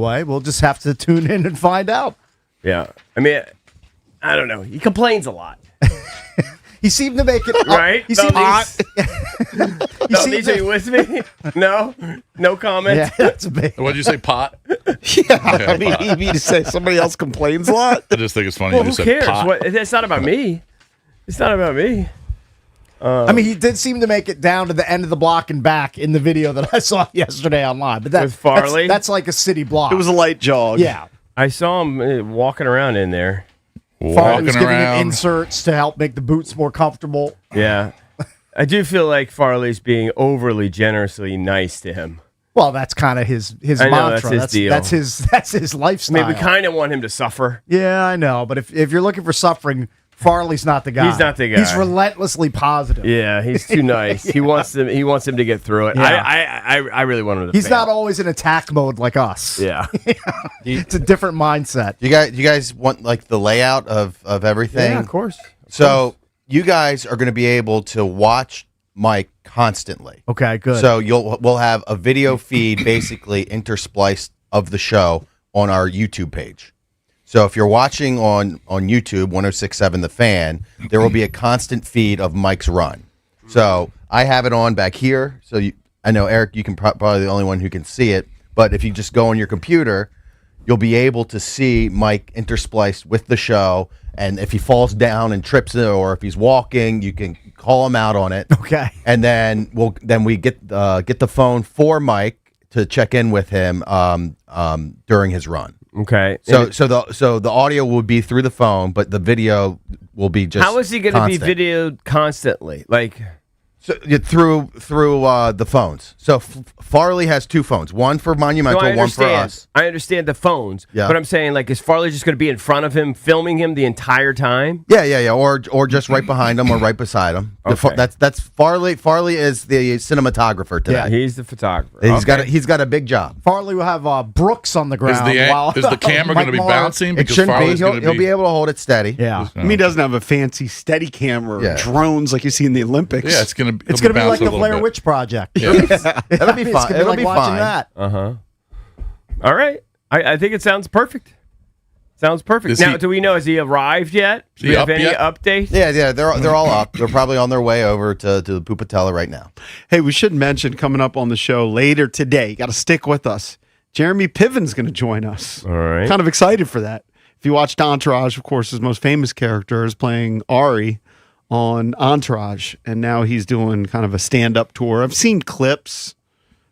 Way, we'll just have to tune in and find out. Yeah. I mean, I don't know. He complains a lot. He seemed to make it right. He seemed are you with me? No comment. Yeah, that's a big. What'd you say, pot? Yeah, I mean, you mean to say somebody else complains a lot? I just think it's funny. Well, you who just cares? said pot. It's not about me. It's not about me. I mean, he did seem to make it down to the end of the block and back in the video that I saw yesterday online. But With Farley? that's like a city block. It was a light jog. Yeah. I saw him walking around in there. Farley was Walking giving him around. inserts to help make the boots more comfortable. Yeah. I do feel like Farley's being overly generously nice to him. Well, that's kind of his I know, mantra. that's his deal. That's his I lifestyle. mean, we kind of want him to suffer. Yeah, I know. But if you're looking for suffering, Farley's not the guy. He's not the guy. He's relentlessly positive. Yeah, he's too nice. He wants him to get through it. Yeah. I really want him to He's fail. not always in attack mode like us. Yeah. It's a different mindset. You guys want like the layout of everything? Yeah, of course. So you guys are going to be able to watch Mike constantly. Okay, good. So we'll have a video feed basically interspliced of the show on our YouTube page. So if you're watching on YouTube 106.7 The Fan, there will be a constant feed of Mike's run. So I have it on back here. So I know Eric, you can probably the only one who can see it. But if you just go on your computer, you'll be able to see Mike interspliced with the show. And if he falls down and trips it, or if he's walking, you can call him out on it. Okay. And then we get the phone for Mike to check in with him during his run. Okay. So the audio will be through the phone, but the video will be just. How is he going to be videoed constantly? Like, so, through the phones. So Farley has two phones, one for Monumental, one for us. I understand the phones, Yeah. but I'm saying, like, is Farley just going to be in front of him, filming him the entire time? Yeah, or just right behind him or right beside him. Okay. That's Farley. Farley is the cinematographer today. Yeah, he's the photographer. He's got a big job. Farley will have Brooks on the ground. Is the camera going to be bouncing? It shouldn't be. He'll be able to hold it steady. Yeah. I mean, he doesn't have a fancy steady camera or drones like you see in the Olympics. Yeah, it's going to It's going to be like the Blair Witch Project. Yeah. It'll be fine. It'll be watching fine. that. All right. I think it sounds perfect. Sounds perfect. Now, do we know, has he arrived yet? Do we have any update? Yeah, they're all up. They're probably on their way over to the Pupatella right now. Hey, we should mention coming up on the show later today, you got to stick with us. Jeremy Piven's going to join us. All right. Kind of excited for that. If you watched Entourage, of course, his most famous character is playing Ari on Entourage, and now he's doing kind of a stand-up tour. I've seen clips.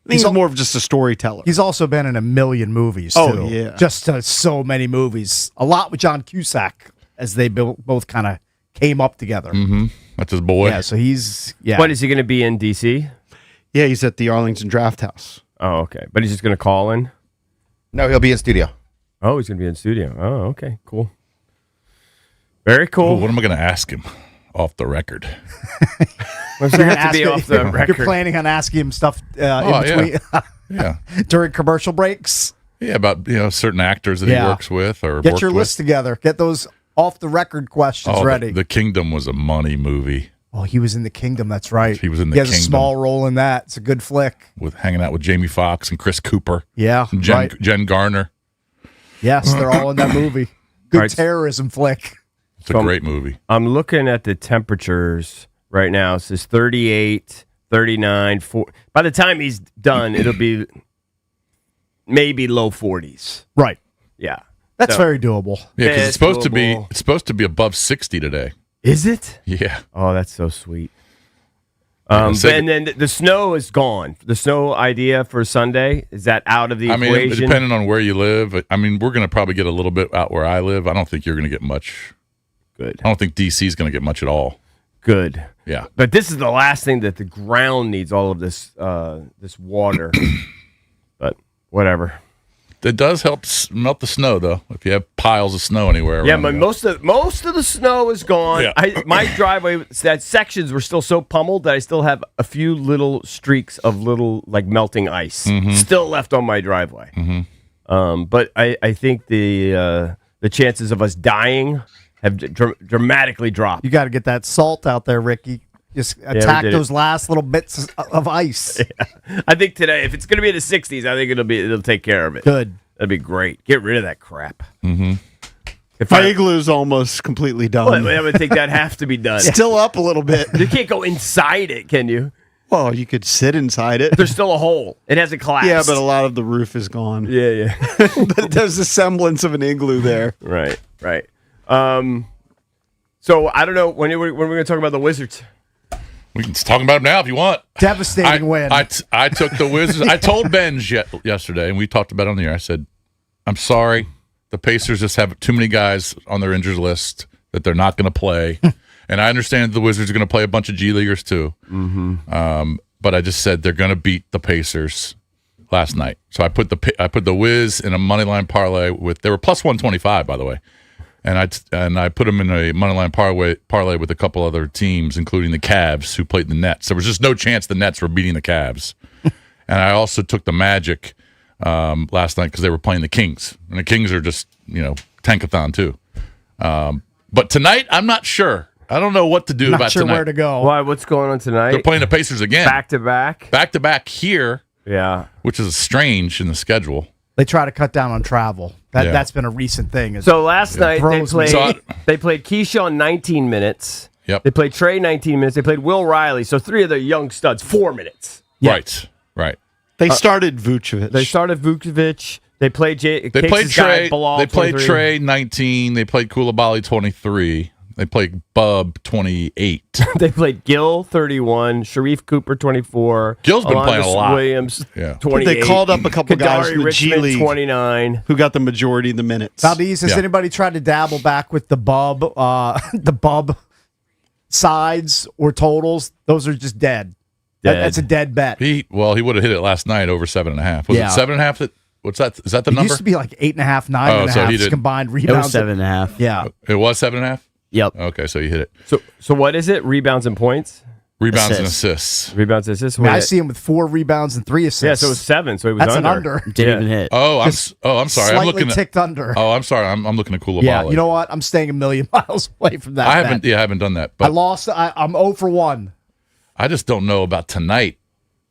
I think he's more of just a storyteller. He's also been in a million movies, too. Oh, yeah. Just so many movies. A lot with John Cusack, as they both kind of came up together. Mm-hmm. That's his boy. Yeah, so he's... Yeah. What, is he going to be in D.C.? Yeah, he's at the Arlington Draft House. Oh, okay. But he's just going to call in? No, he'll be in studio. Oh, he's going to be in studio. Oh, okay. Cool. Very cool. Well, what am I going to ask him off the record? What's that have to be off the record? You're planning on asking him stuff in between Yeah. during commercial breaks? Yeah, about certain actors that he works with or Get worked your with. list together. Get those off the record questions ready. The Kingdom was a money movie. Oh, he was in The Kingdom. That's right. He was in The He has Kingdom. a small role in that. It's a good flick. With hanging out with Jamie Foxx and Chris Cooper. Yeah, And right. Jen Garner. Yes, they're all in that movie. Good Right. terrorism flick. It's a great movie. I'm looking at the temperatures right now. It says 38, 39, 40. By the time he's done, it'll be maybe low 40s. Right. Yeah. That's So- very doable. Yeah, because It's it's supposed to be above 60 today. Is it? Yeah. Oh, that's so sweet. Yeah, so- And then the snow is gone. The snow idea for Sunday, is that out of the I mean, equation? depending on where you live. I mean, we're going to probably get a little bit out where I live. I don't think you're going to get much. Good. I don't think DC is going to get much at all. Good. Yeah. But this is the last thing that the ground needs, all of this this water. But whatever. It does help melt the snow, though, if you have piles of snow anywhere. Yeah, around but there. most of the snow is gone. Yeah. My driveway, that sections were still so pummeled that I still have a few little streaks of little like melting ice still left on my driveway. But I think the chances of us dying have dramatically dropped. You got to get that salt out there, Ricky. Just attack did those last little bits of ice. I think today, if it's going to be in the 60s, I think it'll take care of it. Good. That'd be great. Get rid of that crap. Mm-hmm. If My igloo's almost completely done. well, I would think that'd have to be done. Still up a little bit. You can't go inside it, can you? Well, you could sit inside it. There's still a hole. It hasn't collapsed. Yeah, but a lot of the roof is gone. yeah. But there's a semblance of an igloo there. Right. So I don't know when we're going to talk about the Wizards. We can talk about them now if you want. Devastating win. I took the Wizards. I told Benj yesterday, and we talked about it on the air. I said, I'm sorry. The Pacers just have too many guys on their injured list that they're not going to play. And I understand the Wizards are going to play a bunch of G Leaguers too. Mm-hmm. But I just said they're going to beat the Pacers last night. So I put the Wiz in a money line parlay they were plus 125, by the way. And I put them in a money line parlay with a couple other teams, including the Cavs, who played the Nets. There was just no chance the Nets were beating the Cavs. And I also took the Magic last night because they were playing the Kings, and the Kings are just tankathon too. But tonight, I'm not sure. I don't know what to do about sure tonight. Where to go. Why? What's going on tonight? They're playing the Pacers again, back to back here. Yeah, which is strange in the schedule. They try to cut down on travel. That's been a recent thing. So last night they played Keyshawn 19 minutes. Yep. They played Trey 19 minutes. They played Will Riley. So 3 of the young studs 4 minutes. Yep. Right. They started Vucevic. They played They played Trey. Bilal, They played 23. Trey 19. They played Koulibaly 23. They played Bub 28. They played Gil 31, Sharif Cooper 24. Gil's been playing a lot. Williams 28. But they called up a couple guys Kadari from the G Richmond, League 29. who got the majority of the minutes. Valdez, has anybody tried to dabble back with the bub sides or totals? Those are just dead. That's a dead bet. He would have hit it last night over 7.5. Was it 7.5? What's that? Is that the It number? used to be like 8.5, 9.5 combined It rebounds. was 7.5. Yeah. It was 7.5. Yep. Okay, so you hit it. So what is it? Rebounds and points? Rebounds and assists. Rebounds and assists. I see him with 4 rebounds and 3 assists. Yeah, so it was 7. So it was That's under. an under. Didn't even hit. Oh, I'm sorry. I'm Slightly looking ticked under. Oh, I'm sorry. I'm looking at Koulibaly. Yeah, you know what? I'm staying a million miles away from that. I haven't done that. But I lost. I'm 0 for 1. I just don't know about tonight.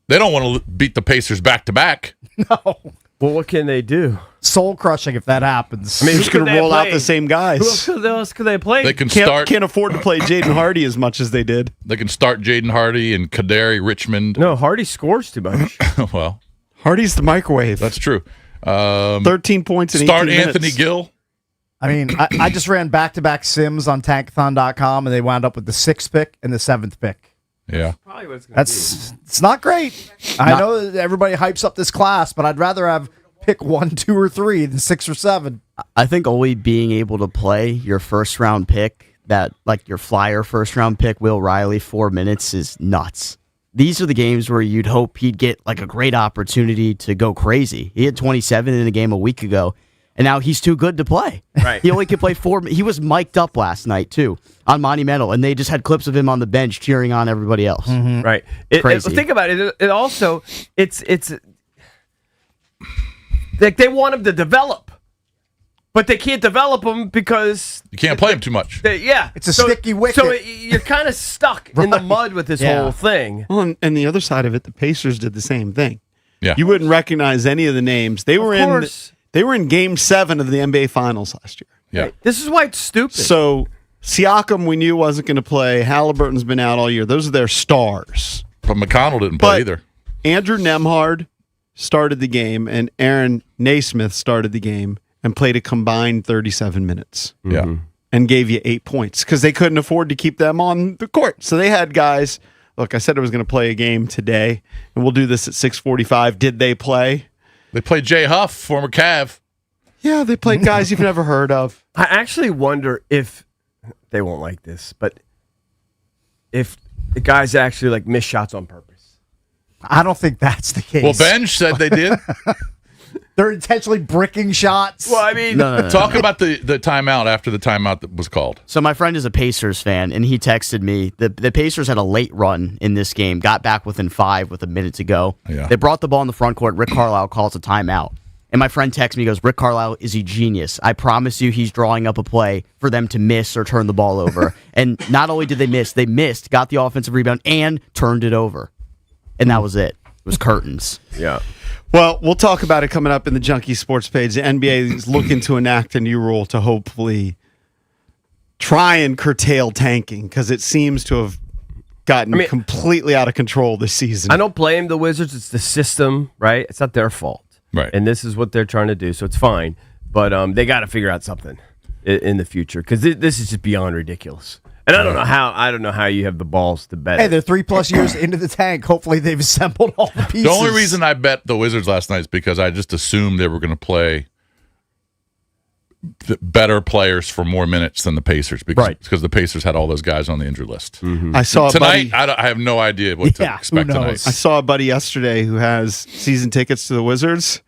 They don't want to beat the Pacers back to back. No. Well, what can they do? Soul crushing if that happens. I mean, Who who's going could to they roll play? out the same guys? Who else could they play? They can start. Can't afford to play Jaden Hardy as much as they did. They can start Jaden Hardy and Kadari Richmond. No, Hardy scores too much. Well, Hardy's the microwave. that's true. 13 points in 18 Start minutes. Anthony Gill. I mean, I just ran back-to-back Sims on Tankathon.com, and they wound up with the 6th pick and the 7th pick. Yeah. Probably what it's going to be. It's not great. I know that everybody hypes up this class, but I'd rather have pick 1, 2, or 3 than 6 or 7. I think only being able to play your first round pick, your flyer first round pick, Will Riley, 4 minutes is nuts. These are the games where you'd hope he'd get like a great opportunity to go crazy. He had 27 in a game a week ago, and now he's too good to play. Right. He only could play 4. He was mic'd up last night too on Monumental, and they just had clips of him on the bench cheering on everybody else. Mm-hmm. Right. Crazy. Think about it. It also it's like they want him to develop, but they can't develop him because You can't play him too much. It's a sticky wicket. So you're kind of stuck in the mud with this whole thing. Well, and the other side of it, the Pacers did the same thing. Yeah. You wouldn't recognize any of the names. They were in Game 7 of the NBA Finals last year. Yeah. This is why it's stupid. So Siakam, we knew wasn't going to play. Halliburton's been out all year. Those are their stars. But McConnell didn't play either. Andrew Nembhard started the game, and Aaron Naismith started the game and played a combined 37 minutes. Yeah. And gave you 8 points because they couldn't afford to keep them on the court. So they had guys. Look, I said I was going to play a game today, and we'll do this at 6:45. Did they play? They played Jay Huff, former Cav. Yeah, they played guys you've never heard of. I actually wonder if they won't like this, but if the guys actually like miss shots on purpose. I don't think that's the case. Well, Benj said they did. They're intentionally bricking shots. Well, I mean, No. Talk about the timeout after the timeout that was called. So my friend is a Pacers fan, and he texted me. The Pacers had a late run in this game, got back within 5 with a minute to go. Yeah. They brought the ball in the front court. Rick Carlisle calls a timeout. And my friend texts me, he goes, Rick Carlisle is a genius. I promise you he's drawing up a play for them to miss or turn the ball over. And not only did they missed, got the offensive rebound, and turned it over. And that was it. It was curtains. yeah. Well, we'll talk about it coming up in the Junkie Sports page. The NBA is looking to enact a new rule to hopefully try and curtail tanking because it seems to have gotten completely out of control this season. I don't blame the Wizards. It's the system, right? It's not their fault. Right. And this is what they're trying to do, so it's fine. But they got to figure out something in the future because this is just beyond ridiculous. And I don't know how you have the balls to bet. Hey, they're 3+ years into the tank. Hopefully, they've assembled all the pieces. The only reason I bet the Wizards last night is because I just assumed they were going to play better players for more minutes than the Pacers because the Pacers had all those guys on the injured list. Mm-hmm. I saw tonight. I have no idea what to expect tonight. I saw a buddy yesterday who has season tickets to the Wizards,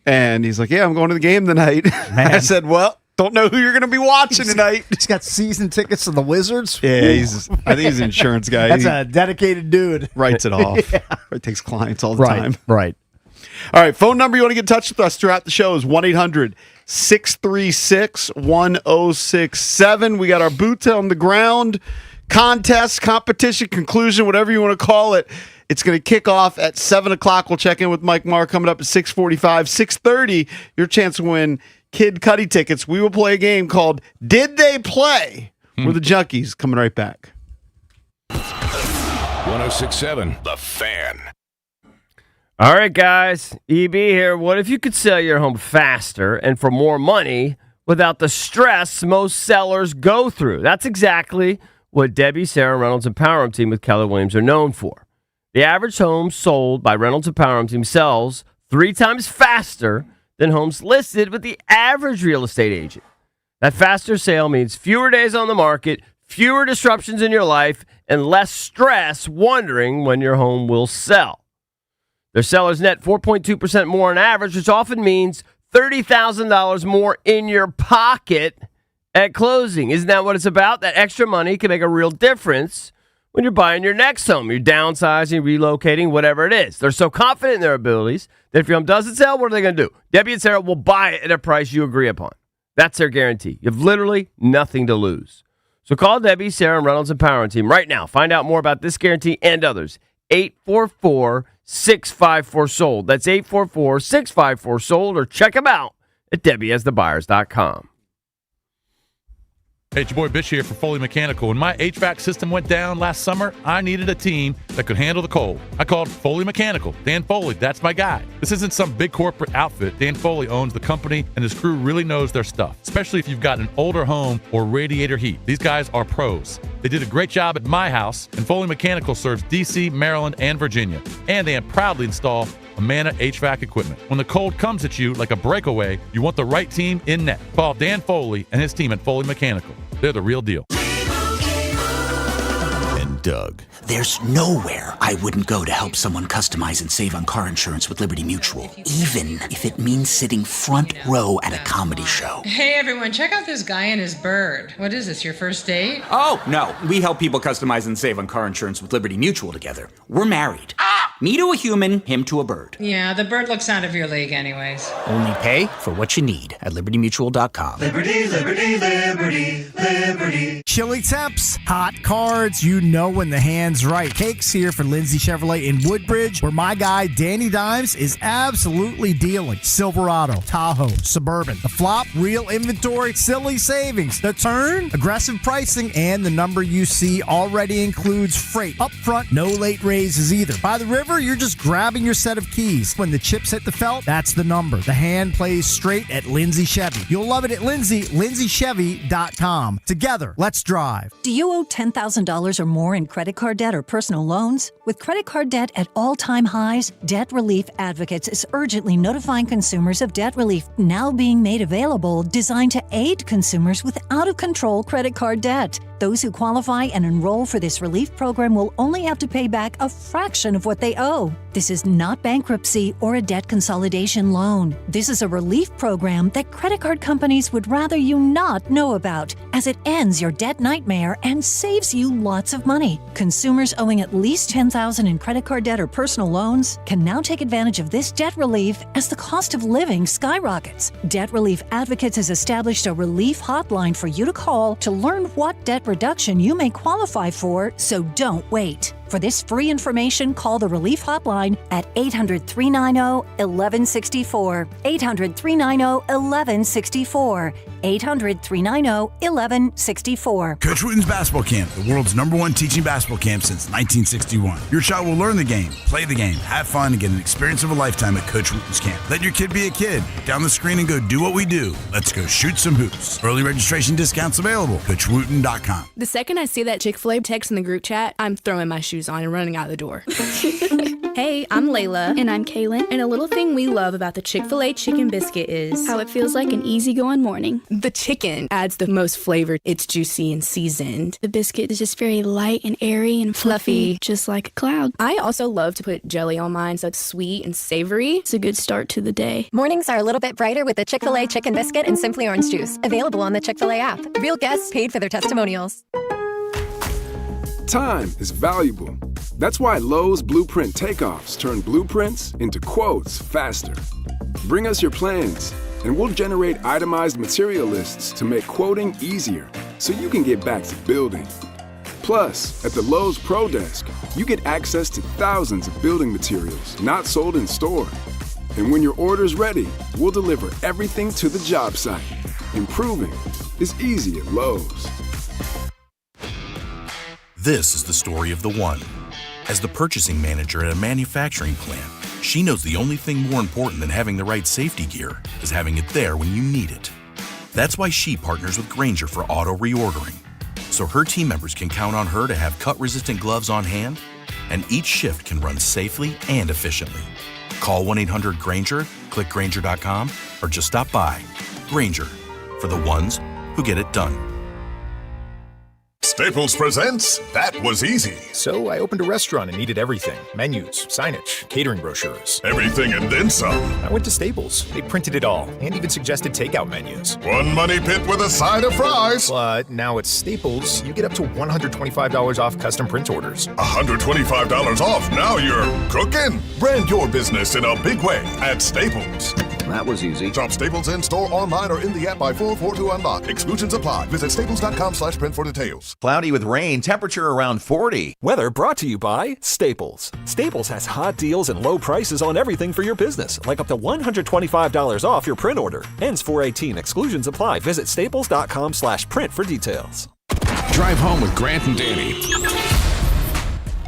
and he's like, "Yeah, I'm going to the game tonight." I said, "Well, don't know who you're going to be watching tonight." He's got season tickets to the Wizards. Yeah, I think he's an insurance guy. That's a dedicated dude. Writes it off. It takes clients all the time. Right. All right, phone number you want to get in touch with us throughout the show is 1-800-636-1067. We got our boots on the ground contest, competition, conclusion, whatever you want to call it. It's going to kick off at 7 o'clock. We'll check in with Mike Maher coming up at 6:45. 6:30, your chance to win Kid Cudi tickets. We will play a game called Did They Play? We're the Junkies. Coming right back. 106.7 The Fan. All right, guys. EB here. What if you could sell your home faster and for more money without the stress most sellers go through? That's exactly what Debbie, Sarah Reynolds, and Power Home Team with Keller Williams are known for. The average home sold by Reynolds and Power Home Team sells 3 times faster than homes listed with the average real estate agent. That faster sale means fewer days on the market, fewer disruptions in your life, and less stress wondering when your home will sell. Their sellers net 4.2% more on average, which often means $30,000 more in your pocket at closing. Isn't that what it's about? That extra money can make a real difference when you're buying your next home. You're downsizing, relocating, whatever it is. They're so confident in their abilities that if your home doesn't sell, what are they going to do? Debbie and Sarah will buy it at a price you agree upon. That's their guarantee. You have literally nothing to lose. So call Debbie, Sarah, and Reynolds and Power Team right now. Find out more about this guarantee and others. 844-654-SOLD. That's 844-654-SOLD, or check them out at DebbieHasTheBuyers.com. Hey, it's your boy Bitch here for Foley Mechanical. When my HVAC system went down last summer, I needed a team that could handle the cold. I called Foley Mechanical. Dan Foley, that's my guy. This isn't some big corporate outfit. Dan Foley owns the company, and his crew really knows their stuff, especially if you've got an older home or radiator heat. These guys are pros. They did a great job at my house, and Foley Mechanical serves D.C., Maryland, and Virginia. And they proudly install Amana HVAC equipment. When the cold comes at you like a breakaway, you want the right team in net. Call Dan Foley and his team at Foley Mechanical. They're the real deal. And Doug. There's nowhere I wouldn't go to help someone customize and save on car insurance with Liberty Mutual, even if it means sitting front row at a comedy show. Hey everyone, check out this guy and his bird. What is this, your first date? Oh, no. We help people customize and save on car insurance with Liberty Mutual together. We're married. Me to a human, him to a bird. Yeah, the bird looks out of your league anyways. Only pay for what you need at LibertyMutual.com. Liberty, liberty, liberty, liberty. Chili temps, hot cards, you know when the hand's right. Cake's here for Lindsay Chevrolet in Woodbridge, where my guy Danny Dimes is absolutely dealing. Silverado, Tahoe, Suburban. The flop, real inventory, silly savings. The turn, aggressive pricing, and the number you see already includes freight. Up front, no late raises either. By the river, you're just grabbing your set of keys. When the chips hit the felt, that's the number. The hand plays straight at Lindsay Chevy. You'll love it at LindsayChevy.com. Together, let's drive. Do you owe $10,000 or more in credit card debt or personal loans? With credit card debt at all-time highs, Debt Relief Advocates is urgently notifying consumers of debt relief now being made available, designed to aid consumers with out-of-control credit card debt. Those who qualify and enroll for this relief program will only have to pay back a fraction of what they owe. This is not bankruptcy or a debt consolidation loan. This is a relief program that credit card companies would rather you not know about, as it ends your debt nightmare and saves you lots of money. Consumers owing at least $10,000 in credit card debt or personal loans can now take advantage of this debt relief as the cost of living skyrockets. Debt Relief Advocates has established a relief hotline for you to call to learn what debt reduction you may qualify for, so don't wait. For this free information, call the Relief Hotline at 800-390-1164. 800-390-1164. 800-390-1164. Coach Wooten's Basketball Camp, the world's #1 teaching basketball camp since 1961. Your child will learn the game, play the game, have fun, and get an experience of a lifetime at Coach Wooten's Camp. Let your kid be a kid. Put down the screen and go do what we do. Let's go shoot some hoops. Early registration discounts available. CoachWooten.com. The second I see that Chick-fil-A text in the group chat, I'm throwing my shoes on and running out the door. Hey, I'm Layla. And I'm Kaylin. And a little thing we love about the Chick-fil-A chicken biscuit is how it feels like an easygoing morning. The chicken adds the most flavor. It's juicy and seasoned. The biscuit is just very light and airy and fluffy, just like a cloud. I also love to put jelly on mine so it's sweet and savory. It's a good start to the day. Mornings are a little bit brighter with the Chick-fil-A chicken biscuit and Simply Orange Juice. Available on the Chick-fil-A app. Real guests paid for their testimonials. Time is valuable. That's why Lowe's Blueprint Takeoffs turn blueprints into quotes faster. Bring us your plans, and we'll generate itemized material lists to make quoting easier so you can get back to building. Plus, at the Lowe's Pro Desk, you get access to thousands of building materials not sold in store. And when your order's ready, we'll deliver everything to the job site. Improving is easy at Lowe's. This is the story of the one. As the purchasing manager at a manufacturing plant, she knows the only thing more important than having the right safety gear is having it there when you need it. That's why she partners with Grainger for auto reordering, so her team members can count on her to have cut-resistant gloves on hand, and each shift can run safely and efficiently. Call 1-800-GRAINGER, click Grainger.com, or just stop by. Grainger, for the ones who get it done. Staples presents That Was Easy. So I opened a restaurant and needed everything. Menus, signage, catering brochures. Everything and then some. I went to Staples. They printed it all and even suggested takeout menus. One money pit with a side of fries. But now at Staples, you get up to $125 off custom print orders. $125 off. Now you're cooking. Brand your business in a big way at Staples. That was easy. Shop Staples in-store, online, or in the app by 4/4 to unlock. Exclusions apply. Visit staples.com/print for details. Cloudy with rain, temperature around 40. Weather brought to you by Staples. Staples has hot deals and low prices on everything for your business, like up to $125 off your print order. Ends 4/18. Exclusions apply. Visit staples.com/print for details. Drive home with Grant and Danny.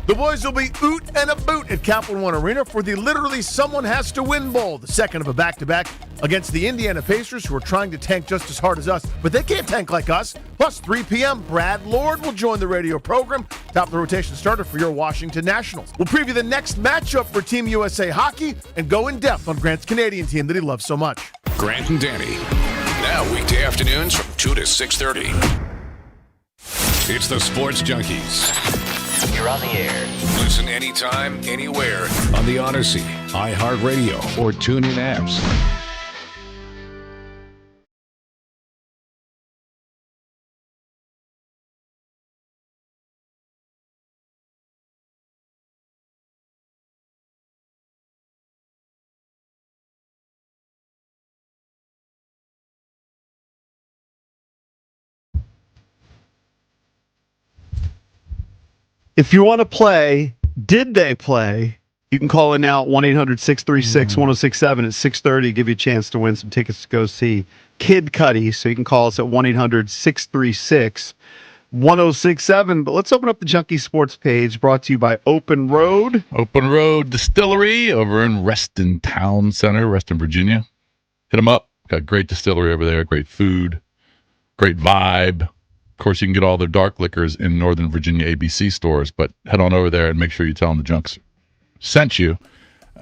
The boys will be oot and a boot at Capital One Arena for the Literally Someone Has to Win Bowl, the second of a back-to-back against the Indiana Pacers, who are trying to tank just as hard as us, but they can't tank like us. Plus, 3 p.m., Brad Lord will join the radio program, top of the rotation starter for your Washington Nationals. We'll preview the next matchup for Team USA Hockey and go in depth on Grant's Canadian team that he loves so much. Grant and Danny. Now weekday afternoons from 2 to 6:30. It's the Sports Junkies. You're on the air. Listen anytime, anywhere on the Odyssey, iHeartRadio, or TuneIn apps. If you want to play, did they play? You can call in now at 1-800-636-1067 at 6:30. Give you a chance to win some tickets to go see Kid Cudi. So you can call us at 1-800-636-1067. But let's open up the Junkie Sports page, brought to you by Open Road. Open Road Distillery over in Reston Town Center, Reston, Virginia. Hit them up. Got great distillery over there, great food, great vibe. Of course, you can get all their dark liquors in Northern Virginia ABC stores, but head on over there and make sure you tell them the Junks sent you.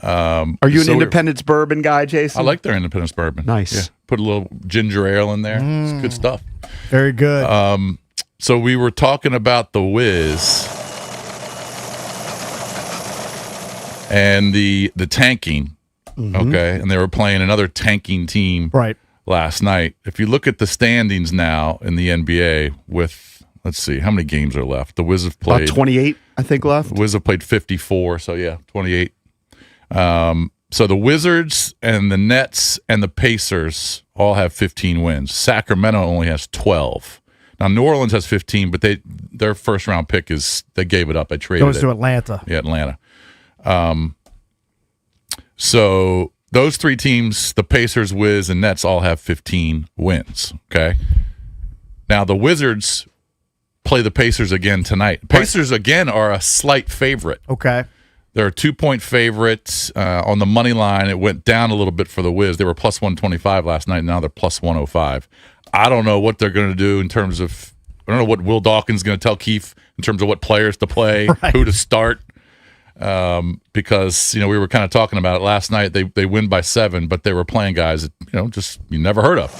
Are you an Independence bourbon guy, Jason? I like their Independence bourbon. Nice. Yeah. Put a little ginger ale in there. It's good stuff. Very good. So we were talking about the Wiz and the tanking, okay? And they were playing another tanking team last night. If you look at the standings now in the NBA with, let's see, how many games are left? The Wiz have played... About 28, I think, left. The Wiz have played 54, so yeah, 28. So the Wizards and the Nets and the Pacers all have 15 wins. Sacramento only has 12. Now New Orleans has 15, but their first round pick they gave it up. They traded Goes to Atlanta. Yeah, Atlanta. So those three teams, the Pacers, Wiz, and Nets, all have 15 wins. Okay. Now the Wizards play the Pacers again tonight. Pacers again are a slight favorite. Okay. They're a 2-point favorite on the money line. It went down a little bit for the Wiz. They were plus 125 last night. Now they're plus 105. I don't know what they're going to do in terms of – I don't know what Will Dawkins is going to tell Keefe in terms of what players to play, who to start. Because, we were kind of talking about it last night. They win by 7, but they were playing guys that, just you never heard of.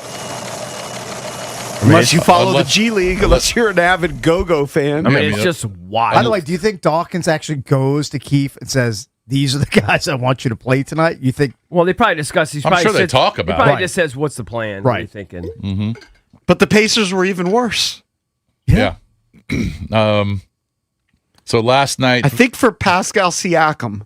Unless you follow the G League, unless you're an avid go-go fan. It's just wild. By the way, do you think Dawkins actually goes to Keefe and says, these are the guys I want you to play tonight? You think? Well, they probably discuss. I'm sure they talk about it. He probably just says, what's the plan? What are you thinking? Mm-hmm. But the Pacers were even worse. Yeah. So last night, I think for Pascal Siakam,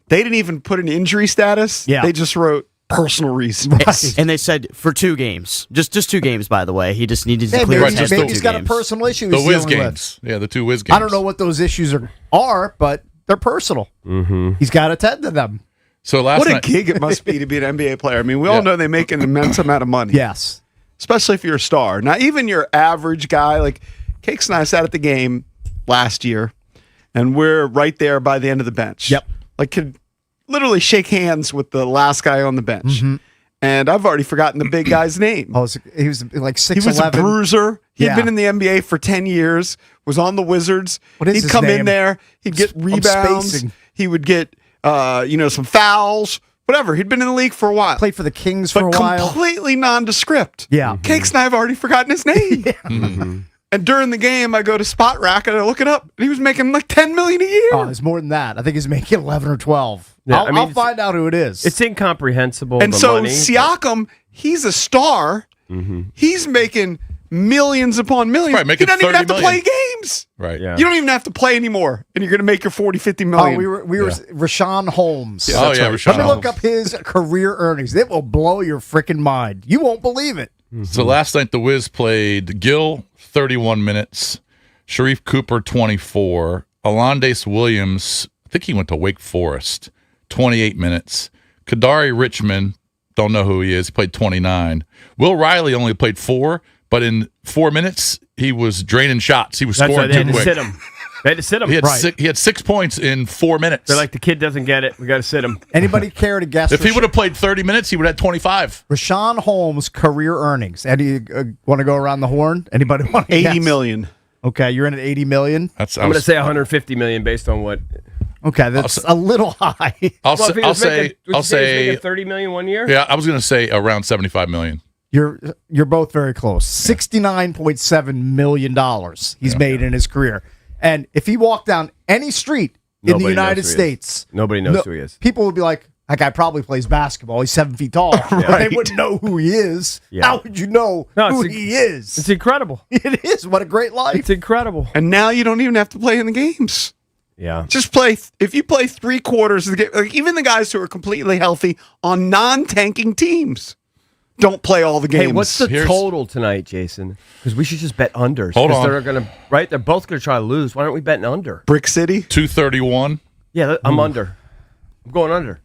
they didn't even put an injury status. Yeah. They just wrote personal reasons. And they said for 2 games. Just 2 games, by the way. He just needed to clear his head. Maybe he's got a personal issue. The Wiz games. Yeah, the 2 Wiz games. I don't know what those issues are, but they're personal. Mm-hmm. He's got to tend to them. So what a gig it must be to be an NBA player. I mean, we all know they make an immense amount of money. Yes. Especially if you're a star. Now, even your average guy, like Cakes and I sat at the game last year, and we're right there by the end of the bench. Yep. Like, could literally shake hands with the last guy on the bench. Mm-hmm. And I've already forgotten the big guy's name. Oh, he was like 6'11". He was a bruiser. He had been in the NBA for 10 years, was on the Wizards. What is He'd his come name? in there. He'd get rebounds. spacing. He would get, some fouls, whatever. He'd been in the league for a while. Played for the Kings for a but while. completely nondescript. Yeah. Cakes and I have already forgotten his name. Mm-hmm. And during the game, I go to Spot Rack and I look it up, and he was making like $10 million a year. Oh, it's more than that. I think he's making 11 or 12. Yeah, I'll find out who it is. It's incomprehensible. And the so money, Siakam, he's a star. Mm-hmm. He's making millions upon millions. Right, making you don't even have to $30 play million. games. Right. Yeah. You don't even have to play anymore, and you're going to make your 40, 50 million. Oh, we were Rashawn Holmes. Yeah, oh, yeah, Rashawn Let me look Holmes. up his career earnings. It will blow your freaking mind. You won't believe it. So last night the Wiz played Gill 31 minutes, Sharif Cooper 24, Alondace Williams, I think he went to Wake Forest, 28 minutes, Kadari Richmond, don't know who he is, he played 29. Will Riley only played 4, but in 4 minutes he was draining shots. He was That's why scoring they had too to quick. sit him. They had to sit him. He had 6 points in 4 minutes. They're like, the kid doesn't get it. We got to sit him. Anybody care to guess? If he would have played 30 minutes, he would have had 25. Rashawn Holmes' career earnings. Eddie, want to go around the horn? Anybody want to 80 guess? million. Okay, you're in at 80 million. I'm going to say 150 million based on what. Okay, that's a little high. I'll say 30 million 1 year. Yeah, I was going to say around 75 million. You're both very close. $69.7 million he's made in his career. And if he walked down any street in the United States, nobody knows who he is. People would be like, that guy probably plays basketball. He's 7 feet tall. They wouldn't know who he is. Yeah. How would you know who he is? It's incredible. It is. What a great life. It's incredible. And now you don't even have to play in the games. Yeah. Just play. If you play 3/4 of the game, like even the guys who are completely healthy on non-tanking teams don't play all the games. Hey, what's the total tonight, Jason? Because we should just bet unders. Hold on. They're gonna, right? They're both going to try to lose. Why aren't we betting under? Brick City? 231. Yeah, I'm under. I'm going under.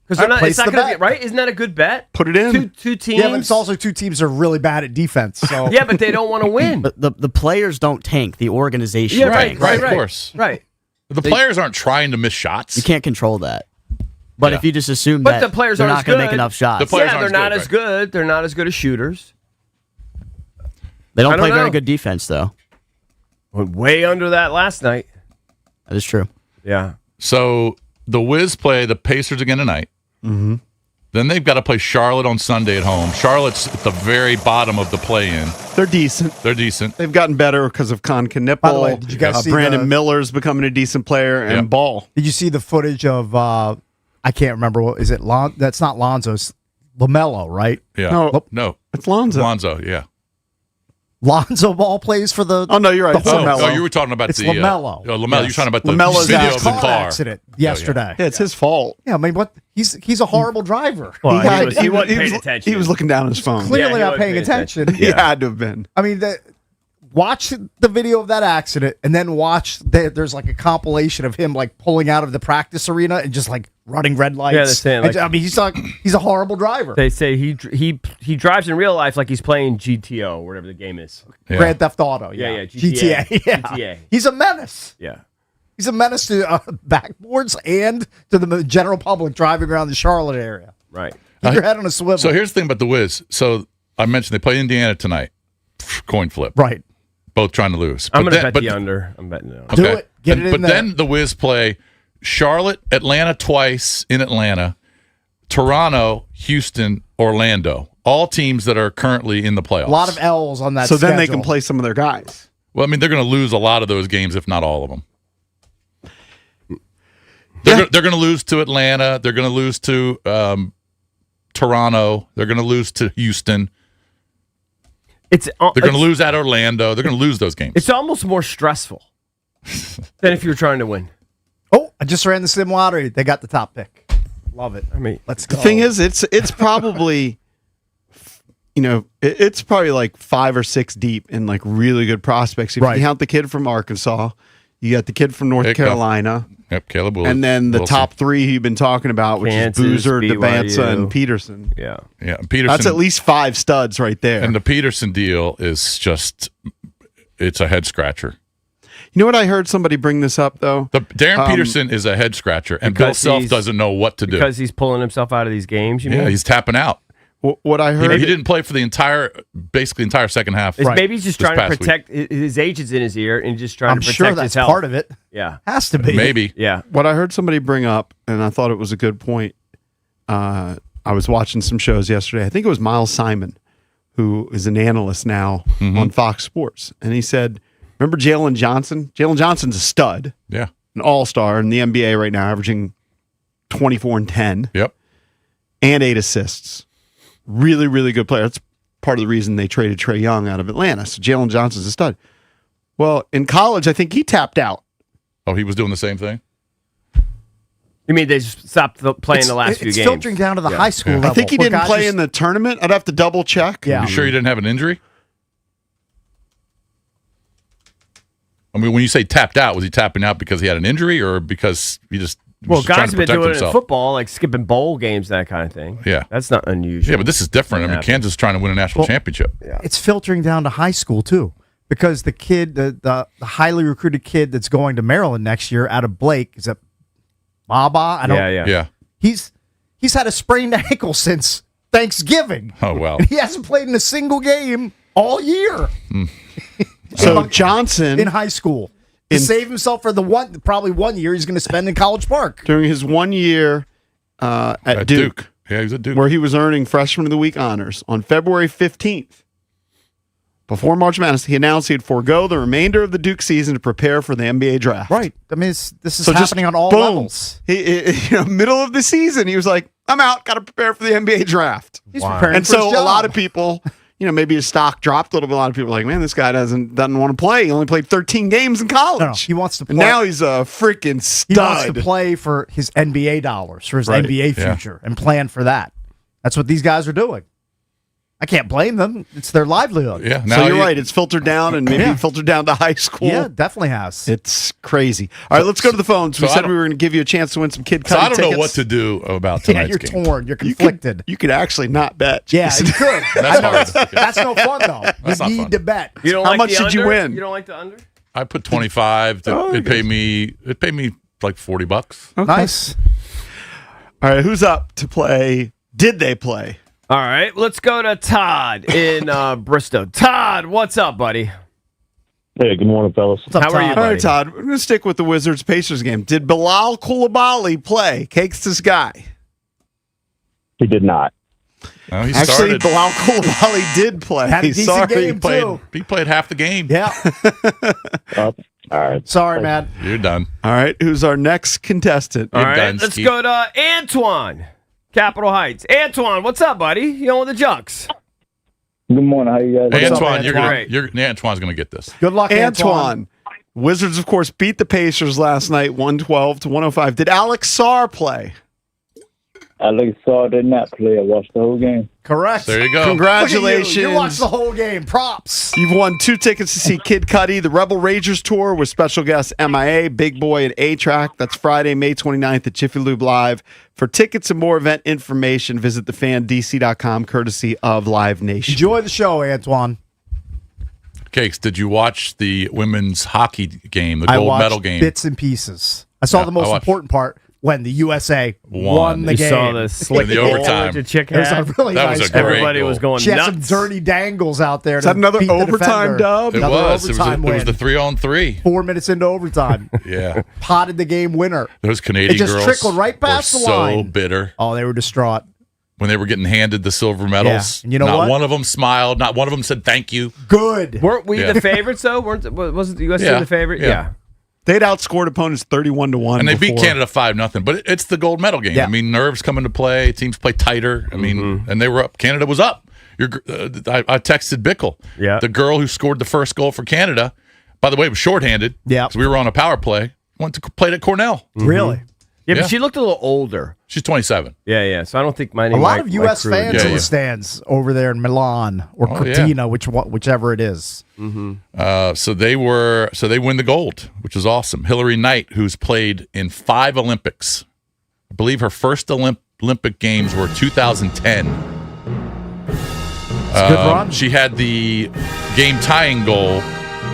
Because it's not going to be, right? Isn't that a good bet? Put it in. Two teams. Yeah, but it's also 2 teams that are really bad at defense. So yeah, but they don't want to win. But the players don't tank. The organization tanks. Right, of course. Right. The players aren't trying to miss shots. You can't control that. But if you just assume But that the players they're aren't not as going to good. make enough shots. The players they're aren't not good, as good. They're not as good as shooters. They don't I play don't very know. good defense, though. Went way under that last night. That is true. Yeah. So the Wiz play the Pacers again tonight. Mm-hmm. Then they've got to play Charlotte on Sunday at home. Charlotte's at the very bottom of the play-in. They're decent. They've gotten better because of Con Knipple. By the way, did you guys see Brandon Miller's becoming a decent player and Ball. Did you see the footage of? I can't remember. What is it? That's not Lonzo. It's LaMelo, right? Yeah. No. It's Lonzo. Lonzo, yeah. Lonzo Ball plays for the. Oh no, you're right. It's LaMelo. Oh, you were talking about It's the LaMelo. LaMelo. Yes. You're talking about the LaMelo's video out. of the car car accident yesterday. Yeah, it's his fault. Yeah, I mean, what? He's a horrible driver. Well, He wasn't paying attention. He was looking down at his phone. Clearly he not wasn't paying paying attention. He had to have been. I mean, watch the video of that accident and then watch there's like a compilation of him like pulling out of the practice arena and just like running red lights. Yeah, they're saying, like, I mean, he's a horrible driver. They say he drives in real life like he's playing GTO, whatever the game is. Yeah. Grand Theft Auto. Yeah, GTA. Yeah. GTA. He's a menace. Yeah. He's a menace to backboards and to the general public driving around the Charlotte area. Right. Keep your head on a swivel. So here's the thing about the Wiz. So I mentioned they play Indiana tonight. Coin flip. Right. Both trying to lose. I'm going to bet the under. I'm betting the under. Okay. Do it. Get it in But there. then the Wiz play Charlotte, Atlanta twice in Atlanta, Toronto, Houston, Orlando. All teams that are currently in the playoffs. A lot of L's on that So then they schedule. can play some of their guys. Well, I mean, they're going to lose a lot of those games, if not all of them. They're going to lose to Atlanta. They're going to lose to Toronto. They're going to lose to Houston. They're going to lose at Orlando. They're going to lose those games. It's almost more stressful than if you were trying to win. Oh, I just ran the sim lottery. They got the top pick. Love it. I mean, let's go. The thing is, it's probably, it's probably like 5 or 6 deep in like really good prospects. If you count the kid from Arkansas, you got the kid from North Carolina. Yep, Caleb Wilson. And then the top 3 you've been talking about, which Kansas, is Boozer, BYU. Debanza, and Peterson. Yeah. Yeah, Peterson. That's at least 5 studs right there. And the Peterson deal is just, it's a head scratcher. You know what I heard somebody bring this up, though? Darren Peterson is a head scratcher, and Bill Self doesn't know what to do. Because he's pulling himself out of these games, you mean? He's tapping out. What I heard... He didn't play for the entire second half. Maybe he's just trying to protect his agent's in his ear and just trying to protect sure his that's health. part of it. Yeah. Has to be. Maybe. Yeah. What I heard somebody bring up, and I thought it was a good point, I was watching some shows yesterday. I think it was Miles Simon, who is an analyst now on Fox Sports. And he said, remember Jalen Johnson? Jalen Johnson's a stud. Yeah. An all-star in the NBA right now, averaging 24 and 10. Yep. And 8 assists. Really, really good player. That's part of the reason they traded Trae Young out of Atlanta. So Jalen Johnson's a stud. Well, in college, I think he tapped out. Oh, he was doing the same thing? You mean they just stopped playing the last few games? It's filtering down to the high school level. I think he didn't play in the tournament. I'd have to double check. Yeah. You sure you didn't have an injury? I mean, when you say tapped out, was he tapping out because he had an injury or because he just was just trying guys to have been protect doing himself? it in football, like skipping bowl games, that kind of thing. Yeah. That's not unusual. Yeah, but this is different. I mean, Kansas is trying to win a national championship. Yeah. It's filtering down to high school too, because the kid, the highly recruited kid that's going to Maryland next year out of Blake, is that Baba? I don't. Yeah. He's had a sprained ankle since Thanksgiving. Oh, wow. He hasn't played in a single game all year. So Johnson in high school to save himself for probably 1 year he's going to spend in College Park during his 1 year at Duke. Yeah, he was at Duke. Where he was earning Freshman of the Week honors. On February 15th, before March Madness, he announced he'd forego the remainder of the Duke season to prepare for the NBA draft. Right. I mean, this is happening on all levels. Middle of the season, he was like, I'm out, got to prepare for the NBA draft. He's preparing And for his so a job. lot of people, maybe his stock dropped a little bit. A lot of people are like, man, this guy doesn't want to play. He only played 13 games in college. No, he wants to play. And now he's a freaking stud. He wants to play for his NBA dollars, for his NBA future, and plan for that. That's what these guys are doing. I can't blame them. It's their livelihood. Yeah. So you're right. It's filtered down and maybe filtered down to high school. Yeah, it definitely has. It's crazy. All right, let's go to the phones. We said we were going to give you a chance to win some Kid Cudi So I don't know tickets. what to do about Yeah, tonight's you're game. torn. You're conflicted. You could actually not bet. Yeah, you could. That's I know. hard. That's no fun, though. That's not You need fun. to bet. You don't How like much the did you under? win? You don't like the under? I put 25. It paid me like $40. Okay. Nice. All right, who's up to play? Did they play? All right, let's go to Todd in Bristol. Todd, what's up, buddy? Hey, good morning, fellas. How are you, All buddy? right, Todd, we're going to stick with the Wizards-Pacers game. Did Bilal Coulibaly play? Cakes' guy. He did not. Oh, he Actually, started. Bilal Coulibaly did play. Had a decent Sorry. game, too. He played half the game. Yeah. All right. Sorry, man. You're done. All right, who's our next contestant? All You're right, done, let's Skeet. go to Antoine, Capitol Heights. Antoine, what's up, buddy? You on with the Junks? Good morning. How you guys? Hey, What's up, Antoine, Antoine's going to get this. Good luck, Antoine. Wizards, of course, beat the Pacers last night, 112-105. Did Alex Sarr play? Alex Saw did not play. I watched the whole game. Correct. There you go. Congratulations. You watched the whole game. Props. You've won 2 tickets to see Kid Cudi, the Rebel Ragers tour with special guests MIA, Big Boy, and A-Track. That's Friday, May 29th at Jiffy Lube Live. For tickets and more event information, visit thefandc.com, courtesy of Live Nation. Enjoy the show, Antoine. Cakes, did you watch the women's hockey game, the gold medal game? Bits and pieces. I saw the most important part when the USA won the game. You saw the slick the overtime. The chick It was a had. really That nice was a goal. great Everybody goal. was going She had nuts. some dirty dangles out there. Is that another beat the overtime defender. dub? It Another was. overtime It was win. the 3-on-3. 4 minutes into overtime. Yeah. Potted the game winner. Those Canadian It just girls trickled right past were the line. so bitter Oh, they were distraught. when they were getting handed the silver medals. Yeah. And you know not what? one of them smiled. Not one of them said thank you. Good. Weren't we Yeah. the favorites, though? Wasn't the USA the favorite? Yeah. They'd outscored opponents 31-1. And they beat before. Canada 5-0. But it's the gold medal game. Yeah. I mean, nerves come into play. Teams play tighter. I mean, and they were up. Canada was up. I texted Bickle. Yeah. The girl who scored the first goal for Canada, by the way, was shorthanded. Yeah. So we were on a power play. Went to play at Cornell. Really? Yeah, Yeah. but she looked a little older. She's 27. Yeah. So I don't think A lot of U.S. fans in the stands over there in Milan or Cortina, whichever it is. So they win the gold, which is awesome. Hillary Knight, who's played in 5 Olympics, I believe her first Olympic games were 2010. It's a good run. She had the game tying goal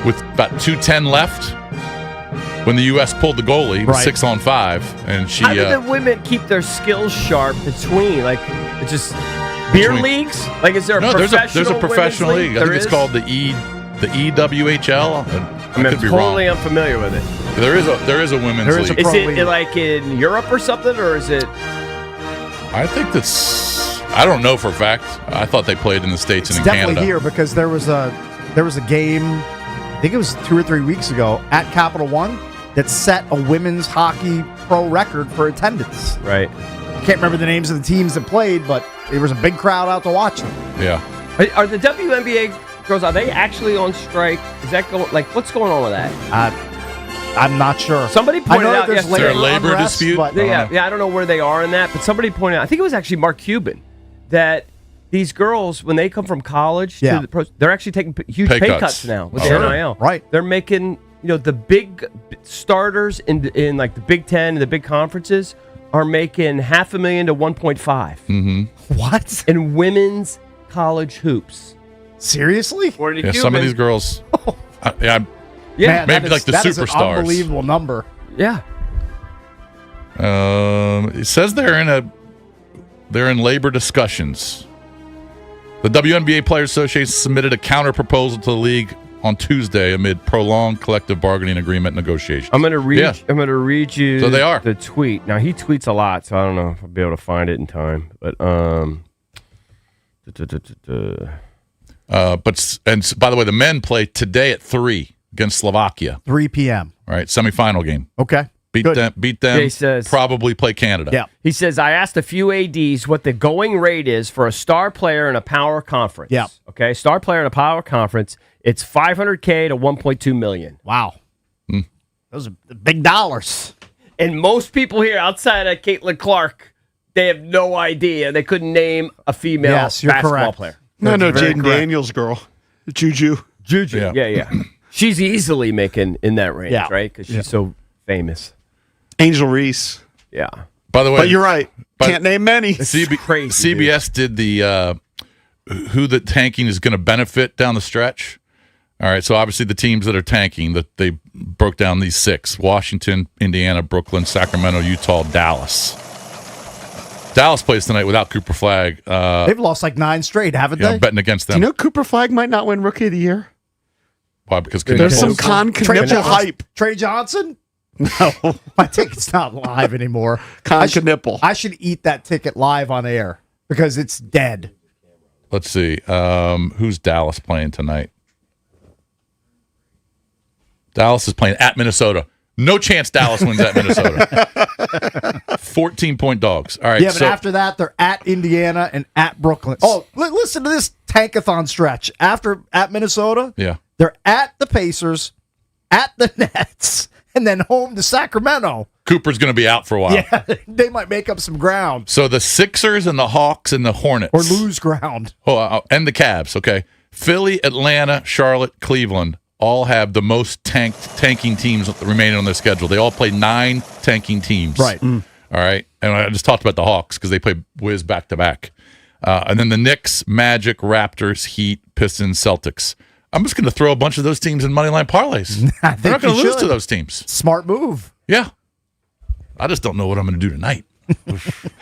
with about 2:10 left when the U.S. pulled the goalie, Right. 6-on-5, and she. How do the women keep their skills sharp between? Like, it's just beer Between- leagues? Like, is there a No, professional there's a professional women's league. I think There it's is? called the EWHL. I I'm could be totally wrong. unfamiliar with it. There is a women's There is a league. pro Is it league. like in Europe or something, or is it? I think that's. I don't know for a fact. I thought they played in the States It's and in definitely Canada. here because there was a game, I think it was 2 or 3 weeks ago at Capital One that set a women's hockey pro record for attendance. Right. I can't remember the names of the teams that played, but there was a big crowd out to watch them. Yeah. Are the WNBA girls? Are they actually on strike? Is that going? Like, what's going on with that? I'm not sure. Somebody I pointed know out that there's yesterday. labor unrest, dispute? but- Yeah, I don't know where they are in that, but somebody pointed out. I think it was actually Mark Cuban that these girls, when they come from college Yeah. to the pros, they're actually taking huge Pay pay cuts. cuts now with Sure. the NIL. Right. They're making the big starters in like the Big Ten and the big conferences are making $500,000 to 1.5. Mm-hmm. What? In women's college hoops. Seriously? Yeah, some of these girls. Yeah. Man, maybe like the that is superstars. an unbelievable number. Yeah. It says they're in labor discussions. The WNBA Players Association submitted a counter proposal to the league on Tuesday amid prolonged collective bargaining agreement negotiations. I'm gonna read. Yeah. I'm gonna read you. So they are. the tweet. Now he tweets a lot, so I don't know if I'll be able to find it in time. But But by the way, the men play today at 3 against Slovakia. 3 p.m. All right, semifinal game. Okay. Beat Good. them. Jay says- probably play Canada. Yeah. he says, I asked a few ADs what the going rate is for a star player in a power conference. Yeah. Okay, star player in a power conference. It's $500K to $1.2 million. Wow. Those are big dollars. And most people here outside of Caitlin Clark, they have no idea. They couldn't name a female Yes, you're basketball correct. player. No, Very Jaden correct. Daniels' girl. Juju. Yeah. She's easily making in that range, Yeah. right? Because she's so famous. Angel Reese. Yeah. By the way, But you're right. but- Can't name many. Crazy, CBS did the who the tanking is going to benefit down the stretch. All right, so obviously the teams that are tanking, that they broke down these 6: Washington, Indiana, Brooklyn, Sacramento, Utah, Dallas. Dallas plays tonight without Cooper Flagg. They've lost like 9 straight, haven't I'm they? betting against Do them. you know Cooper Flagg might not win Rookie of the Year? Why? Because There's some Knipples- Knipple hype. Trey Johnson? No. My ticket's not live anymore. Knipple. I should eat that ticket live on air because it's dead. Let's see. Who's Dallas playing tonight? Dallas is playing at Minnesota. No chance Dallas wins at Minnesota. 14-point dogs. All right. Yeah, but so after that, they're at Indiana and at Brooklyn. Oh, listen to this tankathon stretch. At Minnesota, yeah, they're at the Pacers, at the Nets, and then home to Sacramento. Cooper's going to be out for a while. Yeah, they might make up some ground. So the Sixers and the Hawks and the Hornets. Or lose ground. And the Cavs, okay. Philly, Atlanta, Charlotte, Cleveland all have the most tanking teams remaining on their schedule. They all play 9 tanking teams. Right. All right. And I just talked about the Hawks because they play Wiz back-to-back. And then the Knicks, Magic, Raptors, Heat, Pistons, Celtics. I'm just going to throw a bunch of those teams in moneyline parlays. They're not going to lose to those teams. Smart move. Yeah. I just don't know what I'm going to do tonight.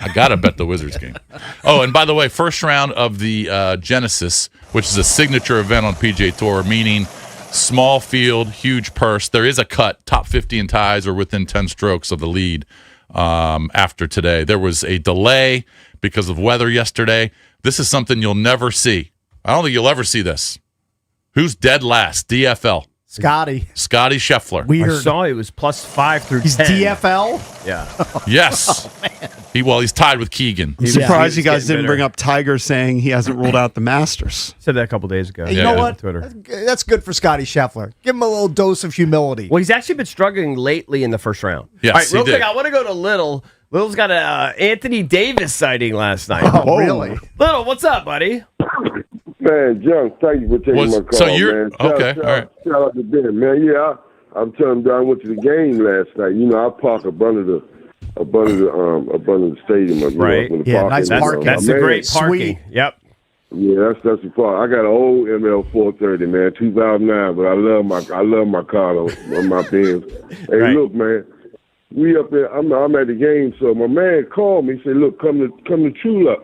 I got to bet the Wizards game. Oh, and by the way, first round of the Genesis, which is a signature event on PGA Tour, meaning small field, huge purse. There is a cut. Top 50 in ties or within 10 strokes of the lead after today. There was a delay because of weather yesterday. This is something you'll never see. I don't think you'll ever see this. Who's dead last? DFL. Scotty Scheffler. Weird. I saw it was +5 through 10. He's DFL? Yeah. Yes. He's tied with Keegan. I'm surprised you guys didn't bring up Tiger saying he hasn't ruled out the Masters. Said that a couple days ago. Hey, you know what? Twitter. That's good for Scotty Scheffler. Give him a little dose of humility. Well, he's actually been struggling lately in the first round. Yes, all right, real he quick, did. I want to go to Little. Little's got a Anthony Davis sighting last night. Oh, really? Little, what's up, buddy? Man, John, thank you for taking my call, so you're man. okay. Shout, All right. Shout out to Ben, man. Yeah, I'm telling you, I went to the game last night. You know, I park above the stadium. Right. Yeah, nice parking. That's the great parking. Sweet. Yep. Yeah, that's the part. I got an old ML 430, man, 2009, but I love my car on my Benz. Hey, Right. Look, man, we up there. I'm at the game, so my man called me. He said, "Look, come to Chula."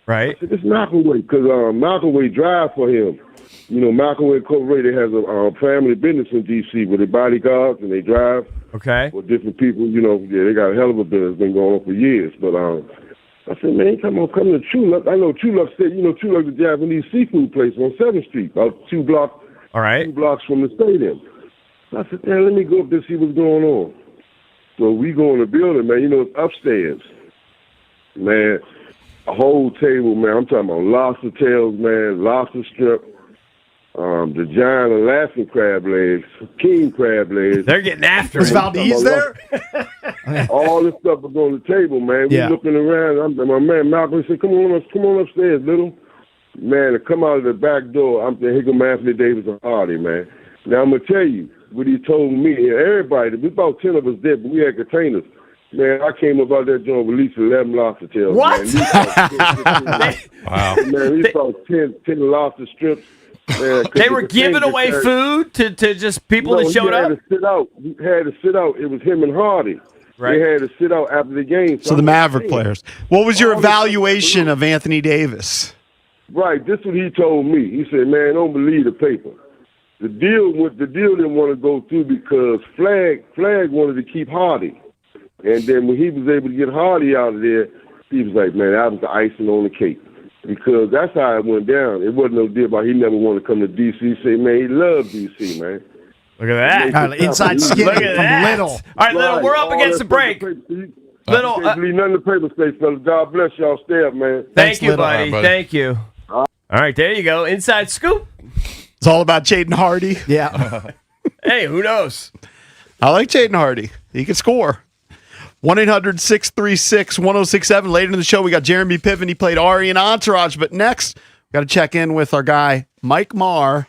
Right. I said, "It's Malcolmway, because Malcolmway drive for him. You know, Malcolmway Corporation has a family business in D.C. with their bodyguards and they drive Okay. for different people. You know, yeah, they got a hell of a business, been going on for years. But I said, man, come to Chuluk. I know Chuluk said, Chuluk's a Japanese seafood place on 7th Street, about 2 blocks. All right. 2 blocks from the stadium. So I said, man, let me go up there and see what's going on. So we go in the building, man. You know, it's upstairs. Man, a whole table, man. I'm talking about lobster tails, man, lobster strip, the giant Alaskan crab legs, king crab legs. They're getting after Was him. Valdez there? All this stuff was on the table, man. We Yeah. looking around. My man Malcolm said, come on upstairs, little. Man, to come out of the back door, I'm saying, here come Anthony Davis and Hardy, man. Now, I'm going to tell you what he told me. Everybody, we about 10 of us there, but we had containers. Man, I came up out that joint with at least 11 lobster tails. What? Man. Wow. Man, we saw 10 lobster strips. Man, They were giving away food to just people that showed up? He had to sit out. It was him and Hardy. Right. They had to sit out after the game. So the Maverick players. What was your evaluation of Anthony Davis? Right, this is what he told me. He said, man, don't believe the paper. The deal didn't want to go through because Flag wanted to keep Hardy. And then when he was able to get Hardy out of there, he was like, man, that was the icing on the cake. Because that's how it went down. It wasn't no deal about he never wanted to come to D.C. Say, man, he loved D.C., man. Look at that. All right, inside skinny Look at from that. Little. All right, Little, we're up against the break. Little, Can't believe nothing in the paper space, fellas. God bless y'all. Stay up, man. Thank you, Little. buddy. All right, buddy. Thank you. All right, there you go. Inside scoop. It's all about Jaden Hardy. Yeah. Hey, who knows? I like Jaden Hardy. He can score. 1-800-636-1067. Later in the show, we got Jeremy Piven. He played Ari in Entourage. But next, we got to check in with our guy, Mike Maher.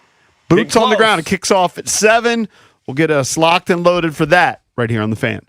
Boots on the ground. It kicks off at 7. We'll get us locked and loaded for that right here on The Fan.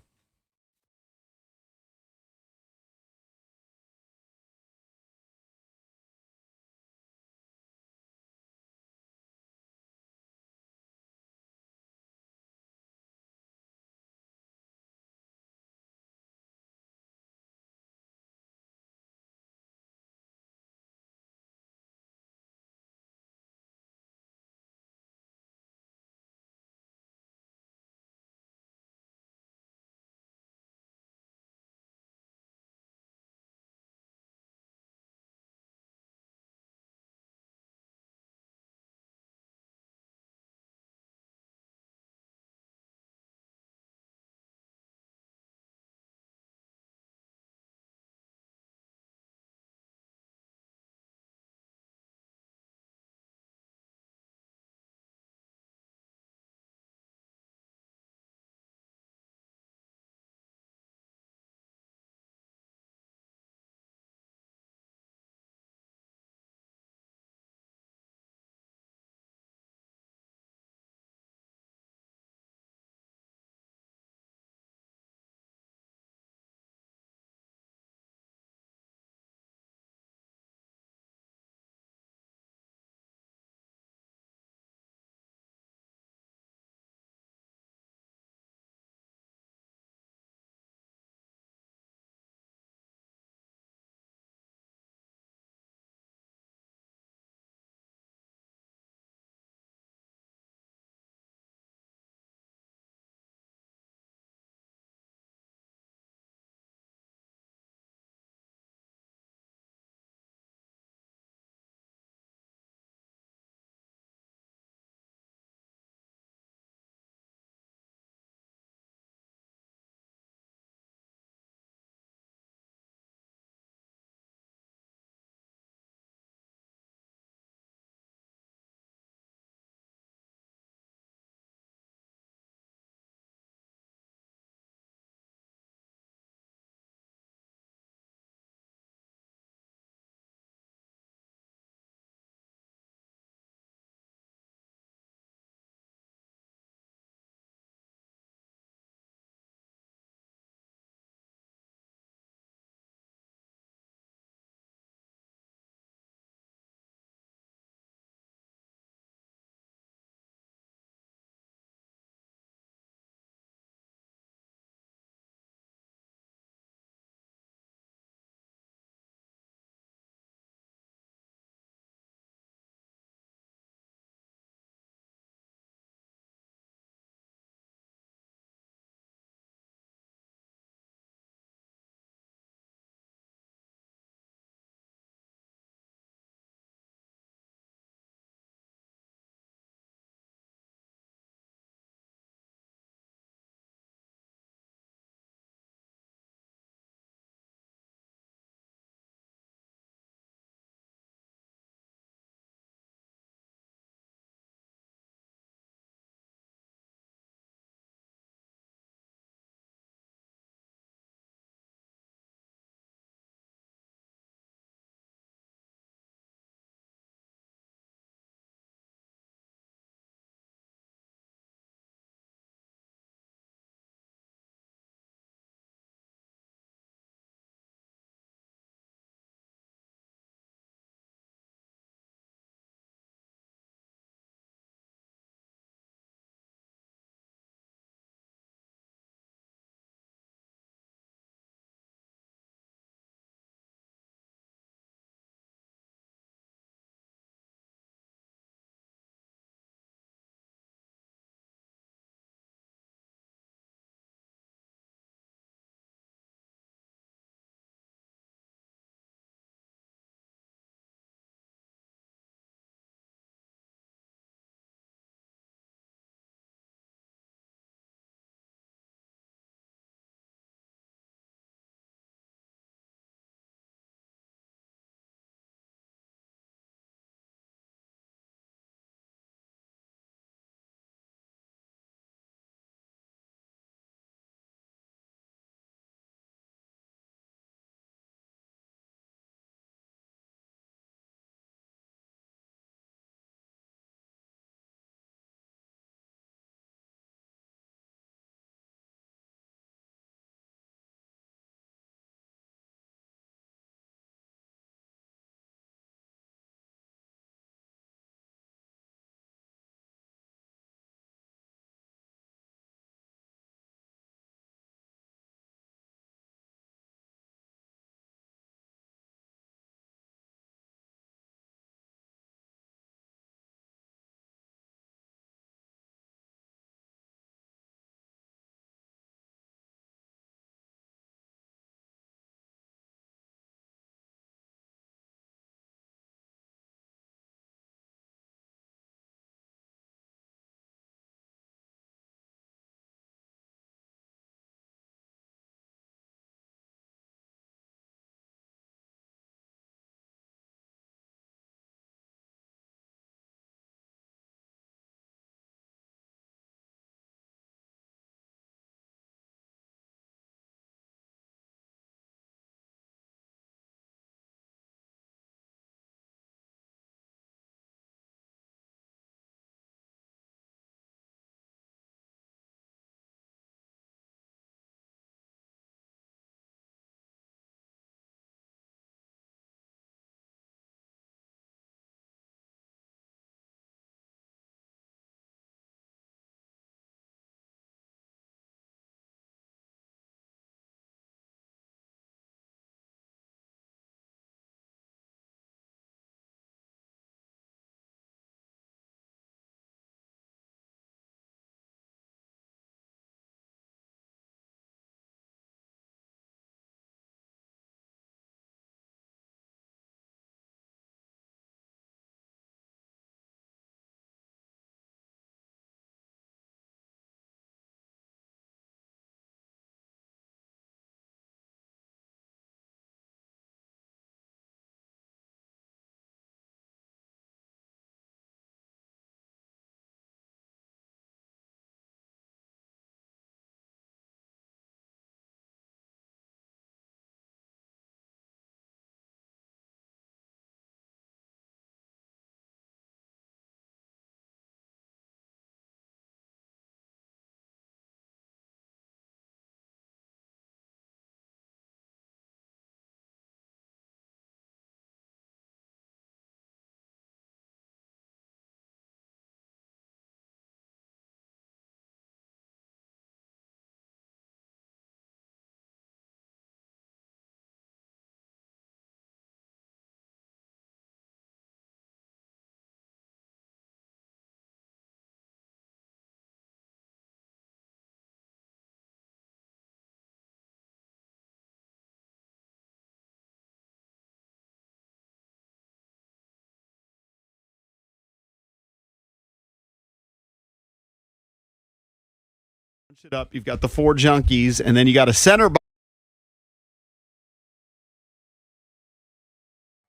It up. You've got the 4 junkies, and then you got a center. All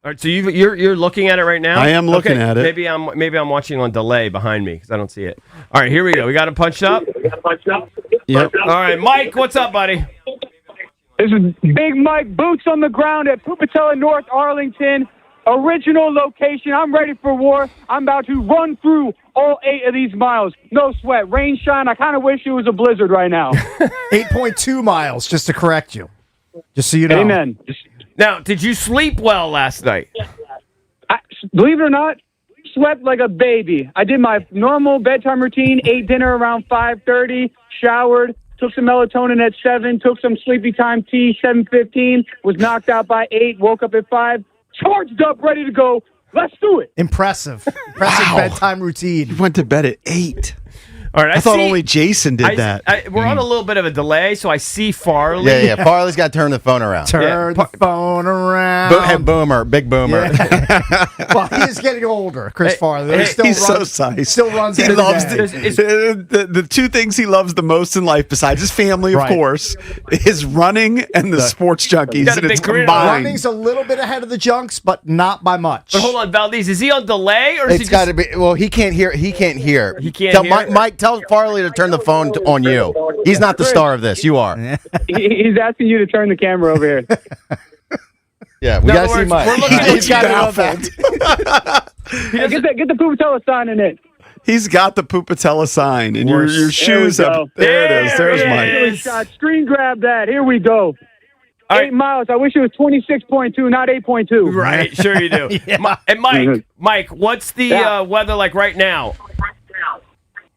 right, so you're looking at it right now. I am looking at it. Maybe I'm watching on delay behind me because I don't see it. All right, here we go. We got it punched up. Yep. All right, Mike, what's up, buddy? This is Big Mike, boots on the ground at Pupatella, North Arlington. Original location. I'm ready for war. I'm about to run through all 8 of these miles. No sweat. Rain, shine. I kind of wish it was a blizzard right now. 8.2 miles, just to correct you. Just so you know. Amen. Now, did you sleep well last night? Believe it or not, slept like a baby. I did my normal bedtime routine, ate dinner around 5:30, showered, took some melatonin at 7, took some sleepy time tea, 7:15, was knocked out by 8, woke up at 5, charged up, ready to go. Let's do it. Impressive bedtime routine. You went to bed at 8. All right, I thought only Jason did that. We're on a little bit of a delay, so I see Farley. Yeah. Farley's got to turn the phone around. Turn the phone around. Boomer, big boomer. Yeah. Well, he is getting older, Chris Farley. He's so nice. Still runs. He loves the 2 things he loves the most in life, besides his family, of course, is running and the sports junkies, and it's combined. Running's a little bit ahead of the junks, but not by much. But hold on, Valdez, is he on delay or is It's got to be. Well, he can't hear. He can't hear. Mike, tell Farley to turn the phone on you. He's not the star of this. You are. He's asking you to turn the camera over here. Yeah, we got to see Mike. We're looking at He's got it. Get the Pupatella sign in it. He's got the Pupatella sign, and your shoes up. There it is. There's Mike. Shot. Screen grab that. Here we go. 8 miles. I wish it was 26.2, not 8.2. Right, sure you do. And Mike, what's the weather like right now?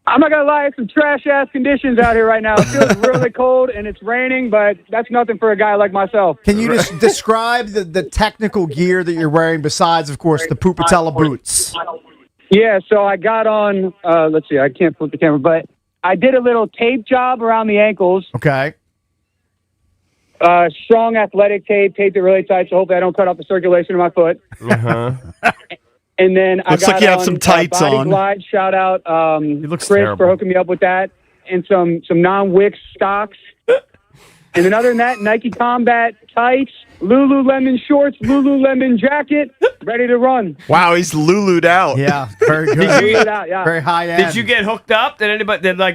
I'm not going to lie, it's some trash-ass conditions out here right now. It feels really cold, and it's raining, but that's nothing for a guy like myself. Can you just describe the technical gear that you're wearing besides, of course, the Pupatella boots? Yeah, so I got on, let's see, I can't flip the camera, but I did a little tape job around the ankles. Okay. Strong athletic tape, taped it really tight, so hopefully I don't cut off the circulation of my foot. Uh-huh. And then looks I got like you have some tights Body on. Glide, shout out Chris terrible. for hooking me up with that, and some non-Wix stocks. And then other than that, Nike Combat tights, Lululemon shorts, Lululemon jacket, ready to run. Wow, he's Lulu'd out. Yeah, very good. Very high end. Did you get hooked up? Did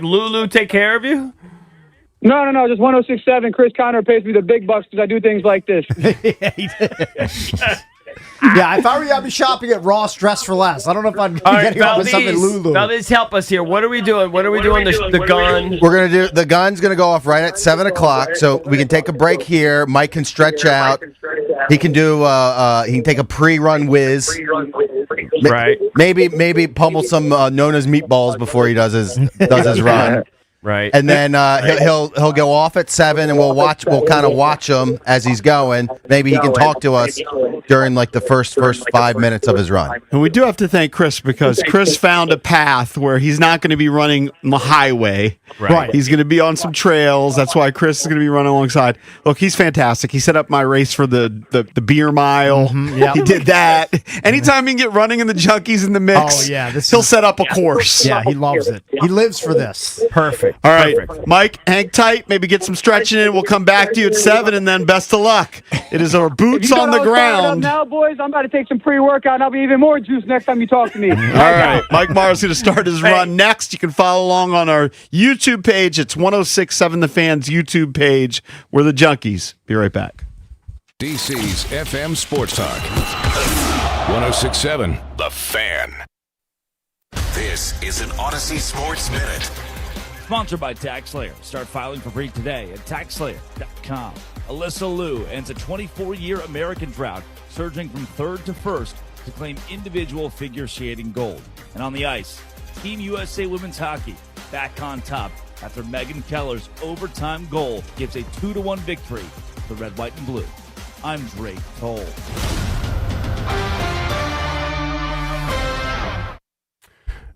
Lulu take care of you? No, just 106.7. Chris Conner pays me the big bucks because I do things like this. Yeah, he did. Yeah, if I were you, I'd be shopping at Ross Dress for Less. I don't know if I'd be getting up with something Lulu. Valdez, help us here. What are we doing? What are we doing? The gun. We're gonna do the gun's gonna go off right at 7:00, so we can take a break here. Mike can stretch out. He can do. He can take a pre-run whiz. Right. Maybe pummel some Nona's meatballs before he does his run. Right. And then he'll go off at 7, and we'll kind of watch him as he's going. Maybe he can talk to us during like the first 5 minutes of his run. And we do have to thank Chris because Chris found a path where he's not going to be running the highway. Right. He's going to be on some trails. That's why Chris is going to be running alongside. Look, he's fantastic. He set up my race for the beer mile. Yep. He did that. Anytime he can get running in the junkies in the mix, he'll set up a course. Yeah, he loves it. He lives for this. Perfect. All right, Mike, hang tight. Maybe get some stretching in. We'll come back to you at 7, and then best of luck. It is our boots on the ground. Now, boys, I'm about to take some pre-workout, and I'll be even more juiced next time you talk to me. All right, Mike Maher's going to start his run next. You can follow along on our YouTube page. It's 106.7 The Fans YouTube page. We're the Junkies. Be right back. DC's FM Sports Talk. 106.7 The Fan. This is an Odyssey Sports Minute. Sponsored by TaxSlayer. Start filing for free today at TaxSlayer.com. Alyssa Liu ends a 24-year American drought, surging from 3rd to 1st to claim individual figure skating gold. And on the ice, Team USA Women's Hockey back on top after Megan Keller's overtime goal gives a 2-1 victory for the Red, White, and Blue. I'm Drake Toll.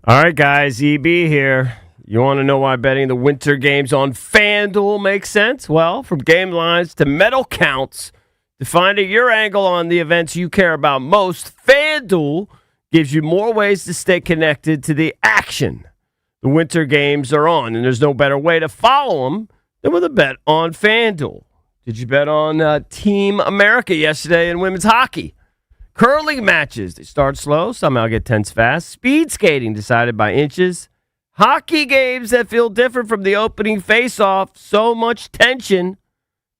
All right, guys, EB here. You want to know why betting the winter games on FanDuel makes sense? Well, from game lines to medal counts, to finding your angle on the events you care about most, FanDuel gives you more ways to stay connected to the action. The winter games are on, and there's no better way to follow them than with a bet on FanDuel. Did you bet on Team America yesterday in women's hockey? Curling matches, they start slow, somehow get tense fast. Speed skating decided by inches. Hockey games that feel different from the opening face-off. So much tension,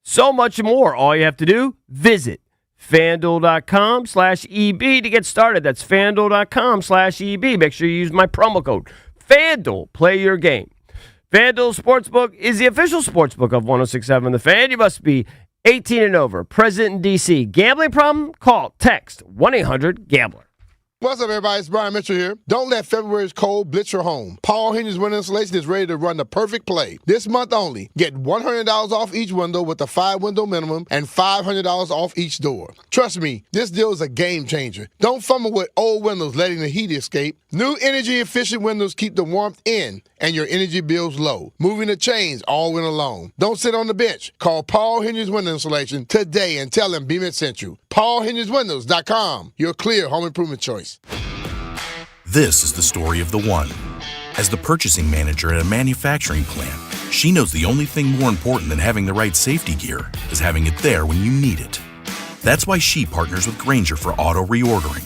so much more. All you have to do, visit FanDuel.com/EB to get started. That's FanDuel.com/EB. Make sure you use my promo code FanDuel. Play your game. FanDuel Sportsbook is the official sportsbook of 106.7 The Fan. You must be 18 and over. Present in D.C. Gambling problem? Call, text 1-800-GAMBLER. What's up, everybody? It's Brian Mitchell here. Don't let February's cold blitz your home. Paul Henry's window installation is ready to run the perfect play. This month only, get $100 off each window with a 5-window minimum and $500 off each door. Trust me, this deal is a game changer. Don't fumble with old windows letting the heat escape. New energy-efficient windows keep the warmth in and your energy bills low. Moving the chains all winter long. Don't sit on the bench. Call Paul Henry's Window Installation today and tell him B Mitch sent you. PaulHenry'sWindows.com, your clear home improvement choice. This is the story of the one. As the purchasing manager at a manufacturing plant, she knows the only thing more important than having the right safety gear is having it there when you need it. That's why she partners with Grainger for auto reordering,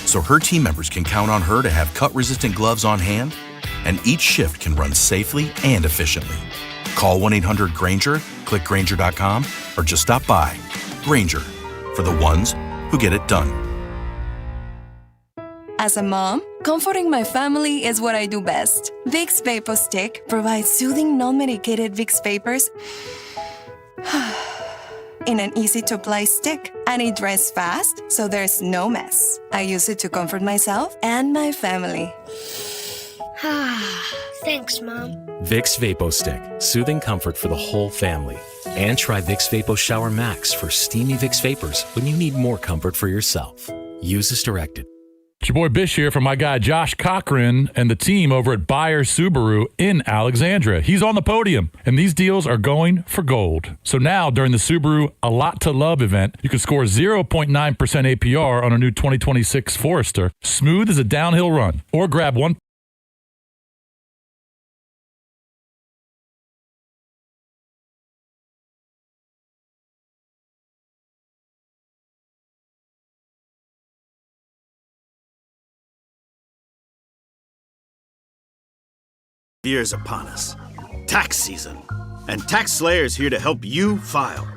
so her team members can count on her to have cut-resistant gloves on hand, and each shift can run safely and efficiently. Call 1-800-GRAINGER, click Grainger.com, or just stop by. Grainger, for the ones who get it done. As a mom, comforting my family is what I do best. Vicks Vapor Stick provides soothing, non-medicated Vicks Vapors in an easy-to-apply stick, and it dries fast, so there's no mess. I use it to comfort myself and my family. Thanks, Mom. Vicks Vapo Stick, soothing comfort for the whole family. And try Vicks Vapo Shower Max for steamy Vicks Vapors when you need more comfort for yourself. Use as directed. It's your boy Bish here from my guy Josh Cochran and the team over at Bayer Subaru in Alexandria. He's on the podium, and these deals are going for gold. So now, during the Subaru A Lot to Love event, you can score 0.9% APR on a new 2026 Forester, smooth as a downhill run, or grab one. Year is upon us. Tax season. And Tax Slayer is here to help you file.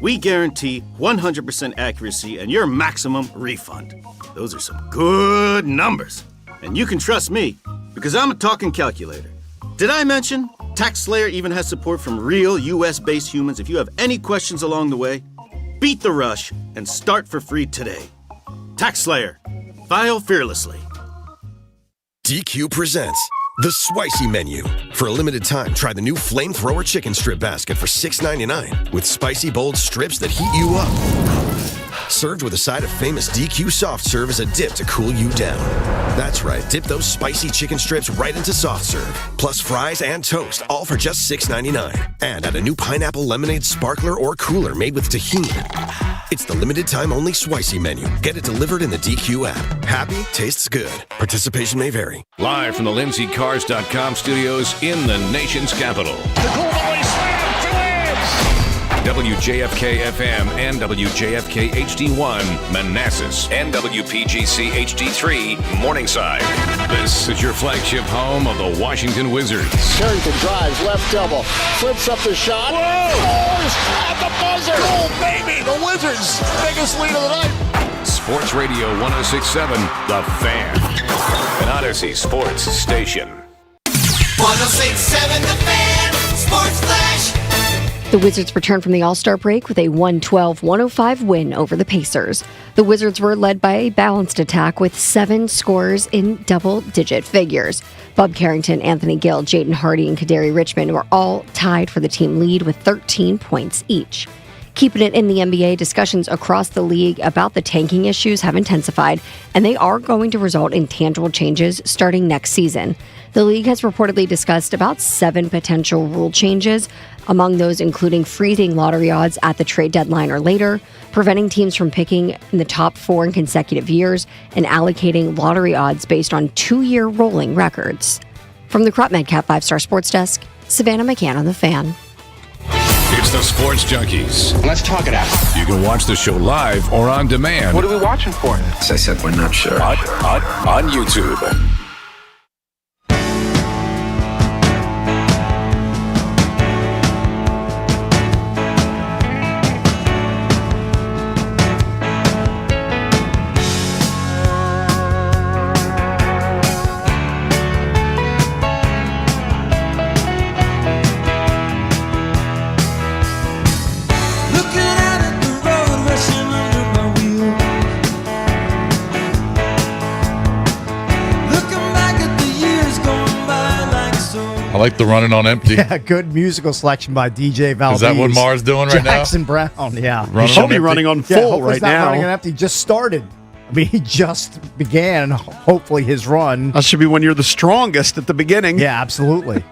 We guarantee 100% accuracy and your maximum refund. Those are some good numbers. And you can trust me, because I'm a talking calculator. Did I mention Tax Slayer even has support from real US-based humans? If you have any questions along the way, beat the rush and start for free today. Tax Slayer. File fearlessly. DQ presents The Spicy Menu. For a limited time, try the new Flamethrower Chicken Strip Basket for $6.99 with spicy, bold strips that heat you up. Served with a side of famous DQ Soft Serve as a dip to cool you down. That's right, dip those spicy chicken strips right into Soft Serve, plus fries and toast, all for just $6.99. And add a new pineapple lemonade sparkler or cooler made with tahini. It's the limited time only Spicy Menu. Get it delivered in the DQ app. Happy tastes good. Participation may vary. Live from the LindseyCars.com studios in the nation's capital. WJFK FM and WJFK HD1 Manassas and WPGC HD3 Morningside. This is your flagship home of the Washington Wizards. Carrington drives, left elbow, flips up the shot. Scores at the buzzer. Goal, baby. The Wizards' biggest lead of the night. Sports Radio 106.7, The Fan. An Odyssey sports station. 106.7 The Fan. Sports Flash. The Wizards returned from the All-Star break with a 112-105 win over the Pacers. The Wizards were led by a balanced attack with 7 scorers in double-digit figures. Bub Carrington, Anthony Gill, Jaden Hardy, and Kadari Richmond were all tied for the team lead with 13 points each. Keeping it in the NBA, discussions across the league about the tanking issues have intensified, and they are going to result in tangible changes starting next season. The league has reportedly discussed about 7 potential rule changes, among those including freezing lottery odds at the trade deadline or later, preventing teams from picking in the top 4 in consecutive years, and allocating lottery odds based on 2-year rolling records. From the Crop Medcap 5-Star Sports Desk, Savannah McCann on The Fan. It's the Sports Junkies. Let's talk it out. You can watch the show live or on demand. What are we watching for? As I said, we're not sure. On YouTube. I like the running on empty. Yeah, good musical selection by DJ Valdez. Is that what Maher's doing right now? Jackson Brown, yeah. Running He should on be empty? running on Yeah, full hopefully right it's not now. running on empty. Just started. I mean, he just began, hopefully, his run. That should be when you're the strongest at the beginning. Yeah, absolutely.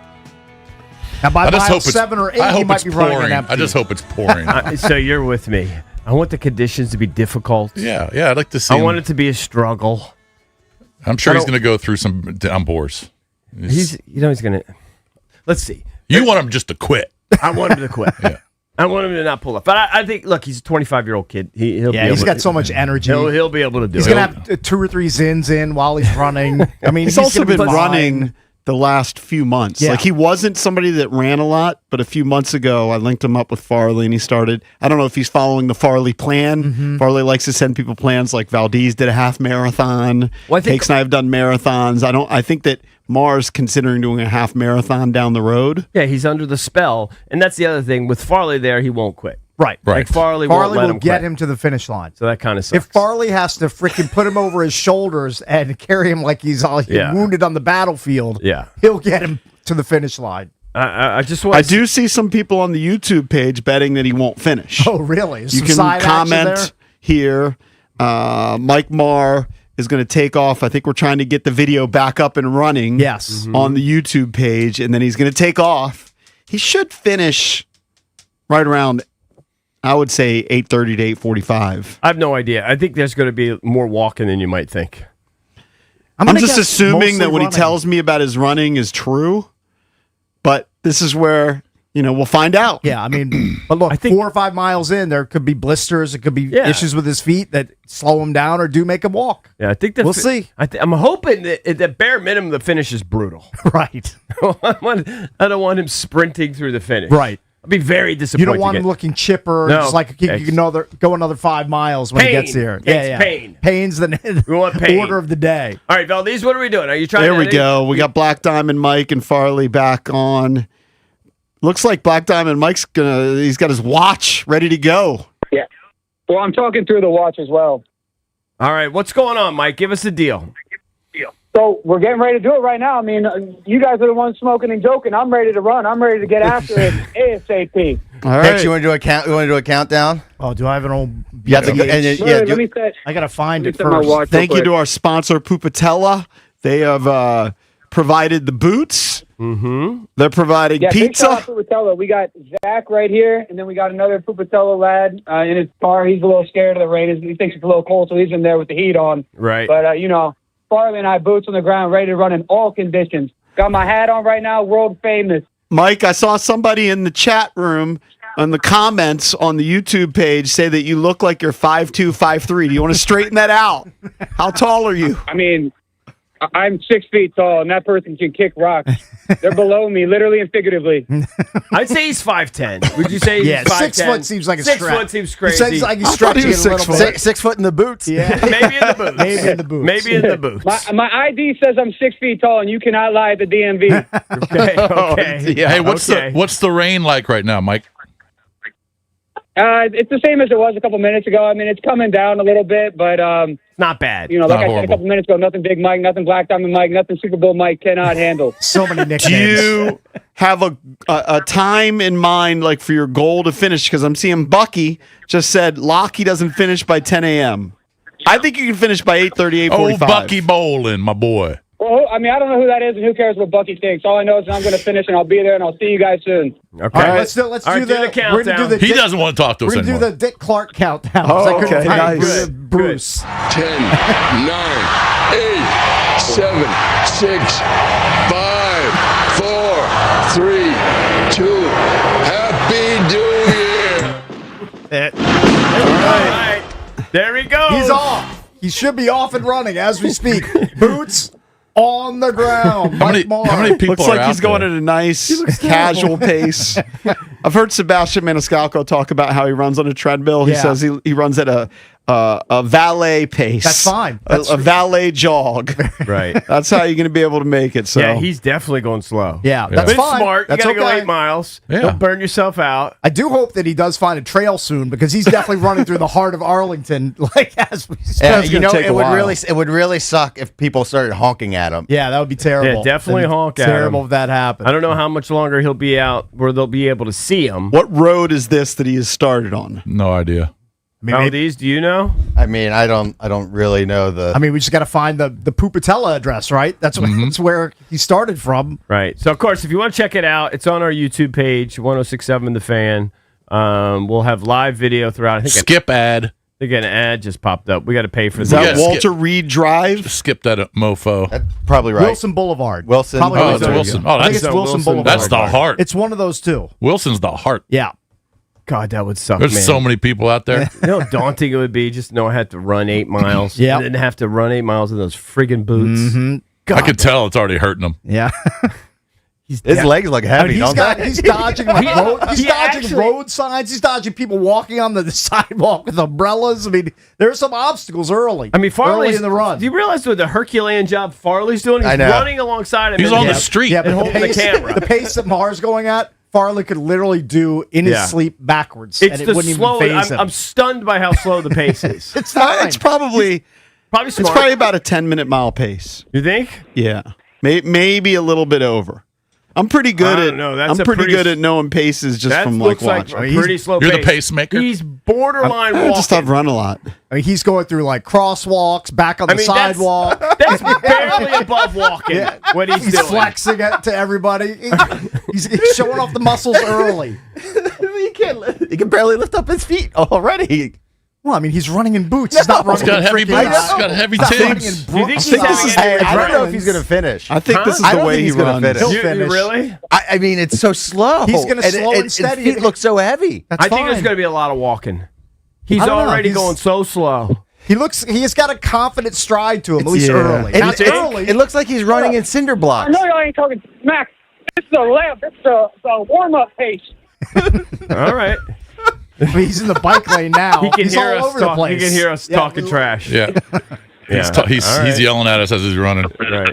Now, by I just mile hope it's 7 or 8, I he hope might it's be running on pouring. empty. I just hope it's pouring. So you're with me. I want the conditions to be difficult. Yeah, I'd like to see. I want it to be a struggle. I'm sure he's going to go through some downpours. He's going to. Let's see. You want him just to quit. I want him to quit. Yeah. I want him to not pull up. But I think, look, he's a 25-year-old kid. He'll be able he's got so much energy. He'll be able to do He's it. going to have 2 or 3 zins in while he's running. I mean, he's also gonna been be running the last few months. Yeah. Like, he wasn't somebody that ran a lot, but a few months ago, I linked him up with Farley, and he started. I don't know if he's following the Farley plan. Mm-hmm. Farley likes to send people plans. Like Valdez did a half marathon. Well, I think- Cakes and I have done marathons. I think that Maher's considering doing a half marathon down the road. Yeah, he's under the spell. And that's the other thing. With Farley there, he won't quit. Right. Like Farley won't let will him get quit. him to the finish line. So that kind of sucks. If Farley has to freaking put him over his shoulders and carry him like he's all wounded on the battlefield, he'll get him to the finish line. I just want. I do see some people on the YouTube page betting that he won't finish. Oh, really? Is You some can side action there? comment here. Mike Maher is going to take off. I think we're trying to get the video back up and running. Yes. On the YouTube page, and then he's going to take off. He should finish right around, I would say, 8:30 to 8:45. I have no idea. I think there's going to be more walking than you might think. I'm just assuming that what he tells me about his running is true, but this is where, we'll find out. Yeah, I mean, but look, 4 or 5 miles in, there could be blisters. It could be issues with his feet that slow him down or do make him walk. Yeah, I think that we'll see. I'm hoping that at the bare minimum, the finish is brutal. Right. I don't want him sprinting through the finish. Right. I'd be very disappointed. You don't want him looking chipper. No. Just like he can go another 5 miles when he gets here. It's pain. Pain's the We want pain. order of the day. All right, Valdez, what are we doing? Are you trying There to... we go. We got Black Diamond Mike and Farley back on. Looks like Black Diamond Mike's he's got his watch ready to go. Yeah. Well, I'm talking through the watch as well. All right, what's going on, Mike? Give us a deal. So we're getting ready to do it right now. I mean, you guys are the ones smoking and joking. I'm ready to run. I'm ready to get after it ASAP. All right. Hicks, you want to do a count? You want to do a countdown? Oh, do I have an old? You have to go, and Let me set. I gotta find it set my first. watch Thank real you to quick. our sponsor, Pupatella. They have provided the boots. Mm-hmm. They're providing Yeah, big shout out pizza. to Pupatella. We got Zach right here, and then we got another Pupatella lad in his car. He's a little scared of the rain. He thinks it's a little cold, so he's in there with the heat on. Right. But, Farley and I, boots on the ground, ready to run in all conditions. Got my hat on right now, world famous. Mike, I saw somebody in the chat room on the comments on the YouTube page say that you look like you're 5'2", 5'3". Do you want to straighten that out? How tall are you? I mean, I'm 6 feet tall, and that person can kick rocks. They're below me, literally and figuratively. I'd say he's 5'10". Would you say Yeah, he's 5'10"? 6 foot seems like a 6 stretch. foot seems He crazy. seems like he's I thought he stretching was it a little 6 bit. 6 foot in the boots. Yeah. Maybe in the boots. Maybe in the boots. Maybe in the boots. My ID says I'm 6 feet tall, and you cannot lie at the DMV. Okay. Yeah. Hey, what's the rain like right now, Mike? It's the same as it was a couple minutes ago. I mean, it's coming down a little bit, but Not bad. like Not I said a horrible. couple minutes ago, nothing Big Mike, nothing Black Diamond Mike, nothing Super Bowl Mike cannot handle. So many Do nicknames. you have a time in mind, like, for your goal to finish? Because I'm seeing Bucky just said Lockie doesn't finish by 10 a.m. I think you can finish by 8:30, 8:45. Oh, Bucky Bolin, my boy. Well, I mean, I don't know who that is, and who cares what Bucky thinks. All I know is I'm going to finish, and I'll be there, and I'll see you guys soon. Okay. All right, let's do All right, the do the We're gonna do the countdown. He doesn't want to talk to us We're gonna do anymore. the Dick Clark countdown. Oh, I couldn't okay, find nice. Bruce. 10, 9, 8, 7, 6, 5, 3, 2, Happy New Year. All right. There he goes. He's off. He should be off and running as we speak. Boots on the ground. How many people Looks are like out he's going there? at a nice, casual pace. I've heard Sebastian Maniscalco talk about how he runs on a treadmill. He says he runs at a valet pace. That's fine. A valet jog. Right. That's how you're going to be able to make it. So Yeah, he's definitely going slow. Yeah, that's But it's fine. smart. That's You got to go okay. 8 miles. Yeah. Don't burn yourself out. I do hope that he does find a trail soon because he's definitely running through the heart of Arlington, like as we speak. Yeah, It's gonna take a it would while. really suck if people started honking at him. Yeah, that would be terrible. Yeah, definitely That'd be honk at terrible him. if that happened. I don't know how much longer he'll be out where they'll be able to see him. what road is this that he has started on? No idea. These, do you know? I mean, I don't really know the. I mean, we just got to find the Pupatella address, right? That's that's where he started from. Right. So, of course, if you want to check it out, it's on our YouTube page, 1067 The Fan. We'll have live video throughout. I think Skip ad. I think an ad just popped up. We got to pay for Is that. that Walter Reed Drive? Skip that Oh, mofo. That's probably right. Wilson Boulevard. Wilson. Probably Oh, right it's there. Wilson. I Oh, think that's it's Wilson Boulevard. That's the heart. It's one of those two. Wilson's the heart. Yeah. God, that would suck, There's man. so many people out there. You know how daunting it would be just to know I had to run 8 miles. Yep. And then have to run 8 miles in those friggin' boots. Mm-hmm. I could tell it's already hurting him. Yeah. His legs look heavy, don't they? He's dodging He dodging actually- road signs. He's dodging people walking on the sidewalk with umbrellas. I mean, there are some obstacles early. I mean, Farley's early in the run. Do you realize what the Herculean job Farley's doing? He's I know. running alongside him. He's and on the street. Yeah, but and holding the camera. the pace that Maher's going at, Farley could literally do in his Yeah. sleep backwards. It's and the it wouldn't slow. even phase him. I'm stunned by how slow the pace is. It's fine. It's probably Probably smart. it's probably about a 10-minute mile pace. You think? Yeah, maybe a little bit over. I'm pretty good I at don't know. That's I'm a pretty pretty good at knowing paces just That from like looks like watching. a pretty slow You're pace. the pacemaker? He's borderline I walking. just have run a lot. I mean, he's going through like crosswalks, back on the sidewalk. That's barely above walking. What he's doing. Flexing it to everybody. He's showing off the muscles early. He can barely lift up his feet already. Well, I mean, he's running in boots. He's not running He's got in heavy freaking- boots. He's got heavy He's not running tins. in Do you think boots. he's this is- having I don't know if Hey, he's going to finish. I think this is I the don't way think he he's gonna runs. finish. He'll You finish. really? I mean, it's so slow. He's gonna slow and steady. His feet look so heavy. That's I think there's fine. going to be a lot of walking. He's I don't know. already He's- going so slow. He's got a confident stride to him, at least early. It, Not it- early. it looks like he's running in cinder I blocks. know y'all ain't talking smack. This is a lap. This is a warm-up pace. All right. He's in the bike lane now. He can He's hear all us over the talk. He place. can hear us Yeah, talking trash. Yeah. Yeah. He's All right. yelling at us as he's running. Right.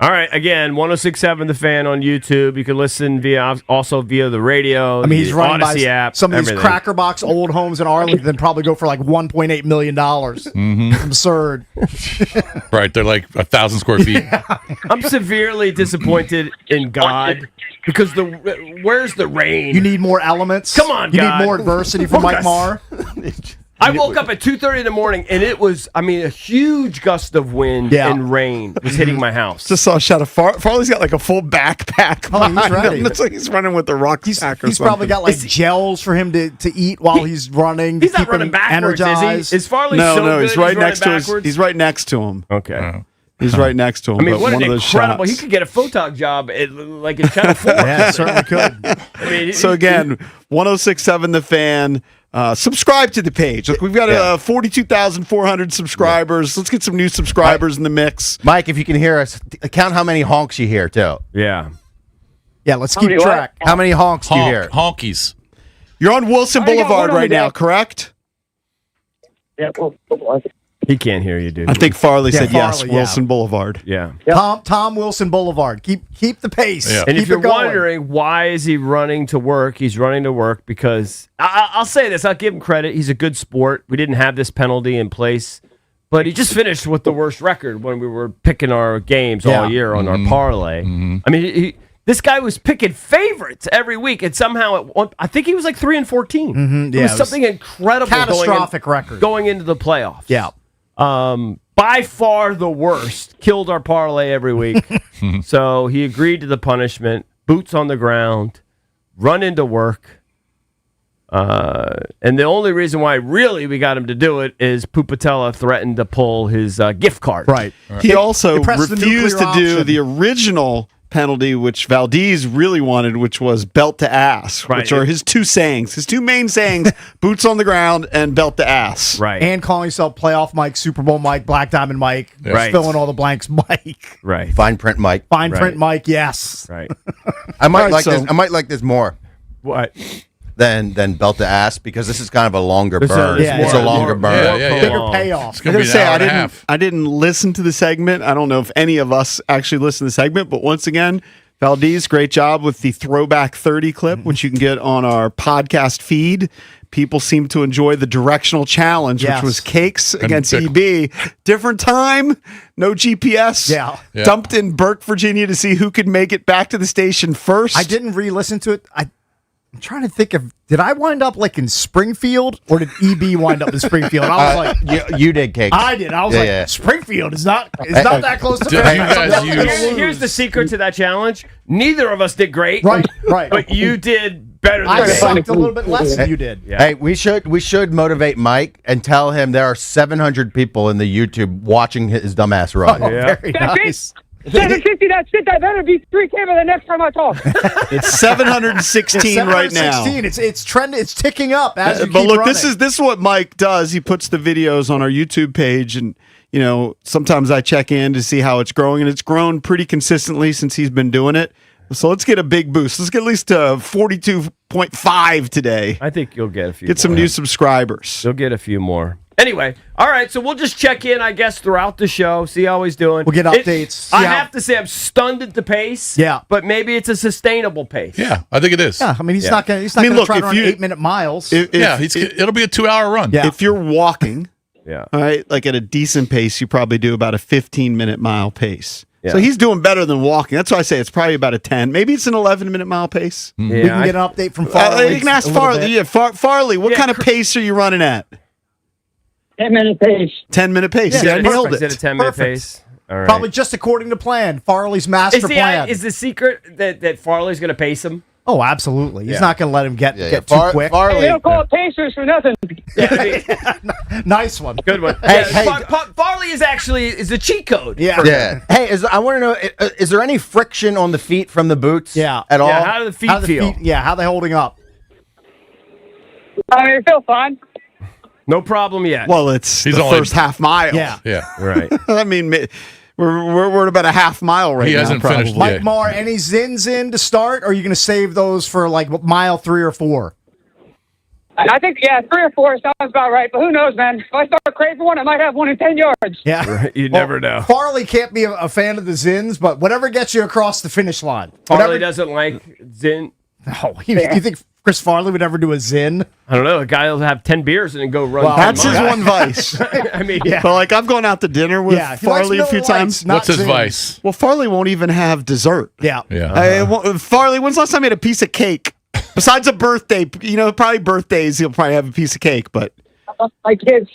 All right. Again, 1067 The Fan on YouTube. You can listen also via the radio. I mean, he's the running by Odyssey app. some of these everything. Cracker Box old homes in Arlington probably go for like $1.8 million. Absurd. Right. They're like 1,000 square feet. I'm severely disappointed in God because where's the rain? You need more elements. Come on, You God. need more adversity from Mike Maher. I woke up at 2:30 in the morning and it was, I mean, a huge gust of wind and rain was hitting my house. Just saw a shot of Farley's got like a full backpack. Oh, he's behind ready. him. It's like he's running with the rucksack or He's something. probably got like gels for him to eat while he's running. He's to not keep running him backwards, energized. is he? Is Farley no, so good he's right running next to backwards? He's right next to him. Okay. He's right next to him. I mean, but what one an of those incredible! shots. He could get a photog job at, like in Channel 4. Yeah, certainly could. I mean, So again, 1067 The Fan. Subscribe to the page. Look, we've got 42,400 subscribers. Let's get some new subscribers in the mix. Mike, if you can hear us, count how many honks you hear, too. Yeah. Yeah, let's How keep many track. How many honks do you hear? Honkies. You're on Wilson I got Boulevard one on right the now, deck. correct? Yeah, He can't hear you, dude. I think Farley Yeah, said yes, Farley, yeah. Wilson Boulevard. Yeah. Tom Wilson Boulevard. Keep the pace. Yeah. And Keep if you're it going. wondering why is he running to work, he's running to work because I'll say this. I'll give him credit. He's a good sport. We didn't have this penalty in place, but he just finished with the worst record when we were picking our games all year on our parlay. I mean, this guy was picking favorites every week, and somehow I think he was like 3-14. Mhm, It yeah, was it was something incredible, catastrophic record going into the playoffs. Yeah. By far the worst. Killed our parlay every week. So he agreed to the punishment. Boots on the ground. Run into work. And the only reason why really we got him to do it is Pupatella threatened to pull his gift card. Right. He also pressed the refused to nuclear do option. the original penalty, which Valdez really wanted, which was belt to ass, Right. which are his two sayings. His two main sayings, boots on the ground and belt to ass. Right. And calling yourself playoff Mike, Super Bowl Mike, Black Diamond Mike, Right. filling all the blanks Mike. Right. Fine print, Mike. Fine Right. print Mike, yes. Right. I might Right, like so- this. I might like this more What? than belt to ass because this is kind of a longer This is- burn. yeah, It's yeah, a longer more- burn. Yeah. Bigger payoff. It's I going to gotta be an say, hour I and a didn't. half. I didn't listen to the segment. I don't know if any of us actually listened to the segment, but once again, Valdez, great job with the Throwback 30 clip, which you can get on our podcast feed. People seem to enjoy the directional challenge, Yes. which was cakes against pickle. EB. Different time, no GPS. Yeah. Yeah. Dumped in Burke, Virginia to see who could make it back to the station first. I didn't re-listen to it. I'm trying to think of, did I wind up like in Springfield or did EB wind up in Springfield? I was like, you did, Cake. I did. I was like, Springfield is not that close to Did me. you guys use- Here's the secret to that challenge. Neither of us did great. Right. But you did better than I me. sucked a little bit less than you did. Yeah. Hey, we should motivate Mike and tell him there are 700 people in the YouTube watching his dumbass run. Yeah. Very That's nice. 750, that's it. That better be 3K by the next time I talk. It's 716 right now. 716. It's trending. It's ticking up as you But keep look, running. this is what Mike does. He puts the videos on our YouTube page, and sometimes I check in to see how it's growing, and it's grown pretty consistently since he's been doing it. So let's get a big boost. Let's get at least 42.5 today. I think you'll get a few Get some more. new subscribers. You'll get a few more. Anyway, all right, so we'll just check in, I guess, throughout the show, see how he's doing. We'll get updates. I See how- have to say I'm stunned at the pace. Yeah. But maybe it's a sustainable pace. Yeah, I think it is. Yeah, I mean, he's Yeah. not going to look, try if to run you- 8-minute miles. It'll be a 2-hour run. Yeah. If you're walking, Yeah. all right, like at a decent pace, you probably do about a 15-minute mile pace. Yeah. So he's doing better than walking. That's why I say it's probably about a 10. Maybe it's an 11-minute mile pace. we can get an update from You Farley. can ask a little Farley. bit. Yeah, Farley, what kind of pace are you running at? 10-minute pace. 10-minute pace. Yeah, I nailed Is it. it a 10-minute Perfect. pace? All right. Probably just according to plan. Farley's master plan. Is the secret that Farley's going to pace him? Oh, absolutely. He's Yeah. not going to let him get too quick. Hey, Farley. they don't call it Pacers for nothing. Nice one. Good one. Hey, Farley is actually a cheat code. Yeah. Yeah. Hey, I want to know: is there any friction on the feet from the boots? Yeah. At all? Yeah, how do the feet feel? How they holding up? I mean, it feels fine. No problem yet. Well, it's He's the only- first half mile. Yeah. Yeah. Right. I mean, we're at about a half mile right He now. hasn't probably. finished Mike yet. Maher, any Zins in to start, or are you going to save those for like mile 3 or 4? I think, 3 or 4 sounds about right, but who knows, man? If I start craving one, I might have one in 10 yards. Yeah. Right. You never know. Farley can't be a fan of the Zins, but whatever gets you across the finish line. Farley doesn't like Zin. No, you think Chris Farley would ever do a Zin? I don't know. A guy will have 10 beers and then go run. Well, 10 That's his miles. one vice. I mean, Yeah. But like I've gone out to dinner with Yeah, he likes Farley a few Miller Lights, times. not What's his Zins. vice? Well, Farley won't even have dessert. Yeah. Yeah. Farley, when's the last time he had a piece of cake? Besides a birthday, probably birthdays, he'll probably have a piece of cake, but My kid's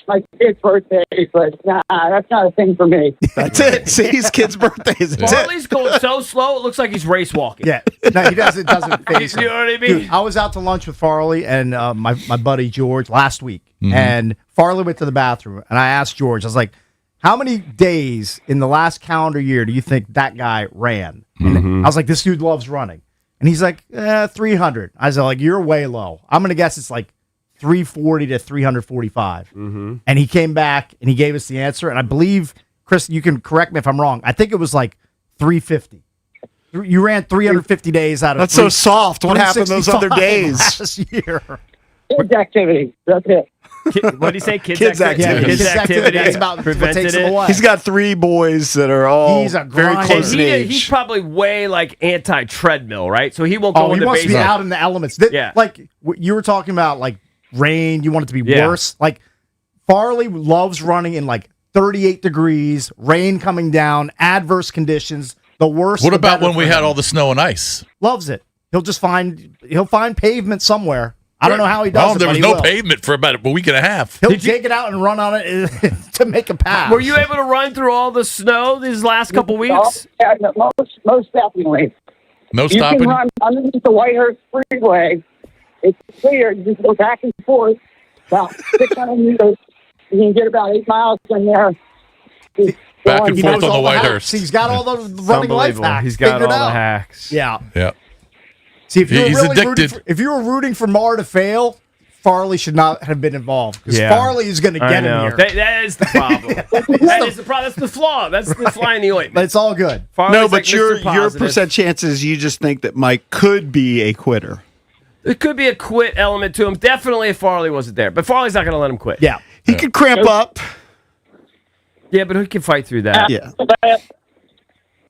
birthday, but nah, that's not a thing for me. that's it. See, his kid's birthdays. That's it. Farley's going so slow, it looks like he's race walking. Yeah. No, he doesn't face You know what I mean? Dude, I was out to lunch with Farley and my buddy George last week, and Farley went to the bathroom, and I asked George, I was like, how many days in the last calendar year do you think that guy ran? And I was like, this dude loves running. And he's like, 300. I was like, you're way low. I'm going to guess it's like 340 to 345. And he came back and he gave us the answer. And I believe, Chris, you can correct me if I'm wrong. I think it was like 350. You ran 350 days out of That's so soft. What happened those other 365 days? last year. Kids activity. That's it. What do you say? Kids activity. Kids Kids activity. That's about what prevented takes him it. away. He's got 3 boys that are all He's a very grinder. close in age. He's probably way like anti-treadmill, right? So he won't go Oh, in he the wants to be basement. out in the elements. Yeah. Like you were talking about, like rain. You want it to be Yeah. worse. Like Farley loves running in like 38 degrees, rain coming down, adverse conditions. The worst. What the about better when we for had him. all the snow and ice? Loves it. He'll find pavement somewhere. I don't know how he does Oh, it. there but was he no will. pavement for about a week and a half. He'll take it out and run on it to make a pass. Were you able to run through all the snow these last couple weeks? Yeah, most definitely. No You stopping. can run underneath the Whitehurst Freeway. It's clear. You just go back and forth about 600 meters. You can get about 8 miles in there. Back and He forth knows on the all Whitehurst. hacks. He's got all the running life Unbelievable. hacks. He's got figured all out. the hacks. Yeah. Yeah. See, if you were He's really addicted. if you were rooting for Maher to fail, Farley should not have been involved because Farley is going to get him here. That is the problem. That is the problem. That's the flaw. That's the fly in the ointment. But it's all good. Farley's No, but like your Mr. Positive. percent chances, you just think that Mike could be a quitter. There could be a quit element to him. Definitely if Farley wasn't there. But Farley's not going to let him quit. Yeah. He could cramp up. Yeah, but who can fight through that? Yeah.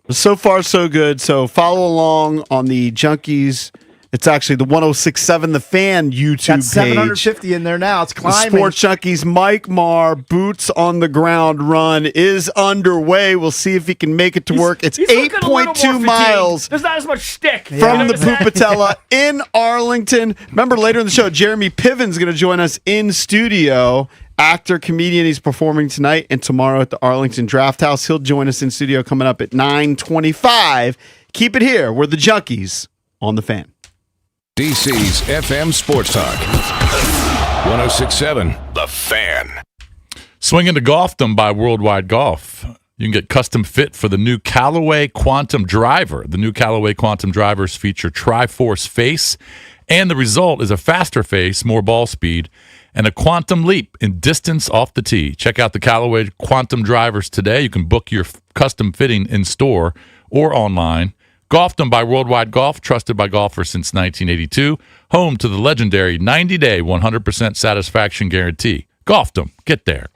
So far, so good. So follow along on the Junkies. It's actually the 106.7 The Fan YouTube Got page. 750 in there now. It's The climbing. Sports Junkies Mike Maher boots on the ground run is underway. We'll see if he can make it to work. It's He's looking a little more 8.2 miles There's not as much shtick. from the Pupatella in Arlington. Remember, later in the show, Jeremy Piven's going to join us in studio. Actor, comedian. He's performing tonight and tomorrow at the Arlington Draft House. He'll join us in studio coming up at 9:25. Keep it here. We're the Junkies on The Fan. DC's FM Sports Talk. 106.7 The Fan. Swing into Golfdom by Worldwide Golf. You can get custom fit for the new Callaway Quantum Driver. The new Callaway Quantum Drivers feature Tri-Force face, and the result is a faster face, more ball speed, and a quantum leap in distance off the tee. Check out the Callaway Quantum Drivers today. You can book your custom fitting in store or online. Golfdom by Worldwide Golf, trusted by golfers since 1982. Home to the legendary 90-day 100% satisfaction guarantee. Golfdom, get there.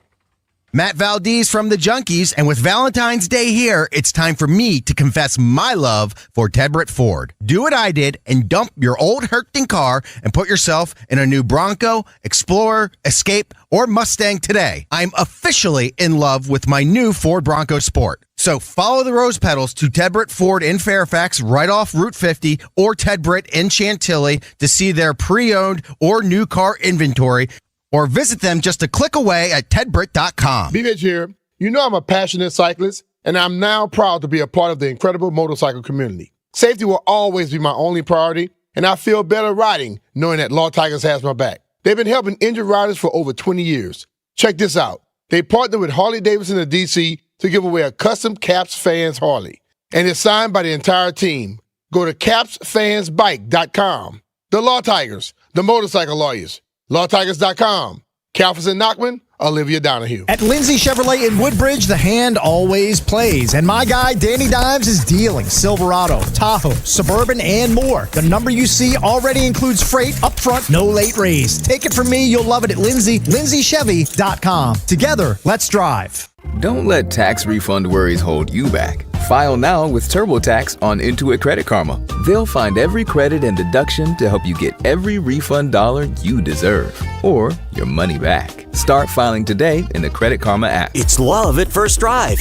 Matt Valdez from the Junkies, and with Valentine's Day here, it's time for me to confess my love for Ted Britt Ford. Do what I did and dump your old Herkton car and put yourself in a new Bronco, Explorer, Escape, or Mustang today. I'm officially in love with my new Ford Bronco Sport. So follow the rose petals to Ted Britt Ford in Fairfax, right off Route 50, or Ted Britt in Chantilly to see their pre-owned or new car inventory, or visit them just a click away at tedbritt.com. B Mitch here. You know I'm a passionate cyclist, and I'm now proud to be a part of the incredible motorcycle community. Safety will always be my only priority, and I feel better riding knowing that Law Tigers has my back. They've been helping injured riders for over 20 years. Check this out. They partnered with Harley-Davidson of DC to give away a custom Caps Fans Harley, and it's signed by the entire team. Go to capsfansbike.com. The Law Tigers, the motorcycle lawyers. LawTigers.com. Calfus and Knockman, Olivia Donahue. At Lindsay Chevrolet in Woodbridge, the hand always plays. And my guy, Danny Dimes, is dealing Silverado, Tahoe, Suburban, and more. The number you see already includes freight, upfront, no late raise. Take it from me, you'll love it at Lindsay, LindsayChevy.com. Together, let's drive. Don't let tax refund worries hold you back. File now with TurboTax on Intuit Credit Karma. They'll find every credit and deduction to help you get every refund dollar you deserve, or your money back. Start filing today in the Credit Karma app. It's love at first drive.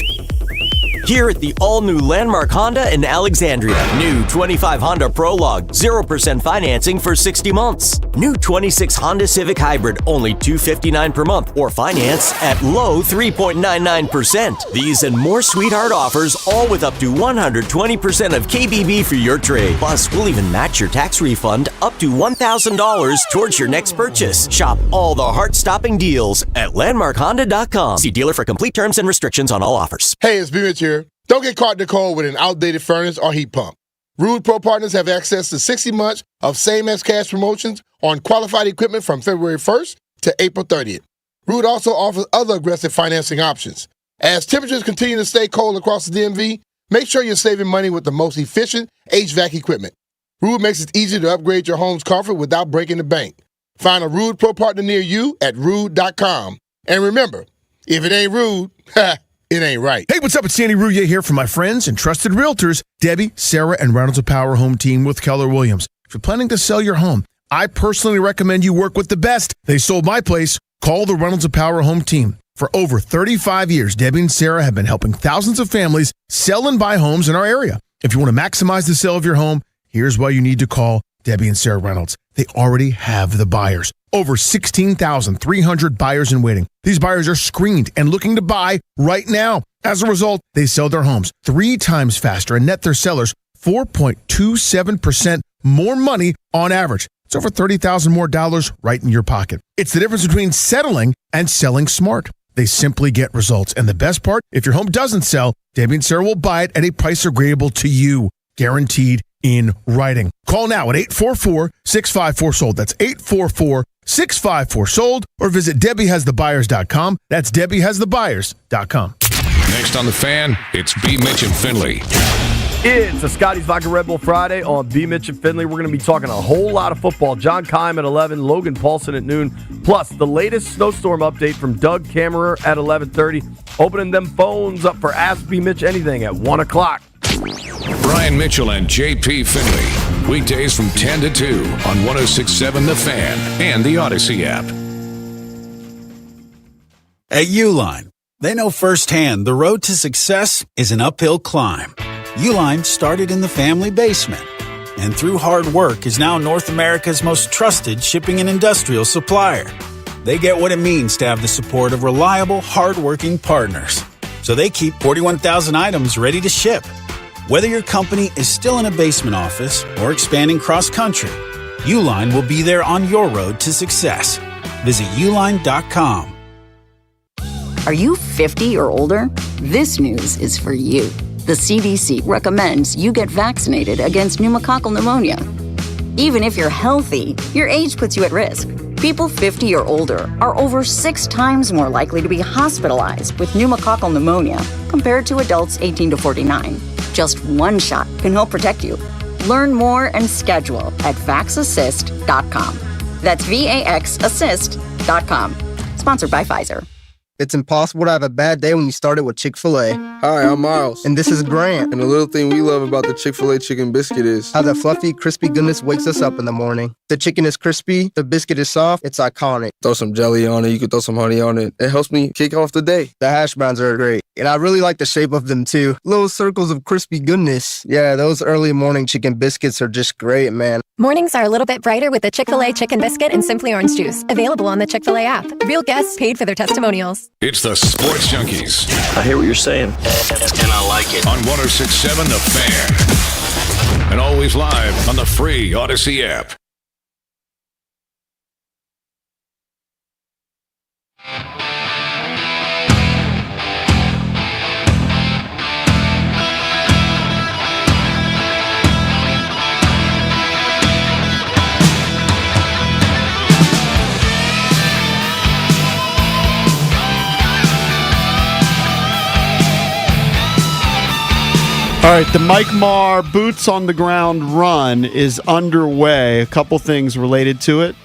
Here at the all-new Landmark Honda in Alexandria. New 25 Honda Prologue, 0% financing for 60 months. New 26 Honda Civic Hybrid, only $259 per month, or finance at low 3.99%. These and more sweetheart offers, all with up to 120% of KBB for your trade. Plus, we'll even match your tax refund up to $1,000 towards your next purchase. Shop all the heart-stopping deals at landmarkhonda.com. See dealer for complete terms and restrictions on all offers. Hey, it's B Mitch here. Don't get caught in the cold with an outdated furnace or heat pump. Rude Pro Partners have access to 60 months of same-as-cash promotions on qualified equipment from February 1st to April 30th. Rude also offers other aggressive financing options. As temperatures continue to stay cold across the DMV, make sure you're saving money with the most efficient HVAC equipment. Rude makes it easy to upgrade your home's comfort without breaking the bank. Find a Rude Pro Partner near you at rude.com. And remember, if it ain't rude, it ain't right. Hey, what's up? It's Sandy Rouye here from my friends and trusted realtors, Debbie, Sarah, and Reynolds of Power Home Team with Keller Williams. If you're planning to sell your home, I personally recommend you work with the best. They sold my place. Call the Reynolds of Power Home Team. For over 35 years, Debbie and Sarah have been helping thousands of families sell and buy homes in our area. If you want to maximize the sale of your home, here's why you need to call Debbie and Sarah Reynolds. They already have the buyers. Over 16,300 buyers in waiting. These buyers are screened and looking to buy right now. As a result, they sell their homes 3 times faster and net their sellers 4.27% more money on average. It's over $30,000 more dollars right in your pocket. It's the difference between settling and selling smart. They simply get results. And the best part, if your home doesn't sell, Debbie and Sarah will buy it at a price agreeable to you, guaranteed in writing. Call now at 844-654-SOLD. That's 844-654-SOLD, or visit DebbieHasTheBuyers.com. That's DebbieHasTheBuyers.com. Next on The Fan, it's B Mitch and Finley. It's a Scotty's Vodka Red Bull Friday on B Mitch and Finley. We're going to be talking a whole lot of football. John Keim at 11, Logan Paulson at noon, plus the latest snowstorm update from Doug Kammerer at 11:30. Opening them phones up for Ask B Mitch Anything at 1 o'clock. Brian Mitchell and JP Finley. Weekdays from 10 to 2 on 106.7 The Fan and the Odyssey app. At Uline, they know firsthand the road to success is an uphill climb. Uline started in the family basement, and through hard work is now North America's most trusted shipping and industrial supplier. They get what it means to have the support of reliable, hardworking partners. So they keep 41,000 items ready to ship. Whether your company is still in a basement office or expanding cross-country, Uline will be there on your road to success. Visit uline.com. Are you 50 or older? This news is for you. The CDC recommends you get vaccinated against pneumococcal pneumonia. Even if you're healthy, your age puts you at risk. People 50 or older are over 6 times more likely to be hospitalized with pneumococcal pneumonia compared to adults 18 to 49. Just one shot can help protect you. Learn more and schedule at vaxassist.com. That's VAXassist.com. Sponsored by Pfizer. It's impossible to have a bad day when you started with Chick-fil-A. Hi, I'm Miles. And this is Grant. And the little thing we love about the Chick-fil-A chicken biscuit is how the fluffy, crispy goodness wakes us up in the morning. The chicken is crispy, the biscuit is soft, it's iconic. Throw some jelly on it, you can throw some honey on it. It helps me kick off the day. The hash browns are great. And I really like the shape of them too. Little circles of crispy goodness. Yeah, those early morning chicken biscuits are just great, man. Mornings are a little bit brighter with the Chick-fil-A Chicken Biscuit and Simply Orange Juice. Available on the Chick-fil-A app. Real guests paid for their testimonials. It's the Sports Junkies. I hear what you're saying, and I like it. On 106.7 The Fan. And always live on the free Odyssey app. All right, the Mike Maher Boots on the Ground run is underway. A couple things related to it.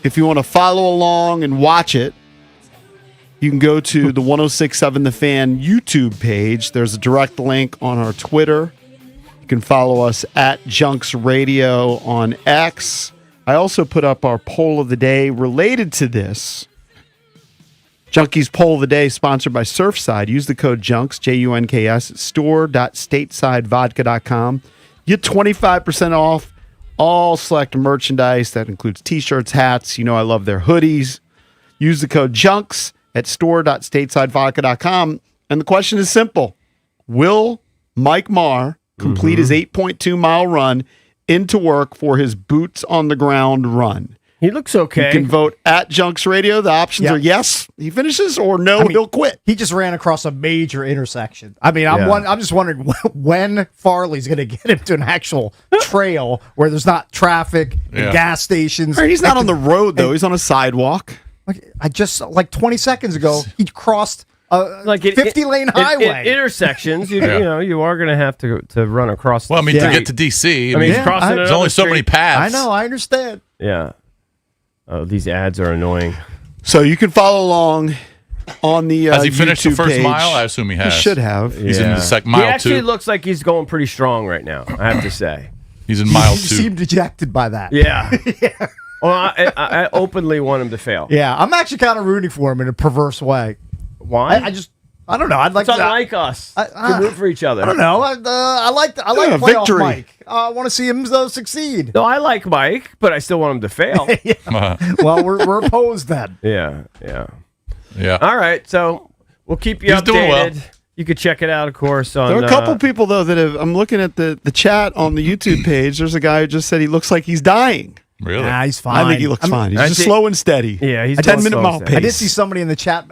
If you want to follow along and watch it, you can go to the 106.7 The Fan YouTube page. There's a direct link on our Twitter. You can follow us at Junks Radio on X. I also put up our poll of the day related to this. Junkies Poll of the Day, sponsored by Surfside. Use the code JUNKS, JUNKS, at store.statesidevodka.com. Get 25% off all select merchandise. That includes t-shirts, hats. You know I love their hoodies. Use the code JUNKS at store.statesidevodka.com. And the question is simple. Will Mike Maher complete his 8.2-mile run into work for his Boots on the Ground run? He looks okay. You can vote at Junks Radio. The options are yes, he finishes, or no, he'll quit. He just ran across a major intersection. I mean, I'm just wondering when Farley's going to get him to an actual trail where there's not traffic and gas stations. Right, he's not on the road, though. He's on a sidewalk. I just, 20 seconds ago, he crossed a 50-lane highway. Intersections, you know, you are going to have to run across. Well, I mean, to get to D.C., he's crossing there's only so many paths. I know, I understand. Yeah. Oh, these ads are annoying. So you can follow along on the Has he finished YouTube the first page. mile? I assume he has. He should have. He's in the mile 2. He actually looks like he's going pretty strong right now, I have to say. He's in mile 2. You seem dejected by that. Yeah. Well, I openly want him to fail. Yeah, I'm actually kind of rooting for him in a perverse way. Why? I don't know. I'd like it's to unlike us to root for each other. I don't know. I like playoff victory. Mike. I want to see him succeed. No, I like Mike, but I still want him to fail. Well, we're opposed then. Yeah. All right, so we'll keep you He's updated. doing well. You can check it out, of course. On There are a couple people, though, that have. I'm looking at the chat on the YouTube page. There's a guy who just said he looks like he's dying. Really? Nah, he's fine. I think he looks fine. He's just slow and steady. Yeah, he's a 10-minute mile pace. I did see somebody in the chat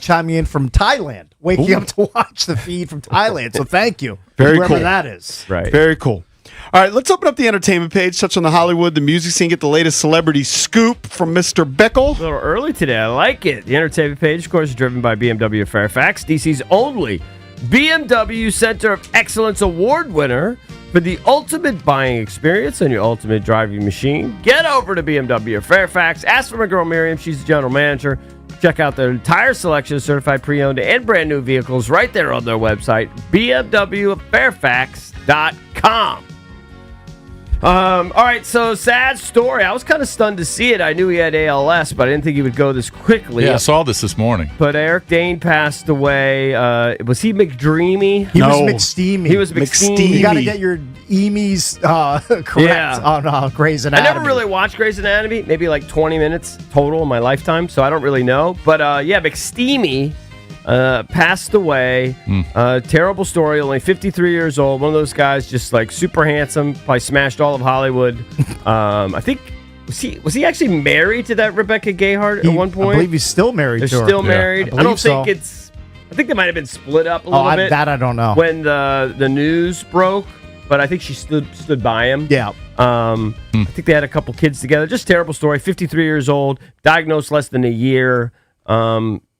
chiming in from Thailand, waking up to watch the feed from Thailand. So thank you. Very whoever cool. that is. Right. Very cool. All right, let's open up the entertainment page, touch on the Hollywood, the music scene, get the latest celebrity scoop from Mr. Bickle. A little early today. I like it. The entertainment page, of course, is driven by BMW of Fairfax, DC's only BMW Center of Excellence Award winner for the ultimate buying experience and your ultimate driving machine. Get over to BMW of Fairfax. Ask for my girl Miriam. She's the general manager. Check out their entire selection of certified pre-owned and brand new vehicles right there on their website, bmwfairfax.com. All right, so sad story. I was kind of stunned to see it. I knew he had ALS, but I didn't think he would go this quickly. Yeah, I saw this morning. But Eric Dane passed away. Was he McDreamy? He was McSteamy. He was McSteamy. You got to get your EMEs correct on Grey's Anatomy. I never really watched Grey's Anatomy. Maybe like 20 minutes total in my lifetime, so I don't really know. But McSteamy passed away. Terrible story. Only 53 years old. One of those guys, just like super handsome. Probably smashed all of Hollywood. I think was he actually married to that Rebecca Gayheart at one point? I believe he's still married. They're to her. still married. I I don't think so. it's. I think they might have been split up a little bit. That I don't know. When the news broke, but I think she stood by him. Yeah. I think they had a couple kids together. Just terrible story. 53 years old, diagnosed less than a year.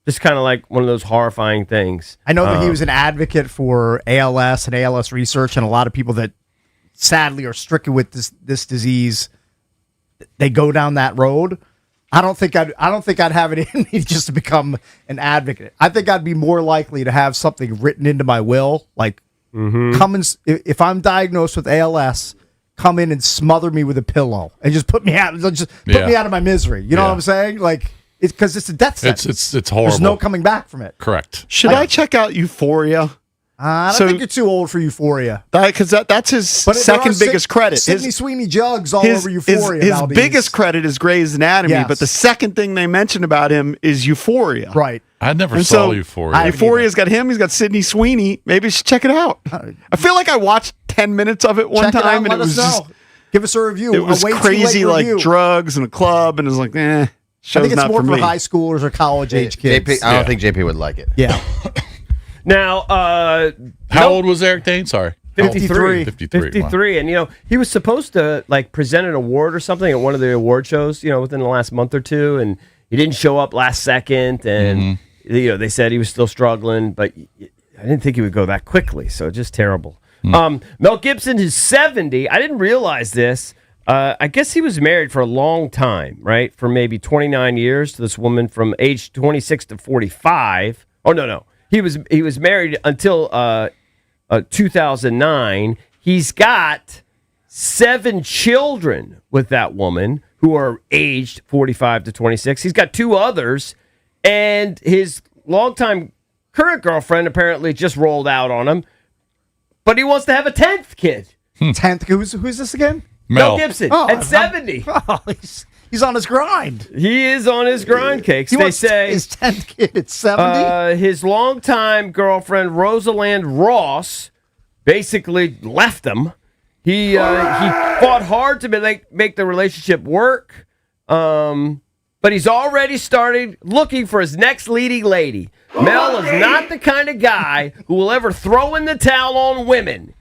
Just kind of like one of those horrifying things. I know that he was an advocate for ALS and ALS research, and a lot of people that sadly are stricken with this disease, they go down that road. I don't think I'd have it in me just to become an advocate. I think I'd be more likely to have something written into my will, like come and if I'm diagnosed with ALS, come in and smother me with a pillow and just put me out of my misery. You know what I'm saying? Like. Because it's a death sentence. It's horrible. There's no coming back from it. Correct. Should I check out Euphoria? I don't think you're too old for Euphoria. Because that's his second biggest credit. Sidney Sweeney jugs all over Euphoria. His biggest credit is Grey's Anatomy, but the second thing they mention about him is Euphoria. Right. I never saw Euphoria. Euphoria's got him. He's got Sidney Sweeney. Maybe you should check it out. I feel like I watched 10 minutes of it one time, and it was just give us a review. It was crazy, like drugs and a club, and it was like, I think it's more for me. high schoolers or college age kids. JP, I don't think JP would like it. Yeah. Now, how old was Eric Dane? Sorry. 53. 53. And, he was supposed to, present an award or something at one of the award shows, within the last month or two. And he didn't show up last second. And, they said he was still struggling. But I didn't think he would go that quickly. So just terrible. Mel Gibson is 70. I didn't realize this. I guess he was married for a long time, right? For maybe 29 years to this woman from age 26 to 45. Oh, no. He was married until 2009. He's got 7 children with that woman who are aged 45 to 26. He's got 2 others, and his longtime current girlfriend apparently just rolled out on him, but he wants to have a 10th kid. 10th? Who's this again? Mel Gibson at 70. He's on his grind. He is on his grind, Cakes. He they wants say his 10th kid at 70. His longtime girlfriend Rosalind Ross basically left him. He fought hard to make the relationship work, but he's already started looking for his next leading lady. Mel is not the kind of guy who will ever throw in the towel on women.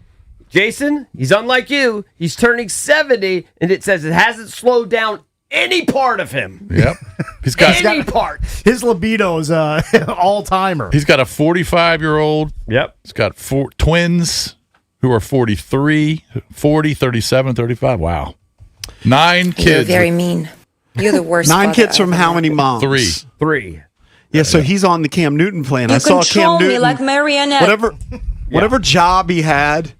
Jason, he's unlike you. He's turning 70, and it says it hasn't slowed down any part of him. Yep. He's got any part. His libido is all-timer. He's got a 45-year-old. Yep. He's got 4 twins who are 43, 40, 37, 35. Wow. 9 kids. You're very mean. You're the worst. 9 kids from how many moms? 3. Yeah, so he's on the Cam Newton plan. You I saw control Cam me Newton. like marionette. Whatever job he had,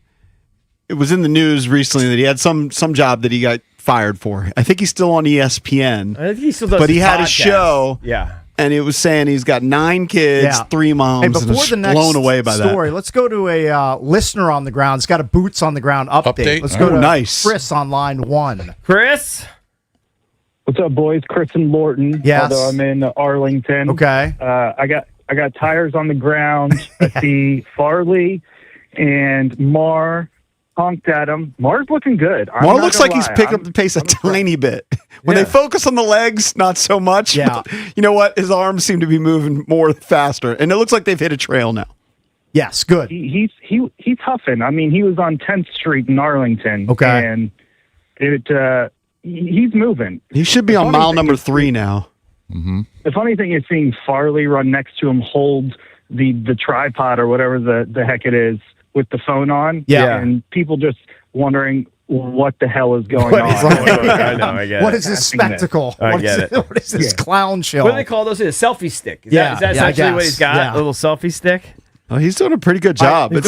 it was in the news recently that he had some job that he got fired for. I think he's still on ESPN. I think he still does. But he his had a podcast. show. Yeah. And it was saying he's got 9 kids, 3 moms, And before and the next blown away by story, let's go to a listener on the ground. It's got a boots on the ground update. Let's go to Chris on line 1. Chris? What's up, boys? Chris and Lorton. Yes. Although I'm in Arlington. Okay. I got tires on the ground. I see Farley and Maher honked at him. Maher's looking good. Maher looks like he's picking up the pace a tiny bit. When they focus on the legs, not so much. Yeah. But you know what? His arms seem to be moving more faster, and it looks like they've hit a trail now. Yes, good. He's huffing. I mean, he was on 10th Street in Arlington. Okay. And he's moving. He should be on mile number 3 now. Mm-hmm. The funny thing is seeing Farley run next to him, hold the tripod or whatever the heck it is with the phone on. Yeah. And people just wondering what the hell is going on. I know, I get What it. is this spectacle? I get it. What is this clown show? What do they call those? A selfie stick. Is Yeah, that yeah, I essentially what guess. he's got? Yeah. A little selfie stick? Oh, he's doing a pretty good job. Great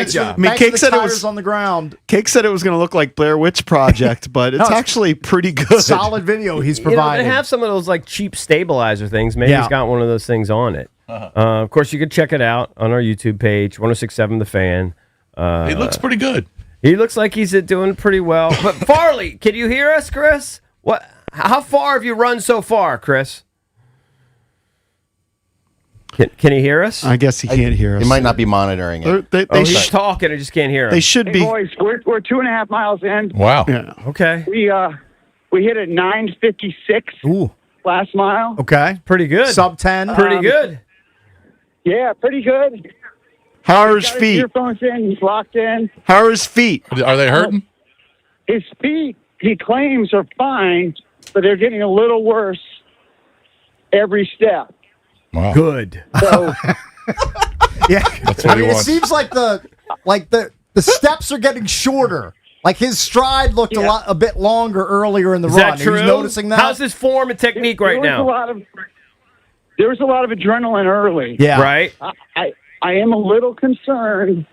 job. I mean, Thanks Cake for the said it tires was on the ground. Cake said it was going to look like Blair Witch Project, but it's No, it's actually pretty good. Solid video he's You know, providing. they have some of those like cheap stabilizer things. Maybe Yeah. he's got one of those things on it. Of course, you can check it out on our YouTube page, 1067 The Fan. He looks pretty good. He looks like he's doing pretty well. But Farley, can you hear us, Chris? What? How far have you run so far, Chris? Can he hear us? I guess he can't hear us. He might not be monitoring it. He's talking. I just can't hear him. They should Hey, be. boys, we're 2.5 miles in. Wow. Yeah. Okay. We hit at 9:56 Ooh. last mile. Okay. Pretty good. Sub 10. Pretty good. Yeah, pretty good. How are his Got his feet? earphones in. He's locked in. How are his feet? Are they hurting? His feet, he claims, are fine, but they're getting a little worse every step. Wow. Good. So Yeah. That's what he It wants. seems like the steps are getting shorter. Like his stride looked a bit longer earlier in the Is run. that true? Are you noticing that? How's his form and technique right now? There was a lot of adrenaline early. Yeah. Right? I am a little concerned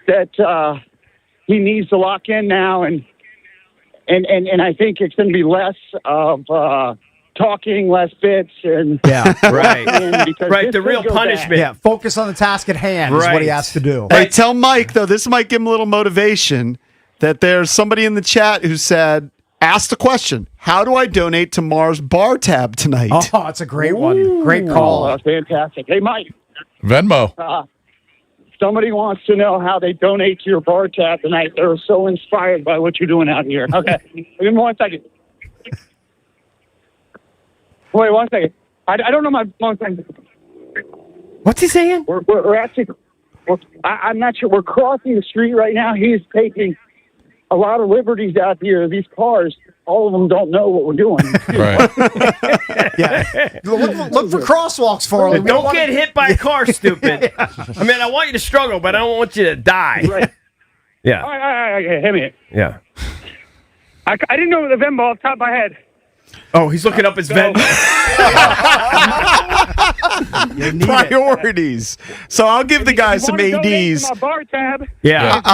that he needs to lock in now, and I think it's going to be less of talking, less bits, and Right. because Right. this The could real go punishment. bad. Yeah, focus on the task at hand is what he Right. has to do. Hey, tell Mike, though, this might give him a little motivation that there's somebody in the chat who said, ask the question, how do I donate to Maher's bar tab tonight? Oh, it's a great one. Great call. Oh, that's fantastic. Hey, Mike, Venmo. somebody wants to know how they donate to your bar tab tonight. They're so inspired by what you're doing out here. Okay. Give me 1 second. Wait 1 second. I don't know my 1 second. What's he saying? We're actually, I'm not sure. We're crossing the street right now. He's taking a lot of liberties out here. These cars, all of them don't know what we're doing. Right. Yeah. Look for crosswalks, Farley. Don't get hit by a car, stupid. I mean, I want you to struggle, but I don't want you to die. Right. Yeah. All right, hit me. Yeah. I didn't know the Venmo off the top of my head. Oh, he's looking up his Venmo. Priorities. So I'll give the guys some ADs. My bar tab. Yeah. It's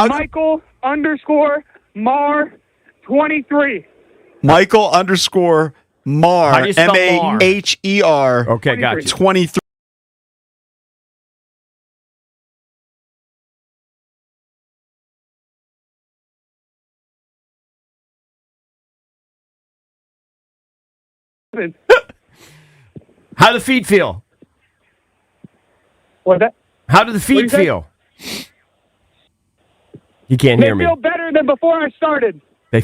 Michael_Maher23. Michael_Maher. How do you spell Maher? Maher. Okay, got you. 23. How do the feet feel? What's that? How do the feet What'd you say? feel? You can't They hear me. feel better than before I started. He's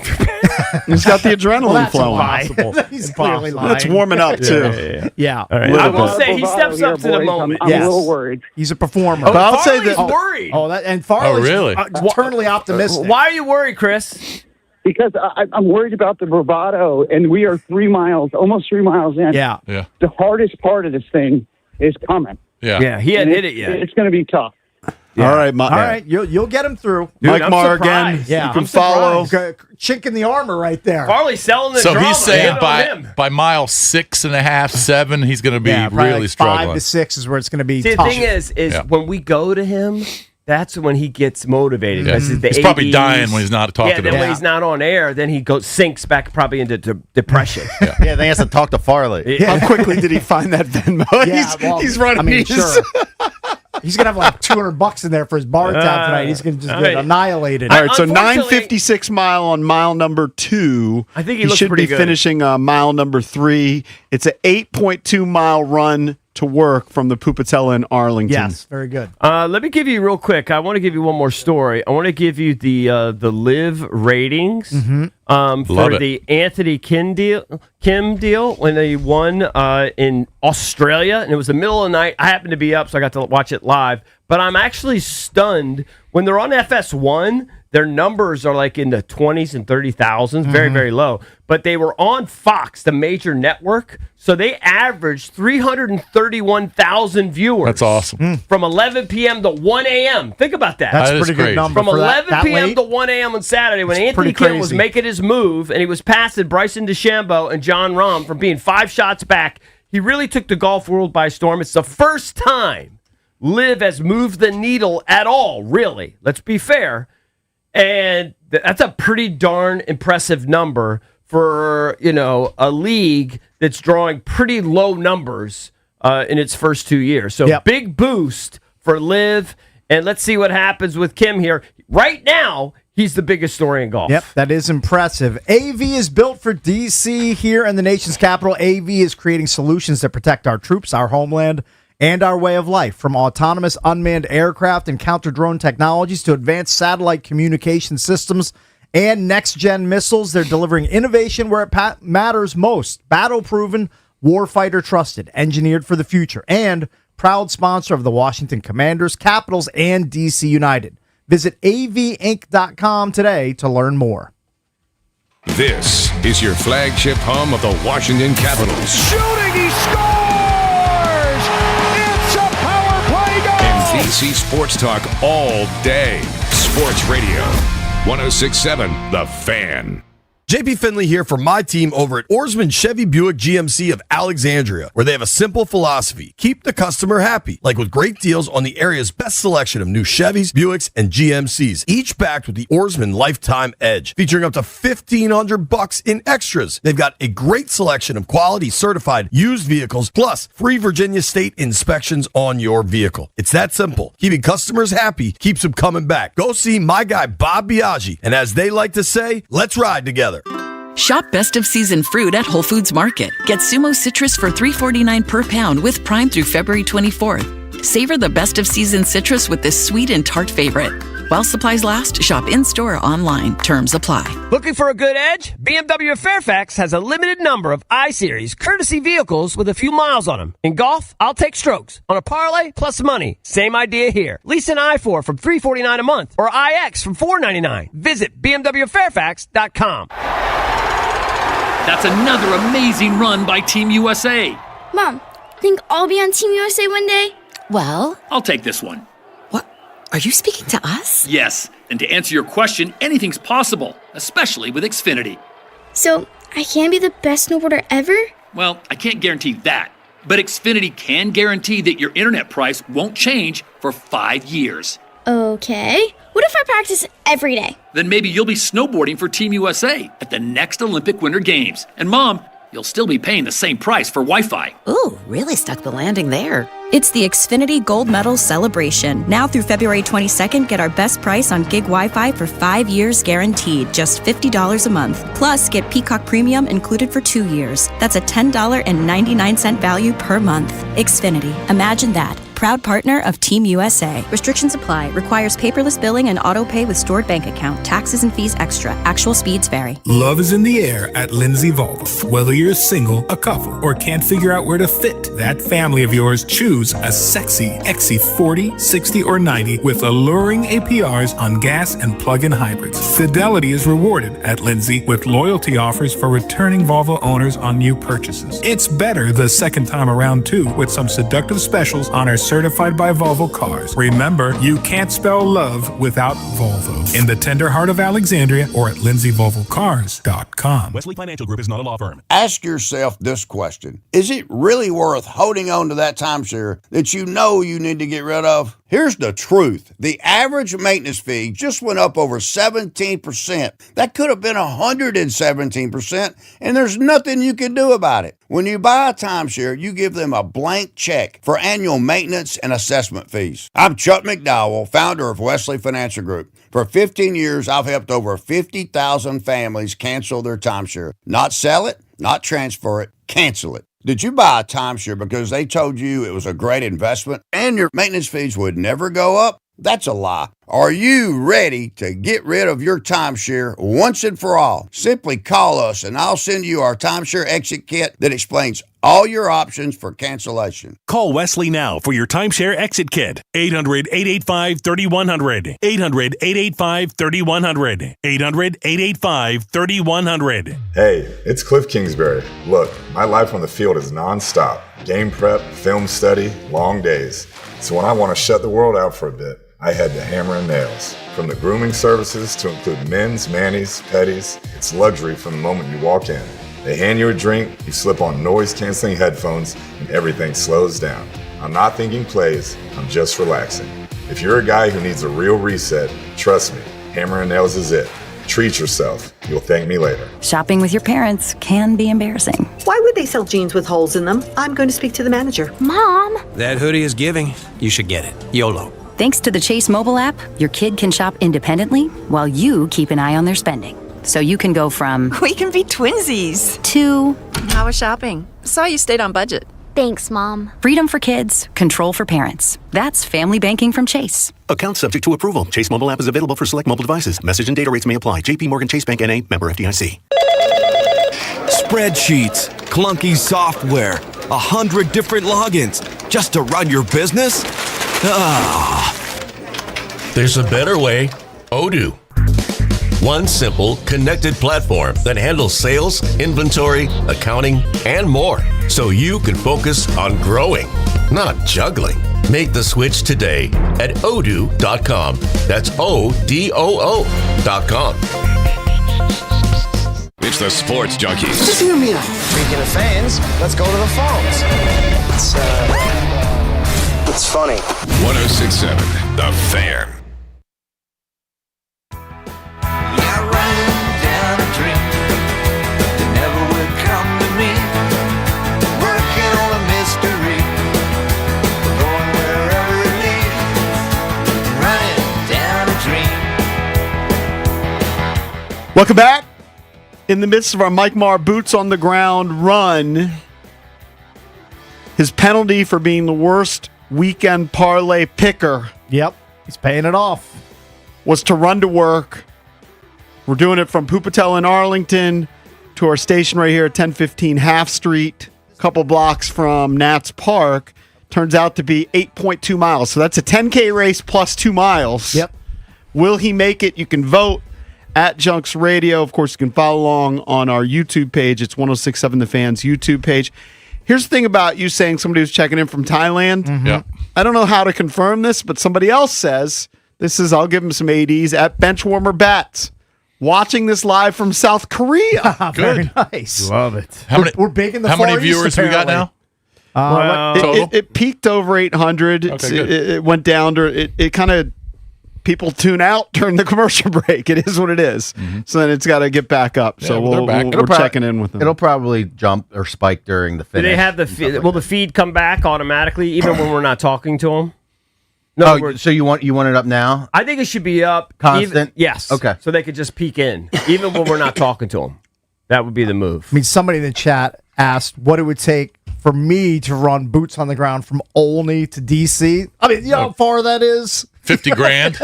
got the adrenaline flowing. impossible. He's clearly lying. That's warming up, too. Yeah. All right. I will say he steps up to the moment. I'm a little worried. He's a performer. Oh, But I'll say Farley's that- worried. Oh, and Farley's really? eternally optimistic. Why are you worried, Chris? Because I'm worried about the bravado, and we are 3 miles, almost 3 miles in. Yeah. Yeah. The hardest part of this thing is coming. Yeah. Yeah, he hadn't hit it yet. It's going to be tough. All right, All right, you'll get him through. Dude, Mike I'm Maher surprised. again. Yeah, You can I'm follow. Chink in the armor right there. Farley's selling the So drama. he's saying Get on him. by mile 6.5, 7, he's going to be probably really like struggling. 5 to 6 is where it's going to be See, the tough. thing is Yeah. when we go to him, that's when he gets motivated. Yeah. This is the He's probably ADs. dying when he's not talking Yeah, to then them. when he's not on air, then he sinks back probably into depression. Yeah, then he has to talk to Farley. How quickly did he find that Venmo? Yeah, he's running. I mean, these. sure. He's gonna have like $200 in there for his bar tab tonight. He's gonna just get annihilated. All right, so Unfortunately- 9:56 mile on mile number 2. I think he looks should pretty be good. finishing mile number 3. It's an 8.2 mile run, to work from the Pupatella in Arlington. Yes, very good. Let me give you real quick. I want to give you one more story. I want to give you the live ratings for the Anthony Kim deal when they won in Australia, and it was the middle of the night. I happened to be up, so I got to watch it live. But I'm actually stunned when they're on FS1. Their numbers are like in the 20s and 30,000s, very, very low. But they were on Fox, the major network, so they averaged 331,000 viewers. That's awesome. From 11 p.m. to 1 a.m. Think about that. That's a pretty good number. From for 11 that p.m. late. to 1 a.m. on Saturday when It's Anthony pretty Kim was crazy. making his move and he was passing Bryson DeChambeau and John Rahm from being 5 shots back. He really took the golf world by storm. It's the first time Liv has moved the needle at all, really. Let's be fair. And that's a pretty darn impressive number for, a league that's drawing pretty low numbers in its first 2 years. So big boost for Liv. And let's see what happens with Kim here. Right now, he's the biggest story in golf. Yep, that is impressive. AV is built for D.C. here in the nation's capital. AV is creating solutions that protect our troops, our homeland, and our way of life. From autonomous unmanned aircraft and counter-drone technologies to advanced satellite communication systems and next-gen missiles, they're delivering innovation where it matters most. Battle-proven, warfighter trusted, engineered for the future, and proud sponsor of the Washington Commanders, Capitals, and D.C. United. Visit avinc.com today to learn more. This is your flagship home of the Washington Capitals. Shooting, he scores! It's a power play goal! And DC Sports Talk all day. Sports Radio 106.7 The Fan. JP Finley here for my team over at Oarsman Chevy Buick GMC of Alexandria, where they have a simple philosophy: keep the customer happy. Like with great deals on the area's best selection of new Chevys, Buicks, and GMCs, each backed with the Oarsman Lifetime Edge, featuring up to $1,500 in extras. They've got a great selection of quality certified used vehicles, plus free Virginia state inspections on your vehicle. It's that simple. Keeping customers happy keeps them coming back. Go see my guy Bob Biaggi, and as they like to say, let's ride together. Shop Best of Season fruit at Whole Foods Market. Get Sumo Citrus for $3.49 per pound with Prime through February 24th. Savor the Best of Season citrus with this sweet and tart favorite. While supplies last, shop in-store or online. Terms apply. Looking for a good edge? BMW of Fairfax has a limited number of I-Series courtesy vehicles with a few miles on them. In golf, I'll take strokes. On a parlay, plus money. Same idea here. Lease an i4 from $349 a month or iX from $499. Visit BMWFairfax.com. That's another amazing run by Team USA. Mom, think I'll be on Team USA one day? Well, I'll take this one. Are you speaking to us? Yes, and to answer your question, anything's possible, especially with Xfinity. So, I can be the best snowboarder ever? Well, I can't guarantee that, but Xfinity can guarantee that your internet price won't change for 5 years. Okay. What if I practice every day? Then maybe you'll be snowboarding for Team USA at the next Olympic Winter Games. And Mom, you'll still be paying the same price for Wi-Fi. Ooh, really stuck the landing there. It's the Xfinity Gold Medal Celebration. Now through February 22nd, get our best price on gig Wi-Fi for 5 years guaranteed, just $50 a month. Plus, get Peacock Premium included for 2 years. That's a $10.99 value per month. Xfinity. Imagine that. Proud partner of Team USA. Restrictions apply. Requires paperless billing and auto pay with stored bank account. Taxes and fees extra. Actual speeds vary. Love is in the air at Lindsay Volvo. Whether you're single, a couple, or can't figure out where to fit that family of yours, choose a sexy XC40, 60, or 90 with alluring APRs on gas and plug-in hybrids. Fidelity is rewarded at Lindsay with loyalty offers for returning Volvo owners on new purchases. It's better the second time around too, with some seductive specials on our certified by Volvo cars. Remember, you can't spell love without Volvo. In the tender heart of Alexandria or at lindsayvolvocars.com. Wesley Financial Group is not a law firm. Ask yourself this question. Is it really worth holding on to that timeshare that you know you need to get rid of? Here's the truth. The average maintenance fee just went up over 17%. That could have been 117%, and there's nothing you can do about it. When you buy a timeshare, you give them a blank check for annual maintenance and assessment fees. I'm Chuck McDowell, founder of Wesley Financial Group. For 15 years, I've helped over 50,000 families cancel their timeshare. Not sell it, not transfer it, cancel it. Did you buy a timeshare because they told you it was a great investment and your maintenance fees would never go up? That's a lie. Are you ready to get rid of your timeshare once and for all? Simply call us and I'll send you our timeshare exit kit that explains all your options for cancellation. Call Wesley now for your timeshare exit kit. 800-885-3100. 800-885-3100. 800-885-3100. Hey, it's Cliff Kingsbury. Look, my life on the field is nonstop. Game prep, film study, long days. So when I want to shut the world out for a bit, I head to Hammer and Nails. From the grooming services to include men's, manis, petties, it's luxury from the moment you walk in. They hand you a drink, you slip on noise-canceling headphones, and everything slows down. I'm not thinking plays, I'm just relaxing. If you're a guy who needs a real reset, trust me, Hammer and Nails is it. Treat yourself. You'll thank me later. Shopping with your parents can be embarrassing. Why would they sell jeans with holes in them? I'm going to speak to the manager. Mom! That hoodie is giving. You should get it. YOLO. Thanks to the Chase mobile app, your kid can shop independently while you keep an eye on their spending. So you can go from We can be twinsies. To How was shopping? Saw you stayed on budget. Thanks, Mom. freedom for kids, control for parents. That's family banking from Chase. Account subject to approval. Chase mobile app is available for select mobile devices. Message and data rates may apply. JP Morgan Chase Bank N.A. member FDIC. Spreadsheets, clunky software, 100 different logins just to run your business? There's a better way. Odoo. One simple, connected platform that handles sales, inventory, accounting, and more. So you can focus on growing, not juggling. Make the switch today at odoo.com. That's ODOO.com. It's the Sports Junkies. Speaking of fans, let's go to the phones. It's funny. 106.7 The Fan. Welcome back. In the midst of our Mike Maher boots on the ground run, his penalty for being the worst weekend parlay picker. Yep, he's paying it off. Was to run to work. We're doing it from Pupatel in Arlington to our station right here at 1015 Half Street, a couple blocks from Nats Park. Turns out to be 8.2 miles. So that's a 10K race plus 2 miles. Yep. Will he make it? You can vote at Junks Radio. Of course, you can follow along on our YouTube page. It's 106.7 The Fans YouTube page. Here's the thing about you saying somebody was checking in from Thailand. Mm-hmm. Yep. I don't know how to confirm this, but somebody else says, this is, I'll give him some ADs, at Benchwarmer Bats. Watching this live from South Korea. Very nice. Love it. We're big in the How Far many East, viewers we got apparently. now? It peaked over 800. It went down to it kind of, people tune out during the commercial break. It is what it is. Mm-hmm. So then it's got to get back up. So we're checking in with them. It'll probably jump or spike during the Do finish. they have the feed? Will the feed come back automatically even when we're not talking to them? No. So you want it up now? I think it should be up Constant? Yes. Okay. So they could just peek in even when we're not talking to them. That would be the move. I mean, somebody in the chat asked what it would take for me to run boots on the ground from Olney to DC. I mean, you know how far that is? 50 grand.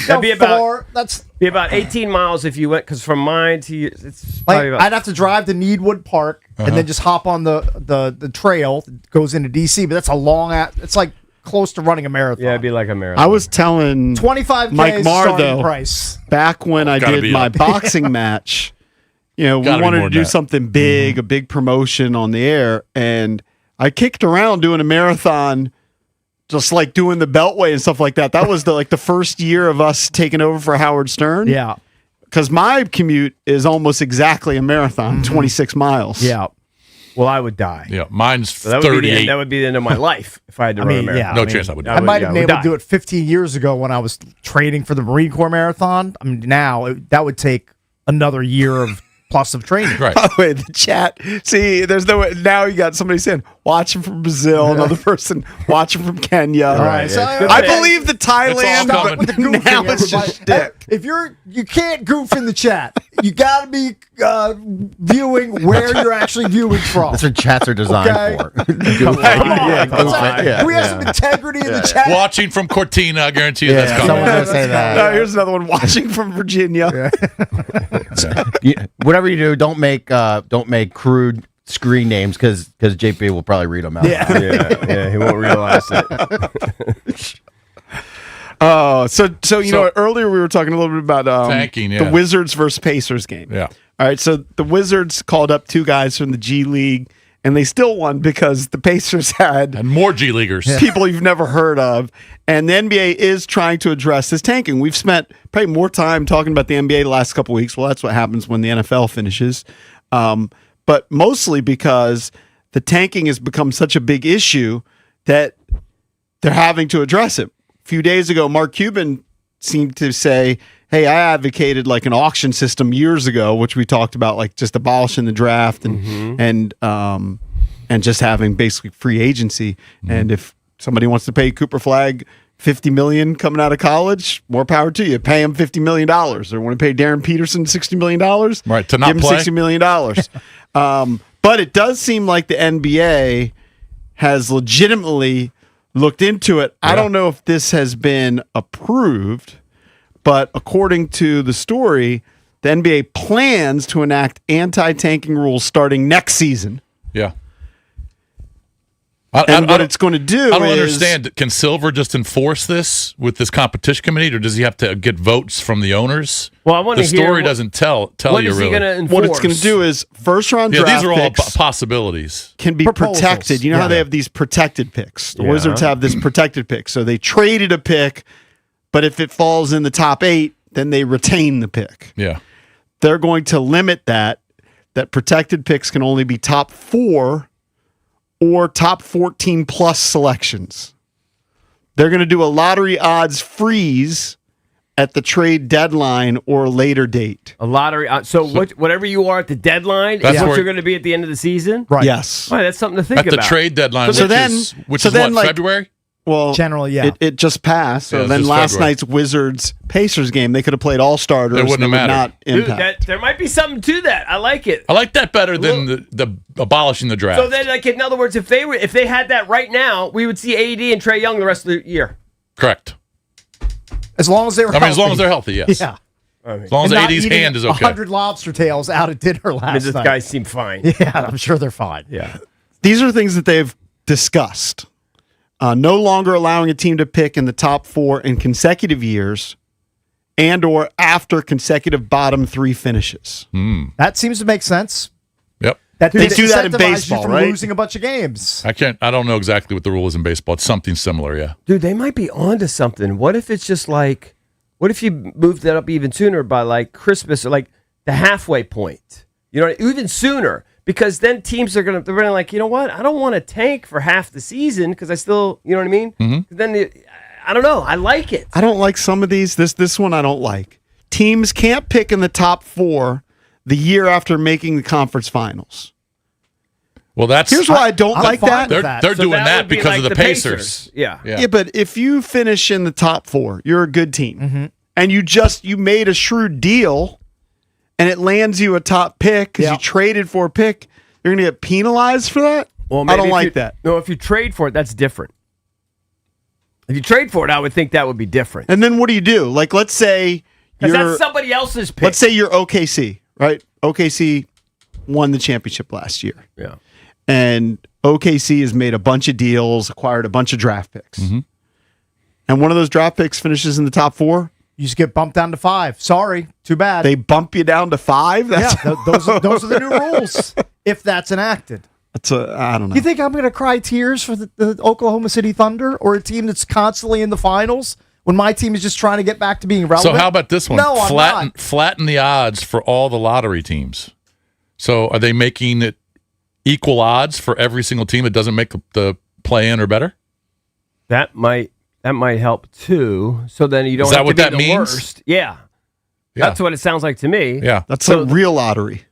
That'd be about 18 miles if you went, because from mine to it's probably about. I'd have to drive to Needwood Park and then just hop on the trail that goes into DC. But that's a long. It's like close to running a marathon. Yeah, it'd be like a marathon. I was telling 25K Mike Maher starting though, price. back when I did my boxing match, we wanted to do something big, a big promotion on the air, and I kicked around doing a marathon, just like doing the Beltway and stuff like that. That was the first year of us taking over for Howard Stern. Yeah, because my commute is almost exactly a marathon, 26 miles. Yeah. Well, I would die. Yeah, mine's So that would be 38. that would be the end of my life if I had to run a marathon. No chance I would. I might have been able to do it 15 years ago when I was training for the Marine Corps marathon. I mean, now that would take another year of plus of training. Right. By the way, the chat. See, there's no way. Now you got somebody saying, watching from Brazil, another person watching from Kenya. All right, so I believe the Thailand, but now it's just shtick. If you can't goof in the chat, you got to be viewing where you're actually viewing from. That's what chats are designed for. Come on. We have some integrity in the chat. Watching from Cortina, I guarantee you that's coming. Someone's going to say that. Here's another one watching from Virginia. Whatever you do, don't make crude screen names because JP will probably read them out. Yeah, he won't realize it. So you know, earlier we were talking a little bit about tanking, the Wizards versus Pacers game. Yeah. All right, so the Wizards called up 2 guys from the G League, and they still won because the Pacers had and more G Leaguers, people you've never heard of. And the NBA is trying to address this tanking. We've spent probably more time talking about the NBA the last couple of weeks. Well, that's what happens when the NFL finishes. But mostly because the tanking has become such a big issue that they're having to address it. A few days ago, Mark Cuban seemed to say, hey, I advocated like an auction system years ago, which we talked about, like just abolishing the draft and just having basically free agency. And if somebody wants to pay Cooper Flagg $50 million coming out of college, more power to you. Pay him $50 million. Or want to pay Darren Peterson $60 million? Right, to not give him play? $60 million. But it does seem like the NBA has legitimately looked into it. I don't know if this has been approved, but according to the story, the NBA plans to enact anti-tanking rules starting next season. Yeah. And what it's going to do I don't is... understand. Can Silver just enforce this with this competition committee, or does he have to get votes from the owners? Well, I want to hear... The story doesn't tell what you is really. He gonna enforce? What it's going to do is first-round draft these are all picks possibilities. Can be protected. You know how they have these protected picks? The Wizards have this protected pick. So they traded a pick, but if it falls in the top 8, then they retain the pick. Yeah. They're going to limit that protected picks can only be top 4 or top 14 plus selections. They're going to do a lottery odds freeze at the trade deadline or later date. A lottery. So whatever you are at the deadline is what you're going to be at the end of the season? Right. Yes. Right, that's something to think about. At the trade deadline, which is what, February? Well, generally, yeah. It just passed. So then last night's Wizards-Pacers game, they could have played all starters. It wouldn't have mattered. Impact. There might be something to that. I like it. I like that better than the abolishing the draft. So then, like, in other words, if they had that right now, we would see AD and Trae Young the rest of the year. Correct. As long as they're healthy. As long as they're healthy, yes. Yeah. As long as AD's hand is okay. 100 lobster tails out at dinner last night. These guys seem fine. Yeah, I'm sure they're fine. Yeah. These are things that they've discussed. No longer allowing a team to pick in the top 4 in consecutive years and or after consecutive bottom 3 finishes. That seems to make sense. Yep. They do that in incentivize baseball, you from right? losing a bunch of games. I don't know exactly what the rule is in baseball. It's something similar, yeah. Dude, they might be onto something. What if it's just like, what if you moved that up even sooner by like Christmas or like the halfway point? You know, even sooner. Because then teams are they're going to like, you know what? I don't want to tank for half the season because I still, you know what I mean? Mm-hmm. Then I don't know. I like it. I don't like some of these. This one I don't like. Teams can't pick in the top 4 the year after making the conference finals. Well, here's why I don't like that. They're doing that because like of the Pacers. Yeah, but if you finish in the top 4, you're a good team, and you made a shrewd deal. And it lands you a top pick because you traded for a pick, you're going to get penalized for that? Well, I don't like that. No, if you trade for it, that's different. If you trade for it, I would think that would be different. And then what do you do? Like, let's say that's somebody else's pick. Let's say you're OKC, right? OKC won the championship last year. Yeah. And OKC has made a bunch of deals, acquired a bunch of draft picks. And one of those draft picks finishes in the top 4. You just get bumped down to 5. Sorry, too bad. They bump you down to 5? Those are the new rules, if that's enacted. I don't know. You think I'm going to cry tears for the Oklahoma City Thunder or a team that's constantly in the finals when my team is just trying to get back to being relevant? So how about this one? No, I'm not. Flatten the odds for all the lottery teams. So are they making it equal odds for every single team that doesn't make the play-in or better? That might help too. So then you don't Is that have what to be that the means? worst. Yeah. That's what it sounds like to me. Yeah. That's a real lottery.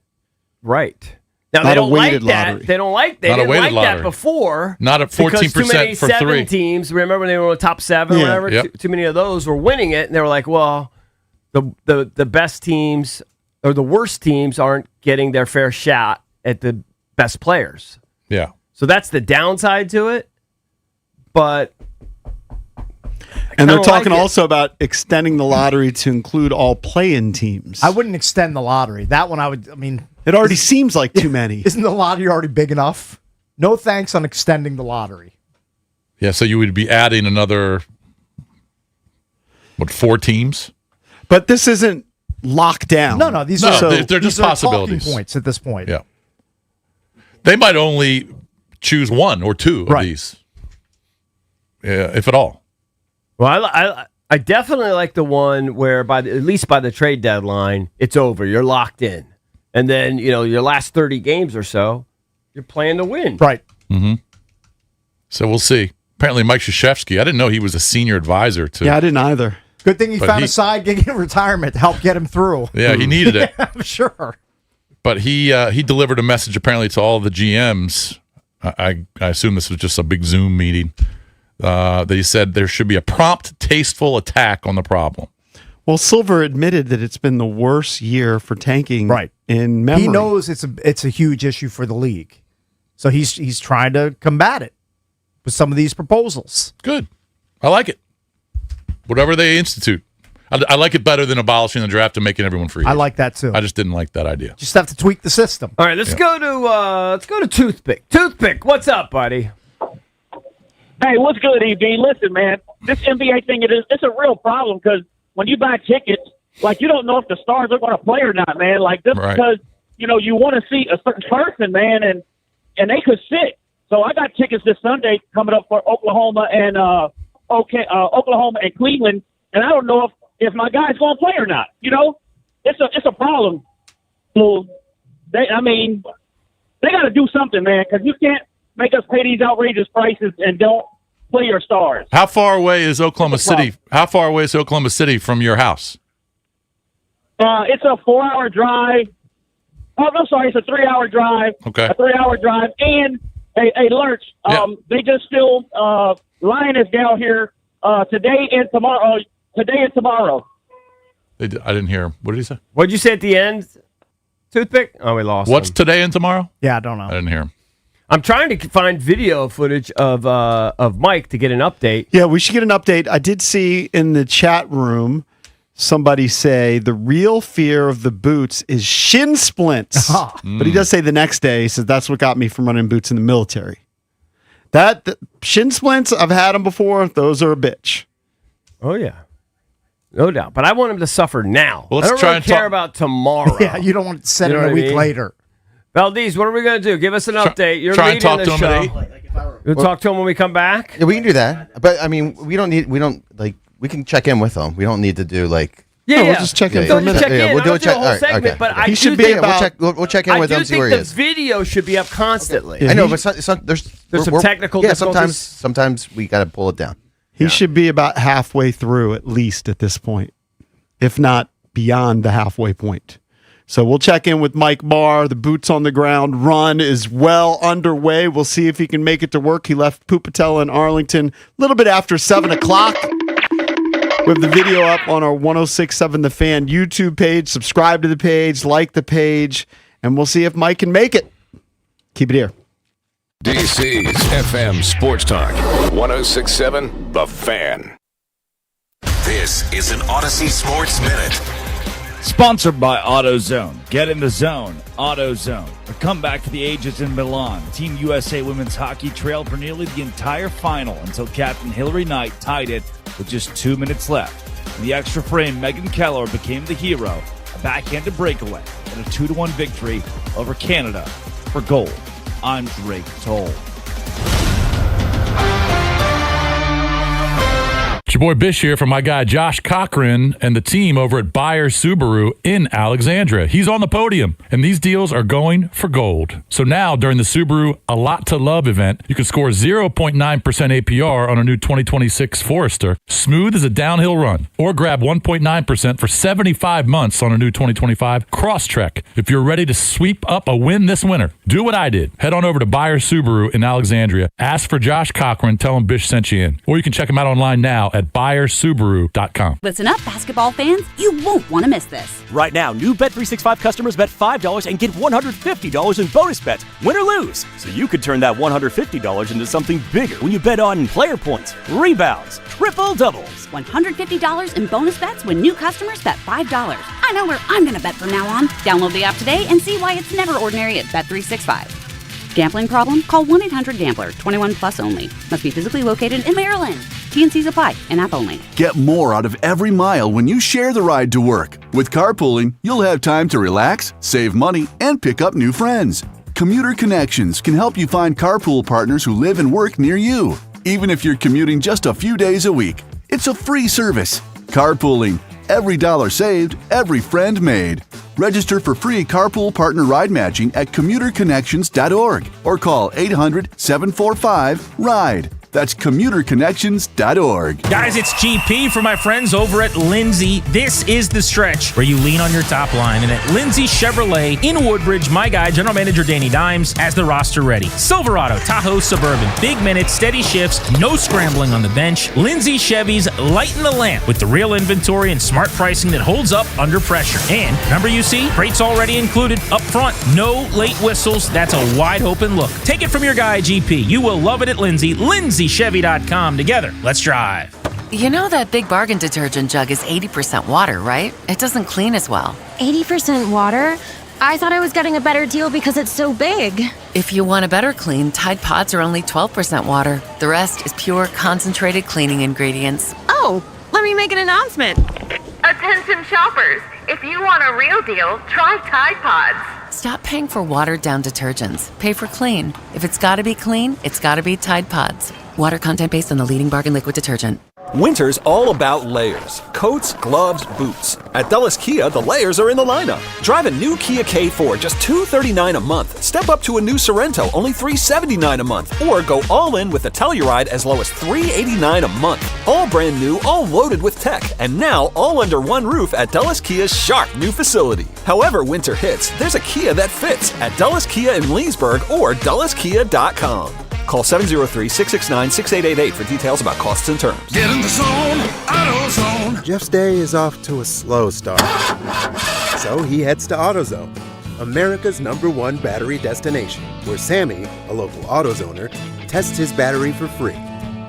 Right. Now, Not they don't a weighted like that. lottery. They don't like that. They didn't like that before. Not at 14% too many for 7 3 teams. Remember when they were in the top 7 or whatever? Yep. Too many of those were winning it. And they were like, well, the best teams or the worst teams aren't getting their fair shot at the best players. Yeah. So that's the downside to it. But and they're talking also about extending the lottery to include all play-in teams. I wouldn't extend the lottery. That one it already seems like too many. Isn't the lottery already big enough? No thanks on extending the lottery. Yeah, so you would be adding another, 4 teams? But this isn't locked down. No, they're just possibilities. Talking points at this point. Yeah. They might only choose 1 or 2 of these, if at all. Well, I definitely like the one where at least by the trade deadline, it's over. You're locked in. And then, your last 30 games or so, you're playing to win. Right. Mm-hmm. So we'll see. Apparently Mike Krzyzewski, I didn't know he was a senior advisor to. Yeah, I didn't either. Good thing he found a side gig in retirement to help get him through. Yeah, he needed it. I'm sure. But he delivered a message apparently to all the GMs. I assume this was just a big Zoom meeting. That he said there should be a prompt, tasteful attack on the problem. Well, Silver admitted that it's been the worst year for tanking in memory. He knows it's a huge issue for the league. So he's trying to combat it with some of these proposals. Good. I like it. Whatever they institute. I like it better than abolishing the draft and making everyone free. I like that too. I just didn't like that idea. Just have to tweak the system. All right, let's go to Toothpick. Toothpick, what's up, buddy? Hey, what's good, EB? Listen, man, this NBA thing, it's a real problem because when you buy tickets, you don't know if the stars are going to play or not, man. Because, you want to see a certain person, man, and they could sit. So I got tickets this Sunday coming up for Oklahoma and Cleveland, and I don't know if my guy's going to play or not. It's a problem. So they got to do something, man, because you can't make us pay these outrageous prices and don't play your stars. How far away is Oklahoma City? How far away is Oklahoma City from your house? It's a 4-hour drive. Oh, I'm sorry, it's a 3-hour drive. Okay. A 3-hour drive. And, hey, Lurch, they just still Lion is down here today and tomorrow. I didn't hear him. What did he say? What did you say at the end, Toothpick? Oh, we lost What's him. today and tomorrow? Yeah, I don't know. I didn't hear him. I'm trying to find video footage of Mike to get an update. Yeah, we should get an update. I did see in the chat room somebody say the real fear of the boots is shin splints. But he does say the next day, he says that's what got me from running boots in the military. The shin splints, I've had them before. Those are a bitch. Oh, yeah. No doubt. But I want him to suffer now. Well, I don't really care about tomorrow. Yeah, you don't want to set it a week later. Valdez, what are we going to do? Give us an update. You're try and leading talk the to show. him at 8. You'll talk to him when we come back? Yeah, we can do that. But, we can check in with him. We don't need to do, we'll just check in for a minute. Check in. We'll do a check. Whole segment, but I he should do be think about. We'll check in with him, see where he is. The video should be up constantly. I know, but there's some technical difficulties. Sometimes we got to pull it down. He should be about halfway through at least at this point, if not beyond the halfway point. So we'll check in with Mike Maher. The boots on the ground run is well underway. We'll see if he can make it to work. He left Pupatella in Arlington a little bit after 7 o'clock. We have the video up on our 106.7 The Fan YouTube page. Subscribe to the page, like the page, and we'll see if Mike can make it. Keep it here. DC's FM Sports Talk, 106.7 The Fan. This is an Odyssey Sports Minute. Sponsored by AutoZone. Get in the zone. AutoZone. A comeback for the ages in Milan. Team USA women's hockey trailed for nearly the entire final until Captain Hillary Knight tied it with just 2 minutes left. In the extra frame, Megan Keller became the hero. A backhanded breakaway and a 2-1 victory over Canada for gold. I'm Drake Toll. It's your boy Bish here from my guy Josh Cochran and the team over at Bayer Subaru in Alexandria. He's on the podium, and these deals are going for gold. So now, during the Subaru A Lot to Love event, you can score 0.9% APR on a new 2026 Forester, smooth as a downhill run, or grab 1.9% for 75 months on a new 2025 Crosstrek. If you're ready to sweep up a win this winter, do what I did. Head on over to Bayer Subaru in Alexandria. Ask for Josh Cochran. Tell him Bish sent you in. Or you can check him out online now at BuyerSubaru.com. Listen up, basketball fans. You won't want to miss this. Right now, new Bet365 customers bet $5 and get $150 in bonus bets, win or lose. So you could turn that $150 into something bigger when you bet on player points, rebounds, triple doubles. $150 in bonus bets when new customers bet $5. I know where I'm going to bet from now on. Download the app today and see why it's never ordinary at Bet365. Gambling problem? Call 1-800-GAMBLER. 21 plus only. Must be physically located in Maryland. T&Cs apply. In-app only. Get more out of every mile when you share the ride to work. With carpooling, you'll have time to relax, save money, and pick up new friends. Commuter Connections can help you find carpool partners who live and work near you, even if you're commuting just a few days a week. It's a free service. Carpooling. Every dollar saved, every friend made. Register for free carpool partner ride matching at commuterconnections.org or call 800-745-RIDE. That's commuterconnections.org. Guys, it's GP for my friends over at Lindsay. This is the stretch where you lean on your top line. And at Lindsay Chevrolet in Woodbridge, my guy, General Manager Danny Dimes, has the roster ready. Silverado, Tahoe, Suburban, big minutes, steady shifts, no scrambling on the bench. Lindsay Chevys lighten the lamp with the real inventory and smart pricing that holds up under pressure. And number you see, rates already included up front. No late whistles. That's a wide open look. Take it from your guy, GP. You will love it at Lindsay. LindsayChevy.com. Together, let's drive. You know that Big Bargain detergent jug is 80% water, right? It doesn't clean as well. 80% water? I thought I was getting a better deal because it's so big. If you want a better clean, Tide Pods are only 12% water. The rest is pure, concentrated cleaning ingredients. Oh, let me make an announcement. Attention shoppers, if you want a real deal, try Tide Pods. Stop paying for watered-down detergents. Pay for clean. If it's gotta be clean, it's gotta be Tide Pods. Water content based on the leading bargain liquid detergent. Winter's all about layers. Coats, gloves, boots. At Dulles Kia, the layers are in the lineup. Drive a new Kia K4, just $239 a month. Step up to a new Sorrento, only $379 a month. Or go all in with a Telluride as low as $389 a month. All brand new, all loaded with tech. And now, all under one roof at Dulles Kia's sharp new facility. However winter hits, there's a Kia that fits at Dulles Kia in Leesburg or DullesKia.com. Call 703-669-6888 for details about costs and terms. Get in the zone, AutoZone. Jeff's day is off to a slow start. So he heads to AutoZone, America's #1 battery destination, where Sammy, a local AutoZoner, tests his battery for free.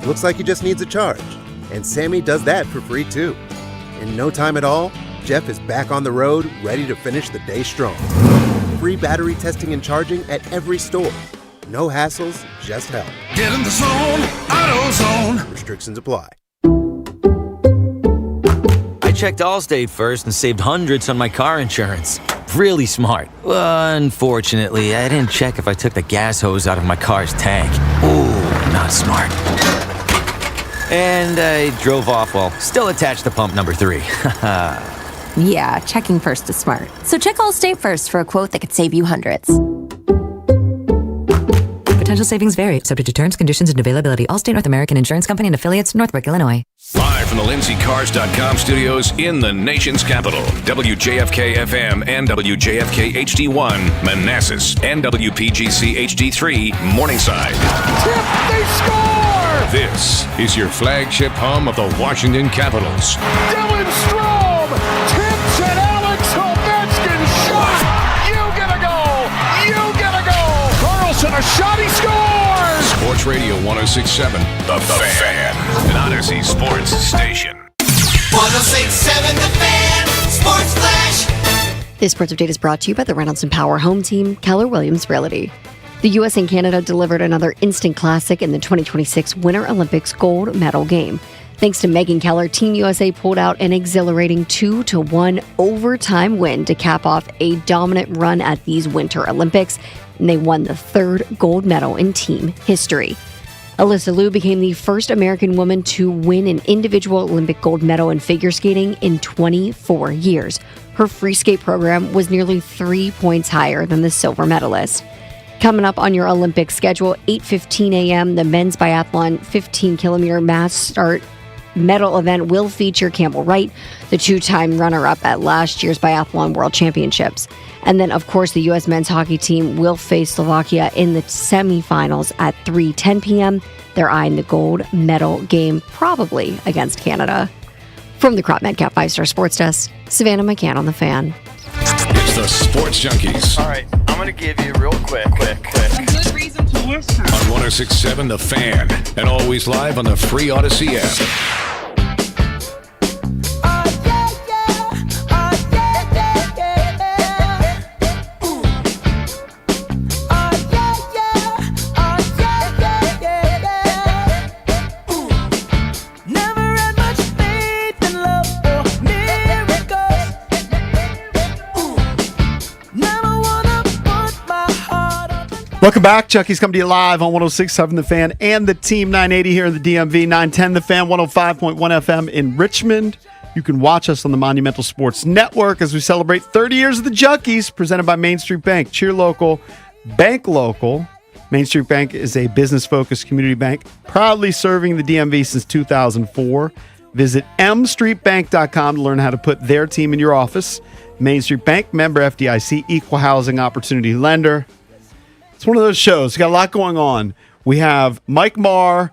Looks like he just needs a charge. And Sammy does that for free too. In no time at all, Jeff is back on the road, ready to finish the day strong. Free battery testing and charging at every store. No hassles, just help. Get in the zone, AutoZone. Restrictions apply. I checked Allstate first and saved hundreds on my car insurance. Really smart. Unfortunately, I didn't check if I took the gas hose out of my car's tank. Ooh, not smart. And I drove off while still attached to pump number 3. Yeah, checking first is smart. So check Allstate first for a quote that could save you hundreds. Potential savings vary, subject to terms, conditions, and availability. Allstate North American Insurance Company and affiliates, Northbrook, Illinois. Live from the LindsayCars.com studios in the nation's capital, WJFK FM and WJFK HD1, Manassas, and WPGC HD3, Morningside. Tip, they score! This is your flagship home of the Washington Capitals. Dylan Strome tips and Alex Ovechkin shot! You get a goal! You get a goal! Carlson, a shot, he scores! Sports Radio 106.7, The Fan, an Odyssey sports station. 106.7 The Fan, Sports Flash. This sports update is brought to you by the Reynolds and Power Home Team, Keller Williams Realty. The U.S. and Canada delivered another instant classic in the 2026 Winter Olympics gold medal game. Thanks to Megan Keller, Team USA pulled out an exhilarating 2-1 overtime win to cap off a dominant run at these Winter Olympics, and they won the third gold medal in team history. Alyssa Liu became the first American woman to win an individual Olympic gold medal in figure skating in 24 years. Her free skate program was nearly 3 points higher than the silver medalist. Coming up on your Olympic schedule, 8:15 a.m., the men's biathlon 15-kilometer mass start medal event will feature Campbell Wright, the two-time runner-up at last year's Biathlon World Championships. And then, of course, the U.S. men's hockey team will face Slovakia in the semifinals at 3:10 p.m. They're eyeing the gold medal game, probably against Canada. From the Crop Metcalf 5-Star Sports Desk, Savannah McCann on The Fan. It's the Sports Junkies. All right, I'm going to give you real quick. A good reason to listen. On 106.7 The Fan, and always live on the free Odyssey app. Welcome back. Chucky's coming to you live on 106.7 The Fan and the Team 980 here in the DMV, 910 The Fan, 105.1 FM in Richmond. You can watch us on the Monumental Sports Network as we celebrate 30 years of the Junkies, presented by Main Street Bank. Cheer local, bank local. Main Street Bank is a business-focused community bank, proudly serving the DMV since 2004. Visit mstreetbank.com to learn how to put their team in your office. Main Street Bank, member FDIC, equal housing opportunity lender. It's one of those shows. We got a lot going on. We have Mike Maher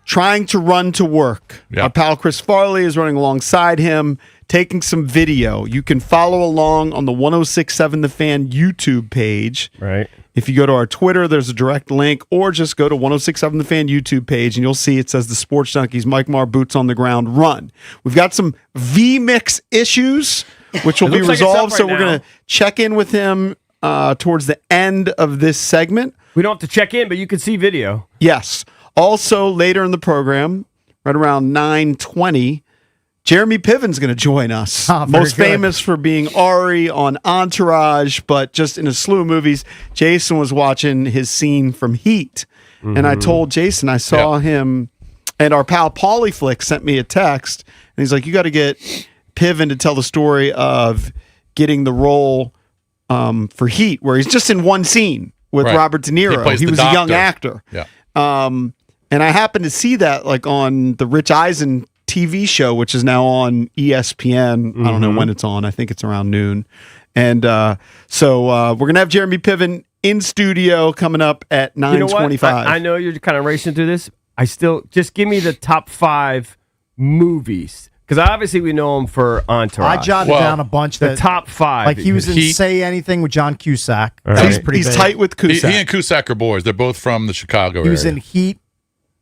trying to run to work. Yep. Our pal Chris Farley is running alongside him, taking some video. You can follow along on the 106.7 The Fan YouTube page. Right. If you go to our Twitter, there's a direct link, or just go to 106.7 The Fan YouTube page, and you'll see it says the Sports Junkies, Mike Maher, boots on the ground, run. We've got some V-Mix issues, which will be resolved, so we're going to check in with him towards the end of this segment. We don't have to check in, but you can see video. Yes. Also, later in the program, right around 9:20, Jeremy Piven's going to join us. Most famous for being Ari on Entourage, but just in a slew of movies. Jason was watching his scene from Heat, and I told Jason I saw him, and our pal Paulyflick sent me a text, and he's like, you got to get Piven to tell the story of getting the role for Heat, where he's just in one scene with Robert De Niro. He was a young actor. Yeah. And I happened to see that like on the Rich Eisen TV show, which is now on ESPN. I don't know when it's on. I think it's around noon. And so we're going to have Jeremy Piven in studio coming up at 9:25. You know what? I know you're kind of racing through this. I still, just give me the top 5 movies. Because obviously we know him for Entourage. I jotted down a bunch. The top 5. Like he was in Say Anything with John Cusack. Right. He's tight with Cusack. He and Cusack are boys. They're both from the Chicago area. He was in Heat.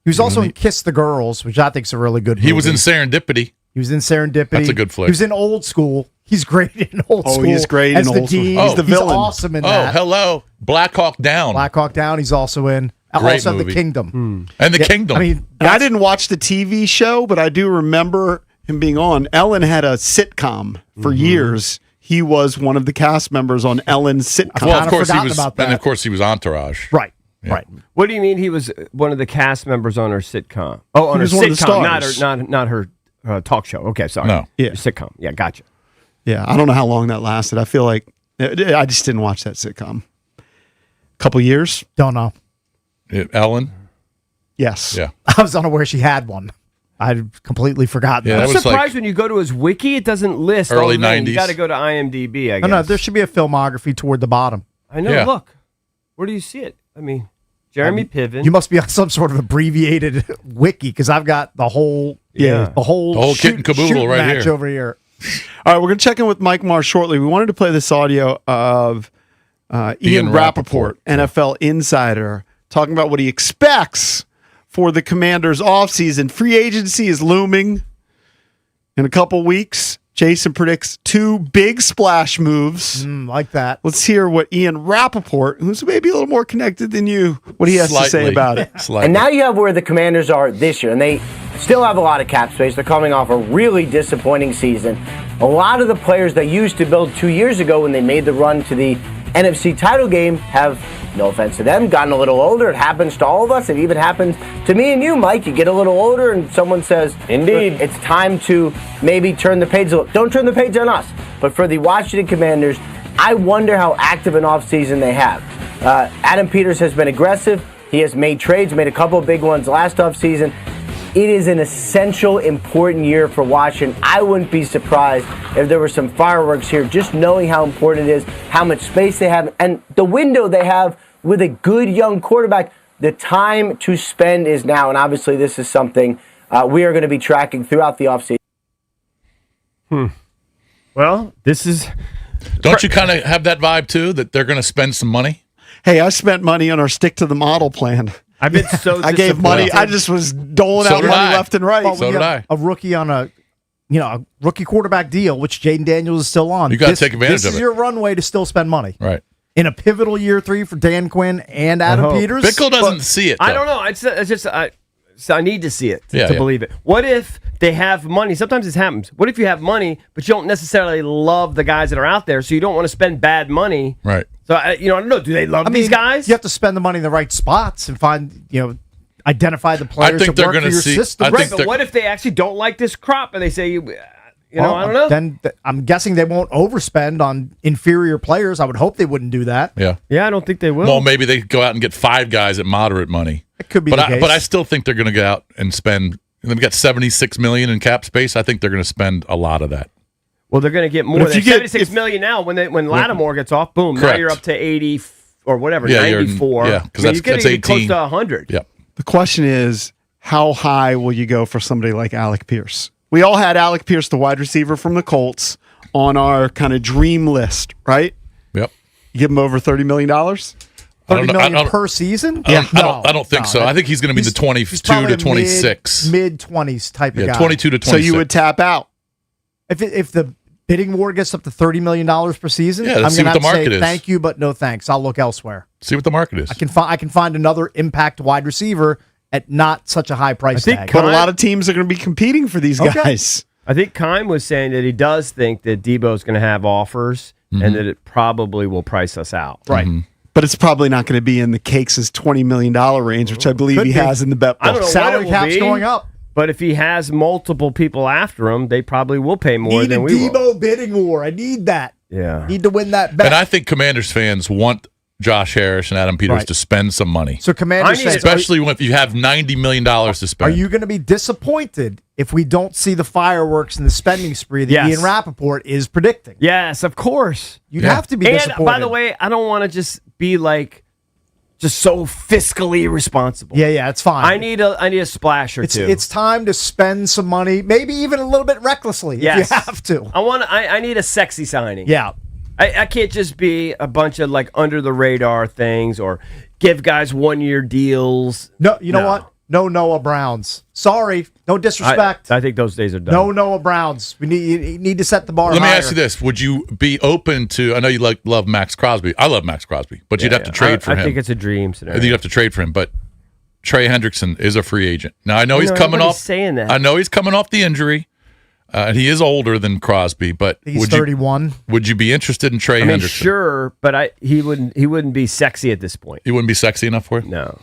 He was also in Kiss the Girls, which I think is a really good movie. He was in Serendipity. That's a good flick. He was in Old School. He's great in Old School. Oh, he's great in Old School. He's the villain. He's awesome in that. Oh, hello. Black Hawk Down. Black Hawk Down he's also in. Great also movie. The Kingdom. And The Kingdom. I mean, I didn't watch the TV show, but I do remember him being on. Ellen had a sitcom for years. He was one of the cast members on Ellen's sitcom. Well, of course he was, and of course he was Entourage. Right. Yeah. Right. What do you mean he was one of the cast members on her sitcom? Oh, on her sitcom, not her talk show. Okay, sorry. No. Yeah. Her sitcom. Yeah, gotcha. Yeah, I don't know how long that lasted. I feel like I just didn't watch that sitcom. Couple years? Don't know. Ellen? Yes. Yeah. I was unaware she had one. I'd completely forgotten. Yeah, I'm that was surprised when you go to his wiki, it doesn't list early all the names. 90s. You got to go to IMDb, I guess. No, there should be a filmography toward the bottom. I know. Yeah. Look, where do you see it? I mean, Jeremy Piven. You must be on some sort of abbreviated wiki because I've got the whole Yeah. the whole kit and caboodle shoot right match here. over here. All right, we're going to check in with Mike Maher shortly. We wanted to play this audio of Ian Rappaport, NFL insider, talking about what he expects for the Commanders' offseason. Free agency is looming in a couple weeks. Jason predicts 2 big splash moves. Like that. Let's hear what Ian Rappaport, who's maybe a little more connected than you, what he has to say about it. And now you have where the Commanders are this year, and they still have a lot of cap space. They're coming off a really disappointing season. A lot of the players they used to build 2 years ago when they made the run to the NFC title game have, no offense to them, gotten a little older. It happens to all of us. It even happens to me and you, Mike. You get a little older and someone says, indeed, it's time to maybe turn the page. Don't turn the page on us. But for the Washington Commanders, I wonder how active an offseason they have. Adam Peters has been aggressive. He has made trades, made a couple of big ones last offseason. It is an essential, important year for Washington. I wouldn't be surprised if there were some fireworks here, just knowing how important it is, how much space they have, and the window they have with a good young quarterback. The time to spend is now, and obviously this is something we are going to be tracking throughout the offseason. Well, this is... Don't you kind of have that vibe, too, that they're going to spend some money? Hey, I spent money on our stick to the model plan. I've been so I gave money. I just was doling out money left and right. Well, So did I. A rookie on a rookie quarterback deal, which Jaden Daniels is still on. You got to take advantage of it. This is your runway to still spend money. Right. In a pivotal year 3 for Dan Quinn and Adam Peters. Bickle doesn't see it, though. I don't know. It's just I need to see it Yeah, to yeah. believe it. What if they have money? Sometimes this happens. What if you have money, but you don't necessarily love the guys that are out there, so you don't want to spend bad money? Right. So, I don't know. Do they love these guys? You have to spend the money in the right spots and find, identify the players think that they're work for gonna your see- system. I Right, think but they're- what if they actually don't like this crop and they say, I don't know? Then I'm guessing they won't overspend on inferior players. I would hope they wouldn't do that. Yeah. Yeah, I don't think they will. Well, maybe they go out and get 5 guys at moderate money. It could be But the case. But I still think they're going to go out and spend. They've got $76 million in cap space. I think they're going to spend a lot of that. Well, they're going to get more But if than you get- $76 million now. When Lattimore gets off, boom, now Correct. you're up to 80 or whatever, Yeah, you're- 94. yeah, 'cause I mean, that's- you're getting that's 18. close to 100. Yep. The question is, how high will you go for somebody like Alec Pierce? We all had Alec Pierce, the wide receiver from the Colts, on our kind of dream list, right? Yep. You give him over $30 million? $30 million per season? I don't think so. I think he's going to be the 22 to 26. Mid 20s type of guy. 22 to 26. So you would tap out. If the bidding war gets up to $30 million per season, Yeah, I'm let's see going what to the have to market say is. thank you, but no thanks. I'll look elsewhere. See what the market is. I can find another impact wide receiver at not such a high price tag. But a lot of teams are going to be competing for these guys. I think Kime was saying that he does think that Debo's going to have offers and that it probably will price us out. Right. But it's probably not going to be in the Cakes' $20 million range, which I believe Could he be. has in the bet I don't book. know Salary what it will cap's be, going up. But if he has multiple people after him, they probably will pay more Need a than we will. Debo bidding war. I need that. Yeah. Need to win that bet. And I think Commanders fans want Josh Harris and Adam Peters Right. to spend some money. So Commanders fans, especially if you have $90 million to are spend. you going to be disappointed if we don't see the fireworks and the spending spree that Yes. Ian Rappaport is predicting? Yes, of course. You'd have to be And disappointed. by the way, I don't want to just be like just so fiscally irresponsible. Yeah, it's fine. I need a splash or two. It's time to spend some money, maybe even a little bit recklessly Yes. if you have to. I need a sexy signing. Yeah. I can't just be a bunch of like under the radar things or give guys 1-year deals. No, you know what? No Noah Browns. Sorry, no disrespect. I think those days are done. No Noah Browns. You need to set the bar Let me higher. ask you this. Would you be open to, I know you love Max Crosby. I love Max Crosby, but you'd have to trade for him. I think it's a dream scenario. You'd have to trade for him, but Trey Hendrickson is a free agent. Now, I know he's coming everybody's off. saying that. I know he's coming off the injury. And he is older than Crosby, but He's 31. Would you be interested in Trey I mean, Hendrickson? sure, but he wouldn't be sexy at this point. He wouldn't be sexy enough for you? No.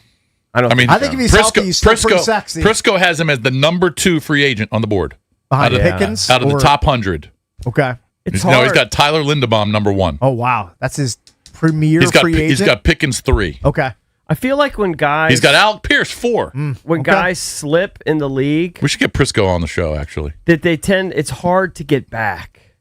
I mean, if he's healthy, he's still pretty sexy. Prisco has him as the number 2 free agent on the board. Behind out of, Pickens? Out of the top 100. Okay. It's No, hard. he's got Tyler Linderbaum, number 1. Oh, wow. That's his premier He's got, free agent? He's got Pickens 3. Okay. I feel like when guys... He's got Alec Pierce 4. When guys slip in the league... We should get Prisco on the show, actually. That they tend... It's hard to get back.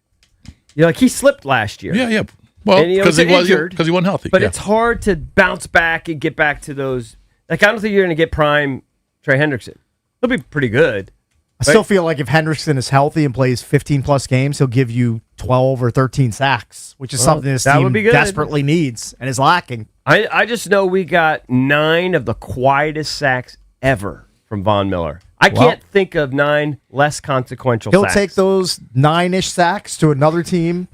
Like, he slipped last year. Yeah. Well, because he wasn't healthy. But yeah. it's hard to bounce back and get back to those... Like, I don't think you're going to get prime Trey Hendrickson. He'll be pretty good. I still feel like if Hendrickson is healthy and plays 15-plus games, he'll give you 12 or 13 sacks, which is something this team would be good. desperately needs and is lacking. I just know we got 9 of the quietest sacks ever from Von Miller. I can't think of 9 less consequential He'll sacks. take those 9-ish sacks to another team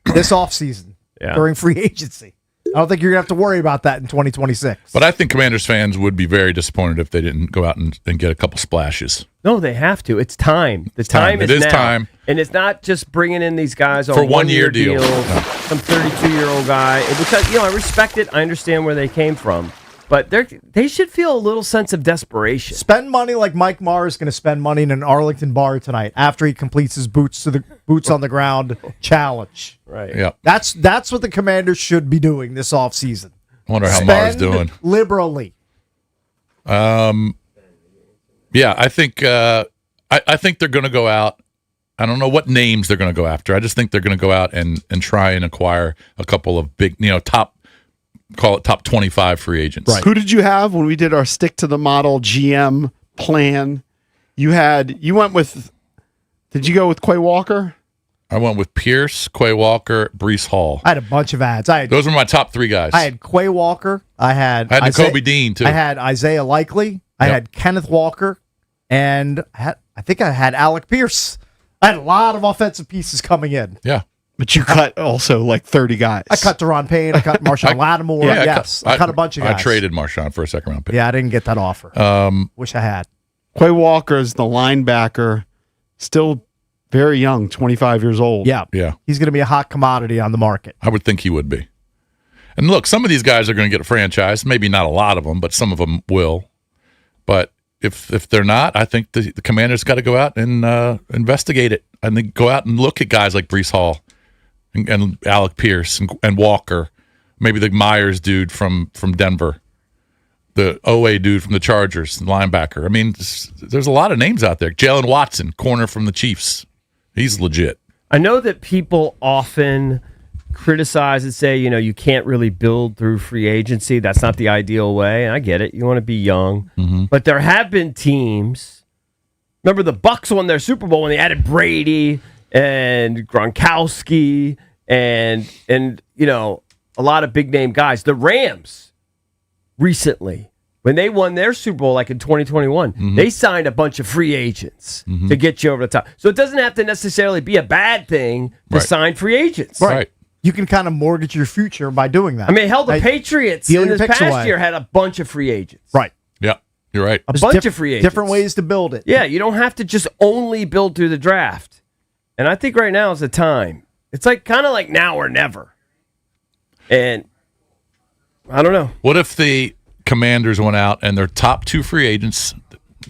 this offseason during free agency. I don't think you're going to have to worry about that in 2026. But I think Commanders fans would be very disappointed if they didn't go out and get a couple splashes. No, they have to. It's time. The time is It is now. time. And it's not just bringing in these guys on For 1 year deals. deal. Some 32-year-old guy. Which I respect it. I understand where they came from. But they should feel a little sense of desperation. Spend money like Mike Maher is going to spend money in an Arlington bar tonight after he completes his boots on the ground challenge. Right. Yeah. That's what the Commanders should be doing this offseason. I wonder how Maher's doing. Liberally. Yeah, Yeah, I think I think they're going to go out. I don't know what names they're going to go after. I just think they're going to go out and try and acquire a couple of big, top 25 free agents. Right. Who did you have when we did our stick to the model GM plan? You went with. Did you go with Quay Walker? I went with Pierce, Quay Walker, Breece Hall. I had a bunch of ads. Those were my top 3 guys. I had Quay Walker. I had Kobe Dean too. I had Isaiah Likely. I had Kenneth Walker, and I think I had Alec Pierce. I had a lot of offensive pieces coming in. Yeah. But you cut also like 30 guys. I cut Deron Payne. I cut Marshawn Lattimore. I cut a bunch of guys. I traded Marshawn for a second-round pick. Yeah, I didn't get that offer. Wish I had. Quay Walker's the linebacker, still very young, 25 years old. Yeah. He's going to be a hot commodity on the market. I would think he would be. And look, some of these guys are going to get a franchise. Maybe not a lot of them, but some of them will. But if they're not, I think the Commanders got to go out and investigate it. And they go out and look at guys like Breece Hall and Alec Pierce and Walker, maybe the Myers dude from Denver, the Owe dude from the Chargers, the linebacker. I mean, there's a lot of names out there. Jalen Watson, corner from the Chiefs. He's legit. I know that people often criticize and say, you can't really build through free agency. That's not the ideal way. And I get it. You want to be young. Mm-hmm. But there have been teams. Remember the Bucs won their Super Bowl when they added Brady and Gronkowski and a lot of big name guys. The Rams recently, when they won their Super Bowl like in 2021, they signed a bunch of free agents to get you over the top. So it doesn't have to necessarily be a bad thing to sign free agents. Right. You can kind of mortgage your future by doing that. I mean, hell, the Patriots in this past year had a bunch of free agents. Right. Yeah, you're right. A bunch of free agents. Different ways to build it. Yeah, you don't have to just only build through the draft. And I think right now is the time. It's kind of like now or never. And I don't know. What if the Commanders went out and their top 2 free agents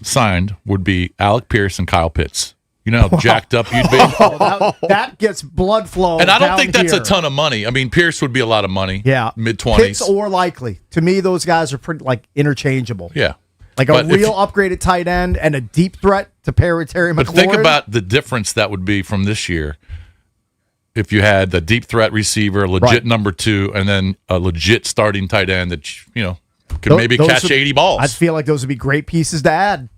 signed would be Alec Pierce and Kyle Pitts? You know how jacked up you'd be? That gets blood flow. And I don't think that's a ton of money. I mean, Pierce would be a lot of money. Yeah. Mid-20s. Pitts or Likely. To me, those guys are pretty interchangeable. Yeah. Like a real upgraded tight end and a deep threat to pair with Terry McLaurin. But think about the difference that would be from this year if you had the deep threat receiver, legit number 2, and then a legit starting tight end that, could maybe catch 80 balls. I feel like those would be great pieces to add.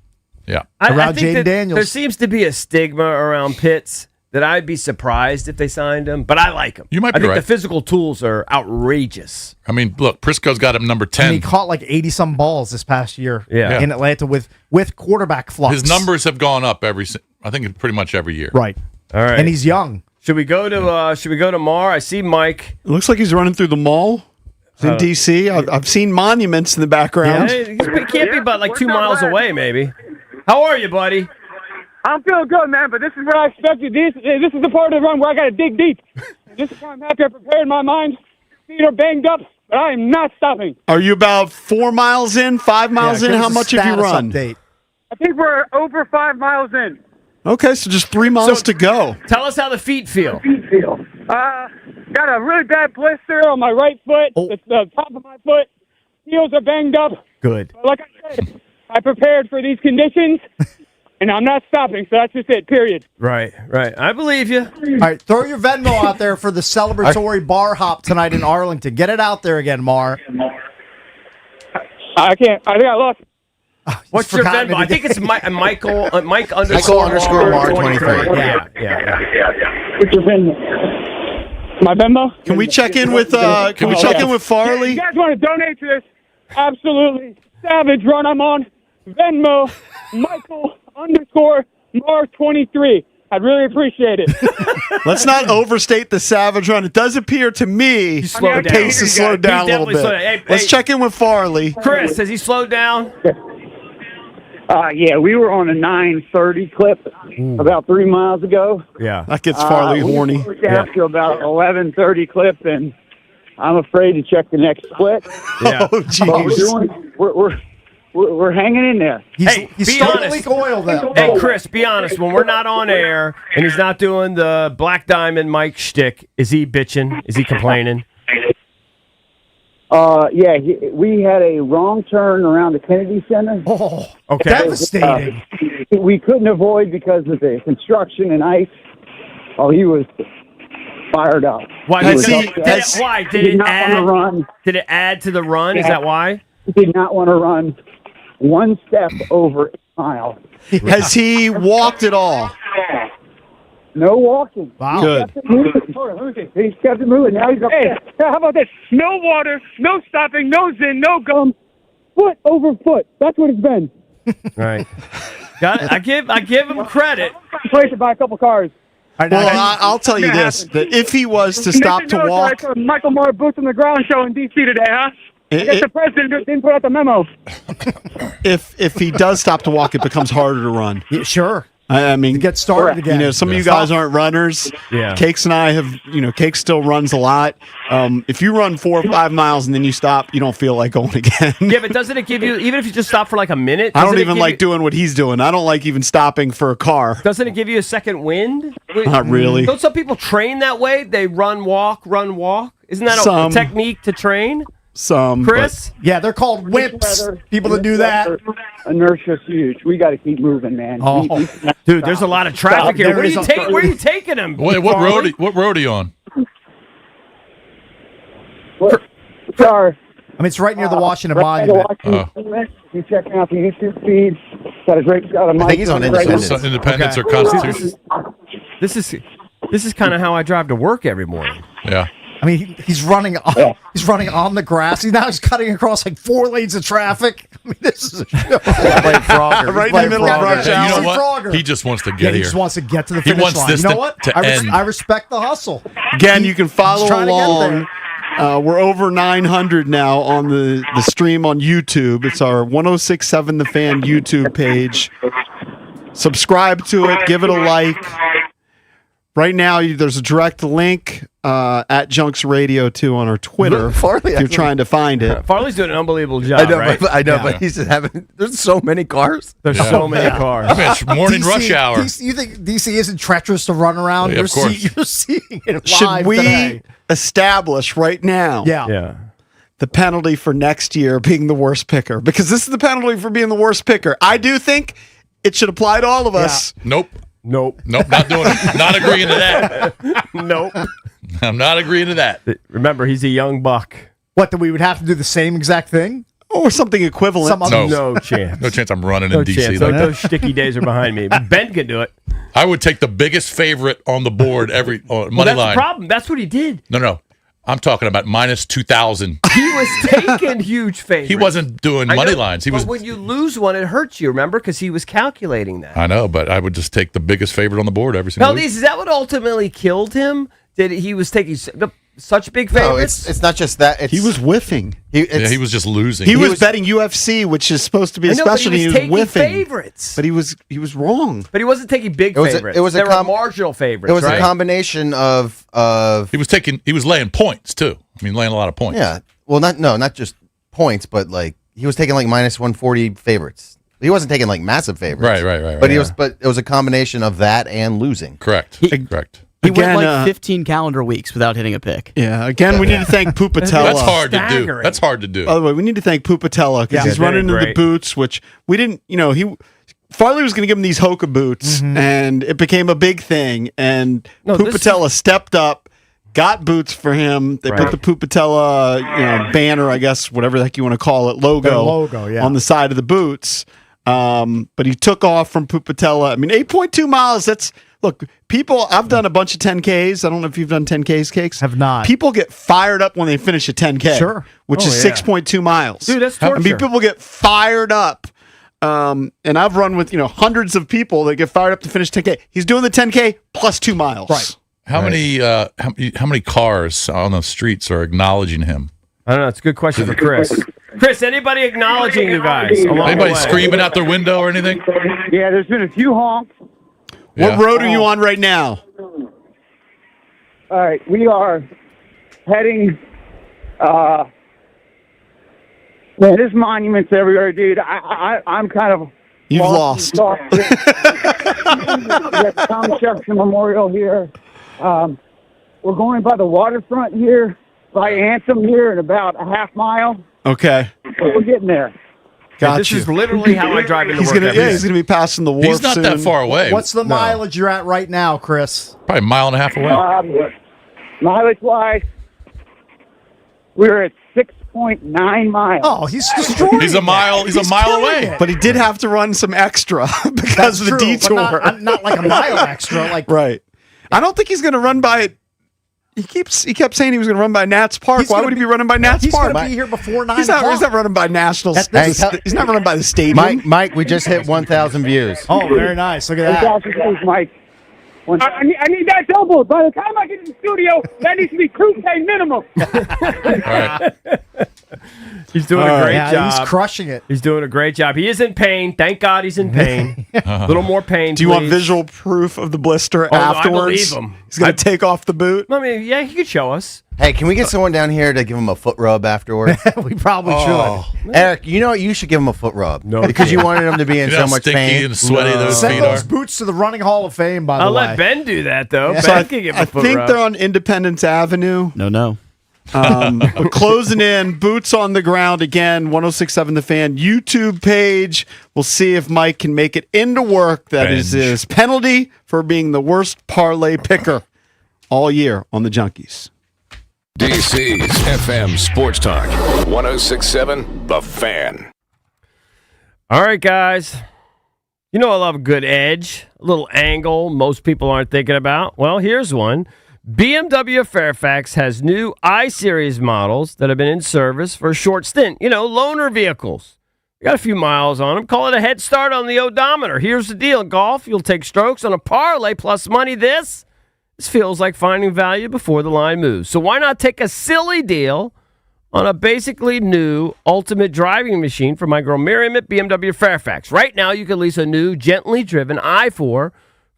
Yeah. Around Jaden Daniels. There seems to be a stigma around Pitts that I'd be surprised if they signed him, but I like him. You might be I think right. the physical tools are outrageous. I mean, look, Prisco's got him number 10. And he caught 80-some balls this past year in Atlanta with quarterback flux. His numbers have gone up I think pretty much every year. Right. All right. And he's young. Should we go to Maher? I see Mike. It looks like he's running through the mall. He's in D.C. I've seen monuments in the background. Yeah, he can't be about 2 miles away, maybe. How are you, buddy? I'm feeling good, man, but this is what I expected. This is the part of the run where I got to dig deep. This is why I'm happy I prepared my mind. Feet are banged up, but I am not stopping. Are you about 4 miles in, 5 miles in? How much have you run? I think we're over 5 miles in. Okay, so just 3 miles to go. Tell us how the feet feel. Got a really bad blister on my right foot. It's the top of my foot. Heels are banged up. Good. But like I said, I prepared for these conditions, and I'm not stopping, so that's just it, period. Right. I believe you. All right, throw your Venmo out there for the celebratory bar hop tonight in Arlington. Get it out there again, Mar. I can't. I think I lost. What's your Venmo? I think it's Mike underscore Mar 23. Yeah. What's your Venmo? My Venmo? Can we check in with Farley? If you guys want to donate to this absolutely savage run I'm on, Venmo, Michael underscore Mar 23. I'd really appreciate it. Let's not overstate the savage run. It does appear to me the pace has slowed down a little bit. Let's check in with Farley. Chris, has he slowed down? Yeah, we were on a 9:30 clip about 3 miles ago. Yeah, that gets Farley horny. We're down to about 11:30 clip, and I'm afraid to check the next split. Yeah, we're hanging in there. He's starting to leak oil, though. Hey, Chris, be honest. When we're not on air and he's not doing the Black Diamond Mike shtick, is he bitching? Is he complaining? Yeah, we had a wrong turn around the Kennedy Center. Oh, okay. Devastating. We couldn't avoid because of the construction and ice. Oh, he was fired up. Why? He was Did upset. He it not add? want to run. Did it add to the run? Is that why? He did not want to run one step over 8 miles. Has he walked at all? No walking. Wow. Good. Hold on, let me see. He's kept it moving. Now he's up there. How about this? No water, no stopping, no zin, no gum. Foot over foot. That's what it's been. Right. Got it. I give him credit. Place to buy a couple cars. Well, I'll tell you this: that if he was to stop to walk, Michael Maher boots on the ground show in D.C. today, huh? I guess the president didn't put out the memo. if he does stop to walk, it becomes harder to run. Yeah, sure. I mean, get started again. You know, some of you guys aren't runners. Yeah. Cakes and I have, Cakes still runs a lot. If you run 4 or 5 miles and then you stop, you don't feel like going again. Yeah, but doesn't it give you, even if you just stop for like a minute? I don't even like doing what he's doing. I don't like even stopping for a car. Doesn't it give you a second wind? Not really. Don't some people train that way? They run, walk. Isn't that a technique to train? Some. Chris? Yeah, they're called whips. People that do that. Inertia's huge. We got to keep moving, man. Oh. Dude, there's a lot of traffic here. Where are you taking him? Wait, what road are you on? Sorry. I mean, it's right near the Washington Monument. You're checking out the YouTube feed. Got a great shot of Mike. I think he's on Independence. Independence or Constitution. This is kind of how I drive to work every morning. Yeah. I mean, he's running. He's running on the grass. He's cutting across like 4 lanes of traffic. I mean, this is a show. Right in the middle of rush hour. You know what? He just wants to get here. He just wants to get to the He finish wants line. this You know what? to end. I respect the hustle. Again, you can follow trying to get along. We're over 900 now on the stream on YouTube. It's our 1067 The Fan YouTube page. Subscribe to it. Give it a like. Right now, there's a direct link at Junks Radio too on our Twitter. Farley, if you're trying to find it. Farley's doing an unbelievable job. I know, right? but he's just having. There's so many cars. There's so many cars. I mean, it's morning rush hour. You think DC isn't treacherous to run around? Yeah, of course. You're seeing it live Should we today. establish right now? Yeah. The penalty for next year being the worst picker, because this is the penalty for being the worst picker. I do think it should apply to all of us. Nope. Nope, not doing it. Not agreeing to that. Nope. I'm not agreeing to that. Remember, he's a young buck. What, that we would have to do the same exact thing? Or something equivalent. No chance. No chance I'm running No in DC. chance. Those sticky days are behind me. Ben can do it. I would take the biggest favorite on the board every money That's line. the problem. That's what he did. No. I'm talking about minus 2,000. He was taking huge favorites. He wasn't doing money lines. He was. When you lose one, it hurts you. Remember, because he was calculating that. I know, but I would just take the biggest favorite on the board every single week. Peltiz, is that what ultimately killed him? Did he was taking such big favorites? No, it's not just that. He was whiffing. He was just losing. He was betting UFC, which is supposed to be a specialty. He was taking whiffing favorites. But he was wrong. But he wasn't taking big favorites. It was They were marginal favorites. It was right? a combination of. He was laying points too. I mean, laying a lot of points. Yeah. Well, not just points, but like he was taking like minus 140 favorites. He wasn't taking like massive favorites. Right. But but it was a combination of that and losing. Correct. Correct. He went like 15 calendar weeks without hitting a pick. Yeah. Again, we need to thank Pupatella. That's hard to do. That's hard to do. By the way, we need to thank Pupatella because he's running into the boots, which we didn't. Farley was going to give him these Hoka boots, and it became a big thing. And Pupatella stepped up. Got boots for him. They put the Pupatella, banner, I guess, whatever the heck you want to call it, logo on the side of the boots. But he took off from Pupatella. I mean, 8.2 miles. Look, people. I've done a bunch of 10Ks. I don't know if you've done 10Ks, Cakes. Have not. People get fired up when they finish a 10K. Sure. Which is 6.2 miles. Dude, that's torture. I mean, people get fired up. And I've run with hundreds of people that get fired up to finish 10K. He's doing the 10K plus 2 miles. Right. How many cars on the streets are acknowledging him? I don't know. It's a good question for Chris. Chris, anybody acknowledging you guys? Anybody screaming out their window or anything? Yeah, there's been a few honks. What road are you on right now? All right, we are heading. Man, there's monuments everywhere, dude. I'm kind of. You've lost. We got the Thomas Jefferson Memorial here. We're going by the waterfront here. by Anthem here in about a half mile. Okay. We're getting there. Gotcha. This is literally how I drive into work. He's gonna be passing the wharf. He's not that far away. What's the mileage you're at right now, Chris? Probably a mile and a half away. Mileage-wise, we're at 6.9 miles. Oh, he's destroying. He's a mile away. But he did have to run some extra because of the true, detour. but not like a mile extra. Like right. I don't think he's going to run by. He kept saying he was going to run by Nats Park. Why would he be running by Nats Park? He's going to be here before 9 He's not running by Nationals. He's not running by the stadium. Mike, we just hit 1,000 views. Oh, very nice. Look at that. 1,000 views, Mike. I need that doubled. By the time I get to the studio, that needs to be crew pay minimum. He's doing a great job. He's crushing it. He's doing a great job. He is in pain. Thank God he's in pain. A little more pain. Do you want visual proof of the blister afterwards? I believe him. He's going to take off the boot. I mean, yeah, he could show us. Hey, can we get someone down here to give him a foot rub afterwards? We probably should. Eric, you know what? You should give him a foot rub. No, because you wanted him to be in so much pain. And sweaty those Send feet those are. boots to the Running Hall of Fame, by the I'll way. let Ben do that, though. So Ben can give him a foot I think rub. they're on Independence Avenue. No. We're closing in. Boots on the ground again. 106.7 The Fan YouTube page. We'll see if Mike can make it into work. That is his penalty for being the worst parlay picker all year on the Junkies. DC's FM Sports Talk 106.7 The Fan. All right, guys. You know I love a good edge, a little angle most people aren't thinking about. Well, here's one. BMW of Fairfax has new I-Series models that have been in service for a short stint. You know, loaner vehicles. You got a few miles on them. Call it a head start on the odometer. Here's the deal. Golf, you'll take strokes on a parlay plus money. This feels like finding value before the line moves. So why not take a silly deal on a basically new ultimate driving machine for my girl Miriam at BMW Fairfax? Right now, you can lease a new, gently driven i4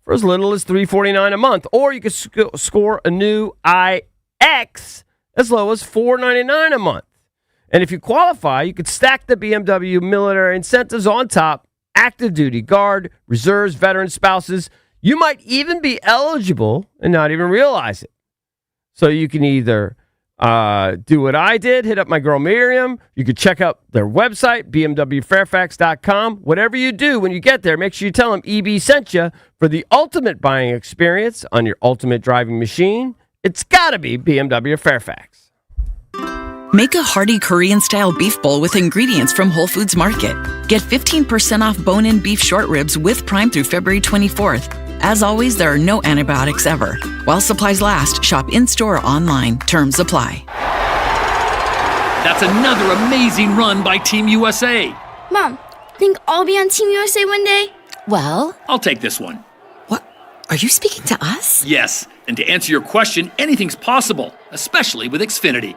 for as little as $349 a month, or you can score a new iX as low as $499 a month. And if you qualify, you could stack the BMW military incentives on top: active duty, guard, reserves, veteran spouses. You might even be eligible and not even realize it. So you can either do what I did, hit up my girl Miriam. You could check out their website, bmwfairfax.com. Whatever you do when you get there, make sure you tell them EB sent you for the ultimate buying experience on your ultimate driving machine. It's got to be BMW Fairfax. Make a hearty Korean-style beef bowl with ingredients from Whole Foods Market. Get 15% off bone-in beef short ribs with Prime through February 24th. As always, there are no antibiotics ever. While supplies last, shop in-store or online. Terms apply. That's another amazing run by Team USA. Mom, think I'll be on Team USA one day? Well, I'll take this one. are you speaking to us? Yes, and to answer your question, anything's possible, especially with Xfinity.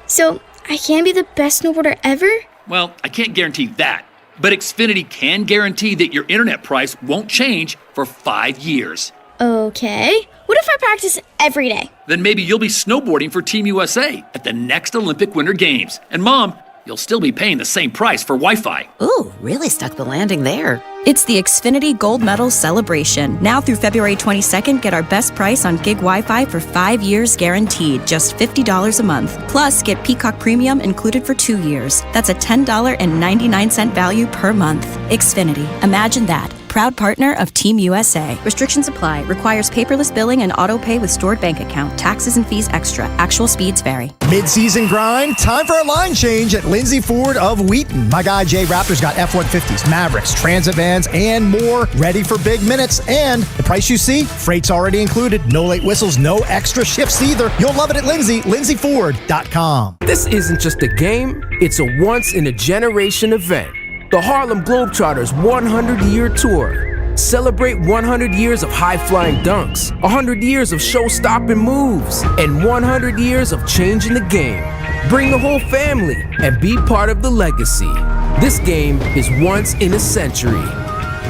So, I can be the best snowboarder ever? Well, I can't guarantee that, but Xfinity can guarantee that your internet price won't change for 5 years. Okay. What if I practice every day? Then maybe you'll be snowboarding for Team USA at the next Olympic Winter Games. And Mom, you'll still be paying the same price for Wi-Fi. Ooh, really stuck the landing there. It's the Xfinity Gold Medal Celebration. Now through February 22nd, get our best price on gig Wi-Fi for 5 years guaranteed, just $50 a month. Plus, get Peacock Premium included for 2 years. That's a $10.99 value per month. Xfinity. Imagine that. Proud partner of Team USA. Restrictions apply. Requires paperless billing and auto pay with stored bank account. Taxes and fees extra. Actual speeds vary. Mid-season grind. Time for a line change at Lindsay Ford of Wheaton. My guy Jay Raptor's got F-150s, Mavericks, Transit vans, and more ready for big minutes. And the price you see, freight's already included. No late whistles, no extra shifts either. You'll love it at Lindsay. LindsayFord.com. This isn't just a game. It's a once-in-a-generation event. The Harlem Globetrotters 100-year tour. Celebrate 100 years of high-flying dunks, 100 years of show-stopping moves, and 100 years of changing the game. Bring the whole family and be part of the legacy. This game is once in a century.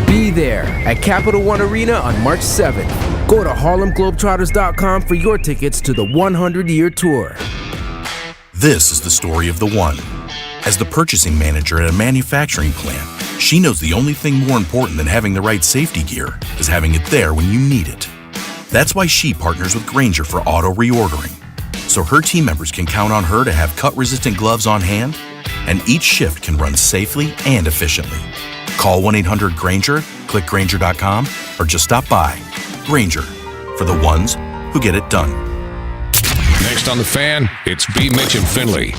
Be there at Capital One Arena on March 7th. Go to HarlemGlobetrotters.com for your tickets to the 100-year tour. This is the story of the one. As the purchasing manager at a manufacturing plant, she knows the only thing more important than having the right safety gear is having it there when you need it. That's why she partners with Grainger for auto reordering. so her team members can count on her to have cut-resistant gloves on hand, and each shift can run safely and efficiently. Call 1-800-GRANGER, click Grainger.com, or just stop by. Grainger, for the ones who get it done. Next on The Fan, it's B Mitch and Finley.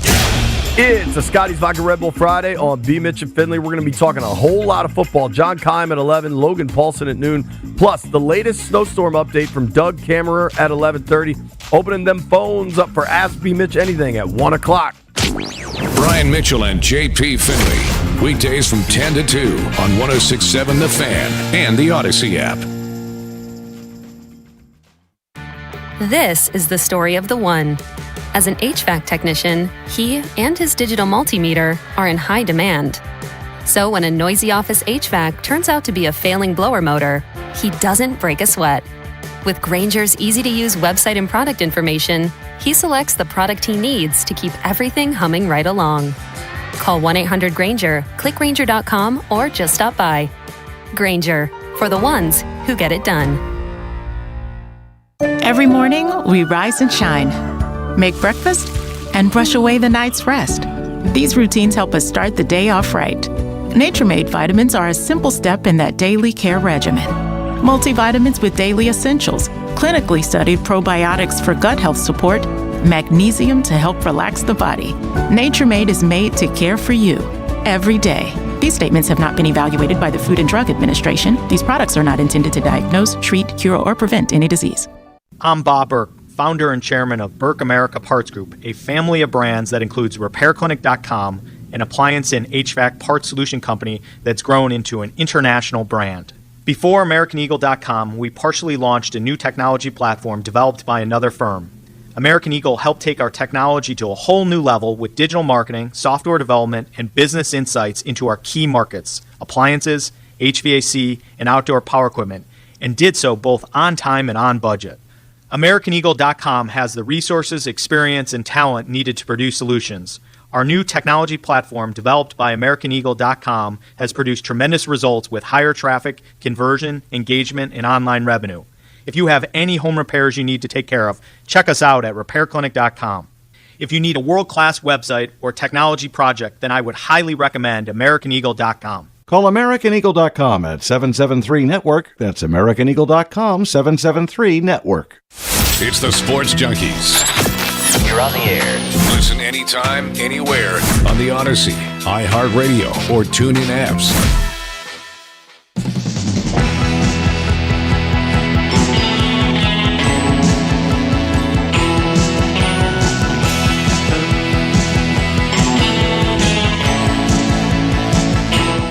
It's a Scotty's Vodka Red Bull Friday on B Mitch and Finley. We're going to be talking a whole lot of football. John Keim at 11, Logan Paulson at noon, plus the latest snowstorm update from Doug Kammerer at 11:30. Opening them phones up for Ask B Mitch Anything at 1 o'clock. Brian Mitchell and JP Finley. Weekdays from 10 to 2 on 106.7 The Fan and the Odyssey app. This is the story of the one. As an HVAC technician, he and his digital multimeter are in high demand. So when a noisy office HVAC turns out to be a failing blower motor, he doesn't break a sweat. With Grainger's easy-to-use website and product information, he selects the product he needs to keep everything humming right along. Call 1-800-GRAINGER, click Grainger.com, or just stop by. Grainger, for the ones who get it done. Every morning, we rise and shine, make breakfast, and brush away the night's rest. These routines help us start the day off right. Nature-Made vitamins are a simple step in that daily care regimen. Multivitamins with daily essentials, clinically studied probiotics for gut health support, magnesium to help relax the body. Nature-Made is made to care for you every day. These statements have not been evaluated by the Food and Drug Administration. These products are not intended to diagnose, treat, cure, or prevent any disease. I'm Bob Burke, founder and chairman of Burke America Parts Group, a family of brands that includes RepairClinic.com, an appliance and HVAC parts solution company that's grown into an international brand. Before AmericanEagle.com, we partially launched a new technology platform developed by another firm. American Eagle helped take our technology to a whole new level with digital marketing, software development, and business insights into our key markets, appliances, HVAC, and outdoor power equipment, and did so both on time and on budget. AmericanEagle.com has the resources, experience, and talent needed to produce solutions. Our new technology platform, developed by AmericanEagle.com, has produced tremendous results with higher traffic, conversion, engagement, and online revenue. If you have any home repairs you need to take care of, check us out at RepairClinic.com. If you need a world-class website or technology project, then I would highly recommend AmericanEagle.com. Call AmericanEagle.com at 773-NETWORK. That's AmericanEagle.com, 773-NETWORK. It's the Sports Junkies. You're on the air. Listen anytime, anywhere on the Odyssey, iHeartRadio, or TuneIn apps.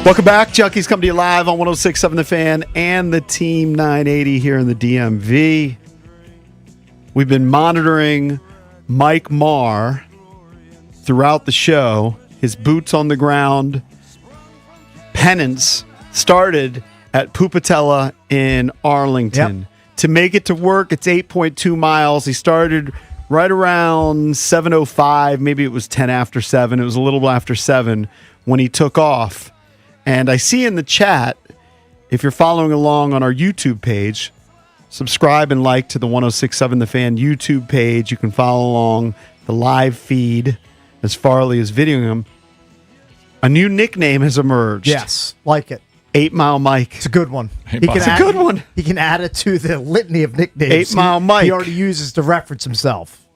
Welcome back. Junkies come to you live on 106.7 The Fan and the Team 980 here in the DMV. We've been monitoring Mike Maher throughout the show. His boots on the ground penance started at Pupatella in Arlington. Yep. To make it to work, it's 8.2 miles. He started right around 7:05. Maybe it was 10 after 7. It was a little after 7 when he took off. And I see in the chat, if you're following along on our YouTube page, subscribe and like to the 106.7 The Fan YouTube page. You can follow along the live feed as Farley is videoing him. A new nickname has emerged. Yes, like it. 8 Mile Mike. It's a good one. It's a good one. He can add it to the litany of nicknames 8 Mile Mike. He already uses to reference himself.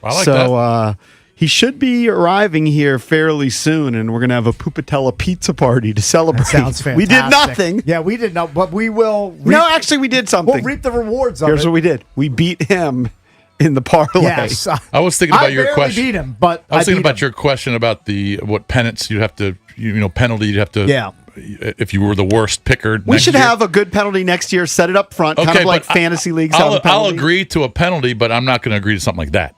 I like that. He should be arriving here fairly soon, and we're going to have a Pupatella pizza party to celebrate. That sounds fantastic. We did nothing. Yeah, we did not, but we will. No, actually, we did something. We'll reap the rewards of Here's it. what we did. We beat him in the parlay. Yes. I was thinking about your question. beat him, but I was thinking about him. your question about what penance you'd have to, penalty you'd have to. Yeah. If you were the worst picker. We should have a good penalty next year. Set it up front, kind of like fantasy leagues have a penalty. I'll agree to a penalty, but I'm not going to agree to something like that.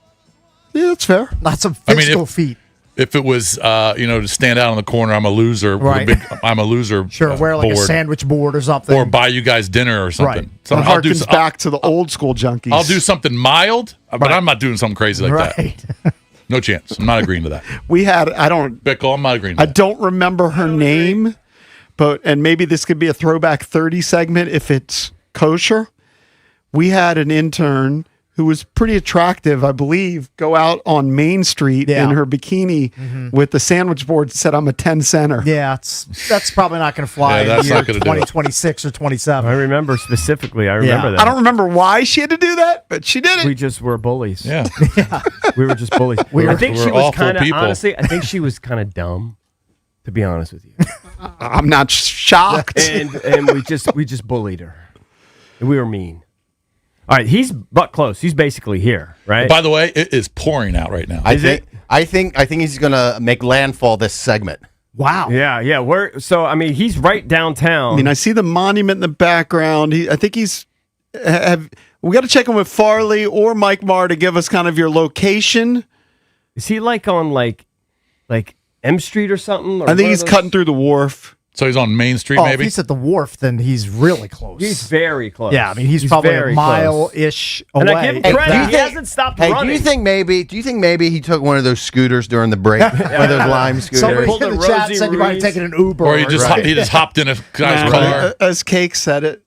Yeah, that's fair. Not some physical feat. If it was, to stand out in the corner, I'm a loser. Right. I'm a loser. Sure, wear like a sandwich board or something. Or buy you guys dinner or something. Right. So It harkens back to the old school Junkies. I'll do something mild, but I'm not doing something crazy like that. No chance. I'm not agreeing to that. Bickle, I'm not agreeing to I that. don't remember her name, and maybe this could be a throwback 30 segment if it's kosher. We had an intern who was pretty attractive, I believe, go out on Main Street in her bikini with the sandwich board that said, "I'm a 10 center." Yeah, that's probably not going to fly in that's year not gonna do it. 2026 or 27. I remember specifically. I remember that. I don't remember why she had to do that, but she did it. We just were bullies. Yeah. We were just bullies. I think she we're was awful kind of, people. honestly, I think she was kind of dumb, to be honest with you. I'm not shocked. And we just bullied her. And we were mean. All right, he's butt close. He's basically here, right? By the way, it is pouring out right now. I think he's gonna make landfall this segment. Wow. Yeah. He's right downtown. I mean, I see the monument in the background. I think he's. We got to check in with Farley or Mike Maher to give us kind of your location. Is he like on like M Street or something? Or I think he's cutting through the wharf. So he's on Main Street, If maybe? he's at the wharf, then he's really close. He's very close. Yeah, I mean, he's probably a very mile-ish away. And I give him credit. He hasn't stopped running. Do you think maybe he took one of those scooters during the break? One of those Lime scooters? Somebody Pulled in a the chat Rosie said you might have Ruiz. taken an Uber. Or he just hopped in a guy's car. As Cake said it,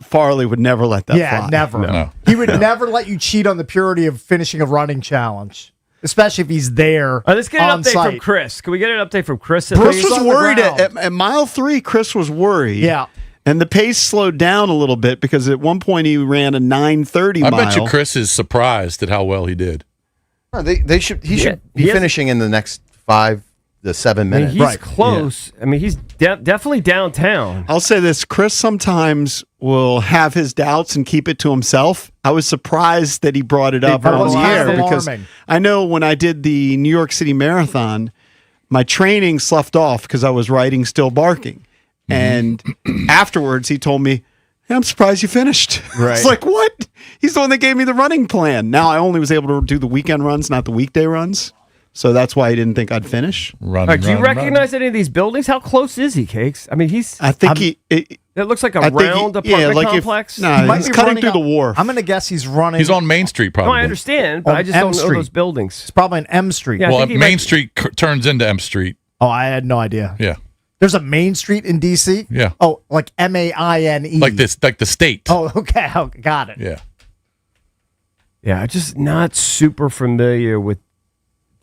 Farley would never let that fly. Never. No. He would never let you cheat on the purity of finishing a running challenge, especially if he's there. All right, let's get an on update site. from Chris. Can we get an update from Chris? Chris was on the worried ground. at mile 3. Chris was worried. Yeah. And the pace slowed down a little bit because at one point he ran a 9:30 I mile. bet you Chris is surprised at how well he did. No, he should be finishing in the next 5 to 7 I mean, minutes. he's close. Yeah. I mean, he's definitely downtown. I'll say this. Chris sometimes will have his doubts and keep it to himself. I was surprised that he brought it up on the air because I know when I did the New York City Marathon, my training sloughed off because I was riding Still Barking. And afterwards, he told me, "Hey, I'm surprised you finished." Right. It's like, what? He's the one that gave me the running plan. Now I only was able to do the weekend runs, not the weekday runs. So that's why he didn't think I'd finish. Do you recognize any of these buildings? How close is he, Cakes? I mean, I think it looks like a round apartment complex. He's cutting through the wharf. I'm going to guess he's running. He's on Main Street, probably. No, I understand, but I just don't know those buildings. It's probably an M Street. Yeah, well, Main Street turns into M Street. Oh, I had no idea. Yeah. There's a Main Street in D.C.? Yeah. Oh, like M-A-I-N-E. Like the state. Oh, okay. Oh, got it. Yeah. Yeah, I'm just not super familiar with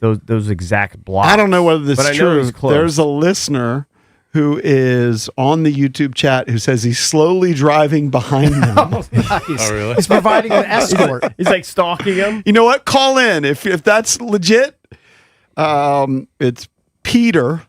those exact blocks. I don't know whether this but is I know true. he's close. There's a listener who is on the YouTube chat who says he's slowly driving behind them. Oh, really? He's providing an escort. He's like stalking him. You know what? Call in if that's legit. It's Peter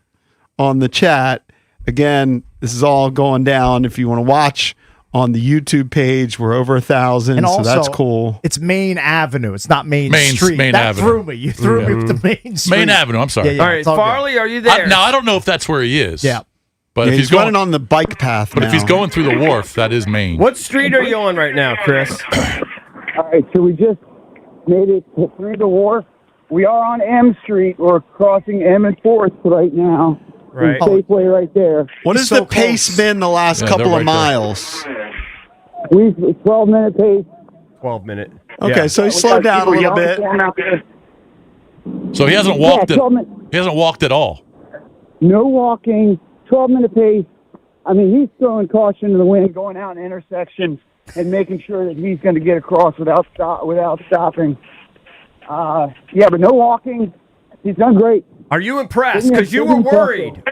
on the chat. Again, this is all going down. If you want to watch on the YouTube page, we're over 1,000, And so also, that's cool. It's Main Avenue. It's not Main Street. Main that Avenue. threw me. You threw me with the Main Street. Main Avenue. I'm sorry. Yeah, All right, it's all good. Farley, are you there? Now I don't know if that's where he is. Yeah. But Yeah, if he's going running on the bike path but now. if he's going through the wharf, that is Main. What street are you on right now, Chris? All right, so we just made it through the wharf. We are on M Street. We're crossing M and 4th right now. Right. Safeway right there. What has the pace been the last Yeah, couple they're of right there. miles? We've 12-minute pace. 12-minute. Okay, so he slowed down a little bit. So he hasn't walked Yeah, 12 minutes. He hasn't walked at all. No walking, 12-minute pace. I mean, he's throwing caution to the wind, going out in intersections and making sure that he's going to get across without stopping. Yeah, but no walking. He's done great. Are you impressed? Because you were worried.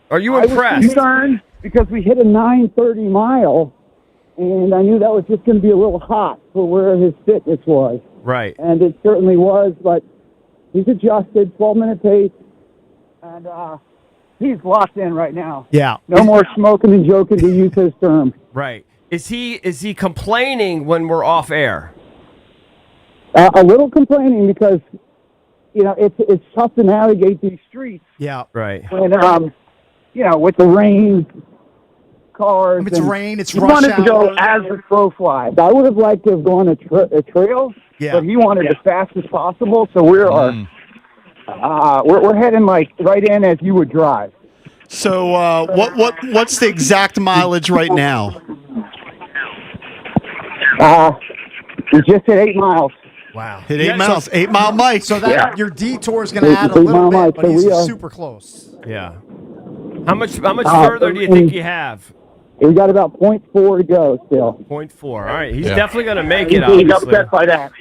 Are you impressed? I was concerned because we hit a 9:30 mile, and I knew that was just going to be a little hot for where his fitness was. Right. And it certainly was, but he's adjusted, 12-minute pace, and he's locked in right now. Yeah. No more smoking and joking, to use his term. Right. Is he complaining when we're off air? A little complaining because, you know, it's tough to navigate these streets. Yeah. Right. And, you know, with the rain, cars. If it's rain, it's he rush wanted to go hour. as the crow flies. I would have liked to have gone a trail, but he wanted as fast as possible. So we're heading like right in as you would drive. So what's the exact mileage right now? We just hit 8 miles. Wow. Hit 8 miles. 8 Mile Mike. So that your detour is going to add a 8 little mile bit, but so he's we are- super close. Yeah. How much further do you think you have? We got about 0.4 to go still. 0.4. All right, he's Yeah. definitely going to make it, He's obviously. upset by that.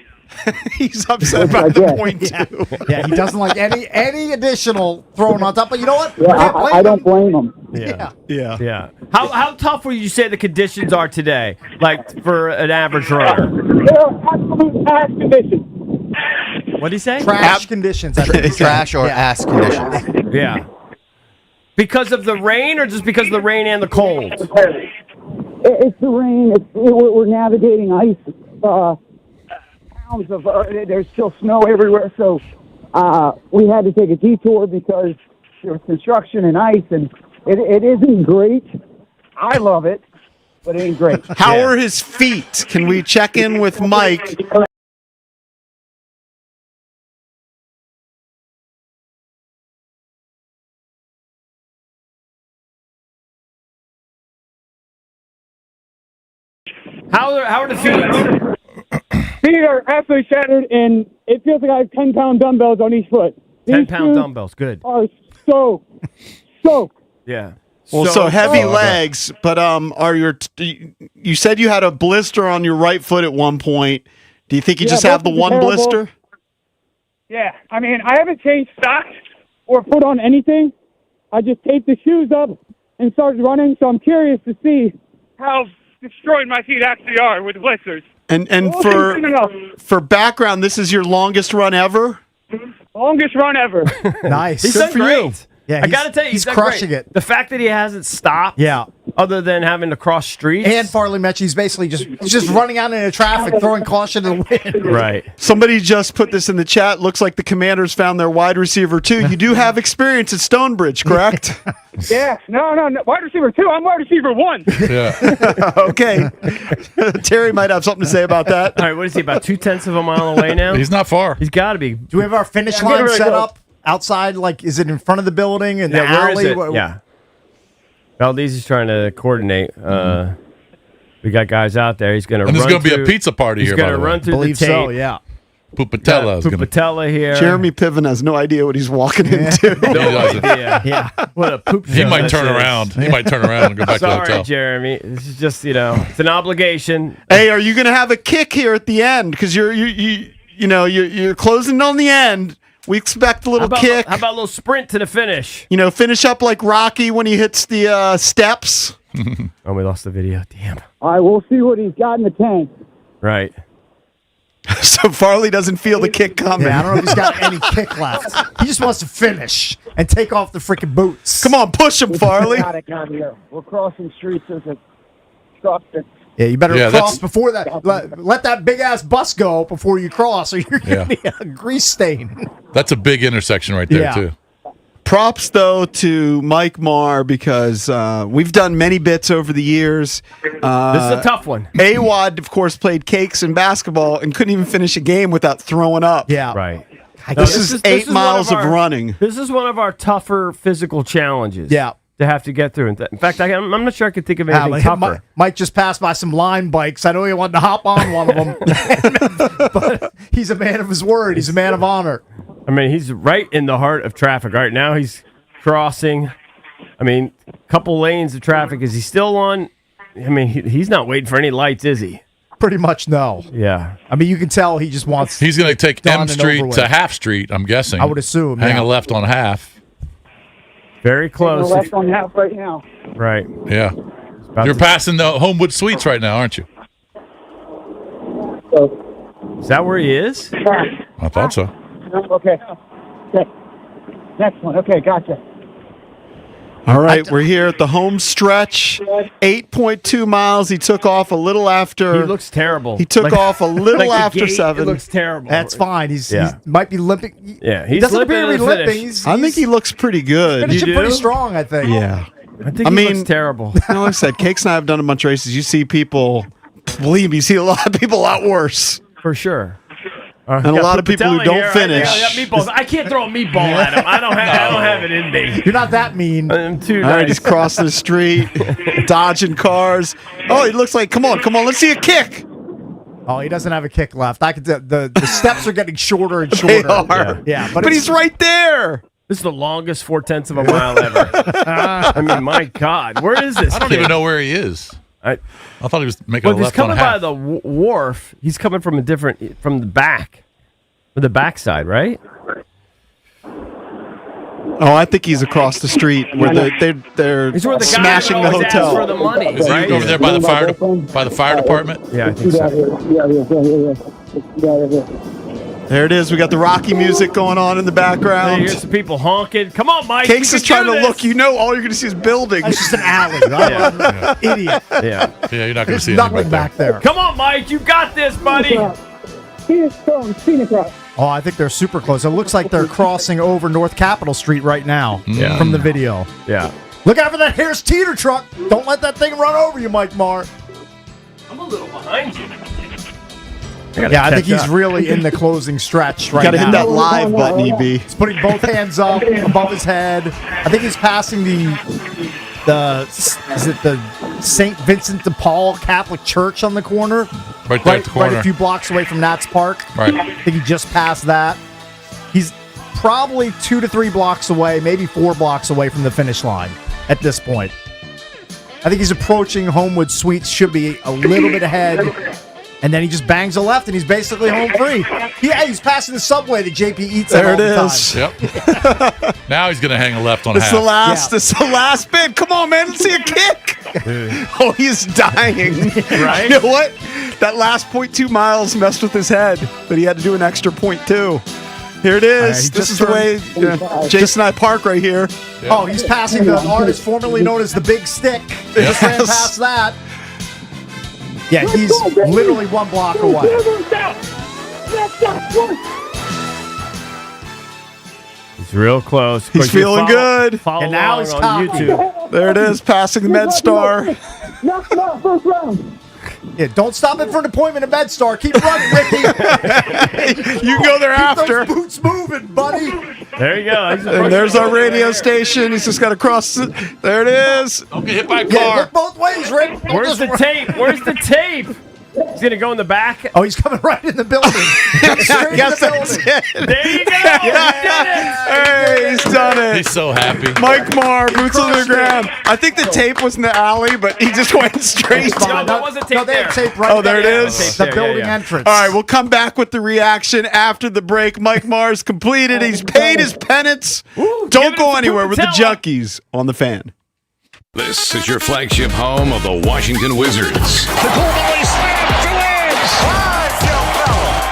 He's upset about the point two. Yeah, he doesn't like any additional thrown on top. But you know what? Yeah, Can't blame I don't him. blame him. Yeah. How tough would you say the conditions are today, like for an average runner? They're absolute ass conditions. What did he say? Trash conditions. I think. Trash or ass conditions. Yeah. Because of the rain, or just because of the rain and the cold? It's the rain. We're navigating ice. Pounds of there's still snow everywhere, so we had to take a detour because there was construction and ice, and it isn't great. I love it, but it ain't great. How are his feet? Can we check in with Mike? How are the feet? Feet are absolutely shattered, and it feels like I have 10-pound dumbbells on each foot. 10-pound dumbbells, good. Are soaked. Yeah. Well, so heavy legs, but are you said you had a blister on your right foot at one point. Do you think you just have the one terrible. blister? Yeah, I mean, I haven't changed socks or put on anything. I just taped the shoes up and started running, so I'm curious to see how destroyed my feet actually are with blisters. And Well, for background, this is your longest run ever? longest run ever. Nice. He's Good done for great. you. Yeah, I got to tell you, he's done crushing great. it. The fact that he hasn't stopped, Yeah. other than having to cross streets, And Farley mentioned he's basically just running out into traffic, throwing caution to the wind. right? Somebody just put this in the chat. Looks like the Commanders found their wide receiver too. You do have experience at Stonebridge, correct? Yeah, no, wide receiver 2. I'm wide receiver 1. Yeah. Okay. Terry might have something to say about that. All right, what is he, about 0.2 of a mile away now? He's not far. He's got to be. Do we have our finish Yeah, I'm getting line really set close. up outside? Like, is it in front of the building and the Yeah, where is alley? it? Yeah. Valdez is trying to coordinate. We got guys out there. He's going to run. And there's going to be through- a pizza party he's here, by gonna the way. run through Believe the tape. so, yeah. Pupatella is going to. Pupatella here. Jeremy Piven has no idea what he's walking into. No idea. Yeah. What a poop He show might this turn is. around. He might turn around and go back to the Sorry, hotel. Jeremy. This is just, it's an obligation. Hey, are you going to have a kick here at the end? Because you're closing on the end. We expect a little kick. How about a little sprint to the finish? Finish up like Rocky when he hits the steps. Oh, we lost the video. Damn. All right, we'll see what he's got in the tank. Right. So Farley doesn't feel the kick coming. Yeah, I don't know if he's got any kick left. He just wants to finish and take off the freaking boots. Come on, push him, Farley. Got it down here. We're crossing streets as a truck that's Yeah, you better Yeah, cross that's- before that. Let that big ass bus go before you cross, or you're Yeah. gonna be a grease stain. That's a big intersection right there, Yeah. too. Props, though, to Mike Maher because we've done many bits over the years. This is a tough one. Awad, of course, played cakes in basketball and couldn't even finish a game without throwing up. Yeah, Right. This is 8 miles of running. This is one of our tougher physical challenges. Yeah. To have to get through. In fact, I'm not sure I could think of anything tougher. Mike just passed by some line bikes. I know he wanted to hop on one of them, but he's a man of his word. He's a man of honor. I mean, he's right in the heart of traffic right now. He's crossing. I mean, a couple lanes of traffic. Is he still on? I mean, he's not waiting for any lights, is he? Pretty much no. Yeah. I mean, you can tell he just wants. He's going to take done M and Street over to with. Half Street, I'm guessing. I would assume. Hang yeah. a left on Half. Very close. left on half right now. Right. Yeah. You're passing the Homewood Suites right now, aren't you? Is that where he is? I thought so. Okay. Next one. Okay, gotcha. All right, we're here at the home stretch. 8.2 miles. He took off a little after. He looks terrible. He took off a little after gate, 7. It looks terrible. That's fine. He Yeah. might be limping. Yeah, He he's doesn't appear to be limping to the limping. finish. I think he looks pretty good. finishing You pretty do? strong. I think. Yeah. I think he looks terrible. Like I said, Cakes and I have done a bunch of races. You see people, believe me, you see a lot of people a lot worse. For sure. And a lot of people who don't finish. I can't throw a meatball at him. I don't have it in me. You're not that mean. I'm too All right, nice. he's crossing the street, dodging cars. Oh, he looks like, come on, let's see a kick. Oh, he doesn't have a kick left. I could. The steps are getting shorter and They shorter. are. Yeah, But it's- he's right there. This is the longest 4/10 of a mile ever. I mean, my God, where is this? I don't kid? even know where he is. I thought he was making Well, a if he's left on coming a by half. the wharf, he's coming from from the back, from the backside, right? Oh, I think he's across the street where they're He's where the guy smashing the always asks hotel. for the money, Is he right? over there by the fire department? Yeah, I think so. There it is. We got the Rocky music going on in the background. Here's some people honking. Come on, Mike. Cakes you is can trying do to this. look. You know, all you're going to see is buildings. It's just an alley, right? Idiot. Yeah. Yeah, you're not going to see Nothing anything back there. Come on, Mike. You got this, buddy. Oh, I think they're super close. It looks like they're crossing over North Capitol Street right now from the video. Yeah. Look out for that Harris Teeter truck. Don't let that thing run over you, Mike Maher. I'm a little behind you. Yeah, I think he's really in the closing stretch right now. Got to hit that live button, EB. He's putting both hands up above his head. I think he's passing the St. Vincent de Paul Catholic Church on the corner. Right there at the corner. Right a few blocks away from Nats Park. Right. I think he just passed that. He's probably 2 to 3 blocks away, maybe 4 blocks away from the finish line at this point. I think he's approaching Homewood Suites, should be a little bit ahead. And then he just bangs a left, and he's basically home free. Yeah, he's passing the Subway that JP eats at all the time. Yep. Now he's going to hang a left on This is half. the last. This is the last bit. Come on, man. Let's see a kick. Oh, he's dying. Right? You know what? That last 0.2 miles messed with his head, but he had to do an extra 0.2 Here it is. This is the way Jason and I park right here. Yeah. Oh, he's passing the artist formerly known as the Big Stick. They just ran past that. Yeah, he's literally 1 block away. He's real close. He's feeling good. And now he's on cocky. YouTube. There it is, passing the MedStar. Yeah, don't stop it for an appointment at MedStar. Keep running, Ricky. You can go there Keep after. those boots moving, buddy. There you go. And there's our radio station. He's just got to cross. There it is. Don't get hit by a Yeah, car. look both ways, Rick. Don't Where's just the run. tape? Where's the tape? He's going to go in the back. Oh, he's coming right in the building. I guess that's it. There you go. Hey, he's done it. He's so happy. Mike Maher, boots on the ground. I think the tape was in the alley, but he just went straight. No, there wasn't tape No, they there. had tape right Oh, there it there. is. The Yeah, building yeah. entrance. All right, we'll come back with the reaction after the break. Mike Maher's completed. He's paid his penance. give Don't it go to anywhere with the Patella. Junkies on the Fan. This is your flagship home of the Washington Wizards.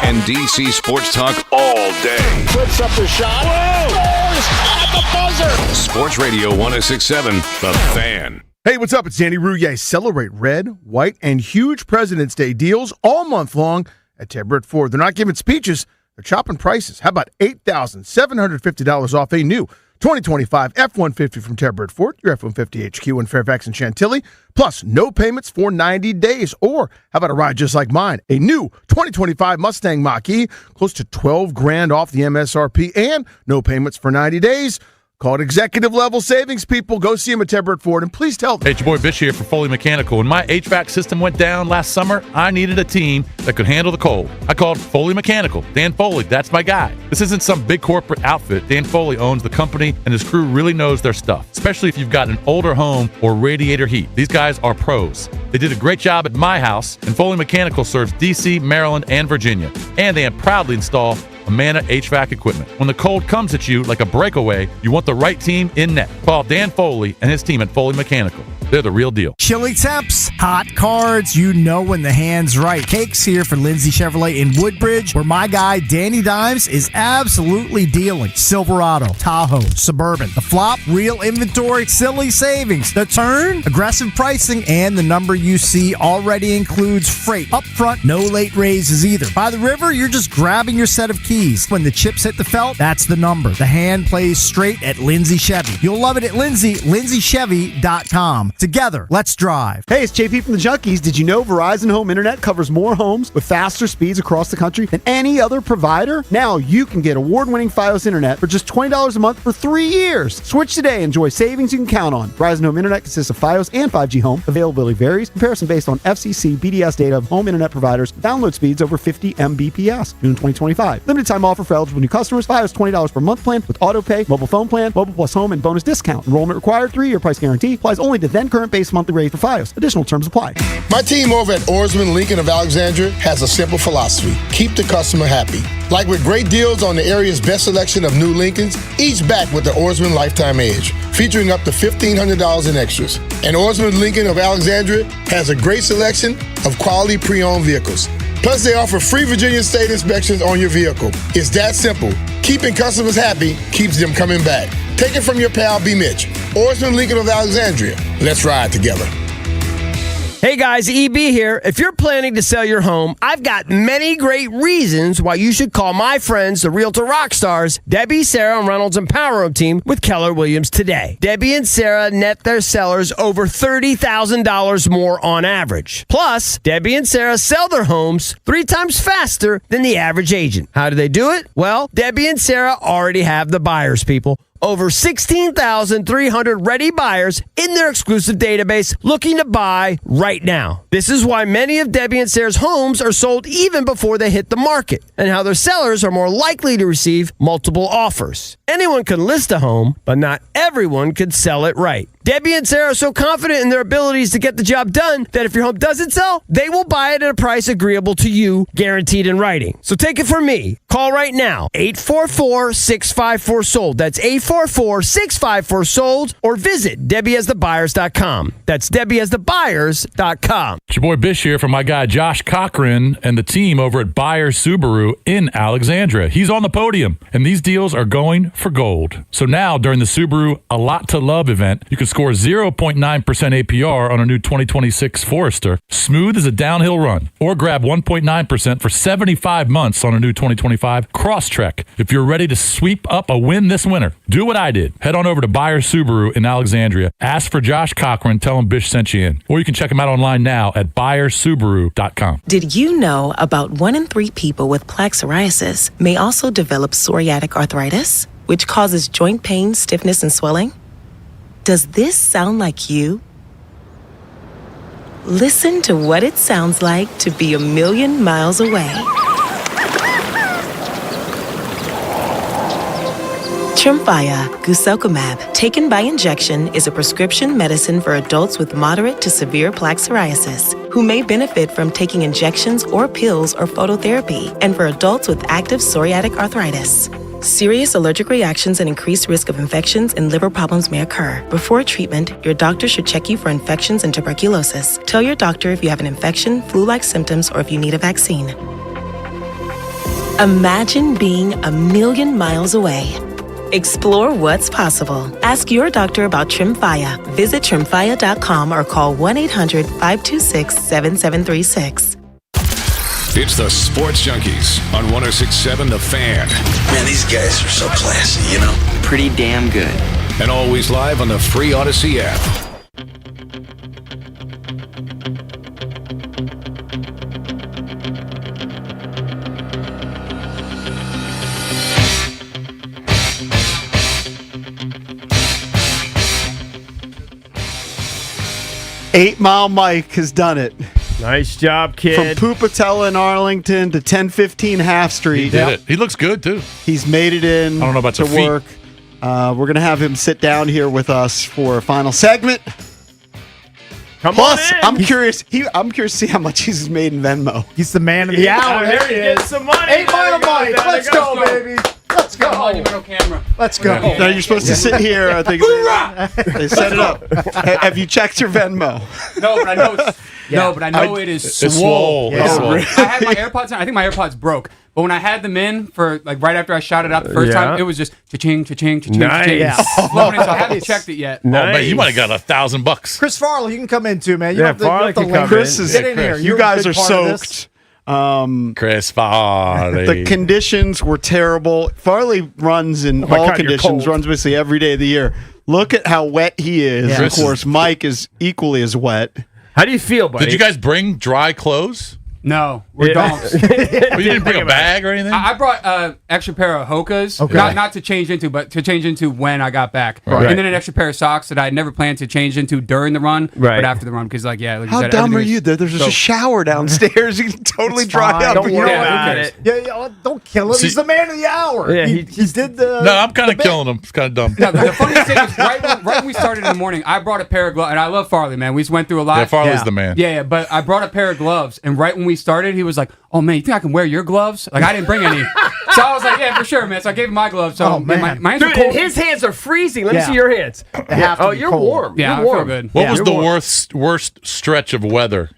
And DC Sports Talk all day. Puts up the shot. Scores at the buzzer. Sports Radio 106.7, The Fan. Hey, what's up? It's Danny Rouillet. Celebrate red, white, and huge President's Day deals all month long at Ted Britt Ford. They're not giving speeches. They're chopping prices. How about $8,750 off a new 2025 F-150 from Ted Britt Ford, your F-150 HQ in Fairfax and Chantilly, plus no payments for 90 days. Or how about a ride just like mine, a new 2025 Mustang Mach-E, close to $12,000 off the MSRP and no payments for 90 days. Call it executive level savings, people. Go see him at Ted Britt Ford, and please tell them. Hey, it's your boy Bish here for Foley Mechanical. When my HVAC system went down last summer, I needed a team that could handle the cold. I called Foley Mechanical. Dan Foley, that's my guy. This isn't some big corporate outfit. Dan Foley owns the company, and his crew really knows their stuff, especially if you've got an older home or radiator heat. These guys are pros. They did a great job at my house, and Foley Mechanical serves D.C., Maryland, and Virginia. And they proudly install Amana HVAC equipment. When the cold comes at you like a breakaway, you want the right team in net. Call Dan Foley and his team at Foley Mechanical. They're the real deal. Chili temps, hot cards, you know when the hand's right. Cakes here for Lindsay Chevrolet in Woodbridge, where my guy Danny Dimes is absolutely dealing. Silverado, Tahoe, Suburban. The flop, real inventory, silly savings. The turn, aggressive pricing, and the number you see already includes freight. Up front, no late raises either. By the river, you're just grabbing your set of keys. When the chips hit the felt, that's the number. The hand plays straight at Lindsay Chevy. You'll love it at Lindsay, lindsaychevy.com. Together, let's drive. Hey, it's JP from the Junkies. Did you know Verizon Home Internet covers more homes with faster speeds across the country than any other provider? Now you can get award-winning Fios Internet for just $20 a month for 3 years. Switch today and enjoy savings you can count on. Verizon Home Internet consists of Fios and 5G Home. Availability varies. Comparison based on FCC BDS data of home internet providers. Download speeds over 50 Mbps. June 2025. Limited time offer for eligible new customers. Fios $20 per month plan with auto pay, mobile phone plan, mobile plus home, and bonus discount. Enrollment required. 3-year price guarantee. Applies only to then current base monthly rate for Fios. Additional terms apply. My team over at Orsman Lincoln of Alexandria has a simple philosophy. Keep the customer happy. Like with great deals on the area's best selection of new Lincolns, each backed with the Orsman Lifetime Edge, featuring up to $1,500 in extras. And Orsman Lincoln of Alexandria has a great selection of quality pre-owned vehicles. Plus, they offer free Virginia State inspections on your vehicle. It's that simple. Keeping customers happy keeps them coming back. Take it from your pal B Mitch. Orsman Lincoln of Alexandria. Let's ride together. Hey guys, EB here. If you're planning to sell your home, I've got many great reasons why you should call my friends, the Realtor Rockstars, Debbie, Sarah, and Reynolds and Power Room team with Keller Williams today. Debbie and Sarah net their sellers over $30,000 more on average. Plus, Debbie and Sarah sell their homes 3 times faster than the average agent. How do they do it? Well, Debbie and Sarah already have the buyers, people. Over 16,300 ready buyers in their exclusive database looking to buy right now. This is why many of Debbie and Sarah's homes are sold even before they hit the market, and how their sellers are more likely to receive multiple offers. Anyone can list a home, but not everyone can sell it right. Debbie and Sarah are so confident in their abilities to get the job done that if your home doesn't sell, they will buy it at a price agreeable to you, guaranteed in writing. So take it from me. Call right now, 844-654-SOLD. That's 844-654-SOLD, or visit DebbieHasTheBuyers.com. That's DebbieHasTheBuyers.com. It's your boy Bish here from my guy Josh Cochran and the team over at Buyer Subaru in Alexandria. He's on the podium, and these deals are going for gold. So now, during the Subaru A Lot to Love event, you can score 0.9% APR on a new 2026 Forester, smooth as a downhill run, or grab 1.9% for 75 months on a new 2025 Crosstrek. If you're ready to sweep up a win this winter, do what I did. Head on over to Buyer Subaru in Alexandria. Ask for Josh Cochran. Tell him Bish sent you in. Or you can check him out online now at buyersubaru.com. Did you know about 1 in 3 people with plaque psoriasis may also develop psoriatic arthritis, which causes joint pain, stiffness, and swelling? Does this sound like you? Listen to what it sounds like to be a million miles away. Tremfya guselkumab, taken by injection, is a prescription medicine for adults with moderate to severe plaque psoriasis who may benefit from taking injections or pills or phototherapy, and for adults with active psoriatic arthritis. Serious allergic reactions and increased risk of infections and liver problems may occur. Before treatment, your doctor should check you for infections and tuberculosis. Tell your doctor if you have an infection, flu-like symptoms, or if you need a vaccine. Imagine being a million miles away. Explore what's possible. Ask your doctor about Tremfya. Visit Tremfya.com or call 1-800-526-7736. It's the Sports Junkies on 106.7 The Fan. Man, these guys are so classy, you know? Pretty damn good. And always live on the free Odyssey app. Eight Mile Mike has done it. Nice job, kid. From Pupatella in Arlington to 1015 Half Street. He did it. He looks good, too. He's made it in I don't know about to the feet. work. We're going to have him sit down here with us for a final segment. Plus, I'm curious to see how much he's made in Venmo. He's the man of the hour. There he is. Some money. 8 Mile Mike. Let's go, baby. Let's go. Camera. Let's go. Yeah. Now you're supposed to sit here. I think they set it up. Have you checked your Venmo? No, but I know it's, it is swole. It's swole. I had my AirPods in. I think my AirPods broke. But when I had them in for right after I shot it out the first time, it was just cha-ching, cha-ching, cha-ching, cha-ching. Flowing in, so I haven't checked it yet. Oh, man, you might have got $1,000. Chris Farley, you can come in too, man. Farley can come Chris in. Get in here. You guys are soaked. Chris Farley. The conditions were terrible. Farley runs in all conditions, runs basically every day of the year. Look at how wet he is. Yeah. Of course, Mike is equally as wet. How do you feel, buddy? Did you guys bring dry clothes? No, we're donks. Well, you didn't bring a bag or anything? I brought an extra pair of Hokas, not to change into, but to change into when I got back. Right. And then an extra pair of socks that I had never planned to change into during the run, Right. but after the run. Because, like, yeah. Like you How said, dumb are everything you? is- There's just So- a shower downstairs. You can totally dry fine. up. Don't worry about it. Yeah, don't kill him. See- He's the man of the hour. Yeah, he did the. No, I'm kind of killing him. It's kind of dumb. No, the funniest thing is right when we started in the morning, I brought a pair of gloves, and I love Farley, man. We just went through a lot. Yeah, Farley's the man. Yeah, but I brought a pair of gloves, and right when we started, he was like, "Oh man, you think I can wear your gloves?" Like I didn't bring any, so I was like, "Yeah, for sure, man." So I gave him my gloves. So Oh, man. my hands are Dude, cold. and his hands are freezing. Let me Yeah. see your hands. have to Oh, be you're cold. warm. Yeah, you're I feel warm. good. What was you're the warm. worst stretch of weather?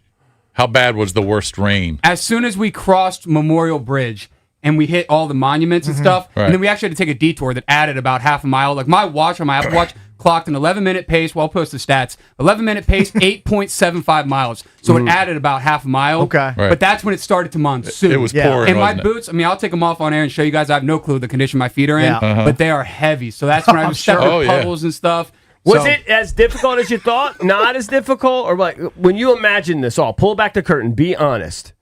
How bad was the worst rain? As soon as we crossed Memorial Bridge and we hit all the monuments and stuff, Right. and then we actually had to take a detour that added about half a mile. Like my watch on my Apple Watch clocked an 11-minute pace. Well, I'll post the stats. 11-minute pace, 8.75 miles. So it added about half a mile. Okay. Right. But that's when it started to monsoon. It was Yeah. pouring, And my wasn't it? boots, I mean, I'll take them off on air and show you guys. I have no clue the condition my feet are in, Yeah. Uh-huh. but they are heavy. So that's when I was stepping Oh, yeah. puddles and stuff. Was So- it as difficult as you thought? Not as difficult? Or like when you imagine this all, pull back the curtain, be honest.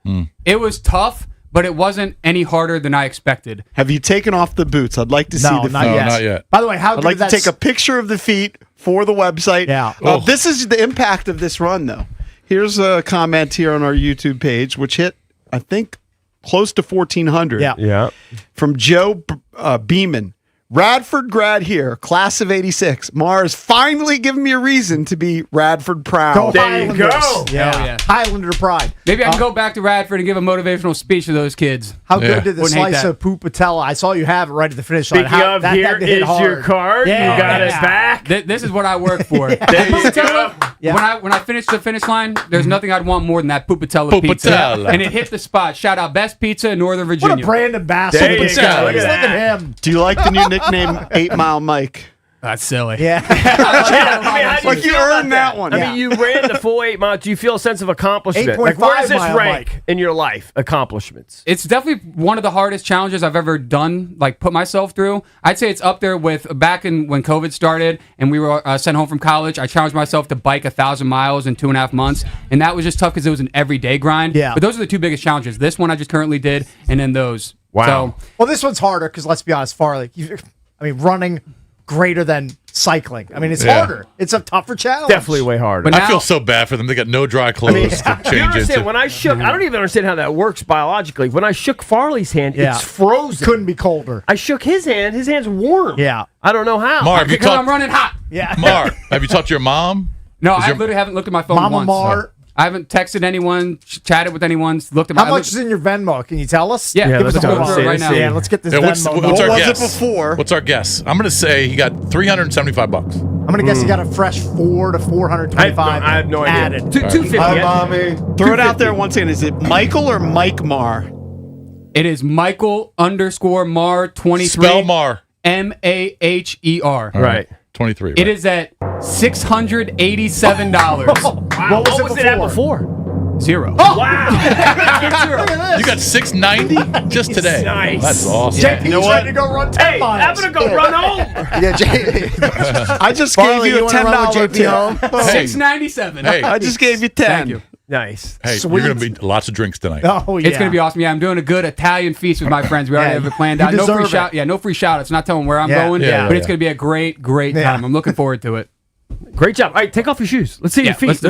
It was tough, but it wasn't any harder than I expected. Have you taken off the boots? I'd like to see No, the not feet. No, yet. not yet. By the way, how I'd good like to that take a picture of the feet for the website. Yeah. Oh. This is the impact of this run, though. Here's a comment here on our YouTube page, which hit, I think, close to 1,400. Yeah. Yeah. From Joe Beeman. Radford grad here, class of 86. Mars finally giving me a reason to be Radford proud. Go There you Highlanders. go. Yeah. Hell yeah. Highlander pride. Maybe I can go back to Radford and give a motivational speech to those kids. How Yeah. good did the Wouldn't hate slice that. of Pupatella? I saw you have it right at the finish line. Speaking of, that here had to hit is your hard. card. Yeah. You got it Yeah. back. This is what I work for. There you go. Yeah. When I finished the finish line, there's nothing I'd want more than that Pupatella pizza. Pupatella. And it hit the spot. Shout out Best Pizza in Northern What Virginia. a brand ambassador. There you this go. guy Look is. at Look that. at him. Do you like the new nickname 8 Mile Mike? That's silly. Yeah. How do Like you feel about earned that one. I Yeah. mean, you ran the full 8 miles. Do you feel a sense of accomplishment? 8.5 Like, where does this mile, rank Mike. in your life? Accomplishments. It's definitely one of the hardest challenges I've ever done, like put myself through. I'd say it's up there with back in when COVID started and we were sent home from college. I challenged myself to bike 1,000 miles in 2.5 months, and that was just tough because it was an everyday grind. Yeah. But those are the two biggest challenges. This one I just currently did, and then those. Wow. So, Well, this one's harder because let's be honest, Farley. Running greater than cycling. I mean, it's Yeah. harder. It's a tougher challenge. Definitely way harder. But I now- feel so bad for them. They got no dry clothes to you change understand, into. when I shook, I don't even understand how that works biologically. When I shook Farley's hand, Yeah. it's frozen. Couldn't be colder. I shook his hand. His hand's warm. Yeah. I don't know how. Mar, have you because I'm talked? running hot. Yeah. Mar, have you talked to your mom? No, Is I your- literally haven't looked at my phone Mama once. Mar. I haven't texted anyone, chatted with anyone, looked at my. How much is in your Venmo? Can you tell us? Yeah, Yeah, give let's us a go. go Let's through it see, right let's now. see. Yeah, let's get this Yeah, Venmo. what's What our was guess? it before? What's our guess? I'm going to say he got $375. I'm going to guess you got a fresh 4 to 425. I have no idea. added. 250. Hi, yeah. mommy. Throw it out there once again. Is it Michael or Mike Mar? It is Michael_Mar 23. Spell Mar. MAHER. Right. 23. It is at $687. Wow. What was it at before? Zero. Wow. You got 690 just today. Nice. That's awesome. JP's You know what? ready to go run 10 Hey, miles. I'm going to go run home. Yeah, Jay. I just Farley, gave you a wanna run with $10 JP home? tip. Hey, 697. hey, I just gave you 10. Thank you. Nice. hey, Sweet. you're going to be lots of drinks tonight. Oh, yeah. It's gonna be awesome. Yeah, I'm doing a good Italian feast with my friends. We already Yeah, have it planned you out. No deserve free it. shout. Yeah, no free shout outs. Not telling where I'm Yeah. going. Yeah, but yeah. it's gonna be a great Yeah. time. I'm looking forward to it. Great job. All right, take off your shoes. Let's see your Yeah, feet. let's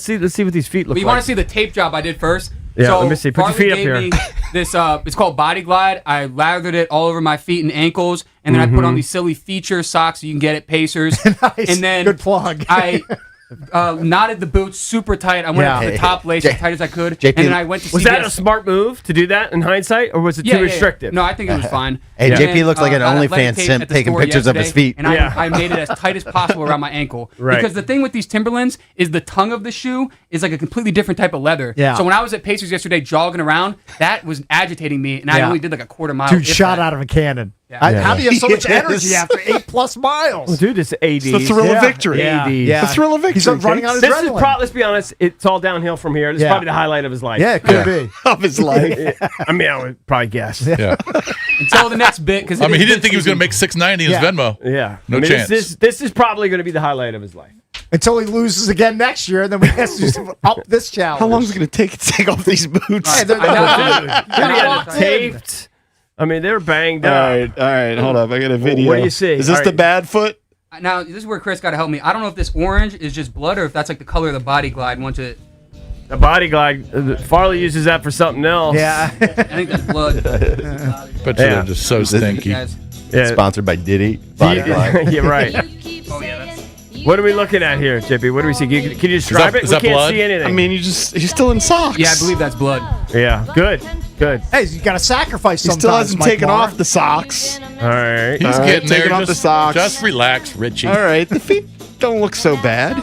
do Let's see what these feet look But you like. want to see the tape job I did first? Yeah, so let me see. Put your Farley feet up gave here. me this. It's called Body Glide. I lathered it all over my feet and ankles, and then I put on these silly feature socks you can get at Pacers. Nice. And then Good plug. I knotted the boots super tight. I went up to the top lace as tight as I could, JP, and then I went to Was CVS. that a smart move to do that in hindsight, or was it too restrictive? No, I think it was fine. Hey, And JP then, looks like an got OnlyFans athletic tape simp at the taking store pictures of his yesterday, feet. And Yeah. I made it as tight as possible around my ankle. Right. Because the thing with these Timberlands is the tongue of the shoe is like a completely different type of leather. Yeah. So when I was at Pacers yesterday jogging around, that was agitating me, and I Yeah. only did like a quarter mile. Dude, if shot that. out of a cannon. Yeah. How do you have so much Yes. energy after 8+ miles? Well, dude, it's AD. It's the thrill of victory. Yeah. AD. Yeah. The thrill of victory. He's running on This is adrenaline. let's be honest, it's all downhill from here. This is Yeah. probably the highlight of his life. Yeah, it could be. of his life. I mean, I would probably guess. Yeah. until the next bit. Because I mean, he didn't think he was going to make $6.90 in his Venmo. Yeah. No I mean, chance. This is probably going to be the highlight of his life. Until he loses again next year, and then we have to up this challenge. How long is it going to take off these boots? Hey, they're They're taped. I mean, they're banged up. All right, hold up. I got a video. What do you see? Is this All the right. bad foot? Now, this is where Chris got to help me. I don't know if this orange is just blood or if that's like the color of the body glide once it. The body glide. Farley uses that for something else. I think that's blood. But they're just so stinky. Guys. Yeah. Sponsored by Diddy. Body glide. You're right. Oh, yeah, that's. What are we looking at here, JP? What do we see? Can you describe it? is We that can't blood? see anything. I mean, he's still in socks. Yeah, I believe that's blood. Yeah, good. Hey, you got to sacrifice He sometimes. still hasn't Mike taken Maher. off the socks. All right. He's All right, getting there. taking off the socks. Just relax, Richie. All right, the feet don't look so bad.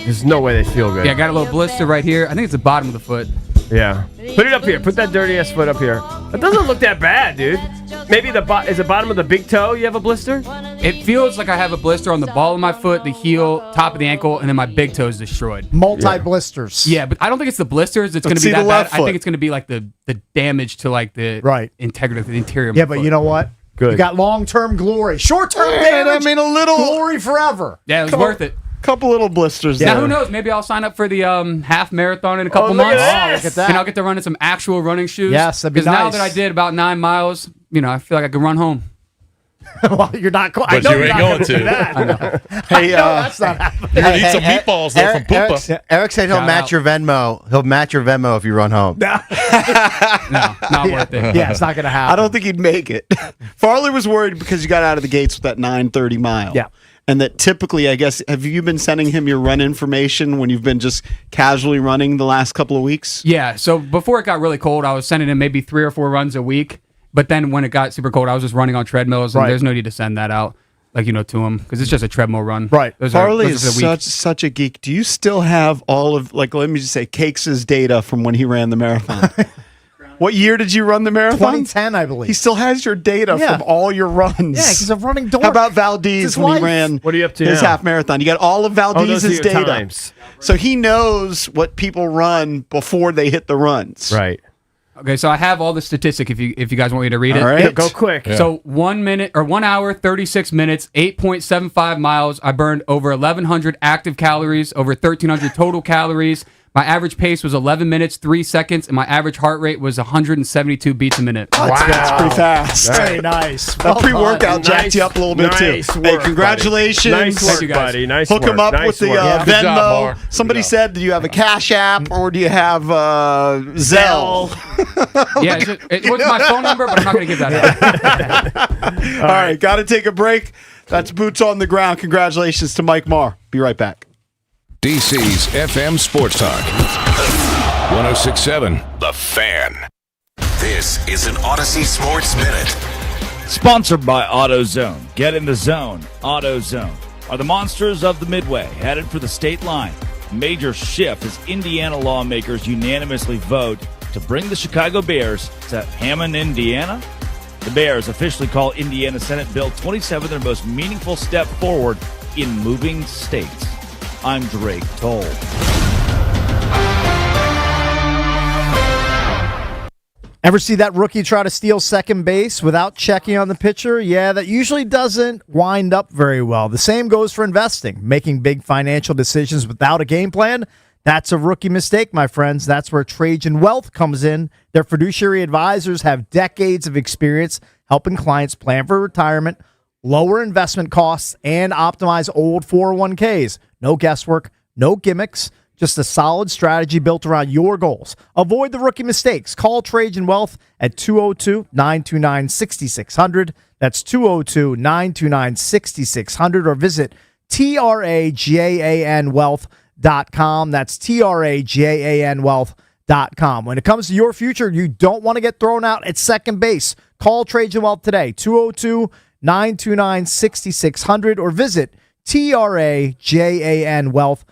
There's no way they feel good. Yeah, I got a little blister right here. I think it's the bottom of the foot. Yeah. Put it up here. Put that dirty ass foot up here. It doesn't look that bad, dude. Maybe is the bottom of the big toe you have a blister? It feels like I have a blister on the ball of my foot, the heel, top of the ankle, and then my big toe is destroyed. Multi-blisters. Yeah, but I don't think it's the blisters. It's going to see be the that bad. left I foot. think it's going to be like the damage to like the integrity of the interior. Of Yeah, my but foot. you know what? Good. You got long-term glory. Short-term Yeah, damage. I mean, a little glory forever. Yeah, it was worth it. couple little blisters Now there. who knows? Maybe I'll sign up for the half marathon in a couple look at months. this. Look at that. And I'll get to run in some actual running shoes. Yes, that'd be Because now nice. that I did about 9 miles, I feel like I can run home. Well, you're not going. I But know you you're ain't not going gonna to. do that. I know. Hey, That's not happening. You're going to eat some meatballs, though, from Poopa. Eric said he'll Shout match out. your Venmo. He'll match your Venmo if you run home. No, not worth it. Yeah, it's not going to happen. I don't think he'd make it. Farley was worried because you got out of the gates with that 9:30 mile. Yeah. And that typically, I guess, have you been sending him your run information when you've been just casually running the last couple of weeks? Yeah, so before it got really cold, I was sending him maybe 3 or 4 runs a week. But then when it got super cold, I was just running on treadmills, and Right. there's no need to send that out, to him, because it's just a treadmill run. Right. Farley those is are the week. such a geek. Do you still have all of, let me just say, Cakes' data from when he ran the marathon? What year did you run the marathon? 2010, I believe. He still has your data Yeah. from all your runs. Yeah, he's a running dork. How about Valdez It's his when life. he ran What are you up to his now? half marathon? You got all of those are Valdez's your data. times. So he knows what people run before they hit the runs. Right. Okay, so I have all the statistic if you guys want me to read it. All right. Yeah, go quick. Yeah. So 1 hour, 36 minutes, 8.75 miles. I burned over 1,100 active calories, over 1,300 total calories. My average pace was 11 minutes, 3 seconds, and my average heart rate was 172 beats a minute. That's pretty fast. Very nice. That pre-workout Nice. jacked you up a little bit Nice too. work, Hey, buddy. congratulations. Nice Thank work, you, guys. buddy. Nice Hook work. him up Nice with the work. Good job, Venmo. Maher. Somebody Good job. said, do you have a Cash App or do you have Zelle? Yeah, it was my phone number, but I'm not going to give that out. All right, got to take a break. That's Boots on the Ground. Congratulations to Mike Maher. Be right back. DC's FM Sports Talk. 1067 The Fan. This is an Odyssey Sports Minute. Sponsored by AutoZone. Get in the zone. AutoZone. Are the monsters of the Midway headed for the state line? Major shift as Indiana lawmakers unanimously vote to bring the Chicago Bears to Hammond, Indiana. The Bears officially call Indiana Senate Bill 27 their most meaningful step forward in moving states. I'm Drake Toll. Ever see that rookie try to steal second base without checking on the pitcher? Yeah, that usually doesn't wind up very well. The same goes for investing. Making big financial decisions without a game plan, that's a rookie mistake, my friends. That's where Trajan Wealth comes in. Their fiduciary advisors have decades of experience helping clients plan for retirement, lower investment costs, and optimize old 401ks. No guesswork, no gimmicks. Just a solid strategy built around your goals. Avoid the rookie mistakes. Call Trajan Wealth at 202-929-6600. That's 202-929-6600 or visit trajanwealth.com. That's trajanwealth.com. When it comes to your future, you don't want to get thrown out at second base. Call Trajan Wealth today, 202-929-6600 or visit trajanwealth.com.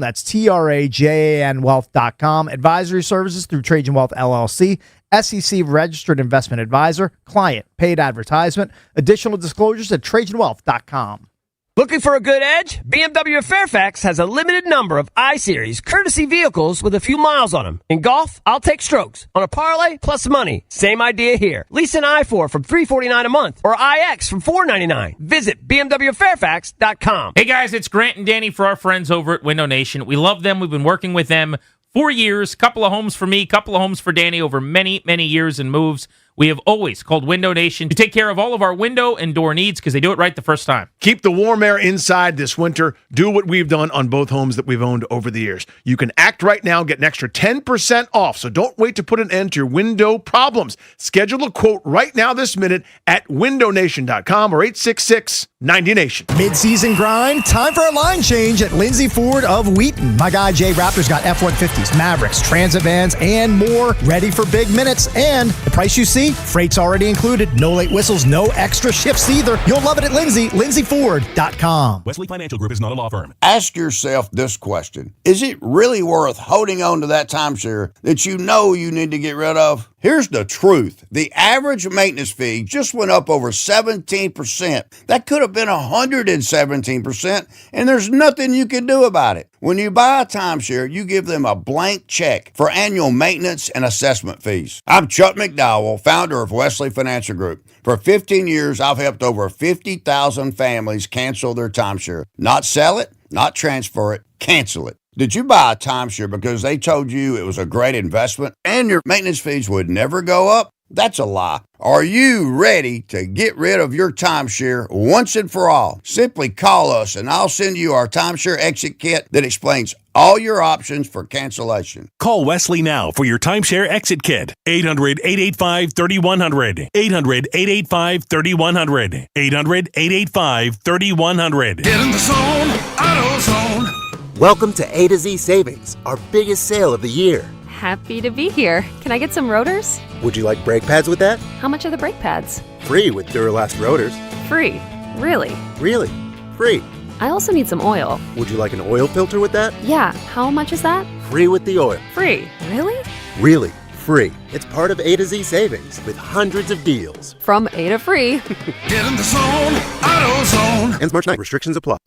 That's trajanwealth.com. Advisory services through Trajan Wealth LLC, SEC registered investment advisor, client paid advertisement. Additional disclosures at trajanwealth.com. Looking for a good edge? BMW of Fairfax has a limited number of I-Series courtesy vehicles with a few miles on them. In golf, I'll take strokes. On a parlay, plus money. Same idea here. Lease an i4 from $349 a month or iX from $499. Visit BMWFairfax.com. Hey guys, it's Grant and Danny for our friends over at Window Nation. We love them. We've been working with them for years. Couple of homes for me, couple of homes for Danny over many, many years and moves. We have always called Window Nation to take care of all of our window and door needs because they do it right the first time. Keep the warm air inside this winter. Do what we've done on both homes that we've owned over the years. You can act right now, get an extra 10% off. So don't wait to put an end to your window problems. Schedule a quote right now this minute at windownation.com or 866-90Nation. Mid-season grind, time for a line change at Lindsay Ford of Wheaton. My guy Jay Raptor's got F-150s, Mavericks, Transit vans, and more ready for big minutes. And the price you see, freight's already included. No late whistles, no extra shifts either. You'll love it at Lindsay, lindsayford.com. Wesley Financial Group is not a law firm. Ask yourself this question. Is it really worth holding on to that timeshare that you know you need to get rid of? Here's the truth. The average maintenance fee just went up over 17%. That could have been 117%, and there's nothing you can do about it. When you buy a timeshare, you give them a blank check for annual maintenance and assessment fees. I'm Chuck McDowell, founder of Wesley Financial Group. For 15 years, I've helped over 50,000 families cancel their timeshare. Not sell it, not transfer it, cancel it. Did you buy a timeshare because they told you it was a great investment and your maintenance fees would never go up? That's a lie. Are you ready to get rid of your timeshare once and for all? Simply call us and I'll send you our timeshare exit kit that explains all your options for cancellation. Call Wesley now for your timeshare exit kit. 800-885-3100. 800-885-3100. 800-885-3100. Get in the zone, AutoZone. Welcome to A to Z Savings, our biggest sale of the year. Happy to be here. Can I get some rotors? Would you like brake pads with that? How much are the brake pads? Free with Duralast rotors. Free. Really? Really? Free. I also need some oil. Would you like an oil filter with that? Yeah. How much is that? Free with the oil. Free. Really? Really. Free. It's part of A to Z Savings with hundreds of deals. From A to free. Get in the zone, AutoZone. Ends March 9th. Restrictions apply.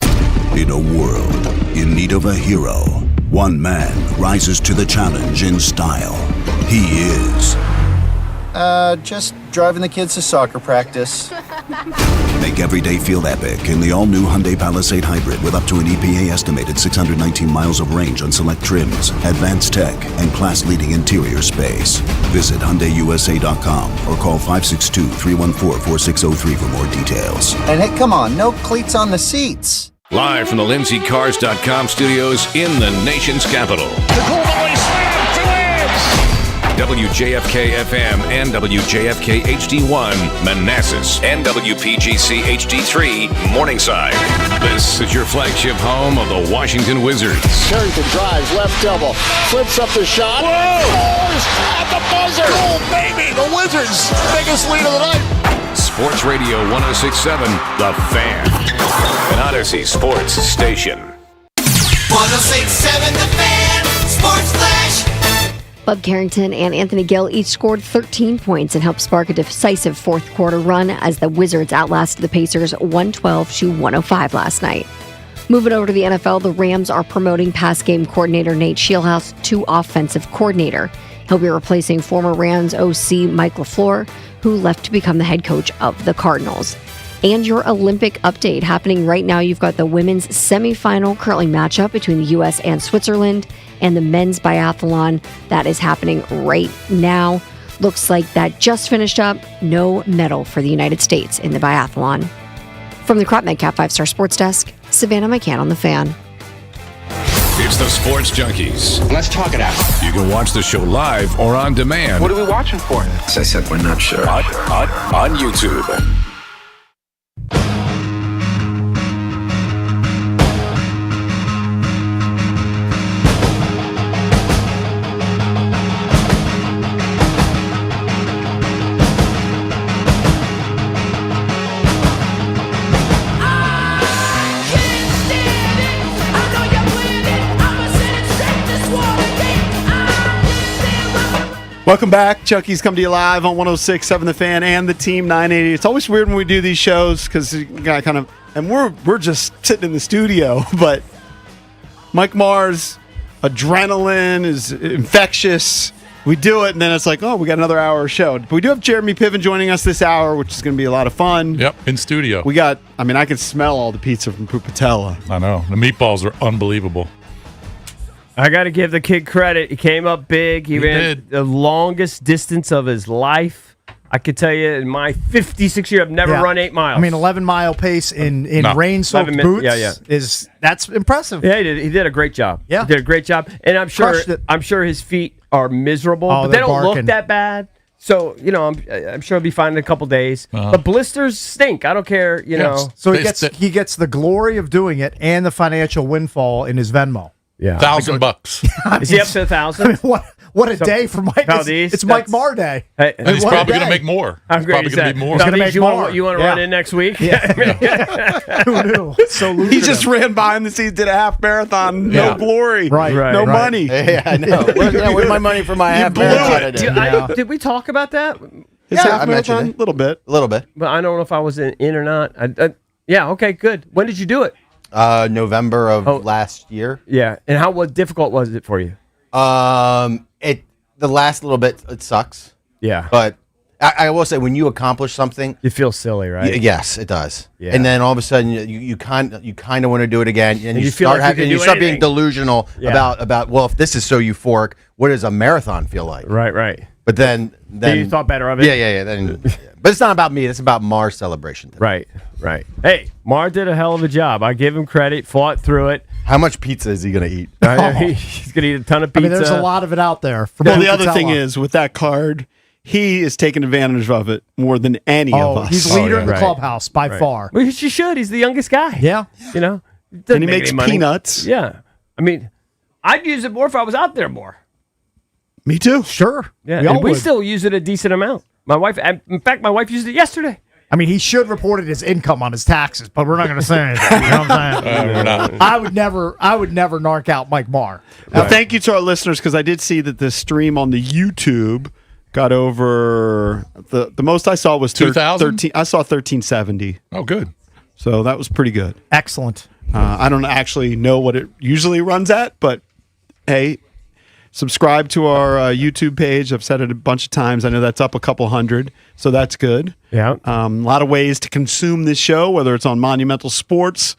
In a world in need of a hero, one man rises to the challenge in style. He is... just driving the kids to soccer practice. Make every day feel epic in the all-new Hyundai Palisade Hybrid with up to an EPA-estimated 619 miles of range on select trims, advanced tech, and class-leading interior space. Visit HyundaiUSA.com or call 562-314-4603 for more details. And hey, come on, no cleats on the seats. Live from the LindsayCars.com studios in the nation's capital. WJFK-FM and WJFK HD1 Manassas and WPGC HD3 Morningside. This is your flagship home of the Washington Wizards. Carrington drives, left double, flips up the shot. Scores at the buzzer. Goal, baby! The Wizards' biggest lead of the night. Sports Radio 106.7, The Fan. An Odyssey sports station. 106.7 The Fan. Sports Flash. Bub Carrington and Anthony Gill each scored 13 points and helped spark a decisive fourth quarter run as the Wizards outlasted the Pacers 112-105 last night. Moving over to the NFL, the Rams are promoting pass game coordinator Nate Scheelhaase to offensive coordinator. He'll be replacing former Rams OC Mike LaFleur, who left to become the head coach of the Cardinals. And your Olympic update happening right now. You've got the women's semifinal curling matchup between the U.S. and Switzerland and the men's biathlon that is happening right now. Looks like that just finished up. No medal for the United States in the biathlon. From the Crop Metcalf 5-Star Sports Desk, Savannah McCann on the Fan. It's the Sports Junkies. Let's talk it out. You can watch the show live or on demand. What are we watching for? As I said, we're not sure. On YouTube. Welcome back. Chucky's come to you live on 106.7 The Fan and the Team 980. It's always weird when we do these shows because you got to kind of and we're just sitting in the studio, but Mike Maher's adrenaline is infectious. We do it, and then it's like, oh, we got another hour of show. But we do have Jeremy Piven joining us this hour, which is going to be a lot of fun. Yep, in studio. I can smell all the pizza from Pupatella. I know. The meatballs are unbelievable. I got to give the kid credit. He came up big. He ran the longest distance of his life. I could tell you, in my 56 year, I've never run 8 miles. I mean, 11-mile pace in rain-soaked boots that's impressive. Yeah, he did a great job. Yeah, he did a great job, and I'm sure his feet are miserable, but they don't look that bad. So I'm sure he'll be fine in a couple days. But blisters stink. I don't care. Know. So he gets the glory of doing it and the financial windfall in his Venmo. Yeah, $1,000. Is he up to 1,000? What a day for Mike! It's Mike Maher Day. And he's probably going to make more. He's probably going to be more. He's going to make more. You want to run in next week? Yeah. Who knew? So lucrative. He just ran behind the scenes, did a half marathon, no glory, no money. Yeah, I know. Where's my money for my half marathon? Did we talk about that? His half marathon, a little bit. But I don't know if I was in or not. Yeah. Okay. Good. When did you do it? November of last year. Yeah. And how difficult was it for you? The last little bit, it sucks. Yeah. But I will say, when you accomplish something, you feel silly, right? Yes, it does. Yeah. And then all of a sudden, you kind of want to do it again, and you feel start like you start being delusional about well, if this is so euphoric, what does a marathon feel like? Right. But then you thought better of it. Yeah. Then, but it's not about me. It's about Maher's celebration. Right. Hey, Maher did a hell of a job. I give him credit. Fought through it. How much pizza is he going to eat? He's going to eat a ton of pizza. I mean, there's a lot of it out there. Well, the other thing is, with that card, he is taking advantage of it more than any of us. He's leader in the clubhouse by far. Well, she should. He's the youngest guy. Yeah. And he makes peanuts. Yeah. I mean, I'd use it more if I was out there more. Me too. Sure. Yeah. We still use it a decent amount. My wife used it yesterday. I mean, he should report it as income on his taxes, but we're not going to say anything. You know what I'm saying? We're not. I would never narc out Mike Maher. Well, thank you to our listeners, because I did see that the stream on the YouTube got over the most I saw was 2,000. I saw 1370. Oh, good. So that was pretty good. Excellent. I don't actually know what it usually runs at, but hey, subscribe to our YouTube page. I've said it a bunch of times. I know that's up a couple hundred, so that's good. Yeah. A lot of ways to consume this show, whether it's on Monumental Sports,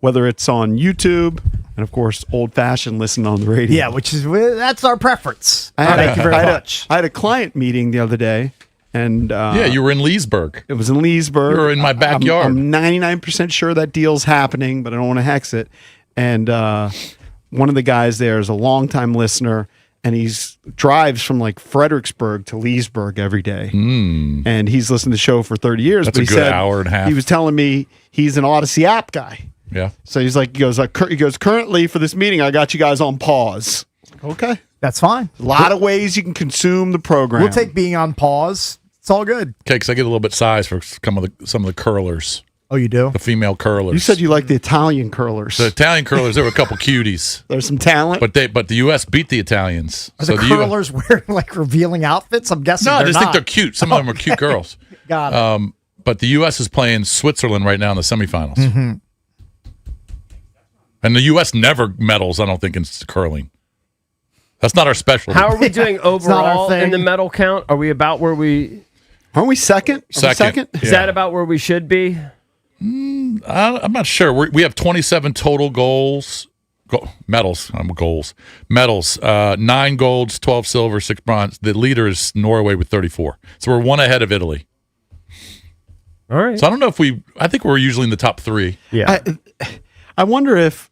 whether it's on YouTube, and of course, old-fashioned listen on the radio. Yeah, that's our preference. Thank you very much. I had a client meeting the other day, and you were in Leesburg. It was in Leesburg. You were in my backyard. I'm 99% sure that deal's happening, but I don't want to hex it. And one of the guys there is a longtime listener, and he drives from like Fredericksburg to Leesburg every day. And he's listened to the show for 30 years. That's but a good hour and a half. He was telling me he's an Odyssey app guy. Yeah. So he goes, currently for this meeting, I got you guys on pause. Okay. That's fine. A lot of ways you can consume the program. We'll take being on pause. It's all good. Okay, because I get a little bit size for some of the curlers. Oh, you do? The female curlers. You said you like the Italian curlers. The Italian curlers, there were a couple cuties. There's some talent. But the U.S. beat the Italians. Are the curlers wearing like revealing outfits? I'm guessing no, they're I just not. think they're cute. Some of them are cute girls. Got it. But the U.S. is playing Switzerland right now in the semifinals. Mm-hmm. And the U.S. never medals, I don't think, in curling. That's not our specialty. How are we doing overall in the medal count? Are we about where we... Aren't we second? Second. Is that about where we should be? I'm not sure. We have 27 total goals. Medals. 9 golds, 12 silver, 6 bronze. The leader is Norway with 34. So we're one ahead of Italy. All right. So I don't know if I think we're usually in the top 3. Yeah. I wonder if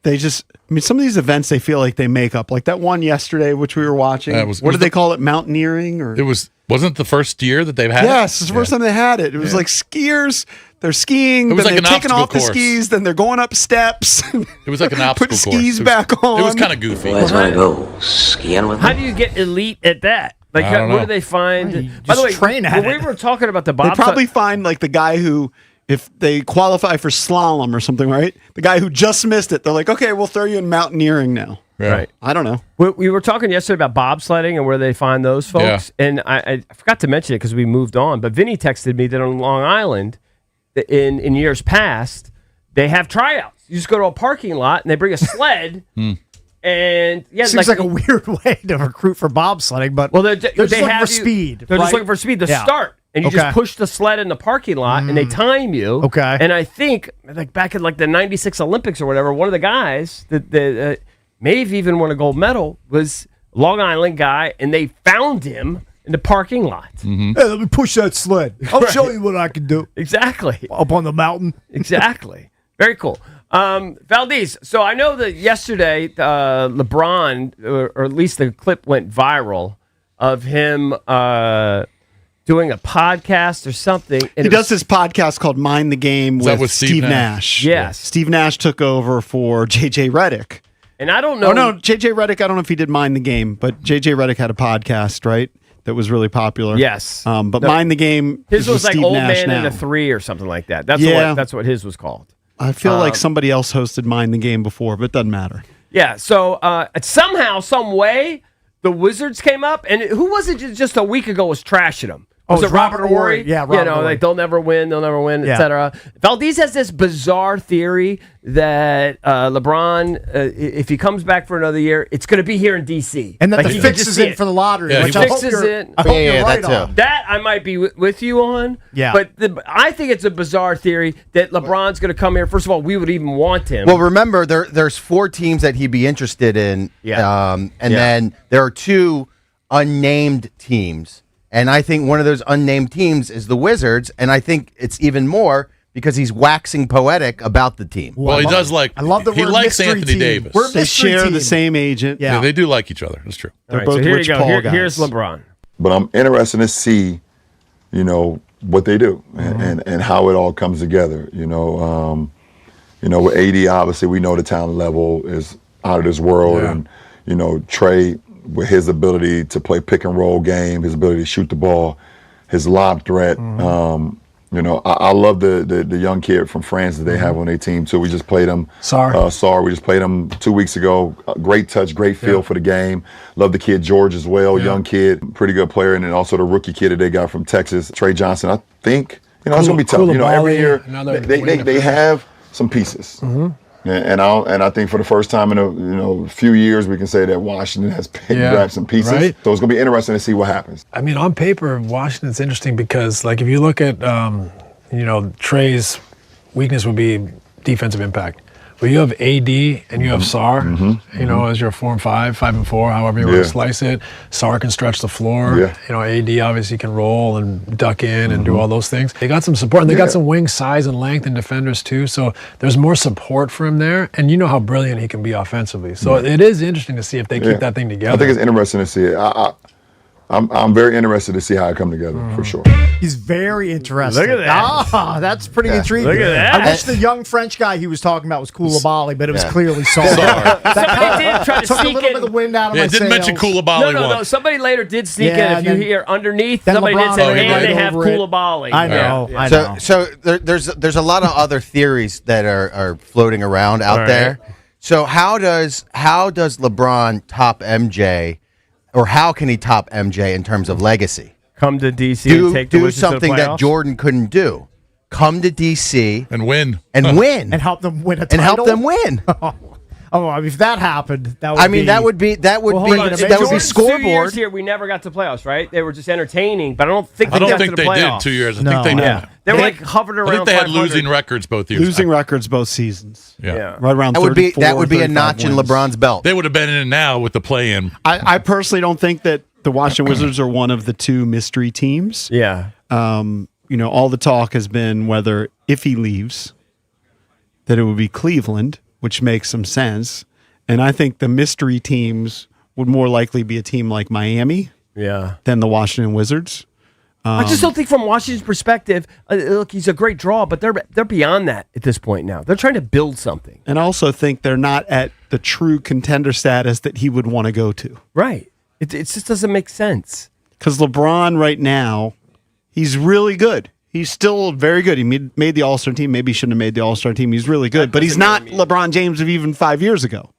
they just... I mean, some of these events they feel like they make up. Like that one yesterday, which we were watching. What did they call it? Mountaineering? Or Wasn't it the first year that they've had it? Yes, it's the first time they had it. It was like skiers. They're skiing, it was then like they're an taking off the course. skis, then they're going up steps. It was like an obstacle course. Put course. skis back on. It was kind of goofy. Where's I go? Skiing with How do you get elite at that? Like, I don't what know. do they find? Just By the way, train at when it. we were talking about the They bobsled, probably find like the guy who, if they qualify for slalom or something, right? The guy who just missed it, they're like, okay, we'll throw you in mountaineering now. Right. I don't know. We were talking yesterday about bobsledding and where they find those folks. And I forgot to mention it because we moved on. But Vinny texted me that on Long Island, in years past, they have tryouts. You just go to a parking lot and they bring a sled. And yeah, seems like a weird way to recruit for bobsledding, but they're just looking for speed. They're just looking for speed to start, and you just push the sled in the parking lot, and they time you. Okay. And I think like back in like the '96 Olympics or whatever, one of the guys that may have even won a gold medal was a Long Island guy, and they found him in the parking lot. Hey, let me push that sled. I'll show you what I can do. Exactly. Up on the mountain. Exactly. Very cool. Valdez, so I know that yesterday LeBron, or at least the clip went viral of him doing a podcast or something. He does this podcast called Mind the Game with Steve Nash. Yes. Steve Nash took over for J.J. Redick. And I don't know. Oh, no, J.J. Redick, I don't know if he did Mind the Game, but J.J. Redick had a podcast, right? That was really popular. Yes. But Mind the Game. His was like Steve Old Nash Man now. and a 3 or something like that. That's what his was called. I feel like somebody else hosted Mind the Game before, but it doesn't matter. Yeah, so somehow, some way, the Wizards came up, and who was it just a week ago was trashing them? Was it Robert Horry? Yeah, Robert Horry. Like they'll never win, etc. Valdez has this bizarre theory that LeBron, if he comes back for another year, it's going to be here in D.C. And that like the fixes it for the lottery. Yeah, which he I hope fixes you're, it. I hope you're right on. That I might be with you on. Yeah. But I think it's a bizarre theory that LeBron's going to come here. First of all, we would even want him. Well, remember, there's 4 teams that he'd be interested in. Then there are 2 unnamed teams. And I think one of those unnamed teams is the Wizards, and I think it's even more because he's waxing poetic about the team. Well, he does like. I love the he word likes mystery Anthony team. Davis. We're a They mystery share team. the same agent. Yeah. They do like each other. That's true. They're both here Rich you go. Paul guys. Here's LeBron. But I'm interested to see, what they do and how it all comes together. With AD, obviously we know the talent level is out of this world, and Trey with his ability to play pick and roll game, his ability to shoot the ball, his lob threat. I love the young kid from France that they have on their team too. We just played him. Sar. We just played him 2 weeks ago. Great touch, great feel for the game. Love the kid George as well. Young kid, pretty good player, and then also the rookie kid that they got from Texas, Trey Johnson. I think it's gonna be tough. Every year they have some pieces. And I think for the first time in a few years, we can say that Washington has grabbed some pieces. Right. So it's going to be interesting to see what happens. I mean, on paper, Washington's interesting because, like, if you look at, Trey's weakness would be defensive impact. But you have AD and you have Sar, as your 4 and 5, 5 and 4, however you want to slice it. Sar can stretch the floor. Yeah. AD obviously can roll and duck in and do all those things. They got some support, and they got some wing size and length and defenders too. So there's more support for him there. And you know how brilliant he can be offensively. So it is interesting to see if they keep that thing together. I think it's interesting to see it. I'm very interested to see how it come together for sure. He's very interesting. Look at that. Ah, that's pretty intriguing. Look at that. I wish the young French guy he was talking about was Koulibaly, but it was clearly Sar. Somebody did try to took a sneak little in. bit of the wind out of my It didn't mention sails. Koulibaly No. once. Somebody later did sneak Yeah, in. If you hear underneath, then somebody did LeBron say, went and right they have over it. Koulibaly. I know. I So, know. so there's a lot of other theories that are floating around out there. So how does LeBron top MJ, or how can he top MJ in terms of legacy? Come to DC and take the do Wizards to the something that playoffs? Jordan couldn't do. Come to DC and win and and help them win a title. and help them win. Oh, I mean, if that happened, that would I mean, be, that would be Hold on. that would be Jordan's 2 years scoreboard. here, we never got to playoffs, right? They were just entertaining, but I don't think I don't got think to the they did playoffs. 2 years. I No. think they Yeah. They were like hovered around I think they had 500. losing records both years. Losing records both seasons. Yeah. Right around That would be 34, a notch in 35 wins. LeBron's belt. They would have been in now with the play-in. I personally don't think that the Washington Wizards are one of the 2 mystery teams. Yeah. All the talk has been whether if he leaves, that it would be Cleveland, which makes some sense. And I think the mystery teams would more likely be a team like Miami than the Washington Wizards. I just don't think from Washington's perspective, look, he's a great draw, but they're beyond that at this point now. They're trying to build something. And I also think they're not at the true contender status that he would want to go to. Right. It just doesn't make sense. Because LeBron right now, he's really good. He's still very good. He made the All-Star team. Maybe he shouldn't have made the All-Star team. He's really good. But he's not LeBron James of even 5 years ago.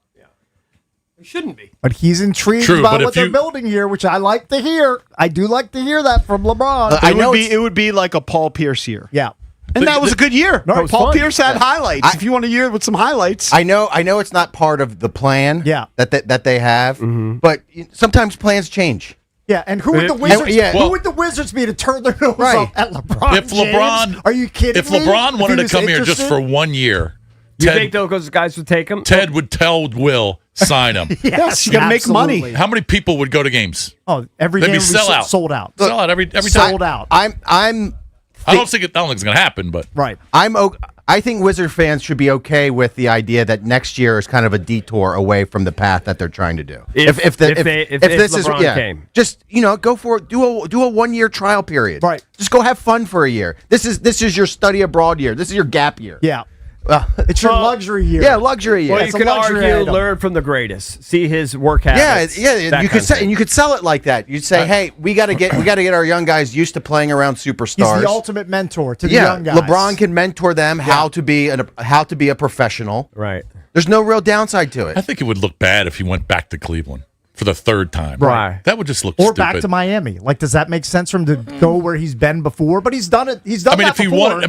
It shouldn't be. But he's intrigued by what they're building here, which I like to hear. I do like to hear that from LeBron. It would be like a Paul Pierce year. Yeah. And that was a good year. was Paul fun. Pierce had highlights. If you want a year with some highlights. I know it's not part of the plan that they have, Mm-hmm. but sometimes plans change. Yeah, and who would the Wizards? Yeah. Who would the Wizards be to turn their nose up at LeBron? If LeBron, James? Are you kidding If me? LeBron wanted he to was come here just interested? for 1 year, You think those guys would take him? Ted would tell Will sign him. Yes, you got to make money. absolutely. How many people would go to games? Oh, every They'd game be would sell out. sold out. Sell out every time. Sold out. I don't think it's going to happen, but Right. I think Wizard fans should be okay with the idea that next year is kind of a detour away from the path that they're trying to do. If LeBron came. Just go for it. Do a 1 year trial period. Right. Just go have fun for a year. This is your study abroad year. This is your gap year. Yeah. It's your luxury year. Yeah, luxury year. Well, It's you a could luxury argue, item. learn from the greatest, see his work habits. Yeah. You could sell it like that. You'd say, hey, we got to get our young guys used to playing around superstars. He's the ultimate mentor to the young guys. LeBron can mentor them how to be a professional. Right. There's no real downside to it. I think it would look bad if he went back to Cleveland for the third time. Right. That would just look Or stupid. back to Miami. Like, does that make sense for him to go where he's been before? But he's done it. He's done that before.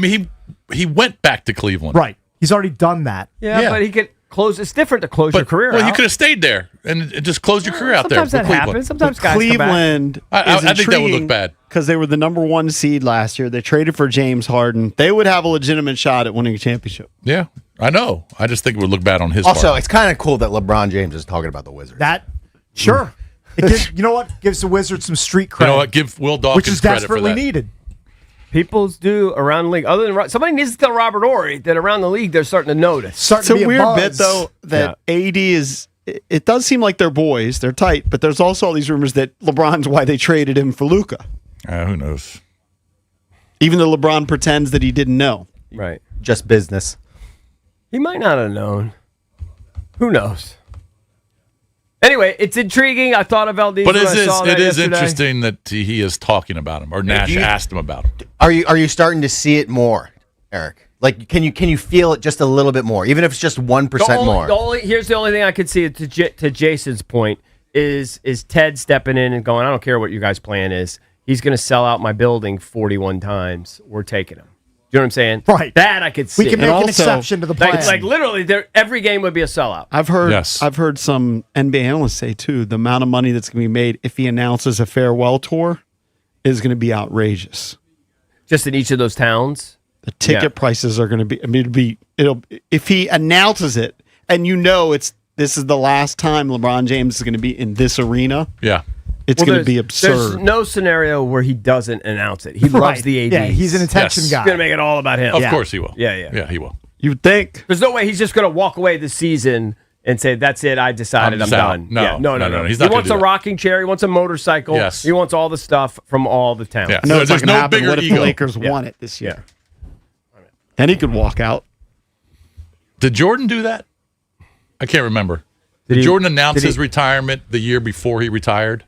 He went back to Cleveland. Right. He's already done that. Yeah, but he could close. It's different to close your career Well, out. you could have stayed there and just closed your career out there. Sometimes that with Cleveland. happens. Sometimes guys Cleveland I think that would look bad. because they were the number 1 seed last year. They traded for James Harden. They would have a legitimate shot at winning a championship. Yeah, I know. I just think it would look bad on his Also, part. it's kind of cool that LeBron James is talking about the Wizards. Sure. It gives, you know what? Gives the Wizards some street cred. You know what? Give Will Dawkins which is credit for desperately that. needed. People's do around the league. Other than somebody needs to tell Robert Horry that around the league they're starting to notice. It's a weird bit though that AD is. It does seem like they're boys, they're tight, but there's also all these rumors that LeBron's why they traded him for Luka. Who knows? Even though LeBron pretends that he didn't know. Right. Just business. He might not have known. Who knows? Anyway, it's intriguing. I thought of Valdez. But when I saw that it is yesterday. interesting that he is talking about him, or Nash asked him about him. Are you starting to see it more, Eric? Like, can you feel it just a little bit more, even if it's just 1% more? Here's the only thing I could see to Jason's point is Ted stepping in and going, I don't care what your guys' plan is. He's going to sell out my building 41 times. We're taking him. You know what I'm saying? Right. That I could see. We can make an exception to the plan. Like literally, every game would be a sellout. I've heard some NBA analysts say too, the amount of money that's going to be made if he announces a farewell tour is going to be outrageous. Just in each of those towns? The ticket prices are going to be. I mean, it'll if he announces it, and this is the last time LeBron James is going to be in this arena. Yeah, it's going to be absurd. There's no scenario where he doesn't announce it. He loves the AD. Yeah, he's an attention guy. He's going to make it all about him. Of course he will. Yeah, he will. You would think. There's no way he's just going to walk away this season and say, "That's it. I decided. I'm done." No, yeah, no. He's not He wants gonna a do that. rocking chair. He wants a motorcycle. Yes. He wants all the stuff from all the towns. Yeah. No, it's There's not going to no happen. bigger What if ego. the Lakers won it this year? And he could walk out. Did Jordan do that? I can't remember. Did Did he- Jordan announce did he- his retirement the year before he retired?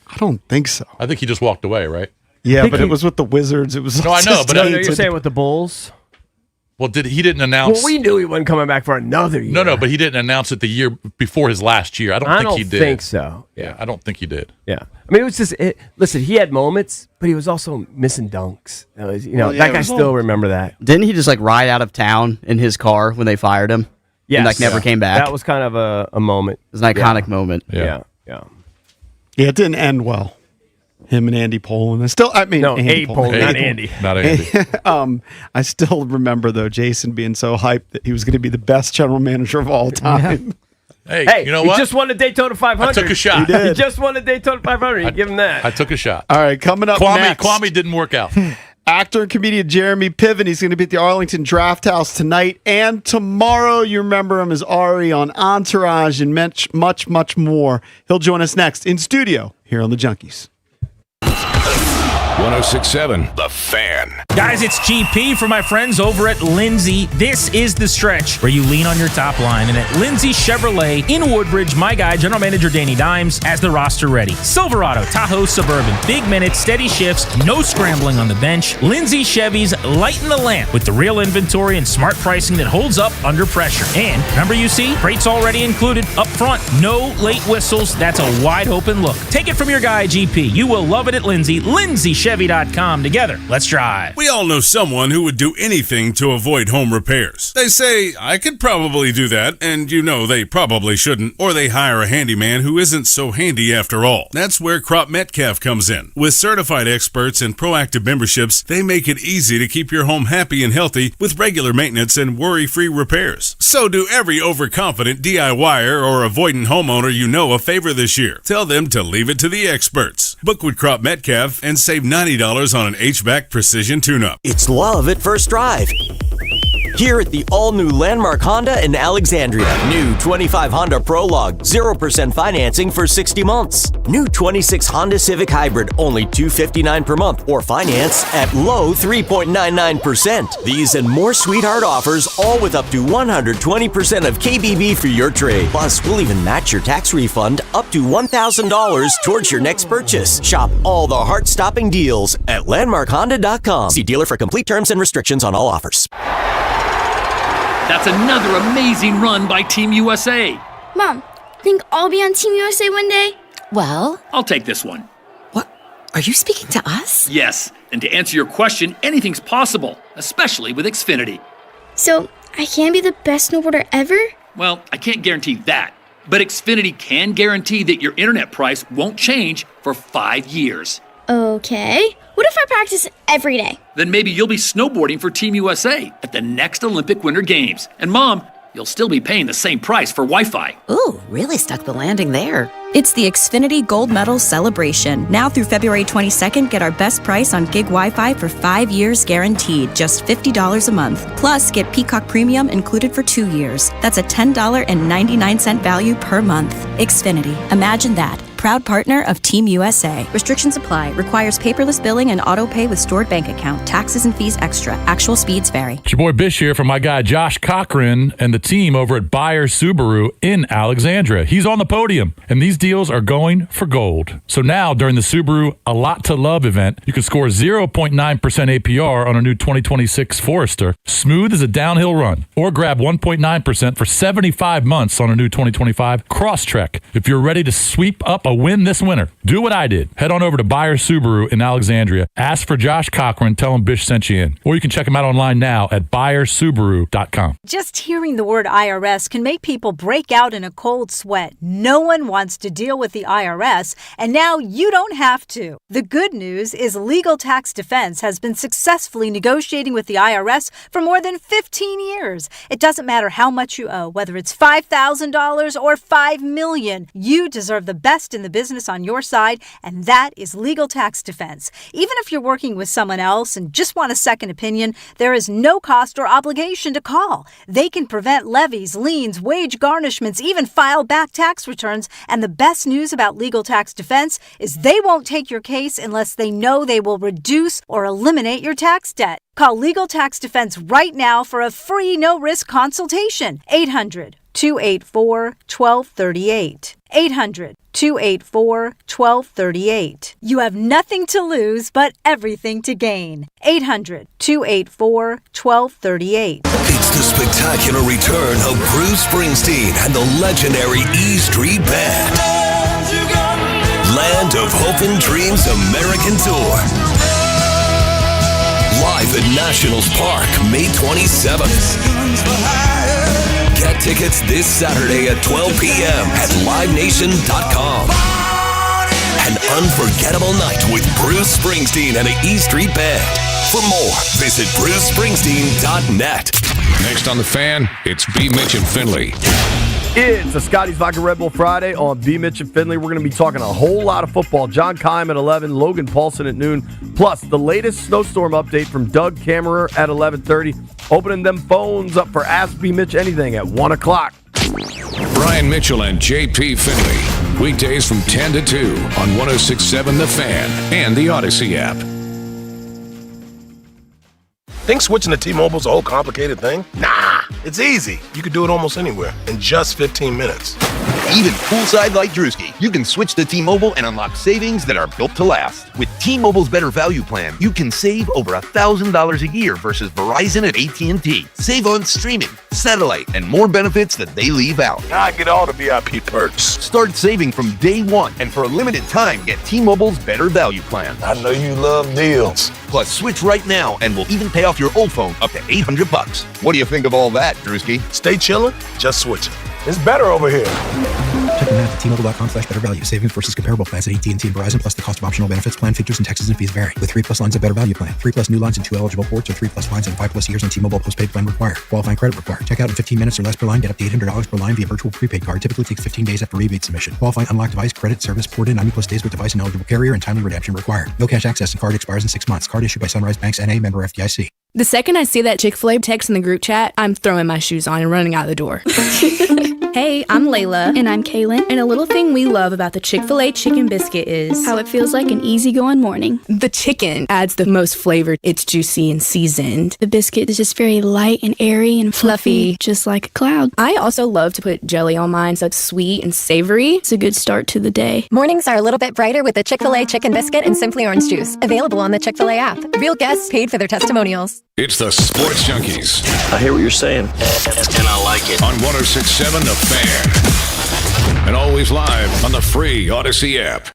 I don't think so. I think he just walked away, right? Yeah, but it was with the Wizards. It was. No, I know, but No, you're saying with the Bulls? Well, he didn't announce? Well, we knew he wasn't coming back for another year. No, but he didn't announce it the year before his last year. I don't think he did. think so. Yeah, I don't think he did. Yeah. I mean, it was just, listen, he had moments, but he was also missing dunks. That was, that guy still remember that. Didn't he just ride out of town in his car when they fired him? Yes. And never came back. That was kind of a moment. It was an iconic moment. Yeah. Yeah, it didn't end well. Him and Andy Pollin. Andy Pollin, not Andy. Not Andy. I still remember though Jason being so hyped that he was going to be the best general manager of all time. Hey, you know what? He just won the Daytona 500. I took a shot. He did. He just won the Daytona 500. You give him that. I took a shot. All right, coming up next. Kwame didn't work out. Actor and comedian Jeremy Piven. He's going to be at the Arlington Draft House tonight and tomorrow. You remember him as Ari on Entourage and much, much, much more. He'll join us next in studio here on The Junkies. 106.7 The Fan. Guys, it's GP for my friends over at Lindsay. This is the stretch where you lean on your top line. And at Lindsay Chevrolet in Woodbridge, my guy, General Manager Danny Dimes, has the roster ready. Silverado, Tahoe, Suburban, big minutes, steady shifts, no scrambling on the bench. Lindsay Chevys lighten the lamp with the real inventory and smart pricing that holds up under pressure. And remember, you see, freight's already included up front. No late whistles. That's a wide open look. Take it from your guy, GP. You will love it at Lindsay. Lindsay Chevrolet. Chevy.com. Together, let's drive. We all know someone who would do anything to avoid home repairs. They say, I could probably do that, and you know they probably shouldn't. Or they hire a handyman who isn't so handy after all. That's where Crop Metcalf comes in. With certified experts and proactive memberships, they make it easy to keep your home happy and healthy with regular maintenance and worry-free repairs. So do every overconfident DIYer or avoidant homeowner you know a favor this year. Tell them to leave it to the experts. Book with Crop Metcalf and save $90 on an HVAC precision tune-up. It's love at first drive. Here at the all-new Landmark Honda in Alexandria. New 25 Honda Prologue, 0% financing for 60 months. New 26 Honda Civic Hybrid, only $259 per month, or finance at low 3.99%. These and more sweetheart offers, all with up to 120% of KBB for your trade. Plus, we'll even match your tax refund up to $1,000 towards your next purchase. Shop all the heart-stopping deals at landmarkhonda.com. See dealer for complete terms and restrictions on all offers. That's another amazing run by Team USA. Mom, think I'll be on Team USA one day? Well, I'll take this one. What? Are you speaking to us? Yes, and to answer your question, anything's possible, especially with Xfinity. So, I can be the best snowboarder ever? Well, I can't guarantee that, but Xfinity can guarantee that your internet price won't change for 5 years. Okay. What if I practice every day? Then maybe you'll be snowboarding for Team USA at the next Olympic Winter Games. And Mom, you'll still be paying the same price for Wi-Fi. Ooh, really stuck the landing there. It's the Xfinity Gold Medal Celebration. Now through February 22nd, get our best price on gig Wi-Fi for 5 years guaranteed, just $50 a month. Plus, get Peacock Premium included for 2 years. That's a $10.99 value per month. Xfinity. Imagine that. Proud partner of Team USA. Restrictions apply. Requires paperless billing and auto pay with stored bank account. Taxes and fees extra. Actual speeds vary. It's your boy Bish here from my guy Josh Cochran and the team over at Bayer Subaru in Alexandria. He's on the podium, and these deals are going for gold. So now, during the Subaru A Lot to Love event, you can score 0.9% APR on a new 2026 Forester, smooth as a downhill run, or grab 1.9% for 75 months on a new 2025 Crosstrek. If you're ready to sweep up a win this winter, do what I did. Head on over to Bayer Subaru in Alexandria. Ask for Josh Cochran. Tell him Bish sent you in. Or you can check him out online now at buyersubaru.com. Just hearing the word IRS can make people break out in a cold sweat. No one wants to deal with the IRS, and now you don't have to. The good news is Legal Tax Defense has been successfully negotiating with the IRS for more than 15 years. It doesn't matter how much you owe, whether it's $5,000 or $5 million. You deserve the best in the business on your side, and that is Legal Tax Defense. Even if you're working with someone else and just want a second opinion, there is no cost or obligation to call. They can prevent levies, liens, wage garnishments, even file back tax returns. And the best news about Legal Tax Defense is they won't take your case unless they know they will reduce or eliminate your tax debt. Call Legal Tax Defense right now for a free no-risk consultation. 800-284-1238. 800-284-1238. You have nothing to lose but everything to gain. 800-284-1238. It's the spectacular return of Bruce Springsteen and the legendary E Street Band. Land of Hope and Dreams American Tour. Live at Nationals Park, May 27th. Get tickets this Saturday at 12 p.m. at livenation.com. An unforgettable night with Bruce Springsteen and the E Street Band. For more, visit brucespringsteen.net. Next on The Fan, it's B Mitch and Finley. It's a Scotty's Vodka Red Bull Friday on B Mitch and Finley. We're going to be talking a whole lot of football. John Keim at 11, Logan Paulson at noon, plus the latest snowstorm update from Doug Kammerer at 11:30. Opening them phones up for Ask B Mitch Anything at 1 o'clock. Brian Mitchell and JP Finley. Weekdays from 10 to 2 on 106.7 The Fan and the Odyssey app. Think switching to T-Mobile's a whole complicated thing? Nah, it's easy. You could do it almost anywhere in just 15 minutes. even poolside like Drewski. You can switch to T-Mobile and unlock savings that are built to last. With T-Mobile's Better Value plan, you can save over $1,000 a year versus Verizon and AT&T. Save on streaming, satellite, and more benefits that they leave out. Now I get all the VIP perks. Start saving from day one, and for a limited time, get T-Mobile's Better Value plan. I know you love deals. Plus, switch right now, and we'll even pay off your old phone up to $800. What do you think of all that, Drewski? Stay chillin', just switch it. It's better over here. Check the math at T-Mobile.com/better value. Savings versus comparable plans at AT&T and Verizon, plus the cost of optional benefits. Plan features and taxes and fees vary. With 3+ lines of Better Value plan. 3+ new lines and 2 eligible ports, or 3+ lines and 5+ years on T-Mobile postpaid plan required. Qualifying credit required. Check out in 15 minutes or less per line. Get up to $800 per line via virtual prepaid card. Typically takes 15 days after rebate submission. Qualifying unlocked device credit service ported 90+ days with device and eligible carrier, and timely redemption required. No cash access and card expires in 6 months. Card issued by Sunrise Banks N.A. member FDIC. The second I see that Chick-fil-A text in the group chat, I'm throwing my shoes on and running out the door. Hey, I'm Layla. And I'm Kaylin. And a little thing we love about the Chick-fil-A chicken biscuit is how it feels like an easygoing morning. The chicken adds the most flavor. It's juicy and seasoned. The biscuit is just very light and airy and fluffy, just like a cloud. I also love to put jelly on mine so it's sweet and savory. It's a good start to the day. Mornings are a little bit brighter with the Chick-fil-A chicken biscuit and Simply Orange Juice. Available on the Chick-fil-A app. Real guests paid for their testimonials. It's the Sports Junkies. I hear what you're saying, and I like it. On 106.7 The Fan. And always live on the free Odyssey app.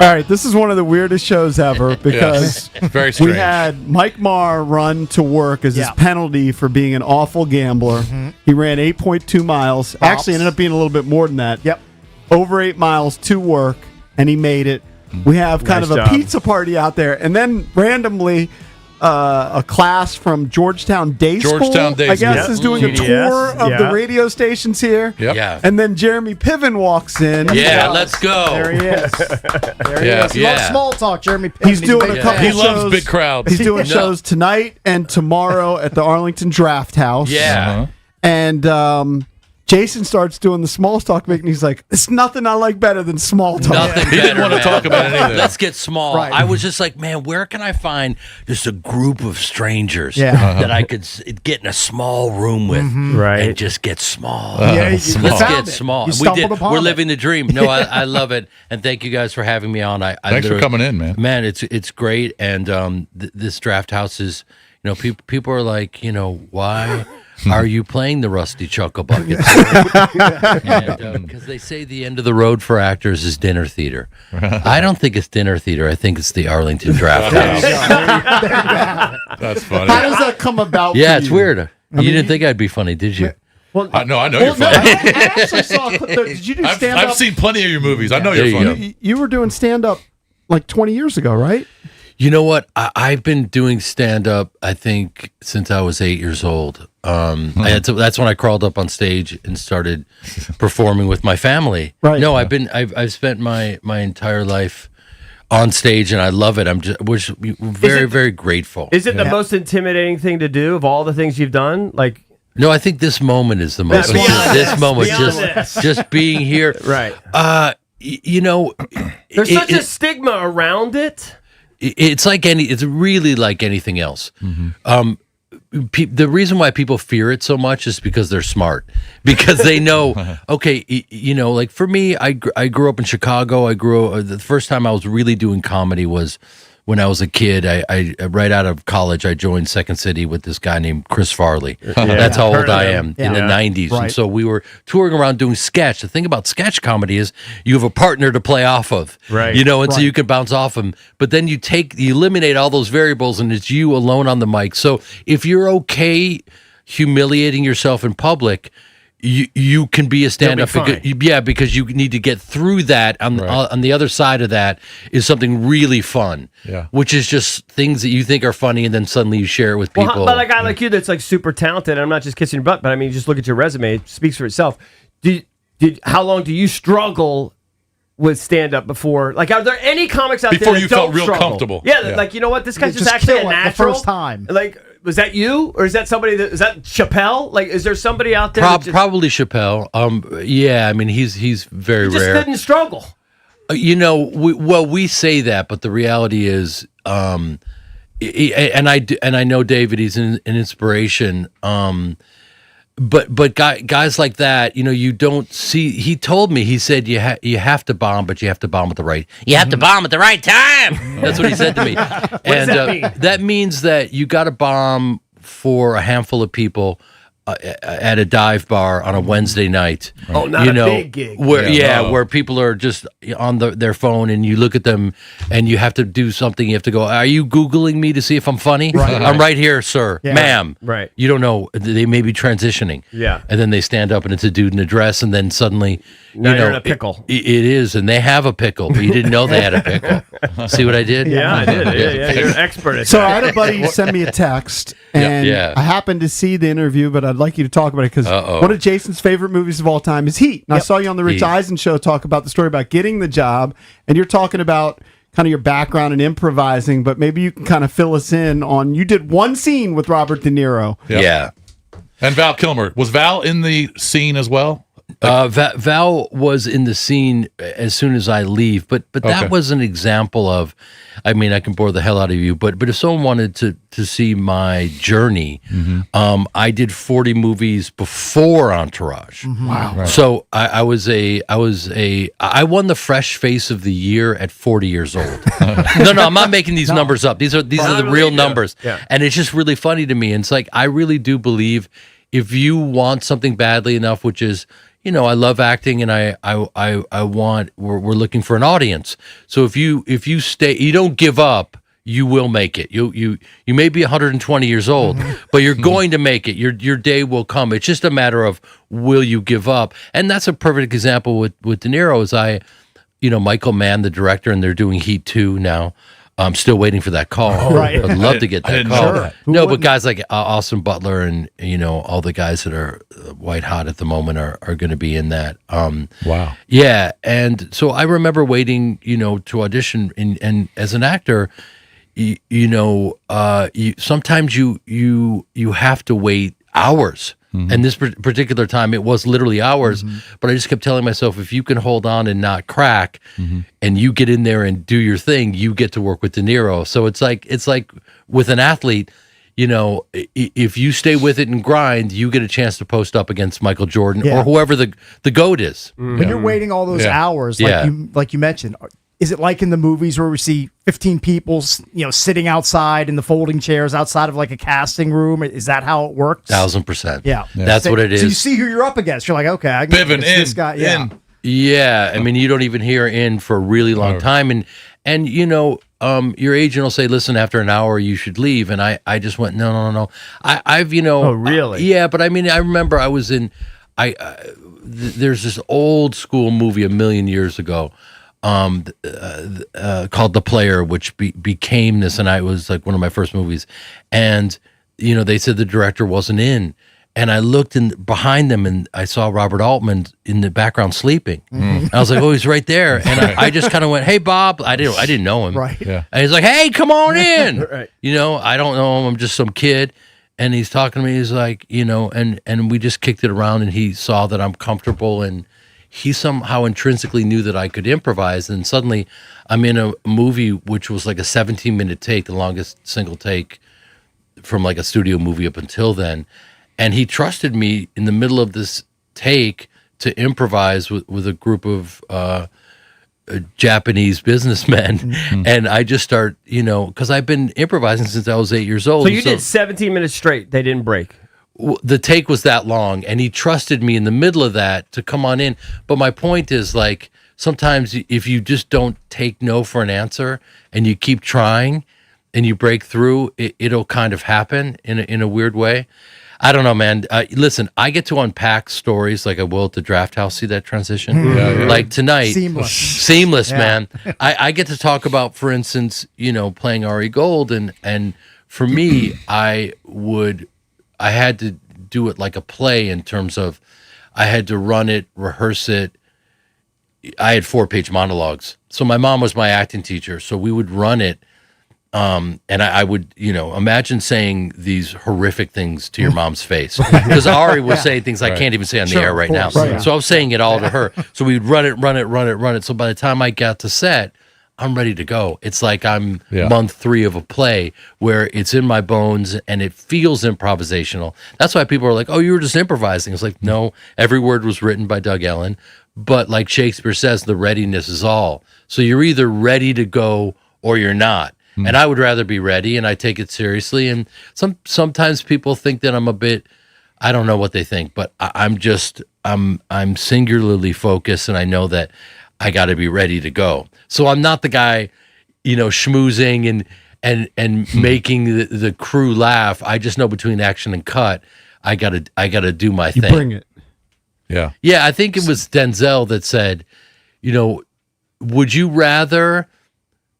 All right, this is one of the weirdest shows ever because very strange. We had Mike Maher run to work as his penalty for being an awful gambler. He ran 8.2 miles. Actually, ended up being a little bit more than that. Over 8 miles to work, and he made it. We have kind of a pizza party out there, and then randomly a class from Georgetown Day School, I guess, is doing a tour of the radio stations here. And then Jeremy Piven walks in. Let's go. There he is. There he is. He loves small talk, Jeremy Piven. He's doing a couple He shows. loves big crowds. He's doing shows tonight and tomorrow at the Arlington Draft House. And Jason starts doing the small talk, and he's like, "It's nothing I like better than small talk." Nothing He didn't want to talk about anything. Let's get small. Right. I was just like, man, where can I find just a group of strangers Yeah. that I could get in a small room with and just get small? Let's get small. You We stumbled did. upon We're it. living the dream. No, I love it, and thank you guys for having me on. Thanks for coming in, man. Man, it's great, and this draft house is, people are like, why are you playing the Rusty Chuckle Buckets? Because they say the end of the road for actors is dinner theater. I don't think it's dinner theater. I think it's the Arlington Draft House. That's funny. How does that come about? Yeah, for it's you? weird. You didn't think I'd be funny, did you? Well, I know you're funny. I actually saw a clip. Did you do stand up? I've seen plenty of your movies. I know There you're you funny. You were doing stand up like 20 years ago, right? You know what? I've been doing stand-up, I think, since I was 8 years old. That's when I crawled up on stage and started performing with my family. Right. No, I've spent my entire life on stage, and I love it. We're very, very grateful. Is it the most intimidating thing to do of all the things you've done? Like, no, I think this moment is the most. This moment, just being here. Right. There's such a stigma around it. It's really like anything else. The reason why people fear it so much is because they're smart, because they know, okay, like for me, I grew up in Chicago. The first time I was really doing comedy was when I was a kid. I right out of college, I joined Second City with this guy named Chris Farley. That's how old I am, in the 90s. Right. And so we were touring around doing sketch. The thing about sketch comedy is you have a partner to play off of, right? So you can bounce off them. But then you eliminate all those variables, and it's you alone on the mic. So if you're okay humiliating yourself in public, you can be a stand-up because you need to get through that. On the other side of that is something really fun, which is just things that you think are funny, and then suddenly you share it with people. Well, but a guy like you that's like super talented, and I'm not just kissing your butt, but I mean, just look at your resume; it speaks for itself. How long do you struggle with stand-up before? Like, are there any comics out there before that you don't felt real struggle? comfortable? Yeah, like, you know what, this guy's just actually a natural. The first time. Like, was that you, or is that somebody is that Chappelle? Like, is there somebody out there? Probably Chappelle. Yeah, I mean, he's very he just rare. didn't struggle. We say that, but the reality is, and I know David, he's an inspiration. But guys like that, you don't see. He told me, he said, you have to bomb, but you have to bomb at the right. You have to bomb at the right time. That's what he said to me. What And does that mean? that means that you got to bomb for a handful of people at a dive bar on a Wednesday night. Oh, not a big gig. Where people are just on their phone, and you look at them, and you have to do something. You have to go, are you Googling me to see if I'm funny? Right. I'm right here, sir. Yeah. Ma'am. Right. You don't know. They may be transitioning. Yeah. And then they stand up, and it's a dude in a dress, and then suddenly, Now you're in a pickle. It is, and they have a pickle, but you didn't know they had a pickle. See what I did? Yeah, I did. Yeah, you're an expert at So that. I had a buddy send me a text, and Yeah. I happened to see the interview, but I'd like you to talk about it because one of Jason's favorite movies of all time is Heat. And I saw you on the Rich Heat. Eisen show talk about the story about getting the job, and you're talking about kind of your background in improvising, but maybe you can kind of fill us in on, you did one scene with Robert De Niro. Yeah. And Val Kilmer. Was Val in the scene as well? Val was in the scene as soon as I leave, but Okay. that was an example of, I mean, I can bore the hell out of you, but if someone wanted to see my journey, I did 40 movies before Entourage. Wow. Right. So I won the Fresh Face of the Year at 40 years old. No, I'm not making these numbers up. These are the real numbers. Yeah. And it's just really funny to me. And it's like, I really do believe if you want something badly enough, which is, I love acting, and I want. We're looking for an audience. So if you stay, you don't give up. You will make it. You may be 120 years old, but you're going to make it. Your day will come. It's just a matter of, will you give up? And that's a perfect example with De Niro. Is Michael Mann, the director, and they're doing Heat 2 now. I'm still waiting for that call. Right. I'd love to get that didn't call. know that. No, but guys like Austin Butler and all the guys that are white hot at the moment are going to be in that. Wow. Yeah, and so I remember waiting, to audition, and as an actor, sometimes you have to wait hours. And this particular time, it was literally hours. But I just kept telling myself, if you can hold on and not crack, and you get in there and do your thing, you get to work with De Niro. So it's like with an athlete, if you stay with it and grind, you get a chance to post up against Michael Jordan or whoever the GOAT is. When you're waiting all those hours, like you mentioned, is it like in the movies where we see 15 people, sitting outside in the folding chairs outside of like a casting room? Is that how it works? 1000%. Yeah. That's what it is. So you see who you're up against. You're like, okay, I can Piven against this guy. Yeah. in. Yeah, I mean, you don't even hear in for a really long time, and your agent will say, "Listen, after an hour, you should leave." And I just went, no. I've Oh, really? Yeah, but I mean, I remember I was in, there's this old school movie a million years ago, called The Player, which became this, and I was like one of my first movies, and they said the director wasn't in. And I looked behind them, and I saw Robert Altman in the background sleeping. I was like, "Oh, he's right there!" And I just kind of went, "Hey, Bob." I didn't know him. Right. Yeah. And he's like, "Hey, come on in." Right. I don't know him. I'm just some kid. And he's talking to me. He's like, and we just kicked it around. And he saw that I'm comfortable, and he somehow intrinsically knew that I could improvise. And suddenly, I'm in a movie which was like a 17-minute take, the longest single take from like a studio movie up until then. And he trusted me in the middle of this take to improvise with a group of Japanese businessmen. And I just start, because I've been improvising since I was 8 years old. So you did 17 minutes straight. They didn't break. The take was that long, and he trusted me in the middle of that to come on in. But my point is, like, sometimes if you just don't take no for an answer and you keep trying and you break through, it'll kind of happen in a weird way. I don't know, man. Listen, I get to unpack stories like I will at the Draft House. See that transition? Like tonight. Seamless, man. I get to talk about, for instance, playing Ari Gold. And for me, I had to do it like a play in terms of I had to run it, rehearse it. I had 4-page monologues. So my mom was my acting teacher. So we would run it And I would, imagine saying these horrific things to your mom's face, because Ari was saying things I can't even say on the air right now. Right. So I was saying it all to her. So we'd run it. So by the time I got to set, I'm ready to go. It's like I'm month 3 of a play where it's in my bones and it feels improvisational. That's why people are like, "Oh, you were just improvising." It's like, no, every word was written by Doug Ellen. But like Shakespeare says, the readiness is all. So you're either ready to go or you're not. And I would rather be ready, and I take it seriously. And sometimes people think that I'm a bit, I don't know what they think, but I'm singularly focused, and I know that I got to be ready to go. So I'm not the guy, schmoozing and making the crew laugh. I just know between action and cut, I gotta do my thing. Bring it. Yeah. Yeah, I think it was Denzel that said, would you rather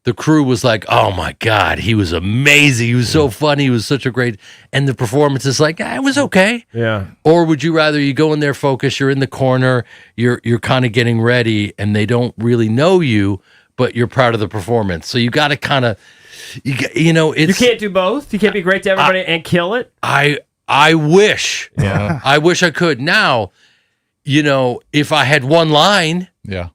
the crew was like, "Oh my God, he was amazing. He was so funny. He was such a great," and the performance is like, "It was okay." Yeah. Or would you rather you go in there, focus, you're in the corner, you're kind of getting ready, and they don't really know you, but you're proud of the performance. So you got to kind of, it's, you can't do both. You can't be great to everybody and kill it. I wish. Yeah. I wish I could. Now, if I had one line. Yeah.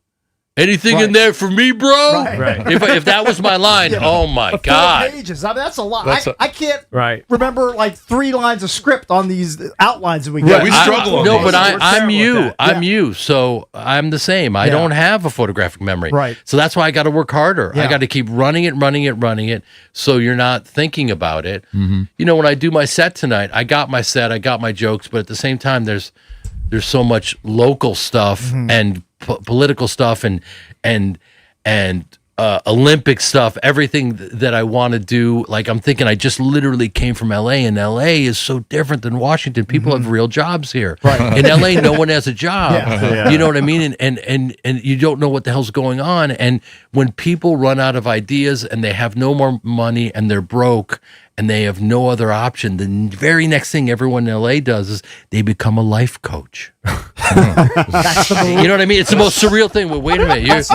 Anything in there for me, bro? Right. If that was my line, oh my God. 4 pages. I mean, that's a lot. That's I can't remember like 3 lines of script on these outlines that we get. Yeah, we struggle. No, but I'm terrible you. at that. I'm you. So I'm the same. I don't have a photographic memory. Right. So that's why I got to work harder. Yeah. I got to keep running it. So you're not thinking about it. Mm-hmm. When I do my set tonight, I got my set, I got my jokes, but at the same time, there's so much local stuff and political stuff and Olympic stuff, everything that I want to do. Like, I'm thinking I just literally came from LA, and LA is so different than Washington. People have real jobs here. Right. In LA, no one has a job. Yeah. You know what I mean? And you don't know what the hell's going on. And when people run out of ideas and they have no more money and they're broke and they have no other option, the very next thing everyone in LA does is they become a life coach. You know what I mean? It's the most surreal thing. Well, wait a minute.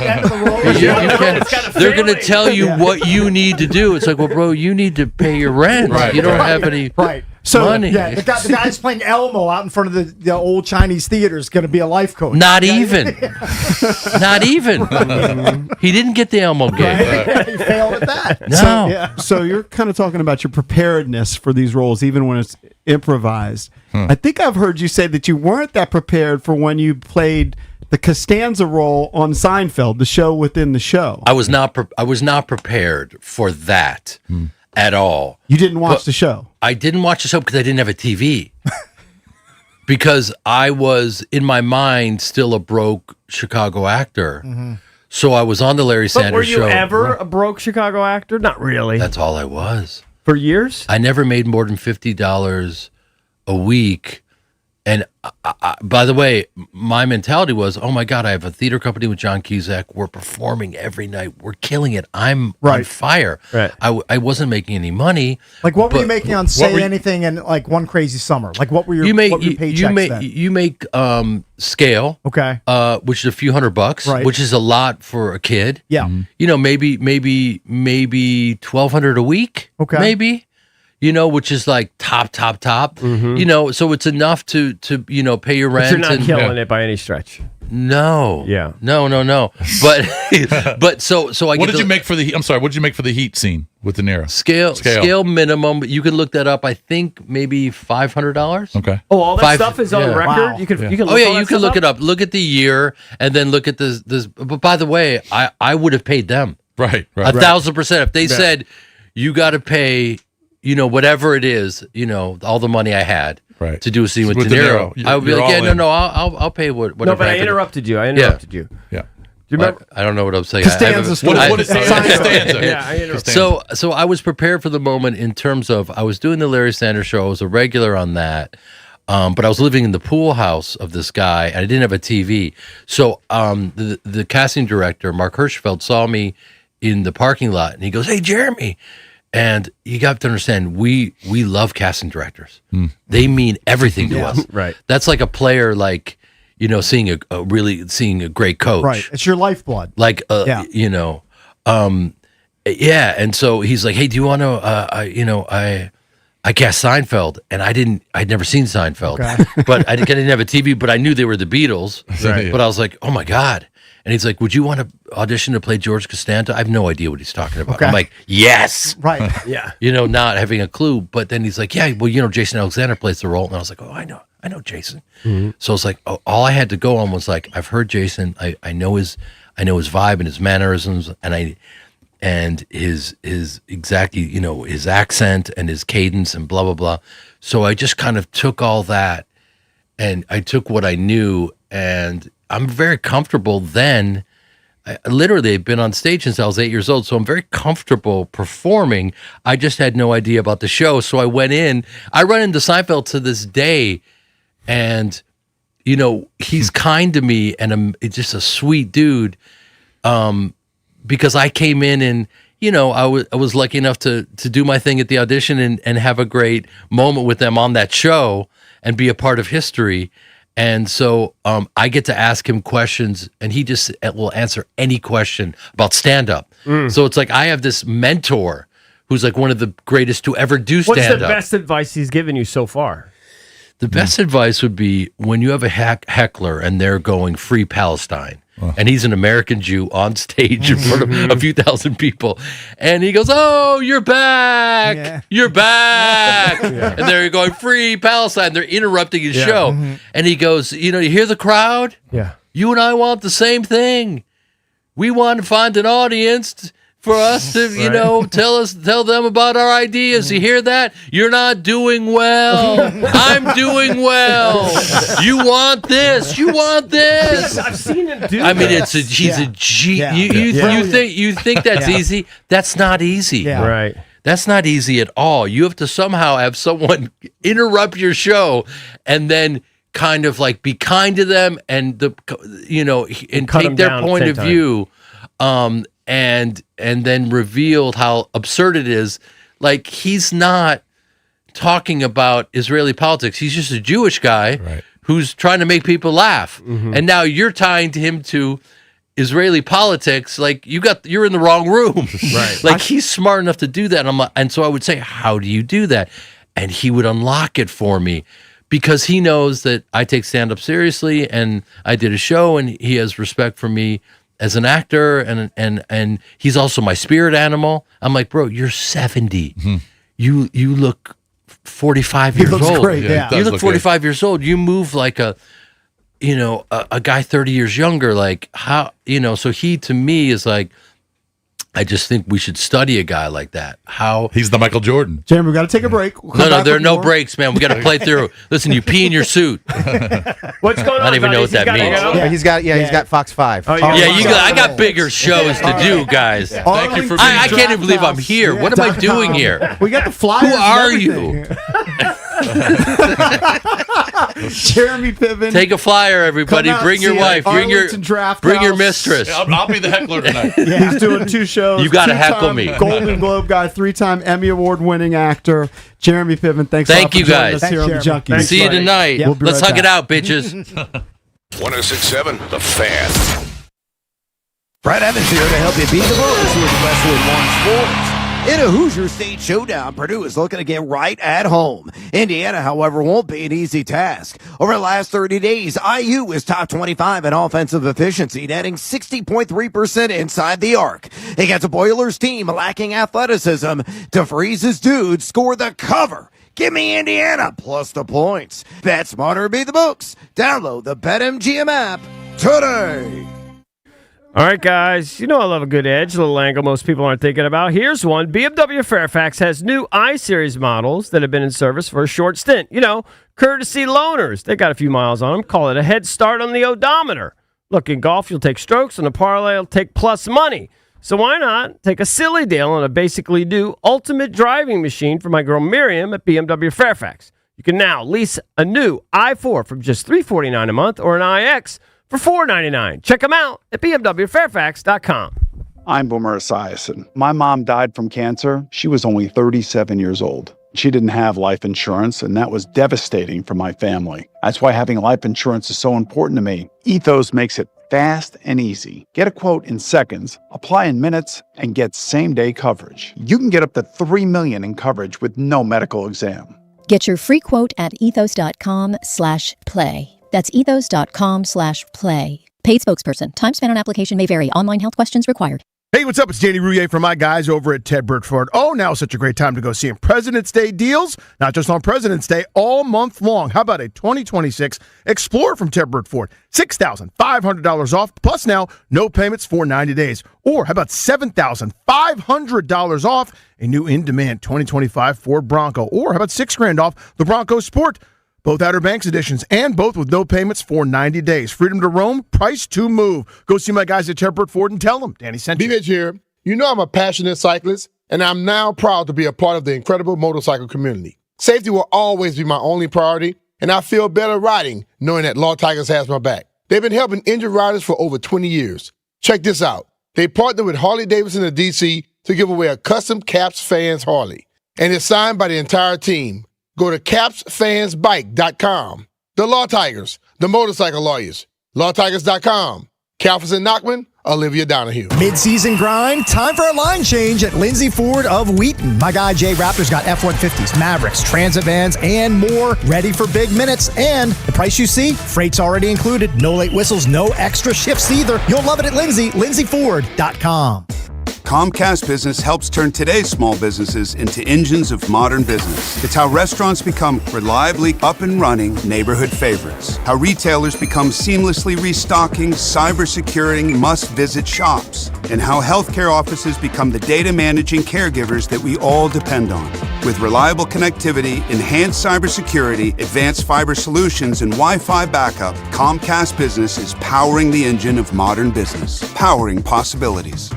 They're going to tell you what you need to do. It's like, well, bro, you need to pay your rent. Right. You don't have any money. Yeah, the guy's playing Elmo out in front of the old Chinese theater is going to be a life coach. Not even. Not even. He didn't get the Elmo gig. He failed at that. No. So you're kind of talking about your preparedness for these roles, even when it's improvised. I think I've heard you say that you weren't that prepared for when you played the Costanza role on Seinfeld, the show within the show. I was not prepared for that at all. You didn't watch the show? I didn't watch the show because I didn't have a TV. Because I was, in my mind, still a broke Chicago actor. Mm-hmm. So I was on the Larry Sanders Show. Were you ever a broke Chicago actor? Not really. That's all I was. For years? I never made more than $50 a week. And by the way, my mentality was, oh my God, I have a theater company with John Cusack. We're performing every night. We're killing it. I'm on fire. Right. I wasn't making any money. Like, what were you making on Say Anything and like One Crazy Summer? Like, what were your paychecks then? You make scale, okay, which is a few $100, which is a lot for a kid. Yeah, maybe $1,200 a week. Okay, maybe. Which is like top. Mm-hmm. So it's enough to pay your rent. But you're not killing it by any stretch. No. Yeah. No. But so I. What did you make for the? I'm sorry. What did you make for the Heat scene with De Niro? Scale minimum. You can look that up. I think maybe $500. Okay. Oh, all that stuff is on record. Wow. You can. You Look can look it up. Look at the year and then look at this. But by the way, I would have paid them. Right. 1,000%. If they said you got to pay. Whatever it is, all the money I had to do a scene with De Niro. I would be like, I'll pay whatever. No, but I interrupted you. Yeah. Do you remember? I don't know what I'm saying. Costanza. What is Costanza? Yeah, I interrupted. So I was prepared for the moment in terms of I was doing the Larry Sanders Show. I was a regular on that. But I was living in the pool house of this guy, and I didn't have a TV. So the casting director, Mark Hirschfeld, saw me in the parking lot, and he goes, "Hey, Jeremy." And you got to understand, we love casting directors. They mean everything to us. Right. That's like a player, like seeing a great coach. Right. It's your lifeblood. Like Yeah, and so he's like, "Hey, do you want to? I cast Seinfeld, and I'd never seen Seinfeld, but I didn't have a TV, but I knew they were the Beatles. Right. But I was like, oh my god! And he's like, would you want to audition to play George Costanza? I have no idea what he's talking about. I'm like, yes, right, yeah, not having a clue. But then he's like, yeah, well, Jason Alexander plays the role, and I was like, oh, I know Jason. Mm-hmm. So it's like, all I had to go on was like, I've heard Jason, I know his vibe and his mannerisms, and his exactly, his accent and his cadence and blah, blah, blah. So I just kind of took all that and I took what I knew, and I'm very comfortable then. I literally have been on stage since I was 8 years old, so I'm very comfortable performing. I just had no idea about the show. So I went in. I run into Seinfeld to this day, and, he's kind to me, and it's just a sweet dude. Because I came in and, I was lucky enough to do my thing at the audition and have a great moment with them on that show and be a part of history. And so I get to ask him questions, and he just will answer any question about stand-up. So it's like I have this mentor who's like one of the greatest to ever do stand-up. What's the best advice he's given you so far? The best advice would be when you have a heckler and they're going free Palestine, and he's an American Jew on stage in front of a few thousand people, and he goes, "Oh, you're back, you're back," and they're going free Palestine. They're interrupting his show, and he goes, "You hear the crowd? Yeah, you and I want the same thing. We want to find an audience for us to, tell them about our ideas. You hear that? You're not doing well. I'm doing well. You want this. You want this. I've seen him do I mean, that. he's a G. Yeah. You think that's easy? That's not easy. Yeah. Right. That's not easy at all. You have to somehow have someone interrupt your show and then kind of like be kind to them and and take their point of view. And then revealed how absurd it is. Like, he's not talking about Israeli politics. He's just a Jewish guy who's trying to make people laugh. And now you're tying him to Israeli politics. Like, you're in the wrong room. Right. Like, he's smart enough to do that. And so I would say, how do you do that? And he would unlock it for me because he knows that I take stand-up seriously, and I did a show, and he has respect for me as an actor, and he's also my spirit animal. I'm like, bro, you're 70. You look 45 years old. Great, You look 45 years old. You move like a guy 30 years younger. Like, how, so he to me is like, I just think we should study a guy like that. How he's the Michael Jordan. Jeremy, we got to take a break. No, there are no breaks, man. We got to play through. Listen, you pee in your suit. What's going on? I don't even know what that means. Yeah, he's got Fox 5. I got bigger shows to do, guys. Thank you for being I can't even believe I'm here. What am I doing here? We got the flyers. Who are you? Jeremy Piven. Take a flyer, everybody. Bring your wife. Bring your mistress. I'll be the heckler tonight. He's doing 2 shows. You got to heckle me. Golden Globe guy, 3-time Emmy Award-winning actor, Jeremy Piven. Thank you guys. Us here on the Junkies. See you tonight. We'll be Let's right hug it back. out, bitches. 106.7 The Fan. Brad Evans here to help you beat the Bulls with Westwood One Sports. In a Hoosier State showdown, Purdue is looking to get right at home. Indiana, however, won't be an easy task. Over the last 30 days, IU is top 25 in offensive efficiency, netting 60.3% inside the arc. Against a Boilers team lacking athleticism, DeVries's dudes score the cover. Give me Indiana plus the points. Bet smarter, beat the books. Download the BetMGM app today. All right, guys. I love a good edge, a little angle most people aren't thinking about. Here's one. BMW Fairfax has new I-Series models that have been in service for a short stint. Courtesy loaners. They got a few miles on them. Call it a head start on the odometer. Look, in golf, you'll take strokes, and a parlay will take plus money. So why not take a silly deal on a basically new ultimate driving machine for my girl Miriam at BMW Fairfax. You can now lease a new i4 from just $349 a month or an iX for $499. Check them out at bmwfairfax.com. I'm Boomer Esiason. My mom died from cancer. She was only 37 years old. She didn't have life insurance, and that was devastating for my family. That's why having life insurance is so important to me. Ethos makes it fast and easy. Get a quote in seconds, apply in minutes, and get same-day coverage. You can get up to $3 million in coverage with no medical exam. Get your free quote at ethos.com/play. That's ethos.com/play. Paid spokesperson. Time spent on application may vary. Online health questions required. Hey, what's up? It's Danny Rouillet from my guys over at Ted Bird-Ford. Oh, now is such a great time to go see President's Day deals, not just on President's Day, all month long. How about a 2026 Explorer from Ted Bird-Ford? $6,500 off, plus now no payments for 90 days. Or how about $7,500 off a new in-demand 2025 Ford Bronco? Or how about $6,000 off the Bronco Sport? Both Outer Banks editions, and both with no payments for 90 days. Freedom to roam, price to move. Go see my guys at Ted Bird-Ford and tell them Danny sent you. B Mitch here. You know I'm a passionate cyclist, and I'm now proud to be a part of the incredible motorcycle community. Safety will always be my only priority, and I feel better riding knowing that Law Tigers has my back. They've been helping injured riders for over 20 years. Check this out. They partnered with Harley-Davidson of D.C. to give away a custom Caps Fans Harley, and it's signed by the entire team. Go to capsfansbike.com. The Law Tigers, the motorcycle lawyers. LawTigers.com. Calfus and Knockman, Olivia Donahue. Mid-season grind, time for a line change at Lindsay Ford of Wheaton. My guy Jay Raptor's got F-150s, Mavericks, Transit vans, and more ready for big minutes. And the price you see, freight's already included. No late whistles, no extra shifts either. You'll love it at Lindsay, lindsayford.com. Comcast Business helps turn today's small businesses into engines of modern business. It's how restaurants become reliably up and running neighborhood favorites. How retailers become seamlessly restocking, cybersecurity must-visit shops. And how healthcare offices become the data managing caregivers that we all depend on. With reliable connectivity, enhanced cybersecurity, advanced fiber solutions, and Wi-Fi backup, Comcast Business is powering the engine of modern business. Powering possibilities.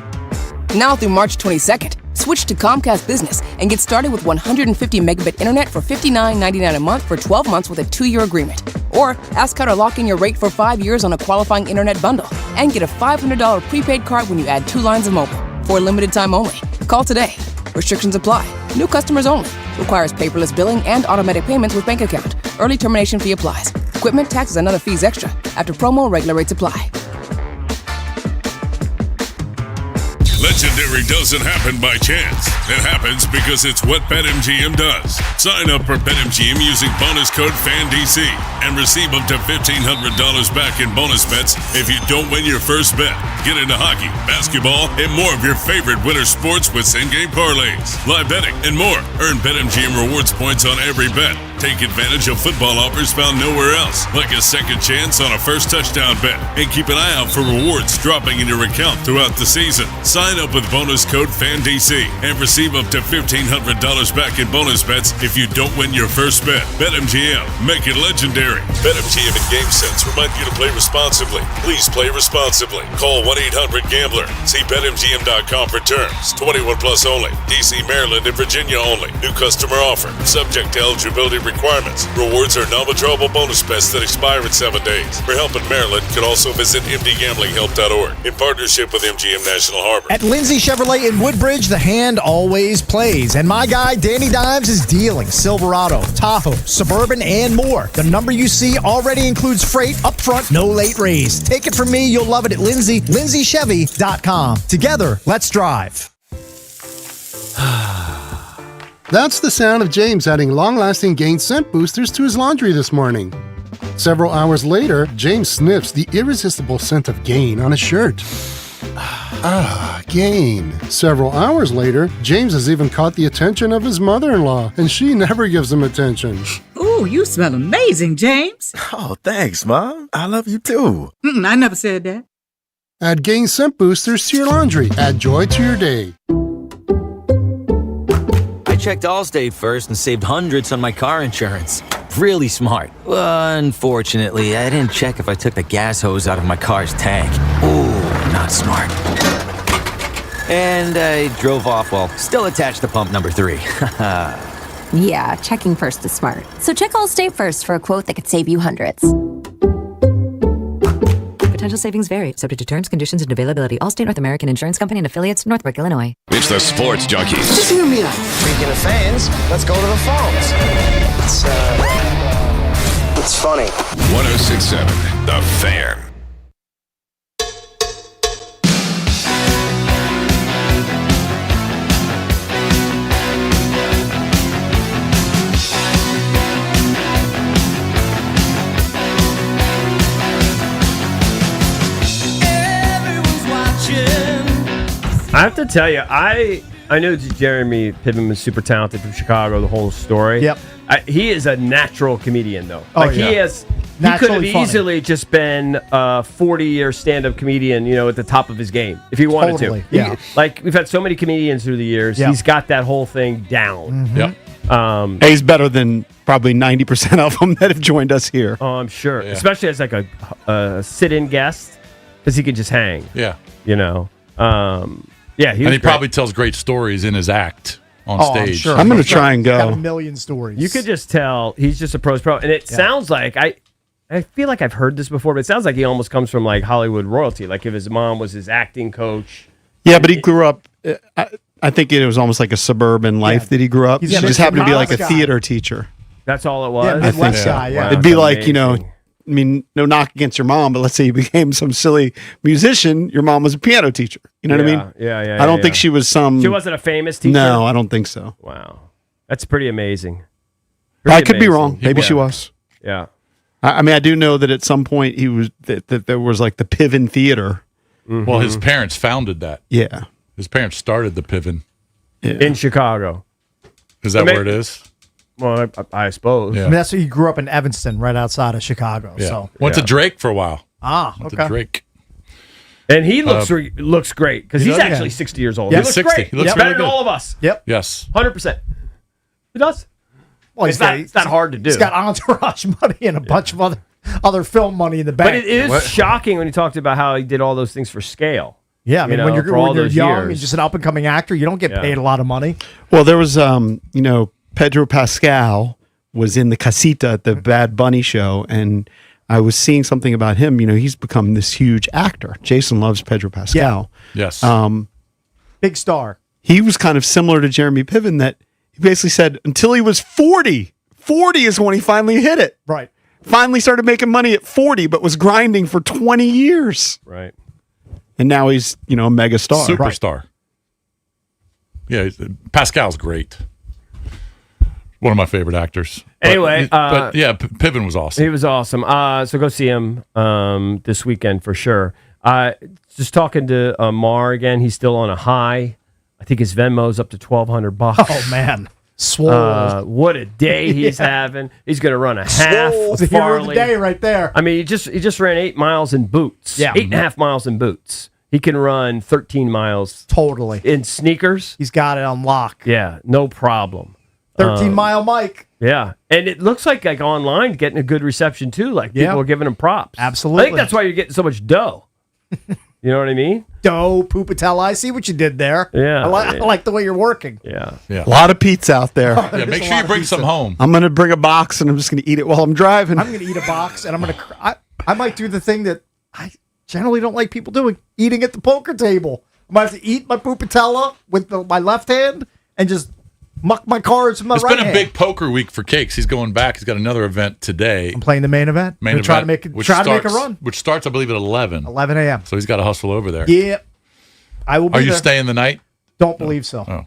Now through March 22nd, switch to Comcast Business and get started with 150 megabit internet for $59.99 a month for 12 months with a 2-year agreement. Or ask how to lock in your rate for 5 years on a qualifying internet bundle and get a $500 prepaid card when you add 2 lines of mobile for a limited time only. Call today. Restrictions apply. New customers only. Requires paperless billing and automatic payments with bank account. Early termination fee applies. Equipment, taxes, and other fees extra. After promo, regular rates apply. Legendary doesn't happen by chance. It happens because it's what BetMGM does. Sign up for BetMGM using bonus code FANDC and receive up to $1,500 back in bonus bets if you don't win your first bet. Get into hockey, basketball, and more of your favorite winter sports with same-game parlays, live betting, and more. Earn BetMGM rewards points on every bet. Take advantage of football offers found nowhere else, like a second chance on a first touchdown bet. And keep an eye out for rewards dropping in your account throughout the season. Sign up with bonus code FANDC and receive up to $1,500 back in bonus bets if you don't win your first bet. BetMGM, make it legendary. BetMGM and GameSense remind you to play responsibly. Please play responsibly. Call 1-800-GAMBLER. See BetMGM.com for terms. 21 plus only. DC, Maryland, and Virginia only. New customer offer. Subject to eligibility requirements. Rewards are non-withdrawable bonus bets that expire in 7 days. For help in Maryland, you can also visit mdgamblinghelp.org in partnership with MGM National Harbor. At Lindsay Chevrolet in Woodbridge, the hand always plays. And my guy, Danny Dimes, is dealing Silverado, Tahoe, Suburban, and more. The number you see already includes freight, upfront, no late raise. Take it from me, you'll love it at Lindsay, lindsaychevy.com. Together, let's drive. That's the sound of James adding long-lasting Gain scent boosters to his laundry this morning. Several hours later, James sniffs the irresistible scent of Gain on his shirt. Gain. Several hours later, James has even caught the attention of his mother-in-law, and she never gives him attention. Ooh, you smell amazing, James. Oh, thanks, Mom. I love you too. I never said that. Add Gain scent boosters to your laundry. Add joy to your day. I checked Allstate first and saved hundreds on my car insurance. Really smart. Unfortunately, I didn't check if I took the gas hose out of my car's tank. Ooh, not smart. And I drove off while still attached to pump number 3. Yeah, checking first is smart. So check Allstate first for a quote that could save you hundreds. Potential savings vary, subject to terms, conditions, and availability. Allstate North American Insurance Company and affiliates, Northbrook, Illinois. It's the Sports Junkies. Just hear me out. Speaking of fans, let's go to the phones. It's funny. 106.7 The Fan. I have to tell you, I knew Jeremy Piven was super talented from Chicago, the whole story. Yep. He is a natural comedian, though. Oh, like yeah. He could have Naturally funny. easily just been a 40-year stand-up comedian, at the top of his game, if he wanted Totally, to. yeah. We've had so many comedians through the years. Yep. He's got that whole thing down. Yep. He's better than probably 90% of them that have joined us here. Oh, I'm sure. Especially as a sit-in guest, because he could just hang. Yeah. Yeah, he probably tells great stories in his act on stage. I'm sure. I'm going to try and go. Got a million stories. You could just tell he's just a pro's pro. And it sounds like, I feel like I've heard this before, but it sounds like he almost comes from like Hollywood royalty. Like if his mom was his acting coach. Yeah, but he grew up, I think it was almost like a suburban life that he grew up. He just happened to be like a theater teacher. That's all it was? Yeah, Midwest guy, yeah. It'd be like, I mean, no knock against your mom, but let's say you became some silly musician. Your mom was a piano teacher. You know what I mean? Yeah. I don't think she was some. She wasn't a famous teacher? No, I don't think so. Wow. That's pretty amazing. I could be wrong. Maybe she was. Yeah. I mean, I do know that at some point he was that there was like the Piven Theater. Mm-hmm. Well, his parents founded that. Yeah. His parents started the Piven. In Chicago. Is that where it is? Well, I suppose. I mean, that's where he grew up in Evanston, right outside of Chicago. Yeah. So Went to Drake for a while. Went to Drake. And he looks great because He he's does, actually yeah. 60 years old. Yeah, He looks 60. great. He looks better really than good. all of us. Yep. Yes. 100%. He does. Well, it's not hard to do. He's got entourage money and a bunch of other film money in the bank. But it is shocking when he talked about how he did all those things for scale. Yeah, I mean, when you're young and just an up and coming actor, you don't get paid a lot of money. Well, there was, Pedro Pascal was in the casita at the Bad Bunny show, and I was seeing something about him. He's become this huge actor. Jason loves Pedro Pascal. Yeah. Yes. Big star. He was kind of similar to Jeremy Piven that he basically said until he was 40. 40 is when he finally hit it. Right. Finally started making money at 40, but was grinding for 20 years. Right. And now he's, a mega star. Superstar. Yeah, Pascal's great. One of my favorite actors. Anyway, but yeah, Piven was awesome. He was awesome. So go see him this weekend for sure. Just talking to Maher again. He's still on a high. I think his Venmo's up to $1,200. Oh man, swole! What a day he's having. He's going to run a half. Swole. The hero of the day right there. I mean, he just ran 8 miles in boots. Yeah, 8.5 miles in boots. He can run 13 miles totally in sneakers. He's got it on lock. Yeah, no problem. 13-mile Mike. Yeah, and it looks like online getting a good reception too. Like people are giving him props. Absolutely. I think that's why you're getting so much dough. You know what I mean? Dough, Pupatella. I see what you did there. Yeah, I like the way you're working. Yeah. A lot of pizza out there. Yeah, make sure you bring some home. I'm going to bring a box and I'm just going to eat it while I'm driving. I'm going to eat a box and I'm going to. I might do the thing that I generally don't like people doing: eating at the poker table. I might have to eat my Pupatella with my left hand and just muck my cards with my right hand. It's been a big poker week for Cakes. He's going back. He's got another event today. I'm playing the main event. Try to make a run. Which starts, I believe, at 11. 11 a.m. So he's got to hustle over there. Yeah. I will be Are you there. staying the night? Don't believe so. Oh.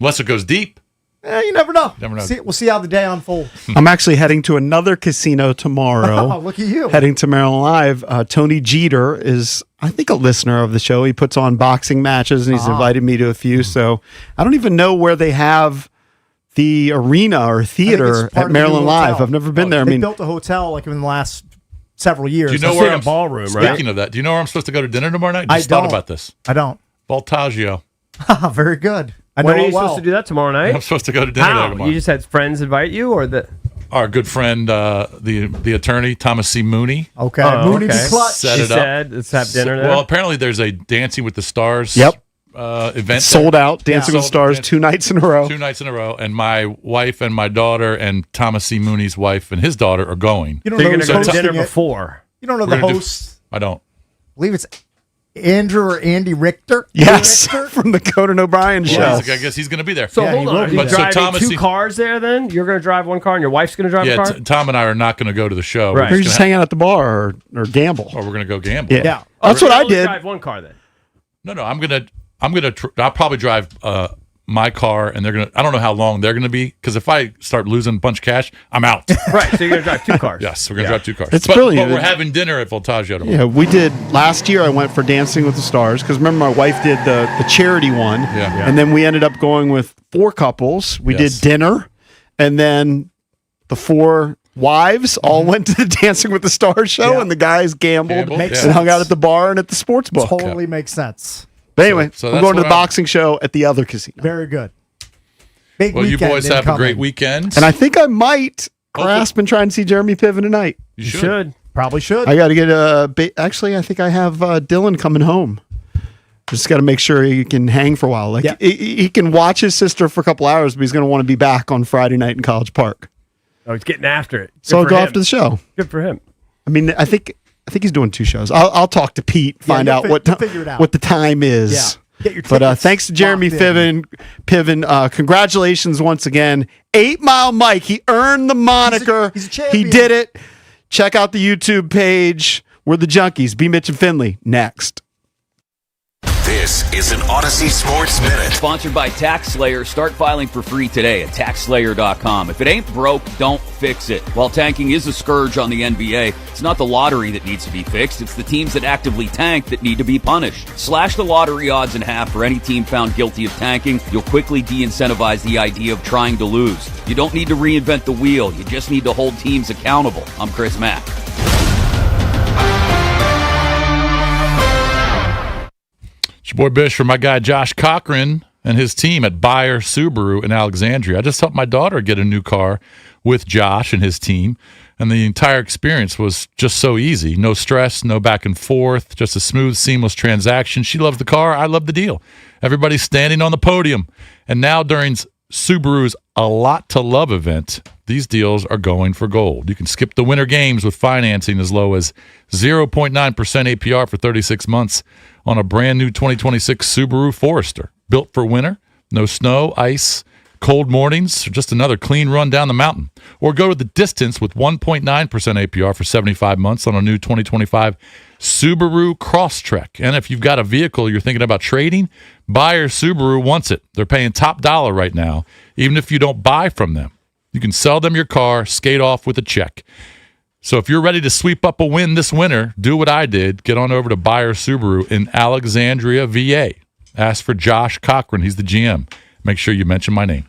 Unless it goes deep. You never know. Never know. We'll see how the day unfolds. I'm actually heading to another casino tomorrow. Oh, look at you. Heading to Maryland Live. Tony Jeter is, I think, a listener of the show. He puts on boxing matches, and he's invited me to a few. So I don't even know where they have the arena or theater at Maryland Live. I've never been there. They built a hotel like in the last several years. Do you know where I'm ballroom? Speaking of that, do you know where I'm supposed to go to dinner tomorrow night? Just thought about this. I don't. Voltaggio. Very good. I know when are you it well. supposed to do that tomorrow night? I'm supposed to go to dinner there tomorrow. You just had friends invite you, or the our good friend, the attorney Thomas C. Mooney. Okay, Mooney be clutch. Set it up. Let's have dinner there. Well, apparently there's a Dancing with the Stars. Event sold out. Dancing with the Stars 2 nights in a row. 2 nights in a row, and my wife and my daughter and Thomas C. Mooney's wife and his daughter are going. You don't so know you're going to go to hosting dinner it. before. You don't know We're the gonna hosts. I don't. believe it's Andrew or Andy Richter. Yes, from the Conan O'Brien show. I guess he's going to be there. So hold on. Are you But so driving Thomas, two cars there then? You're going to drive one car and your wife's going to drive a car? Tom and I are not going to go to the show. Right. We're just hanging out at the bar or gamble. Or we're going to go gamble. Yeah. That's what I did. Drive one car then. No, I'll probably drive my car, and they're gonna. I don't know how long they're gonna be, because if I start losing a bunch of cash, I'm out. Right, so you're gonna drive two cars. Yes, we're gonna drive two cars. It's brilliant. But we're having dinner at Voltaggio tomorrow. Yeah, we did last year. I went for Dancing with the Stars because remember my wife did the charity one, and then we ended up going with 4 couples. We did dinner, and then the 4 wives all went to the Dancing with the Stars show, and the guys gambled and hung out at the bar and at the sports book. Totally makes sense. But anyway, So I'm going to the boxing show at the other casino. Very good. Big Well, you weekend boys have a incoming. great weekend. And I think I might grasp and try and see Jeremy Piven tonight. You should. Probably should. I got to get actually, I think I have Dylan coming home. Just got to make sure he can hang for a while. Like he can watch his sister for a couple hours, but he's going to want to be back on Friday night in College Park. Oh, he's getting after it. So I'll go after the show. Good for him. I mean, I think he's doing 2 shows. I'll talk to Pete, find out what the time is. Yeah. Get your But thanks to Jeremy Piven. Congratulations once again. 8 Mile Mike. He earned the moniker. He's a champion. He did it. Check out the YouTube page. We're the Junkies. B Mitch and Finley. Next. This is an Odyssey Sports Minute. Sponsored by TaxSlayer. Start filing for free today at TaxSlayer.com. If it ain't broke, don't fix it. While tanking is a scourge on the NBA, it's not the lottery that needs to be fixed. It's the teams that actively tank that need to be punished. Slash the lottery odds in half for any team found guilty of tanking. You'll quickly de-incentivize the idea of trying to lose. You don't need to reinvent the wheel. You just need to hold teams accountable. I'm Chris Mack. It's your boy Bish for my guy Josh Cochran and his team at Bayer Subaru in Alexandria. I just helped my daughter get a new car with Josh and his team, and the entire experience was just so easy. No stress, no back and forth, just a smooth, seamless transaction. She loves the car. I love the deal. Everybody's standing on the podium. And now during Subaru's A Lot to Love event, these deals are going for gold. You can skip the winter games with financing as low as 0.9% APR for 36 months on a brand new 2026 Subaru Forester. Built for winter, no snow, ice, cold mornings, or just another clean run down the mountain. Or go to the distance with 1.9% APR for 75 months on a new 2025 Subaru Crosstrek. And if you've got a vehicle you're thinking about trading, Bayer Subaru wants it. They're paying top dollar right now, even if you don't buy from them. You can sell them your car, skate off with a check. So if you're ready to sweep up a win this winter, do what I did. Get on over to Bayer Subaru in Alexandria, VA. Ask for Josh Cochran. He's the GM. Make sure you mention my name.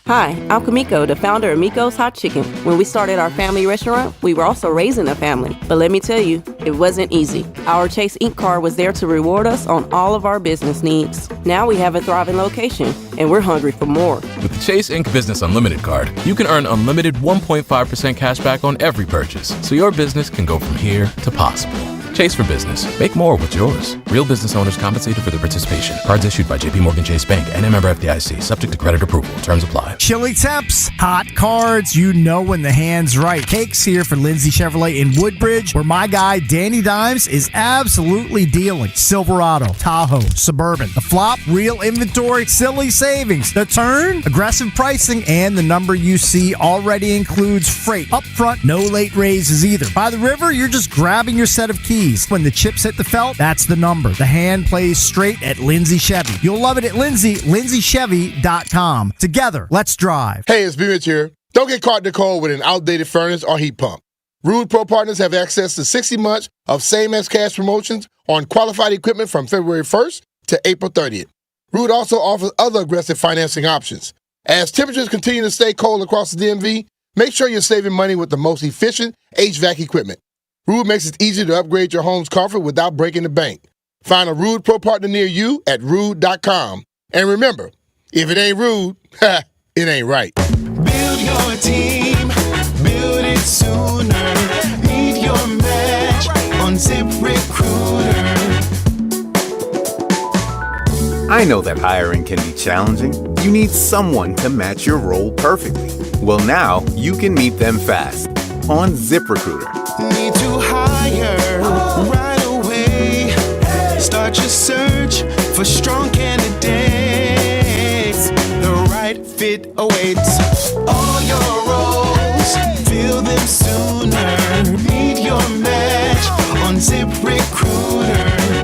Hi, I'm Kamiko, the founder of Miko's Hot Chicken. When we started our family restaurant, we were also raising a family. But let me tell you, it wasn't easy. Our Chase Ink card was there to reward us on all of our business needs. Now we have a thriving location, and we're hungry for more. With the Chase Ink Business Unlimited card, you can earn unlimited 1.5% cash back on every purchase, so your business can go from here to possible. Chase for business. Make more with yours. Real business owners compensated for their participation. Cards issued by JPMorgan Chase Bank and a member FDIC. Subject to credit approval. Terms apply. Chili temps, hot cards, you know when the hand's right. Cake's here for Lindsay Chevrolet in Woodbridge, where my guy Danny Dimes is absolutely dealing. Silverado, Tahoe, Suburban. The flop, real inventory, silly savings. The turn, aggressive pricing, and the number you see already includes freight. Up front, no late raises either. By the river, you're just grabbing your set of keys. When the chips hit the felt, that's the number. The hand plays straight at Lindsay Chevy. You'll love it at LindsayChevy.com. Together, let's drive. Hey, it's B Mitch here. Don't get caught in the cold with an outdated furnace or heat pump. Rude Pro Partners have access to 60 months of same-as cash promotions on qualified equipment from February 1st to April 30th. Rude also offers other aggressive financing options. As temperatures continue to stay cold across the DMV, make sure you're saving money with the most efficient HVAC equipment. Rude makes it easy to upgrade your home's comfort without breaking the bank. Find a Rude Pro partner near you at Rude.com. And remember, if it ain't Rude, it ain't right. Build your team, build it sooner. Need your match on ZipRecruiter. I know that hiring can be challenging. You need someone to match your role perfectly. Well, now you can meet them fast on ZipRecruiter. Need to hire right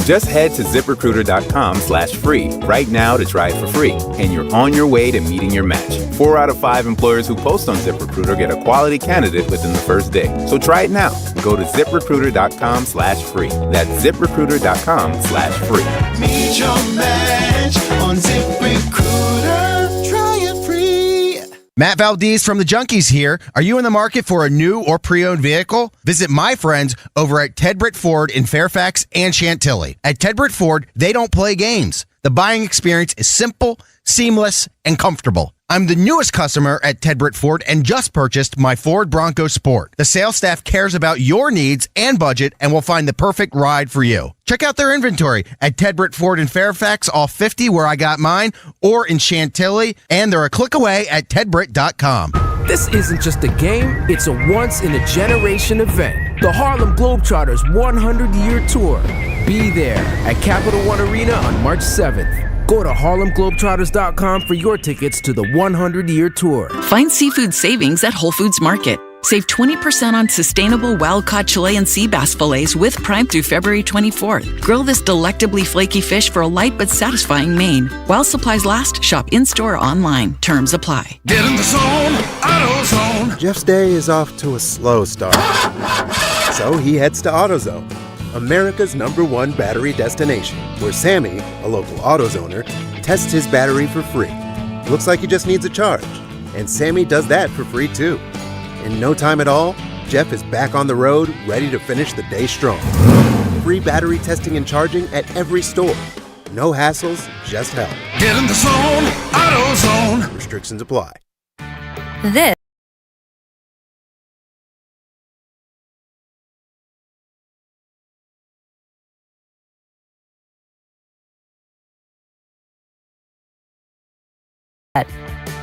Just head to ZipRecruiter.com/free right now to try it for free, and you're on your way to meeting your match. 4 out of 5 employers who post on ZipRecruiter get a quality candidate within the first day. So try it now. Go to ZipRecruiter.com/free. That's ZipRecruiter.com/free. Meet your match on ZipRecruiter. Try it free. Matt Valdez from the Junkies here. Are you in the market for a new or pre-owned vehicle? Visit my friends over at Ted Britt Ford in Fairfax and Chantilly. At Ted Britt Ford, they don't play games. The buying experience is simple, seamless, and comfortable. I'm the newest customer at Ted Britt Ford and just purchased my Ford Bronco Sport. The sales staff cares about your needs and budget and will find the perfect ride for you. Check out their inventory at Ted Britt Ford in Fairfax off 50 where I got mine, or in Chantilly, and they're a click away at tedbritt.com. This isn't just a game, it's a once-in-a-generation event. The Harlem Globetrotters 100-year tour. Be there at Capital One Arena on March 7th. Go to harlemglobetrotters.com for your tickets to the 100-year tour. Find seafood savings at Whole Foods Market. Save 20% on sustainable wild-caught Chilean sea bass fillets with Prime through February 24th. Grill this delectably flaky fish for a light but satisfying main. While supplies last, shop in-store or online. Terms apply. Get in the zone, AutoZone. Jeff's day is off to a slow start. So he heads to AutoZone, America's #1 battery destination, where Sammy, a local AutoZoner, tests his battery for free. Looks like he just needs a charge, and Sammy does that for free too. In no time at all, Jeff is back on the road, ready to finish the day strong. Free battery testing and charging at every store. No hassles, just help. Get in the zone, AutoZone. Restrictions apply. This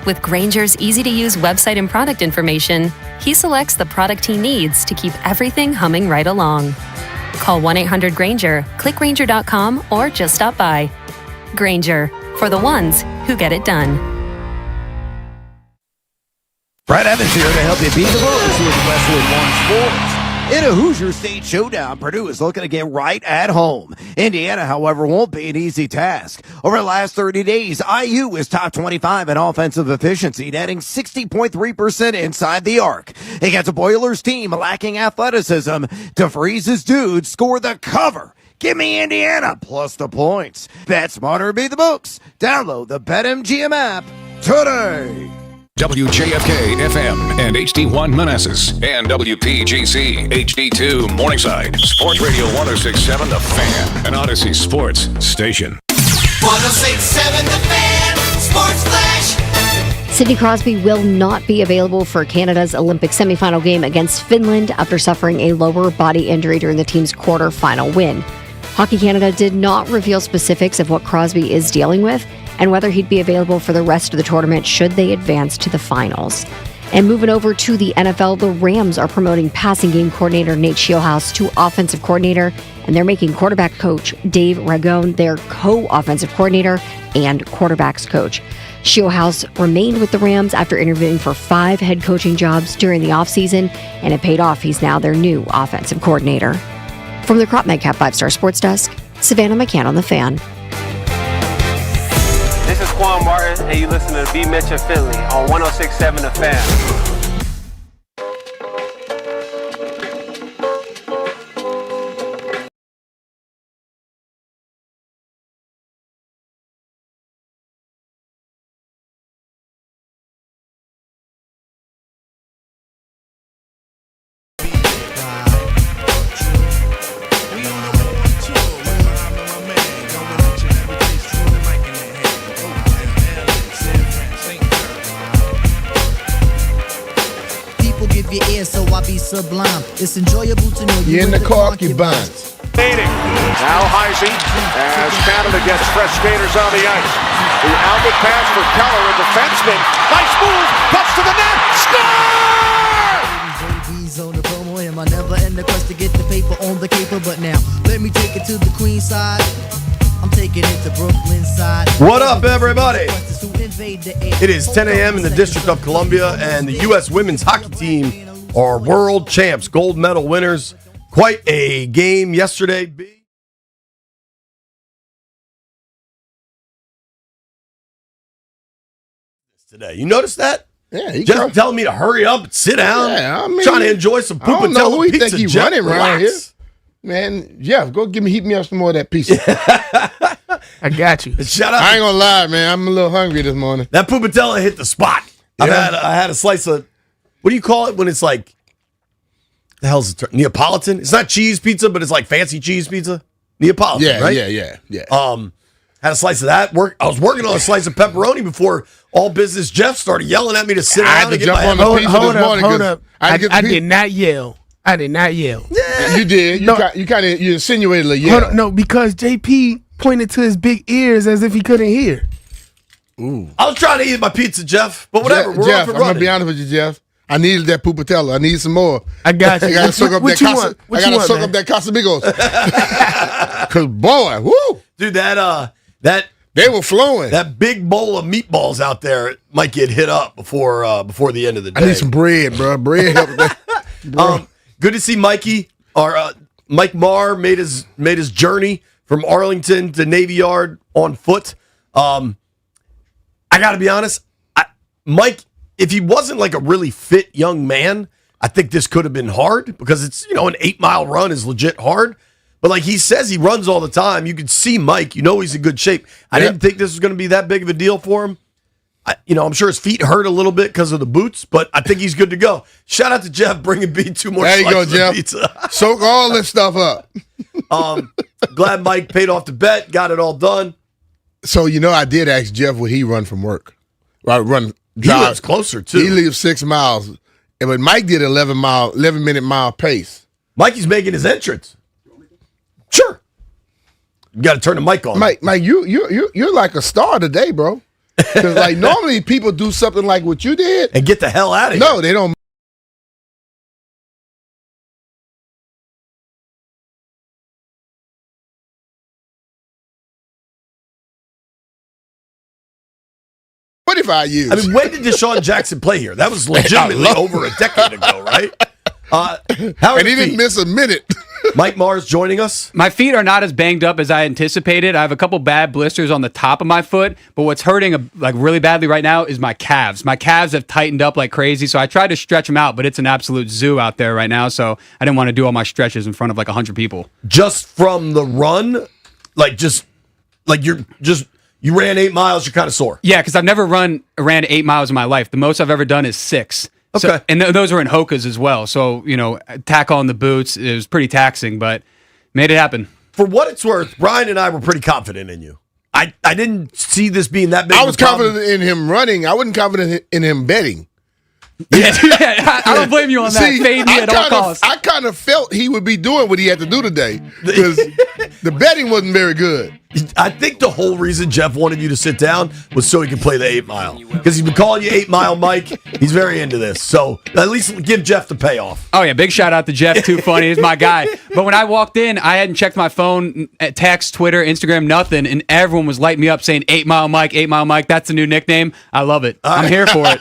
With Grainger's easy-to-use website and product information, he selects the product he needs to keep everything humming right along. Call 1-800-GRAINGER, click Grainger.com, or just stop by. Grainger, for the ones who get it done. Brad Evans here to help you beat the Bulls with Westwood One Sports. In a Hoosier State showdown, Purdue is looking to get right at home. Indiana, however, won't be an easy task. Over the last 30 days, IU is top 25 in offensive efficiency, netting 60.3% inside the arc. Against a Boilers team lacking athleticism, DeVries's dudes score the cover. Give me Indiana plus the points. Bet smarter, beat the books. Download the BetMGM app today. WJFK FM and HD1 Manassas and WPGC HD2 Morningside. Sports Radio 106.7 The Fan, an Odyssey Sports station. 106.7 The Fan, Sports Flash. Sidney Crosby will not be available for Canada's Olympic semifinal game against Finland after suffering a lower body injury during the team's quarterfinal win. Hockey Canada did not reveal specifics of what Crosby is dealing with and whether he'd be available for the rest of the tournament should they advance to the finals. And moving over to the NFL, the Rams are promoting passing game coordinator Nate Scheelhaase to offensive coordinator, and they're making quarterback coach Dave Ragone their co-offensive coordinator and quarterbacks coach. Scheelhaase remained with the Rams after interviewing for 5 head coaching jobs during the offseason, and it paid off. He's now their new offensive coordinator. From the Crop Medcap 5-Star Sports Desk, Savannah McCann on The Fan. This is Quan Martin, and you listen to B Mitch Anything on 106.7 The Fan. Sublime. It's enjoyable to know you're in the concubines. Now Heisey as Canada gets fresh skaters on the ice. The outlet pass for Keller, a defenseman. Nice move, cuts to the net, score! I never end the quest to get the paper on the caper, but now let me take it to the Queen side. I'm taking it to Brooklyn side. What up, everybody? It is 10 a.m. in the District of Columbia, and the U.S. women's hockey team are world champs, gold medal winners. Quite a game yesterday. today. You notice that? Yeah, he just telling me to hurry up and sit down. Yeah, I mean, trying to enjoy some I don't know Pupatello who he pizza. think he Jeff, running around here. relax. Man, Jeff, go heat me up some more of that pizza. I got you. Shout out. I ain't gonna lie, man. I'm a little hungry this morning. That Pupatello hit the spot. Yeah. I had a slice of, what do you call it when it's like, the hell's it? Neapolitan? It's not cheese pizza, but it's like fancy cheese pizza. Neapolitan, Yeah, right? yeah. Had a slice of that. I was working on a slice of pepperoni before All Business Jeff started yelling at me to sit down and get my Hold up. I did not yell. I did not yell. Yeah. You did. You insinuated a yell. Hold on, no, because JP pointed to his big ears as if he couldn't hear. Ooh. I was trying to eat my pizza, Jeff, but whatever. We're Jeff, off and I'm running. gonna be honest with you, Jeff. I needed that Pupatello. I need some more. I got you. I gotta soak up What that you Casa. want? What I you gotta want, soak man? up that Casamigos. Cause boy, woo, dude, that they were flowing. That big bowl of meatballs out there might get hit up before the end of the day. I need some bread, bro. Bread help that. Good to see Mikey. Mike Maher made his journey from Arlington to Navy Yard on foot. I got to be honest, Mike, if he wasn't like a really fit young man, I think this could have been hard because it's, an 8-mile run is legit hard. But like he says, he runs all the time. You can see Mike. He's in good shape. I didn't think this was going to be that big of a deal for him. I'm sure his feet hurt a little bit because of the boots, but I think he's good to go. Shout out to Jeff bringing B 2 more There you go, slices Jeff. of pizza. Soak all this stuff up. Glad Mike paid off the bet, got it all done. So I did ask Jeff would he run from work? Right, He lives closer too. He lives 6 miles, but Mike did 11-minute mile pace. Mikey's making his entrance. Sure. You got to turn the mic on. Mike, you're like a star today, bro. Because like normally people do something like what you did and get the hell out of here. No, they don't. What if I use? I mean, when did Deshaun Jackson play here? That was legitimately over a decade ago, right? And he didn't miss a minute. Mike Maher's joining us. My feet are not as banged up as I anticipated. I have a couple bad blisters on the top of my foot, but what's hurting like really badly right now is my calves. My calves have tightened up like crazy, so I tried to stretch them out, but it's an absolute zoo out there right now, so I didn't want to do all my stretches in front of like 100 people. Just from the run? You ran 8 miles, you're kind of sore. Yeah, because I've never ran 8 miles in my life. The most I've ever done is 6. Okay. So, and those were in Hoka's as well. So, tack on the boots. It was pretty taxing, but made it happen. For what it's worth, Brian and I were pretty confident in you. I didn't see this being that big. I was confident in him running. I wasn't confident in him betting. Yeah, I don't blame you on that. Fade me at all costs. I kind of felt he would be doing what he had to do today because the betting wasn't very good. I think the whole reason Jeff wanted you to sit down was so he could play the 8 mile. Because he's been calling you 8 Mile Mike. He's very into this. So at least give Jeff the payoff. Oh, yeah. Big shout out to Jeff. Too funny. He's my guy. But when I walked in, I hadn't checked my phone, text, Twitter, Instagram, nothing. And everyone was lighting me up saying 8 Mile Mike, 8 Mile Mike. That's the new nickname. I love it. I'm here for it.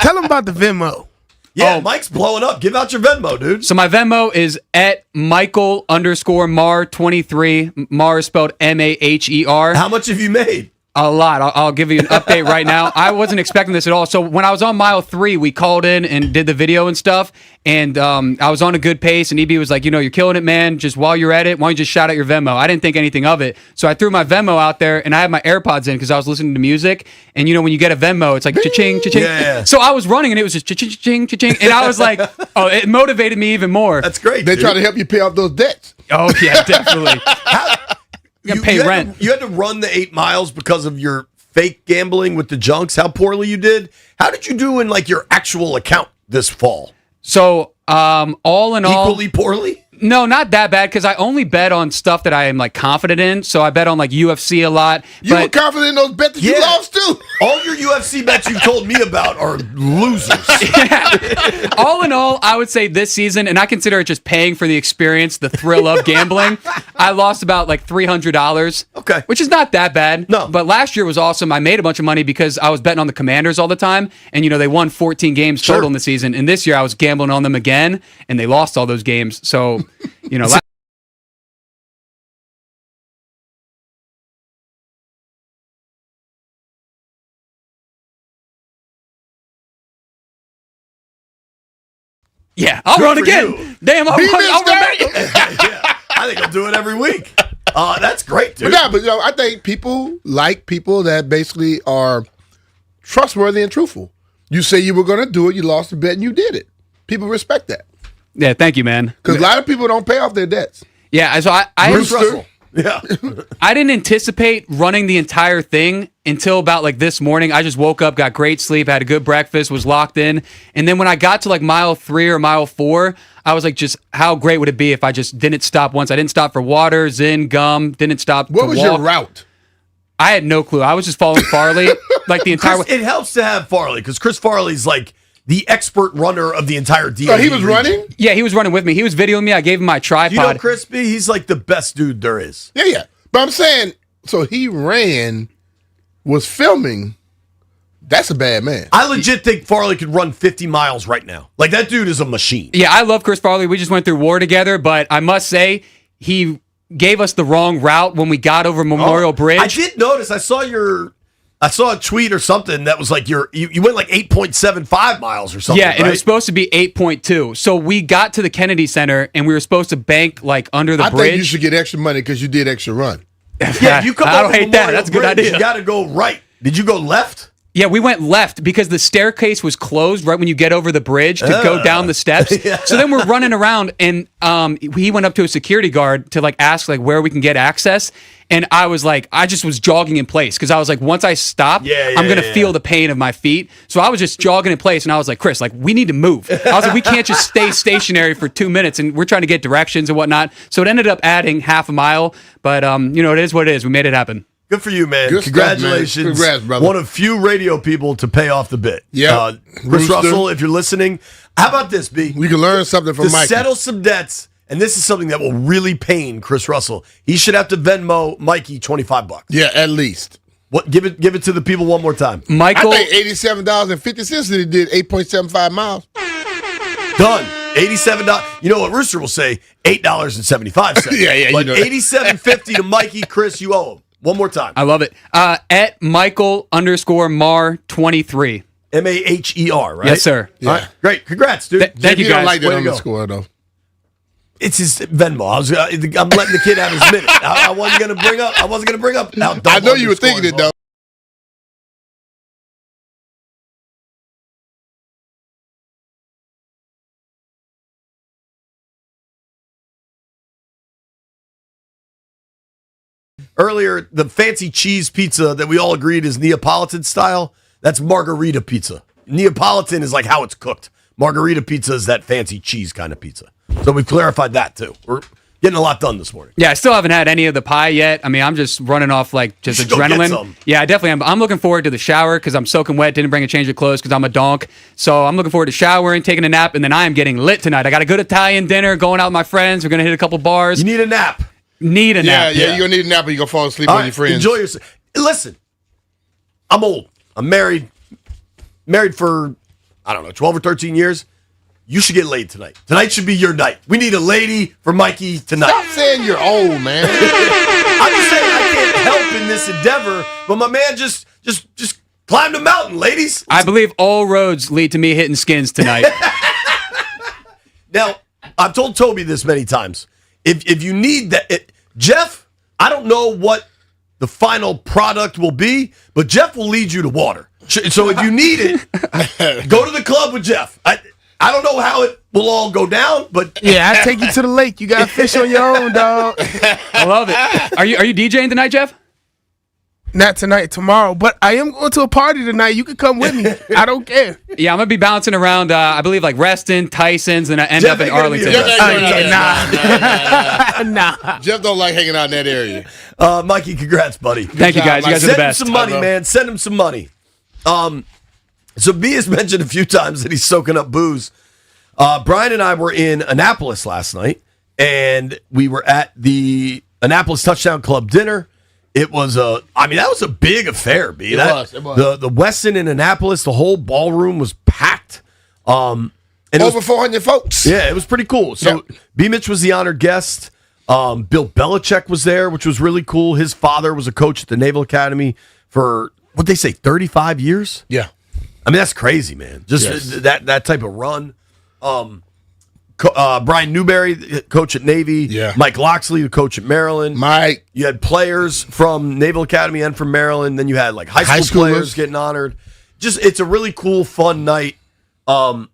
Tell him about the Venmo. Yeah, Mike's blowing up. Give out your Venmo, dude. So my Venmo is at Michael_Maher23. Maher is spelled Maher. How much have you made? A lot. I'll give you an update right now. I wasn't expecting this at all. So when I was on mile 3, we called in and did the video and stuff. And I was on a good pace. And EB was like, you're killing it, man. Just while you're at it, why don't you just shout out your Venmo? I didn't think anything of it. So I threw my Venmo out there and I had my AirPods in because I was listening to music. And when you get a Venmo, it's like cha-ching, cha-ching. Yeah. So I was running and it was just cha-ching, cha-ching. And I was like, it motivated me even more. That's great. They try to help you pay off those debts. Oh, yeah, definitely. You pay rent. You had to run the 8 miles because of your fake gambling with the junks, how poorly you did. How did you do in your actual account this fall? So all in all, equally poorly? No, not that bad because I only bet on stuff that I am confident in. So I bet on UFC a lot. You were confident in those bets that you lost too. All your UFC bets you've told me about are losers. All in all, I would say this season, and I consider it just paying for the experience, the thrill of gambling. I lost about $300. Okay, which is not that bad. No, but last year was awesome. I made a bunch of money because I was betting on the Commanders all the time, and they won 14 games total in the season. And this year I was gambling on them again, and they lost all those games. So. Yeah, I'll run again. Damn, I'll run back. I think I'll do it every week. That's great, dude. But I think people like people that basically are trustworthy and truthful. You say you were going to do it, you lost the bet, and you did it. People respect that. Yeah, thank you, man. Because a lot of people don't pay off their debts. Yeah, so Bruce Russell. Yeah. I didn't anticipate running the entire thing until about like this morning. I just woke up, got great sleep, had a good breakfast, was locked in. And then when I got to like mile 3 or mile 4, I was like, just how great would it be if I just didn't stop once? I didn't stop for water, Zyn, gum, didn't stop. What was your route? I had no clue. I was just following Farley like the entire way. It helps to have Farley because Chris Farley's like the expert runner of the entire DMV. Oh, he was running? Yeah, he was running with me. He was videoing me. I gave him my tripod. You know Chris B? He's like the best dude there is. Yeah. But I'm saying, so he was filming. That's a bad man. I legit think Farley could run 50 miles right now. Like, that dude is a machine. Yeah, I love Chris Farley. We just went through war together, but I must say, he gave us the wrong route when we got over Memorial Bridge. I did notice. I saw a tweet or something that was like you went like 8.75 miles or something. Yeah, and right? it was supposed to be 8.2. So we got to the Kennedy Center, and we were supposed to bank like under the bridge. I think you should get extra money because you did extra run. Yeah, you come I don't over hate that. Memorial That's a good Bridge, idea. You got to go right. Did you go left? Yeah, we went left because the staircase was closed right when you get over the bridge to go down the steps. Yeah. So then we're running around, and he went up to a security guard to like ask like where we can get access. And I was like, I just was jogging in place because I was like, once I stop, I'm gonna feel the pain of my feet. So I was just jogging in place, and I was like, Chris, like we need to move. I was like, we can't just stay stationary for 2 minutes, and we're trying to get directions and whatnot. So it ended up adding half a mile, but it is what it is. We made it happen. Good for you, man. Good Congratulations. Stuff, man. Congrats, brother. One of few radio people to pay off the bit. Yeah. Chris Brewster. Russell, if you're listening, how about this, B? We can learn something from To Mike. settle some debts, and this is something that will really pain Chris Russell. He should have to Venmo Mikey $25. Yeah, at least. What? Give it to the people one more time. Michael, I think $87.50 that he did 8.75 miles. Done. $87. You know what Rooster will say? $8.75. Yeah, But you know. $87.50 to Mikey. Chris, you owe him. One more time. I love it. At Michael_Maher 23. Maher, right? Yes, sir. All right. Great. Congrats, dude. Thank you, You don't guys. like that Way to go. underscore, though. It's his Venmo. I'm letting the kid have his minute. I wasn't going to bring up. I know you were thinking it, though. Earlier, the fancy cheese pizza that we all agreed is Neapolitan style, that's margarita pizza. Neapolitan is like how it's cooked. Margarita pizza is that fancy cheese kind of pizza. So we've clarified that too. We're getting a lot done this morning. Yeah, I still haven't had any of the pie yet. I mean, I'm just running off like just You should go get adrenaline. some. Yeah, I definitely am. I'm looking forward to the shower because I'm soaking wet. Didn't bring a change of clothes because I'm a donk. So I'm looking forward to showering, taking a nap, and then I am getting lit tonight. I got a good Italian dinner, going out with my friends. We're gonna hit a couple bars. You need a nap. Need a nap. Yeah, you're going to need a nap or you're going to fall asleep All on right, your friends. enjoy yourself. Listen, I'm old. I'm married. Married for, 12 or 13 years. You should get laid tonight. Tonight should be your night. We need a lady for Mikey tonight. Stop saying you're old, man. I'm just saying I can't help in this endeavor, but my man just climbed a mountain, ladies. I believe all roads lead to me hitting skins tonight. Now, I've told Toby this many times. If you need that, Jeff, I don't know what the final product will be, but Jeff will lead you to water. So if you need it, go to the club with Jeff. I don't know how it will all go down, but Yeah, I take you to the lake. You got to fish on your own, dog. I love it. Are you DJing tonight, Jeff? Not tonight, tomorrow. But I am going to a party tonight. You can come with me. I don't care. Yeah, I'm gonna be bouncing around. I believe like Reston, Tyson's, and I end Jeff up in ain't gonna be Arlington. Nah. Jeff don't like hanging out in that area. Mikey, congrats, buddy. Thank you, guys. You guys are Send the best. him some money, man. Send him some money. So B has mentioned a few times that he's soaking up booze. Brian and I were in Annapolis last night, and we were at the Annapolis Touchdown Club dinner. It was that was a big affair, B. It was. The Westin in Annapolis, the whole ballroom was packed. And Over 400 folks. Yeah, it was pretty cool. So B Mitch was the honored guest. Bill Belichick was there, which was really cool. His father was a coach at the Naval Academy for, what'd they say, 35 years? Yeah. I mean, that's crazy, man. Just that type of run. Brian Newberry, the coach at Navy. Yeah. Mike Loxley, the coach at Maryland. Mike. You had players from Naval Academy and from Maryland. Then you had like high school players getting honored. Just it's a really cool, fun night. And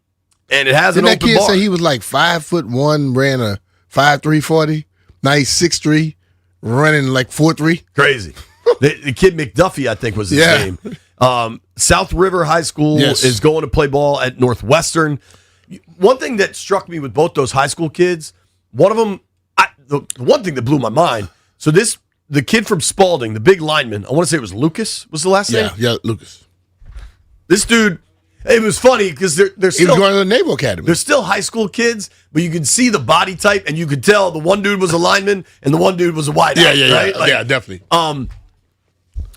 it has an open bar. Didn't that kid say he was like 5'1", ran a 5'3" 40? Now he's 6'3", running like 4'3". Crazy. the kid McDuffie, I think, was his name. South River High School is going to play ball at Northwestern. One thing that struck me with both those high school kids, one of them, the one thing that blew my mind. So the kid from Spalding, the big lineman, I want to say it was Lucas. Was the last name? Yeah, Lucas. This dude. It was funny because they're still he was going to the Naval Academy. They're still high school kids, but you could see the body type, and you could tell the one dude was a lineman and the one dude was a wideout. Right? Yeah, definitely.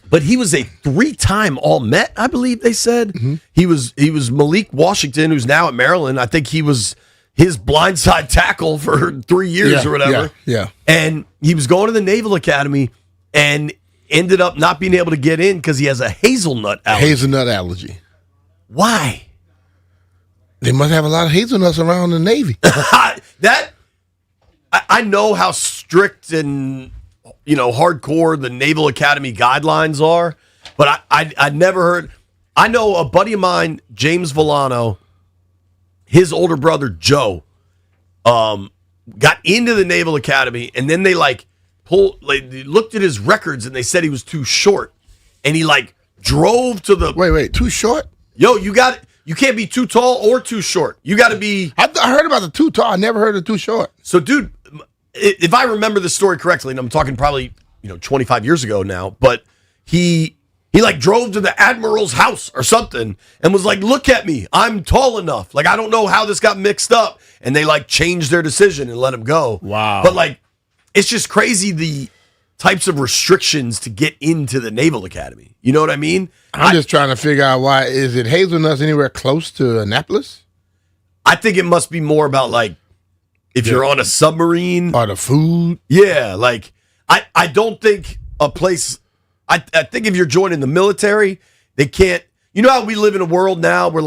But he was a 3-time All-Met, I believe they said. Mm-hmm. He was Malik Washington, who's now at Maryland. I think he was his blindside tackle for 3 years or whatever. Yeah. And he was going to the Naval Academy and ended up not being able to get in because he has a hazelnut allergy. Hazelnut allergy. Why? They must have a lot of hazelnuts around the Navy. I know how strict and hardcore the Naval Academy guidelines are, but I never heard. I know a buddy of mine, James Villano, his older brother Joe, got into the Naval Academy, and then they they looked at his records and they said he was too short, and he drove to the wait too short. Yo, you can't be too tall or too short. You got to be. I heard about the too tall. I never heard of too short. So, dude, if I remember the story correctly, and I'm talking probably 25 years ago now, but he drove to the admiral's house or something and was like, "Look at me, I'm tall enough. I don't know how this got mixed up," and they changed their decision and let him go. Wow. But it's just crazy the types of restrictions to get into the Naval Academy. You know what I mean? I'm just trying to figure out why. Is it hazelnuts anywhere close to Annapolis? I think it must be more about if you're on a submarine or the food. Yeah, I don't think a place. I think if you're joining the military, they can't. You know how we live in a world now where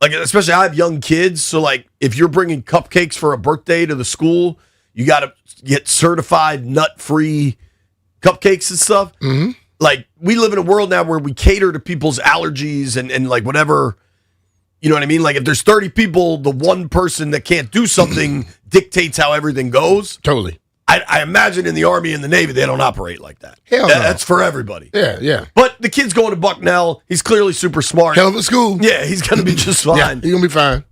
especially I have young kids, so if you're bringing cupcakes for a birthday to the school, you got to get certified nut-free cupcakes and stuff. Mm-hmm. We live in a world now where we cater to people's allergies and whatever. You know what I mean? If there's 30 people, the one person that can't do something dictates how everything goes. Totally. I imagine in the Army and the Navy, they don't operate like that. Hell no. That's for everybody. Yeah. But the kid's going to Bucknell. He's clearly super smart. Hell of a school. Yeah, he's going to be just fine. Yeah, he's going to be fine.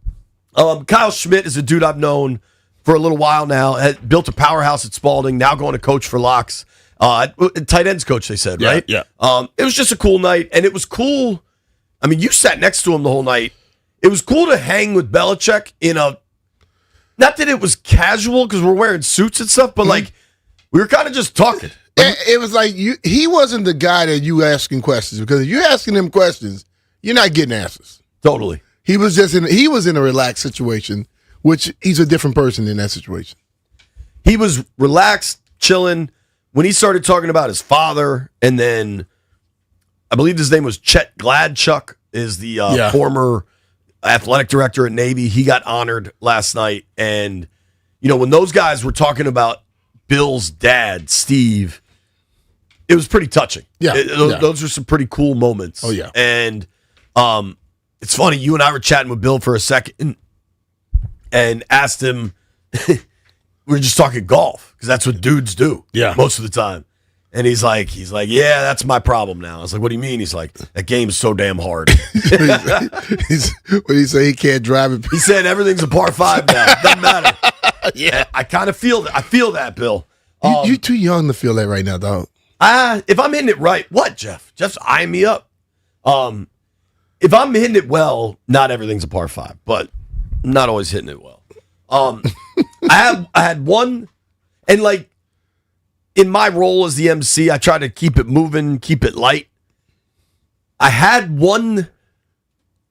Kyle Schmidt is a dude I've known for a little while now. Had built a powerhouse at Spalding, now going to coach for Locks. Tight ends coach, they said, right? Yeah. It was just a cool night, and it was cool. I mean, you sat next to him the whole night. It was cool to hang with Belichick in a, not that it was casual because we're wearing suits and stuff, but we were kind of just talking. It was he wasn't the guy that you asking questions, because if you're asking him questions, you're not getting answers. Totally. He was in a relaxed situation, which he's a different person in that situation. He was relaxed, chilling. When he started talking about his father, and then I believe his name was Chet Gladchuck, is the former athletic director at Navy. He got honored last night. And, when those guys were talking about Bill's dad, Steve, it was pretty touching. Yeah. Those are some pretty cool moments. Oh, yeah. And it's funny, you and I were chatting with Bill for a second and asked him, we were just talking golf, because that's what dudes do most of the time. And he's like, yeah, that's my problem now. I was like, what do you mean? He's like, that game's so damn hard. What did he say? He can't drive it. He said everything's a par 5 now. Doesn't matter. Yeah, I kind of feel that. I feel that, Bill. You're too young to feel that right now, dog. If I'm hitting it right, what, Jeff? Jeff's eyeing me up. If I'm hitting it well, not everything's a par 5, but I'm not always hitting it well. I had one, and in my role as the MC, I try to keep it moving, keep it light. I had one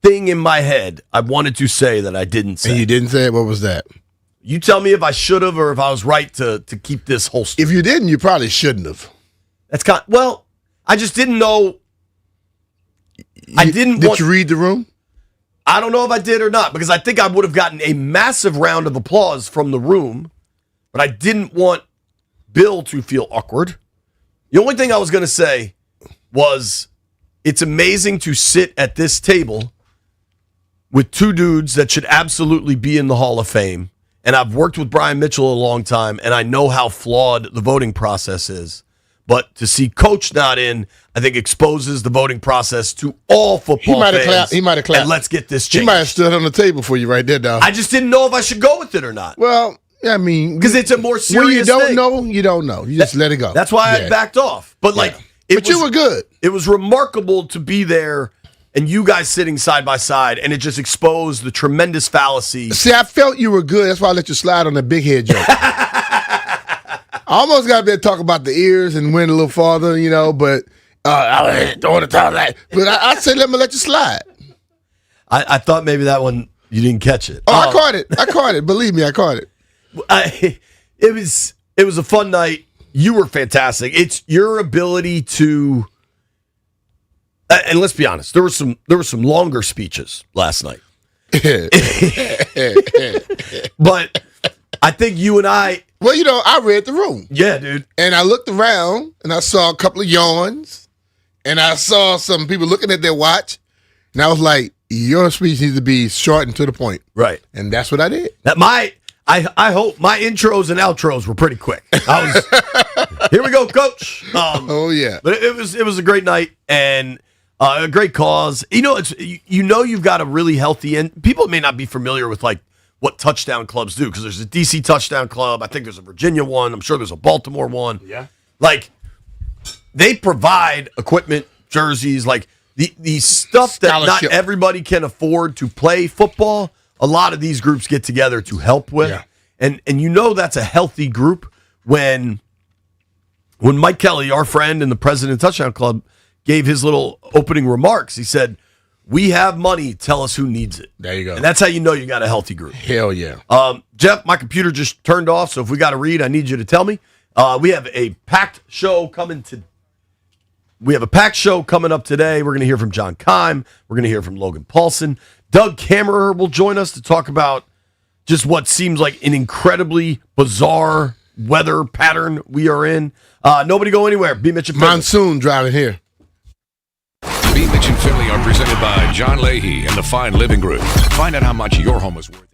thing in my head I wanted to say that I didn't say. And you didn't say it? What was that? You tell me if I should have or if I was right to keep this holster. If you didn't, you probably shouldn't have. That's I just didn't know. Did you read the room? I don't know if I did or not, because I think I would have gotten a massive round of applause from the room, but I didn't want Bill to feel awkward. The only thing I was going to say was it's amazing to sit at this table with two dudes that should absolutely be in the Hall of Fame. And I've worked with Brian Mitchell a long time, and I know how flawed the voting process is. But to see Coach not in, I think exposes the voting process to all football fans. He might have clapped. And let's get this changed. He might have stood on the table for you right there, dog. I just didn't know if I should go with it or not. Well, I mean, because it's a more serious when you don't thing. know, you don't know. You just let it go. That's why I backed off. But you were good. It was remarkable to be there and you guys sitting side by side, and it just exposed the tremendous fallacy. See, I felt you were good. That's why I let you slide on the big head joke. I almost got to be able to talk about the ears and went a little farther, but I don't want to talk that. But I said, let you slide. I thought maybe that one, you didn't catch it. Oh, I caught it. I caught it. Believe me, I caught it. It was a fun night. You were fantastic. It's your ability to, and let's be honest, there were some longer speeches last night. But I think you and I. Well, I read the room. Yeah, dude. And I looked around and I saw a couple of yawns, and I saw some people looking at their watch, and I was like, your speech needs to be short and to the point. Right. And that's what I did. I hope my intros and outros were pretty quick. Here we go, Coach. Oh yeah. But it was a great night and a great cause. You've got a really healthy end. People may not be familiar with what touchdown clubs do, because there's a DC touchdown club. I think there's a Virginia one. I'm sure there's a Baltimore one. Yeah. They provide equipment, jerseys, the stuff that not everybody can afford to play football. A lot of these groups get together to help with. Yeah. And that's a healthy group when Mike Kelly, our friend and the president of Touchdown Club, gave his little opening remarks. He said, "We have money, tell us who needs it." There you go. And that's how you know you got a healthy group. Hell yeah. Jeff, my computer just turned off, so if we got to read, I need you to tell me. We have a packed show coming up today. We're going to hear from John Keim. We're going to hear from Logan Paulson. Doug Kammerer will join us to talk about just what seems like an incredibly bizarre weather pattern we are in. Nobody go anywhere. B Mitch and Finley. Monsoon driving here. B Mitch and Finley are presented by John Leahy and the Fine Living Group. Find out how much your home is worth.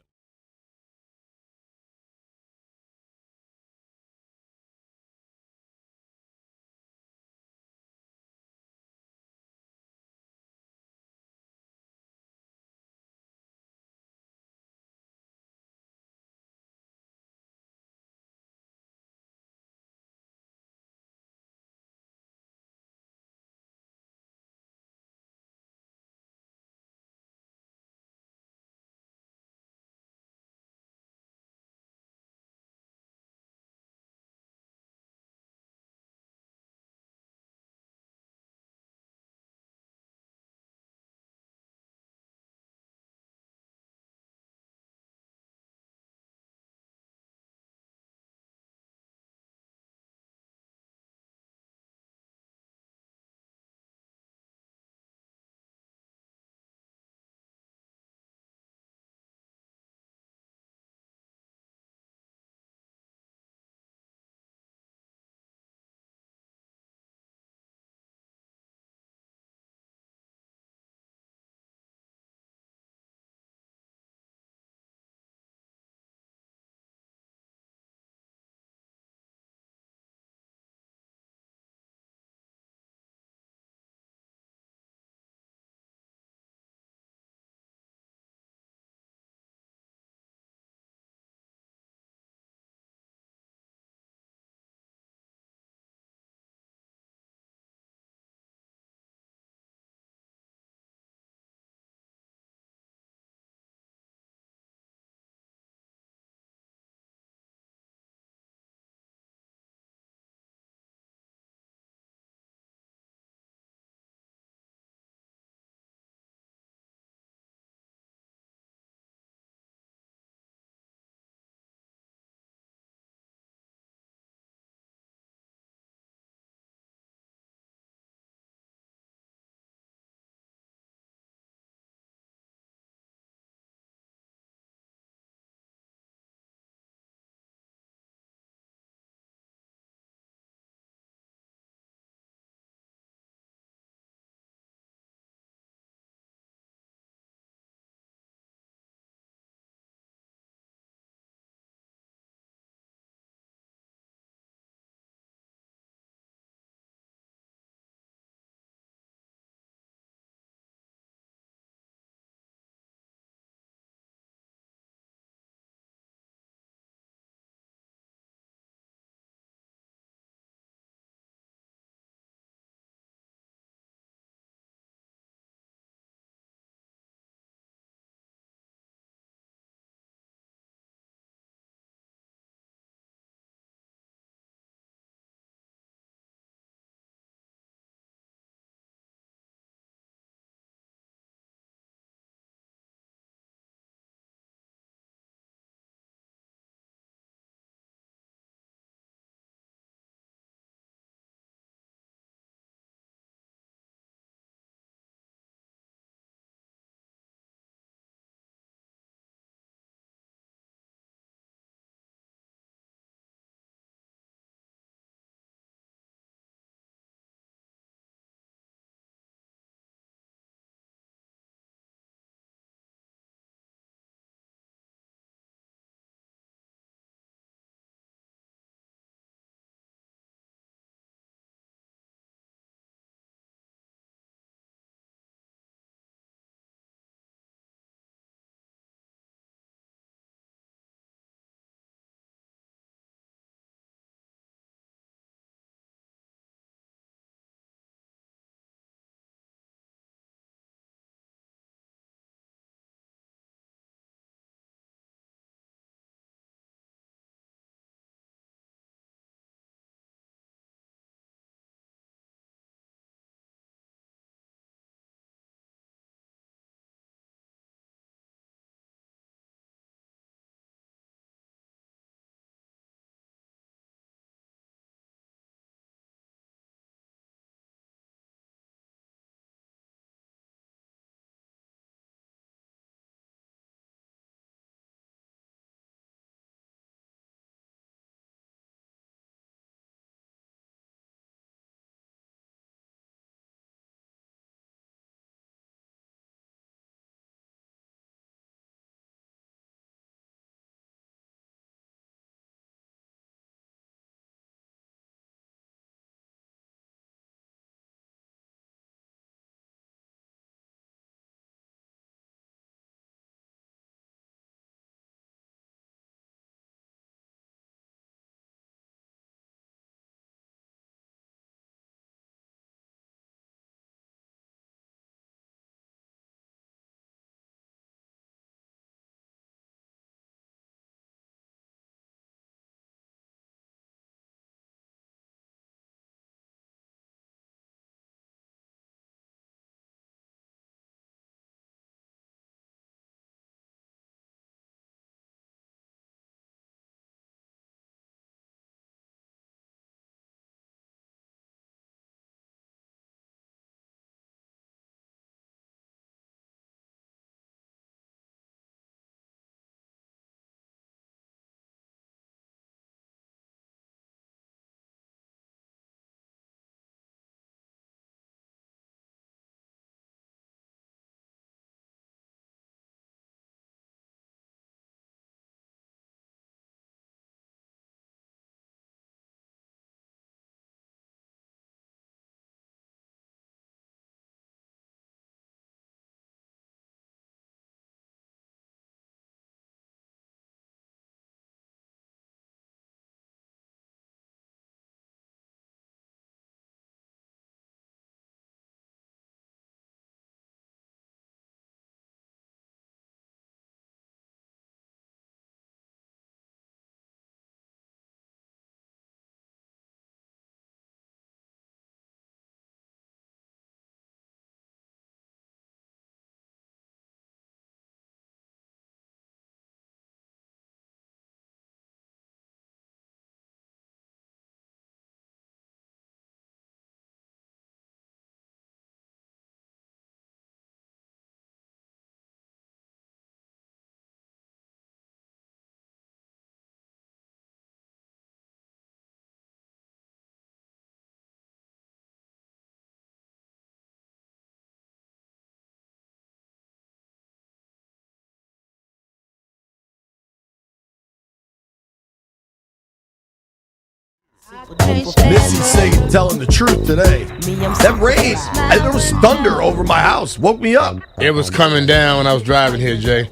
Missy saying, telling the truth today. That rain, there was thunder over my house. Woke me up. It was coming down when I was driving here, Jay.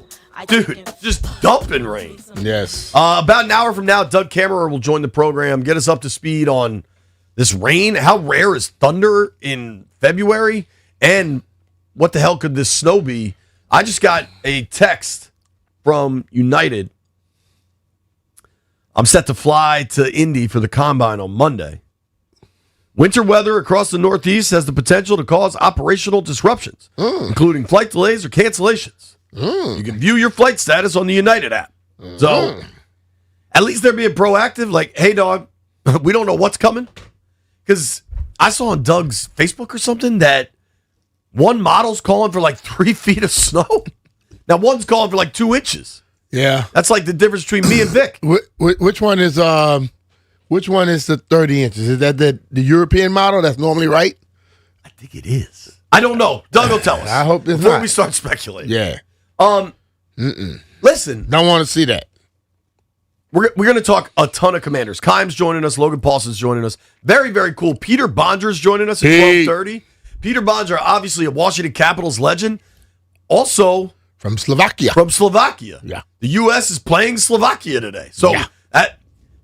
Dude, just dumping rain. Yes. About an hour from now, Doug Kammerer will join the program, get us up to speed on this rain. How rare is thunder in February? And what the hell could this snow be? I just got a text from United. I'm set to fly to Indy for the Combine on Monday. Winter weather across the Northeast has the potential to cause operational disruptions, including flight delays or cancellations. You can view your flight status on the United app. So, at least they're being proactive. Like, hey, dog, we don't know what's coming. Because I saw on Doug's Facebook or something that one model's calling for like 3 feet of snow. Now, one's calling for like 2 inches. Yeah. That's like the difference between me and Vic. Which one is the 30 inches? Is that the European model that's normally right? I think it is. I don't know. Doug will tell us. I hope it's before not. we start speculating. Yeah. Listen. Don't want to see that. We're going to talk a ton of Commanders. Kime's joining us. Logan Paulson's joining us. Very, very cool. Peter Bonder's joining us at 12:30. Peter Bonder, obviously a Washington Capitals legend. Also from Slovakia. Yeah. The U.S. is playing Slovakia today. So I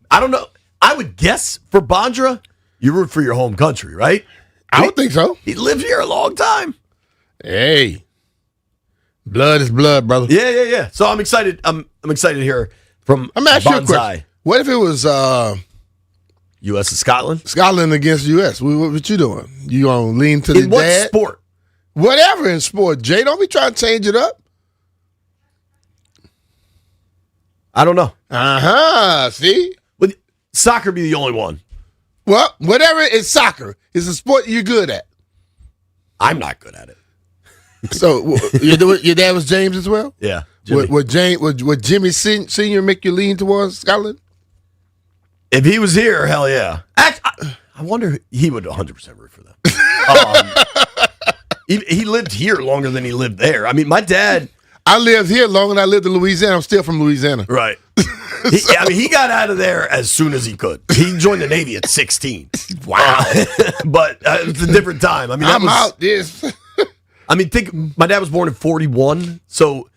don't know. I would guess for Bondra, you root for your home country, right? I would think so. He lived here a long time. Hey. Blood is blood, brother. Yeah. So I'm excited. I'm excited to hear from I'm asking you a question. Bonsai. What if it was U.S. and Scotland? Scotland against U.S. What you doing? You gonna lean to the In what dad? sport? Whatever in sport. Jay, don't be trying to change it up. I don't know. See? Would soccer be the only one? Well, whatever is soccer. It's a sport you're good at. I'm not good at it. So your dad was James as well? Yeah. Would Jimmy Senior make you lean towards Scotland? If he was here, hell yeah. I wonder he would 100% root for them. He lived here longer than he lived there. I mean, my dad. I lived here longer than I lived in Louisiana. I'm still from Louisiana. Right. He got out of there as soon as he could. He joined the Navy at 16. Wow. But it's a different time. I mean, I'm out this. I mean, my dad was born in 1941, so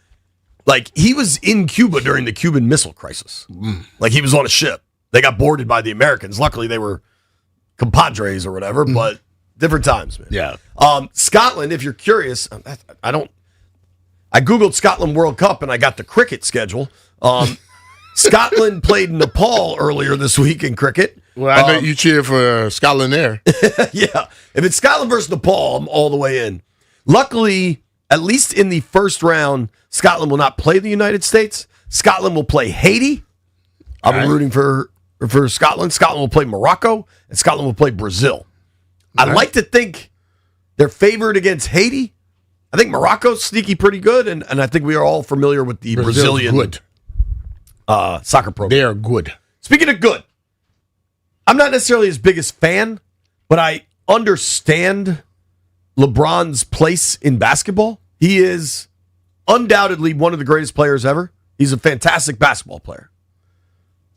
like he was in Cuba during the Cuban Missile Crisis. Like he was on a ship. They got boarded by the Americans. Luckily, they were compadres or whatever, but different times, man. Yeah. Scotland, if you're curious, I Googled Scotland World Cup and I got the cricket schedule. Scotland played Nepal earlier this week in cricket. Well, I know you cheer for Scotland there. Yeah. If it's Scotland versus Nepal, I'm all the way in. Luckily, at least in the first round, Scotland will not play the United States. Scotland will play Haiti. I'm rooting for Scotland. Scotland will play Morocco, and Scotland will play Brazil. I like to think they're favored against Haiti. I think Morocco's sneaky pretty good, and I think we are all familiar with the Brazilian good. Soccer program. They are good. Speaking of good, I'm not necessarily his biggest fan, but I understand LeBron's place in basketball. He is undoubtedly one of the greatest players ever. He's a fantastic basketball player.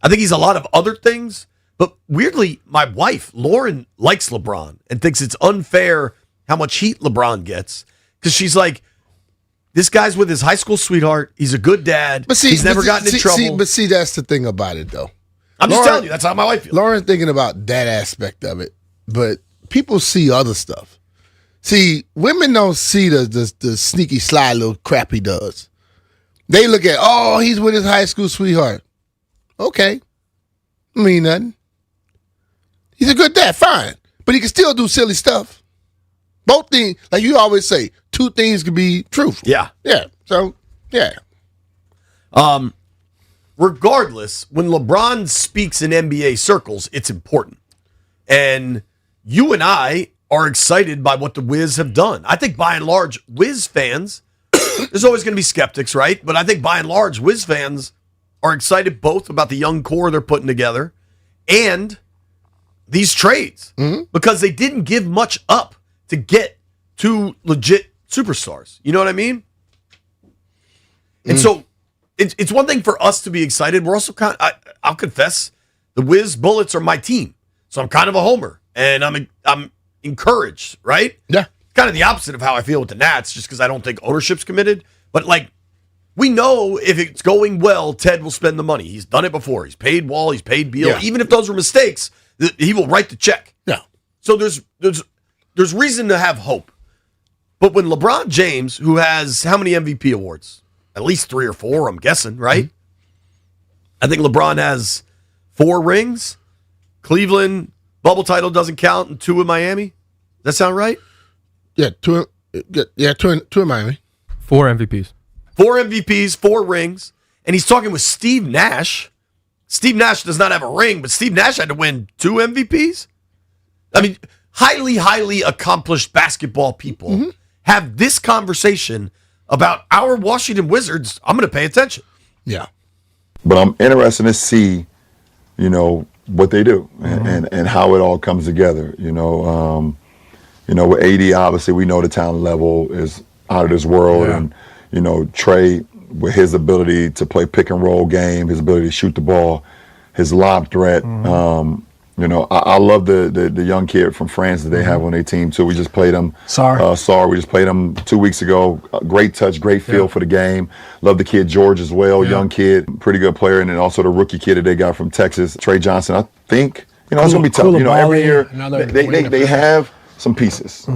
I think he's a lot of other things, but weirdly, my wife, Lauren, likes LeBron and thinks it's unfair how much heat LeBron gets because she's like, this guy's with his high school sweetheart. He's a good dad. He's never gotten in trouble. But that's the thing about it, though. I'm just telling you, that's how my wife feels. Lauren's thinking about that aspect of it, but people see other stuff. See, women don't see the sneaky, sly little crap he does. They look at, he's with his high school sweetheart. Okay. Mean nothing. He's a good dad, fine. But he can still do silly stuff. Both things, like you always say, two things can be truthful. Yeah. Yeah. So, yeah. Regardless, when LeBron speaks in NBA circles, it's important. And you and I are excited by what the Wiz have done. I think by and large, Wiz fans, there's always going to be skeptics, right? But I think by and large, Wiz fans are excited both about the young core they're putting together and these trades because they didn't give much up to get two legit superstars. You know what I mean? And so it's one thing for us to be excited. We're also I'll confess, the Wiz Bullets are my team. So I'm kind of a homer, and I'm encouraged, right? Yeah. Kind of the opposite of how I feel with the Nats, just because I don't think ownership's committed. But, like, we know if it's going well, Ted will spend the money. He's done it before. He's paid Wall. He's paid Beal. Yeah. Even if those were mistakes, he will write the check. Yeah. So there's reason to have hope. But when LeBron James, who has how many MVP awards? At least 3 or 4, I'm guessing, right? Mm-hmm. I think LeBron has 4 rings. Cleveland, bubble title doesn't count, and 2 in Miami. Does that sound right? Yeah, 2 in Miami. 4 MVPs. 4 MVPs, 4 rings. And he's talking with Steve Nash. Steve Nash does not have a ring, but Steve Nash had to win 2 MVPs. I mean, highly, highly accomplished basketball people have this conversation about our Washington Wizards. I'm going to pay attention. Yeah. But I'm interested to see, what they do and how it all comes together. With AD, obviously, we know the talent level is out of this world. Yeah. And, Trey, with his ability to play pick and roll game, his ability to shoot the ball, his lob threat. I love the young kid from France that they have on their team, too. We just played him. Sar. We just played him 2 weeks ago. Great touch, great feel for the game. Love the kid George as well, young kid, pretty good player. And then also the rookie kid that they got from Texas, Trey Johnson. I think, it's going to be tough. Every year they have some pieces.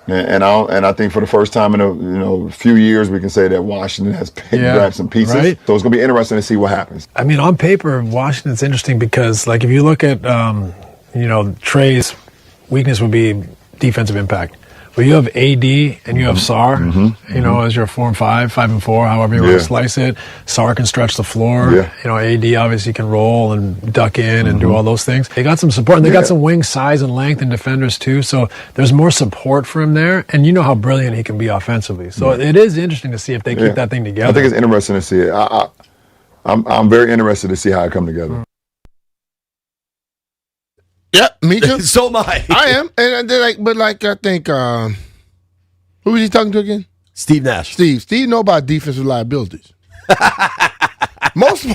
And I think for the first time in a few years, we can say that Washington has grabbed some pieces. Right. So it's going to be interesting to see what happens. I mean, on paper, Washington's interesting because, like, if you look at, Trey's weakness would be defensive impact. But you have AD and you have Sar, as your 4 and 5, 5 and 4, however you want to slice it. Sar can stretch the floor. Yeah. AD obviously can roll and duck in and do all those things. They got some support, and they got some wing size and length and defenders too. So there's more support for him there, and you know how brilliant he can be offensively. So it is interesting to see if they keep that thing together. I think it's interesting to see it. I'm very interested to see how it come together. Yeah, me too. So am I. I am, and I think who was he talking to again? Steve Nash. Steve know about defensive liabilities. most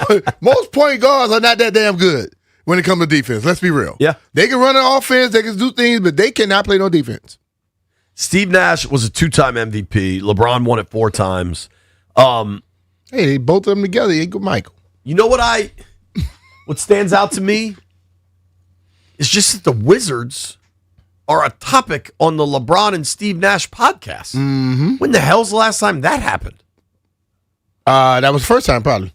point guards are not that damn good when it comes to defense. Let's be real. Yeah, they can run an offense, they can do things, but they cannot play no defense. Steve Nash was a 2-time MVP. LeBron won it 4 times. Hey, both of them together, you go Michael. You know what stands out to me? It's just that the Wizards are a topic on the LeBron and Steve Nash podcast. When the hell's the last time that happened? That was the first time, probably.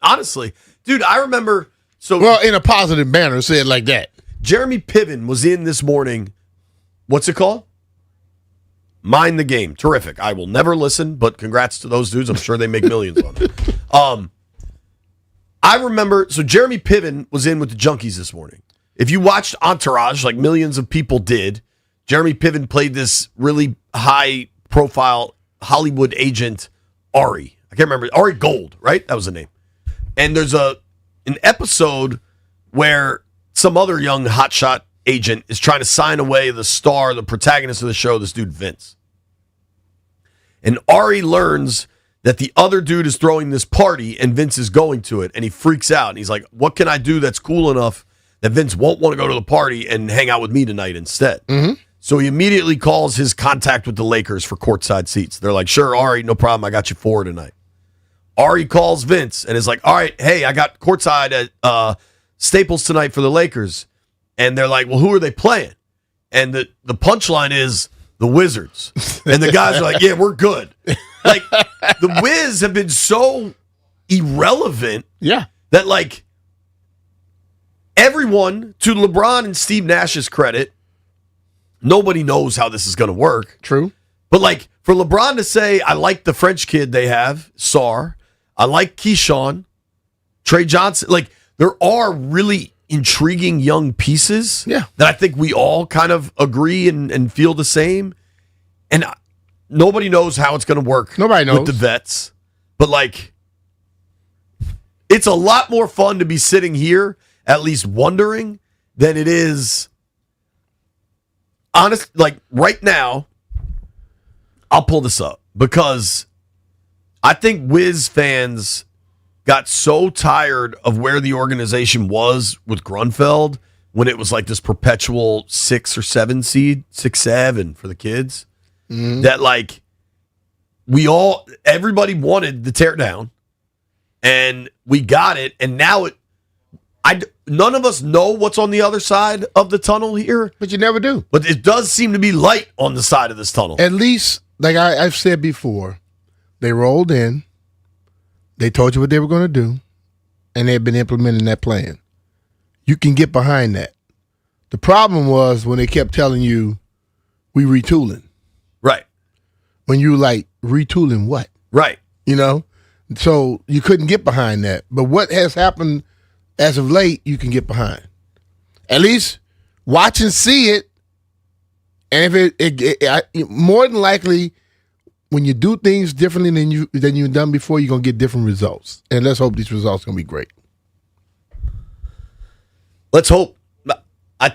Honestly, dude, I remember. Well, in a positive manner, say it like that. Jeremy Piven was in this morning. What's it called? Mind the Game. Terrific. I will never listen, but congrats to those dudes. I'm sure they make millions on it. I remember. So Jeremy Piven was in with the Junkies this morning. If you watched Entourage, like millions of people did, Jeremy Piven played this really high-profile Hollywood agent, Ari. I can't remember. Ari Gold, right? That was the name. And there's an episode where some other young hotshot agent is trying to sign away the protagonist of the show, this dude Vince. And Ari learns that the other dude is throwing this party and Vince is going to it, and he freaks out. And he's like, what can I do that's cool enough that Vince won't want to go to the party and hang out with me tonight instead? So he immediately calls his contact with the Lakers for courtside seats. They're like, sure, Ari, no problem. I got you 4 tonight. Ari calls Vince and is like, all right, hey, I got courtside at Staples tonight for the Lakers. And they're like, well, who are they playing? And the punchline is the Wizards. And the guys are like, yeah, we're good. Like, the Wiz have been so irrelevant that, like, everyone, to LeBron and Steve Nash's credit, nobody knows how this is going to work. True. But, like, for LeBron to say, I like the French kid they have, Sar, I like Keyshawn, Trey Johnson, like, there are really intriguing young pieces that I think we all kind of agree and feel the same. And nobody knows how it's going to work. Nobody knows. With the vets. But, like, it's a lot more fun to be sitting here at least wondering than it is honest. Like right now, I'll pull this up because I think Wiz fans got so tired of where the organization was with Grunfeld when it was like this perpetual 6 or 7 seed, 6-7 for the kids. That like everybody wanted the teardown, and we got it, and now none of us know what's on the other side of the tunnel here. But you never do. But it does seem to be light on the side of this tunnel. At least, like I've said before, they rolled in, they told you what they were going to do, and they've been implementing that plan. You can get behind that. The problem was when they kept telling you, we retooling. Right. When you like, retooling what? Right. You know? So you couldn't get behind that. But what has happened as of late, you can get behind. At least watch and see it. And if more than likely, when you do things differently than you've done before, you're gonna get different results. And let's hope these results are gonna be great. Let's hope. I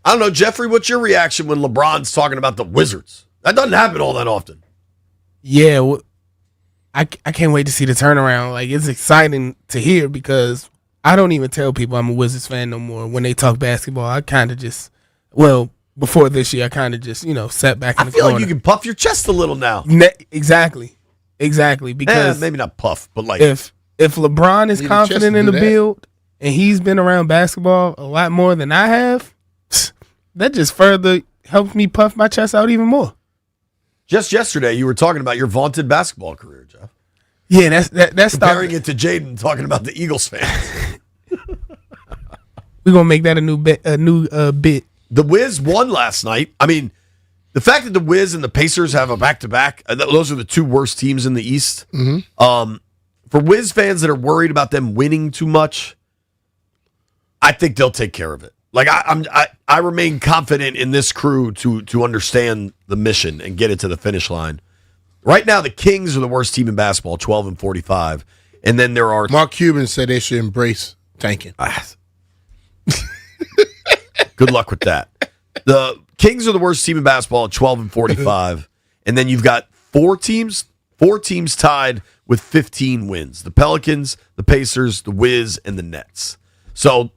don't know, Jeffrey, what's your reaction when LeBron's talking about the Wizards? That doesn't happen all that often. Yeah, I can't wait to see the turnaround. Like, it's exciting to hear because I don't even tell people I'm a Wizards fan no more. When they talk basketball, I kind of just, before this year, I kind of just, sat back in the corner. I feel like you can puff your chest a little now. Exactly. Because maybe not puff, but like if LeBron is confident in the build and he's been around basketball a lot more than I have, that just further helps me puff my chest out even more. Just yesterday, you were talking about your vaunted basketball career, Jeff. Yeah, that's comparing it to Jaden talking about the Eagles fans. We're gonna make that a new bit. The Wiz won last night. I mean, the fact that the Wiz and the Pacers have a back-to-back, those are the two worst teams in the East. Mm-hmm. For Wiz fans that are worried about them winning too much, I think they'll take care of it. Like I remain confident in this crew to understand the mission and get it to the finish line. Right now, the Kings are the worst team in basketball, 12-45, and then there are Mark Cuban said they should embrace tanking. Good luck with that. The Kings are the worst team in basketball at 12-45, and then you've got four teams tied with 15 wins: the Pelicans, the Pacers, the Wiz, and the Nets. So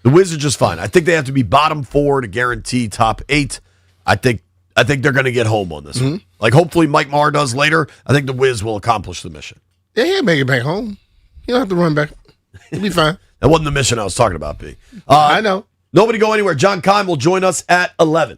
the Wiz are just fine. I think they have to be bottom 4 to guarantee top 8. I think they're going to get home on this one. Like, hopefully Mike Maher does later. I think the Wiz will accomplish the mission. Yeah, he'll make it back home. You don't have to run back. He'll be fine. That wasn't the mission I was talking about, B. I know. Nobody go anywhere. John Kime will join us at 11.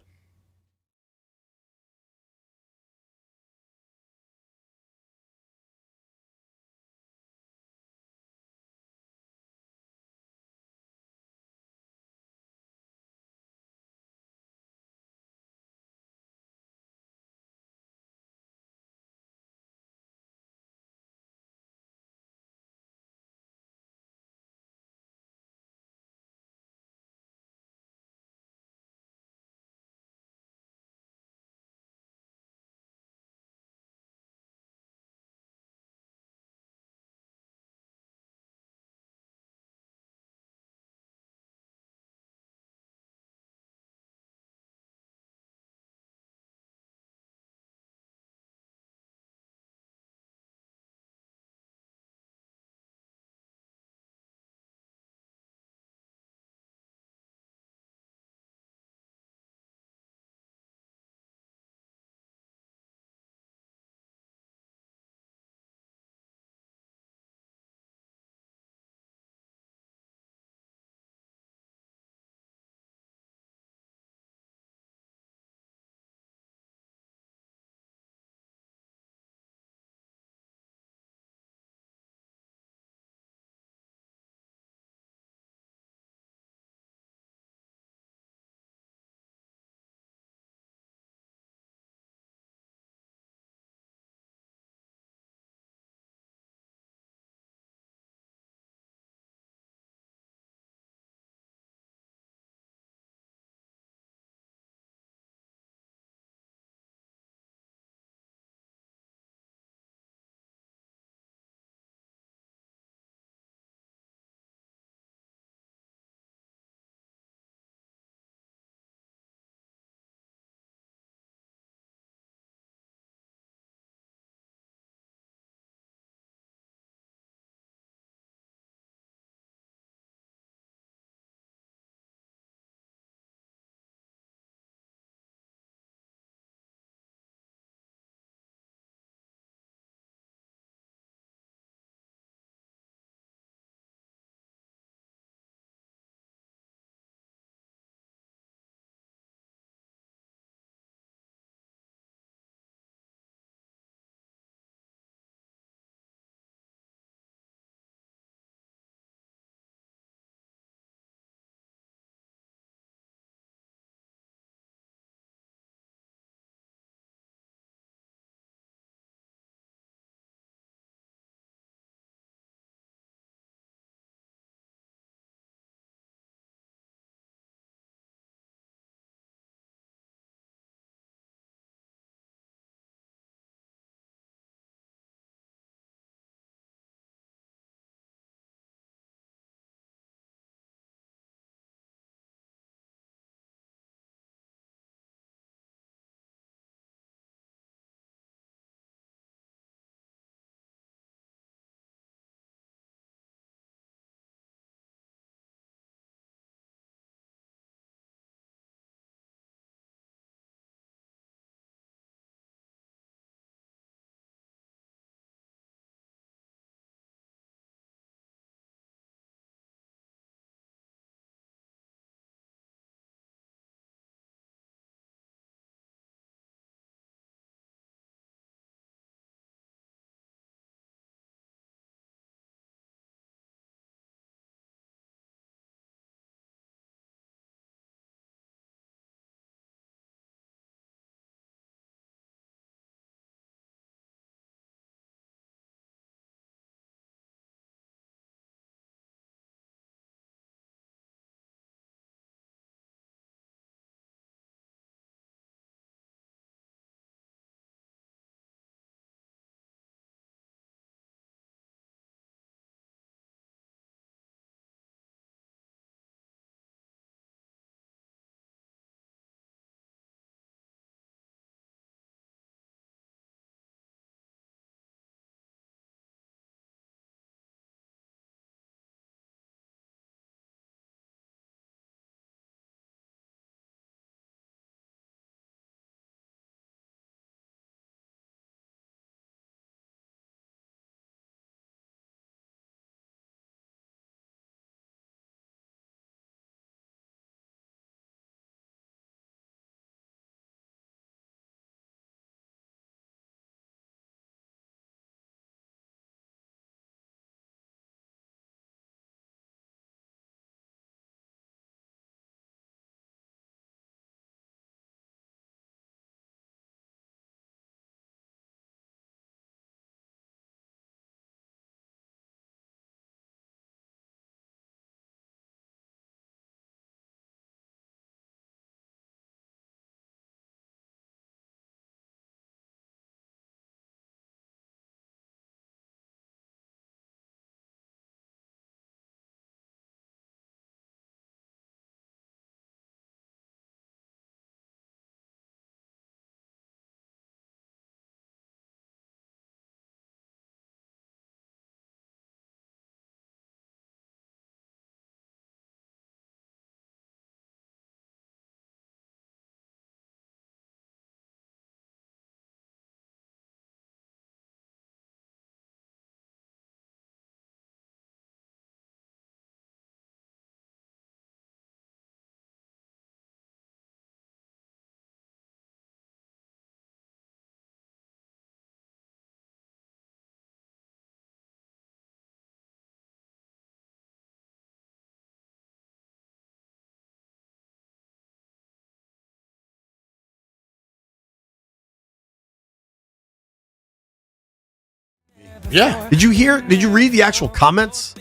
Yeah. Did you read the actual comments?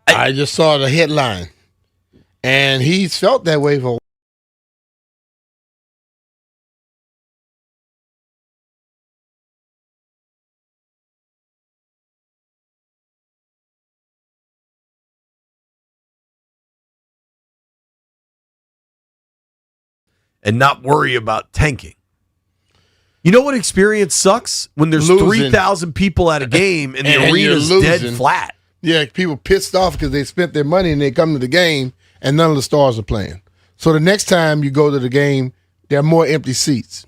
I just saw the headline. And he's felt that way for and not worry about tanking. You know what experience sucks? When there's Losing. 3,000 people at a game and the And arena's you're dead losing. flat. Yeah, people pissed off because they spent their money and they come to the game and none of the stars are playing. So the next time you go to the game, there are more empty seats.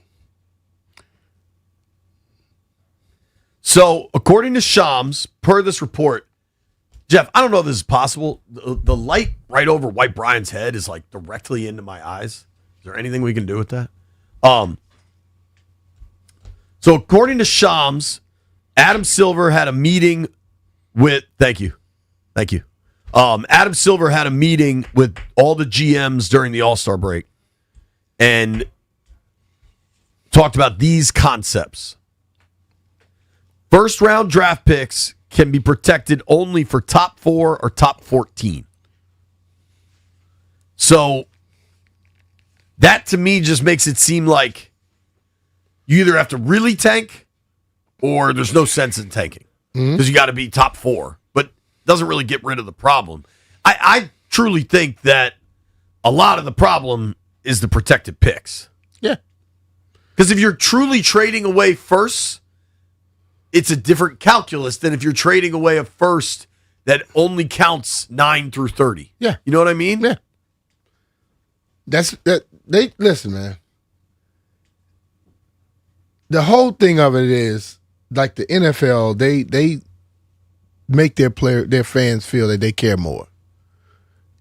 So, according to Shams, per this report, Jeff, I don't know if this is possible. The light right over White Brian's head is like directly into my eyes. Is there anything we can do with that? So, according to Shams, Adam Silver had a meeting with. Thank you. Adam Silver had a meeting with all the GMs during the All-Star break and talked about these concepts. First round draft picks can be protected only for top 4 or top 14. So that to me just makes it seem like you either have to really tank or there's no sense in tanking because you got to be top 4, but doesn't really get rid of the problem. I truly think that a lot of the problem is the protected picks. Yeah. Because if you're truly trading away first, it's a different calculus than if you're trading away a first that only counts 9 through 30. Yeah. You know what I mean? Yeah. They listen, man. The whole thing of it is like the NFL, they make their fans feel that they care more.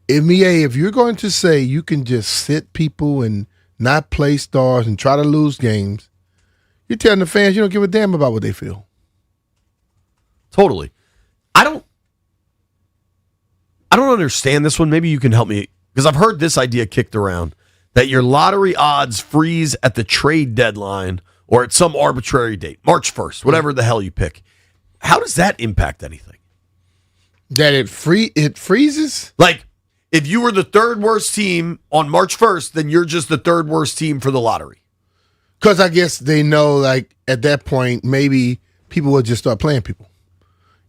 NBA, if you're going to say you can just sit people and not play stars and try to lose games, you're telling the fans you don't give a damn about what they feel. Totally. I don't understand this one. Maybe you can help me because I've heard this idea kicked around that your lottery odds freeze at the trade deadline or at some arbitrary date, March 1st, whatever the hell you pick. How does that impact anything? That it freezes? Like, if you were the third worst team on March 1st, then you're just the third worst team for the lottery. Because I guess they know, like, at that point, maybe people will just start playing people.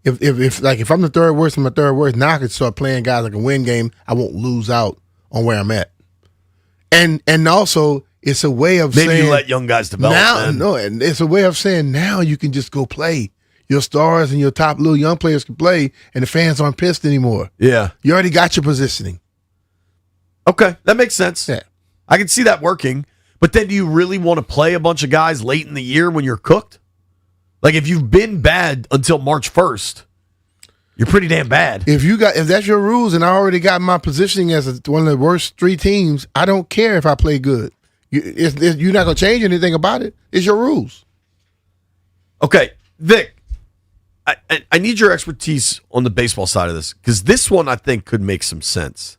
If I'm the third worst, I'm the third worst, now I can start playing guys like a win game. I won't lose out on where I'm at. And also, it's a way of saying... Maybe you let young guys develop. And it's a way of saying now you can just go play. Your stars and your top little young players can play, and the fans aren't pissed anymore. Yeah. You already got your positioning. Okay, that makes sense. Yeah. I can see that working. But then do you really want to play a bunch of guys late in the year when you're cooked? Like, if you've been bad until March 1st, you're pretty damn bad. If that's your rules, and I already got my positioning as one of the worst 3 teams, I don't care if I play good. You're not going to change anything about it. It's your rules. Okay, Vic, I need your expertise on the baseball side of this, because this one I think could make some sense.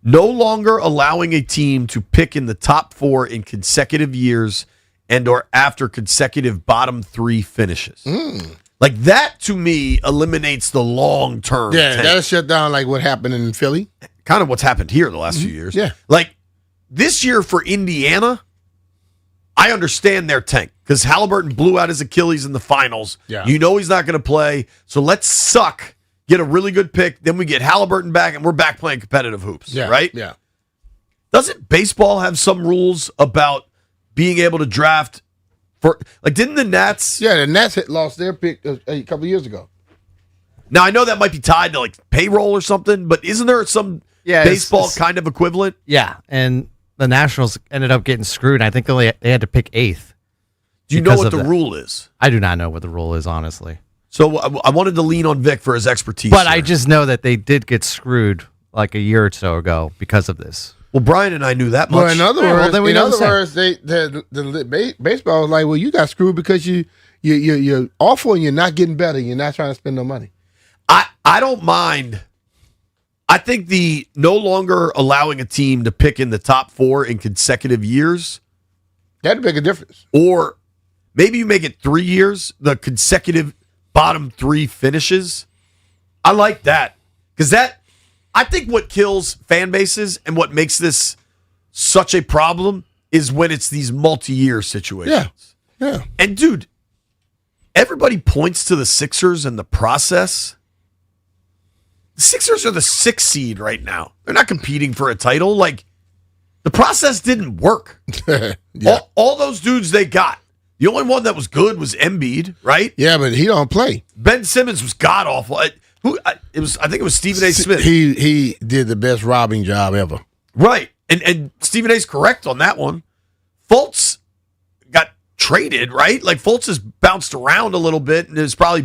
No longer allowing a team to pick in the top 4 in consecutive years and or after consecutive bottom 3 finishes. Like, that, to me, eliminates the long-term Yeah, tank. that'll shut down like what happened in Philly. Kind of what's happened here the last few years. Yeah. Like, this year for Indiana, I understand their tank because Halliburton blew out his Achilles in the finals. Yeah. You know he's not going to play, so let's suck, get a really good pick, then we get Halliburton back, and we're back playing competitive hoops, right? Yeah. Doesn't baseball have some rules about being able to draft for, like, didn't the Nats? Yeah, the Nats had lost their pick a couple years ago. Now, I know that might be tied to, like, payroll or something, but isn't there some baseball kind of equivalent? Yeah, and the Nationals ended up getting screwed. I think they had to pick 8th. Do you know what the rule is? I do not know what the rule is, honestly. So I wanted to lean on Vic for his expertise. But I just know that they did get screwed like a year or so ago because of this. Well, Brian and I knew that much. Well, in other words, the baseball was like, well, you got screwed because you're awful and you're not getting better. You're not trying to spend no money. I don't mind. I think the no longer allowing a team to pick in the top 4 in consecutive years. That'd make a difference. Or maybe you make it 3 years, the consecutive bottom 3 finishes. I like that. Because I think what kills fan bases and what makes this such a problem is when it's these multi-year situations. Yeah. And dude, everybody points to the Sixers and the process. The Sixers are the 6th seed right now. They're not competing for a title. Like, the process didn't work. all those dudes they got. The only one that was good was Embiid, right? Yeah, but he don't play. Ben Simmons was god awful. I think it was Stephen A. Smith. He did the best robbing job ever. Right. And Stephen A's correct on that one. Fultz got traded, right? Like, Fultz has bounced around a little bit and is certainly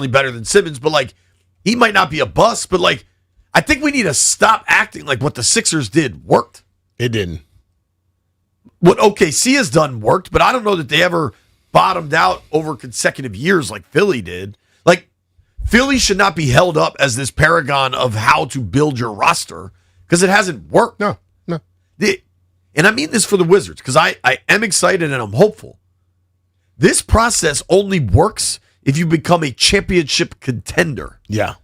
better than Simmons, but like, he might not be a bust, but like, I think we need to stop acting like what the Sixers did worked. It didn't. What OKC has done worked, but I don't know that they ever bottomed out over consecutive years like Philly did. Like, Philly should not be held up as this paragon of how to build your roster because it hasn't worked. No. And I mean this for the Wizards because I am excited and I'm hopeful. This process only works if you become a championship contender. Yeah.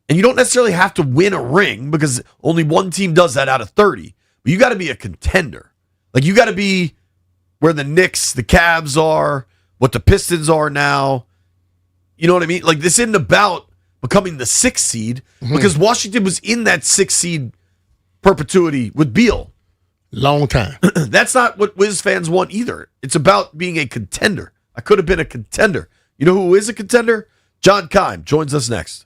And you don't necessarily have to win a ring because only one team does that out of 30. But you got to be a contender. Like, you got to be where the Knicks, the Cavs are, what the Pistons are now. You know what I mean? Like, this isn't about becoming the 6th seed because Washington was in that 6th seed perpetuity with Beal. Long time. That's not what Wiz fans want either. It's about being a contender. I could have been a contender. You know who is a contender? John Keim joins us next.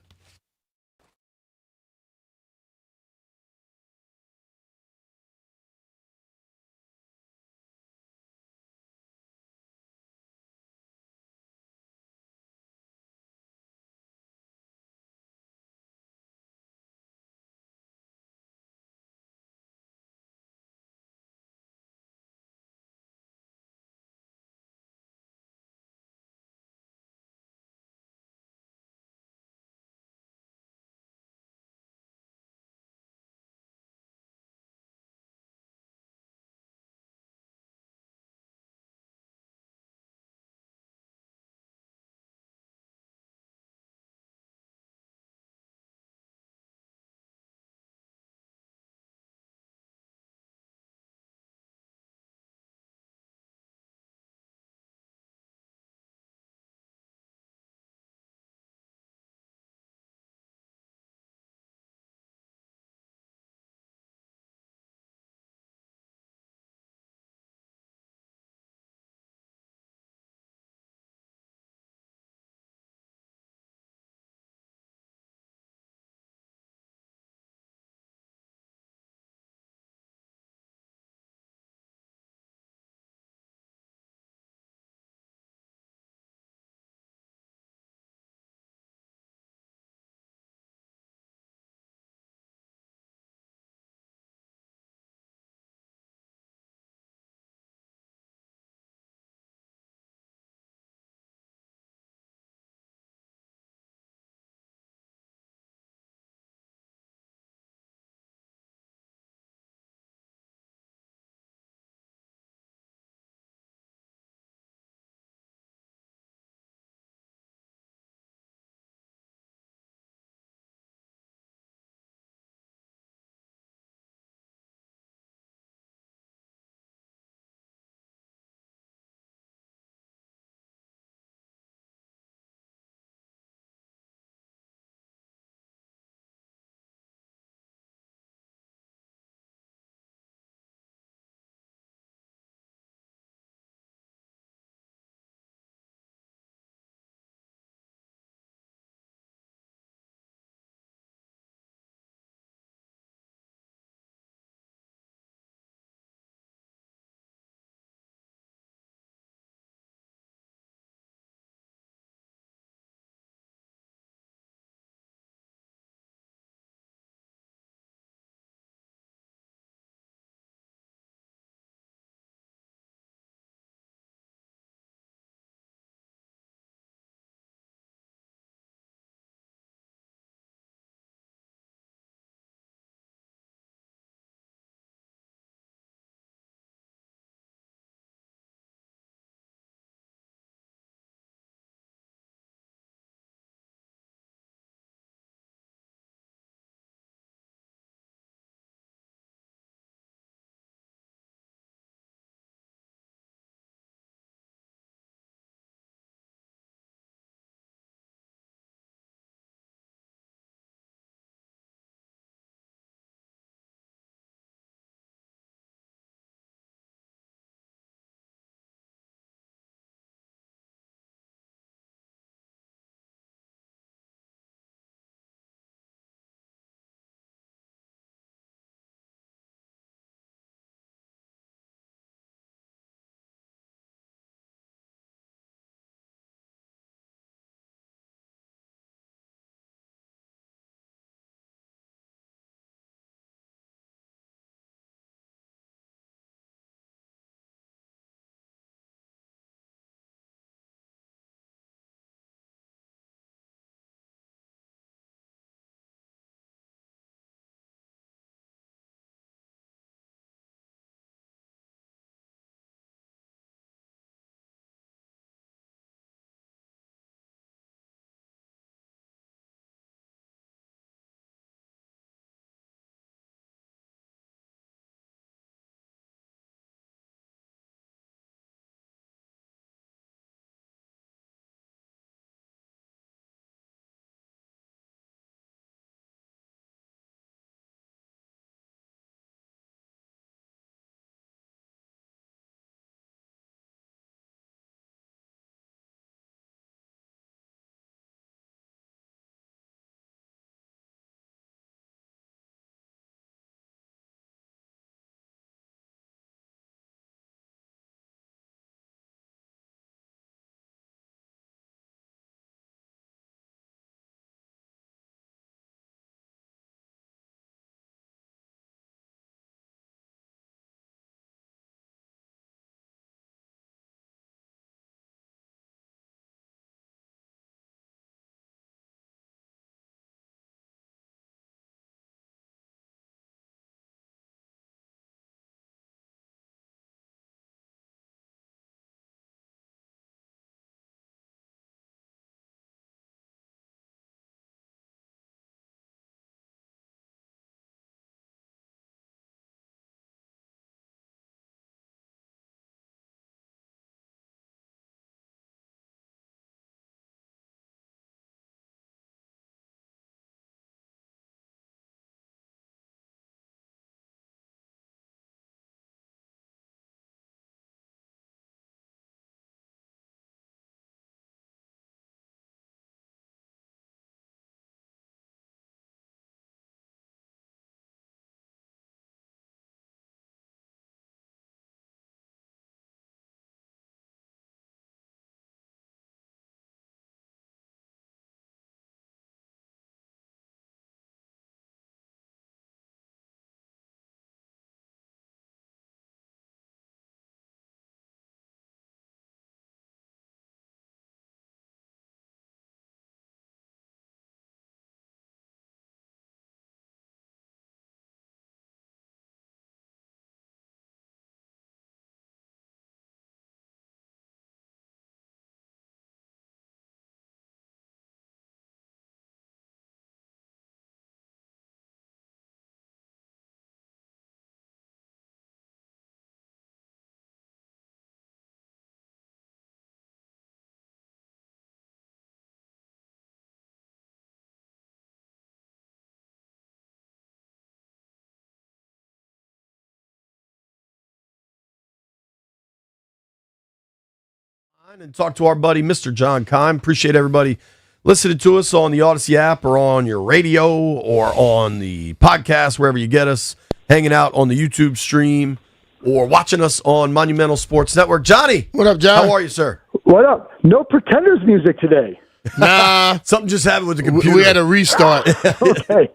And talk to our buddy, Mr. John Keim. Appreciate everybody listening to us on the Odyssey app or on your radio or on the podcast, wherever you get us, hanging out on the YouTube stream or watching us on Monumental Sports Network. Johnny. What up, John? How are you, sir? What up? No Pretenders music today. Nah. Something just happened with the computer. We had a restart. Okay.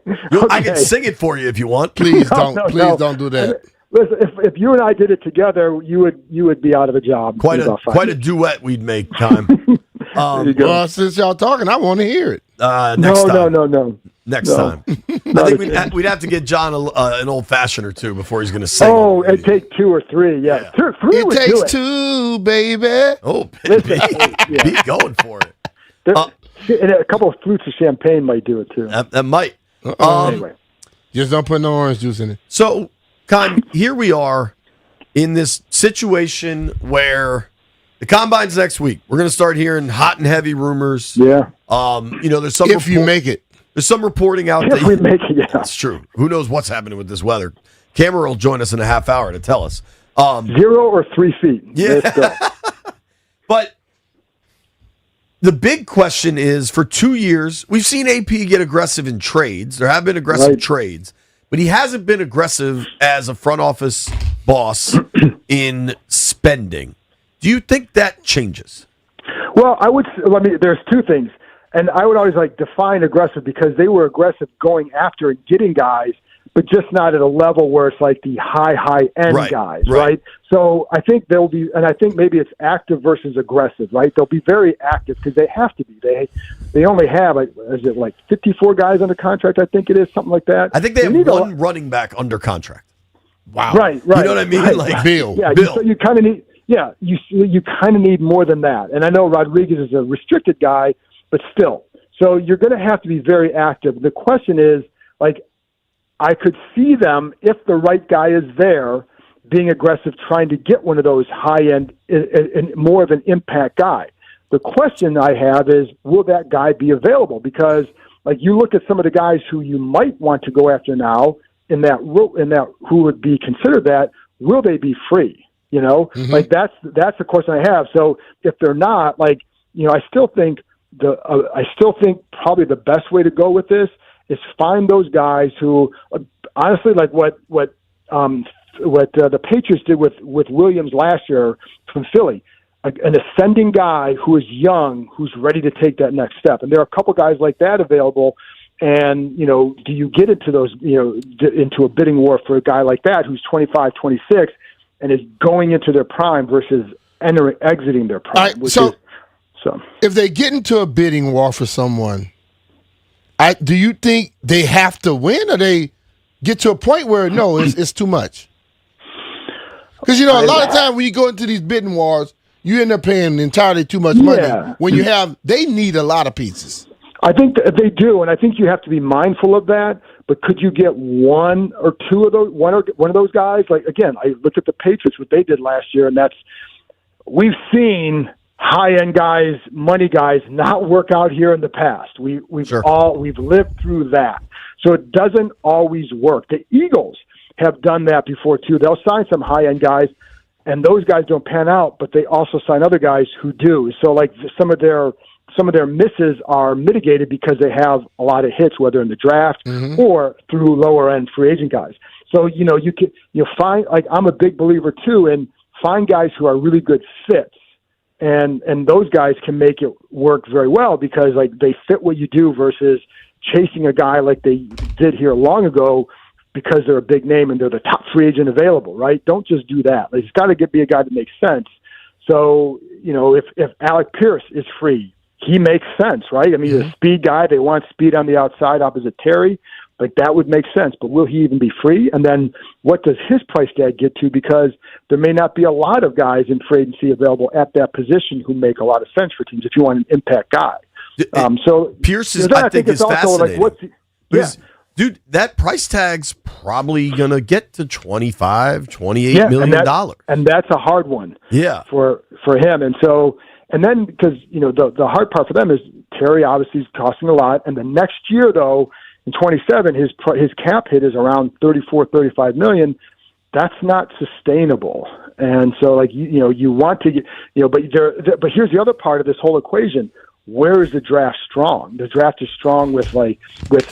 I can sing it for you if you want. Please don't. Please don't do that. Listen, if you and I did it together, you would be out of a job. Quite a duet we'd make, Keim. Well, since y'all talking, I want to hear it. Next time. No. Next time. I think we'd have to get John an old fashioned or two before he's going to sing. Oh, it'd take 2 or 3. Yeah. 2 or 3 It would takes do it. 2, baby. Oh, be going for it. And a couple of flutes of champagne might do it too. That might. Anyway. Just don't put no orange juice in it. So, Keim, here we are in this situation where the combine's next week. We're going to start hearing hot and heavy rumors. Yeah. There's some If you make it. There's some reporting out If we make it, yeah. That's true. Who knows what's happening with this weather? Cameron will join us in a half hour to tell us. 0 or 3 feet. Yeah. But the big question is, for 2 years, we've seen AP get aggressive in trades. There have been aggressive trades, but he hasn't been aggressive as a front office boss in spending. Do you think that changes? Well, there's 2 things. And I would always define aggressive, because they were aggressive going after and getting guys, but just not at a level where it's like the high end guys, right? So I think they'll be, and I think maybe it's active versus aggressive, right? They'll be very active because they have to be. They only have, is it 54 guys under contract? I think it is, something like that. I think they have one running back under contract. Wow. Right. You know what I mean? Right. Bill. Yeah, Bill. So you kind of need, you kind of need more than that. And I know Rodriguez is a restricted guy, but still. So you're going to have to be very active. The question is, I could see them, if the right guy is there, being aggressive, trying to get one of those high-end and more of an impact guy. The question I have is, will that guy be available? Because, you look at some of the guys who you might want to go after now in that who would be considered that, will they be free? Mm-hmm. That's the question I have. So if they're not, I still think probably the best way to go with this is find those guys who, honestly, what the Patriots did with Williams last year from Philly, an ascending guy who is young, who's ready to take that next step. And there are a couple guys like that available. And, do you get into those, into a bidding war for a guy like that who's 25, 26 and is going into their prime versus exiting their prime? So if they get into a bidding war for someone, do you think they have to win, or they get to a point where no, it's too much? Because a lot of times when you go into these bidding wars, you end up paying entirely too much money. When they need a lot of pieces. I think they do, and I think you have to be mindful of that. But could you get one or two of those, one of those guys? Again, I looked at the Patriots, what they did last year, and we've seen high-end guys, money guys, not work out here in the past. We've lived through that. So it doesn't always work. The Eagles have done that before too. They'll sign some high-end guys, and those guys don't pan out, but they also sign other guys who do. So some of their misses are mitigated because they have a lot of hits, whether in the draft or through lower-end free agent guys. So you find, I'm a big believer too in find guys who are really good fits. And those guys can make it work very well because they fit what you do versus chasing a guy like they did here long ago because they're a big name and they're the top free agent available, right? Don't just do that. It's got to be a guy that makes sense. So, if Alec Pierce is free, he makes sense, right? I mean, he's a speed guy. They want speed on the outside opposite Terry. That would make sense, but will he even be free? And then what does his price tag get to? Because there may not be a lot of guys in free agency available at that position who make a lot of sense for teams if you want an impact guy. So Pierce is, I think is fascinating. Dude, that price tag's probably going to get to $28 million. And that's a hard one for him. And then because, the hard part for them is Terry obviously is costing a lot. And the next year, though, in 27, his cap hit is around $34, $35 million. that's not sustainable. And so, like, you want to get, but here's the other part of this whole equation. Where is the draft strong? The draft is strong with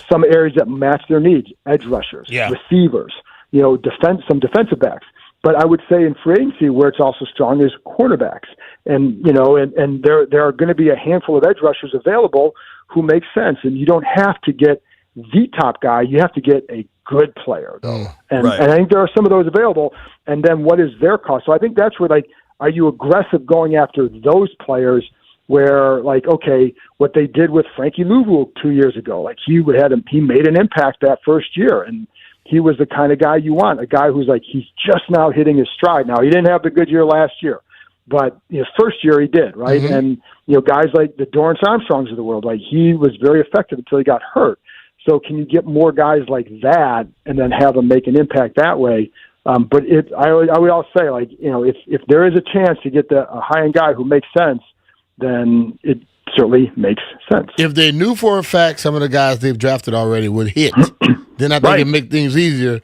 some areas that match their needs: edge rushers, receivers, some defensive backs. But I would say in free agency, where it's also strong is cornerbacks. And there are going to be a handful of edge rushers available who make sense. And you don't have to get the top guy; you have to get a good player, though. And I think there are some of those available. And then what is their cost? So I think that's where, like, are you aggressive going after those players? Where, like, okay, what they did with Frankie Louvu 2 years ago, like he made an impact that first year, and he was the kind of guy you want, a guy who's like, he's just now hitting his stride. Now, he didn't have the good year last year, but his first year he did, right? Mm-hmm. And, guys like the Dorrance Armstrongs of the world, like, he was very effective until he got hurt. So can you get more guys like that and then have them make an impact that way? But I would also say, like, if there is a chance to get a high-end guy who makes sense, then it certainly makes sense. If they knew for a fact some of the guys they've drafted already would hit, then I think it'd make things easier.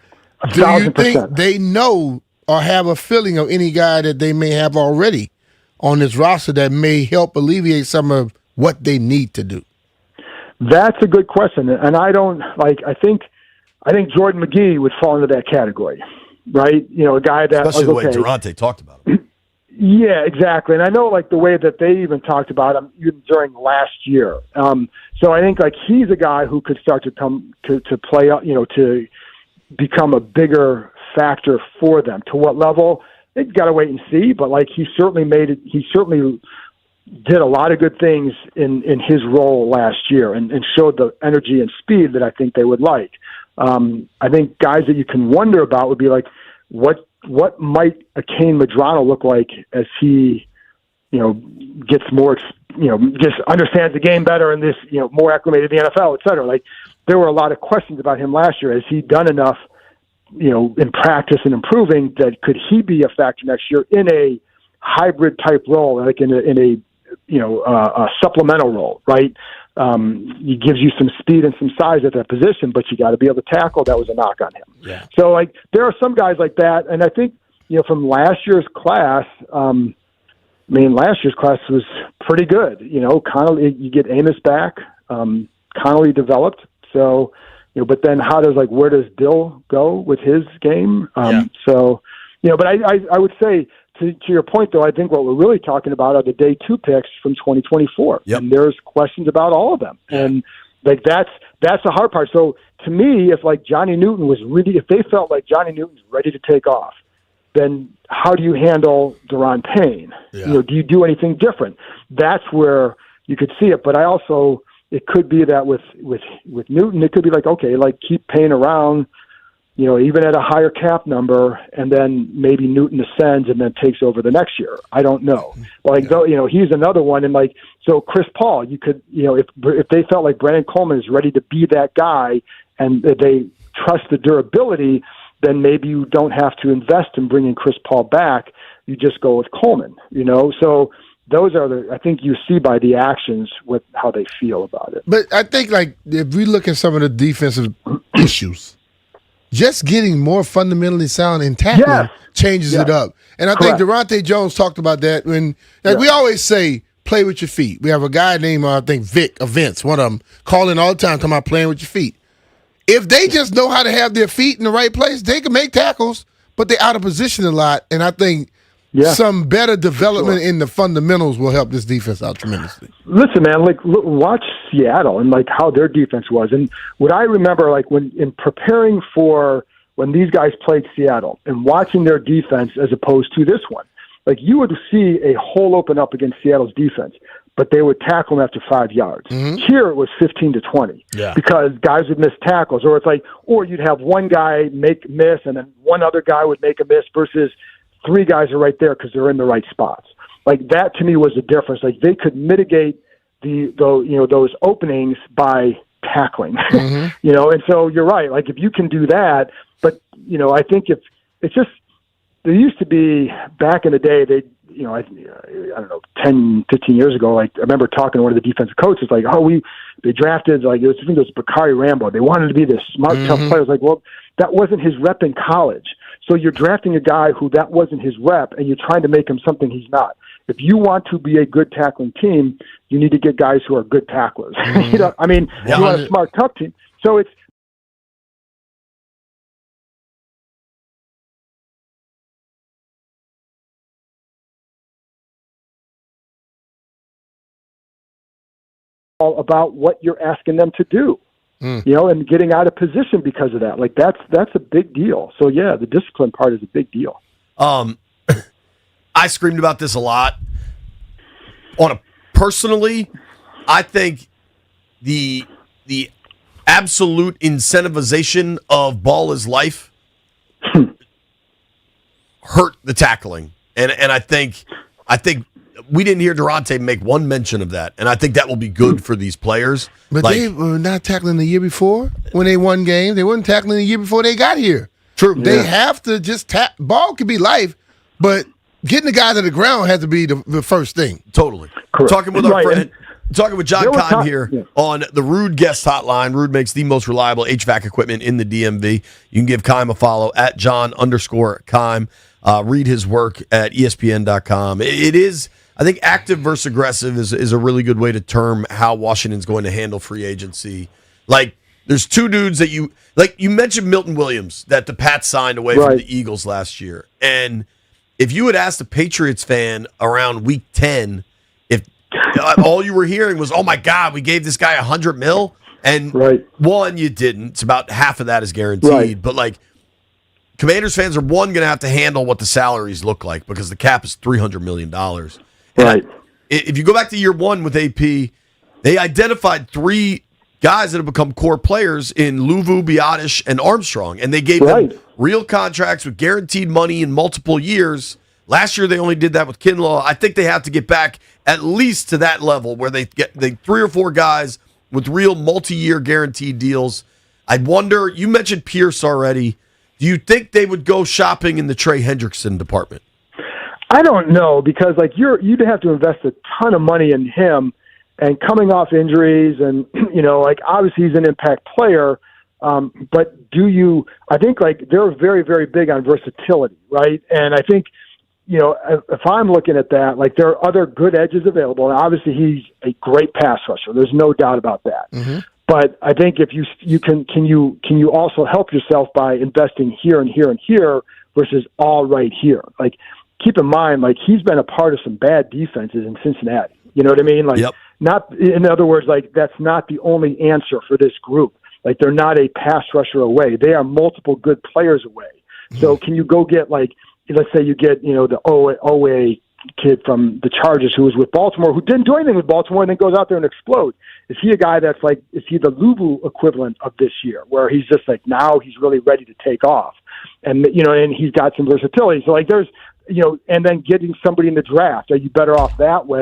Do you think they know or have a feeling of any guy that they may have already on this roster that may help alleviate some of what they need to do? That's a good question. And I think Jordan McGee would fall into that category, right? A guy that, especially the way Durante talked about him. Yeah, exactly. And I know, like, the way that they even talked about him even during last year. So I think, like, he's a guy who could start to come to play out, to become a bigger factor for them. To what level? They've got to wait and see. But, like, he certainly did a lot of good things in his role last year and showed the energy and speed that I think they would like. I think guys that you can wonder about would be like, what might a Kane Medrano look like as he, gets more, just understands the game better and this, more acclimated to the NFL, et cetera. Like, there were a lot of questions about him last year. Has he done enough, in practice and improving, that could he be a factor next year in a hybrid type role, like in a supplemental role, right? He gives you some speed and some size at that position, but you got to be able to tackle. That was a knock on him. Yeah. So, like, there are some guys like that, and I think from last year's class. Last year's class was pretty good. Connolly, you get Amos back. Connolly developed. So, but then where does Dill go with his game? So, but I would say. To your point, though, I think what we're really talking about are the day 2 picks from 2024. Yep. And there's questions about all of them. And like that's the hard part. So to me, if they felt like Johnny Newton's ready to take off, then how do you handle Daron Payne? Yeah. Do you do anything different? That's where you could see it. But it could be that with Newton, it could be like, okay, like keep Payne around, even at a higher cap number, and then maybe Newton ascends and then takes over the next year. I don't know. Though, he's another one. And so Chris Paul, you could, if they felt like Brandon Coleman is ready to be that guy and they trust the durability, then maybe you don't have to invest in bringing Chris Paul back. You just go with Coleman, So those are I think you see by the actions with how they feel about it. But I think, like, if we look at some of the defensive issues, just getting more fundamentally sound in tackling changes it up. And I think Durante Jones talked about that when we always say, play with your feet. We have a guy named, I think, Vince, one of them, calling all the time, talking about playing with your feet. If they just know how to have their feet in the right place, they can make tackles, but they're out of position a lot. And I think some better development in the fundamentals will help this defense out tremendously. Listen, man, watch Seattle and how their defense was. And what I remember, when in preparing for when these guys played Seattle and watching their defense as opposed to this one, you would see a hole open up against Seattle's defense, but they would tackle them after 5 yards. Mm-hmm. Here it was 15 to 20 because guys would miss tackles, or you'd have one guy miss and then one other guy would make a miss versus 3 guys are right there because they're in the right spots. That to me was the difference. They could mitigate those openings by tackling. Mm-hmm. And so you're right. If you can do that, but I think if it's just there used to be back in the day they. I don't know, 10, 15 years ago, I remember talking to one of the defensive coaches, they drafted, I think it was Bakari Rambo. They wanted to be this smart, tough player. Well, that wasn't his rep in college. So you're drafting a guy who that wasn't his rep, and you're trying to make him something he's not. If you want to be a good tackling team, you need to get guys who are good tacklers. You know, I mean, you want a smart, tough team. So it's all about what you're asking them to do. You know, and getting out of position because of that. Like that's a big deal. So yeah, the discipline part is a big deal. I screamed about this a lot. Personally, I think the absolute incentivization of ball is life hurt the tackling, and I think we didn't hear Durante make one mention of that, and I think that will be good for these players. But they were not tackling the year before when they won games. They weren't tackling the year before they got here. True. They have to just tap. Ball could be life, but getting the guy to the ground has to be the first thing. Totally. Correct. Talking with our friend, talking with John Keim here on the Rude Guest Hotline. Rude makes the most reliable HVAC equipment in the DMV. You can give Keim a follow at John_Keim. Read his work at ESPN.com. It is, I think, active versus aggressive is a really good way to term how Washington's going to handle free agency. Like, there's two dudes that you mentioned Milton Williams that the Pats signed away from the Eagles last year. And if you had asked a Patriots fan around week 10, if all you were hearing was, oh my God, we gave this guy $100 million, and one, you didn't. It's about half of that is guaranteed. But like, Commanders fans are going to have to handle what the salaries look like because the cap is $300 million. If you go back to year one with AP, they identified three guys that have become core players in Luvu, Biotish, and Armstrong, and they gave them real contracts with guaranteed money in multiple years. Last year, they only did that with Kinlaw. I think they have to get back at least to that level where they get three or four guys with real multi-year guaranteed deals. I wonder, you mentioned Pierce already. Do you think they would go shopping in the Trey Hendrickson department? I don't know, because like you'd have to invest a ton of money in him, and coming off injuries, and you know, like obviously he's an impact player, but I think like they're very, very big on versatility, right? And I think, you know, if I'm looking at that, like there are other good edges available, and obviously he's a great pass rusher. There's no doubt about that. Mm-hmm. But I think if you can you also help yourself by investing here and here and here versus all right here? Like, keep in mind, like he's been a part of some bad defenses in Cincinnati. You know what I mean? Like, not in other words, like that's not the only answer for this group. Like, they're not a pass rusher away. They are multiple good players away. So can you go get, like, let's say you get, you know, the OA kid from the Chargers who was with Baltimore, who didn't do anything with Baltimore and then goes out there and explodes. Is he a guy that's like, is he the Luvu equivalent of this year, where he's just like, now he's really ready to take off? And, you know, and he's got some versatility. So like there's, you know, and then getting somebody in the draft, are you better off that way?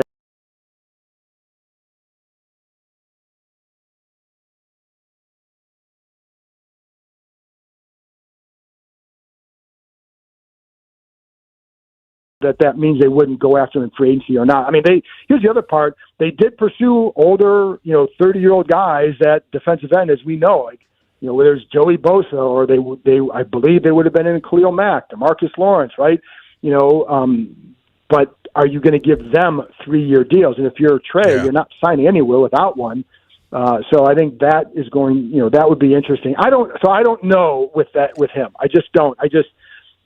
That means they wouldn't go after him in free agency or not. I mean, here's the other part. They did pursue older, you know, 30-year-old guys at defensive end, as we know. Like, you know, whether it's Joey Bosa or they I believe they would have been in Khalil Mack, DeMarcus Lawrence, right? You know, but are you going to give them 3-year deals? And if you're Trey, you're not signing anywhere without one. So I think that is going, you know, that would be interesting. I don't know with him. I just don't.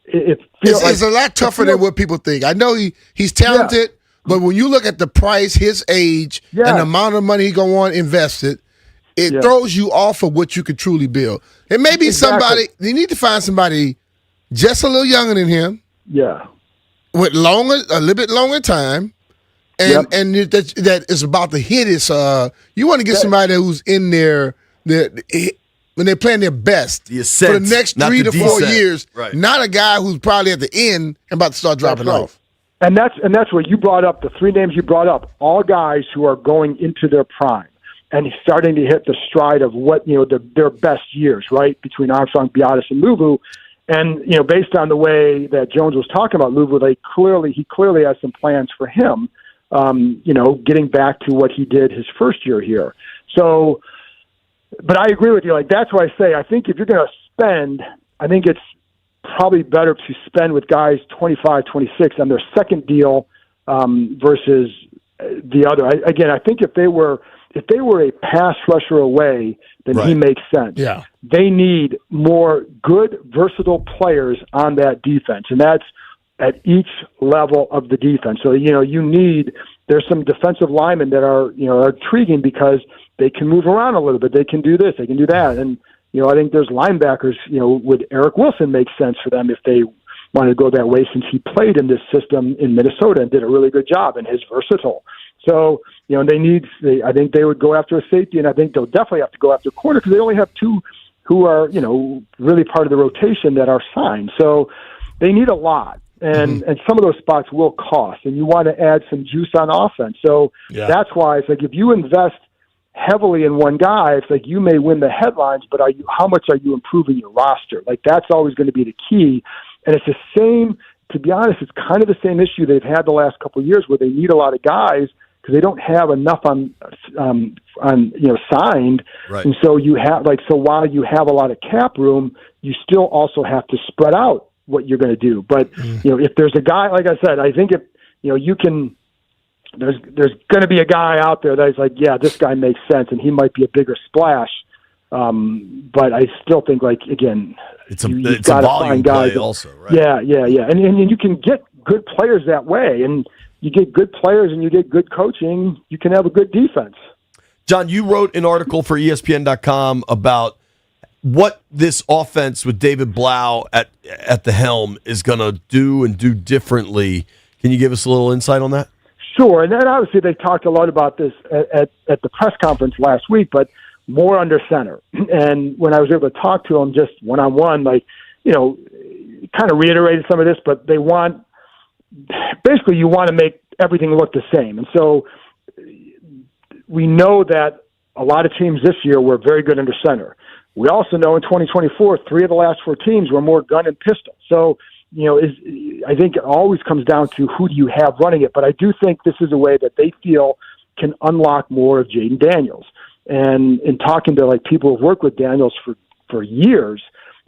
It's a lot tougher than what people think. I know he's talented, but when you look at the price, his age, and the amount of money he's going to want invested, it throws you off of what you could truly build. It may be somebody, you need to find somebody just a little younger than him. Yeah. With a little bit longer time, and that is about to hit his. You want to get somebody who's in there when they're playing their best for the next 3 to 4 years, not a guy who's probably at the end and about to start dropping off. And that's where you brought up the 3 names you brought up, all guys who are going into their prime and starting to hit the stride of what, you know, their best years, right, between Armstrong, Biotis, and Luvu. And, you know, based on the way that Jones was talking about Luvu, he clearly has some plans for him, you know, getting back to what he did his first year here. So, but I agree with you. Like, that's why I say, I think if you're going to spend, I think it's probably better to spend with guys 25, 26 on their second deal versus the other. I think if they were a pass rusher away, then he makes sense. Yeah. They need more good, versatile players on that defense, and that's at each level of the defense. So, there's some defensive linemen that are intriguing because they can move around a little bit. They can do this, they can do that. And, I think there's linebackers, with Eric Wilson makes sense for them if they want to go that way, since he played in this system in Minnesota and did a really good job and is versatile. So, I think they would go after a safety, and I think they'll definitely have to go after a corner because they only have two who are, really part of the rotation that are signed. So they need a lot. And some of those spots will cost, and you want to add some juice on offense. So that's why it's like if you invest heavily in one guy, it's like you may win the headlines, but how much are you improving your roster? Like that's always going to be the key. And it's the same, to be honest, it's kind of the same issue they've had the last couple of years where they need a lot of guys because they don't have enough on signed. Right. And so so while you have a lot of cap room, you still also have to spread out what you're going to do. But, if there's a guy, like I said, I think if, you can, there's going to be a guy out there that's like, yeah, this guy makes sense and he might be a bigger splash. But I still think again, it's a volume play also, right? Yeah. And you can get good players that way, and you get good players and you get good coaching, you can have a good defense. John, you wrote an article for ESPN.com about what this offense with David Blau at the helm is going to do and do differently. Can you give us a little insight on that? Sure. And then obviously they talked a lot about this at the press conference last week, but more under center. And when I was able to talk to him just one-on-one, kind of reiterated some of this, but you want to make everything look the same. And so we know that a lot of teams this year were very good under center. We also know in 2024, 3 of the last 4 teams were more gun and pistol. So, I think it always comes down to who do you have running it. But I do think this is a way that they feel can unlock more of Jaden Daniels. And in talking to people who've worked with Daniels for years,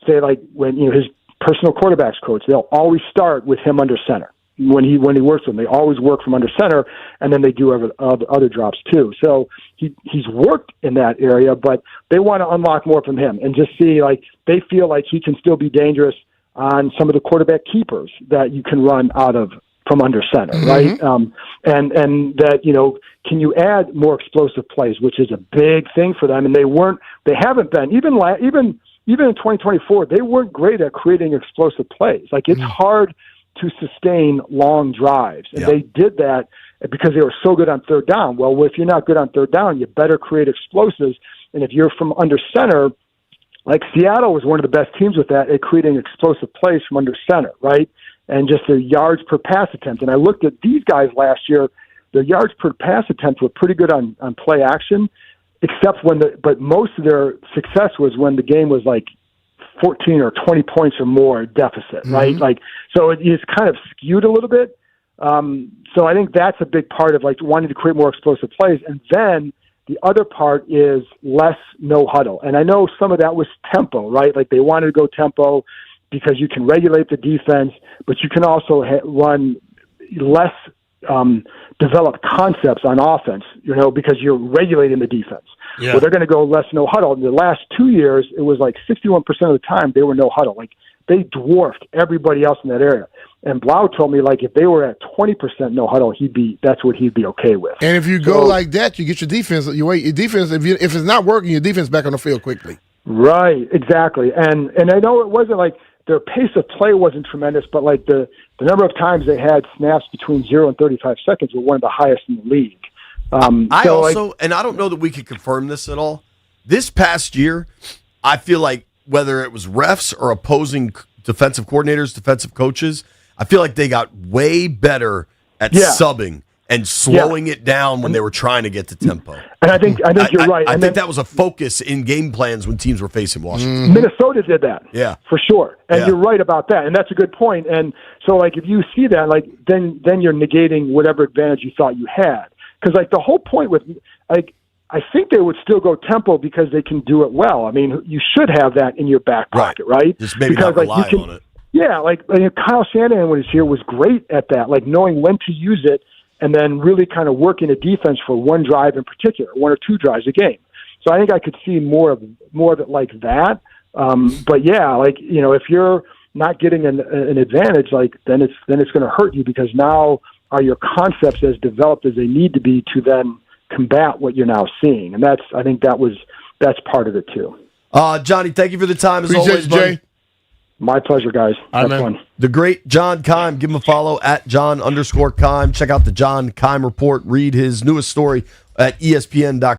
say when his personal quarterbacks coach, they'll always start with him under center. When he works with them, they always work from under center, and then they do other drops too. So he's worked in that area, but they want to unlock more from him and just see they feel like he can still be dangerous on some of the quarterback keepers that you can run out of from under center, right? And that can you add more explosive plays, which is a big thing for them, and they haven't been even in 2024 they weren't great at creating explosive plays. It's hard to sustain long drives. And they did that because they were so good on third down. Well, if you're not good on third down, you better create explosives. And if you're from under center, Seattle was one of the best teams with that at creating explosive plays from under center, right? And just their yards per pass attempt. And I looked at these guys last year, their yards per pass attempt were pretty good on play action, except but most of their success was when the game was 14 or 20 points or more deficit, right? So it is kind of skewed a little bit. So I think that's a big part of wanting to create more explosive plays. And then the other part is less no huddle. And I know some of that was tempo, right? They wanted to go tempo because you can regulate the defense, but you can also run less developed concepts on offense, because you're regulating the defense. Yeah. Well, they're going to go less no huddle. In the last 2 years, it was 61% of the time they were no huddle. They dwarfed everybody else in that area. And Blau told me if they were at 20% no huddle, that's what he'd be okay with. And if you go like that, you get your defense. Your defense. If it's not working, your defense back on the field quickly. Right. Exactly. And I know it wasn't their pace of play wasn't tremendous, but the number of times they had snaps between 0 and 35 seconds were one of the highest in the league. And I don't know that we could confirm this at all. This past year, I feel like whether it was refs or opposing defensive coordinators, defensive coaches, I feel like they got way better at subbing and slowing it down when they were trying to get to tempo. And I think you're right. I think that was a focus in game plans when teams were facing Washington. Minnesota did that. Yeah. For sure. And you're right about that. And that's a good point. And so if you see that, then you're negating whatever advantage you thought you had. Because the whole point with I think they would still go tempo because they can do it well. I mean, you should have that in your back pocket, right? Just maybe not rely on it. Yeah, like Kyle Shanahan when he was here was great at that, like knowing when to use it and then really kind of working a defense for one drive in particular, one or two drives a game. So I think I could see more of it like that. But yeah, like if you're not getting an advantage, like then it's going to hurt you because now are your concepts as developed as they need to be to then combat what you're now seeing, and I think that's part of it too. Johnny, thank you for the time as Appreciate always, you, buddy. Jay. My pleasure, guys. Have fun. The great John Keim. Give him a follow at John_Keim. Check out the John Keim Report. Read his newest story at ESPN.com.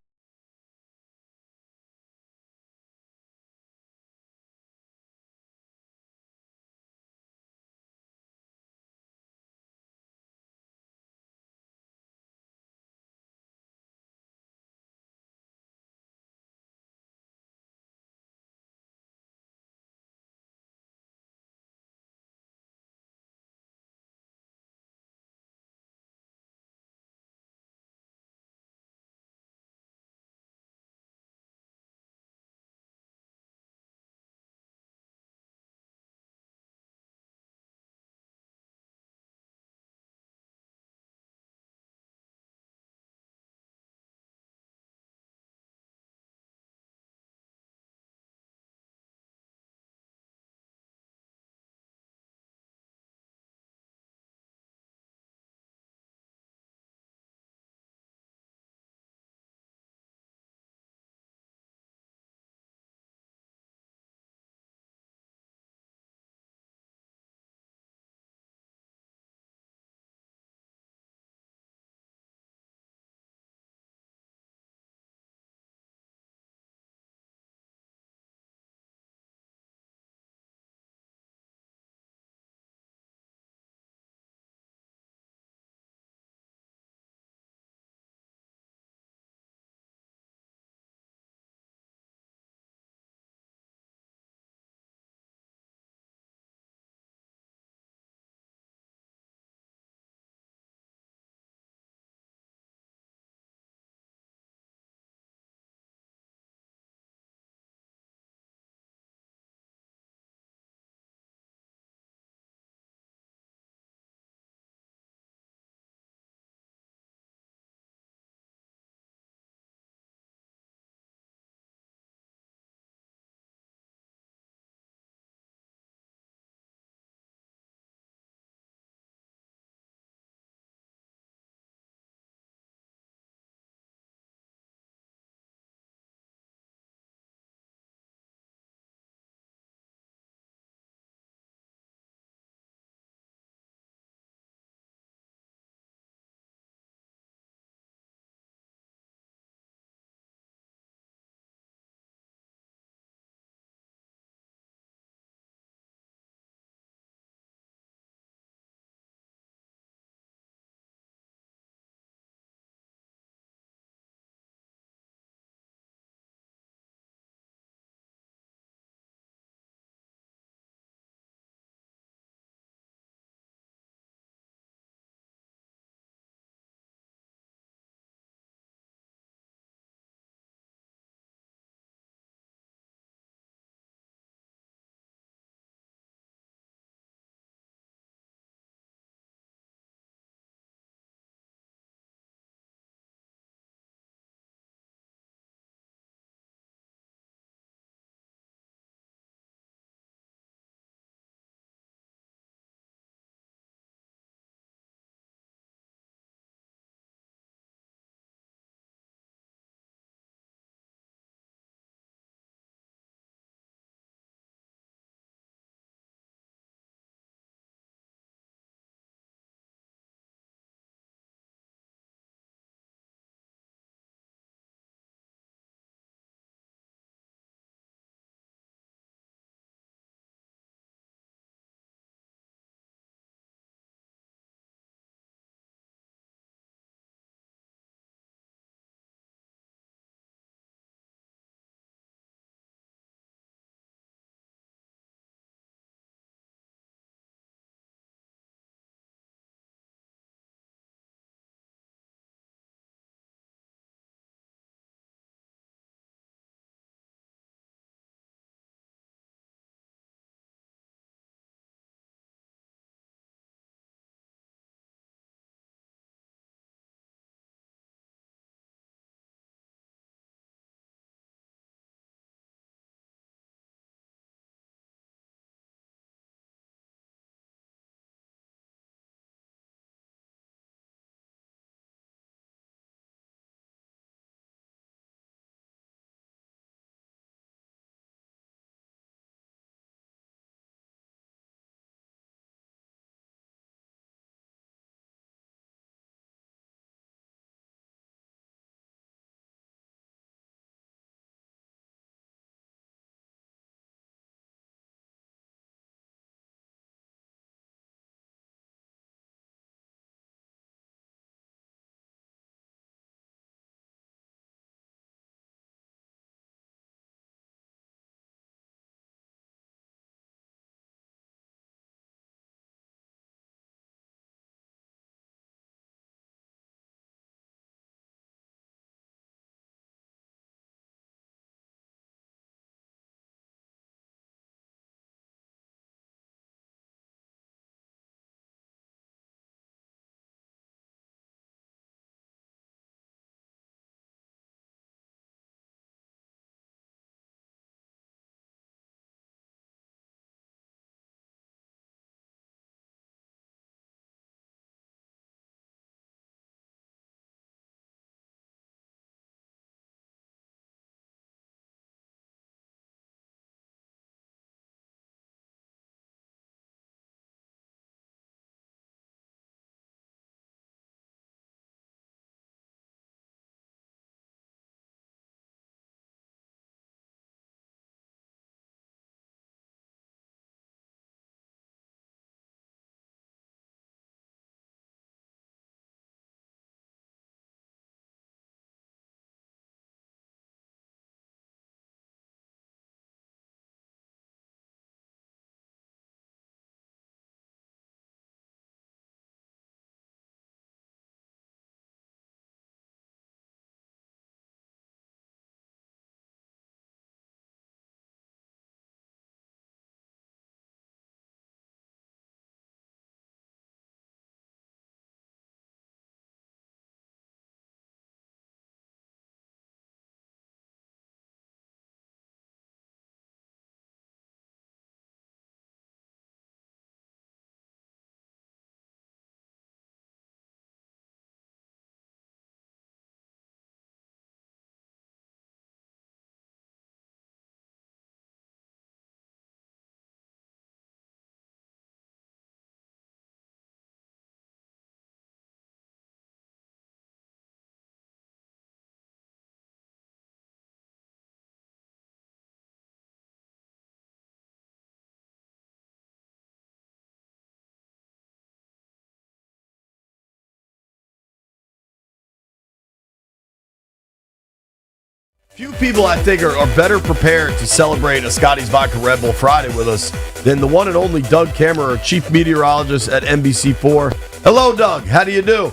Few people, I think, are better prepared to celebrate a Scotty's Vodka Red Bull Friday with us than the one and only Doug Kammerer, chief meteorologist at NBC4. Hello, Doug. How do you do?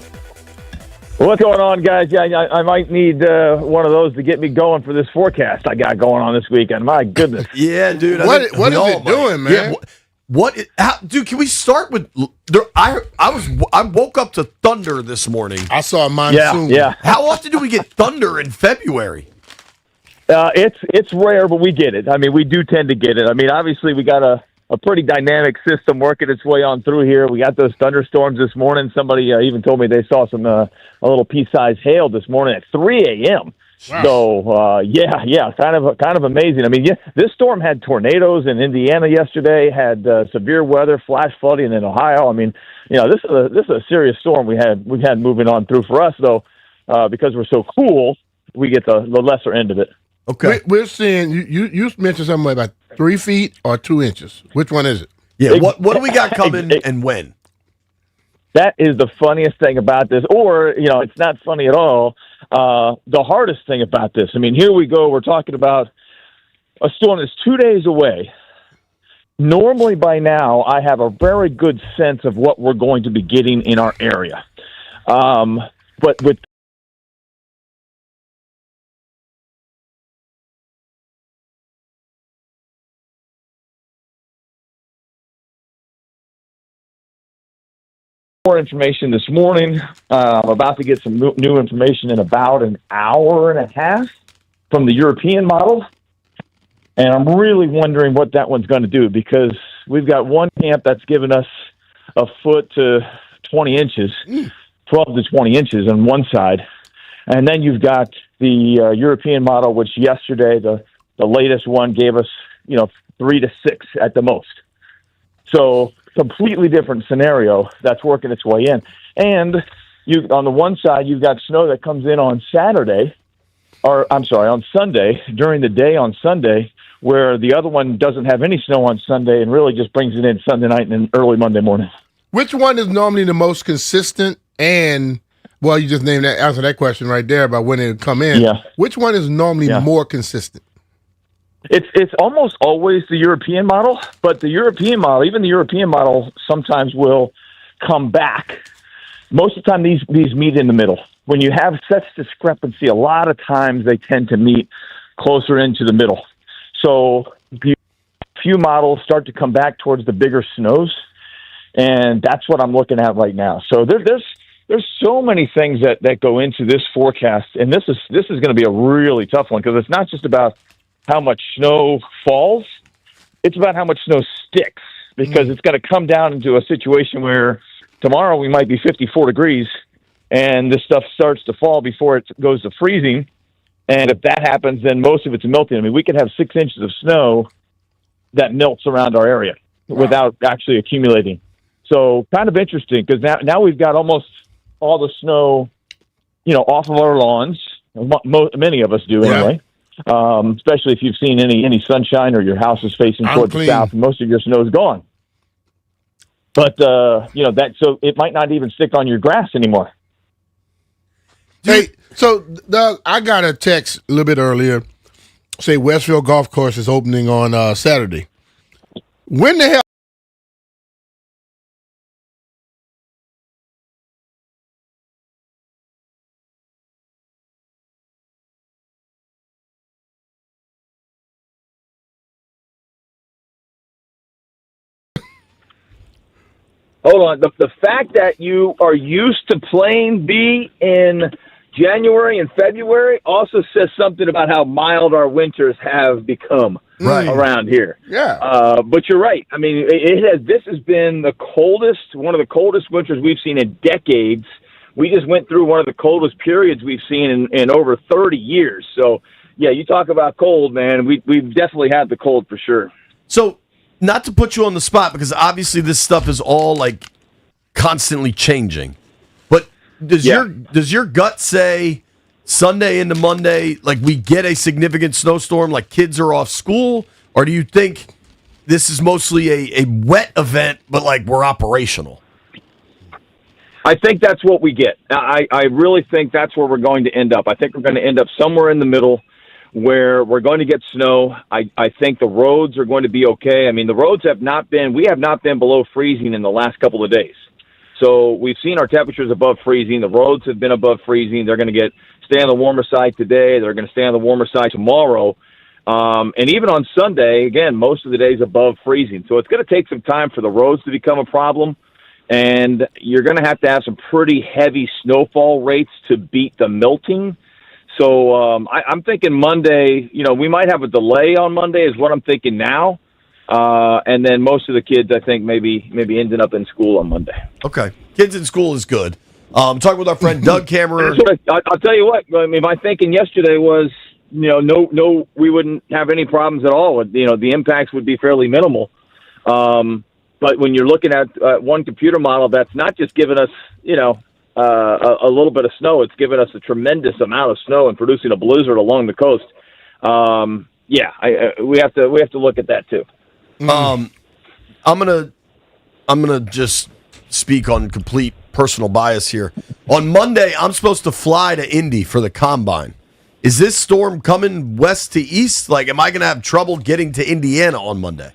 What's going on, guys? Yeah, I might need one of those to get me going for this forecast I got going on this weekend. My goodness. Yeah, dude. What is it doing, man? Yeah, dude, can we start with I woke up to thunder this morning. I saw a monsoon. Yeah. How often do we get thunder in February? It's rare, but we get it. I mean, we do tend to get it. I mean, obviously, we got a pretty dynamic system working its way on through here. We got those thunderstorms this morning. Somebody even told me they saw some a little pea-sized hail this morning at 3 a.m. Wow. So yeah, kind of amazing. I mean, this storm had tornadoes in Indiana yesterday, had severe weather, flash flooding in Ohio. I mean, this is a serious storm we've had moving on through. For us though, because we're so cool, we get the lesser end of it. Okay, we're seeing you mentioned something about 3 feet or 2 inches. Which one is it? Yeah, what do we got coming and when? That is the funniest thing about this, or it's not funny at all. The hardest thing about this, I mean, here we go. We're talking about a storm that's 2 days away. Normally by now, I have a very good sense of what we're going to be getting in our area. But with more information this morning. I'm about to get some new information in about an hour and a half from the European model. And I'm really wondering what that one's going to do, because we've got one camp that's given us a foot to 20 inches, 12 to 20 inches on one side. And then you've got the European model, which yesterday, the latest one gave us, 3 to 6 at the most. So completely different scenario that's working its way in. And on the one side, you've got snow that comes in on on Sunday, during the day on Sunday, where the other one doesn't have any snow on Sunday and really just brings it in Sunday night and then early Monday morning. Which one is normally the most consistent? And, well, you just answer that question right there about when it come in. Yeah. Which one is normally more consistent? It's almost always the European model, but the European model sometimes will come back. Most of the time, these meet in the middle. When you have such discrepancy, a lot of times they tend to meet closer into the middle. So few models start to come back towards the bigger snows, and that's what I'm looking at right now. So there's so many things that go into this forecast, and this is going to be a really tough one, because it's not just about how much snow falls, it's about how much snow sticks, because it's going to come down into a situation where tomorrow we might be 54 degrees and this stuff starts to fall before it goes to freezing. And if that happens, then most of it's melting. I mean, we could have 6 inches of snow that melts around our area without actually accumulating. So kind of interesting, because now we've got almost all the snow, off of our lawns. Many of us do anyway. Especially if you've seen any sunshine or your house is facing towards the south, most of your snow is gone. But so it might not even stick on your grass anymore. Hey, so Doug, I got a text a little bit earlier. Say Westfield Golf Course is opening on Saturday. When the hell? Hold on. The fact that you are used to playing B in January and February also says something about how mild our winters have become around here. Yeah. But you're right. I mean, this has been one of the coldest winters we've seen in decades. We just went through one of the coldest periods we've seen in over 30 years. So, yeah, you talk about cold, man. We've definitely had the cold for sure. So, not to put you on the spot, because obviously this stuff is all like constantly changing. But does your gut say Sunday into Monday, like we get a significant snowstorm, like kids are off school? Or do you think this is mostly a wet event, but like we're operational? I think that's what we get. I really think that's where we're going to end up. I think we're going to end up somewhere in the middle where we're going to get snow. I think the roads are going to be okay. I mean, the roads we have not been below freezing in the last couple of days. So we've seen our temperatures above freezing. The roads have been above freezing. They're going to stay on the warmer side today. They're going to stay on the warmer side tomorrow. And even on Sunday, again, most of the days above freezing. So it's going to take some time for the roads to become a problem. And you're going to have some pretty heavy snowfall rates to beat the melting. So I'm thinking Monday, we might have a delay on Monday is what I'm thinking now. And then most of the kids, I think, maybe ending up in school on Monday. Okay. Kids in school is good. Talking with our friend Doug Kammerer. I'll tell you what, I mean, my thinking yesterday was, no, we wouldn't have any problems at all. The impacts would be fairly minimal. But when you're looking at one computer model, that's not just giving us, a little bit of snow. It's given us a tremendous amount of snow and producing a blizzard along the coast. We have to look at that too. I'm gonna just speak on complete personal bias here. On Monday, I'm supposed to fly to Indy for the combine. Is this storm coming west to east? Like, am I gonna have trouble getting to Indiana on Monday?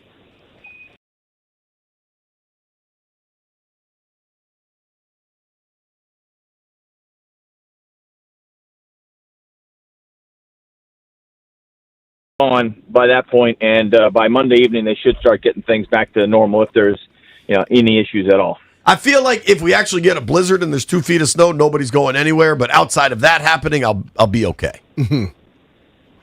On by that point, and by Monday evening they should start getting things back to normal if there's any issues at all. I feel like if we actually get a blizzard and there's 2 feet of snow, nobody's going anywhere. But outside of that happening, I'll be okay.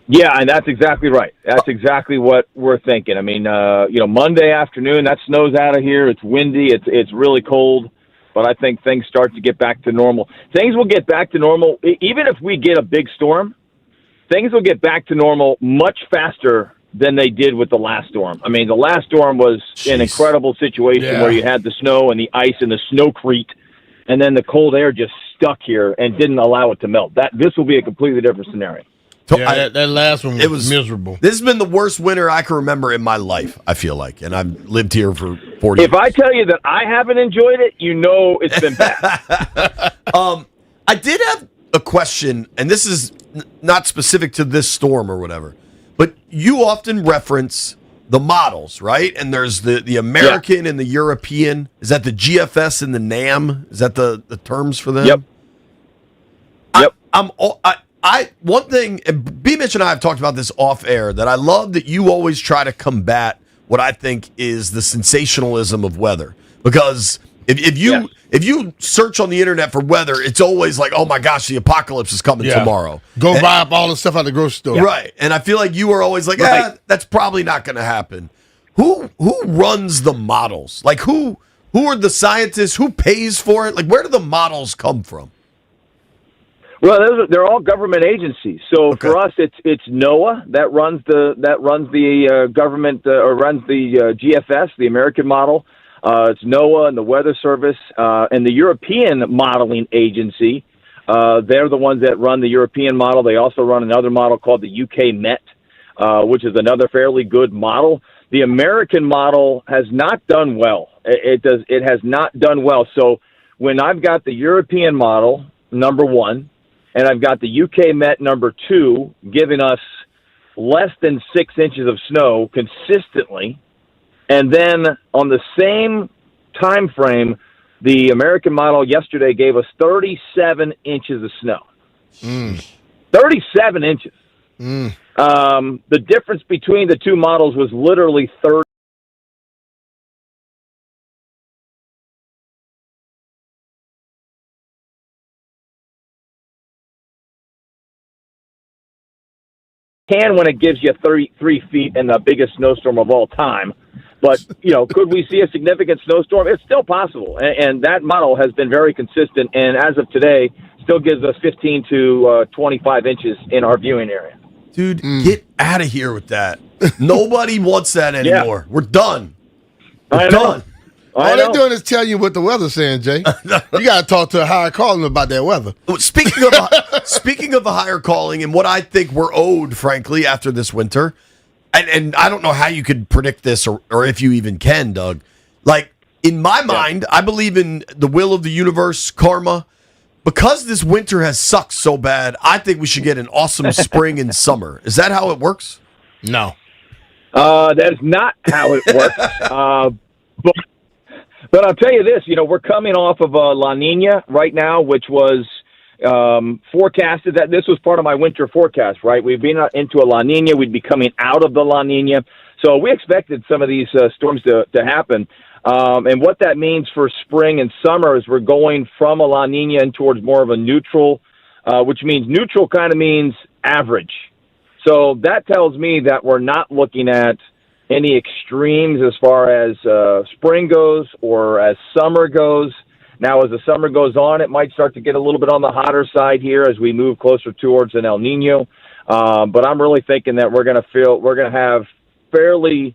Yeah, and that's exactly right. That's exactly what we're thinking. I mean, Monday afternoon that snow's out of here. It's windy. It's really cold. But I think things start to get back to normal. Things will get back to normal even if we get a big storm. Things will get back to normal much faster than they did with the last storm. I mean, the last storm was an incredible situation where you had the snow and the ice and the snowcrete, and then the cold air just stuck here and didn't allow it to melt. This will be a completely different scenario. That last one was miserable. This has been the worst winter I can remember in my life, I feel like, and I've lived here for 40 years. If I tell you that I haven't enjoyed it, it's been bad. I did have a question, and this is not specific to this storm or whatever, but you often reference the models, right? And there's the American and the European. Is that the GFS and the NAM? Is that the terms for them? Yep. One thing, and B Mitch and I have talked about this off air, that I love that you always try to combat what I think is the sensationalism of weather. Because if you search on the internet for weather, it's always like, oh my gosh, the apocalypse is coming tomorrow. Go buy up all the stuff at the grocery store. Right. And I feel like you are always like, that's probably not going to happen. Who runs the models? Like who are the scientists? Who pays for it? Like where do the models come from? Well, they're all government agencies. So for us, it's NOAA that runs the government or runs the GFS, the American model. It's NOAA and the Weather Service and the European Modeling Agency. They're the ones that run the European model. They also run another model called the UK Met, which is another fairly good model. The American model has not done well. It has not done well. So when I've got the European model, number one, and I've got the UK Met, number two, giving us less than 6 inches of snow consistently, and then on the same time frame, the American model yesterday gave us 37 inches of snow. 37 inches. The difference between the two models was literally 30. When it gives you 33 feet and the biggest snowstorm of all time. But, could we see a significant snowstorm? It's still possible. And that model has been very consistent. And as of today, still gives us 15 to 25 inches in our viewing area. Dude, get out of here with that. Nobody wants that anymore. We're done. We're done. All they're doing is telling you what the weather's saying, Jay. You got to talk to a higher calling about that weather. Speaking of the higher calling and what I think we're owed, frankly, after this winter, and I don't know how you could predict this or if you even can, Doug. Like, in my mind, I believe in the will of the universe, karma. Because this winter has sucked so bad, I think we should get an awesome spring and summer. Is that how it works? No. That is not how it works. But I'll tell you this, we're coming off of a La Nina right now, which was forecasted that this was part of my winter forecast, right? We've been into a La Nina. We'd be coming out of the La Nina. So we expected some of these storms to happen. And what that means for spring and summer is we're going from a La Nina in towards more of a neutral, which means neutral kind of means average. So that tells me that we're not looking at any extremes as far as spring goes or as summer goes. Now, as the summer goes on, it might start to get a little bit on the hotter side here as we move closer towards an El Nino. But I'm really thinking that we're going to have fairly,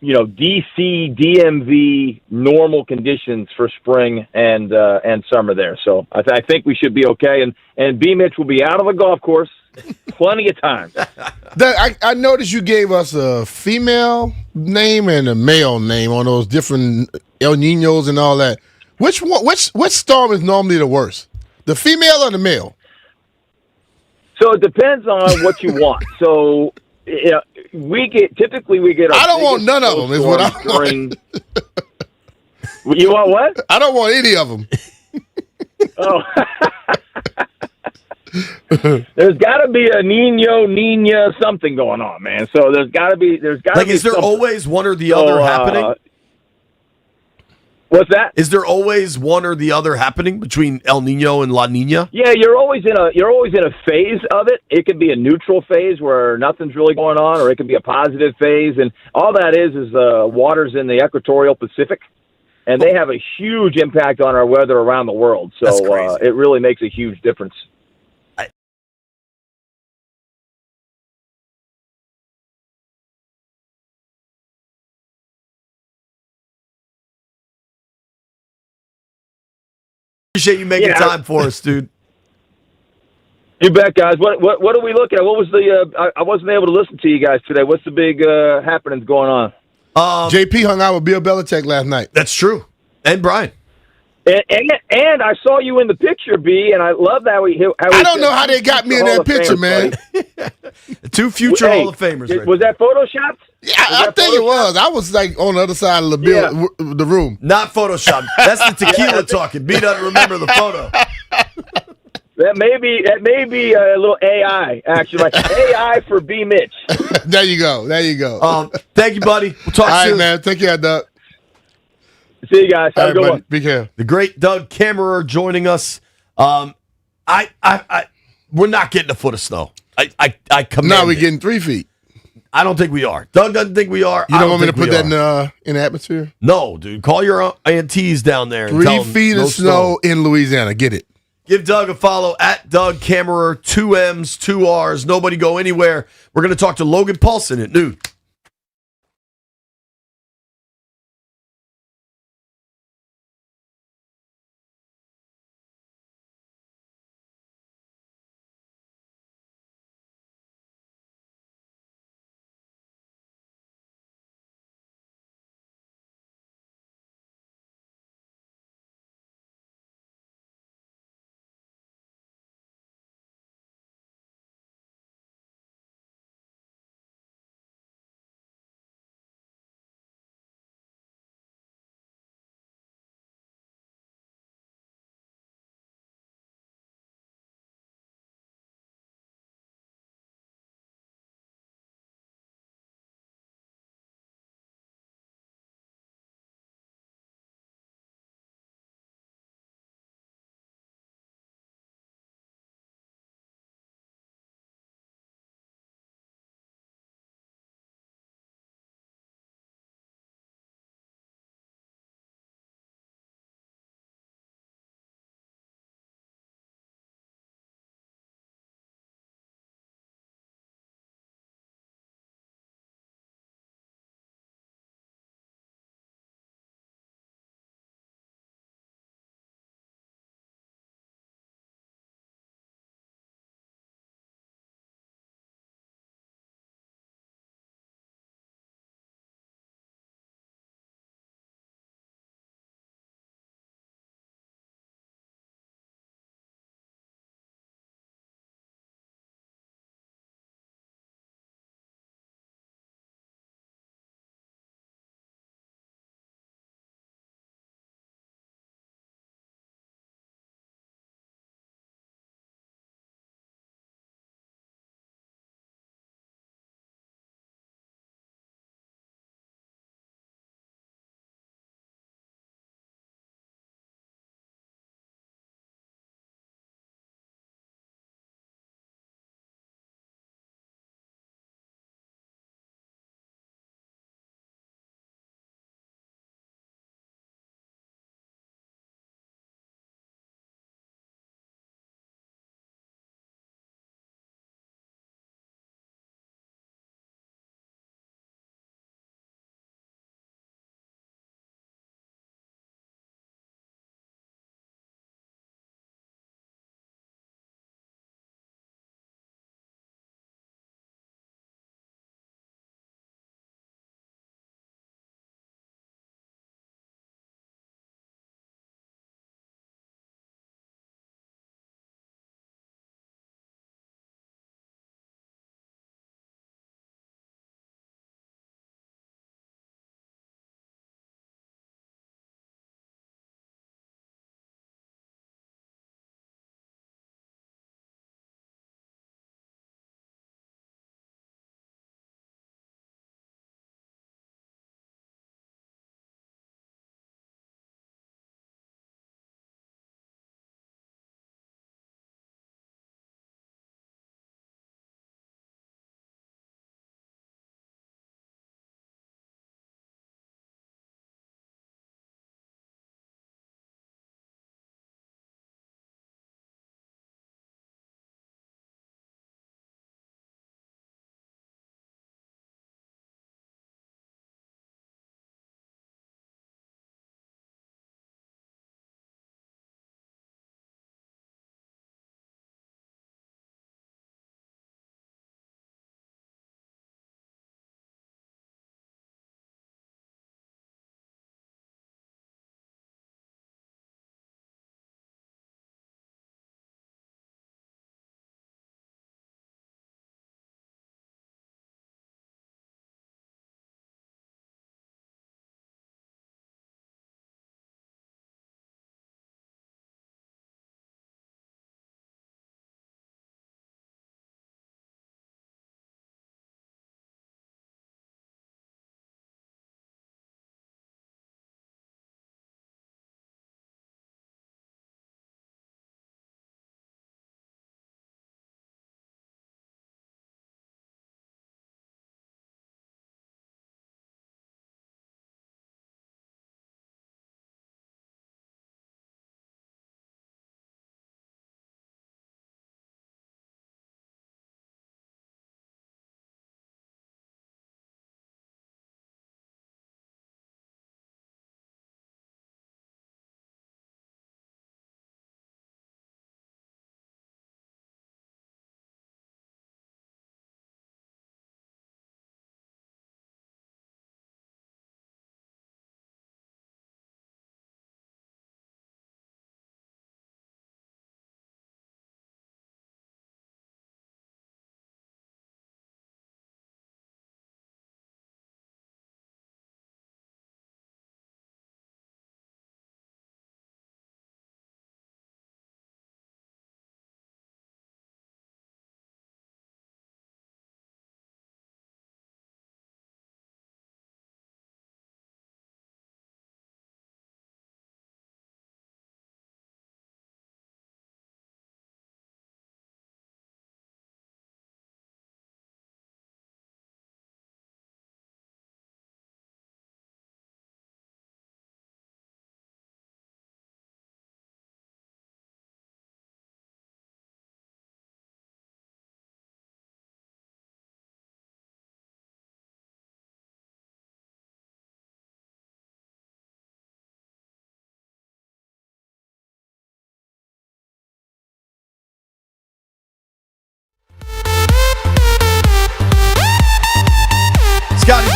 DC, DMV normal conditions for spring and summer there. So I think we should be okay. And B Mitch will be out of the golf course plenty of time. I noticed you gave us a female name and a male name on those different El Ninos and all that. Which storm is normally the worst? The female or the male? So it depends on what you want. So we get. I don't want none of them. Is what I want. You want what? I don't want any of them. Oh. There's got to be a Nina something going on, man. So there's got to be. Is there always one or the other happening? What's that? Is there always one or the other happening between El Nino and La Nina? Yeah, you're always in a phase of it. It could be a neutral phase where nothing's really going on, or it could be a positive phase, and all that is waters in the equatorial Pacific, and they have a huge impact on our weather around the world. So it really makes a huge difference. Appreciate you making time for us, dude. You bet, guys. What are we looking at? What was I wasn't able to listen to you guys today. What's the big happenings going on? JP hung out with Bill Belichick last night. That's true. And Brian. And I saw you in the picture, B, and I love that. I don't know how they got me in that picture, man. Two future Hall of Famers. Was that photoshopped? Yeah, I think it was. I was like on the other side of the room. Not Photoshop. That's the tequila talking. B doesn't remember the photo. That may be a little AI, actually. Like AI for B Mitch. There you go. Thank you, buddy. We'll talk soon. All right, man. Take care, Doug. See you guys. Have a good one. Be careful. The great Doug Kammerer joining us. We're not getting a foot of snow. I commend No, we're it. getting 3 feet. I don't think we are. Doug doesn't think we are. You don't want me to put that in the atmosphere? No, dude. Call your aunties down there. And 3 feet of snow in Louisiana. Get it. Give Doug a follow at Doug Kammerer, 2 M's, 2 R's. Nobody go anywhere. We're going to talk to Logan Paulson at noon.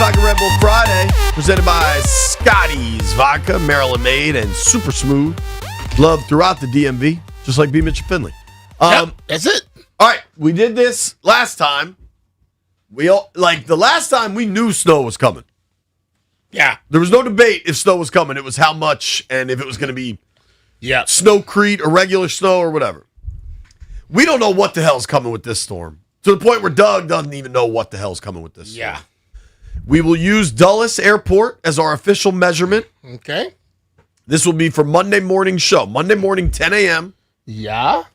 Vodka Red Bull Friday, presented by Scotty's Vodka, Maryland made and super smooth. Loved throughout the DMV, just like B Mitch Finley. That's it. All right, we did this last time. The last time we knew snow was coming. Yeah. There was no debate if snow was coming. It was how much and if it was going to be snowcrete or regular snow or whatever. We don't know what the hell's coming with this storm. To the point where Doug doesn't even know what the hell's coming with this storm. Yeah. We will use Dulles Airport as our official measurement. Okay. This will be for Monday morning show. Monday morning, 10 a.m. Yeah.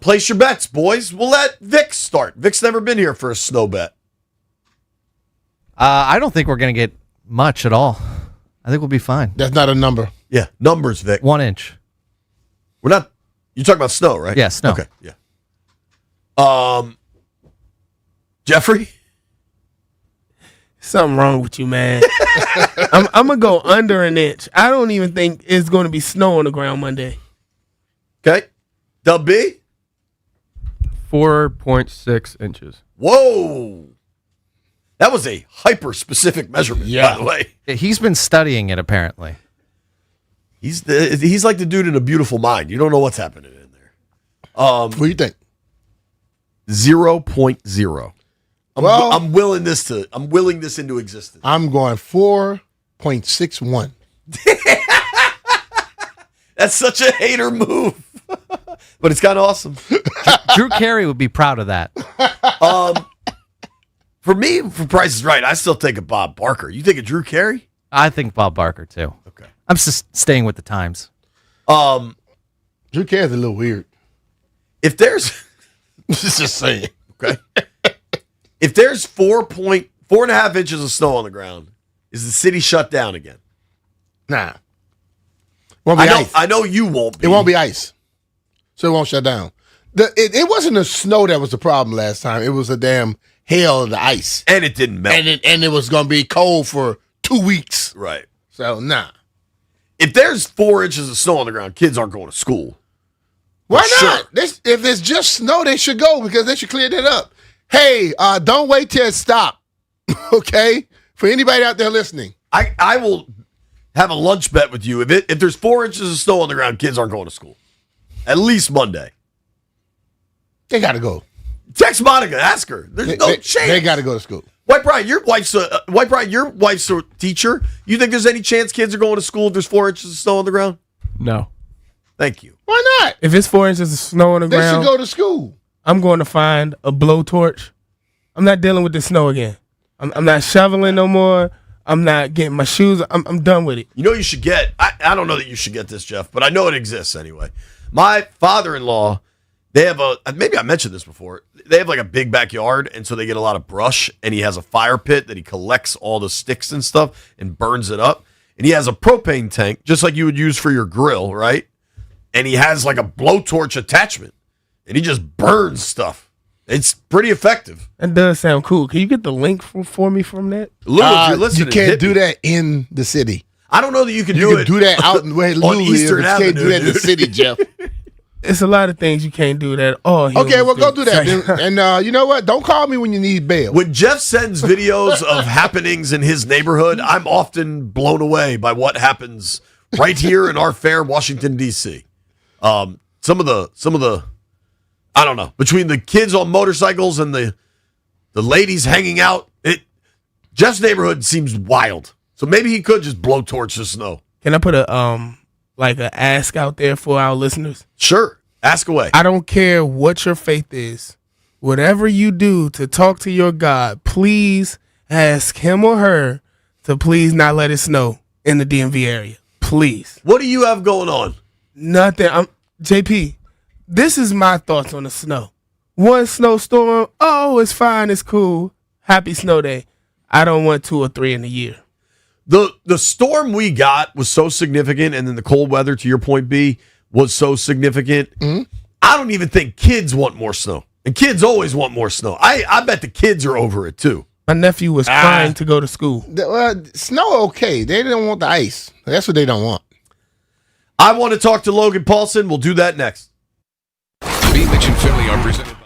Place your bets, boys. We'll let Vic start. Vic's never been here for a snow bet. I don't think we're going to get much at all. I think we'll be fine. That's not a number. Yeah, numbers, Vic. 1 inch. We're not. You're talking about snow, right? Yeah, snow. Okay, yeah. Jeffrey? Something wrong with you, man. I'm going to go under an inch. I don't even think it's going to be snow on the ground Monday. Okay. Dub B? 4.6 inches. Whoa. That was a hyper-specific measurement, by the way. He's been studying it, apparently. He's like the dude in A Beautiful Mind. You don't know what's happening in there. What do you think? 0.0. I'm willing this into existence. I'm going 4.61. That's such a hater move. But it's kind of awesome. Drew Carey would be proud of that. For me, for Price is Right, I still think of Bob Barker. You think of Drew Carey? I think Bob Barker, too. Okay. I'm just staying with the times. Drew Carey's a little weird. If there's... just saying. Okay. If there's 4.5 inches of snow on the ground, is the city shut down again? Nah. Won't be ice. I know you won't be. It won't be ice. So it won't shut down. It wasn't the snow that was the problem last time. It was the damn hail of the ice. And it didn't melt. And it was going to be cold for 2 weeks. Right. So, nah. If there's 4 inches of snow on the ground, kids aren't going to school. Why not? If it's just snow, they should go because they should clear that up. Hey, don't wait till it stops. Okay? For anybody out there listening. I will have a lunch bet with you. If there's 4 inches of snow on the ground, kids aren't going to school. At least Monday. They got to go. Text Monica, ask her. There's no chance. They got to go to school. White Brian, your wife's a teacher. You think there's any chance kids are going to school if there's 4 inches of snow on the ground? No. Thank you. Why not? If it's 4 inches of snow on the They ground, should go to school. I'm going to find a blowtorch. I'm not dealing with the snow again. I'm not shoveling no more. I'm not getting my shoes. I'm done with it. You know you should get, I don't know that you should get this, Jeff, but I know it exists anyway. My father-in-law, they have maybe I mentioned this before, they have like a big backyard, and so they get a lot of brush, and he has a fire pit that he collects all the sticks and stuff and burns it up. And he has a propane tank, just like you would use for your grill, right? And he has like a blowtorch attachment, and he just burns stuff. It's pretty effective. That does sound cool. Can you get the link for me from that? Lou, if you're listening, you can't do that in the city. I don't know that you can do it. You can do that out in where Lou is, Eastern but you can't do that in the dude. city, Jeff. It's a lot of things you can't do that. Oh, Okay, well, go do that. Then. And you know what? Don't call me when you need bail. When Jeff sends videos of happenings in his neighborhood, I'm often blown away by what happens right here in our fair Washington, D.C. Some of the I don't know, between the kids on motorcycles and the ladies hanging out, Jeff's neighborhood seems wild. So maybe he could just blowtorch the snow. Can I put a ask out there for our listeners? Sure. Ask away. I don't care what your faith is. Whatever you do to talk to your God, please ask him or her to please not let it snow in the DMV area. Please. What do you have going on? Nothing. JP, this is my thoughts on the snow. One snowstorm, oh, it's fine, it's cool. Happy snow day. I don't want 2 or 3 in a year. The storm we got was so significant, and then the cold weather, to your point, B, was so significant. Mm-hmm. I don't even think kids want more snow. And kids always want more snow. I bet the kids are over it, too. My nephew was crying to go to school. Snow, okay. They don't want the ice. That's what they don't want. I want to talk to Logan Paulson. We'll do that next. B Mitch and Philly are presented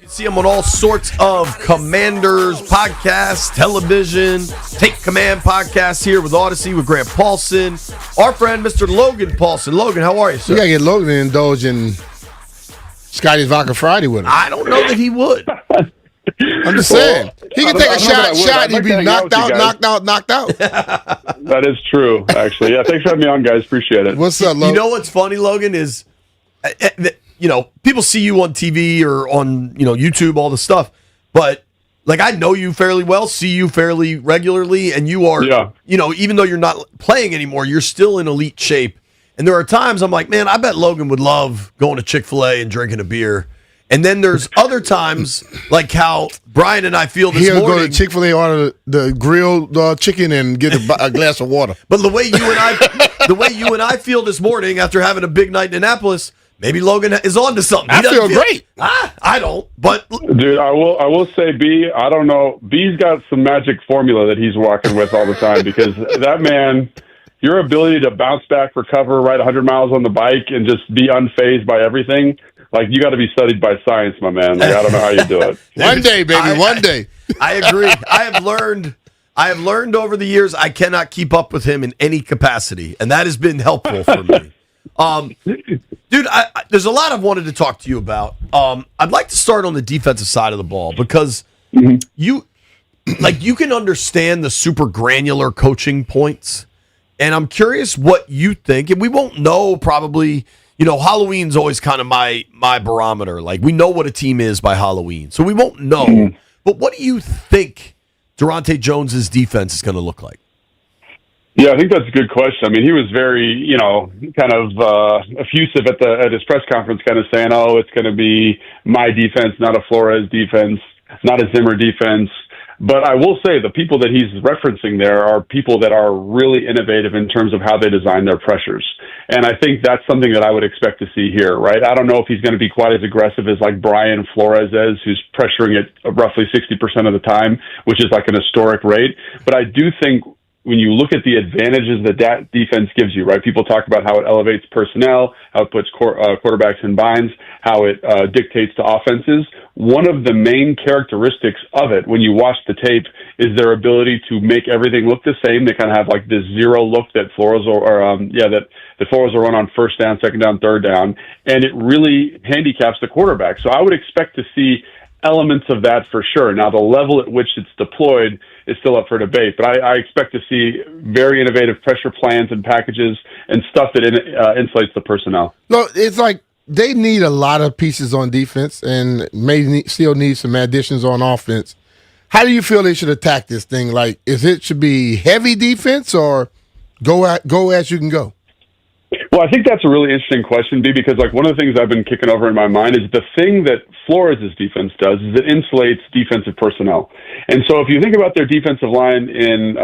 You see him on all sorts of Commanders podcasts, television, Take Command podcast here with Odyssey with Grant Paulson. Our friend, Mr. Logan Paulson. Logan, how are you, sir? You got to get Logan to indulge in Scotty's Vodka Friday with him. I don't know that he would. I'm just saying. He can take a shot, he'd be knocked out. That is true, actually. Yeah, thanks for having me on, guys. Appreciate it. What's up, Logan? You know what's funny, Logan, is people see you on TV or on YouTube, all the stuff, but like I know you fairly well, see you fairly regularly, and you are, even though you're not playing anymore, you're still in elite shape. And there are times I'm like, man, I bet Logan would love going to Chick-fil-A and drinking a beer. And then there's other times, like how Brian and I feel this morning. He'll go to Chick-fil-A, order the grilled chicken, and get a glass of water. But the way you and I feel this morning after having a big night in Annapolis, maybe Logan is on to something. I feel great. I don't. But dude, I will say, B, I don't know. B's got some magic formula that he's walking with all the time because that man, your ability to bounce back, recover, ride 100 miles on the bike, and just be unfazed by everything. Like, you got to be studied by science, my man. Like, I don't know how you do it. One day, baby, one day. I agree. I have learned over the years I cannot keep up with him in any capacity, and that has been helpful for me. Dude, there's a lot I've wanted to talk to you about. I'd like to start on the defensive side of the ball because you can understand the super granular coaching points, and I'm curious what you think. And we won't know probably. Halloween's always kind of my barometer. Like, we know what a team is by Halloween, so we won't know. But what do you think Durante Jones's defense is going to look like? Yeah, I think that's a good question. I mean, he was very, kind of effusive at his press conference, kind of saying, "Oh, it's going to be my defense, not a Flores defense, not a Zimmer defense." But I will say the people that he's referencing there are people that are really innovative in terms of how they design their pressures. And I think that's something that I would expect to see here, right? I don't know if he's going to be quite as aggressive as like Brian Flores is, who's pressuring it roughly 60% of the time, which is like an historic rate. But I do think when you look at the advantages that defense gives you, right? People talk about how it elevates personnel, how it puts quarterbacks in binds, how it dictates to offenses. One of the main characteristics of it, when you watch the tape, is their ability to make everything look the same. They kind of have like this zero look that Flores that the Flores will run on first down, second down, third down, and it really handicaps the quarterback. So I would expect to see elements of that for sure. Now, the level at which it's deployed is still up for debate, but I expect to see very innovative pressure plans and packages and stuff that insulates the personnel. No, it's like they need a lot of pieces on defense and still need some additions on offense. How do you feel they should attack this thing? Like, should be heavy defense or go as you can go? Well, I think that's a really interesting question, B, because like one of the things I've been kicking over in my mind is the thing that Flores' defense does is it insulates defensive personnel. And so if you think about their defensive line in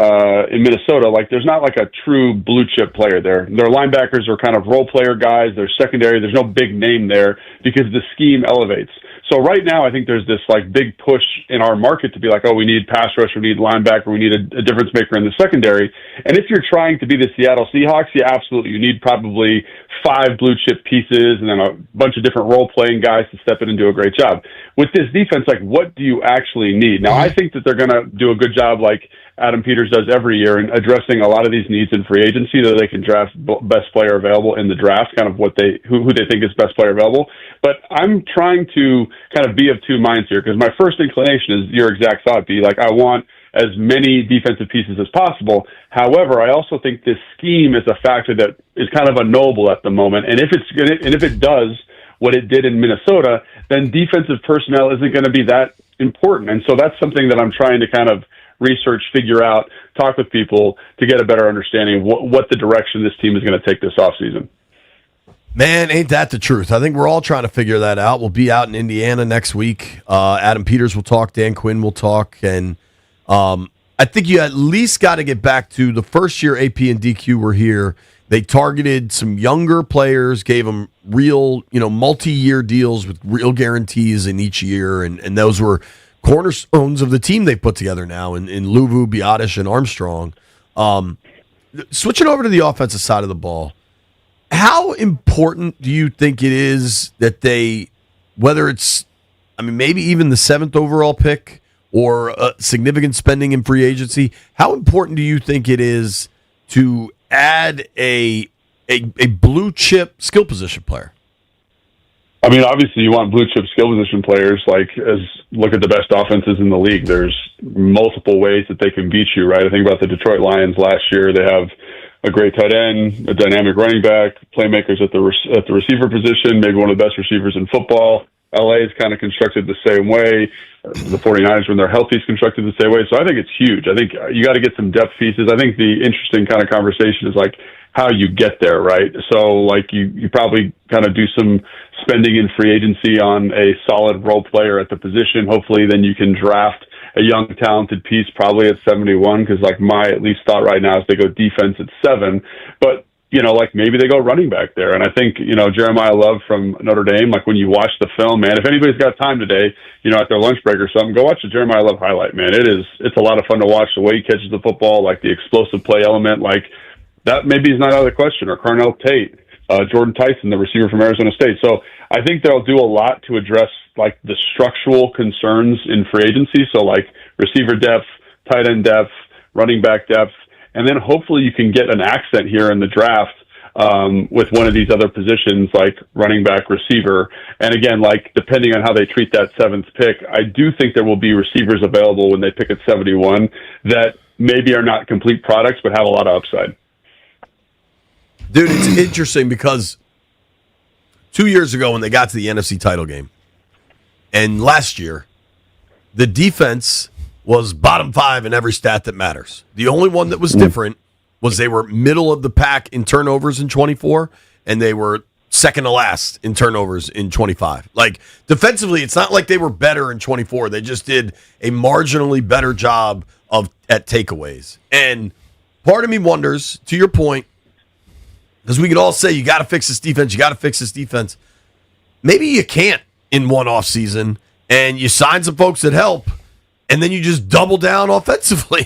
Minnesota, like there's not like a true blue chip player there. Their linebackers are kind of role player guys. They're secondary. There's no big name there because the scheme elevates. So right now, I think there's this like big push in our market to be like, oh, we need pass rush, we need linebacker, we need a difference maker in the secondary. And if you're trying to be the Seattle Seahawks, yeah, absolutely. You need probably 5 blue chip pieces and then a bunch of different role playing guys to step in and do a great job. With this defense, like, what do you actually need? Now, I think that they're going to do a good job like Adam Peters does every year in addressing a lot of these needs in free agency, so they can draft best player available in the draft, kind of who they think is best player available. But I'm trying to kind of be of two minds here because my first inclination is your exact thought, be like, I want as many defensive pieces as possible. However, I also think this scheme is a factor that is kind of unknowable at the moment. And if it does what it did in Minnesota, then defensive personnel isn't going to be that important. And so that's something that I'm trying to kind of research, figure out, talk with people to get a better understanding of what the direction this team is going to take this offseason. Man, ain't that the truth? I think we're all trying to figure that out. We'll be out in Indiana next week. Adam Peters will talk. Dan Quinn will talk. And I think you at least got to get back to the first year AP and DQ were here. They targeted some younger players, gave them real, multi-year deals with real guarantees in each year. And those were cornerstones of the team they've put together now in Luvu, Biotish, and Armstrong. Switching over to the offensive side of the ball, how important do you think it is that they, whether it's, I mean, maybe even the 7th overall pick or significant spending in free agency, how important do you think it is to add a blue chip skill position player? I mean, obviously, you want blue chip skill position players. Look at the best offenses in the league. There's multiple ways that they can beat you, right? I think about the Detroit Lions last year. They have a great tight end, a dynamic running back, playmakers at the receiver position, maybe one of the best receivers in football. LA is kind of constructed the same way. The 49ers, when they're healthy, is constructed the same way. So I think it's huge. I think you got to get some depth pieces. I think the interesting kind of conversation is how you get there, right? So you probably kind of do some spending in free agency on a solid role player at the position. Hopefully then you can draft a young, talented piece probably at 71, because my at least thought right now is they go defense at 7. But maybe they go running back there. And I think, Jeremiah Love from Notre Dame, when you watch the film, man, if anybody's got time today, at their lunch break or something, go watch the Jeremiah Love highlight, man. It's a lot of fun to watch the way he catches the football, the explosive play element, that maybe is not out of the question. Or Carnell Tate, Jordan Tyson, the receiver from Arizona State. So I think they'll do a lot to address the structural concerns in free agency. So receiver depth, tight end depth, running back depth, and then hopefully you can get an accent here in the draft with one of these other positions like running back, receiver. And again, depending on how they treat that 7th pick, I do think there will be receivers available when they pick at 71 that maybe are not complete products but have a lot of upside. Dude, it's interesting because 2 years ago when they got to the NFC title game, and last year, the defense was bottom 5 in every stat that matters. The only one that was different was they were middle of the pack in turnovers in 24, and they were second to last in turnovers in 25. Defensively, it's not like they were better in 24. They just did a marginally better job at takeaways. And part of me wonders, to your point, because we could all say, you got to fix this defense, maybe you can't in one offseason, and you sign some folks that help, and then you just double down offensively.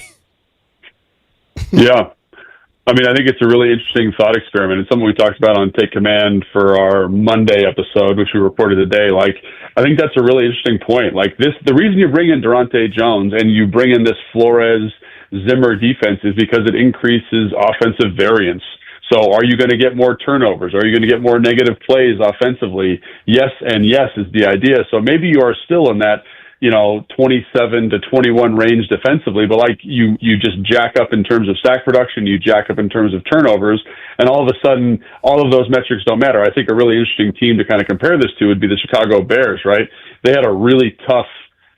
Yeah. I mean, I think it's a really interesting thought experiment. It's something we talked about on Take Command for our Monday episode, which we reported today. I think that's a really interesting point. The reason you bring in Durante Jones and you bring in this Flores Zimmer defense is because it increases offensive variance. So are you going to get more turnovers? Are you going to get more negative plays offensively? Yes and yes is the idea. So maybe you are still in that 27 to 21 range defensively, but you just jack up in terms of sack production, you jack up in terms of turnovers, and all of a sudden, all of those metrics don't matter. I think a really interesting team to kind of compare this to would be the Chicago Bears, right? They had a really tough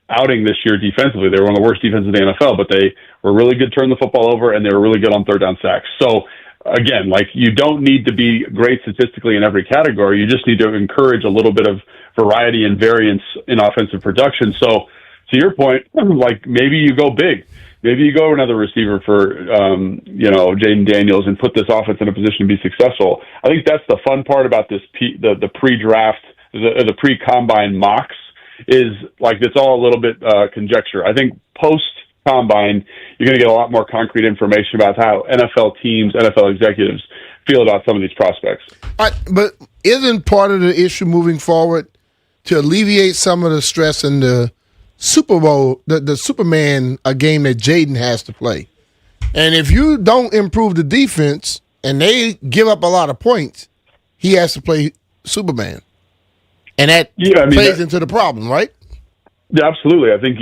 outing this year defensively. They were one of the worst defenses in the NFL, but they were really good turning the football over, and they were really good on third down sacks. So again, you don't need to be great statistically in every category. You just need to encourage a little bit of variety and variance in offensive production. So to your point, maybe you go big. Maybe you go another receiver for, Jaden Daniels and put this offense in a position to be successful. I think that's the fun part about this, the pre-draft, the pre-combine mocks is it's all a little bit conjecture. I think post-combine, you're going to get a lot more concrete information about how NFL teams, NFL executives feel about some of these prospects. But isn't part of the issue moving forward to alleviate some of the stress in the Super Bowl, the Superman, a game that Jaden has to play? And if you don't improve the defense and they give up a lot of points, he has to play Superman. And that plays into the problem, right? Yeah, absolutely. I think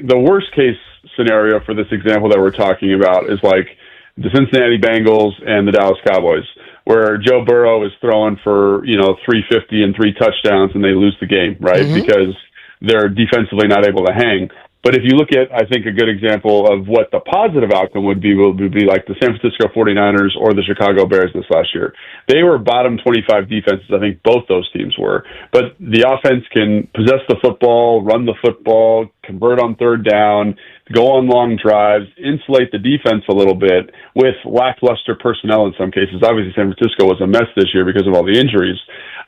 the worst case scenario for this example that we're talking about is the Cincinnati Bengals and the Dallas Cowboys, where Joe Burrow is throwing for 350 and 3 touchdowns and they lose the game, right? Mm-hmm. Because they're defensively not able to hang. But if you look at, I think, a good example of what the positive outcome would be like the San Francisco 49ers or the Chicago Bears this last year. They were bottom 25 defenses. I think both those teams were. But the offense can possess the football, run the football, convert on third down, go on long drives, insulate the defense a little bit with lackluster personnel in some cases. Obviously, San Francisco was a mess this year because of all the injuries.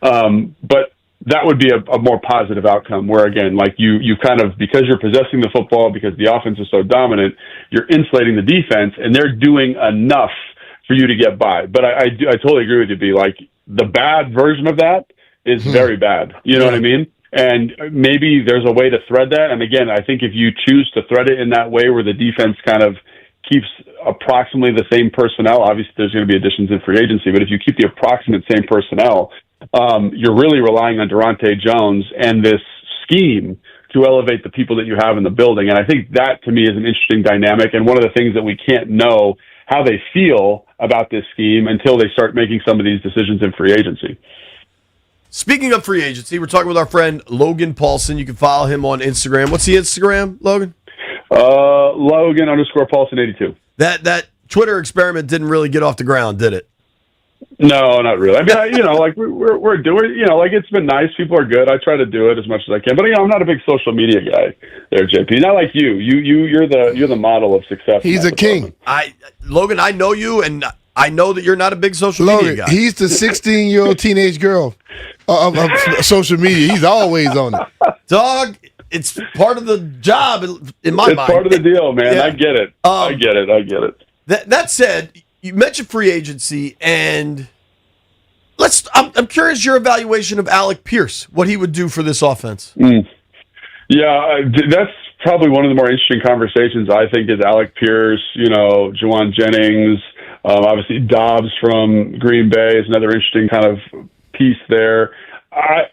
But that would be a more positive outcome where, again, you kind of, because you're possessing the football, because the offense is so dominant, you're insulating the defense, and they're doing enough for you to get by. But I totally agree with you, B. The bad version of that is very bad. You know what I mean? And maybe there's a way to thread that. And again, I think if you choose to thread it in that way where the defense kind of keeps approximately the same personnel, obviously there's going to be additions in free agency, but if you keep the approximate same personnel, you're really relying on Durante Jones and this scheme to elevate the people that you have in the building. And I think that, to me, is an interesting dynamic, and one of the things that we can't know how they feel about this scheme until they start making some of these decisions in free agency. Speaking of free agency, we're talking with our friend Logan Paulson. You can follow him on Instagram. What's the Instagram, Logan? Logan_Paulson82. That Twitter experiment didn't really get off the ground, did it? No, not really. I mean, we're doing, it's been nice. People are good. I try to do it as much as I can, but I'm not a big social media guy there, JP. Not like you. You're the model of success. He's a king. Logan, I know you, and I know that you're not a big social media guy. He's the 16-year-old teenage girl of social media. He's always on it. Dog, it's part of the job in my mind. It's part of the deal, man. Yeah. I get it. I get it. That said, you mentioned free agency, and I'm curious your evaluation of Alec Pierce, what he would do for this offense. Yeah, that's probably one of the more interesting conversations, I think, is Alec Pierce, Juwan Jennings, obviously Dobbs from Green Bay is another interesting kind of piece there. I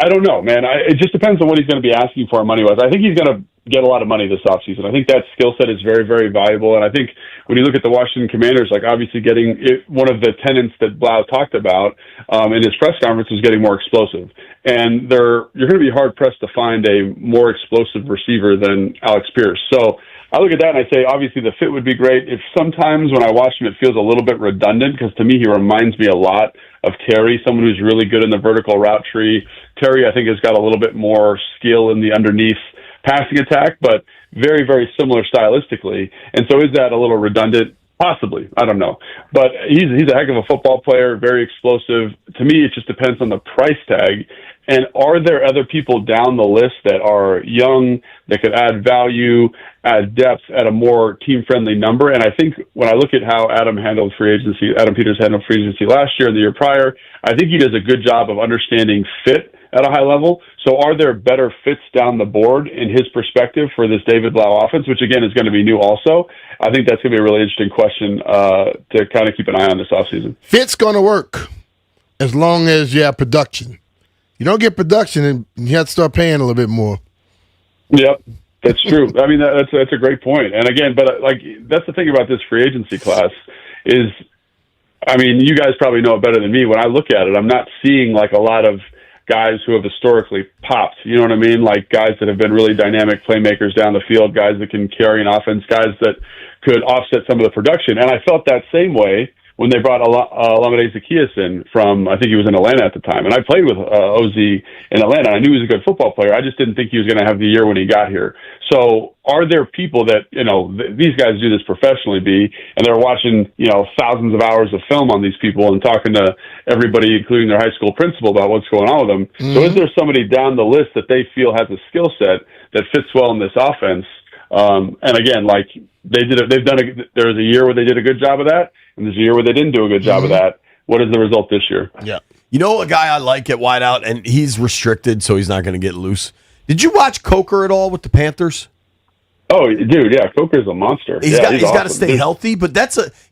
don't know, man. It just depends on what he's going to be asking for money-wise. I think he's going to get a lot of money this offseason. I think that skill set is very, very valuable. And I think when you look at the Washington Commanders, obviously getting one of the tenets that Blau talked about in his press conference was getting more explosive. And you're going to be hard-pressed to find a more explosive receiver than Alex Pierce. So I look at that and I say, obviously, the fit would be great. If sometimes when I watch him, it feels a little bit redundant, because to me, he reminds me a lot of Terry, someone who's really good in the vertical route tree. Terry, I think, has got a little bit more skill in the underneath passing attack, but very, very similar stylistically. And so is that a little redundant? Possibly. I don't know. But he's a heck of a football player, very explosive. To me, it just depends on the price tag. And are there other people down the list that are young, that could add value, add depth at a more team-friendly number? And I think when I look at how Adam Peters handled free agency last year and the year prior, I think he does a good job of understanding fit at a high level. So are there better fits down the board in his perspective for this David Blau offense, which again is going to be new also? I think that's going to be a really interesting question to kind of keep an eye on this offseason. Fit's going to work as long as you have production. You don't get production, and you have to start paying a little bit more. Yep, that's true. I mean, that's a great point. And again, but that's the thing about this free agency class is, I mean, you guys probably know it better than me. When I look at it, I'm not seeing a lot of guys who have historically popped. You know what I mean? Like guys that have been really dynamic playmakers down the field, guys that can carry an offense, guys that could offset some of the production. And I felt that same way when they brought Olamide Zaccheaus in from, I think he was in Atlanta at the time. And I played with OZ in Atlanta. I knew he was a good football player. I just didn't think he was going to have the year when he got here. So are there people that, these guys do this professionally, and they're watching, thousands of hours of film on these people and talking to everybody, including their high school principal, about what's going on with them. Mm-hmm. So is there somebody down the list that they feel has a skill set that fits well in this offense? And again, there's a year where they did a good job of that, and there's a year where they didn't do a good job of that. What is the result this year? Yeah. A guy I like at wideout, and he's restricted, so he's not going to get loose. Did you watch Coker at all with the Panthers? Oh, dude, yeah, Coker's a monster. He's awesome. got to stay healthy, but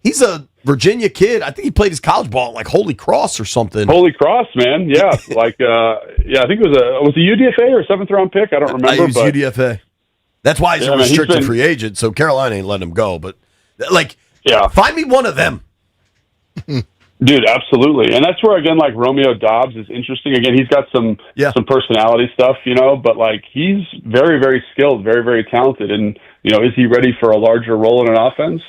he's a Virginia kid. I think he played his college ball at Holy Cross or something. Holy Cross, man. Yeah, I think it was a UDFA or a 7th-round pick. I don't remember. It was UDFA. That's why he's a restricted free agent, so Carolina ain't letting him go. But, find me one of them. Dude, absolutely. And that's where, again, Romeo Dobbs is interesting. Again, he's got some personality stuff, but, he's very, very skilled, very, very talented. And, is he ready for a larger role in an offense?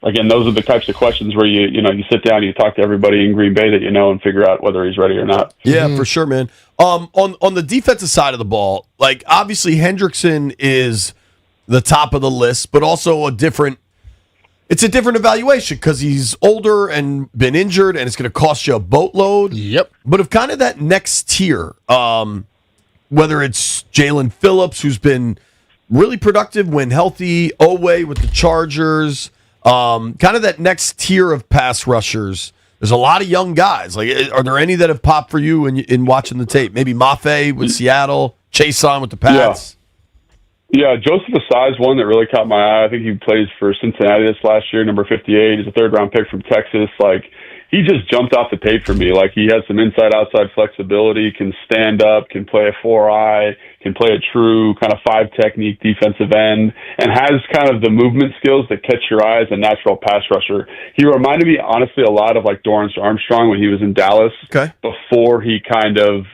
Again, those are the types of questions where you sit down and you talk to everybody in Green Bay that you know and figure out whether he's ready or not. Yeah, for sure, man. On the defensive side of the ball, obviously Hendrickson is the top of the list, but also it's a different evaluation because he's older and been injured, and it's going to cost you a boatload. Yep. But of kind of that next tier, whether it's Jalen Phillips, who's been really productive when healthy, Owe with the Chargers, kind of that next tier of pass rushers There's a lot of young guys. Like, are there any that have popped for you in watching the tape? Maybe Maher with Seattle, Chason with the Pats. Yeah, Joseph Asai is one that really caught my eye. I think he plays for Cincinnati this last year, number 58. He's a third-round pick from Texas. Like, he just jumped off the tape for me. Like, he has some inside-outside flexibility, can stand up, can play a 4-eye, can play a true kind of 5-technique defensive end, and has kind of the movement skills that catch your eye as a natural pass rusher. He reminded me, honestly, a lot of like Dorrance Armstrong when he was in Dallas before he kind of,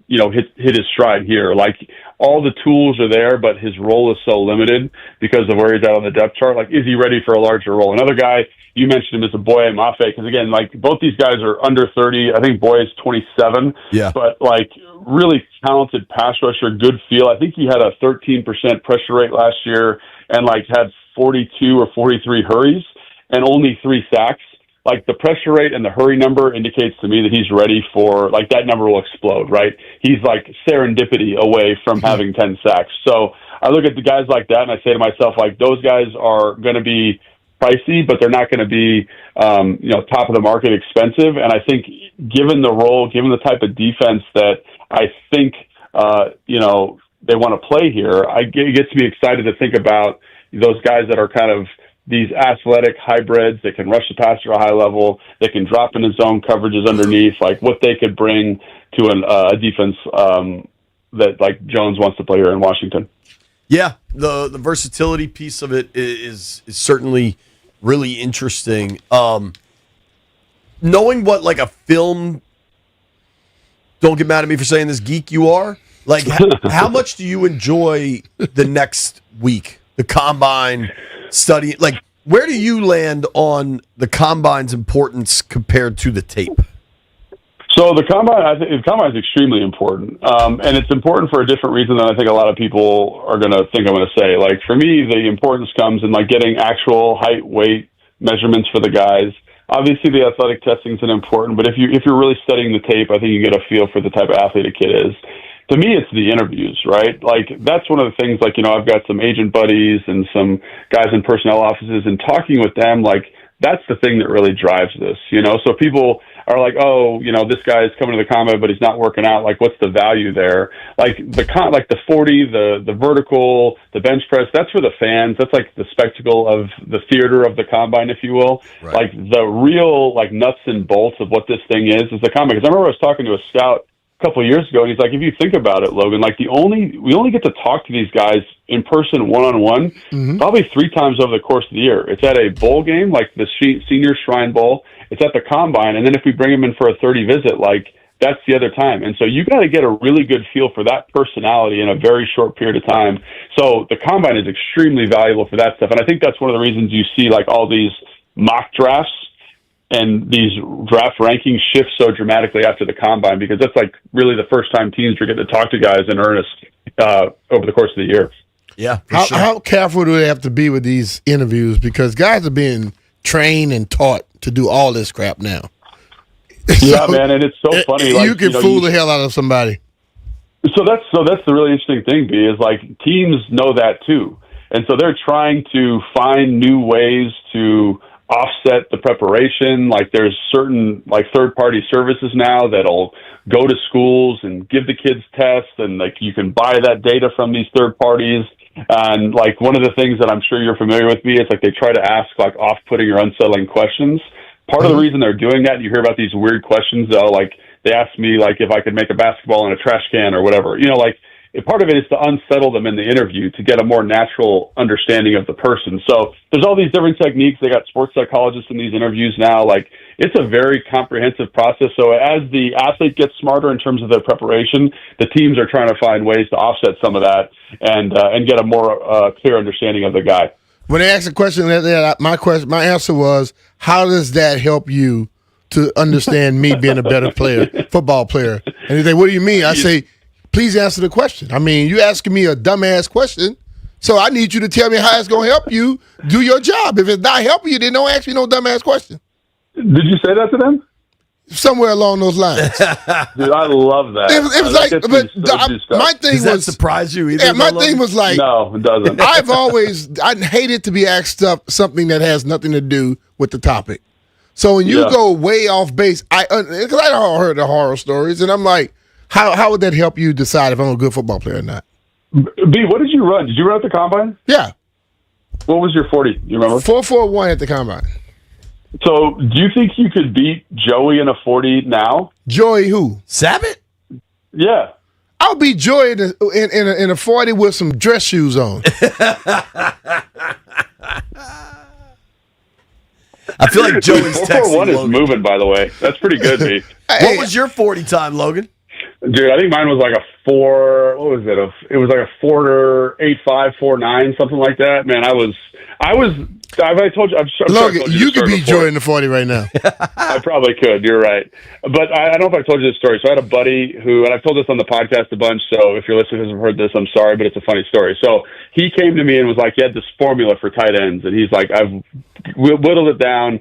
hit his stride here. Like, all the tools are there, but his role is so limited because of where he's at on the depth chart. Like, is he ready for a larger role? Another guy, you mentioned him as a Boye Mafe, because again, like, both these guys are under 30. I think Boye is 27. Yeah. But like, really talented pass rusher, good feel. I think he had a 13% pressure rate last year and like had 42 or 43 hurries and only 3 sacks. Like, the pressure rate and the hurry number indicates to me that he's ready for, like, that number will explode, right? He's like serendipity away from having 10 sacks. So I look at the guys like that and I say to myself, like, those guys are going to be pricey, but they're not going to be, top of the market expensive. And I think given the role, given the type of defense that I think, they want to play here, it gets me excited to think about those guys that are kind of these athletic hybrids that can rush the passer at a high level, that can drop into zone coverages underneath, like what they could bring to a defense that like Jones wants to play here in Washington. Yeah, the versatility piece of it is certainly really interesting. Knowing what like a film, don't get mad at me for saying this, geek you are, like how much do you enjoy the next week, the combine study? Like, where do you land on the combine's importance compared to the tape? So the combine is extremely important, and it's important for a different reason than I think a lot of people are going to think I'm going to say. Like, for me, the importance comes in like getting actual height, weight measurements for the guys. Obviously, the athletic testing is important, but if you're really studying the tape, I think you get a feel for the type of athlete a kid is. To me, it's the interviews, right? Like, that's one of the things, like, I've got some agent buddies and some guys in personnel offices, and talking with them, like, that's the thing that really drives this, So people are like, oh, this guy's coming to the combine, but he's not working out. Like, what's the value there? Like, the 40, the vertical, the bench press, that's for the fans. That's like the spectacle of the theater of the combine, if you will. Right. Like, the real, like, nuts and bolts of what this thing is the combine. Because I remember I was talking to a scout a couple of years ago, and he's like, if you think about it, Logan, like we only get to talk to these guys in person one-on-one probably 3 times over the course of the year. It's at a bowl game, like the Senior Shrine Bowl. It's at the combine, and then if we bring them in for a 30 visit, like that's the other time. And so you got to get a really good feel for that personality in a very short period of time. So the combine is extremely valuable for that stuff, and I think that's one of the reasons you see like all these mock drafts and these draft rankings shift so dramatically after the combine, because that's like really the first time teams are getting to talk to guys in earnest over the course of the year. Yeah. How careful do they have to be with these interviews? Because guys are being trained and taught to do all this crap now. Yeah, man, and it's so funny. You can fool the hell out of somebody. So that's the really interesting thing, B, is like teams know that too. And so they're trying to find new ways to offset the preparation. Like, there's certain like third-party services now that'll go to schools and give the kids tests, and like you can buy that data from these third parties. And like one of the things that I'm sure you're familiar with, B, is like they try to ask like off-putting or unsettling questions. Part of the reason they're doing that, you hear about these weird questions, though, like they asked me like if I could make a basketball in a trash can or whatever, like part of it is to unsettle them in the interview to get a more natural understanding of the person. So there's all these different techniques. They got sports psychologists in these interviews now. Like, it's a very comprehensive process. So as the athlete gets smarter in terms of their preparation, the teams are trying to find ways to offset some of that and get a more clear understanding of the guy. When they asked the question, my answer was, how does that help you to understand me being a better player, football player? And they say, what do you mean? I say, please answer the question. I mean, you asking me a dumbass question, so I need you to tell me how it's going to help you do your job. If it's not helping you, then don't ask me no dumbass question. Did you say that to them? Somewhere along those lines. Dude, I love that. It was like, my thing Does that surprise you either? Yeah, my thing was like, no, it doesn't. I hated to be asked something that has nothing to do with the topic. So when you go way off base, because I heard the horror stories, and I'm like, how would that help you decide if I'm a good football player or not? B, what did you run? Did you run at the combine? Yeah. What was your 40? You remember? 4.41 at the combine. So, do you think you could beat Joey in a 40 now? Joey who? Sabat? Yeah. I'll beat Joey in a 40 with some dress shoes on. I feel like Joey's 4.41 is moving, by the way. That's pretty good, B. What was your 40 time, Logan? Dude, I think mine was like a 4. What was it? It was like a 4.85, 4.9, something like that. Man, I told you. I'm sure Logan, I told you this could story beat before. Joey in the 40 right now. I probably could. You're right. But I don't know if I told you this story. So I had a buddy who, and I've told this on the podcast a bunch, so if your listeners have heard this, I'm sorry, but it's a funny story. So he came to me and was like, he had this formula for tight ends, and he's like, I've whittled it down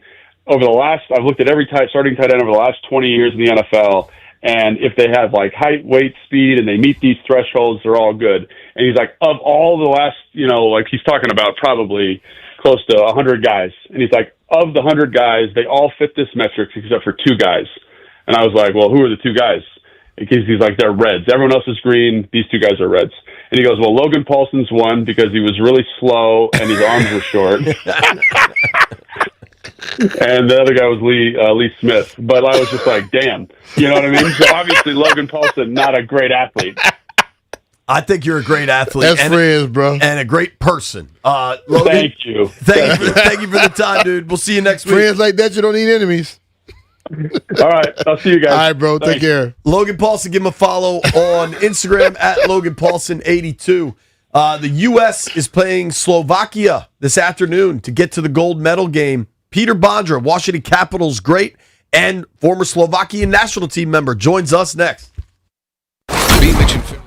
I've looked at every starting tight end over the last 20 years in the NFL, and if they have like height, weight, speed, and they meet these thresholds, they're all good. And he's like, of all the last, like he's talking about probably close to 100 guys. And he's like, of the 100 guys, they all fit this metric except for 2 guys. And I was like, well, who are the 2 guys? Because he's like, they're reds. Everyone else is green. These 2 guys are reds. And he goes, well, Logan Paulson's one because he was really slow and his arms were short. And the other guy was Lee Smith. But I was just like, damn. You know what I mean? So obviously Logan Paulson, not a great athlete. I think you're a great athlete. That's friends, bro. And a great person. Logan, thank you. Thank you for the time, dude. We'll see you next week. Friends like that, you don't need enemies. All right. I'll see you guys. All right, bro. Thanks. Take care. Logan Paulson, give him a follow on Instagram at Logan Paulson82. The U.S. is playing Slovakia this afternoon to get to the gold medal game. Peter Bondra, Washington Capitals great and former Slovakian national team member, joins us next. B Mitch and Philly.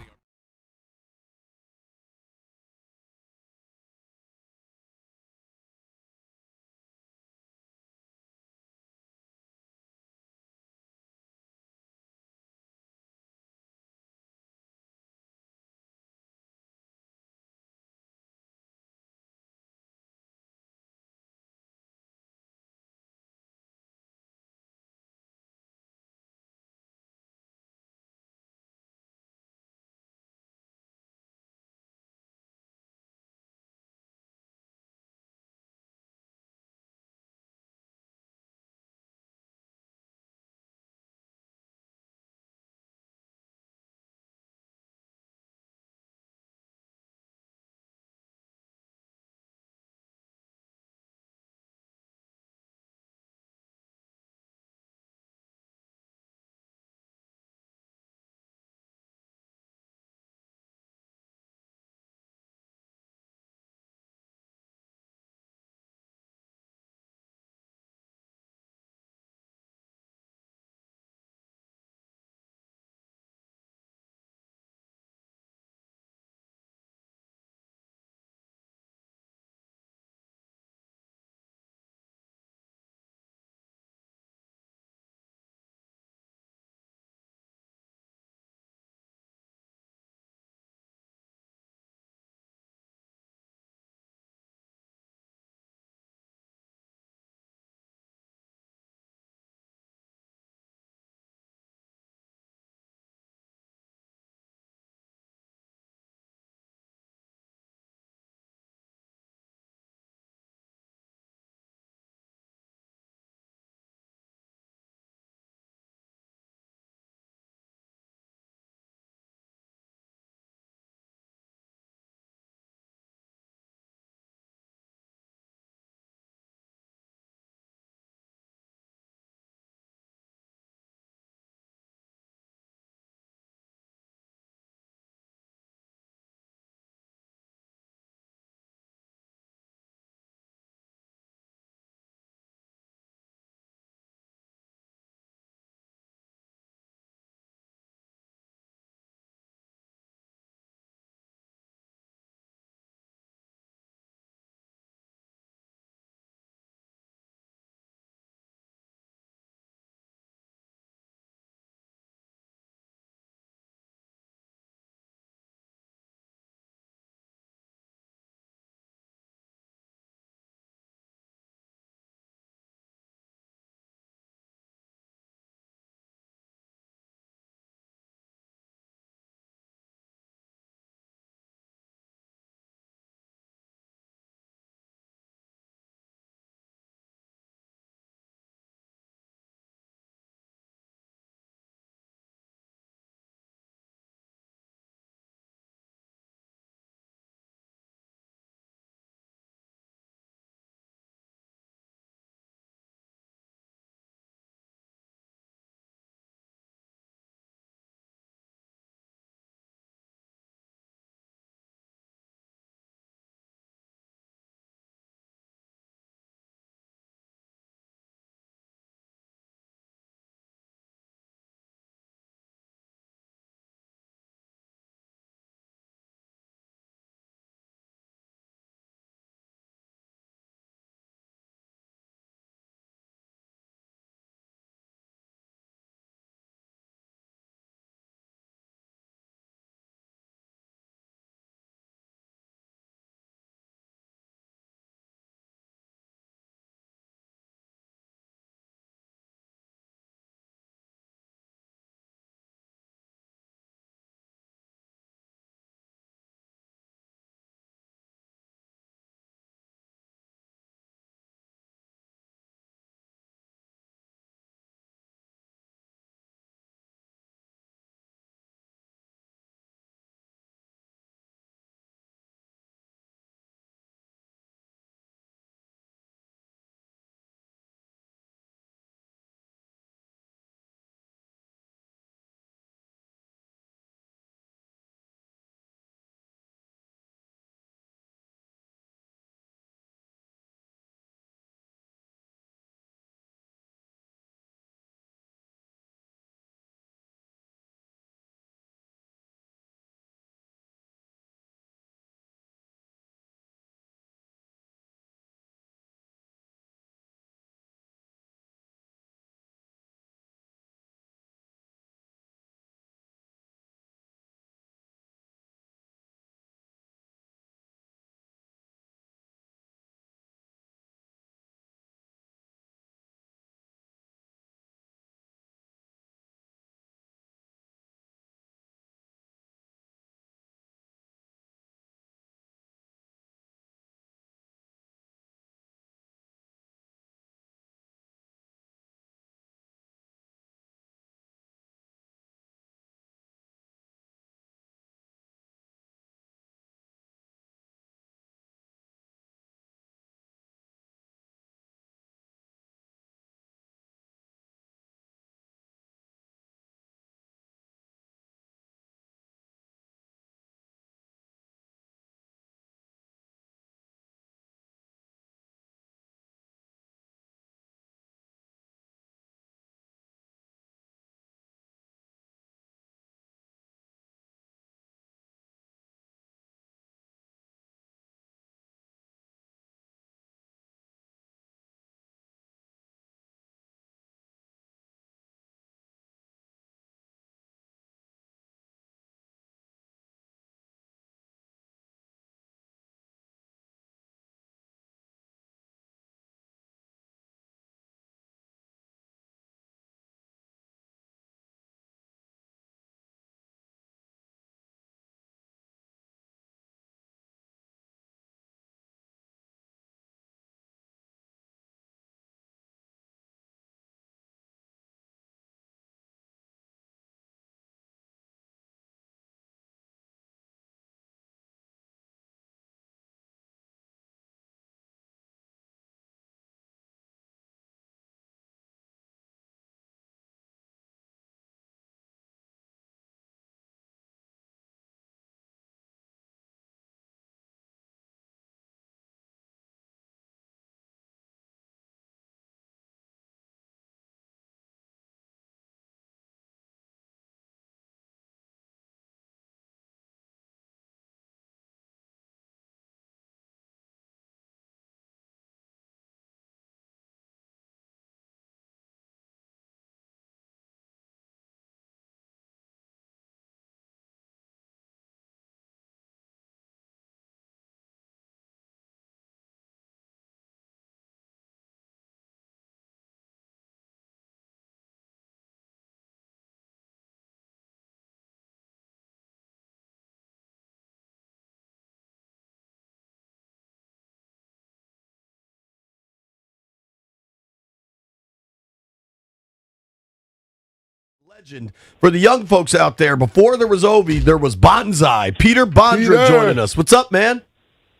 Legend. For the young folks out there, before there was Ovi, there was Bonsai. Peter Bondra joining us. What's up, man?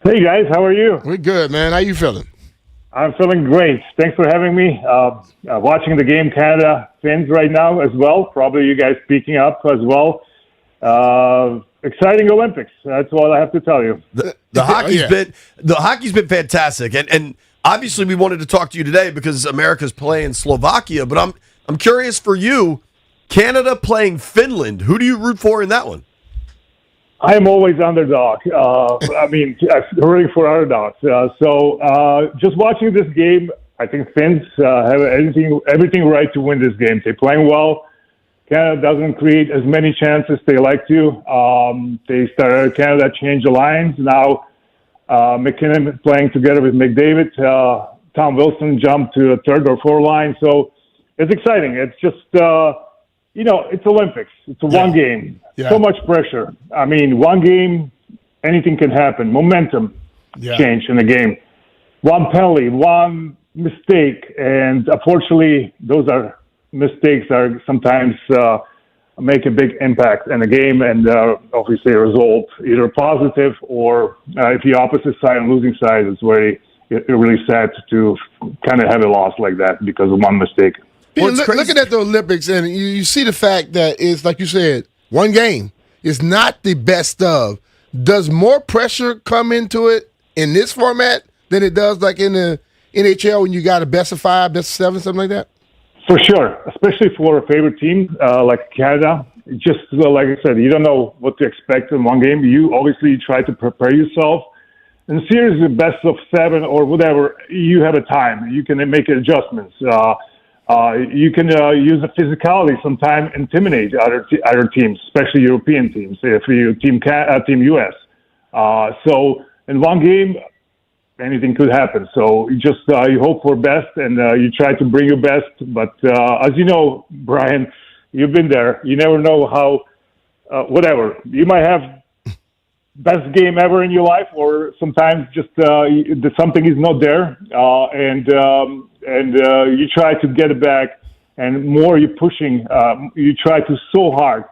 Hey, guys. How are you? We're good, man. How you feeling? I'm feeling great. Thanks for having me. Watching the game, Canada Finns right now as well. Probably you guys speaking up as well. Exciting Olympics. That's all I have to tell you. The hockey's been fantastic, and obviously we wanted to talk to you today because America's playing Slovakia. But I'm curious for you, Canada playing Finland. Who do you root for in that one? I'm always underdog. I'm rooting for underdogs. So just watching this game, I think Finns have everything right to win this game. They're playing well. Canada doesn't create as many chances they like to. Canada changed the lines. Now McKinnon playing together with McDavid. Tom Wilson jumped to a third or fourth line. So it's exciting. It's just, it's Olympics. It's one game. Yeah. So much pressure. I mean, one game, anything can happen. Momentum change in the game. One penalty, one mistake. And unfortunately, those mistakes are sometimes make a big impact in the game and obviously a result either positive or if the opposite side and losing side is really sad to kind of have a loss like that because of one mistake. Looking at the Olympics and you see the fact that it's like you said, one game is not the best of. Does more pressure come into it in this format than it does like in the NHL when you got a best of 5, best of 7, something like that? For sure, especially for a favorite team like Canada. Just like I said, you don't know what to expect in one game. You obviously try to prepare yourself. In the series, the best of 7 or whatever, you have a time. You can make adjustments. You can use the physicality sometimes, intimidate other teams, especially European teams, if you team US. So in one game, anything could happen. So you hope for best and you try to bring your best. But as you know, Brian, you've been there. You never know how, whatever. You might have best game ever in your life, or sometimes just something is not there, and you try to get it back. And more you're pushing, you try to so hard,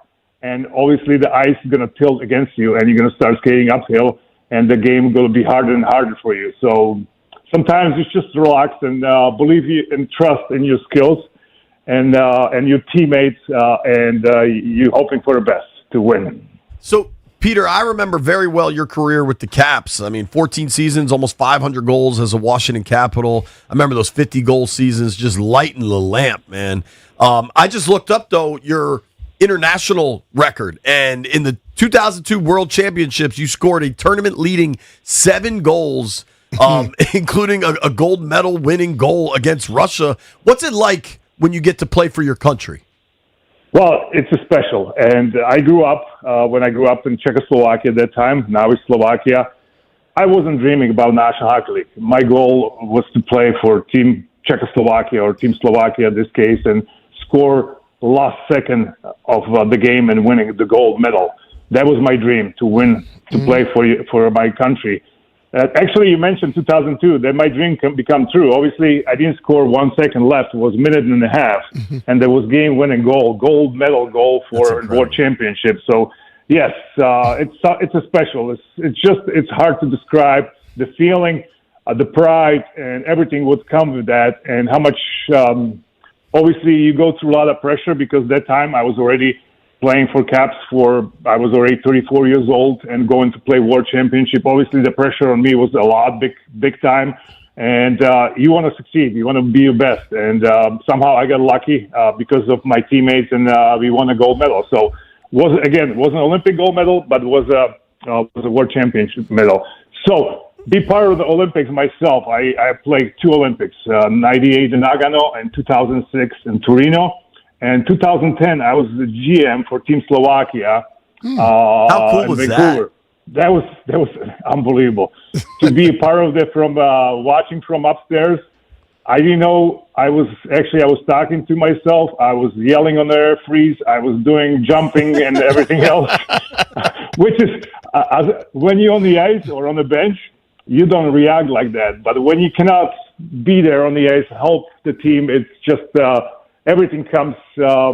and obviously the ice is going to tilt against you, and you're going to start skating uphill. And the game will be harder and harder for you. So sometimes it's just relax and believe and trust in your skills and your teammates, and you're hoping for the best to win. So, Peter, I remember very well your career with the Caps. I mean, 14 seasons, almost 500 goals as a Washington Capital. I remember those 50-goal seasons, just lighting the lamp, man. I just looked up, though, your international record, and in the 2002 World Championships, you scored a tournament-leading 7 goals, including a gold medal winning goal against Russia. What's it like when you get to play for your country? Well, it's a special, and I grew up, when I grew up in Czechoslovakia at that time, now it's Slovakia, I wasn't dreaming about National Hockey League. My goal was to play for Team Czechoslovakia or Team Slovakia in this case and score the last second of the game and winning the gold medal. That was my dream, to win, to play for my country. Actually, you mentioned 2002. That my dream can become true. Obviously, I didn't score 1 second left. It was a minute and a half, and there was game-winning gold medal goal for World Championship. So, yes, it's a special. It's hard to describe the feeling, the pride, and everything would come with that, and how much. Obviously, you go through a lot of pressure because that time I was already playing for Caps I was already 34 years old and going to play World Championship. Obviously, the pressure on me was a lot, big time. And you want to succeed. You want to be your best. And somehow I got lucky because of my teammates, and we won a gold medal. So, it wasn't an Olympic gold medal, but it was a World Championship medal. So, be part of the Olympics myself. I played 2 Olympics, 98 in Nagano and 2006 in Torino. And 2010, I was the GM for Team Slovakia. How cool was Vancouver. That was unbelievable. To be a part of that from watching from upstairs, I didn't know. I was talking to myself. I was yelling on the air freeze. I was doing jumping and everything else, which is when you're on the ice or on the bench, you don't react like that. But when you cannot be there on the ice, help the team, it's just everything comes a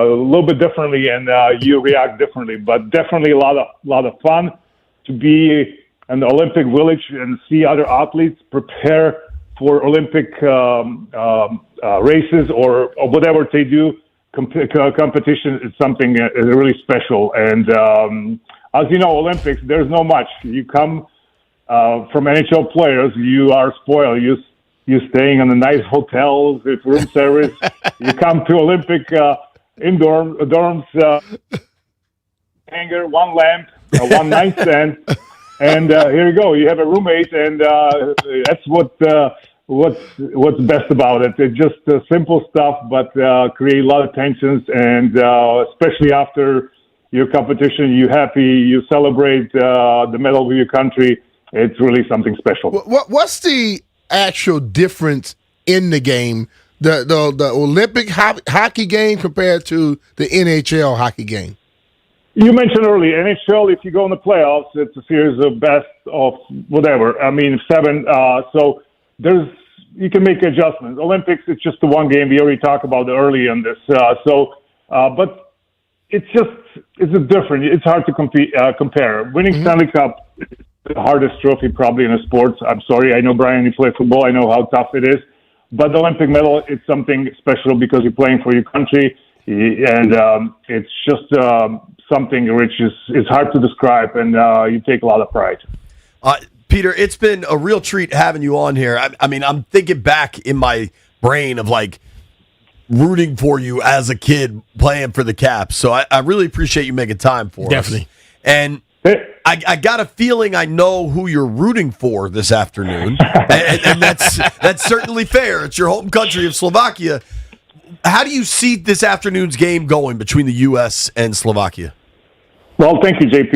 little bit differently, and you react differently. But definitely a lot of fun to be in the Olympic Village and see other athletes prepare for Olympic races or whatever they do. Competition is something really special. And as you know, Olympics, there's no much. You come from NHL players, you are spoiled. You're staying in the nice hotels with room service. You come to Olympic indoor dorms, hanger, one lamp, one nightstand, and here you go. You have a roommate, and that's what's best about it. It's just simple stuff, but create a lot of tensions, and especially after your competition, you're happy, you celebrate the medal of your country. It's really something special. What's the actual difference in the game, the Olympic hockey game compared to the NHL hockey game? You mentioned earlier, NHL, if you go in the playoffs, it's a series of best of whatever. I mean, 7. So you can make adjustments. Olympics, it's just the one game. We already talked about it early on this. But it's different. It's hard to compare. Winning Stanley Cup is the hardest trophy probably in a sports. I'm sorry. I know, Brian, you play football. I know how tough it is. But the Olympic medal, it's something special because you're playing for your country. And it's just something which is hard to describe, and you take a lot of pride. Peter, it's been a real treat having you on here. I mean, I'm thinking back in my brain of like rooting for you as a kid playing for the Caps. So I really appreciate you making time for us. Definitely. And I got a feeling I know who you're rooting for this afternoon, and that's certainly fair. It's your home country of Slovakia. How do you see this afternoon's game going between the U.S. and Slovakia? Well, thank you, JP.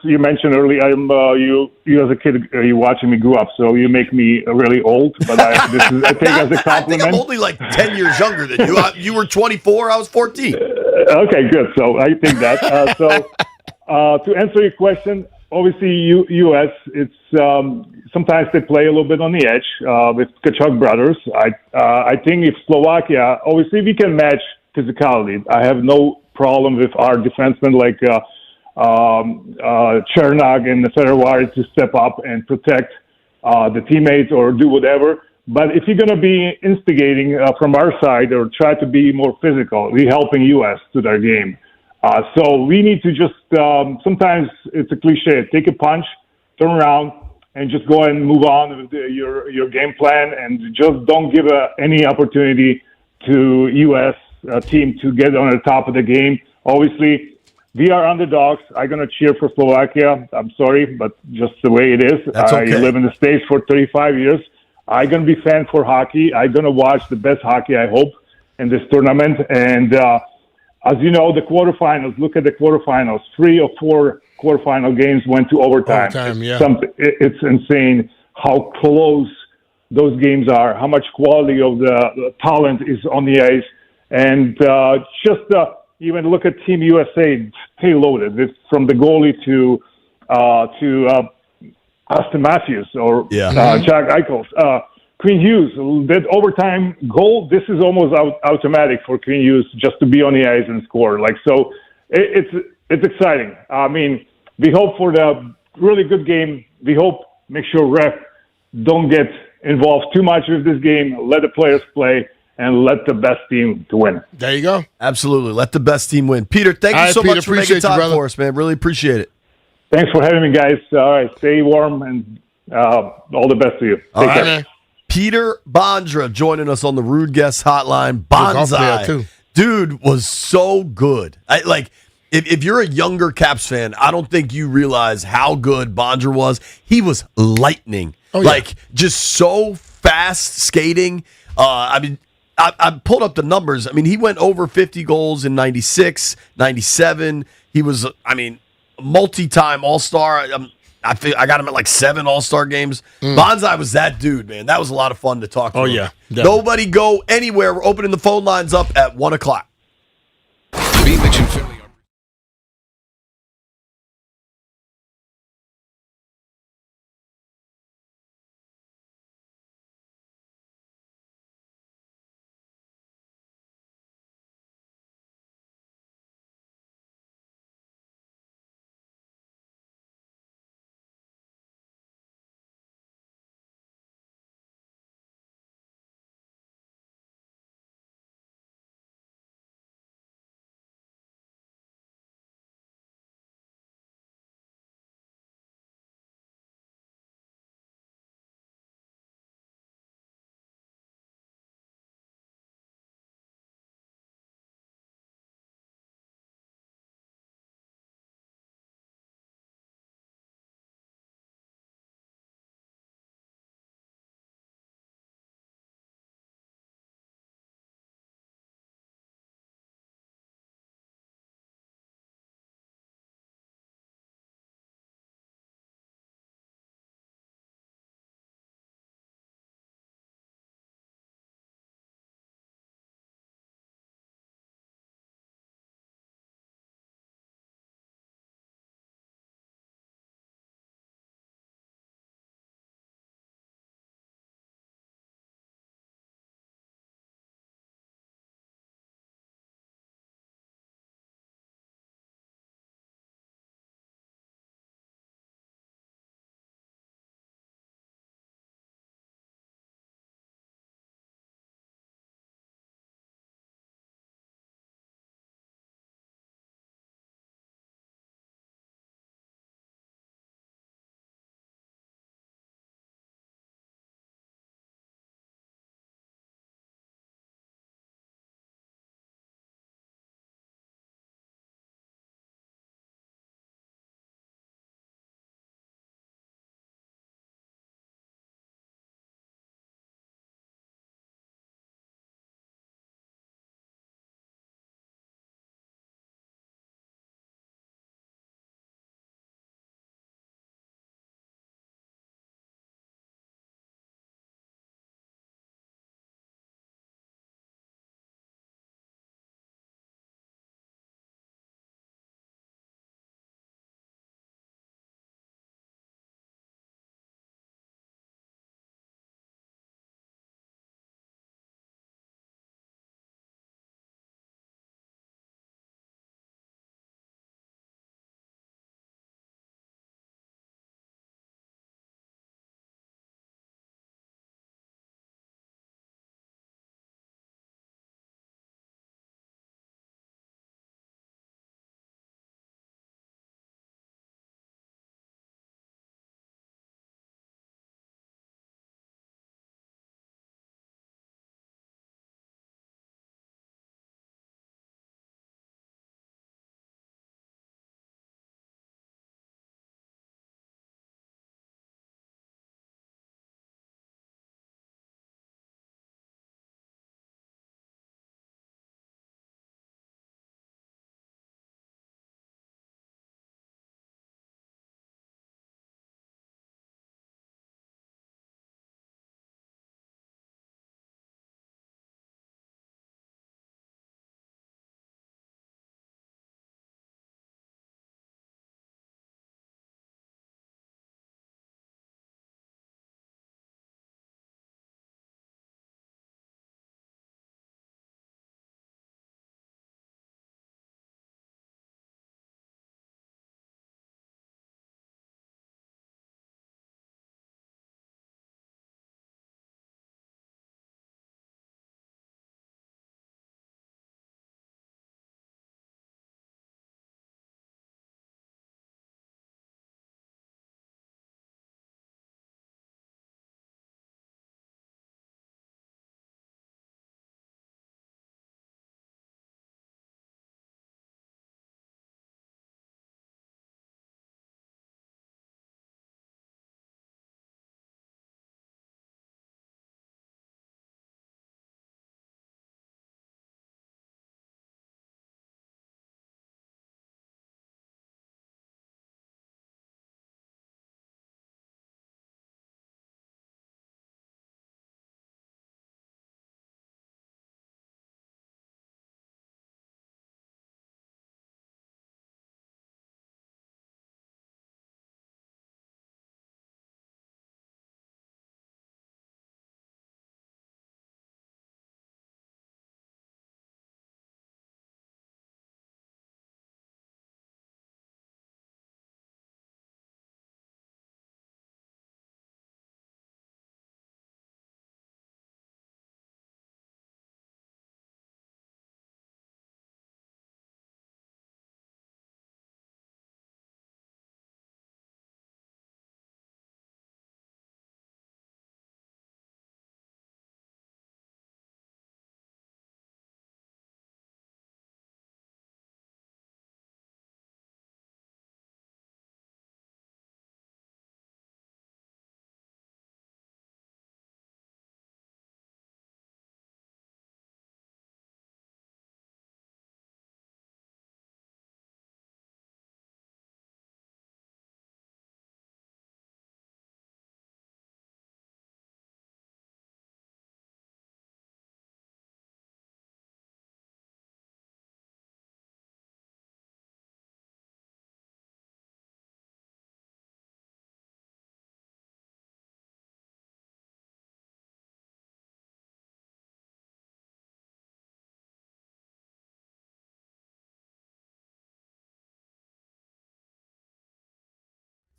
You mentioned earlier, you as a kid, you watching me grow up, so you make me really old. But I take as a compliment. I think I'm only like 10 years younger than you. You were 24, I was 14. Okay, good. So I think that. To answer your question, obviously, U.S. It's sometimes they play a little bit on the edge with Kachuk brothers. I think if Slovakia, obviously, we can match physicality. I have no problem with our defensemen like Chernak and Federer to step up and protect the teammates or do whatever. But if you're going to be instigating from our side or try to be more physical, we're helping U.S. to their game. So we need to just, sometimes it's a cliche, take a punch, turn around, and just go ahead and move on with your game plan, and just don't give any opportunity to U.S. Team to get on the top of the game. Obviously, we are underdogs. I'm going to cheer for Slovakia. I'm sorry, but just the way it is. That's okay. I live in the States for 35 years. I'm going to be a fan for hockey. I'm going to watch the best hockey, I hope, in this tournament. And as you know, the quarterfinals, look at the quarterfinals. 3 or 4 quarterfinal games went to overtime. It's insane how close those games are, how much quality of the talent is on the ice. And even look at Team USA, they loaded. It's from the goalie to Austin Matthews or Jack Eichels. Quinn Hughes, that overtime goal, this is almost automatic for Quinn Hughes just to be on the ice and score. So it's exciting. I mean, we hope for the really good game. We hope, make sure ref don't get involved too much with this game. Let the players play and let the best team to win. There you go. Absolutely. Let the best team win. Peter, thank you so much for making time for us, man. Really appreciate it. Thanks for having me, guys. All right, stay warm, and all the best to you. Take care. Man. Peter Bondra joining us on the Rude Guest Hotline. Bonsai, dude, was so good. If you're a younger Caps fan, I don't think you realize how good Bondra was. He was lightning. Just so fast skating. I pulled up the numbers. I mean, he went over 50 goals in 96, 97. He was, multi-time All-Star. I got him at like 7 All-Star games. Bonsai was that dude, man. That was a lot of fun to talk to him. Yeah. Definitely. Nobody go anywhere. We're opening the phone lines up at 1 o'clock. B Mitch and Philly.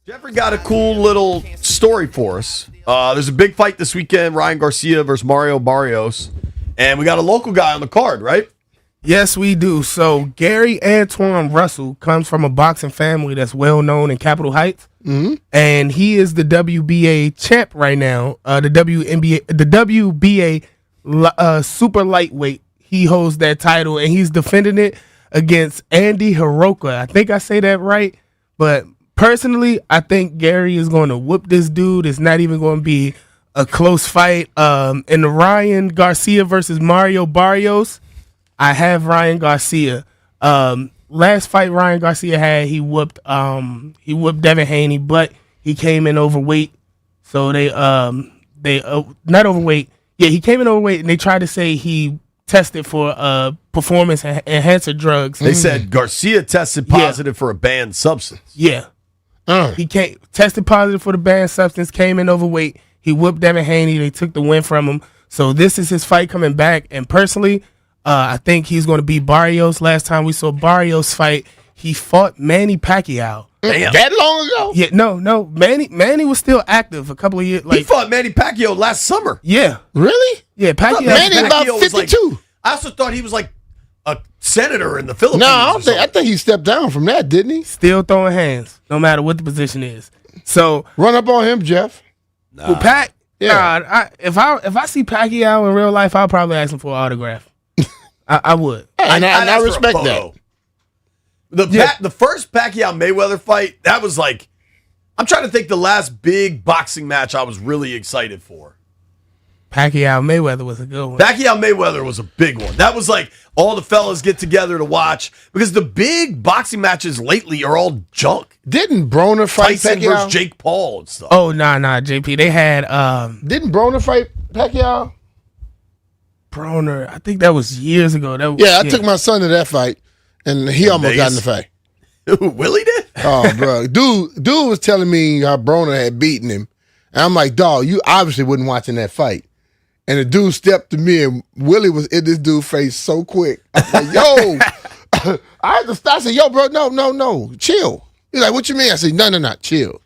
Jeffrey got a cool little story for us. There's a big fight this weekend, Ryan Garcia versus Mario Barrios. And we got a local guy on the card, right? Yes, we do. So Gary Antoine Russell comes from a boxing family that's well known in Capitol Heights. Mm-hmm. And he is the WBA champ right now. The WBA super lightweight. He holds that title, and he's defending it against Andy Hiroka. I think I say that right. But personally, I think Gary is going to whoop this dude. It's not even going to be a close fight. In the Ryan Garcia versus Mario Barrios, I have Ryan Garcia. Last fight Ryan Garcia had, he whooped Devin Haney, but he came in overweight. So they not overweight. Yeah, he came in overweight, and they tried to say he tested for performance enhancer drugs. They said Garcia tested positive for a banned substance. Yeah. He tested positive for the banned substance, came in overweight. He whooped Devin Haney. They took the win from him. So this is his fight coming back. And personally, I think he's going to beat Barrios. Last time we saw Barrios fight, he fought Manny Pacquiao. Damn. That long ago? Yeah, no. Manny was still active a couple of years. He fought Manny Pacquiao last summer. Yeah. Really? Yeah, Pacquiao. Manny about 52. I also thought he was like a senator in the Philippines. No, I think he stepped down from that, didn't he? Still throwing hands, no matter what the position is. So run up on him, Jeff. Well, Pac, if I see Pacquiao in real life, I'll probably ask him for an autograph. I would. And I respect that. The first Pacquiao Mayweather fight, that was like, I'm trying to think the last big boxing match I was really excited for. Pacquiao Mayweather was a good one. Pacquiao Mayweather was a big one. That was like all the fellas get together to watch, because the big boxing matches lately are all junk. Didn't Broner fight Tyson Pacquiao? versus Jake Paul and stuff. Oh, nah, JP. They had Didn't Broner fight Pacquiao? Broner, I think that was years ago. I took my son to that fight, and he almost got in the fight. Willie did? Oh, bro. Dude was telling me how Broner had beaten him. And I'm like, dog, you obviously wasn't watching that fight. And the dude stepped to me, and Willie was in this dude's face so quick. I was like, yo. I had to stop. I said, yo, bro, no, chill. He's like, what you mean? I said, no, chill.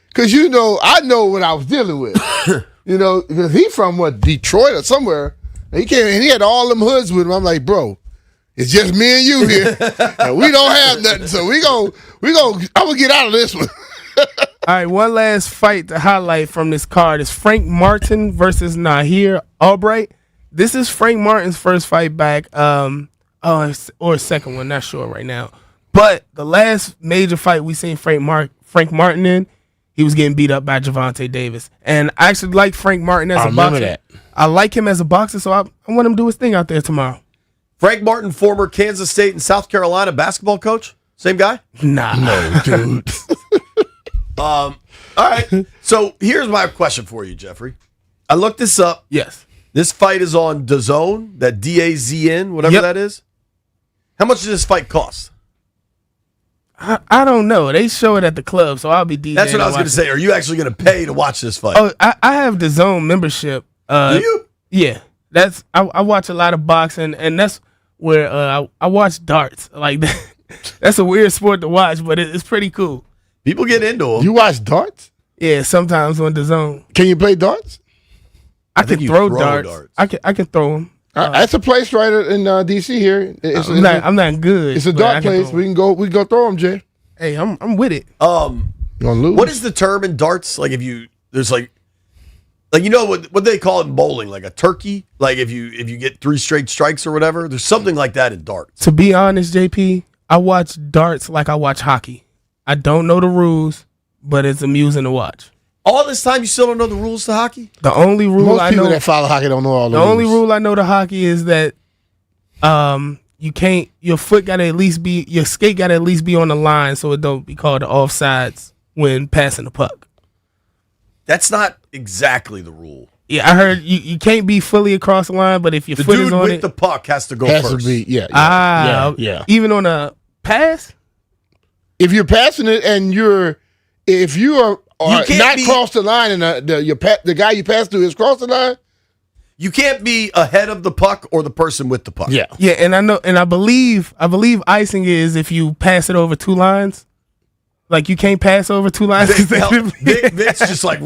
Because, I know what I was dealing with. Because he from, Detroit or somewhere. And he came and he had all them hoods with him. I'm like, bro, it's just me and you here. And we don't have nothing. So I'm going to get out of this one. All right, one last fight to highlight from this card is Frank Martin versus Maher Albright. This is Frank Martin's first fight back, or second one, not sure right now. But the last major fight we seen Frank Martin in, he was getting beat up by Gervonta Davis. And I actually like Frank Martin as a boxer. That. I like him as a boxer, so I want him to do his thing out there tomorrow. Frank Martin, former Kansas State and South Carolina basketball coach? Same guy? Nah. No, dude. All right. So here's my question for you, Jeffrey. I looked this up. Yes. This fight is on DAZN, that DAZN, whatever that is. How much does this fight cost? I don't know. They show it at the club, so I'll be DJing. That's what I was going to say. Are you actually going to pay to watch this fight? Oh, I have the DAZN membership. Do you? Yeah. I watch a lot of boxing, and that's where I watch darts. Like that's a weird sport to watch, but it's pretty cool. People get into them. You watch darts? Yeah, sometimes on DAZN. Can you play darts? I can throw darts. I can throw them. That's a place right in DC here. I'm not good. It's a dart place. We can go throw them, Jay. Hey, I'm with it. You gonna lose? What is the term in darts? Like there's like what they call it in bowling, like a turkey. Like if you get 3 straight strikes or whatever. There's something like that in darts. To be honest, JP, I watch darts like I watch hockey. I don't know the rules, but it's amusing to watch. All this time, you still don't know the rules to hockey? The only rule Most I people know that follow hockey don't know all the rules. rules. The only rule I know to hockey is that you can't. Your foot got to at least be. Your skate got to at least be on the line, so it don't be called the offsides when passing the puck. That's not exactly the rule. Yeah, I heard you can't be fully across the line, but if your foot is on it, the dude with the puck has to go has first. to be, yeah. Even on a pass. If you're passing it and if you are not cross the line and the guy you pass to is cross the line, you can't be ahead of the puck or the person with the puck. Yeah, and I know, and I believe icing is if you pass it over 2 lines. Like you can't pass over two lines consecutively. Vic's just like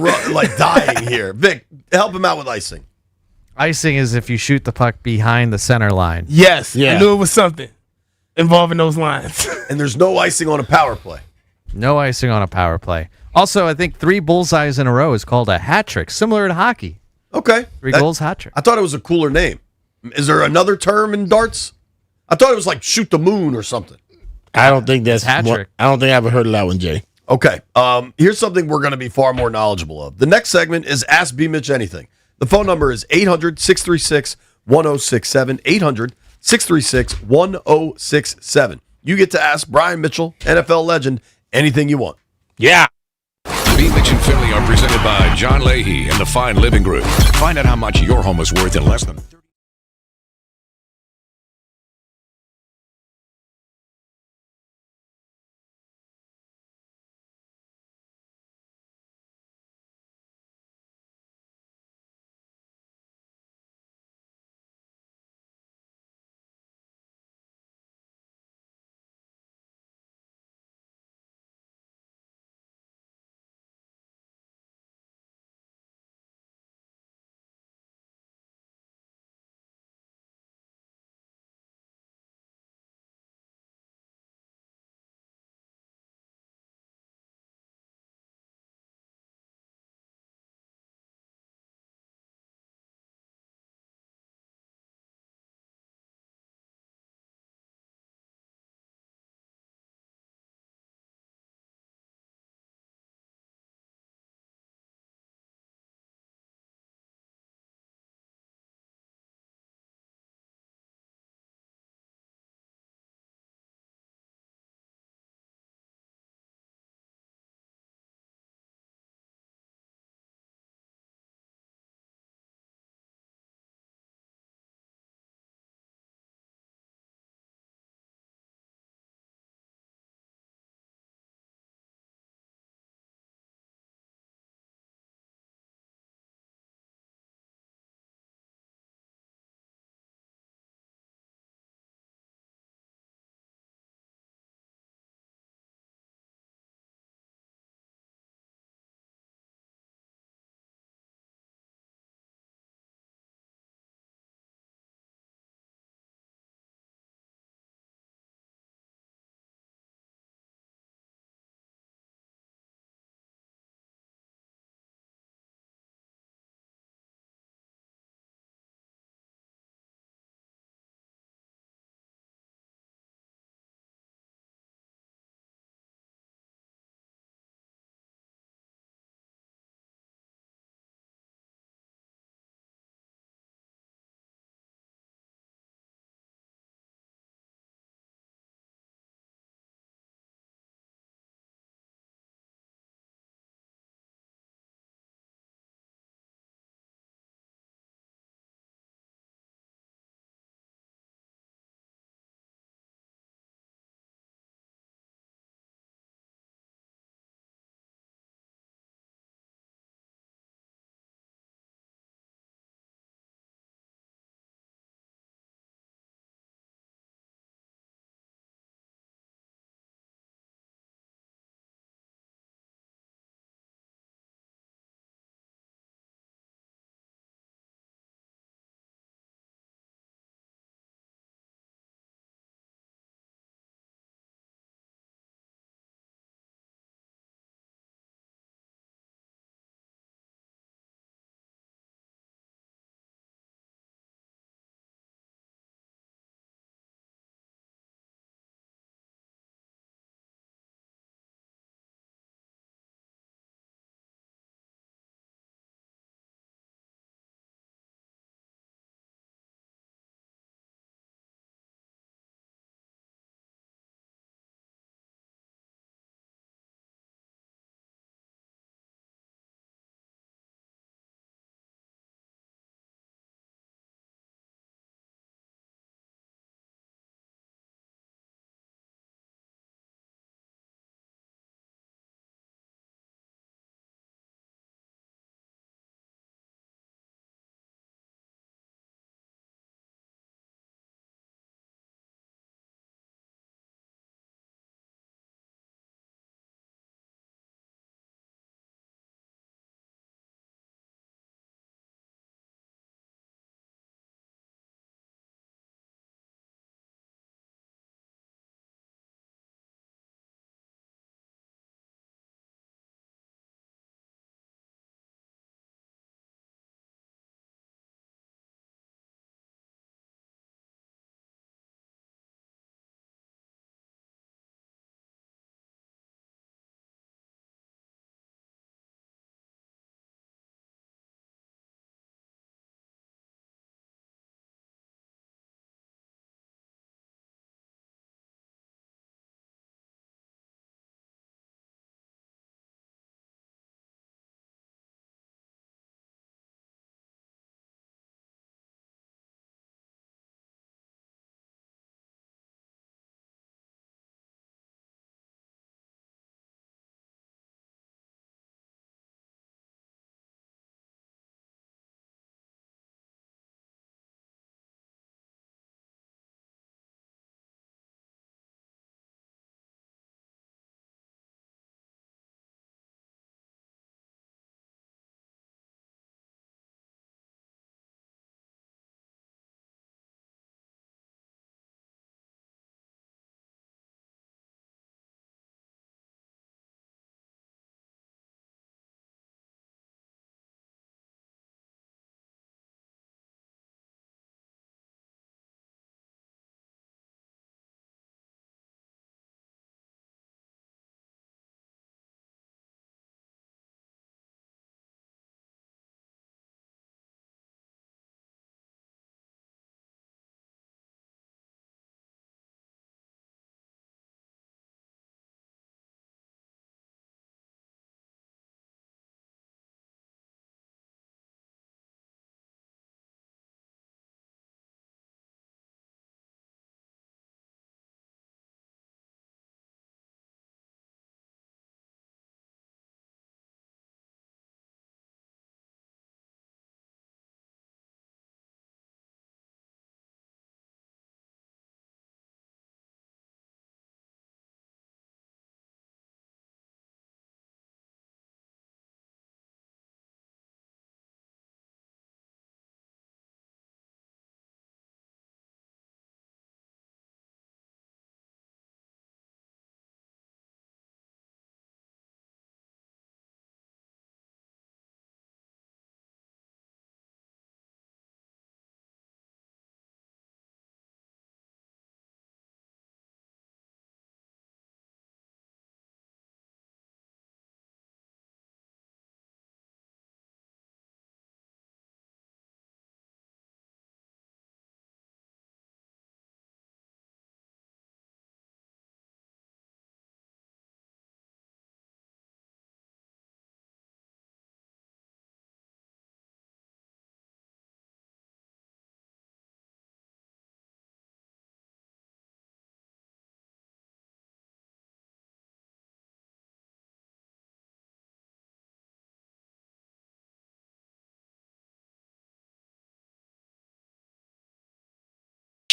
dying here. Vic, help him out with icing. Icing is if you shoot the puck behind the center line. Yes, I knew it was something involving those lines. And there's no icing on a power play. No icing on a power play. Also, I think 3 bullseyes in a row is called a hat trick, similar to hockey. Okay. 3 goals, hat trick. I thought it was a cooler name. Is there another term in darts? I thought it was like shoot the moon or something. I don't think that's hat trick. I don't think I ever heard of that one, Jay. Okay. Here's something we're going to be far more knowledgeable of. The next segment is Ask B Mitch Anything. The phone number is 800-636-1067. 800-636-1067. You get to ask Brian Mitchell, NFL legend, anything you want. Yeah. B Mitch and Philly are presented by John Leahy and the Fine Living Group. Find out how much your home is worth in less than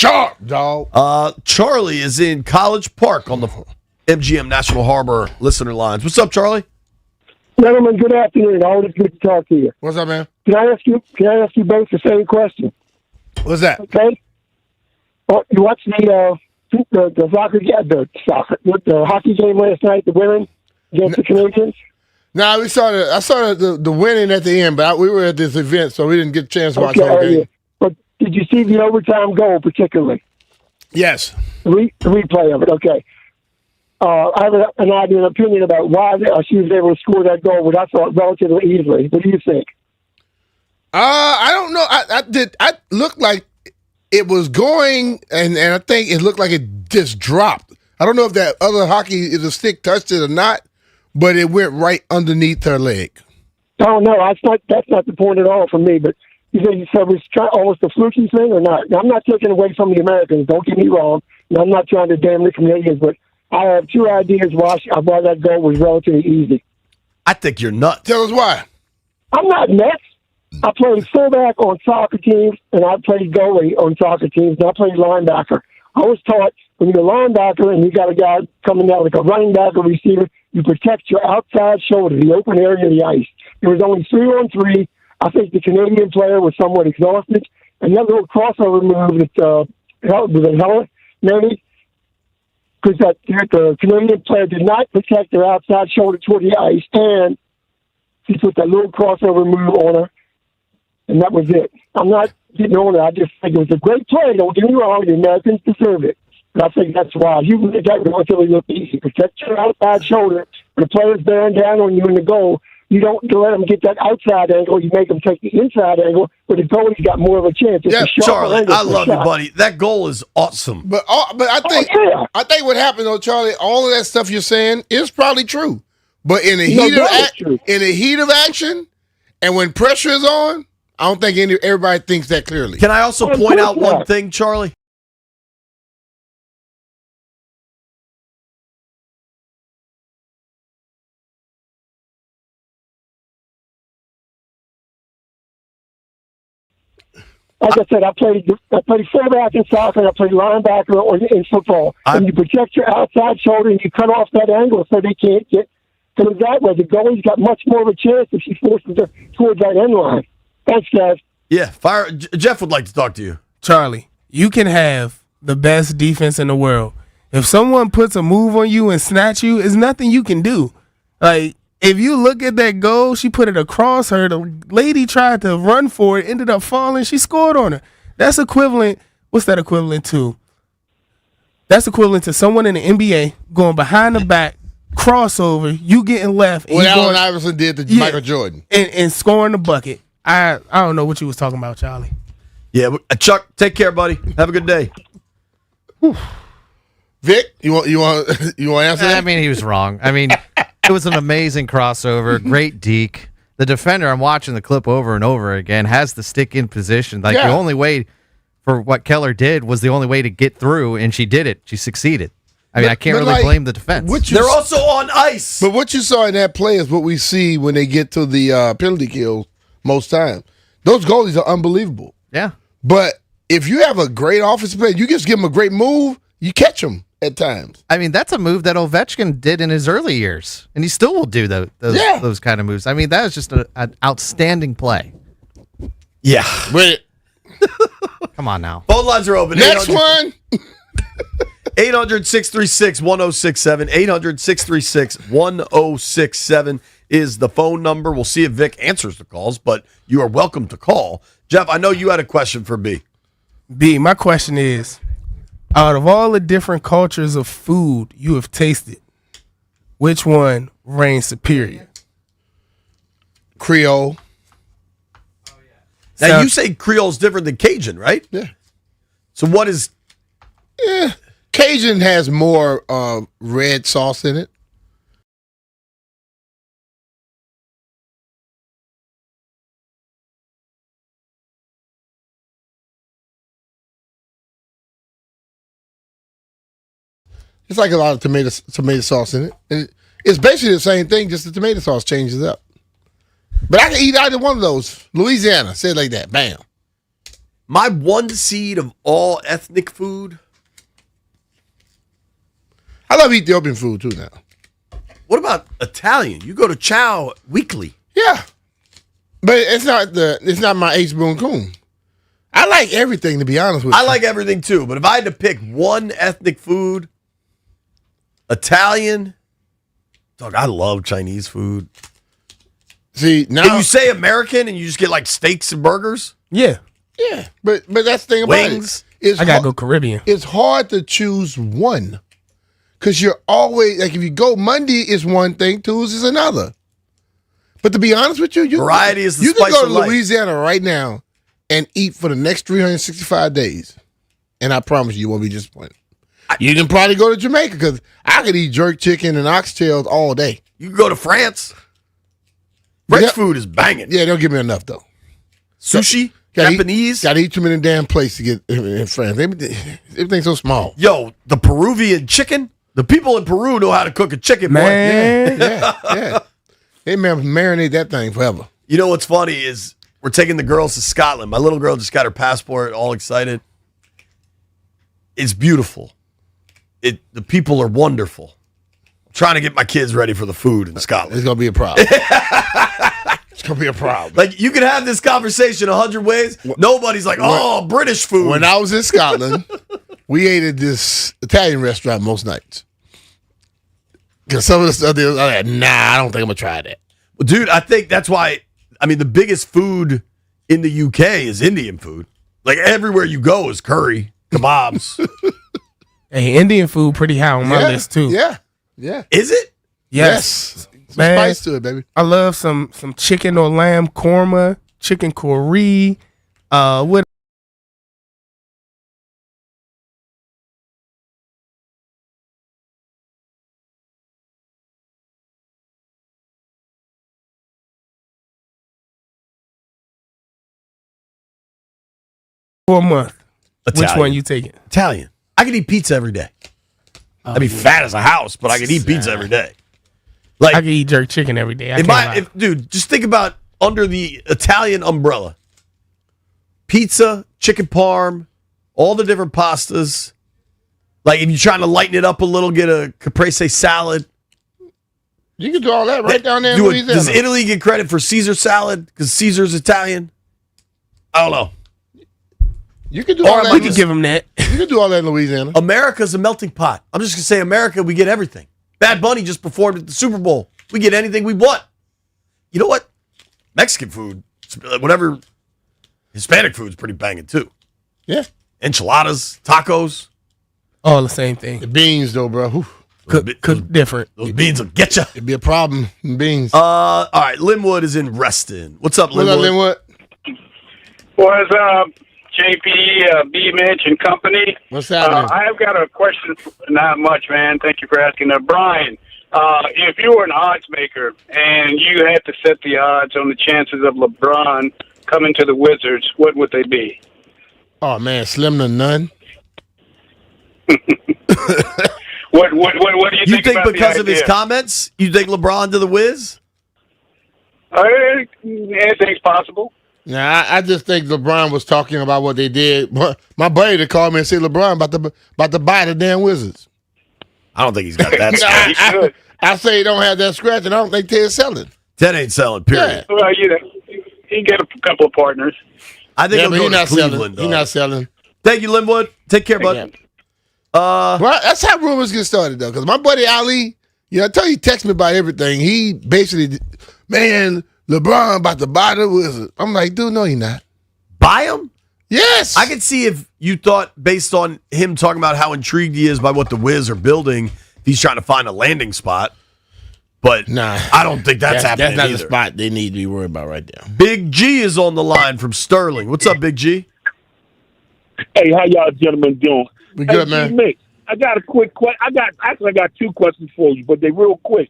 Sharp, dog. Charlie is in College Park on the MGM National Harbor listener lines. What's up, Charlie? Gentlemen, good afternoon. Always good to talk to you. What's up, man? Can I ask you both the same question? What's that? Okay. Well, you watched the hockey game last night, the women against the Canadians? No, I saw the winning at the end, but we were at this event, so we didn't get a chance to watch the whole game. Yeah. But did you see the overtime goal particularly? Yes. The replay of it, okay. I have an idea, an opinion about why she was able to score that goal, but I thought relatively easily. What do you think? I don't know. I looked like it was going, and I think it looked like it just dropped. I don't know if that other hockey, if the stick touched it or not, but it went right underneath her leg. Oh, no, that's not the point at all for me, but you said it was almost a fluky thing or not? Now, I'm not taking away from the Americans. Don't get me wrong. I'm not trying to damn the Canadians, but I have two ideas why that goal was relatively easy. I think you're nuts. Tell us why. I'm not nuts. I played fullback on soccer teams, and I played goalie on soccer teams, and I played linebacker. I was taught when you're a linebacker and you got a guy coming out like a running back or receiver, you protect your outside shoulder, the open area of the ice. There was only 3-on-3. I think the Canadian player was somewhat exhausted. And that little crossover move that Heller maybe, because the Canadian player did not protect their outside shoulder toward the ice, and he put that little crossover move on her, and that was it. I'm not getting on it. I just think it was a great play. Don't get me wrong. The Americans deserve it. And I think that's why. You make that relatively look easy. Protect your outside shoulder. When the player's bearing down on you in the goal, you don't let them get that outside angle. You make them take the inside angle, but the goalie's got more of a chance. It's Yeah, a sharper Charlie, angle I for a love you, shot. buddy. That goal is awesome. But I think what happened though, Charlie, all of that stuff you're saying is probably true. But in the heat of action, and when pressure is on, I don't think everybody thinks that clearly. Can I also point out one thing, Charlie? Like I said, I played fullback in soccer, and I played linebacker in football. And you protect your outside shoulder, and you cut off that angle so they can't get coming that way. The goalie's got much more of a chance if she forces her towards that end line. Thanks, guys. Yeah, Jeff would like to talk to you. Charlie, you can have the best defense in the world. If someone puts a move on you and snatch you, there's nothing you can do. Like, if you look at that goal, she put it across her. The lady tried to run for it, ended up falling. She scored on her. That's equivalent. What's that equivalent to? That's equivalent to someone in the NBA going behind the back, crossover, you getting left. And What Allen Iverson did to Michael Jordan. And scoring the bucket. I don't know what you was talking about, Charlie. Yeah, Chuck, take care, buddy. Have a good day. Vic, you want to answer that? I mean, he was wrong. I mean, it was an amazing crossover, great deke. The defender, I'm watching the clip over and over again, has the stick in position. Like, the only way for what Keller did was the only way to get through, and she did it. She succeeded. I mean, I can't really blame the defense. They're also on ice. But what you saw in that play is what we see when they get to the penalty kills most times. Those goalies are unbelievable. Yeah. But if you have a great offensive play, you just give them a great move, you catch them at times. I mean, that's a move that Ovechkin did in his early years, and he still will do those kind of moves. I mean, that was just an outstanding play. Yeah. Come on now. Phone lines are open. Next one. 800-636-1067. 800-636-1067 is the phone number. We'll see if Vic answers the calls, but you are welcome to call. Jeff, I know you had a question for B. B, my question is, out of all the different cultures of food you have tasted, which one reigns superior? Creole. Now, you say Creole is different than Cajun, right? Yeah. So what is... Cajun has more red sauce in it. It's like a lot of tomato sauce in it. And it's basically the same thing, just the tomato sauce changes up. But I can eat either one of those. Louisiana, say it like that. Bam. My one seed of all ethnic food. I love Ethiopian food too now. What about Italian? You go to Chow weekly. Yeah. But it's not my H. Boone Coon. I like everything, to be honest with you. I like everything too, but if I had to pick one ethnic food, Italian. Dog, I love Chinese food. See, now can you say American and you just get like steaks and burgers? Yeah. Yeah. But that's the thing about Wings. it. I gotta go Caribbean. It's hard to choose one. Because you're always, like, if you go Monday is one thing, Tuesday is another. But to be honest with you, variety is the you spice can go of to life. Louisiana right now and eat for the next 365 days. And I promise you won't be disappointed. You can probably go to Jamaica because I could eat jerk chicken and oxtails all day. You can go to France. French food is banging. Yeah, don't give me enough, though. Sushi, Japanese. Got to eat too many damn places to get in France. Everything's so small. Yo, the Peruvian chicken. The people in Peru know how to cook a chicken, man. boy. Yeah. They marinate that thing forever. You know what's funny is we're taking the girls to Scotland. My little girl just got her passport, all excited. It's beautiful. The people are wonderful. I'm trying to get my kids ready for the food in Scotland. It's gonna be a problem. It's gonna be a problem. Like, you can have this conversation 100 ways. Nobody's like, British food. When I was in Scotland, we ate at this Italian restaurant most nights. Because some of the stuff, I was like, nah, I don't think I'm going to try that. Well, dude, I think that's why, the biggest food in the UK is Indian food. Like, everywhere you go is curry, kebabs. Hey, Indian food pretty high on my list, too. Yeah. Is it? Yes. Some Man, spice to it, baby. I love some chicken or lamb korma, chicken curry, what for a month. Italian. Which one you taking? Italian. I could eat pizza every day. I'd be fat as a house, but I could eat pizza every day. Like, I could eat jerk chicken every day. Dude, just think about under the Italian umbrella. Pizza, chicken parm, all the different pastas. Like, if you're trying to lighten it up a little, get a caprese salad. You can do all that right down there in Louisiana. Does Italy get credit for Caesar salad because Caesar's Italian? I don't know. You can do all that. We can give them that. You can do all that in Louisiana. America's a melting pot. I'm just going to say America, we get everything. Bad Bunny just performed at the Super Bowl. We get anything we want. You know what? Mexican food, whatever. Hispanic food's pretty banging too. Yeah. Enchiladas, tacos. All the same thing. The beans, though, bro. Cook different. Those beans will get you. It'd be a problem. Beans. All right. Linwood is in Reston. What's up, Linwood? What's up, Linwood? What's up, JP, B Mitch and company? What's happening? I've got a question. Not much, man. Thank you for asking. Brian, if you were an odds maker and you had to set the odds on the chances of LeBron coming to the Wizards, what would they be? Oh, man, slim to none. What do you think about because the of his idea? comments, you think LeBron to the Wiz? Anything's possible. Nah, I just think LeBron was talking about what they did. My buddy that called me and said LeBron about to buy the damn Wizards. I don't think he's got that scratch. I say he don't have that scratch, and I don't think Ted's selling. Ted ain't selling, period. Well, he get a couple of partners. I think but he'll go not to Cleveland. He's not selling. Thank you, Linwood. Take care, bud. Well, that's how rumors get started, though. Because my buddy Ali, I tell you, he texts me about everything. He basically, man, LeBron about to buy the Wizards. I'm like, dude, no, you're not. Buy him? Yes. I could see if you thought, based on him talking about how intrigued he is by what the Wiz are building, if he's trying to find a landing spot. But nah, I don't think that's happening That's not either. the spot they need to be worried about right there. Big G is on the line from Sterling. What's up, Big G? Hey, how y'all gentlemen doing? We good, hey, man. Mick, I got a quick question. I got two questions for you, but they're real quick.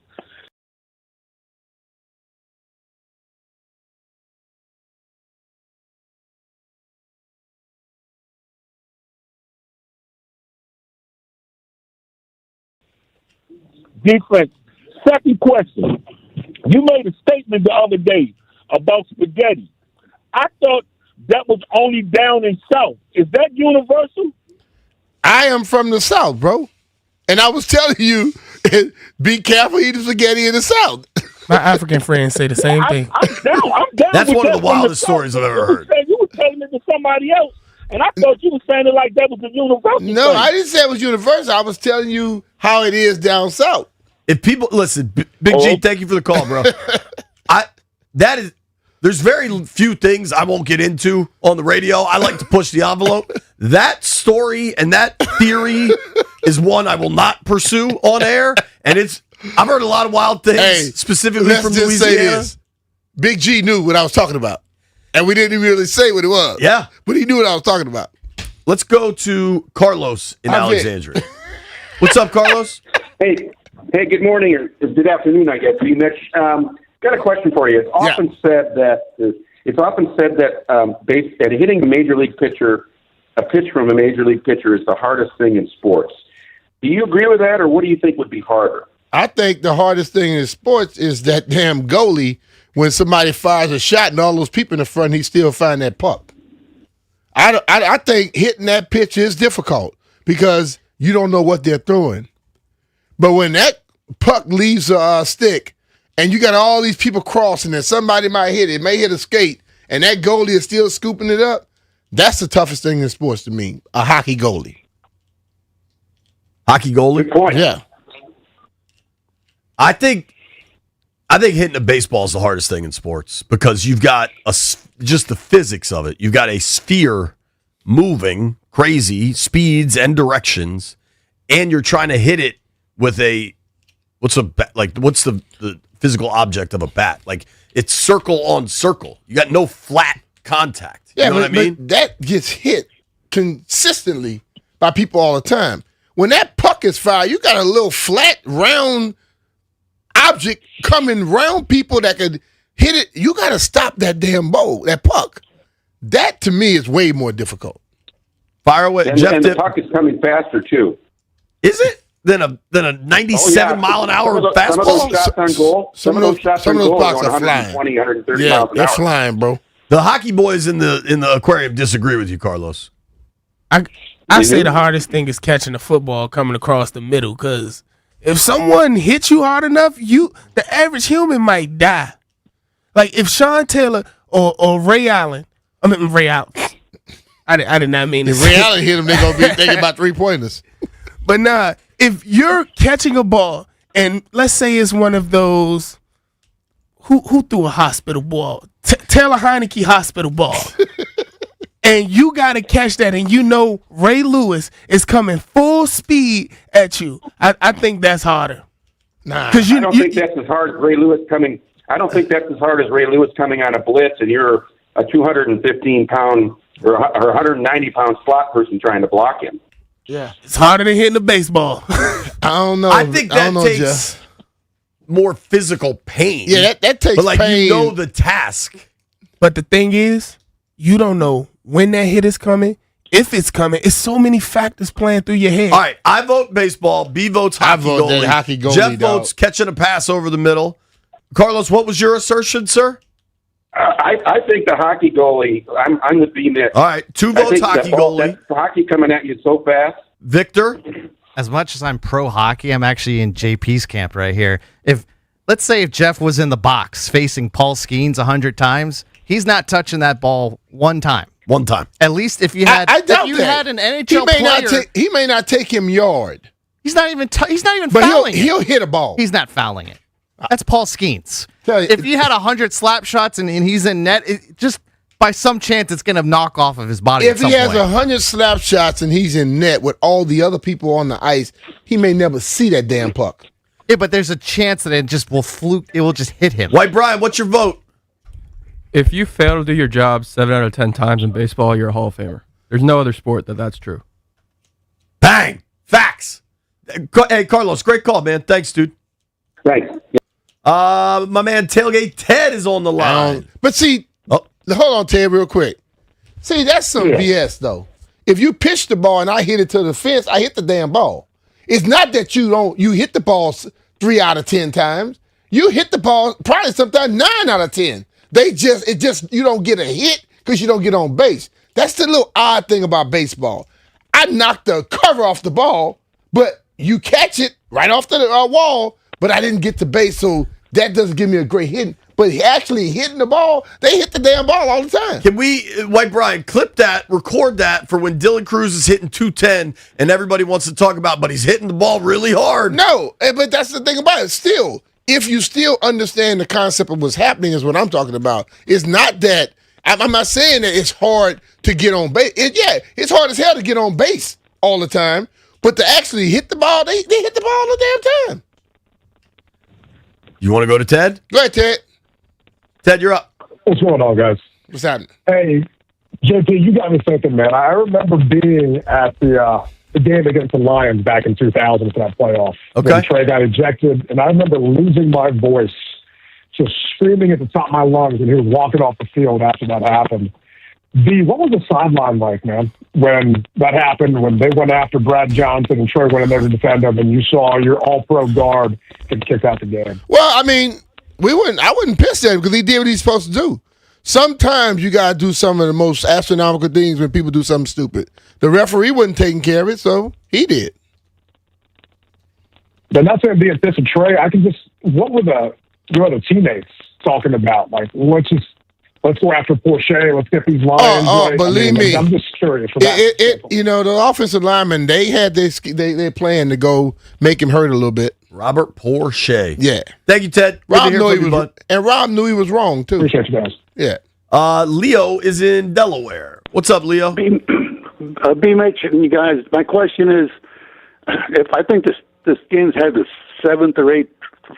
Defense. Second question. You made a statement the other day about spaghetti. I thought that was only down in South. Is that universal? I am from the South, bro. And I was telling you, be careful eating spaghetti in the South. My African friends say the same thing. I'm down. That's with one of that the wildest stories I've ever heard. You were telling it to somebody else, and I thought you were saying it like that was a universal No, thing. I didn't say it was universal. I was telling you how it is down South. If people listen, Big G, thank you for the call, bro. There's very few things I won't get into on the radio. I like to push the envelope. That story and that theory is one I will not pursue on air. And I've heard a lot of wild things, specifically from Louisiana. Say this. Big G knew what I was talking about. And we didn't even really say what it was. Yeah. But he knew what I was talking about. Let's go to Carlos in Alexandria. What's up, Carlos? Hey, good morning or good afternoon, I guess. B Mitch, got a question for you. It's often said that hitting a major league pitcher, a pitch from a major league pitcher is the hardest thing in sports. Do you agree with that, or what do you think would be harder? I think the hardest thing in sports is that damn goalie when somebody fires a shot and all those people in the front, he still find that puck. I think hitting that pitch is difficult because you don't know what they're throwing. But when that puck leaves a stick and you got all these people crossing and somebody might hit it, may hit a skate, and that goalie is still scooping it up, that's the toughest thing in sports to me, a hockey goalie. Hockey goalie? Good point. Yeah. I think hitting a baseball is the hardest thing in sports because you've got just the physics of it. You've got a sphere moving crazy speeds and directions, and you're trying to hit it with what's the physical object of a bat? Like it's circle on circle. You got no flat contact. Yeah, you know what I mean? But that gets hit consistently by people all the time. When that puck is fired, you got a little flat, round object coming round people that could hit it. You got to stop that damn ball, that puck. That, to me, is way more difficult. Fire away. And the puck is coming faster, too. Is it? Than a 97-mile-an-hour fastball? Some of those shots on goal pucks are 120, flying. 130 Yeah, miles an they're hour. flying, bro. The hockey boys in the aquarium disagree with you, Carlos. I say the hardest thing is catching a football coming across the middle because if someone hits you hard enough, the average human might die. Like if Sean Taylor or Ray Allen, I did not mean to If Ray Allen hit him, they're going to be thinking about 3-pointers. But nah, if you're catching a ball and let's say it's one of those who threw a hospital ball, Taylor Heineke hospital ball. And you got to catch that, and you know Ray Lewis is coming full speed at you. I think that's harder. I don't think that's as hard as Ray Lewis coming. I don't think that's as hard as Ray Lewis coming on a blitz, and you're a 215-pound or 190-pound slot person trying to block him. Yeah, it's harder than hitting a baseball. I don't know. I think that takes Jeff. more physical pain. Yeah, that takes but like pain. you know the task. But the thing is, you don't know when that hit is coming, if it's coming. It's so many factors playing through your head. All right, I vote baseball. B votes hockey vote that goalie. hockey goalie, Jeff dog. votes catching a pass over the middle. Carlos, what was your assertion, sir? I think the hockey goalie. I'm with B Mitch. All right, 2 votes hockey goalie. That hockey coming at you so fast. Victor? As much as I'm pro hockey, I'm actually in JP's camp right here. Let's say if Jeff was in the box facing Paul Skeens 100 times, he's not touching that ball one time. One time. At least if you had, I doubt if you that. had an NHL player, he may not take him yard. He's not even But fouling he'll it. hit a ball. He's not fouling it. That's Paul Skeens. Tell you- If you had 100 slap shots and he's in net, just by some chance it's going to knock off of his body. If at some he has point. 100 slap shots and he's in net with all the other people on the ice, he may never see that damn puck. Yeah, but there's a chance that it just will fluke. It will just hit him. White Brian, what's your vote? If you fail to do your job 7 out of 10 times in baseball, you're a Hall of Famer. There's no other sport that's true. Bang! Facts. Hey, Carlos, great call, man. Thanks, dude. Thanks. My man Tailgate Ted is on the line. But see, hold on, Ted, real quick. See, that's some BS, though. If you pitch the ball and I hit it to the fence, I hit the damn ball. It's not that you hit the ball 3 out of 10 times. You hit the ball probably sometimes 9 out of 10. You don't get a hit because you don't get on base. That's the little odd thing about baseball. I knocked the cover off the ball, but you catch it right off the wall, but I didn't get to base, so that doesn't give me a great hit. But actually hitting the ball, they hit the damn ball all the time. Can we, White Brian, clip that, record that for when Dylan Cruz is hitting 210 and everybody wants to talk about, but he's hitting the ball really hard? No, but that's the thing about it. Still, if you still understand the concept of what's happening is what I'm talking about. It's not that, I'm not saying that it's hard to get on base. It's hard as hell to get on base all the time, but to actually hit the ball, they hit the ball all the damn time. You want to go to Ted? Go ahead, Ted. Ted, you're up. What's going on, guys? What's happening? Hey, JP, you got me thinking, man. I remember being at the game against the Lions back in 2000 for that playoff. Okay. When Trey got ejected, and I remember losing my voice, just screaming at the top of my lungs, and he was walking off the field after that happened. What was the sideline like, man, when that happened, when they went after Brad Johnson and Trey went in there to defend him, and you saw your all-pro guard get kicked out the game? Well, I mean, I wouldn't piss at him because he did what he's supposed to do. Sometimes you got to do some of the most astronomical things when people do something stupid. The referee wasn't taking care of it, so he did. But not saying being pissed at Trey, what were your other teammates talking about? Like, let's go after Porsche, let's get these lines right. Believe me. I'm just curious. For that. The offensive linemen, they had their plan to go make him hurt a little bit. Robert Porsche. Yeah. Thank you, Ted. Rob knew he was wrong, too. Appreciate you guys. Yeah. Leo is in Delaware. What's up, Leo? B Mitch and you guys, my question is, if I think this game's had the 7th or 8th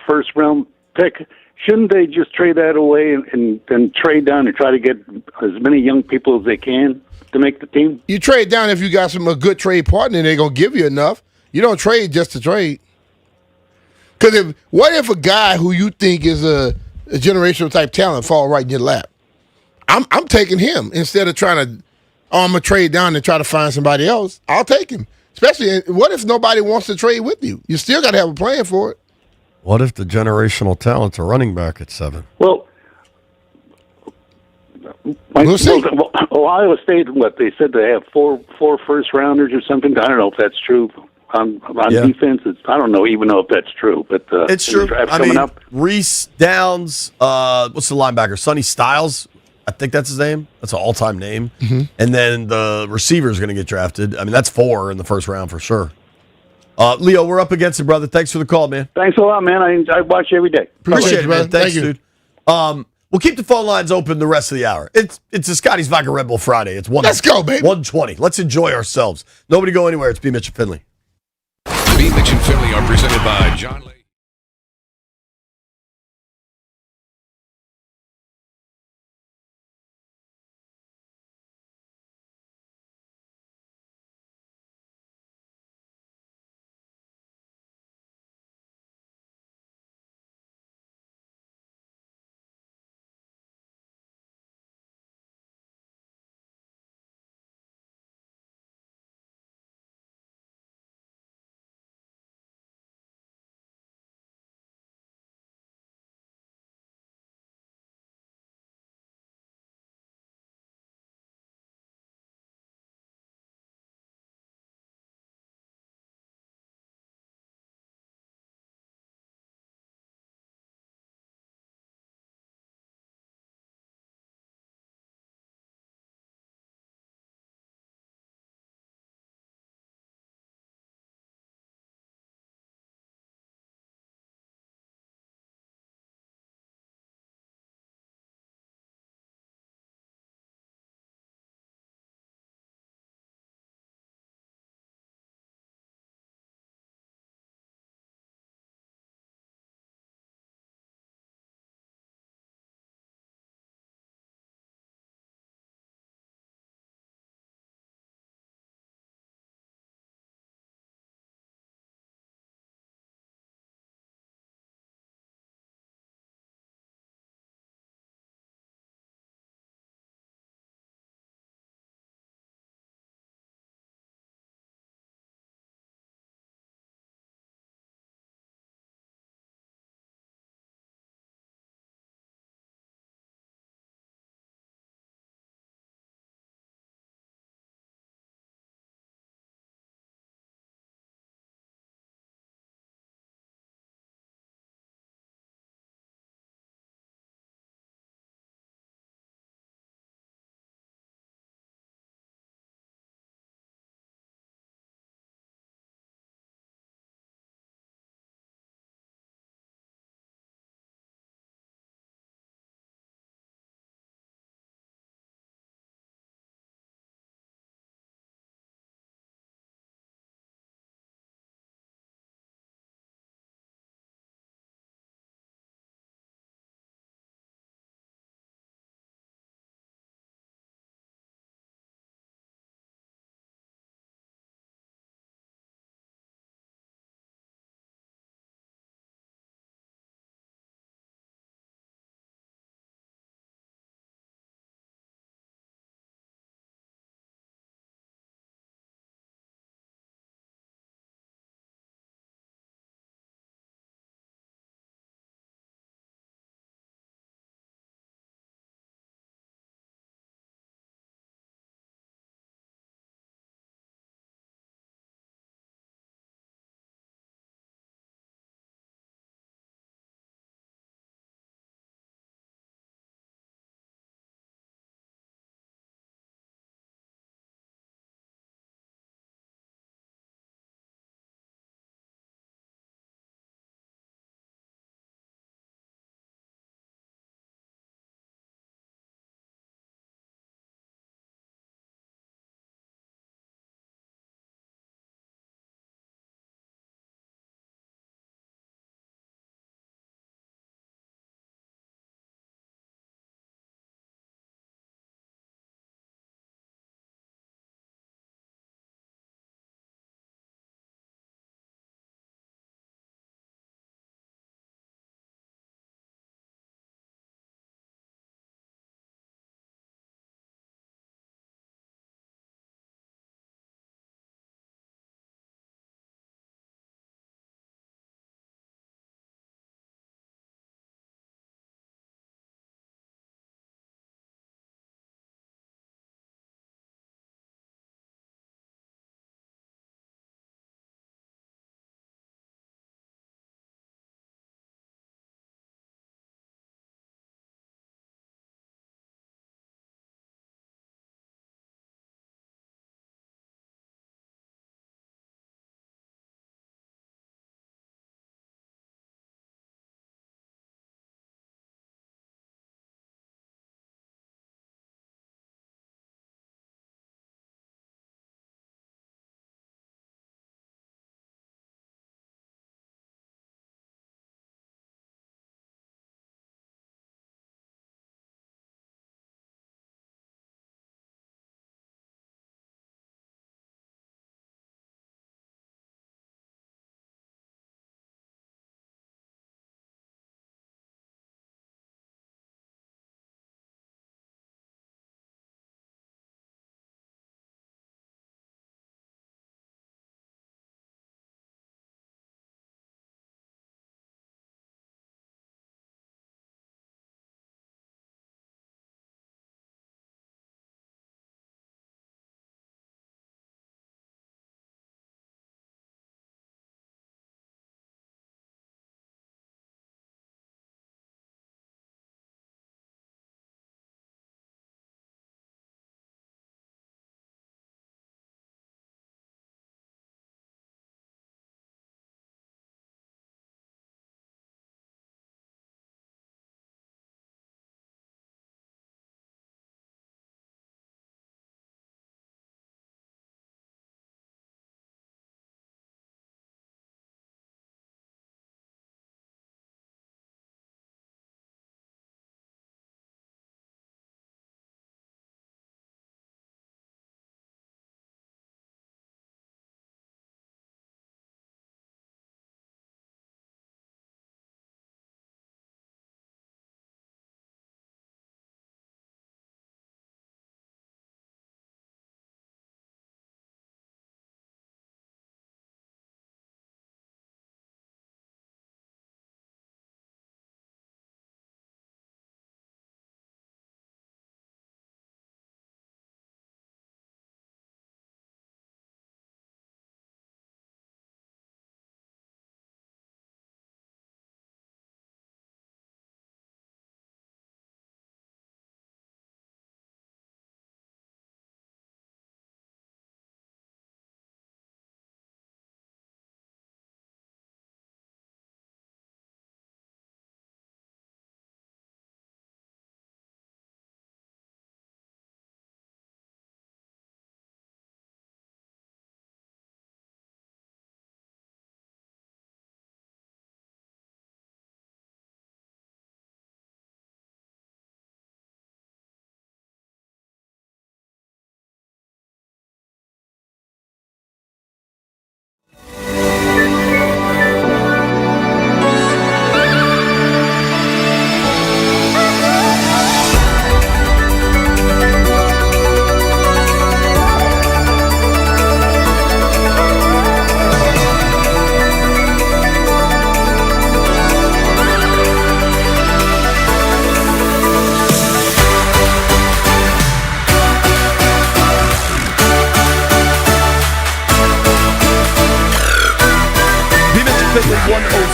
first round pick, shouldn't they just trade that away and trade down and try to get as many young people as they can to make the team? You trade down if you got a good trade partner and they're going to give you enough. You don't trade just to trade. Because what if a guy who you think is a generational type talent fall right in your lap? I'm taking him instead of trying to, I'm going to trade down and try to find somebody else. I'll take him. Especially, what if nobody wants to trade with you? You still got to have a plan for it. What if the generational talent's a running back at 7? Well, we'll see. Ohio State, they said they have four first rounders or something. I don't know if that's true. On defense, I don't even know if that's true, but it's true. Up. Reese Downs, what's the linebacker? Sonny Styles, I think that's his name. That's an all-time name. Mm-hmm. And then the receiver is going to get drafted. I mean, that's 4 in the first round for sure. Leo, we're up against it, brother. Thanks for the call, man. Thanks a lot, man. I watch you every day. Appreciate it, man. Thanks, Thank you. dude. We'll keep the phone lines open the rest of the hour. It's a Scotty's Vodka Red Bull Friday. It's Let's go, baby. 1:20. Let's enjoy ourselves. Nobody go anywhere. It's B Mitch and Finley. B Mitch and Finley are presented by John Lee.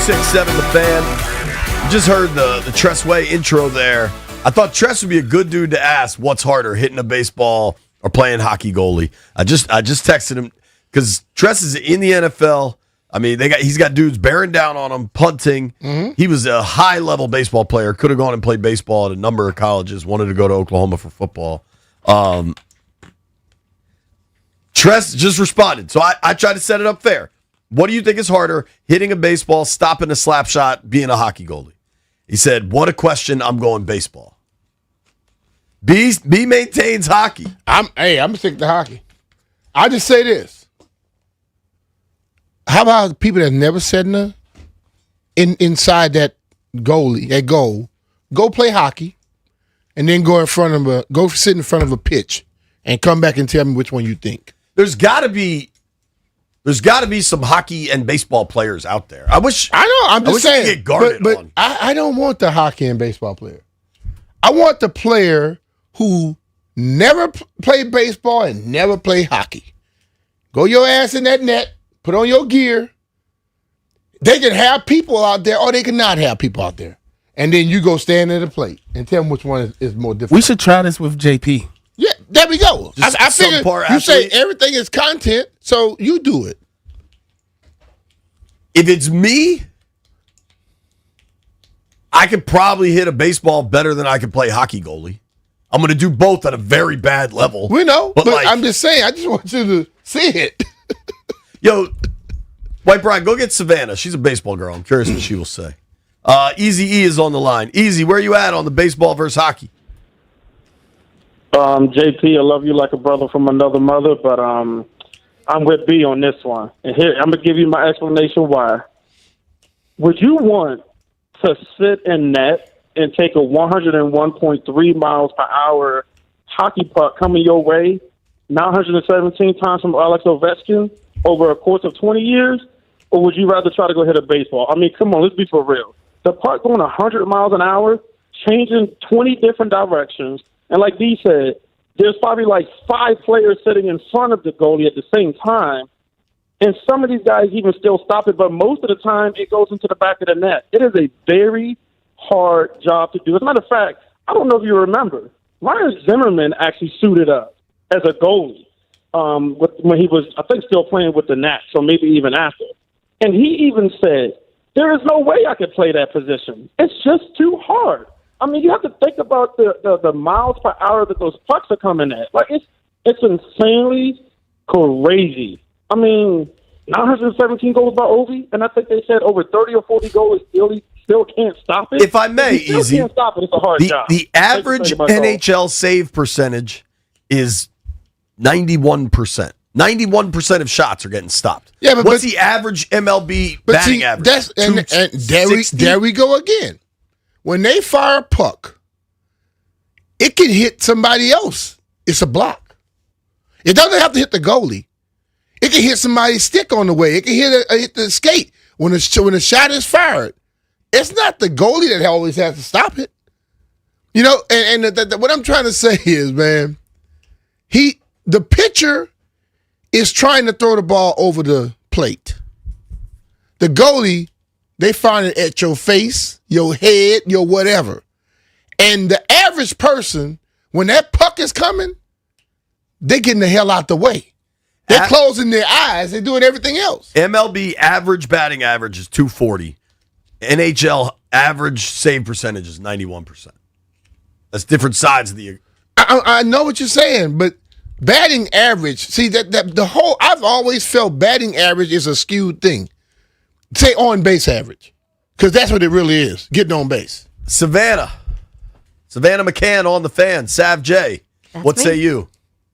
1067 The Fan. You just heard the Tress Way intro there. I thought Tress would be a good dude to ask what's harder, hitting a baseball or playing hockey goalie. I just texted him because Tress is in the NFL. I mean, he's got dudes bearing down on him, punting. Mm-hmm. He was a high-level baseball player. Could have gone and played baseball at a number of colleges. Wanted to go to Oklahoma for football. Tress just responded. So I tried to set it up fair. What do you think is harder, hitting a baseball, stopping a slap shot, being a hockey goalie? He said, what a question. I'm going baseball. B maintains hockey. I'm sick to hockey. I just say this. How about the people that never said nothing inside that goalie, that goal, go play hockey and then go sit in front of a pitch and come back and tell me which one you think. There's got to be some hockey and baseball players out there. I know. I'm just saying. Get guarded but on. I don't want the hockey and baseball player. I want the player who never played baseball and never played hockey. Go your ass in that net. Put on your gear. They can have people out there, or they can not have people out there. And then you go stand at the plate and tell them which one is more difficult. We should try this with JP. Yeah, there we go. I figure you say everything is content, so you do it. If it's me, I could probably hit a baseball better than I could play hockey goalie. I'm going to do both at a very bad level. We know, but I'm just saying, I just want you to see it. Yo, White Brian, go get Savannah. She's a baseball girl. I'm curious what she will say. Easy E is on the line. Easy, where are you at on the baseball versus hockey? JP, I love you like a brother from another mother, but I'm with B on this one. And here, I'm going to give you my explanation why. Would you want to sit in net and take a 101.3 miles per hour hockey puck coming your way 917 times from Alex Ovechkin over a course of 20 years? Or would you rather try to go hit a baseball? I mean, come on, let's be for real. The puck going 100 miles an hour, changing 20 different directions. And like D said, there's probably like 5 players sitting in front of the goalie at the same time. And some of these guys even still stop it, but most of the time it goes into the back of the net. It is a very hard job to do. As a matter of fact, I don't know if you remember, Ryan Zimmerman actually suited up as a goalie when he was, I think, still playing with the Nats, so maybe even after. And he even said, there is no way I could play that position. It's just too hard. I mean, you have to think about the miles per hour that those pucks are coming at. Like, it's insanely crazy. I mean, 917 goals by Ovi, and I think they said over 30 or 40 goals still can't stop it. If I may, Easy, can't stop it. It's a hard job. The average NHL save percentage is 91%. 91% of shots are getting stopped. Yeah, but what's the average MLB batting average? And there we go again. When they fire a puck, it can hit somebody else. It's a block. It doesn't have to hit the goalie. It can hit somebody's stick on the way. It can hit the skate. When a shot is fired, it's not the goalie that always has to stop it. You know, and what I'm trying to say is, man, the pitcher is trying to throw the ball over the plate. The goalie, they find it at your face, your head, your whatever. And the average person, when that puck is coming, they're getting the hell out the way. They're closing their eyes. They're doing everything else. MLB average batting average is 240. NHL average save percentage is 91%. That's different sides of the. I know what you're saying, but batting average. See that the whole. I've always felt batting average is a skewed thing. Say on base average, because that's what it really is. Getting on base. Savannah McCann on the Fan. Sav J. What say you?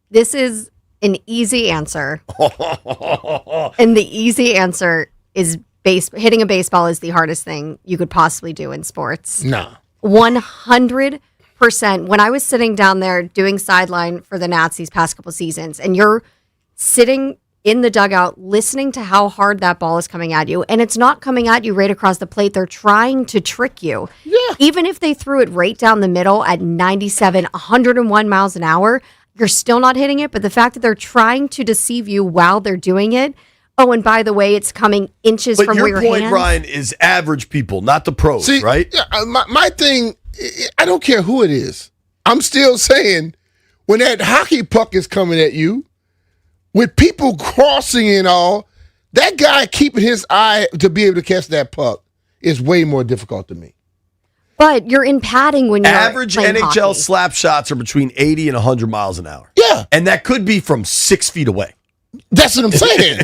This is an easy answer. And the easy answer is hitting a baseball is the hardest thing you could possibly do in sports. No. 100%. When I was sitting down there doing sideline for the Nats these past couple seasons, and you're sitting in the dugout listening to how hard that ball is coming at you, and it's not coming at you right across the plate. They're trying to trick you. Yeah. Even if they threw it right down the middle at 97, 101 miles an hour, you're still not hitting it. But the fact that they're trying to deceive you while they're doing it, Oh, and by the way, it's coming inches But from your your point, hands. Ryan, is average people, not the pros, See, right? Yeah, my thing, I don't care who it is. I'm still saying, when that hockey puck is coming at you, with people crossing and all, that guy keeping his eye to be able to catch that puck is way more difficult to me. But you're in padding when you're Average playing NHL hockey. slap shots are between 80 and 100 miles an hour. Yeah. And that could be from 6 feet away. That's what I'm saying.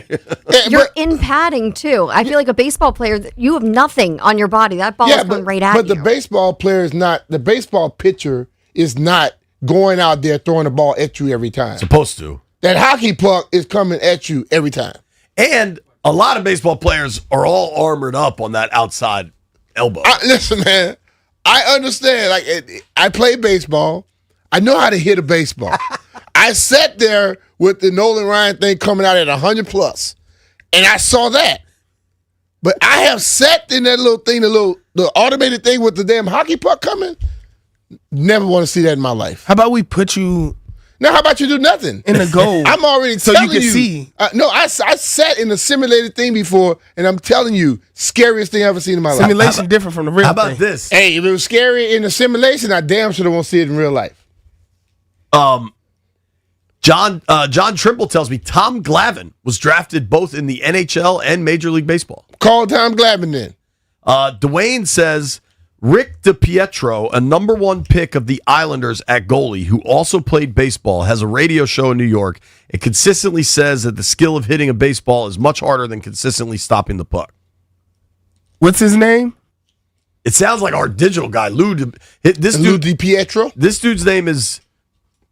You're in padding too. I feel like a baseball player, you have nothing on your body. That ball is going right at but you. the baseball player is not, the baseball pitcher is not going out there throwing the ball at you every time. Supposed to. That hockey puck is coming at you every time. And a lot of baseball players are all armored up on that outside elbow. Listen, man, I understand. Like, I play baseball. I know how to hit a baseball. I sat there with the Nolan Ryan thing coming out at 100 plus, and I saw that. But I have sat in that little thing, the automated thing with the damn hockey puck coming. Never want to see that in my life. How about we put you? Now, how about you do nothing in the goal? I'm already so telling you can see. No, I sat in a simulated thing before, and I'm telling you, scariest thing I've ever seen in my life. Simulation different from the real. How about thing. this? Hey, if it was scary in the simulation, I damn sure won't see it in real life. John Trimble tells me Tom Glavine was drafted both in the NHL and Major League Baseball. Call Tom Glavine then. Dwayne says Rick DiPietro, a number 1 pick of the Islanders at goalie, who also played baseball, has a radio show in New York. It consistently says that the skill of hitting a baseball is much harder than consistently stopping the puck. What's his name? It sounds like our digital guy, Lou DiPietro. This dude's name is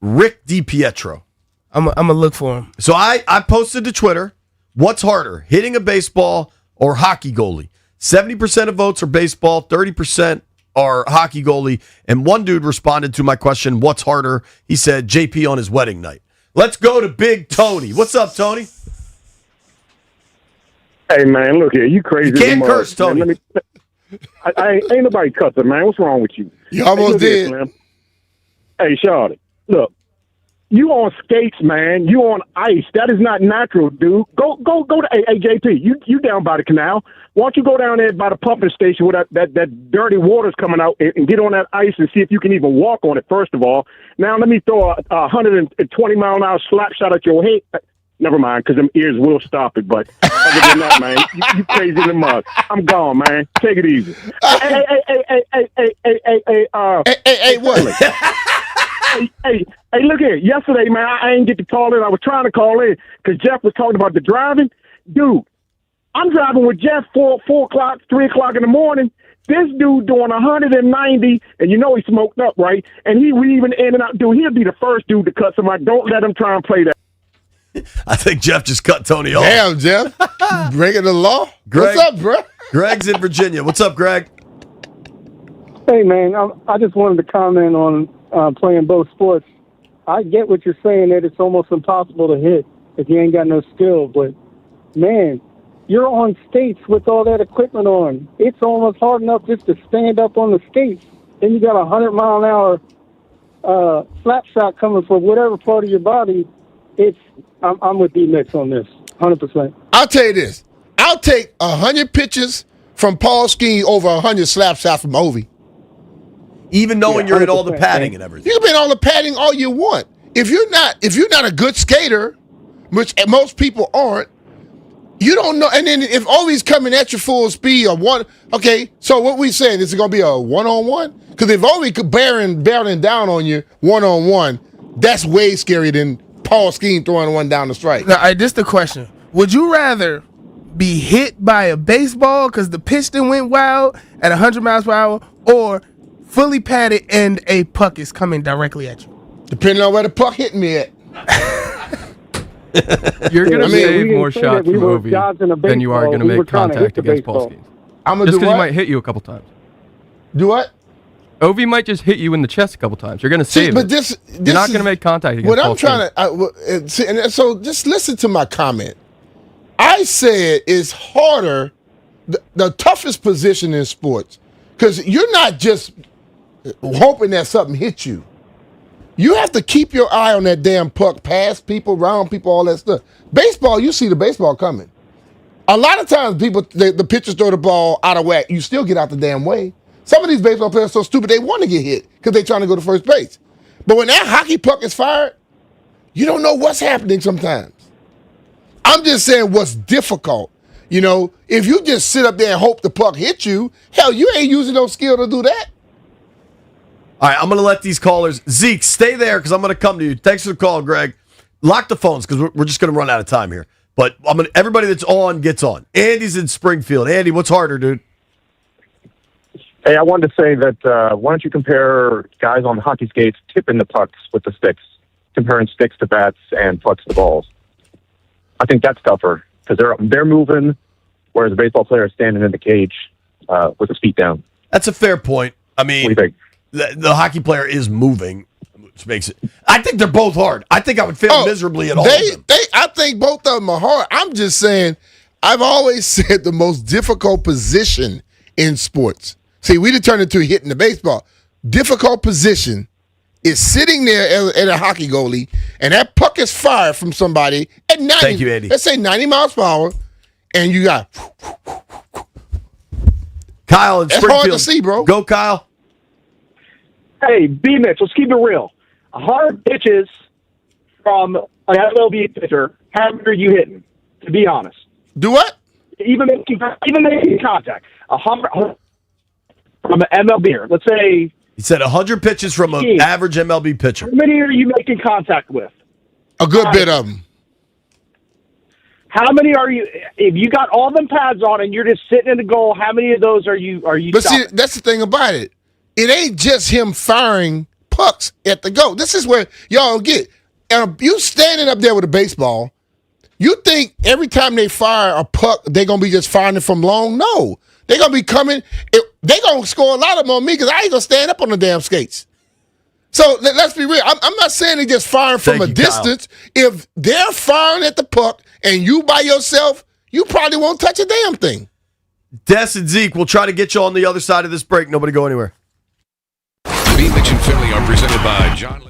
Rick DiPietro. I'm gonna look for him. So I posted to Twitter, what's harder, hitting a baseball or hockey goalie? 70% of votes are baseball, 30% are hockey goalie, and one dude responded to my question, what's harder? He said JP on his wedding night. Let's go to Big Tony. What's up, Tony? Hey, man, look here. You crazy. You can't curse, Tony. Man, I ain't nobody cussing, man. What's wrong with you? You almost did. Hey, Shawty, look. You on skates, man. You on ice. That is not natural, dude. Go to JP. You down by the canal. Why don't you go down there by the pumping station where that dirty water's coming out and get on that ice and see if you can even walk on it, first of all. Now let me throw a 120 mile an hour slap shot at your head. Never mind, because them ears will stop it. But other than that, man, you crazy in the mug. I'm gone, man. Take it easy. Hey, what? Hey, look here. Yesterday, man, I ain't get to call in. I was trying to call in because Jeff was talking about the driving. Dude, I'm driving with Jeff 4 o'clock, 3 o'clock in the morning. This dude doing 190, and you know he smoked up, right? And we even in and out. Dude, he'll be the first dude to cut somebody. Don't let him try and play that. I think Jeff just cut Tony off. Damn, Jeff. Breaking the law? Greg, what's up, bro? Greg's in Virginia. What's up, Greg? Hey, man, I just wanted to comment on playing both sports. I get what you're saying, that it's almost impossible to hit if you ain't got no skill. But, man, you're on skates with all that equipment on. It's almost hard enough just to stand up on the skates. Then you got a 100-mile-an-hour slap shot coming from whatever part of your body. I'm with B Mitch on this, 100%. I'll tell you this. I'll take 100 pitches from Paul Skeen over 100 slap shots from Ovi. Even knowing you're in all the padding and everything. You can be in all the padding all you want. If you're not a good skater, which most people aren't, you don't know. And then if Ovi's coming at you full speed or one, okay, so what we saying, is it going to be a one-on-one? Because if Ovi could barreling down on you one-on-one, that's way scarier than Paul Skeen throwing one down the strike. Now, this the question. Would you rather be hit by a baseball because the pitch then went wild at 100 miles per hour, or fully padded and a puck is coming directly at you? Depending on where the puck hitting me at. You're going to save more shots from Ovi than you are going to make contact against Paul Skeen. Just because he might hit you a couple times. Do what? Ovi might just hit you in the chest a couple times. You're going to save but it. this You're not going to make contact against Paul Skeen. So just listen to my comment. I said it's harder, the toughest position in sports, because you're not just hoping that something hits you. You have to keep your eye on that damn puck, past people, around people, all that stuff. Baseball, you see the baseball coming. A lot of times the pitchers throw the ball out of whack. You still get out the damn way. Some of these baseball players are so stupid they want to get hit because they're trying to go to first base. But when that hockey puck is fired, you don't know what's happening sometimes. I'm just saying what's difficult. You know, if you just sit up there and hope the puck hits you, hell, you ain't using no skill to do that. All right, I'm going to let these callers. Zeke, stay there because I'm going to come to you. Thanks for the call, Greg. Lock the phones because we're just going to run out of time here. But everybody that's on gets on. Andy's in Springfield. Andy, what's harder, dude? Hey, I wanted to say that why don't you compare guys on hockey skates tipping the pucks with the sticks, comparing sticks to bats and pucks to balls. I think that's tougher because they're moving, whereas a baseball player is standing in the cage with his feet down. That's a fair point. I mean, what do you think? The hockey player is moving, which makes it. I think they're both hard. I think I would fail miserably at all of them. I think both of them are hard. I'm just saying, I've always said the most difficult position in sports. See, we did turn it to hitting the baseball. Difficult position is sitting there at a hockey goalie, and that puck is fired from somebody at 90. Thank you, Andy. Let's say 90 miles per hour, and you got Kyle in that's Springfield. hard to see, bro. Go, Kyle. Hey, B Mitch, let's keep it real. Hard pitches from an MLB pitcher, how many are you hitting? To be honest, do what? Even making contact. From an MLB, let's say. He said 100 pitches from an average MLB pitcher. How many are you making contact with? A good bit of them. How many are you? If you got all them pads on and you're just sitting in the goal, how many of those are you? But stopping? see, that's the thing about it. It ain't just him firing pucks at the goal. This is where y'all get. You standing up there with a baseball, you think every time they fire a puck, they're going to be just firing it from long? No. They're going to be coming. They're going to score a lot of them on me because I ain't going to stand up on the damn skates. So let's be real. I'm not saying they just firing from a distance. Kyle. If they're firing at the puck and you by yourself, you probably won't touch a damn thing. Des and Zeke, we'll try to get you on the other side of this break. Nobody go anywhere. B Mitch and Philly are presented by John Lee.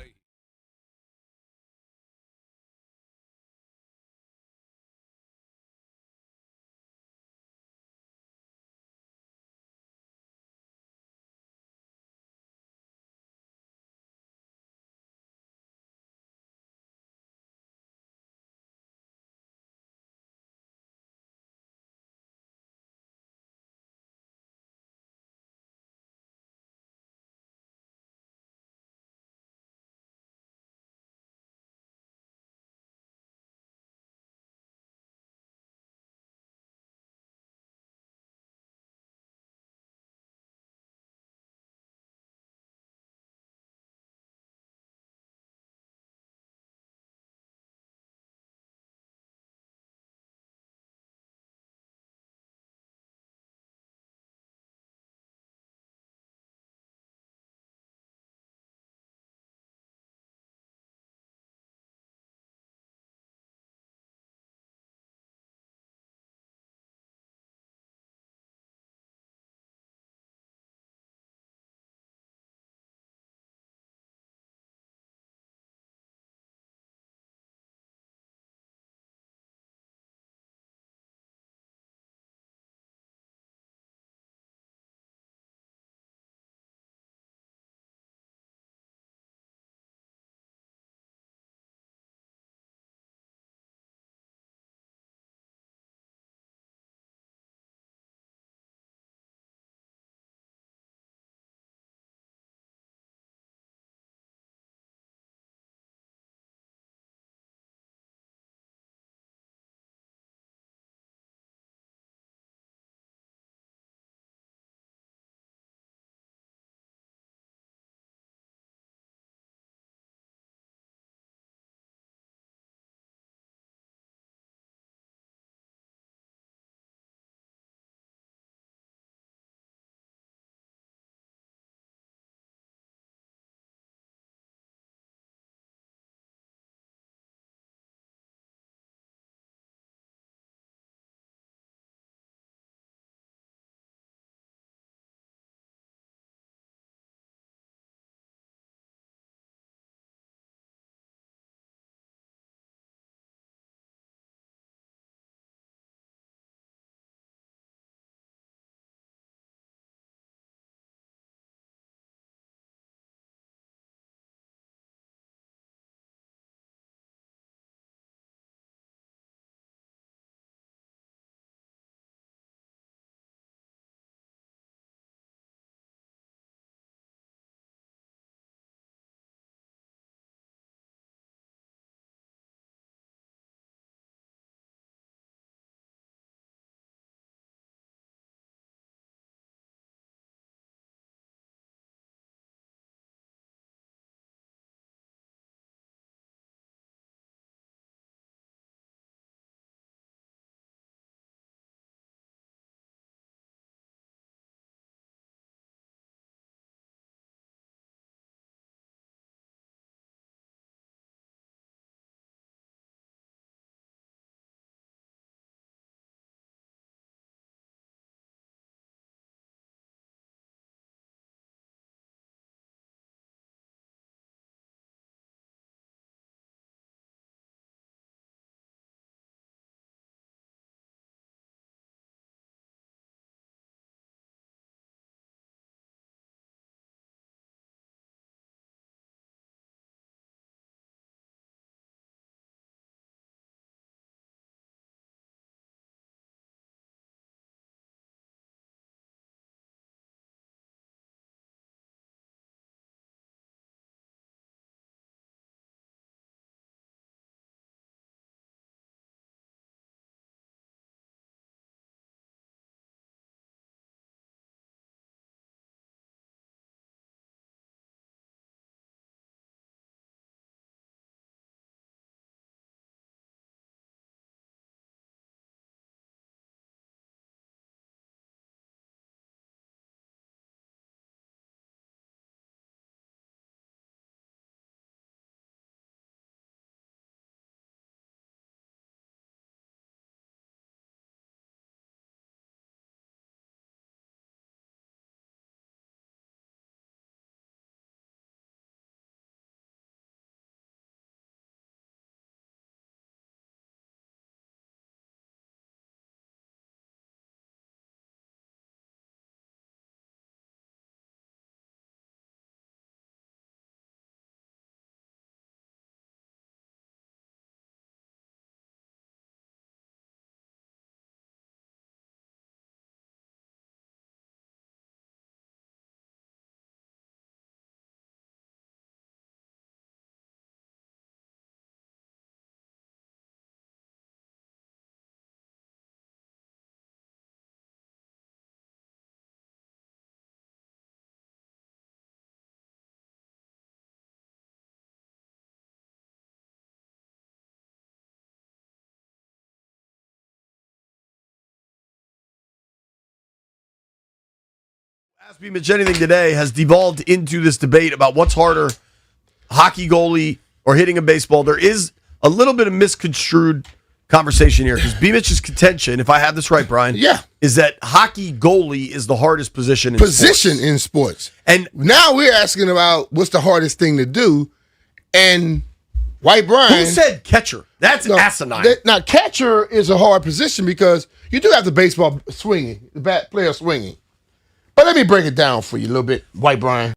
Ask B Mitch Anything today has devolved into this debate about what's harder, hockey goalie or hitting a baseball. There is a little bit of misconstrued conversation here because B Mitch's contention, if I have this right, Brian, is that hockey goalie is the hardest position in sports. And now we're asking about what's the hardest thing to do. And White Brian. Who said catcher? That's asinine. Now, catcher is a hard position because you do have the baseball swinging, the bat player swinging. But let me break it down for you a little bit, White Brian.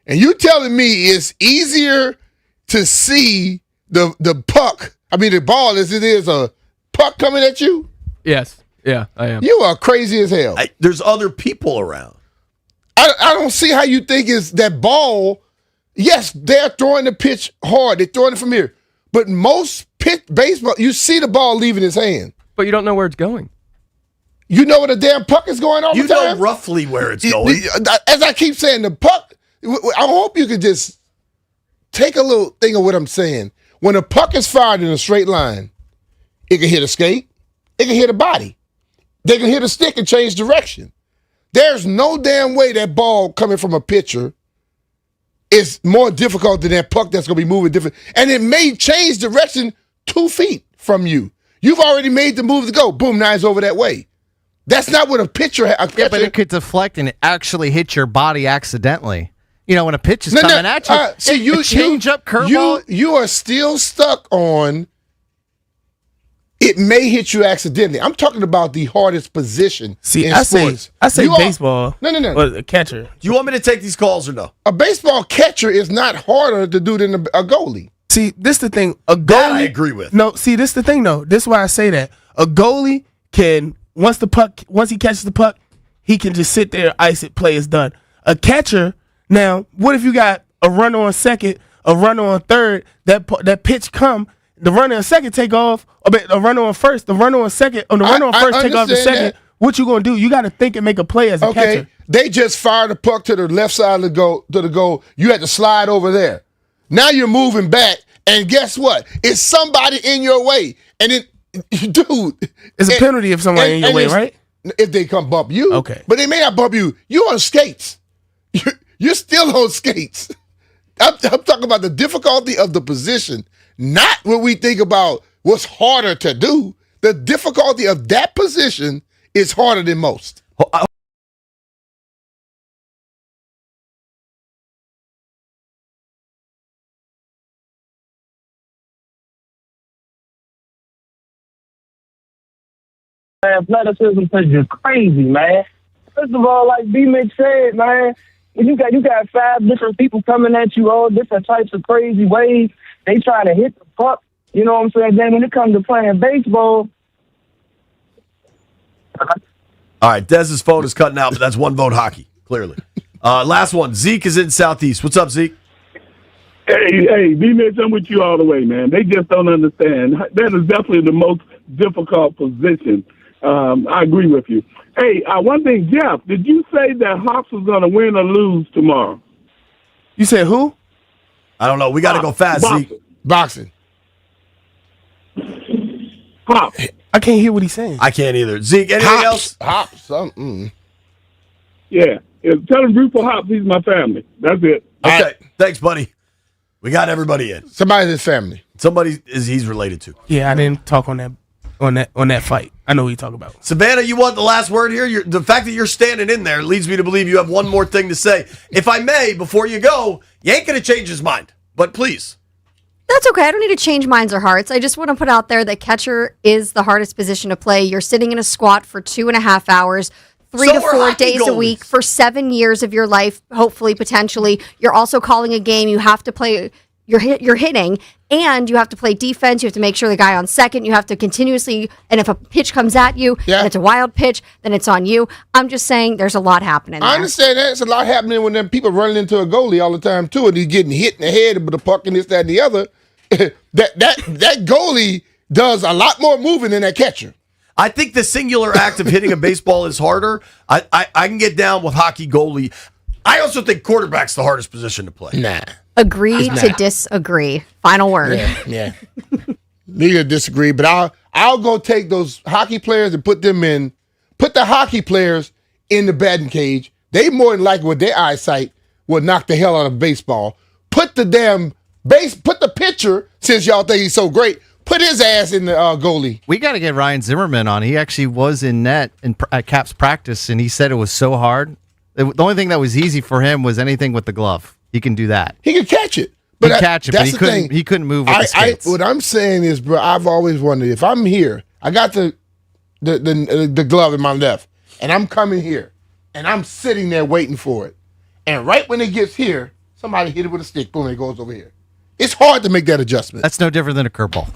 And you telling me it's easier to see the puck, the ball, as it is a puck coming at you? Yes. Yeah, I am. You are crazy as hell. There's other people around. I don't see how you think is that ball. Yes, they're throwing the pitch hard. They're throwing it from here. But most baseball, you see the ball leaving his hand. But you don't know where it's going. You know where the damn puck is going all the time? You know roughly where it's going. As I keep saying, the puck, I hope you could just take a little thing of what I'm saying. When a puck is fired in a straight line, it can hit a skate. It can hit a body. They can hit a stick and change direction. There's no damn way that ball coming from a pitcher is more difficult than that puck that's going to be moving different. And it may change direction 2 feet from you. You've already made the move to go. Boom, now it's over that way. That's not what a pitcher... Yeah, but it could deflect and actually hit your body accidentally. You know, when a pitch is coming at you, you change up curveball. You are still stuck on it may hit you accidentally. I'm talking about the hardest position in sports. I say baseball. No. Or a catcher. Do you want me to take these calls or no? A baseball catcher is not harder to do than a goalie. See, this the thing. A goalie. That I agree with. No, see, this the thing though. This is why I say that. A goalie can once he catches the puck, he can just sit there, ice it, play is done. A catcher. Now, what if you got a runner on second, a runner on third, that pitch come, the runner on second take off, a runner on first, the runner on second, or the runner on first take off the second. That. What you gonna do? You got to think and make a play as a catcher. They just fired the puck to the left side of the goal. You had to slide over there. Now you're moving back, and guess what? It's somebody in your way, and dude, it's a penalty if somebody in your way, right? If they come bump you, okay, but they may not bump you. You're on skates. You're still on skates. I'm talking about the difficulty of the position, not what we think about what's harder to do. The difficulty of that position is harder than most. Athleticism is crazy, man. First of all, like B Mitch said, man, you got 5 different people coming at you all different types of crazy ways. They try to hit the puck. You know what I'm saying? Then when it comes to playing baseball. All right, Dez's phone is cutting out, but that's one vote hockey, clearly. Last one. Zeke is in Southeast. What's up, Zeke? Hey, B Mitch, I'm with you all the way, man. They just don't understand. That is definitely the most difficult position. I agree with you. Hey, one thing, Jeff, did you say that Hawks was going to win or lose tomorrow? You said who? I don't know. We got to go fast, Zeke. Boxing. Hop. I can't hear what he's saying. I can't either. Zeke, anything else? Hop, something. Yeah. Tell him Rupert Hops, he's my family. That's it. Okay. Right. Thanks, buddy. We got everybody in. Somebody's his family. Somebody he's related to. Yeah, I didn't talk on that fight. I know what you're talking about. Savannah, you want the last word here? The fact that you're standing in there leads me to believe you have one more thing to say. If I may, before you go, you ain't going to change his mind, but please. That's okay. I don't need to change minds or hearts. I just want to put out there that catcher is the hardest position to play. You're sitting in a squat for 2.5 hours, 3 to 4 days a week for 7 years of your life, hopefully, potentially. You're also calling a game. You have to play. You're hitting, and you have to play defense. You have to make sure the guy on second. You have to continuously, and if a pitch comes at you, and it's a wild pitch, then it's on you. I'm just saying there's a lot happening there. I understand that. It's a lot happening when them people running into a goalie all the time, too, and he's getting hit in the head with the puck and this, that, and the other. that goalie does a lot more moving than that catcher. I think the singular act of hitting a baseball is harder. I can get down with hockey goalie. I also think quarterback's the hardest position to play. Nah. Agree to disagree. Final word. Yeah. Me to disagree, but I'll go take those hockey players and put the hockey players in the batting cage. They more than likely with their eyesight will knock the hell out of baseball. Put the pitcher, since y'all think he's so great, put his ass in the goalie. We got to get Ryan Zimmerman on. He actually was in net at Caps practice, and he said it was so hard. The only thing that was easy for him was anything with the glove. He can do that. He can catch it. But he couldn't move with the skates. What I'm saying is, bro, I've always wondered, if I'm here, I got the glove in my left, and I'm coming here, and I'm sitting there waiting for it. And right when it gets here, somebody hit it with a stick, boom, it goes over here. It's hard to make that adjustment. That's no different than a curveball.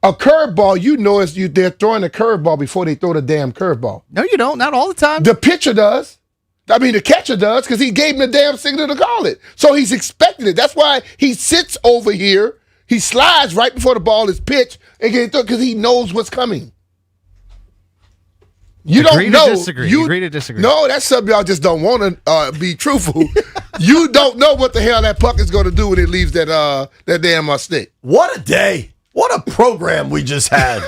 A curveball, they're throwing a curveball before they throw the damn curveball. No, you don't. Not all the time. The pitcher does. The catcher does, because he gave him the damn signal to call it. So he's expecting it. That's why he sits over here. He slides right before the ball is pitched and gets through, because he knows what's coming. You Agree don't know. To disagree. You agree to disagree. No, that's something y'all just don't want to be truthful. You don't know what the hell that puck is going to do when it leaves that damn stick. What a day. What a program we just had.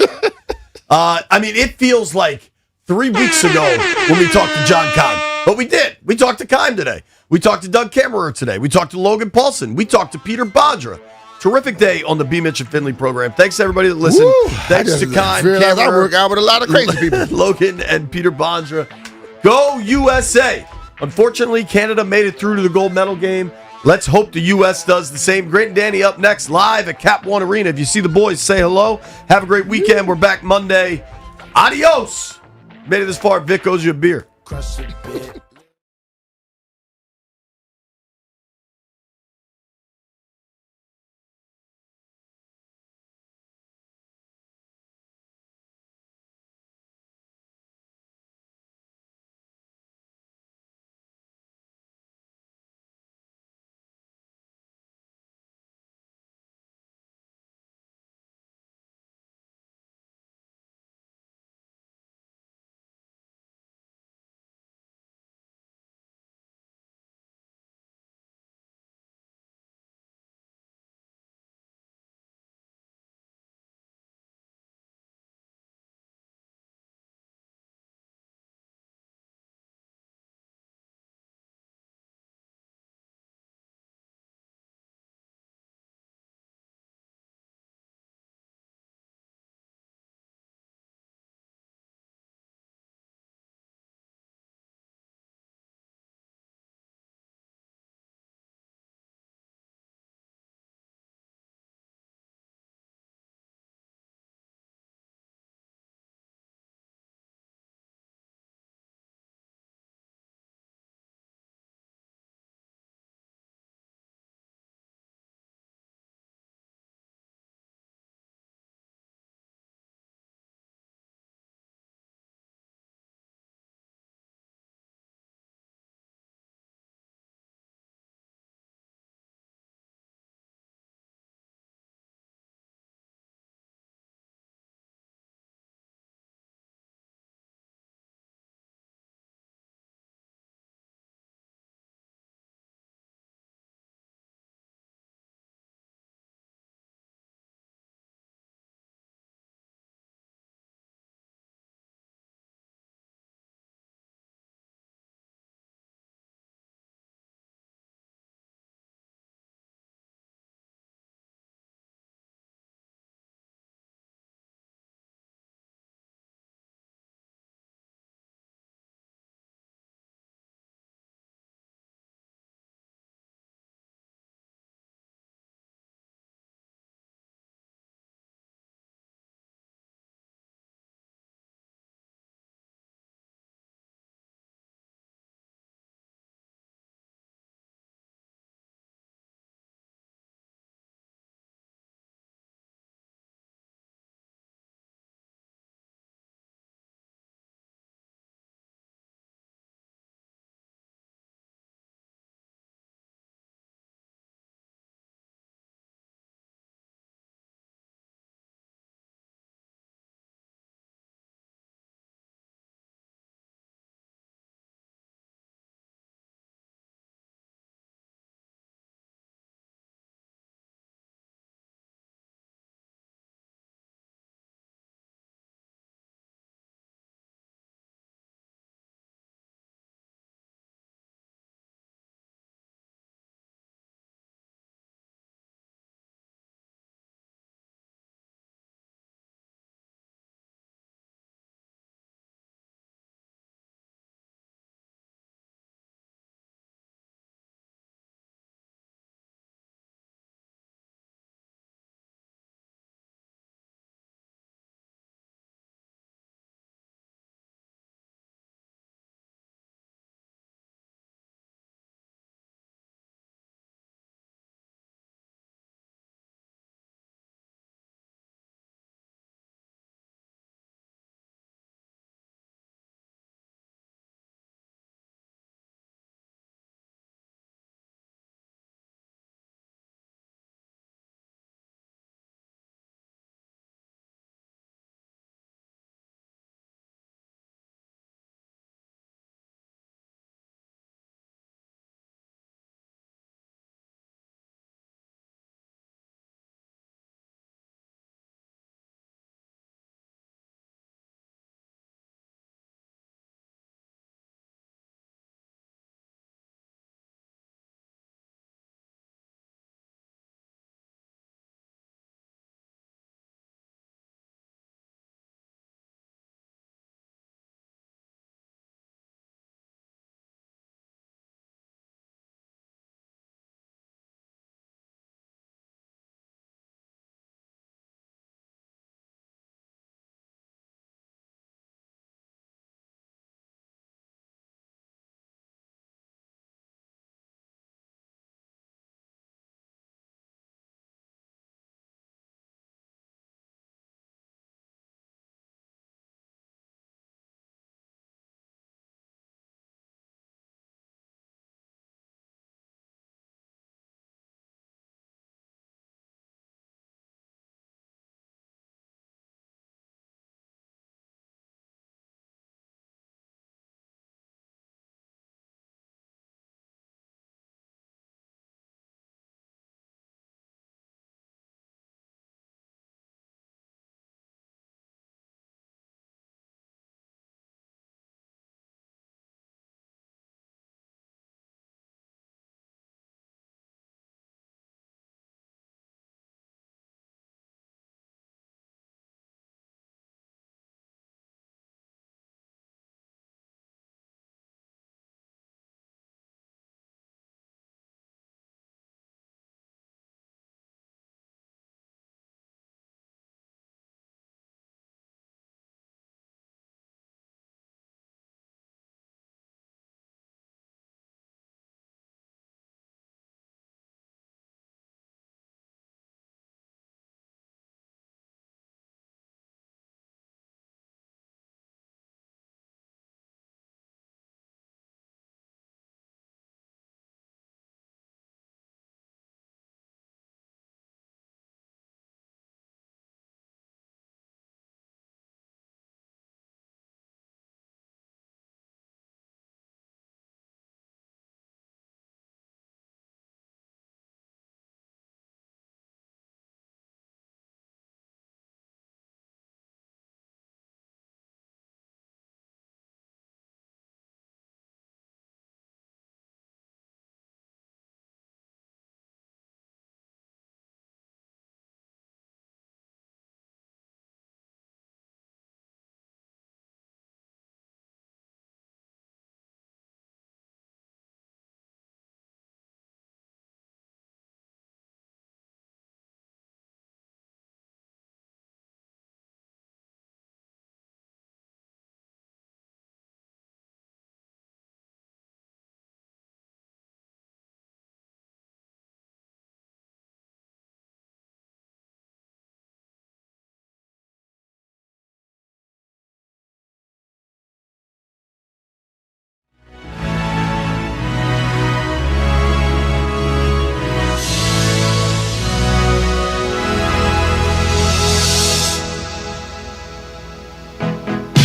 It feels like 3 weeks ago when we talked to John Keim. But we did. We talked to Keim today. We talked to Doug Kammerer today. We talked to Logan Paulson. We talked to Peter Bondra. Terrific day on the B Mitch and Finley program. Thanks to everybody that listened. Thanks to Keim, Kammerer. I work out with a lot of crazy people. Logan and Peter Bondra. Go USA. Unfortunately, Canada made it through to the gold medal game. Let's hope the U.S. does the same. Grant and Danny up next live at Cap One Arena. If you see the boys, say hello. Have a great weekend. We're back Monday. Adios. Made it this far. Vic owes you a beer. Crush it, bitch.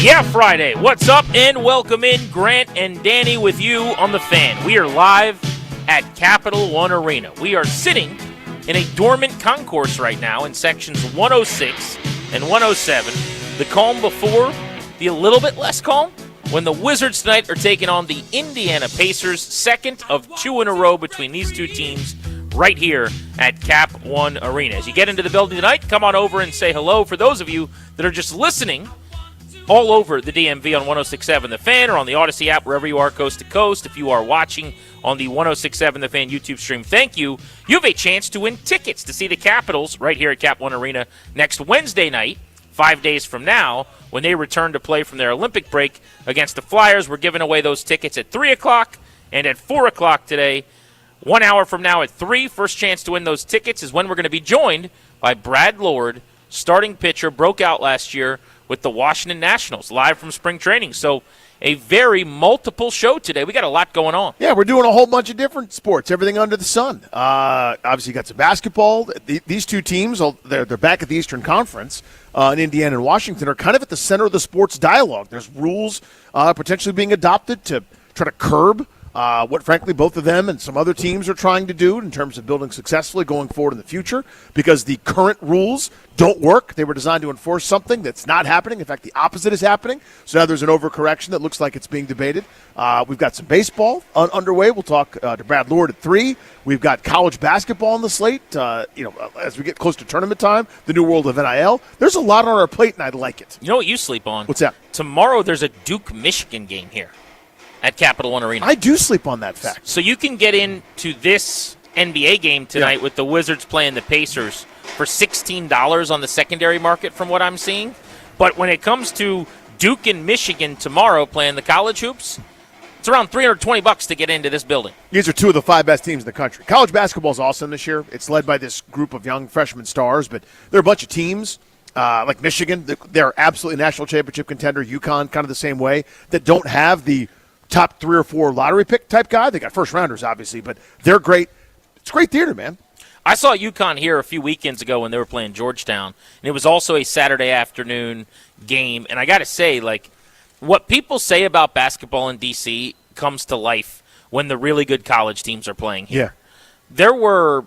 Yeah, Friday. What's up and welcome in. Grant and Danny with you on The Fan. We are live at Capital One Arena. We are sitting in a dormant concourse right now in sections 106 and 107. The calm before, the a little bit less calm when the Wizards tonight are taking on the Indiana Pacers, second of two in a row between these two teams right here at Cap One Arena. As you get into the building tonight, come on over and say hello. For those of you that are just listening all over the DMV on 106.7 The Fan or on the Odyssey app, wherever you are, coast to coast. If you are watching on the 106.7 The Fan YouTube stream, thank you. You have a chance to win tickets to see the Capitals right here at Cap One Arena next Wednesday night, 5 days from now, when they return to play from their Olympic break against the Flyers. We're giving away those tickets at 3 o'clock and at 4 o'clock today. 1 hour from now at 3, first chance to win those tickets is when we're going to be joined by Brad Lord, starting pitcher, broke out last year with the Washington Nationals, live from spring training. So a very multiple show today. We got a lot going on. Yeah, we're doing a whole bunch of different sports, everything under the sun. Obviously, you got some basketball. These two teams, they're back at the Eastern Conference, in Indiana and Washington, are kind of at the center of the sports dialogue. There's rules potentially being adopted to try to curb what, frankly, both of them and some other teams are trying to do in terms of building successfully going forward in the future, because the current rules don't work. They were designed to enforce something that's not happening. In fact, the opposite is happening. So now there's an overcorrection that looks like it's being debated. We've got some baseball underway. We'll talk to Brad Lord at 3. We've got college basketball on the slate. As we get close to tournament time, the new world of NIL. There's a lot on our plate, and I like it. You know what you sleep on? What's that? Tomorrow there's a Duke-Michigan game here at Capital One Arena. I do sleep on that fact. So you can get into this NBA game tonight with the Wizards playing the Pacers for $16 on the secondary market from what I'm seeing. But when it comes to Duke and Michigan tomorrow playing the college hoops, it's around $320 to get into this building. These are two of the 5 best teams in the country. College basketball is awesome this year. It's led by this group of young freshman stars, but there are a bunch of teams like Michigan. They're absolutely national championship contender. UConn, kind of the same way, that don't have the top 3 or 4 lottery pick type guy. They got first rounders, obviously, but they're great. It's great theater, man. I saw UConn here a few weekends ago when they were playing Georgetown, and it was also a Saturday afternoon game. And I got to say, like, what people say about basketball in D.C. comes to life when the really good college teams are playing here. Yeah. There were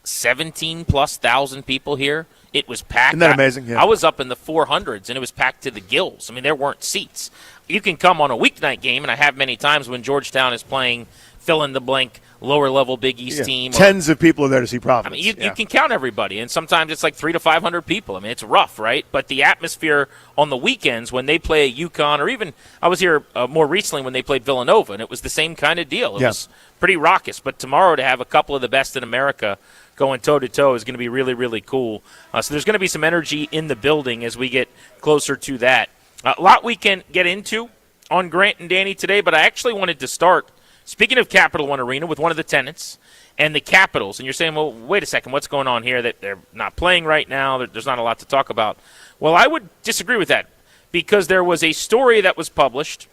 17+ thousand people here. It was packed. Isn't that amazing? Yeah. I was up in the 400s, and it was packed to the gills. I mean, there weren't seats. You can come on a weeknight game, and I have many times when Georgetown is playing fill-in-the-blank lower-level Big East team. Tens of people are there to see Providence. I mean, you can count everybody, and sometimes it's like 300 to 500 people. I mean, it's rough, right? But the atmosphere on the weekends when they play a UConn, or even I was here more recently when they played Villanova, and it was the same kind of deal. It was pretty raucous. But tomorrow to have a couple of the best in America going toe-to-toe is going to be really, really cool. So there's going to be some energy in the building as we get closer to that. A lot we can get into on Grant and Danny today, but I actually wanted to start, speaking of Capital One Arena, with one of the tenants and the Capitals. And you're saying, well, wait a second, what's going on here? That they're not playing right now. There's not a lot to talk about. Well, I would disagree with that, because there was a story that was published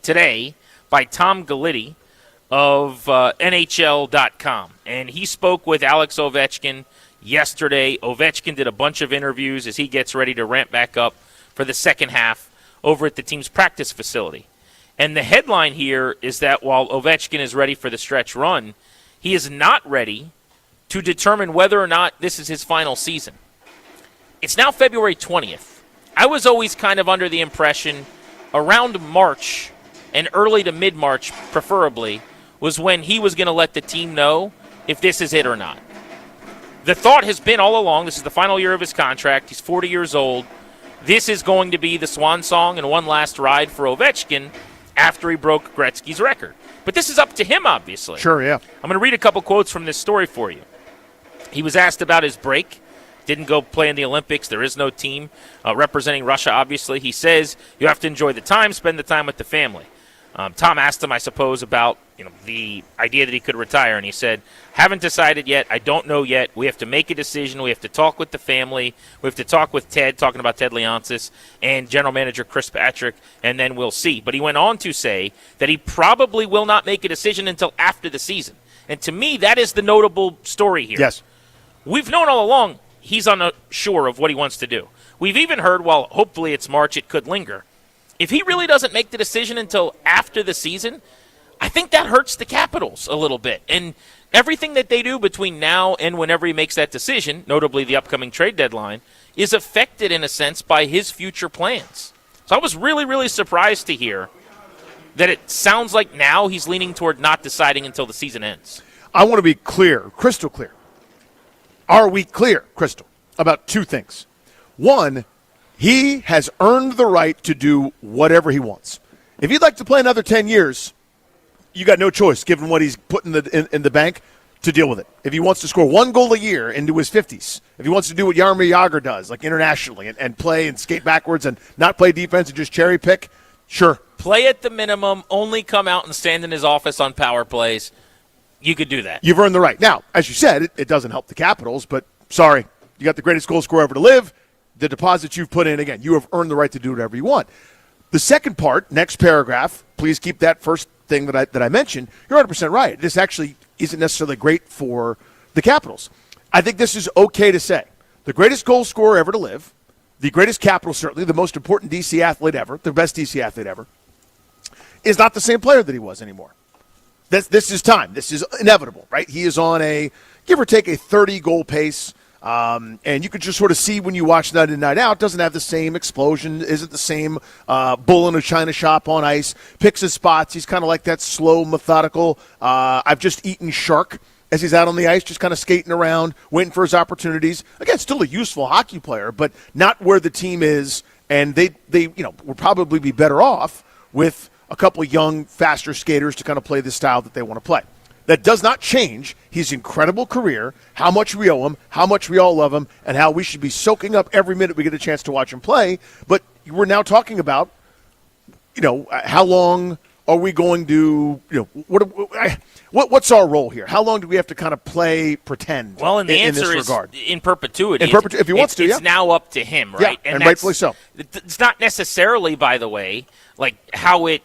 today by Tom Galitti of NHL.com. And he spoke with Alex Ovechkin yesterday. Ovechkin did a bunch of interviews as he gets ready to ramp back up for the second half over at the team's practice facility. And the headline here is that while Ovechkin is ready for the stretch run, he is not ready to determine whether or not this is his final season. It's now February 20th. I was always kind of under the impression around March and early to mid-March, preferably, was when he was going to let the team know if this is it or not. The thought has been all along, this is the final year of his contract. He's 40 years old. This is going to be the swan song and one last ride for Ovechkin after he broke Gretzky's record. But this is up to him, obviously. Sure, yeah. I'm going to read a couple quotes from this story for you. He was asked about his break. Didn't go play in the Olympics. There is no team representing Russia, obviously. He says you have to enjoy the time, spend the time with the family. Tom asked him, I suppose, about the idea that he could retire, and he said, haven't decided yet. I don't know yet. We have to make a decision. We have to talk with the family. We have to talk with Ted, talking about Ted Leonsis, and general manager Chris Patrick, and then we'll see. But he went on to say that he probably will not make a decision until after the season. And to me, that is the notable story here. Yes. We've known all along he's unsure of what he wants to do. We've even heard, well, hopefully it's March, it could linger. if he really doesn't make the decision until after the season, I think that hurts the Capitals a little bit. And everything that they do between now and whenever he makes that decision, notably the upcoming trade deadline, is affected in a sense by his future plans. So I was really, really surprised to hear that it sounds like now he's leaning toward not deciding until the season ends. I want to be clear, crystal clear. Are we clear, Crystal, about two things? One, he has earned the right to do whatever he wants. If he'd like to play another 10 years, you got no choice, given what he's put in the bank, to deal with it. If he wants to score 1 goal a year into his 50s, if he wants to do what Jaromir Jagr does, like internationally, and play and skate backwards and not play defense and just cherry pick, sure. Play at the minimum, only come out and stand in his office on power plays. You could do that. You've earned the right. Now, as you said, it doesn't help the Capitals, but sorry, you got the greatest goal scorer ever to live. The deposit you've put in, again, you have earned the right to do whatever you want. The second part, next paragraph, please keep that first thing that I mentioned. You're 100% right. This actually isn't necessarily great for the Capitals. I think this is okay to say. The greatest goal scorer ever to live, the greatest Capital certainly, the most important DC athlete ever, the best DC athlete ever, is not the same player that he was anymore. This is time. This is inevitable, right? He is on a, give or take, a 30-goal pace. And you could just sort of see when you watch Night In, Night Out, doesn't have the same explosion, isn't the same bull in a china shop on ice, picks his spots. He's kind of like that slow, methodical, I've just eaten shark as he's out on the ice, just kind of skating around, waiting for his opportunities. Again, still a useful hockey player, but not where the team is, and they would probably be better off with a couple of young, faster skaters to kind of play the style that they want to play. That does not change his incredible career, how much we owe him, how much we all love him, and how we should be soaking up every minute we get a chance to watch him play. But we're now talking about, how long are we going to, what's our role here? How long do we have to kind of pretend? Well, and the answer in this is regard? In perpetuity. If he wants to, it's now up to him, right? Yeah, and rightfully so. It's not necessarily, by the way, like how it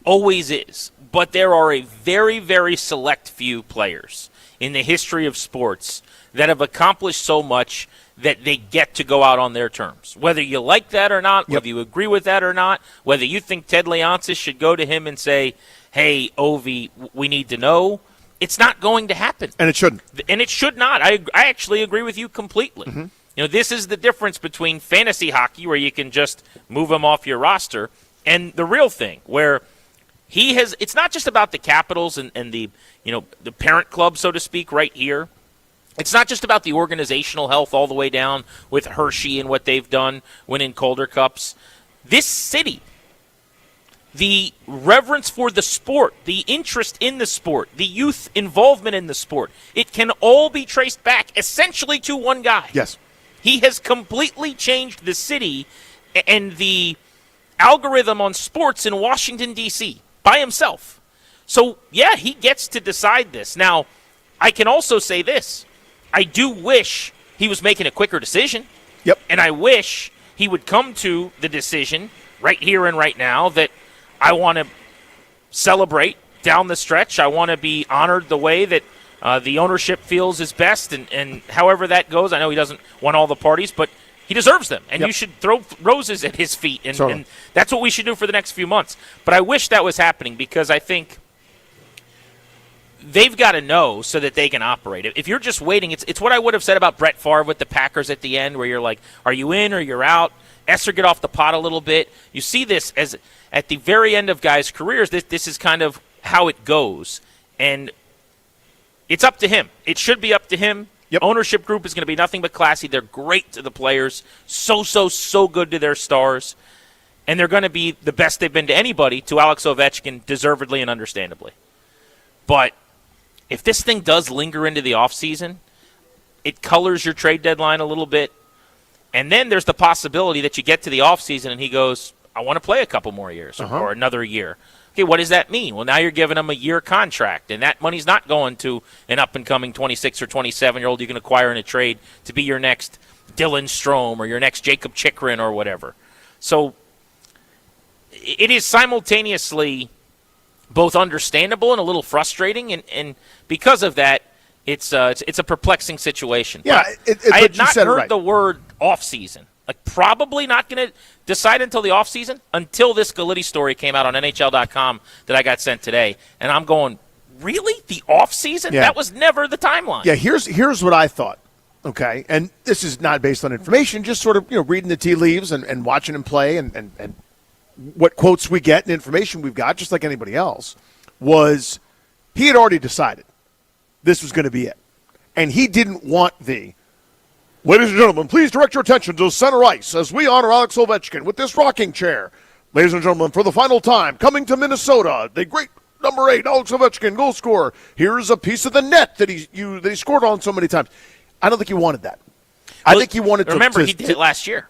always is. But there are a very, very select few players in the history of sports that have accomplished so much that they get to go out on their terms. Whether you like that or not, whether you agree with that or not, whether you think Ted Leonsis should go to him and say, hey, Ovi, we need to know, it's not going to happen. And it shouldn't. And it should not. I actually agree with you completely. Mm-hmm. This is the difference between fantasy hockey, where you can just move him off your roster, and the real thing, where it's not just about the Capitals and the the parent club, so to speak, right here. It's not just about the organizational health all the way down with Hershey and what they've done winning Calder Cups. This city, the reverence for the sport, the interest in the sport, the youth involvement in the sport, it can all be traced back essentially to one guy. Yes. He has completely changed the city and the algorithm on sports in Washington, D.C. by himself. So, yeah, he gets to decide this. Now, I can also say this. I do wish he was making a quicker decision. Yep. And I wish he would come to the decision right here and right now that I want to celebrate down the stretch. I want to be honored the way that the ownership feels is best, and however that goes. I know he doesn't want all the parties, but he deserves them, and you should throw roses at his feet, and that's what we should do for the next few months. But I wish that was happening, because I think they've got to know so that they can operate. If you're just waiting, it's what I would have said about Brett Favre with the Packers at the end, where you're like, are you in or you're out? Esser get off the pot a little bit. You see this as at the very end of guys' careers, this is kind of how it goes. And it's up to him. It should be up to him. Ownership group is going to be nothing but classy. They're great to the players. So good to their stars. And they're going to be the best they've been to anybody, to Alex Ovechkin, deservedly and understandably. But if this thing does linger into the offseason, it colors your trade deadline a little bit. And then there's the possibility that you get to the offseason and he goes, I want to play a couple more years or another year. Okay, what does that mean? Well, now you're giving him a year contract, and that money's not going to an up-and-coming 26 or 27-year-old you can acquire in a trade to be your next Dylan Strome or your next Jacob Chikrin or whatever. So it is simultaneously both understandable and a little frustrating, and because of that, it's a perplexing situation. Yeah, I had not heard the word off-season Like, probably not going to decide until the offseason, until this Galiti story came out on NHL.com that I got sent today. And I'm going, really? The offseason? Yeah. That was never the timeline. Yeah, here's what I thought. Okay, and this is not based on information, just sort of reading the tea leaves and watching him play and what quotes we get and information we've got, just like anybody else, was he had already decided this was going to be it. And he didn't want ladies and gentlemen, please direct your attention to center ice as we honor Alex Ovechkin with this rocking chair. Ladies and gentlemen, for the final time, coming to Minnesota, the great number 8, Alex Ovechkin, goal scorer. Here's a piece of the net that he scored on so many times. I don't think he wanted that. I think he wanted to. Remember, he did it last year.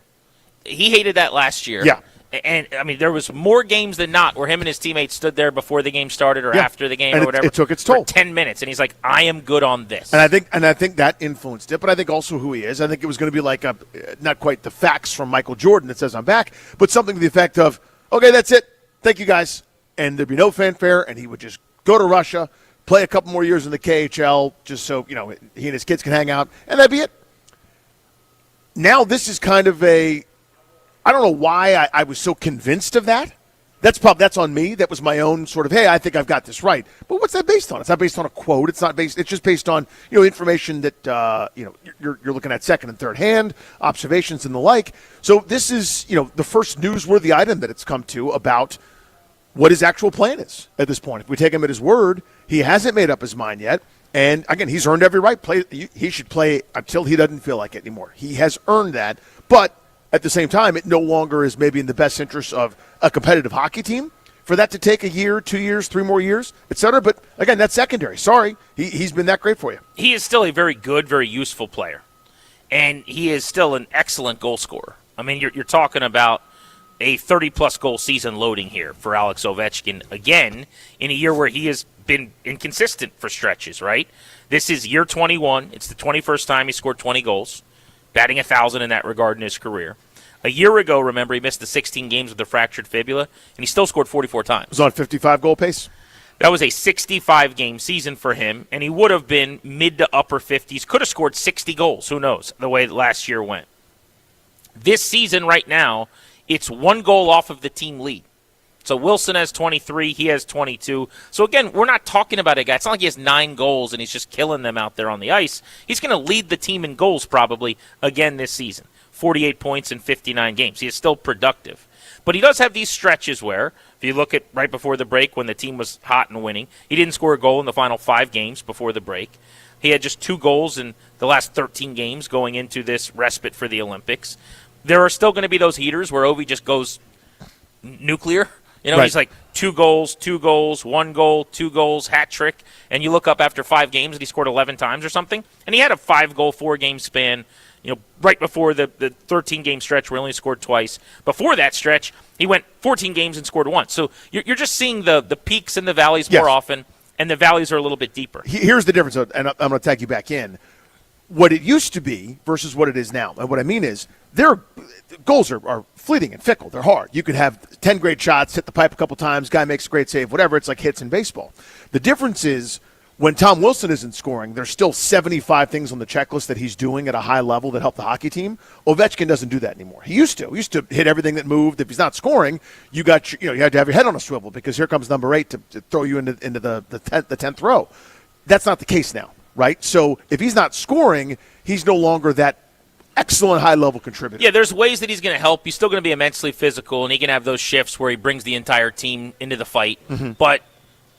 He hated that last year. Yeah. And, I mean, there was more games than not where him and his teammates stood there before the game started or after the game and or whatever. It took its toll. For 10 minutes. And he's like, I am good on this. And I think that influenced it, but I think also who he is. I think it was going to be like not quite the facts from Michael Jordan that says I'm back, but something to the effect of, okay, that's it. Thank you, guys. And there'd be no fanfare, and he would just go to Russia, play a couple more years in the KHL just so, he and his kids can hang out, and that'd be it. Now this is kind of I don't know why I was so convinced of that. That's on me. That was my own sort of, hey, I think I've got this right. But what's that based on? It's not based on a quote. It's just based on, information that, you're looking at second and third hand, observations and the like. So this is, the first newsworthy item that it's come to about what his actual plan is at this point. If we take him at his word, he hasn't made up his mind yet. And again, he's earned every right. He should play until he doesn't feel like it anymore. He has earned that. But at the same time, it no longer is maybe in the best interest of a competitive hockey team for that to take a year, 2 years, 3 more years, et cetera. But again, that's secondary. Sorry, he's been that great for you. He is still a very good, very useful player. And he is still an excellent goal scorer. I mean, you're talking about a 30-plus goal season loading here for Alex Ovechkin, again, in a year where he has been inconsistent for stretches, right? This is year 21. It's the 21st time he scored 20 goals, batting 1,000 in that regard in his career. A year ago, remember, he missed the 16 games with a fractured fibula, and he still scored 44 times. Was on 55-goal pace? That was a 65-game season for him, and he would have been mid to upper 50s. Could have scored 60 goals. Who knows, the way last year went. This season right now, it's 1 goal off of the team lead. So Wilson has 23, he has 22. So again, we're not talking about a guy. It's not like he has 9 goals and he's just killing them out there on the ice. He's going to lead the team in goals probably again this season. 48 points in 59 games. He is still productive. But he does have these stretches where, if you look at right before the break when the team was hot and winning, he didn't score a goal in the final 5 games before the break. He had just 2 goals in the last 13 games going into this respite for the Olympics. There are still going to be those heaters where Ovi just goes nuclear. Right. He's like 2 goals, 1 goal, 2 goals, hat trick. And you look up after 5 games and he scored 11 times or something. And he had a 5-goal, 4-game span, right before the 13-game stretch where he only scored twice. Before that stretch, he went 14 games and scored once. So you're just seeing the peaks and the valleys more often, and the valleys are a little bit deeper. Here's the difference, and I'm going to tag you back in. What it used to be versus what it is now. And what I mean is, their goals are fleeting and fickle. They're hard. You could have 10 great shots, hit the pipe a couple times, guy makes a great save, whatever. It's like hits in baseball. The difference is when Tom Wilson isn't scoring, there's still 75 things on the checklist that he's doing at a high level that help the hockey team. Ovechkin doesn't do that anymore. He used to. He used to hit everything that moved. If he's not scoring, you had to have your head on a swivel because here comes number 8 to throw you into the 10th row. That's not the case now, right? So if he's not scoring, he's no longer that excellent high-level contributor. Yeah, there's ways that he's going to help. He's still going to be immensely physical, and he can have those shifts where he brings the entire team into the fight. Mm-hmm. But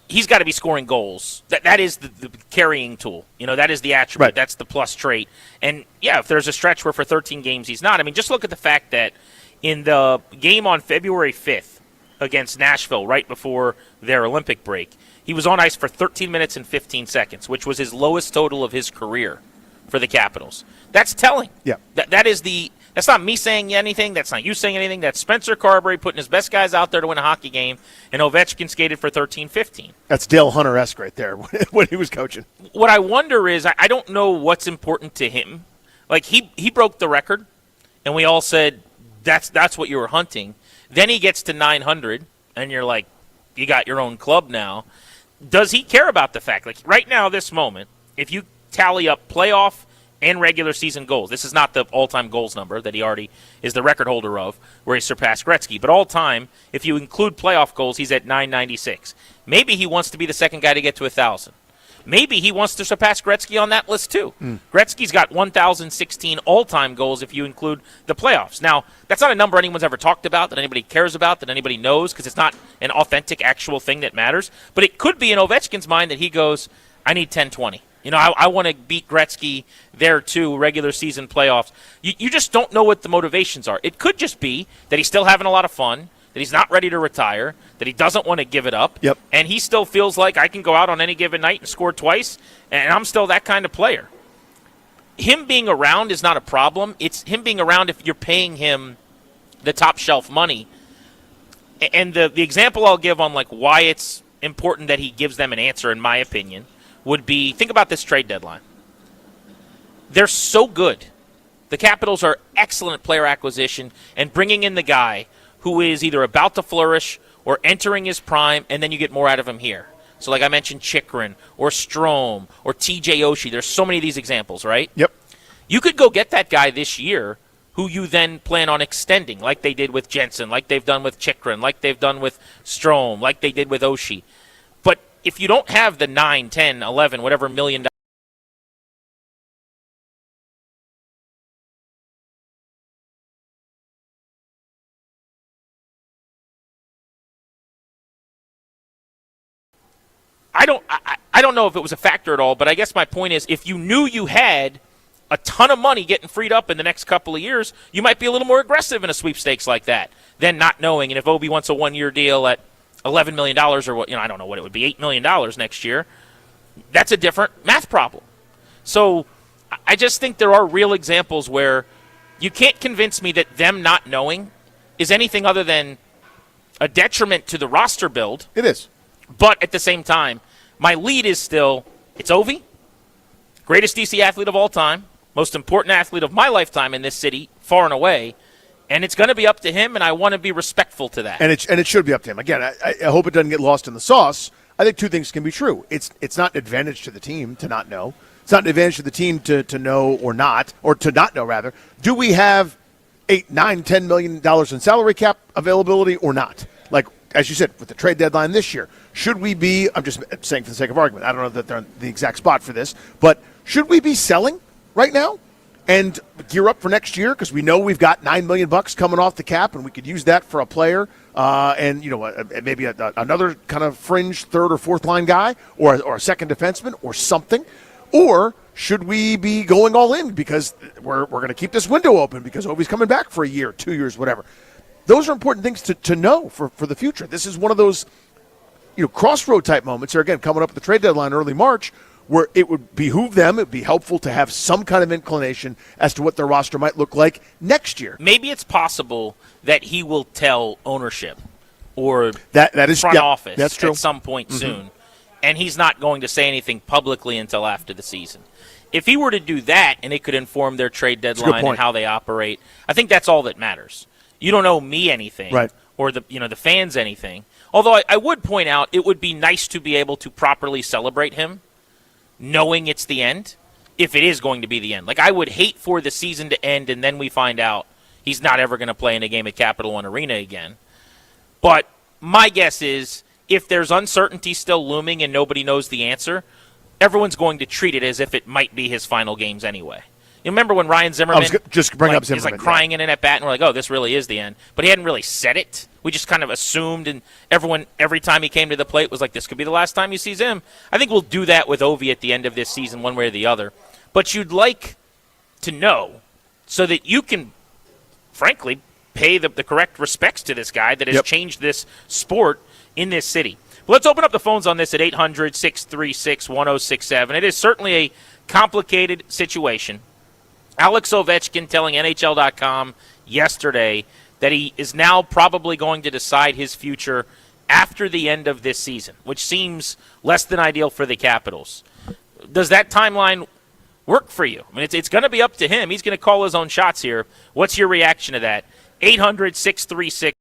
he's got to be scoring goals. That is the carrying tool. That is the attribute. Right. That's the plus trait. And, yeah, if there's a stretch where for 13 games he's not. I mean, just look at the fact that in the game on February 5th against Nashville, right before their Olympic break, he was on ice for 13 minutes and 15 seconds, which was his lowest total of his career for the Capitals. That's telling. Yeah. That's not me saying anything. That's not you saying anything. That's Spencer Carberry putting his best guys out there to win a hockey game, and Ovechkin skated for 13-15. That's Dale Hunter-esque right there when he was coaching. What I wonder is, I don't know what's important to him. Like, he broke the record, and we all said that's what you were hunting. Then he gets to 900, and you're like, you got your own club now. Does he care about the fact? Like, right now, this moment, if you tally up playoff and regular season goals. This is not the all-time goals number that he already is the record holder of, where he surpassed Gretzky. But all-time, if you include playoff goals, he's at 996. Maybe he wants to be the second guy to get to 1,000. Maybe he wants to surpass Gretzky on that list too. Gretzky's got 1,016 all-time goals if you include the playoffs. Now, that's not a number anyone's ever talked about, that anybody cares about, that anybody knows, because it's not an authentic, actual thing that matters. But it could be in Ovechkin's mind that he goes, I need 10-20. I want to beat Gretzky there too, regular season playoffs. You just don't know what the motivations are. It could just be that he's still having a lot of fun, that he's not ready to retire, that he doesn't want to give it up, and he still feels like I can go out on any given night and score twice, and I'm still that kind of player. Him being around is not a problem. It's him being around if you're paying him the top shelf money. And the example I'll give on like why it's important that he gives them an answer, in my opinion, would be, think about this trade deadline. They're so good. The Capitals are excellent at player acquisition and bringing in the guy who is either about to flourish or entering his prime, and then you get more out of him here. So like I mentioned, Chychrun or Strome or TJ Oshie. There's so many of these examples, right? Yep. You could go get that guy this year who you then plan on extending, like they did with Jensen, like they've done with Chychrun, like they've done with Strome, like they did with Oshie. But if you don't have the 9, 10, 11, whatever $1 million, I don't know if it was a factor at all, but I guess my point is if you knew you had a ton of money getting freed up in the next couple of years, you might be a little more aggressive in a sweepstakes like that than not knowing. And if Obi wants a one-year deal at $11 million or what, I don't know what it would be, $8 million next year, that's a different math problem. So I just think there are real examples where you can't convince me that them not knowing is anything other than a detriment to the roster build. It is. But at the same time, my lead is still, it's Ovi, greatest DC athlete of all time, most important athlete of my lifetime in this city, far and away, and it's going to be up to him, and I want to be respectful to that. And it should be up to him. Again, I hope it doesn't get lost in the sauce. I think two things can be true. It's not an advantage to the team to not know. It's not an advantage to the team to know or to not know, rather. Do we have $8, $9, $10 million in salary cap availability or not? Like, as you said, with the trade deadline this year, should we be, I'm just saying for the sake of argument, I don't know that they're in the exact spot for this, but should we be selling right now and gear up for next year because we know we've got $9 million coming off the cap and we could use that for a player and maybe another kind of fringe third or fourth line guy or a second defenseman or something? Or should we be going all in because we're going to keep this window open because Ovi's coming back for a year, 2 years, whatever? Those are important things to know for the future. This is one of those crossroad type moments here, again, coming up at the trade deadline early March, where it would behoove them, it would be helpful to have some kind of inclination as to what their roster might look like next year. Maybe it's possible that he will tell ownership or that is front office that's true. At some point soon, and he's not going to say anything publicly until after the season. If he were to do that and it could inform their trade deadline and how they operate, I think that's all that matters. You don't owe me anything, right? Or the fans anything. Although I would point out it would be nice to be able to properly celebrate him, knowing it's the end, if it is going to be the end. Like I would hate for the season to end and then we find out he's not ever going to play in a game at Capital One Arena again. But my guess is if there's uncertainty still looming and nobody knows the answer, everyone's going to treat it as if it might be his final games anyway. You remember when Ryan Zimmerman is like crying in at bat and we're like, oh, this really is the end. But he hadn't really said it. We just kind of assumed, and everyone, every time he came to the plate, was like, this could be the last time he sees him. I think we'll do that with Ovi at the end of this season, one way or the other. But you'd like to know so that you can, frankly, pay the correct respects to this guy that has changed this sport in this city. Well, let's open up the phones on this at 800-636-1067. It is certainly a complicated situation. Alex Ovechkin telling NHL.com yesterday that he is now probably going to decide his future after the end of this season, which seems less than ideal for the Capitals. Does that timeline work for you? I mean, it's going to be up to him. He's going to call his own shots here. What's your reaction to that? 800-636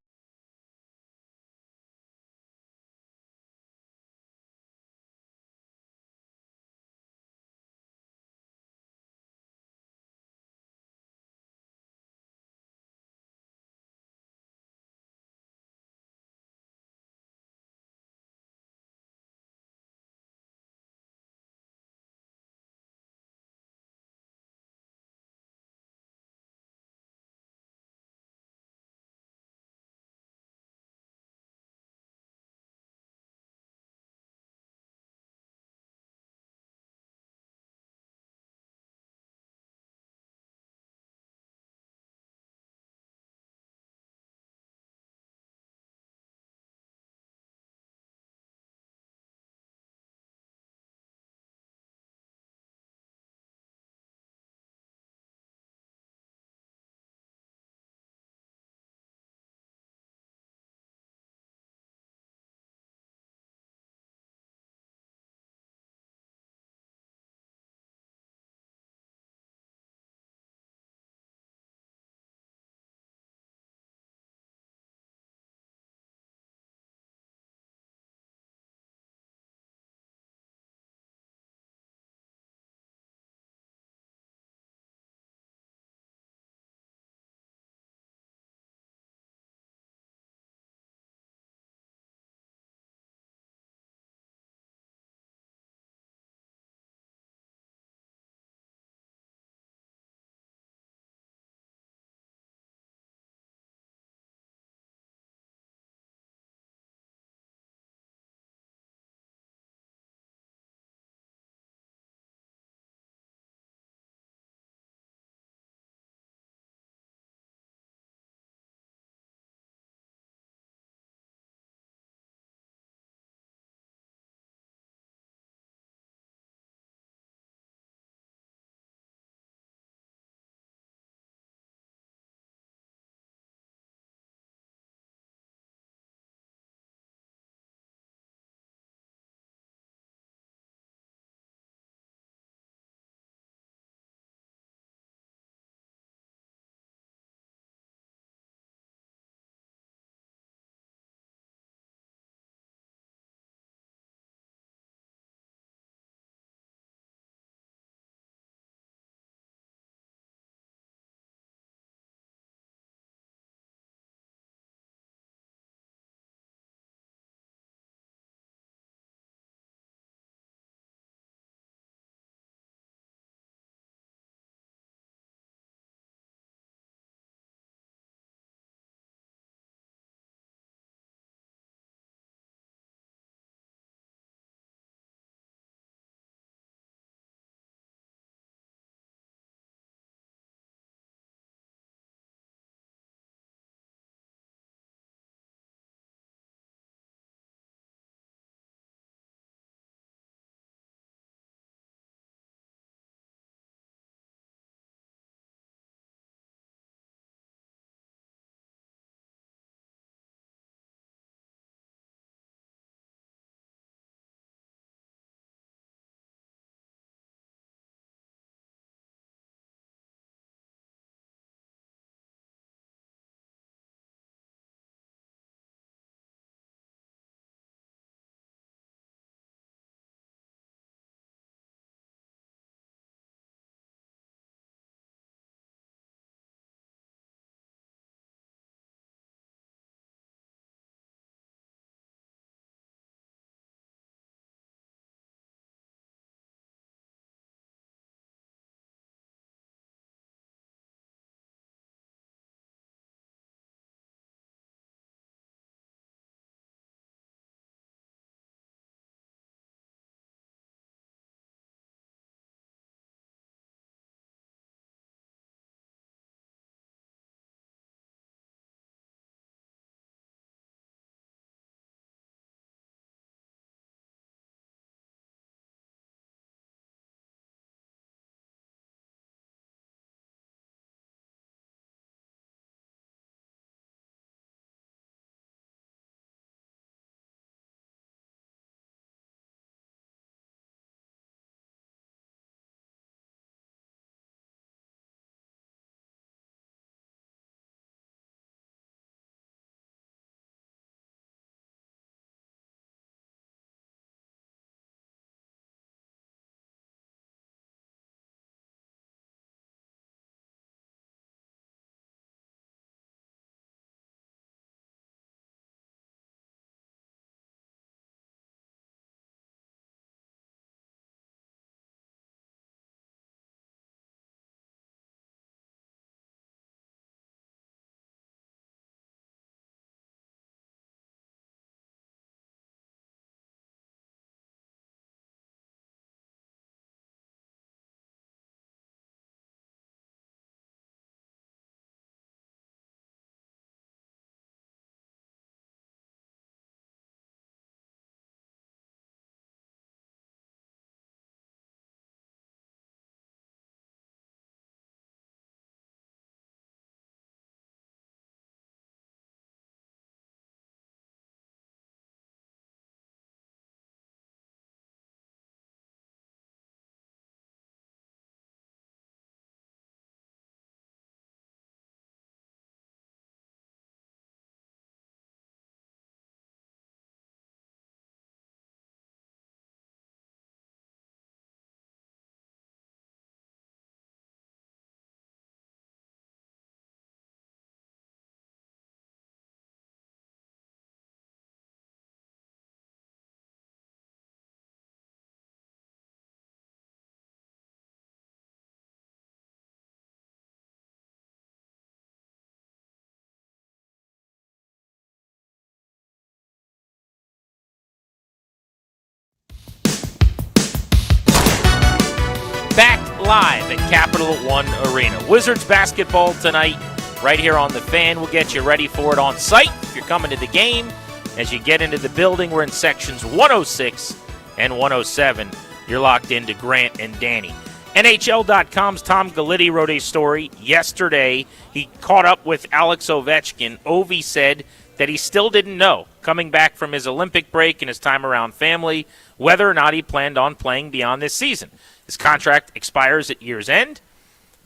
live at Capital One Arena. Wizards basketball tonight, right here on The Fan. We'll get you ready for it on site if you're coming to the game. As you get into the building, we're in sections 106 and 107. You're locked into Grant and Danny. NHL.com's Tom Gallitti wrote a story yesterday. He caught up with Alex Ovechkin. Ovi said that he still didn't know, coming back from his Olympic break and his time around family, whether or not he planned on playing beyond this season. His contract expires at year's end.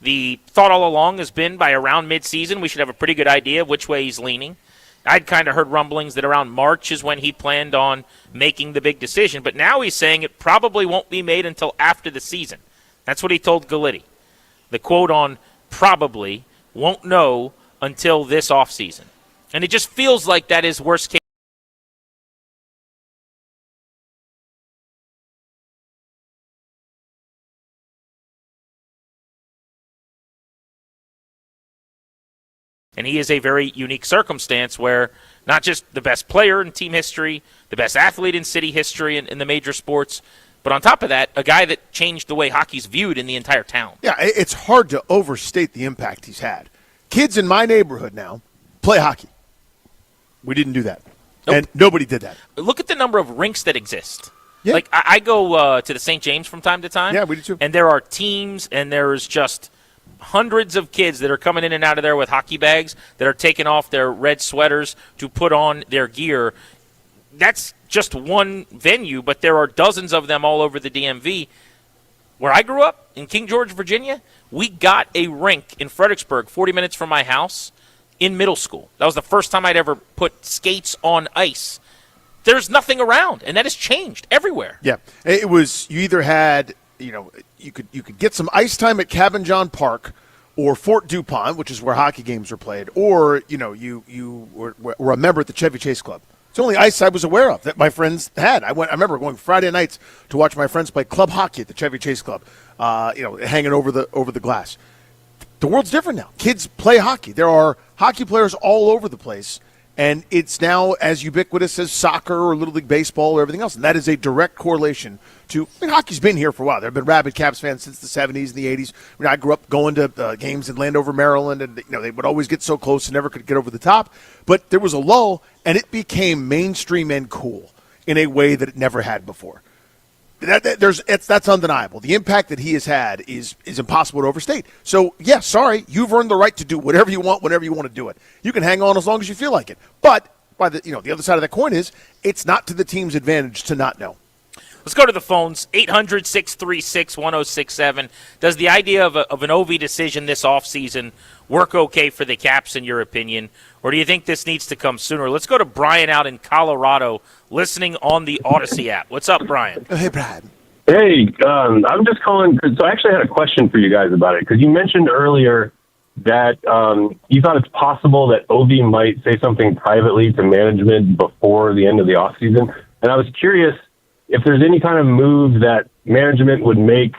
The thought all along has been by around midseason we should have a pretty good idea of which way he's leaning. I'd kind of heard rumblings that around March is when he planned on making the big decision, but now he's saying it probably won't be made until after the season. That's what he told Gallitti. The quote on probably won't know until this offseason. And it just feels like that is worst case. And he is a very unique circumstance where not just the best player in team history, the best athlete in city history in the major sports, but on top of that, a guy that changed the way hockey's viewed in the entire town. Yeah, it's hard to overstate the impact he's had. Kids in my neighborhood now play hockey. We didn't do that. Nope. And nobody did that. Look at the number of rinks that exist. Yeah. Like, I go to the St. James from time to time. Yeah, we do too. And there are teams, and there's just hundreds of kids that are coming in and out of there with hockey bags that are taking off their red sweaters to put on their gear. That's just one venue, but there are dozens of them all over the DMV. Where I grew up, in King George, Virginia, we got a rink in Fredericksburg, 40 minutes from my house, in middle school. That was the first time I'd ever put skates on ice. There's nothing around, and that has changed everywhere. Yeah, it was, you either had, you could get some ice time at Cabin John Park or Fort DuPont, which is where hockey games were played, or, you were a member at the Chevy Chase Club. It's the only ice I was aware of that my friends had. I remember going Friday nights to watch my friends play club hockey at the Chevy Chase Club, hanging over the glass. The world's different now. Kids play hockey. There are hockey players all over the place, and it's now as ubiquitous as soccer or Little League Baseball or everything else, and that is a direct correlation to hockey's been here for a while. There have been rabid Caps fans since the 70s and the 80s. I grew up going to games in Landover, Maryland, and they would always get so close and never could get over the top. But there was a lull, and it became mainstream and cool in a way that it never had before. That's undeniable. The impact that he has had is impossible to overstate. So, yeah, sorry, you've earned the right to do whatever you want whenever you want to do it. You can hang on as long as you feel like it. But by the other side of that coin is it's not to the team's advantage to not know. Let's go to the phones. 800-636-1067. Does the idea of an OV decision this offseason work okay for the Caps, in your opinion? Or do you think this needs to come sooner? Let's go to Brian out in Colorado, listening on the Odyssey app. What's up, Brian? Hey, Brian. Hey, I'm just calling. So I actually had a question for you guys about it, because you mentioned earlier that you thought it's possible that Ovi might say something privately to management before the end of the offseason. And I was curious if there's any kind of move that management would make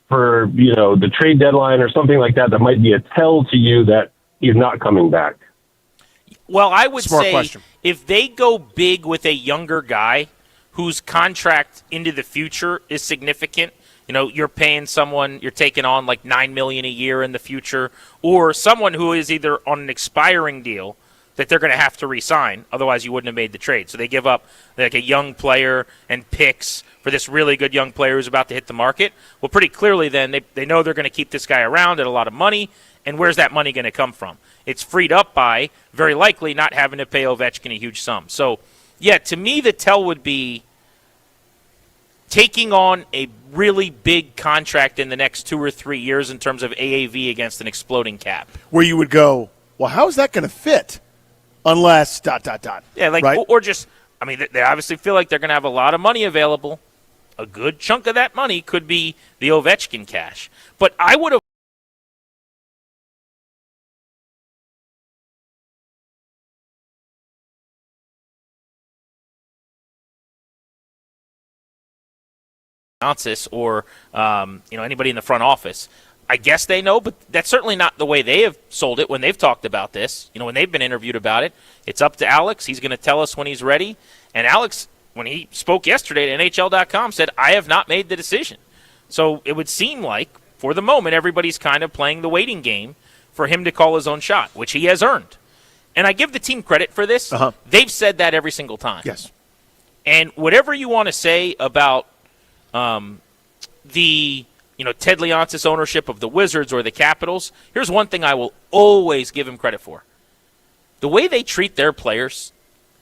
for, the trade deadline or something like that might be a tell to you that he's not coming back. Well, I would Smart say question. If they go big with a younger guy whose contract into the future is significant, you're paying someone, you're taking on like $9 million a year in the future, or someone who is either on an expiring deal that they're going to have to re-sign, otherwise you wouldn't have made the trade. So they give up like a young player and picks for this really good young player who's about to hit the market. Well, pretty clearly then they know they're going to keep this guy around at a lot of money, and where's that money going to come from? It's freed up by, very likely, not having to pay Ovechkin a huge sum. So, yeah, to me the tell would be taking on a really big contract in the next 2 or 3 years in terms of AAV against an exploding cap. Where you would go, well, how is that going to fit? Unless ... Yeah, right? or just, they obviously feel like they're going to have a lot of money available. A good chunk of that money could be the Ovechkin cash. But I would have or anybody in the front office. I guess they know, but that's certainly not the way they have sold it when they've talked about this. When they've been interviewed about it, it's up to Alex. He's going to tell us when he's ready. And Alex, when he spoke yesterday at NHL.com, said, I have not made the decision. So it would seem like, for the moment, everybody's kind of playing the waiting game for him to call his own shot, which he has earned. And I give the team credit for this. They've said that every single time. Yes. And whatever you want to say about the Ted Leonsis ownership of the Wizards or the Capitals, here's one thing I will always give him credit for. The way they treat their players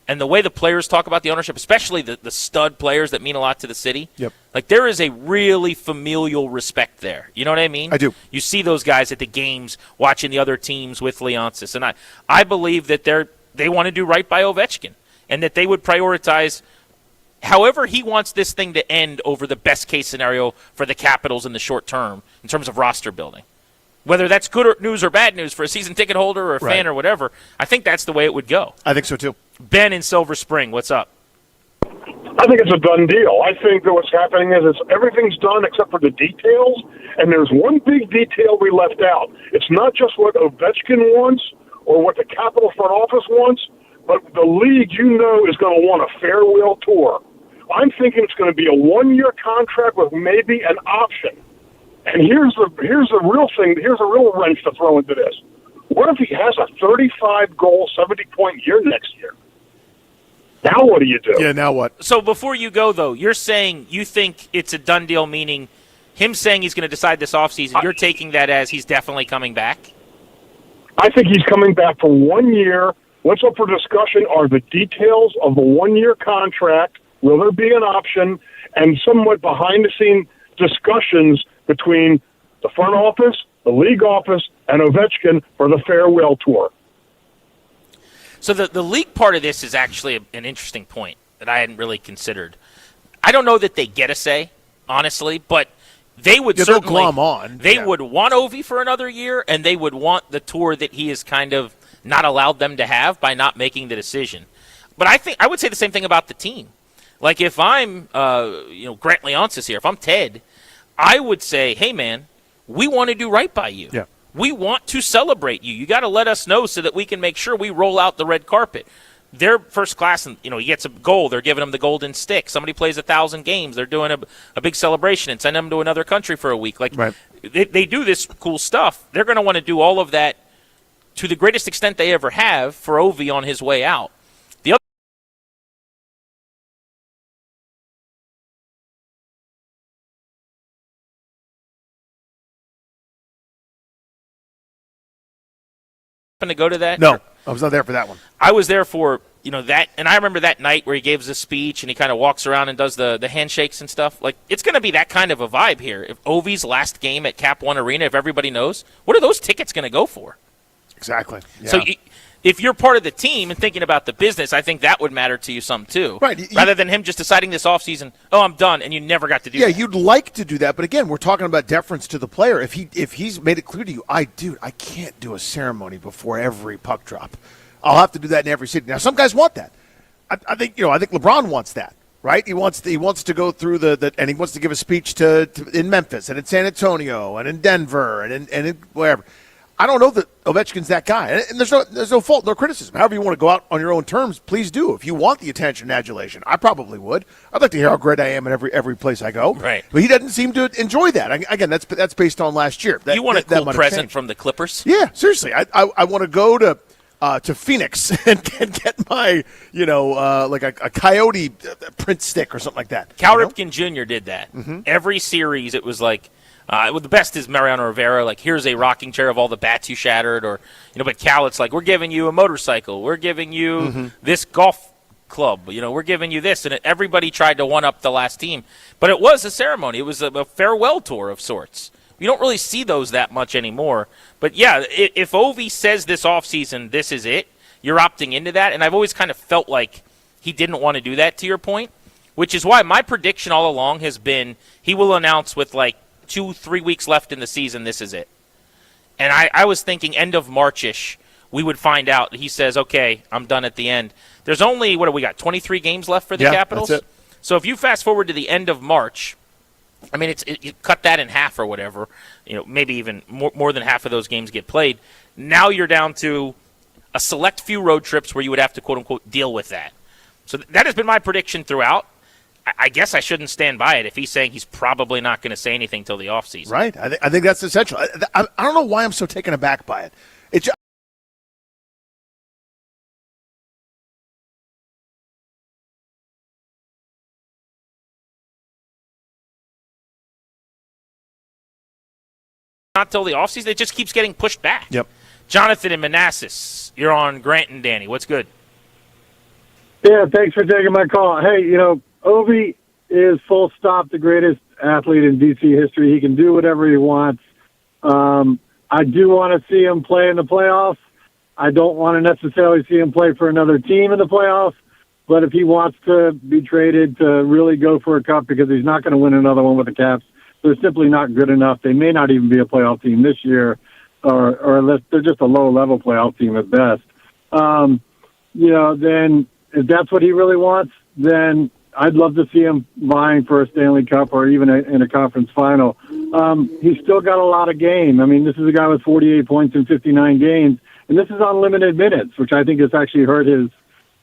and the way the players talk about the ownership, especially the stud players that mean a lot to the city, like there is a really familial respect there. You know what I mean? I do. You see those guys at the games watching the other teams with Leonsis. And I believe that they want to do right by Ovechkin and that they would prioritize however he wants this thing to end over the best case scenario for the Capitals in the short term in terms of roster building. Whether that's good news or bad news for a season ticket holder or a fan or whatever, I think that's the way it would go. I think so too. Ben in Silver Spring, what's up? I think it's a done deal. I think that what's happening is everything's done except for the details, and there's one big detail we left out. It's not just what Ovechkin wants or what the Capital front office wants, but the league, is going to want a farewell tour. I'm thinking it's going to be a one-year contract with maybe an option. And here's the real thing. Here's a real wrench to throw into this. What if he has a 35-goal, 70-point year next year? Now what do you do? Yeah, now what? So before you go, though, you're saying you think it's a done deal, meaning him saying he's going to decide this offseason, you're taking that as he's definitely coming back? I think he's coming back for 1 year. What's up for discussion are the details of the one-year contract. Will there be an option? And somewhat behind-the-scene discussions between the front office, the league office, and Ovechkin for the farewell tour. So the league part of this is actually an interesting point that I hadn't really considered. I don't know that they get a say, honestly, but they would certainly glom on. They would want Ovi for another year, and they would want the tour that he has kind of not allowed them to have by not making the decision. But I would say the same thing about the team. Like if I'm Grant Leonsis here, if I'm Ted, I would say, hey man, we want to do right by you. Yeah. We want to celebrate you. You got to let us know so that we can make sure we roll out the red carpet. They're first class, and he gets a goal. They're giving him the golden stick. Somebody plays 1,000 games. They're doing a big celebration and send him to another country for a week. Like they do this cool stuff. They're going to want to do all of that to the greatest extent they ever have for Ovi on his way out. The other to go to that? No, I was not there for that one. I was there for that, and I remember that night where he gave his speech and he kind of walks around and does the handshakes and stuff. Like it's going to be that kind of a vibe here. If Ovi's last game at Cap One Arena, if everybody knows, what are those tickets going to go for? Exactly. Yeah. So if you're part of the team and thinking about the business, I think that would matter to you some too. Right. Rather than him just deciding this offseason, oh, I'm done, and you never got to do that. Yeah, you'd like to do that, but again, we're talking about deference to the player. If he's made it clear to you, I can't do a ceremony before every puck drop. I'll have to do that in every city. Now, some guys want that. I think LeBron wants that, right? He wants to go through and he wants to give a speech in Memphis and in San Antonio and in Denver and in wherever. I don't know that Ovechkin's that guy. And there's no fault, no criticism. However you want to go out on your own terms, please do. If you want the attention and adulation, I probably would. I'd like to hear how great I am in every place I go. Right. But he doesn't seem to enjoy that. Again, that's based on last year. You want a cool present from the Clippers? Yeah, seriously. I want to go to Phoenix and get my, like a Coyote print stick or something like that. Cal Ripken Jr. did that. Mm-hmm. Every series, it was like, the best is Mariano Rivera. Like, here's a rocking chair of all the bats you shattered, or but Cal, it's like we're giving you a motorcycle, we're giving you this golf club, we're giving you this, and everybody tried to one up the last team, but it was a ceremony. It was a farewell tour of sorts. You don't really see those that much anymore. But yeah, if Ovi says this offseason, this is it, you're opting into that, and I've always kind of felt like he didn't want to do that. To your point, which is why my prediction all along has been he will announce with like 2-3 weeks left in the season, this is it. And I was thinking end of March-ish, we would find out. He says, okay, I'm done at the end. There's only, what do we got, 23 games left for the Capitals? That's it. So if you fast forward to the end of March, I mean, you cut that in half or whatever, maybe even more than half of those games get played. Now you're down to a select few road trips where you would have to, quote-unquote, deal with that. So that has been my prediction throughout. I guess I shouldn't stand by it if he's saying he's probably not going to say anything till the offseason. Right. I think that's essential. I don't know why I'm so taken aback by it. It's not till the offseason. It just keeps getting pushed back. Yep. Jonathan in Manassas, you're on Grant and Danny. What's good? Yeah, thanks for taking my call. Hey, Ovi is full stop the greatest athlete in DC history. He can do whatever he wants. I do want to see him play in the playoffs. I don't want to necessarily see him play for another team in the playoffs, but if he wants to be traded to really go for a cup because he's not going to win another one with the Caps, they're simply not good enough. They may not even be a playoff team this year, or unless they're just a low-level playoff team at best. Then if that's what he really wants, then I'd love to see him vying for a Stanley Cup or even in a conference final. He's still got a lot of game. I mean, this is a guy with 48 points in 59 games, and this is on limited minutes, which I think has actually hurt his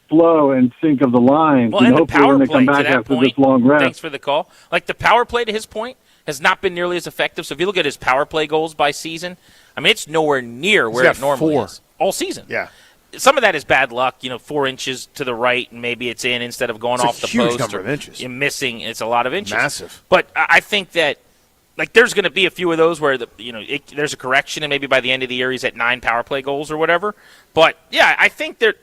flow and sync of the line. Well, and the hopefully power when they play come to back that after point, this long rest. thanks for the call. Like the power play to his point has not been nearly as effective. So if you look at his power play goals by season, I mean, it's nowhere near where it normally is all season. Yeah. Some of that is bad luck, 4 inches to the right, and maybe it's in instead of going It's off a the huge post. number or of inches. You're missing. It's a lot of inches. Massive. But I think that, there's going to be a few of those where there's a correction, and maybe by the end of the year he's at 9 power play goals or whatever. But yeah, I think that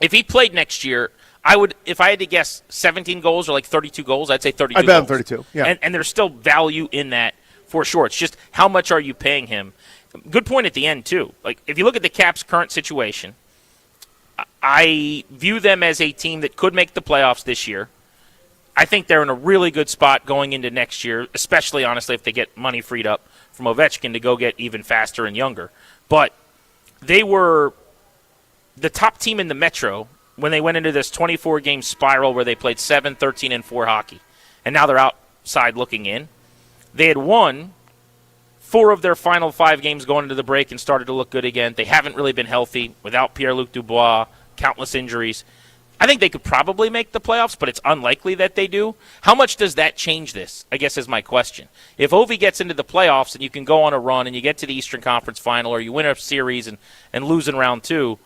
if he played next year, I would, if I had to guess, 17 goals or like 32 goals, I'd say 32. I bet him goals. 32. Yeah. And there's still value in that for sure. It's just how much are you paying him? Good point at the end too. Like if you look at the Caps' current situation, I view them as a team that could make the playoffs this year. I think they're in a really good spot going into next year, especially, honestly, if they get money freed up from Ovechkin to go get even faster and younger. But they were the top team in the Metro when they went into this 24-game spiral where they played 7, 13, and 4 hockey. And now they're outside looking in. They had won 4 of their final 5 games going into the break and started to look good again. They haven't really been healthy without Pierre-Luc Dubois, countless injuries. I think they could probably make the playoffs, but it's unlikely that they do. How much does that change this, I guess, is my question. If Ovi gets into the playoffs and you can go on a run and you get to the Eastern Conference Final or you win a series and lose in round 2,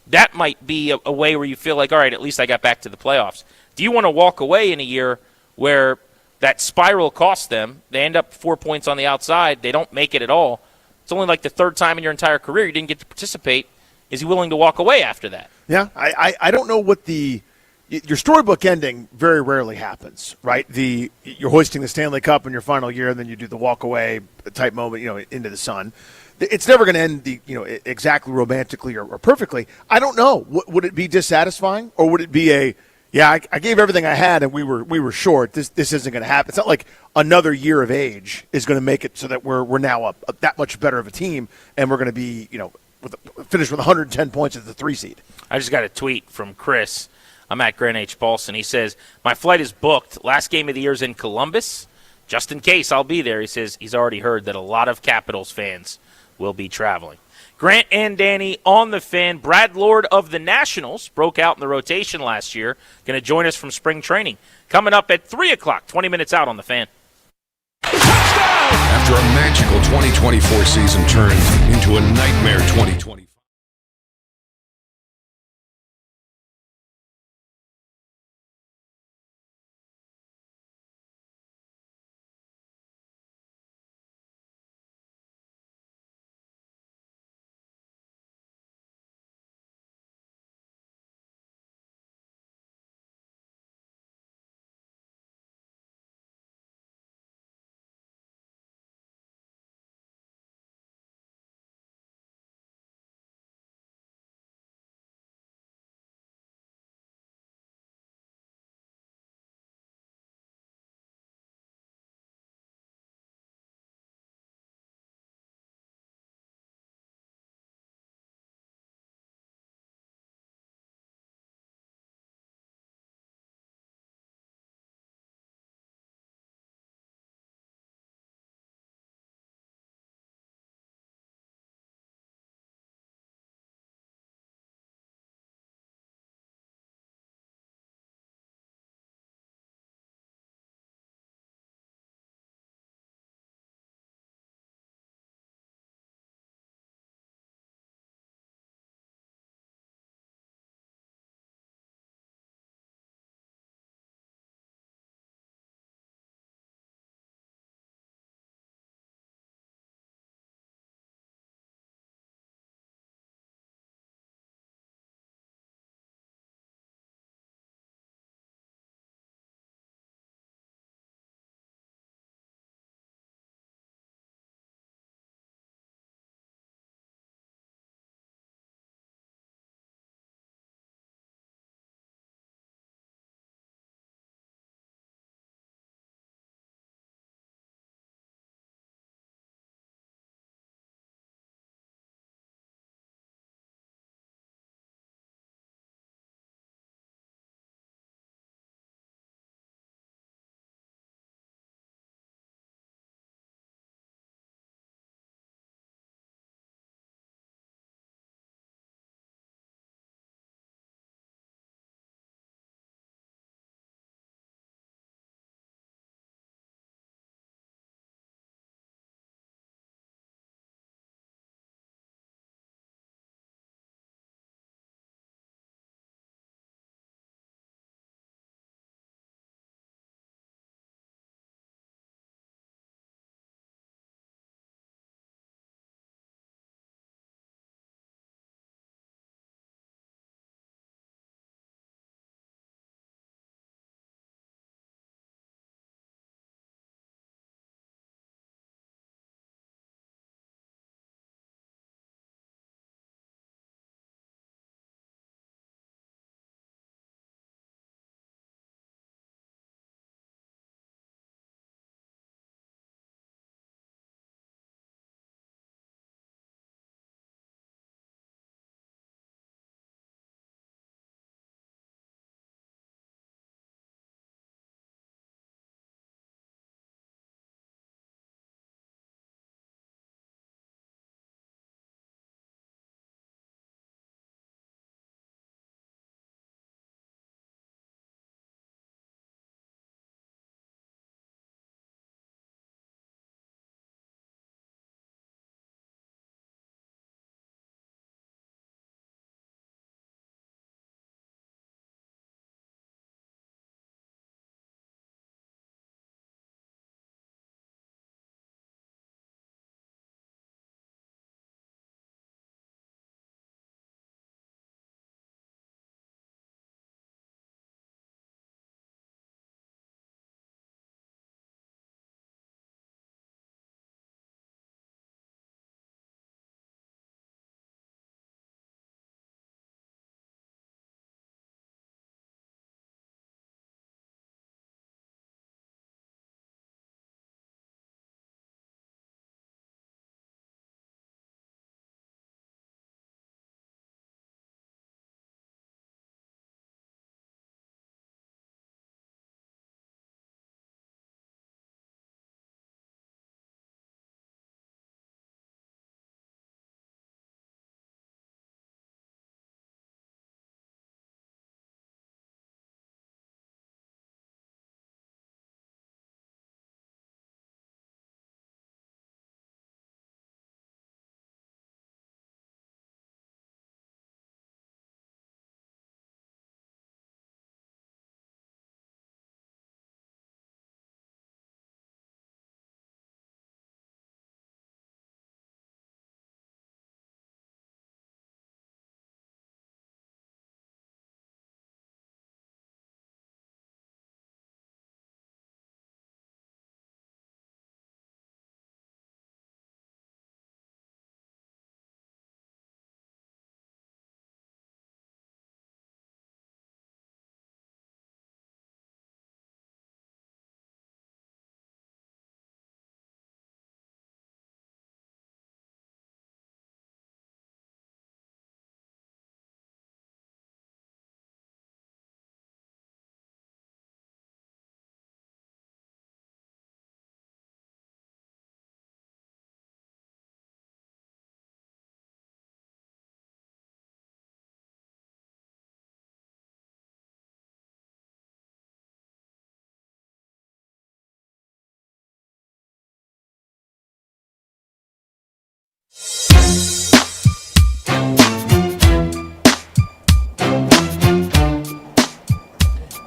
that might be a way where you feel like, all right, at least I got back to the playoffs. Do you want to walk away in a year where that spiral costs them? They end up 4 points on the outside. They don't make it at all. It's only like the 3rd time in your entire career you didn't get to participate. Is he willing to walk away after that? Yeah, I don't know what your storybook ending very rarely happens, right? You're hoisting the Stanley Cup in your final year, and then you do the walk away type moment, into the sun. It's never going to end exactly romantically or perfectly. I don't know. Would it be dissatisfying, or would it be I gave everything I had and we were short. This isn't going to happen. It's not like another year of age is going to make it so that we're now that much better of a team, and we're going to be finish with 110 points as the 3 seed. I just got a tweet from Chris. I'm at Grant H. Paulson. He says, my flight is booked. Last game of the year is in Columbus. Just in case I'll be there. He says he's already heard that a lot of Capitals fans will be traveling. Grant and Danny on the Fan. Brad Lord of the Nationals broke out in the rotation last year. Going to join us from spring training. Coming up at 3 o'clock, 20 minutes out on the Fan. After a magical 2024 season turned into a nightmare 2025.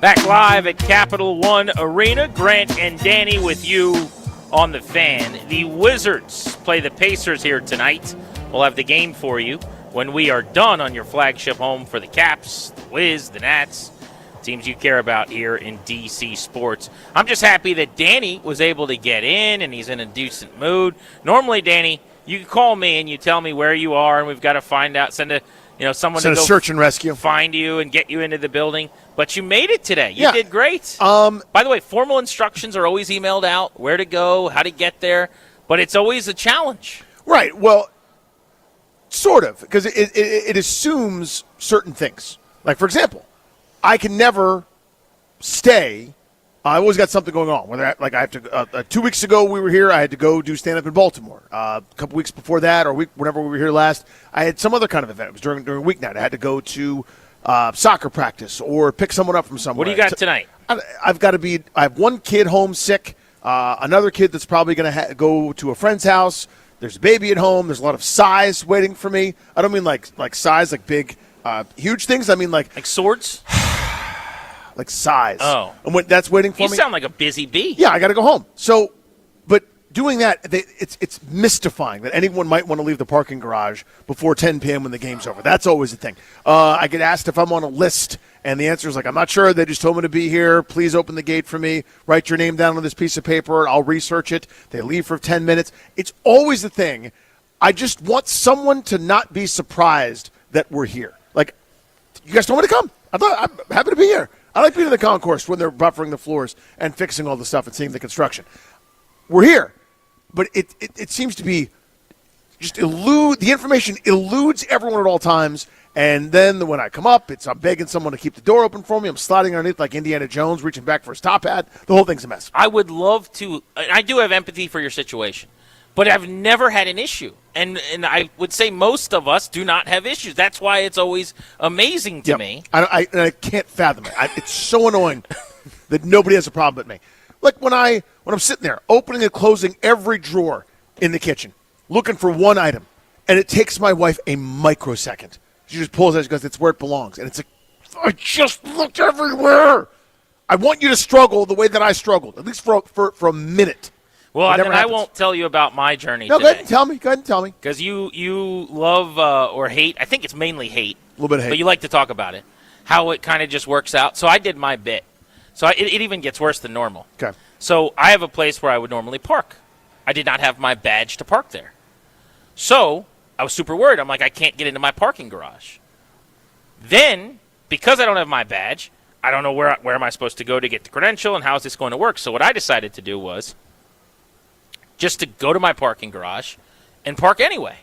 Back live at Capital One Arena. Grant and Danny with you on the Fan. The Wizards play the Pacers here tonight. We'll have the game for you when we are done on your flagship home for the Caps, the Wiz, the Nats, teams you care about here in DC sports. I'm just happy that Danny was able to get in and he's in a decent mood. Normally, Danny, you call me and you tell me where you are, and we've got to find out, someone to go search and rescue, find you and get you into the building. But you made it today. You did great. By the way, formal instructions are always emailed out, where to go, how to get there, but it's always a challenge. Right. Well, sort of, because it assumes certain things. Like, for example, I can never stay. I've always got something going on. Whether I have to. 2 weeks ago we were here. I had to go do stand up in Baltimore. A couple weeks before that, or whenever we were here last, I had some other kind of event. It was during a weeknight. I had to go to soccer practice or pick someone up from somewhere. What do you got tonight? I've got to be. I have one kid home sick. Another kid that's probably going to go to a friend's house. There's a baby at home. There's a lot of size waiting for me. I don't mean like size, like big, huge things. I mean like swords. Like size. Oh. And that's waiting for me. You sound like a busy bee. Yeah, I got to go home. So, but doing that, it's mystifying that anyone might want to leave the parking garage before 10 p.m. when the game's over. That's always a thing. I get asked if I'm on a list, and the answer is like, I'm not sure. They just told me to be here. Please open the gate for me. Write your name down on this piece of paper. I'll research it. They leave for 10 minutes. It's always the thing. I just want someone to not be surprised that we're here. Like, you guys told me to come. I'm happy to be here. I like being in the concourse when they're buffering the floors and fixing all the stuff and seeing the construction. We're here, but it seems to be just the information eludes everyone at all times. And then when I come up, I'm begging someone to keep the door open for me. I'm sliding underneath like Indiana Jones, reaching back for his top hat. The whole thing's a mess. I would love to. I do have empathy for your situation, but I've never had an issue. And I would say most of us do not have issues. That's why it's always amazing to me. I can't fathom it. It's so annoying that nobody has a problem but me. Like when I'm sitting there opening and closing every drawer in the kitchen, looking for one item, and it takes my wife a microsecond. She just pulls it. She goes, "It's where it belongs." And it's like, I just looked everywhere. I want you to struggle the way that I struggled, at least for a minute. Well, then I won't tell you about my journey today. Go ahead and tell me. Go ahead and tell me. Because you love or hate. I think it's mainly hate. A little bit of hate. But you like to talk about it. How it kind of just works out. So I did my bit. So it even gets worse than normal. Okay. So I have a place where I would normally park. I did not have my badge to park there. So I was super worried. I'm like, I can't get into my parking garage. Then, because I don't have my badge, I don't know where am I supposed to go to get the credential and how is this going to work. So what I decided to do was just to go to my parking garage and park anyway.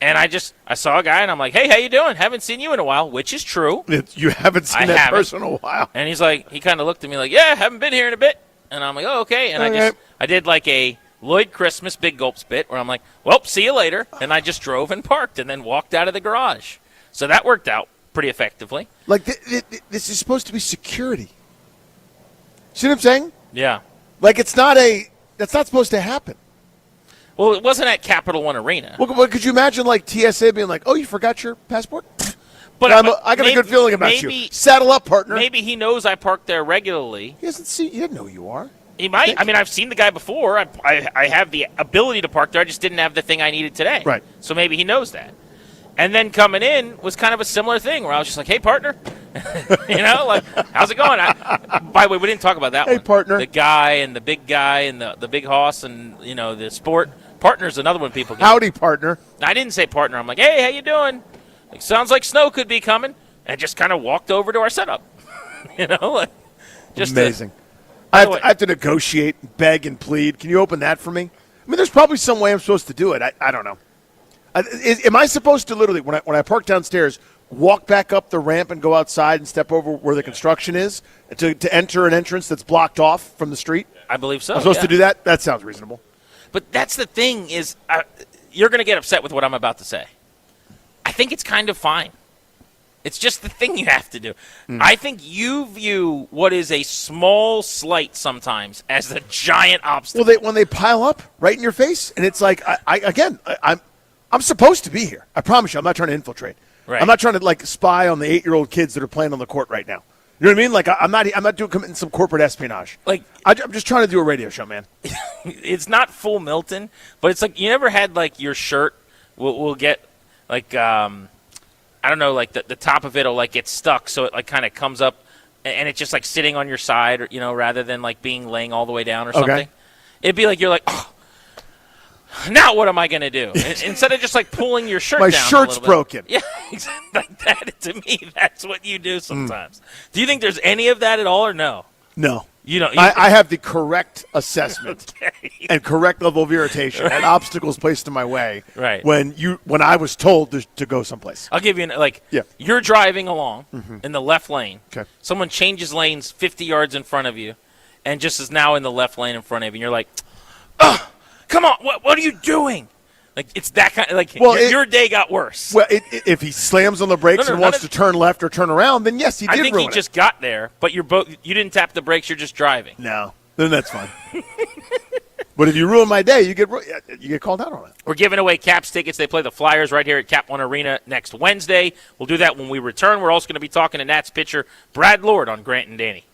And I saw a guy, and I'm like, "Hey, how you doing? Haven't seen you in a while," which is true. You haven't seen that person in a while. And he's like, he kind of looked at me like, "Yeah, haven't been here in a bit." And I'm like, "Oh, okay." And I did like a Lloyd Christmas Big Gulps bit where I'm like, "Well, see you later." And I just drove and parked and then walked out of the garage. So that worked out pretty effectively. Like, this is supposed to be security. See what I'm saying? Yeah. Like, that's not supposed to happen. Well, it wasn't at Capital One Arena. Well, could you imagine, like, TSA being like, "Oh, you forgot your passport?" But I got a good feeling about you. Saddle up, partner. Maybe he knows I park there regularly. He doesn't know who you are. He might. I mean, I've seen the guy before. I have the ability to park there. I just didn't have the thing I needed today. Right. So maybe he knows that. And then coming in was kind of a similar thing where I was just like, "Hey, partner." Like, how's it going? By the way, we didn't talk about that one. Hey, partner. The guy and the big guy and the big hoss and, the sport. Partner's another one people get. Howdy, partner. I didn't say partner. I'm like, "Hey, how you doing?" Like, sounds like snow could be coming. And I just kind of walked over to our setup. Just amazing. I have to negotiate, beg, and plead. Can you open that for me? I mean, there's probably some way I'm supposed to do it. I don't know. Am I supposed to literally, when I park downstairs, walk back up the ramp and go outside and step over where the construction is to enter an entrance that's blocked off from the street? I believe so. I'm supposed to do that? That sounds reasonable. But that's the thing is you're going to get upset with what I'm about to say. I think it's kind of fine. It's just the thing you have to do. I think you view what is a small slight sometimes as a giant obstacle. Well, when they pile up right in your face, and it's like, I'm supposed to be here. I promise you, I'm not trying to infiltrate. Right. I'm not trying to spy on the 8-year-old kids that are playing on the court right now. You know what I mean? Like I'm not doing committing some corporate espionage. Like I'm just trying to do a radio show, man. It's not full Milton, but it's like you never had like your shirt will get like I don't know, like the top of it'll like get stuck, so it like kind of comes up, and it's just like sitting on your side, or, rather than like laying all the way down or something. Okay. It'd be like you're like, oh, now what am I gonna do? Instead of just like pulling your shirt My down. shirt's broken. Yeah, like that. To me, that's what you do sometimes. Do you think there's any of that at all, or no? No. You know, I have the correct assessment Okay. and correct level of irritation and obstacles placed in my way. Right. When I was told to go someplace. I'll give you you're driving along in the left lane. Okay. Someone changes lanes 50 yards in front of you, and just is now in the left lane in front of you. And you're like, oh, come on, what are you doing? Like it's that kind of your day got worse. Well, if he slams on the brakes and wants to turn left or turn around, then yes, he did. I think he just got there, but you didn't tap the brakes. You're just driving. No, then that's fine. But if you ruin my day, you get called out on it. We're giving away Caps tickets. They play the Flyers right here at Cap One Arena next Wednesday. We'll do that when we return. We're also going to be talking to Nats pitcher Brad Lord on Grant and Danny.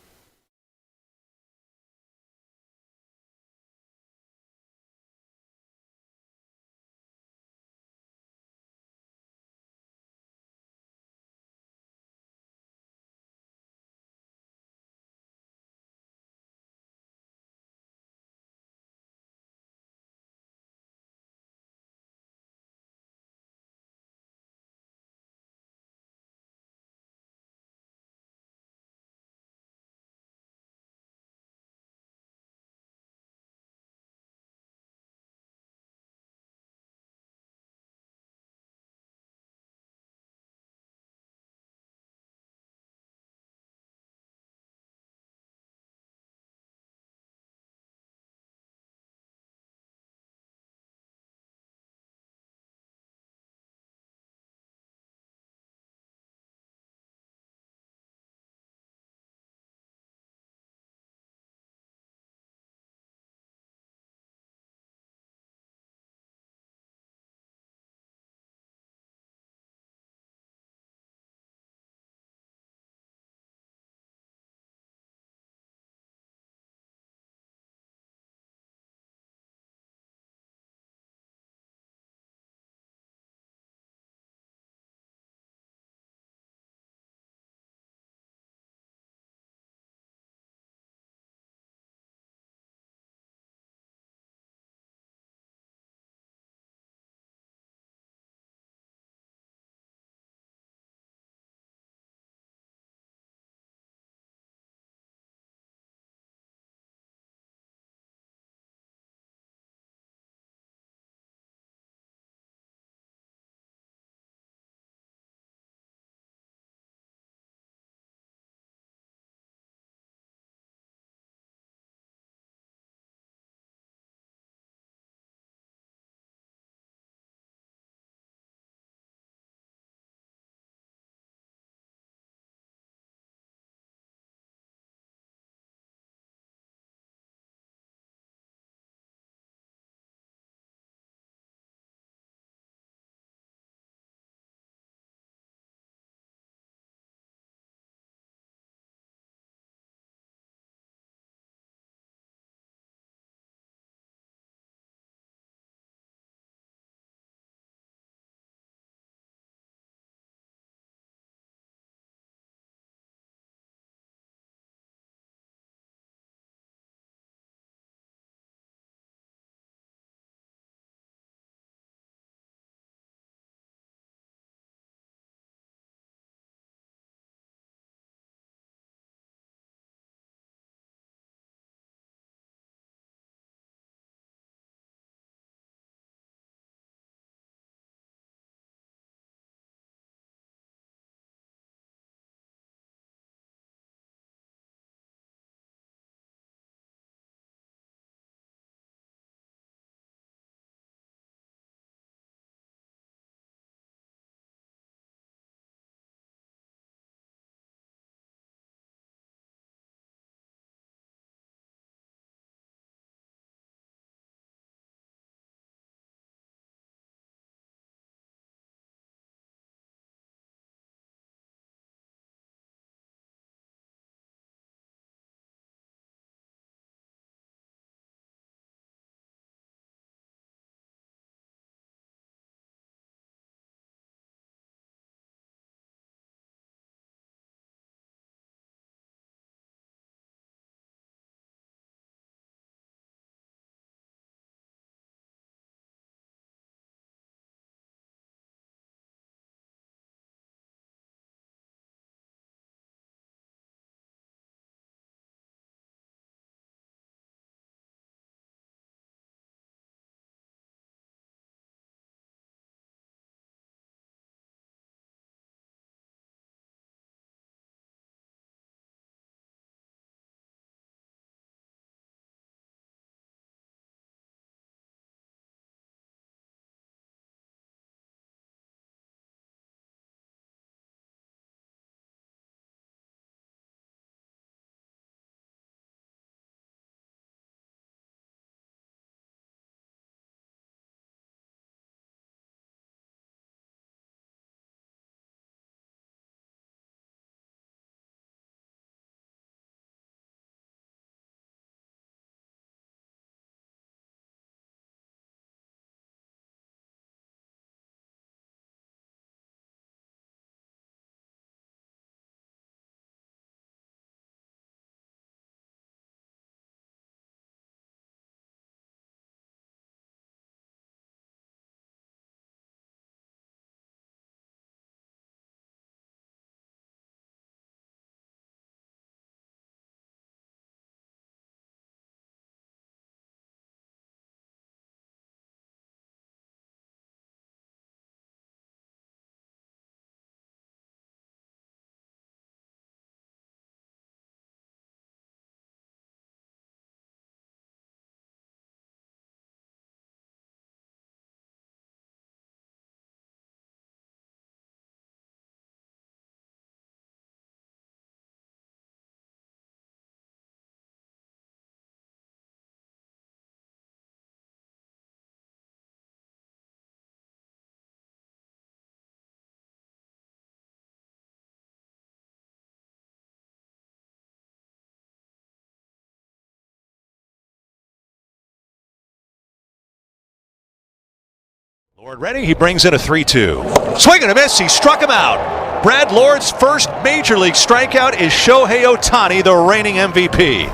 Lord ready, he brings in a 3-2. Swing and a miss, he struck him out. Brad Lord's first major league strikeout is Shohei Ohtani, the reigning MVP.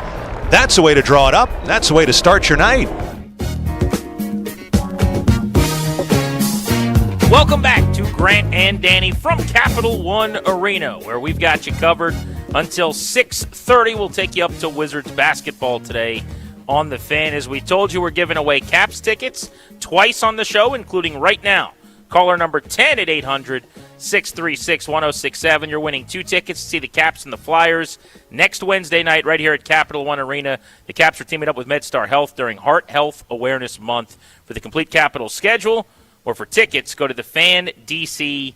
That's the way to draw it up. That's the way to start your night. Welcome back to Grant and Danny from Capital One Arena, where we've got you covered until 6:30. We'll take you up to Wizards basketball today on the Fan. As we told you, we're giving away Caps tickets twice on the show, including right now. Caller number 10 at 800-636-1067. You're winning 2 tickets to see the Caps and the Flyers next Wednesday night right here at Capital One Arena. The Caps are teaming up with MedStar Health during Heart Health Awareness Month. For the complete Capital schedule or for tickets, go to thefandc.com.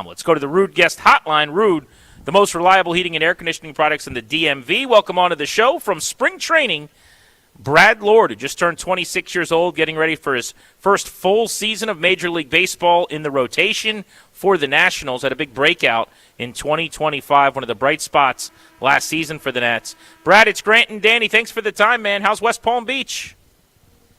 Let's go to the Rude Guest Hotline. Rude, the most reliable heating and air conditioning products in the DMV. Welcome onto the show from spring training, Brad Lord, who just turned 26 years old, getting ready for his first full season of Major League Baseball in the rotation for the Nationals. Had a big breakout in 2025, one of the bright spots last season for the Nats. Brad, it's Grant and Danny. Thanks for the time, man. How's West Palm Beach?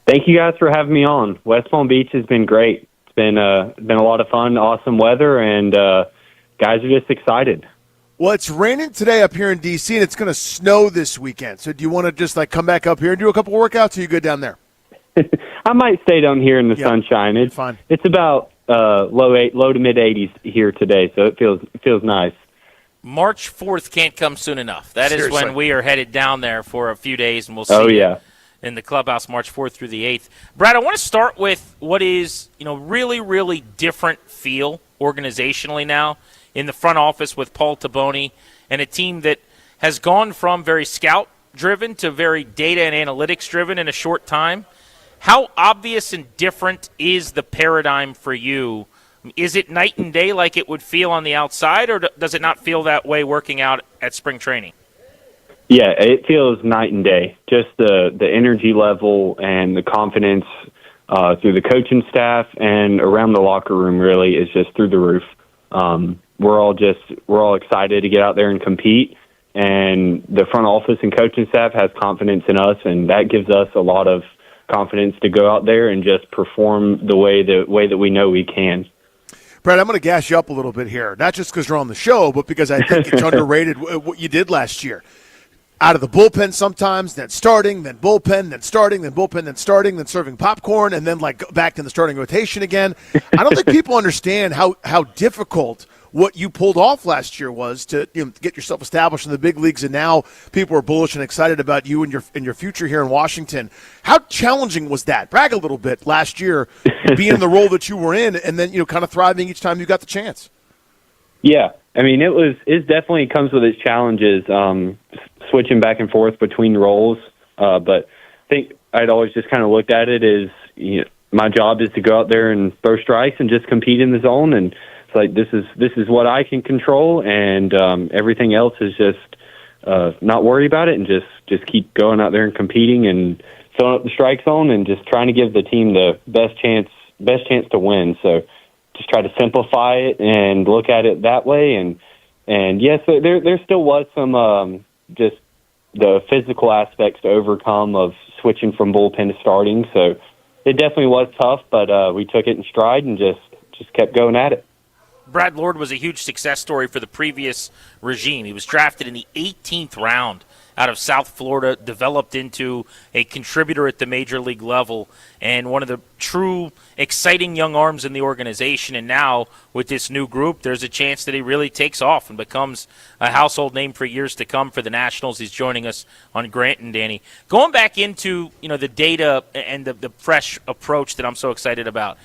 Thank you guys for having me on. West Palm Beach has been great. It's been a lot of fun, awesome weather, and guys are just excited. Well, it's raining today up here in D.C., and it's going to snow this weekend. So do you want to just come back up here and do a couple workouts, or are you good down there? I might stay down here in the sunshine. It's fine. It's about low to mid 80s here today, so it feels nice. March 4th can't come soon enough. That Seriously. Is when we are headed down there for a few days, and we'll see you in the clubhouse March 4th through the 8th. Brad, I want to start with what is really, really different feel organizationally now in the front office with Paul Taboni and a team that has gone from very scout-driven to very data and analytics-driven in a short time. How obvious and different is the paradigm for you? Is it night and day like it would feel on the outside, or does it not feel that way working out at spring training? Yeah, it feels night and day. Just the energy level and the confidence through the coaching staff and around the locker room really is just through the roof. We're all excited to get out there and compete, and the front office and coaching staff has confidence in us, and that gives us a lot of confidence to go out there and just perform the way that we know we can. Brad, I'm going to gas you up a little bit here, not just because you're on the show, but because I think it's underrated what you did last year. Out of the bullpen sometimes, then starting, then bullpen, then starting, then bullpen, then starting, then serving popcorn, and then back in the starting rotation again. I don't think people understand how difficult what you pulled off last year was to get yourself established in the big leagues, and now people are bullish and excited about you and your future here in Washington. How challenging was that? Brag a little bit last year, being in the role that you were in, and then kind of thriving each time you got the chance. Yeah, I mean it definitely comes with its challenges, switching back and forth between roles. But I think I'd always just kind of looked at it as my job is to go out there and throw strikes and just compete in the zone, and this is what I can control, and everything else is just not worry about it and just keep going out there and competing and filling up the strike zone and just trying to give the team the best chance to win. So just try to simplify it and look at it that way. And yes, there still was some just the physical aspects to overcome of switching from bullpen to starting. So it definitely was tough, but we took it in stride and just kept going at it. Brad Lord was a huge success story for the previous regime. He was drafted in the 18th round out of South Florida, developed into a contributor at the major league level, and one of the true exciting young arms in the organization. And now with this new group, there's a chance that he really takes off and becomes a household name for years to come for the Nationals. He's joining us on Grant and Danny. Going back into the data and the fresh approach that I'm so excited about,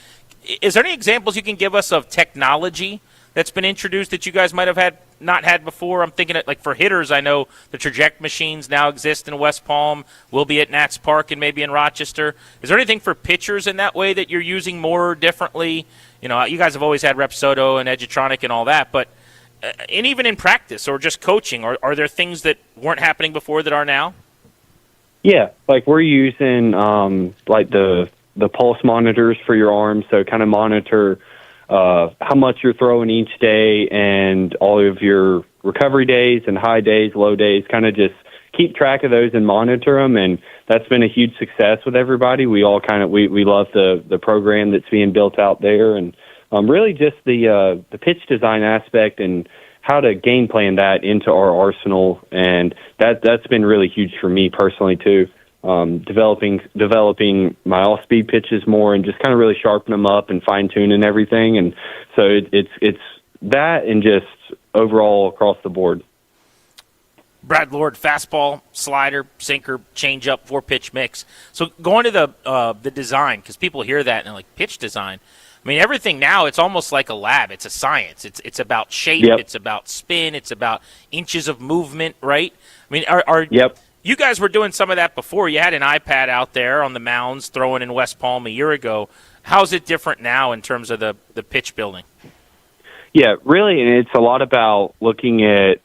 is there any examples you can give us of technology that's been introduced that you guys might have not had before? I'm thinking for hitters, I know the traject machines now exist in West Palm, will be at Nats Park and maybe in Rochester. Is there anything for pitchers in that way that you're using more differently? You guys have always had Repsodo and Edutronic and all that, but and even in practice or just coaching, are there things that weren't happening before that are now? Yeah, we're using the pulse monitors for your arms, so kind of monitor how much you're throwing each day and all of your recovery days and high days, low days, kind of just keep track of those and monitor them. And that's been a huge success with everybody. We all we love the program that's being built out there, and really just the pitch design aspect and how to game plan that into our arsenal, and that's been really huge for me personally too. Developing my off-speed pitches more and just kind of really sharpen them up and fine-tuning everything, and so it's that and just overall across the board. Brad Lord, fastball, slider, sinker, changeup, 4-pitch mix. So going to the design, because people hear that and they're like, pitch design. I mean, everything now, it's almost like a lab. It's a science. It's about shape. Yep. It's about spin. It's about inches of movement, right? I mean, are you guys were doing some of that before. You had an iPad out there on the mounds throwing in West Palm a year ago. How's it different now in terms of the pitch building? Yeah, really, and it's a lot about looking at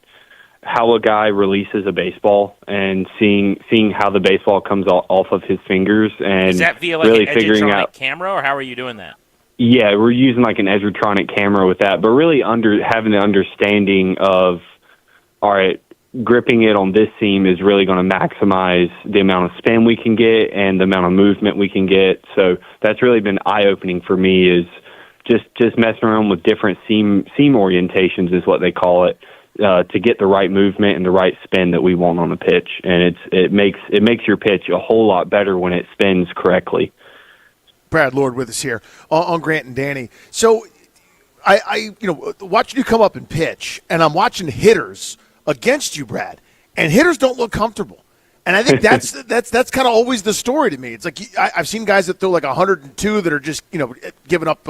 how a guy releases a baseball and seeing how the baseball comes off of his fingers, and is that via like really an figuring out camera, or how are you doing that? Yeah, we're using like an Edgertronic camera with that, but really having the understanding of, all right, gripping it on this seam is really going to maximize the amount of spin we can get and the amount of movement we can get. So that's really been eye-opening for me, is just messing around with different seam orientations is what they call it, to get the right movement and the right spin that we want on a pitch. And it makes your pitch a whole lot better when it spins correctly. Brad Lord with us here on Grant and Danny. So I watching you come up and pitch, and I'm watching hitters against you, Brad, and hitters don't look comfortable. And I think that's kind of always the story to me. It's like I've seen guys that throw like 102 that are just giving up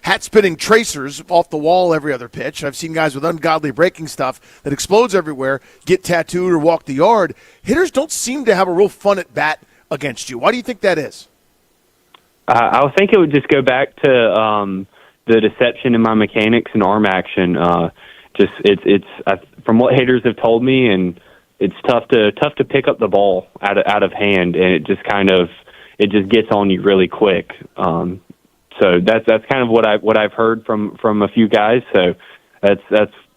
hat spinning tracers off the wall every other pitch. I've seen guys with ungodly breaking stuff that explodes everywhere, get tattooed or walk the yard. Hitters don't seem to have a real fun at bat against you. Why do you think that is? I would think it would just go back to the deception in my mechanics and arm action. It's from what hitters have told me, and it's tough to pick up the ball out of hand, and it just gets on you really quick. So that's kind of what I've heard from a few guys. So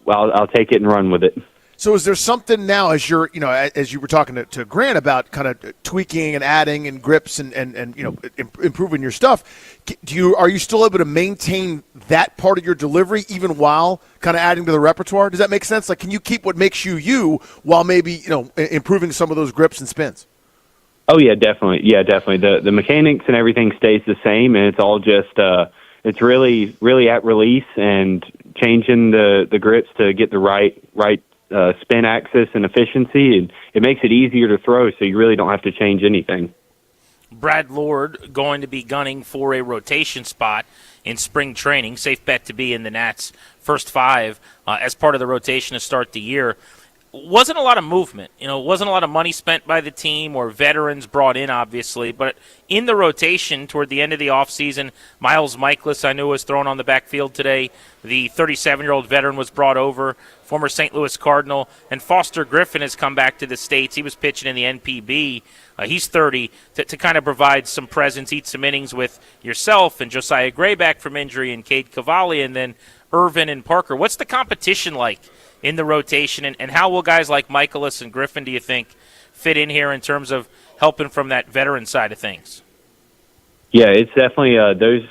I'll take it and run with it. So is there something now, as you're, as you were talking to Grant about kind of tweaking and adding and grips and improving your stuff, are you still able to maintain that part of your delivery even while kind of adding to the repertoire? Does that make sense? Like, can you keep what makes you while maybe, improving some of those grips and spins? Oh yeah, definitely. Yeah, definitely. The mechanics and everything stays the same, and it's all just, it's really at release and changing the grips to get the right spin axis and efficiency, and it makes it easier to throw, so you really don't have to change anything. Brad Lord going to be gunning for a rotation spot in spring training. Safe bet to be in the Nats' first 5 as part of the rotation to start the year. Wasn't a lot of movement. Wasn't a lot of money spent by the team or veterans brought in, obviously. But in the rotation toward the end of the offseason, Miles Michaelis, I knew, was thrown on the backfield today. The 37-year-old veteran was brought over, former St. Louis Cardinal. And Foster Griffin has come back to the States. He was pitching in the NPB. He's 30, to kind of provide some presence, eat some innings with yourself and Josiah Gray back from injury and Cade Cavalli, and then Irvin and Parker. What's the competition like in the rotation, and how will guys like Michaelis and Griffin, do you think, fit in here in terms of helping from that veteran side of things? Yeah, it's definitely those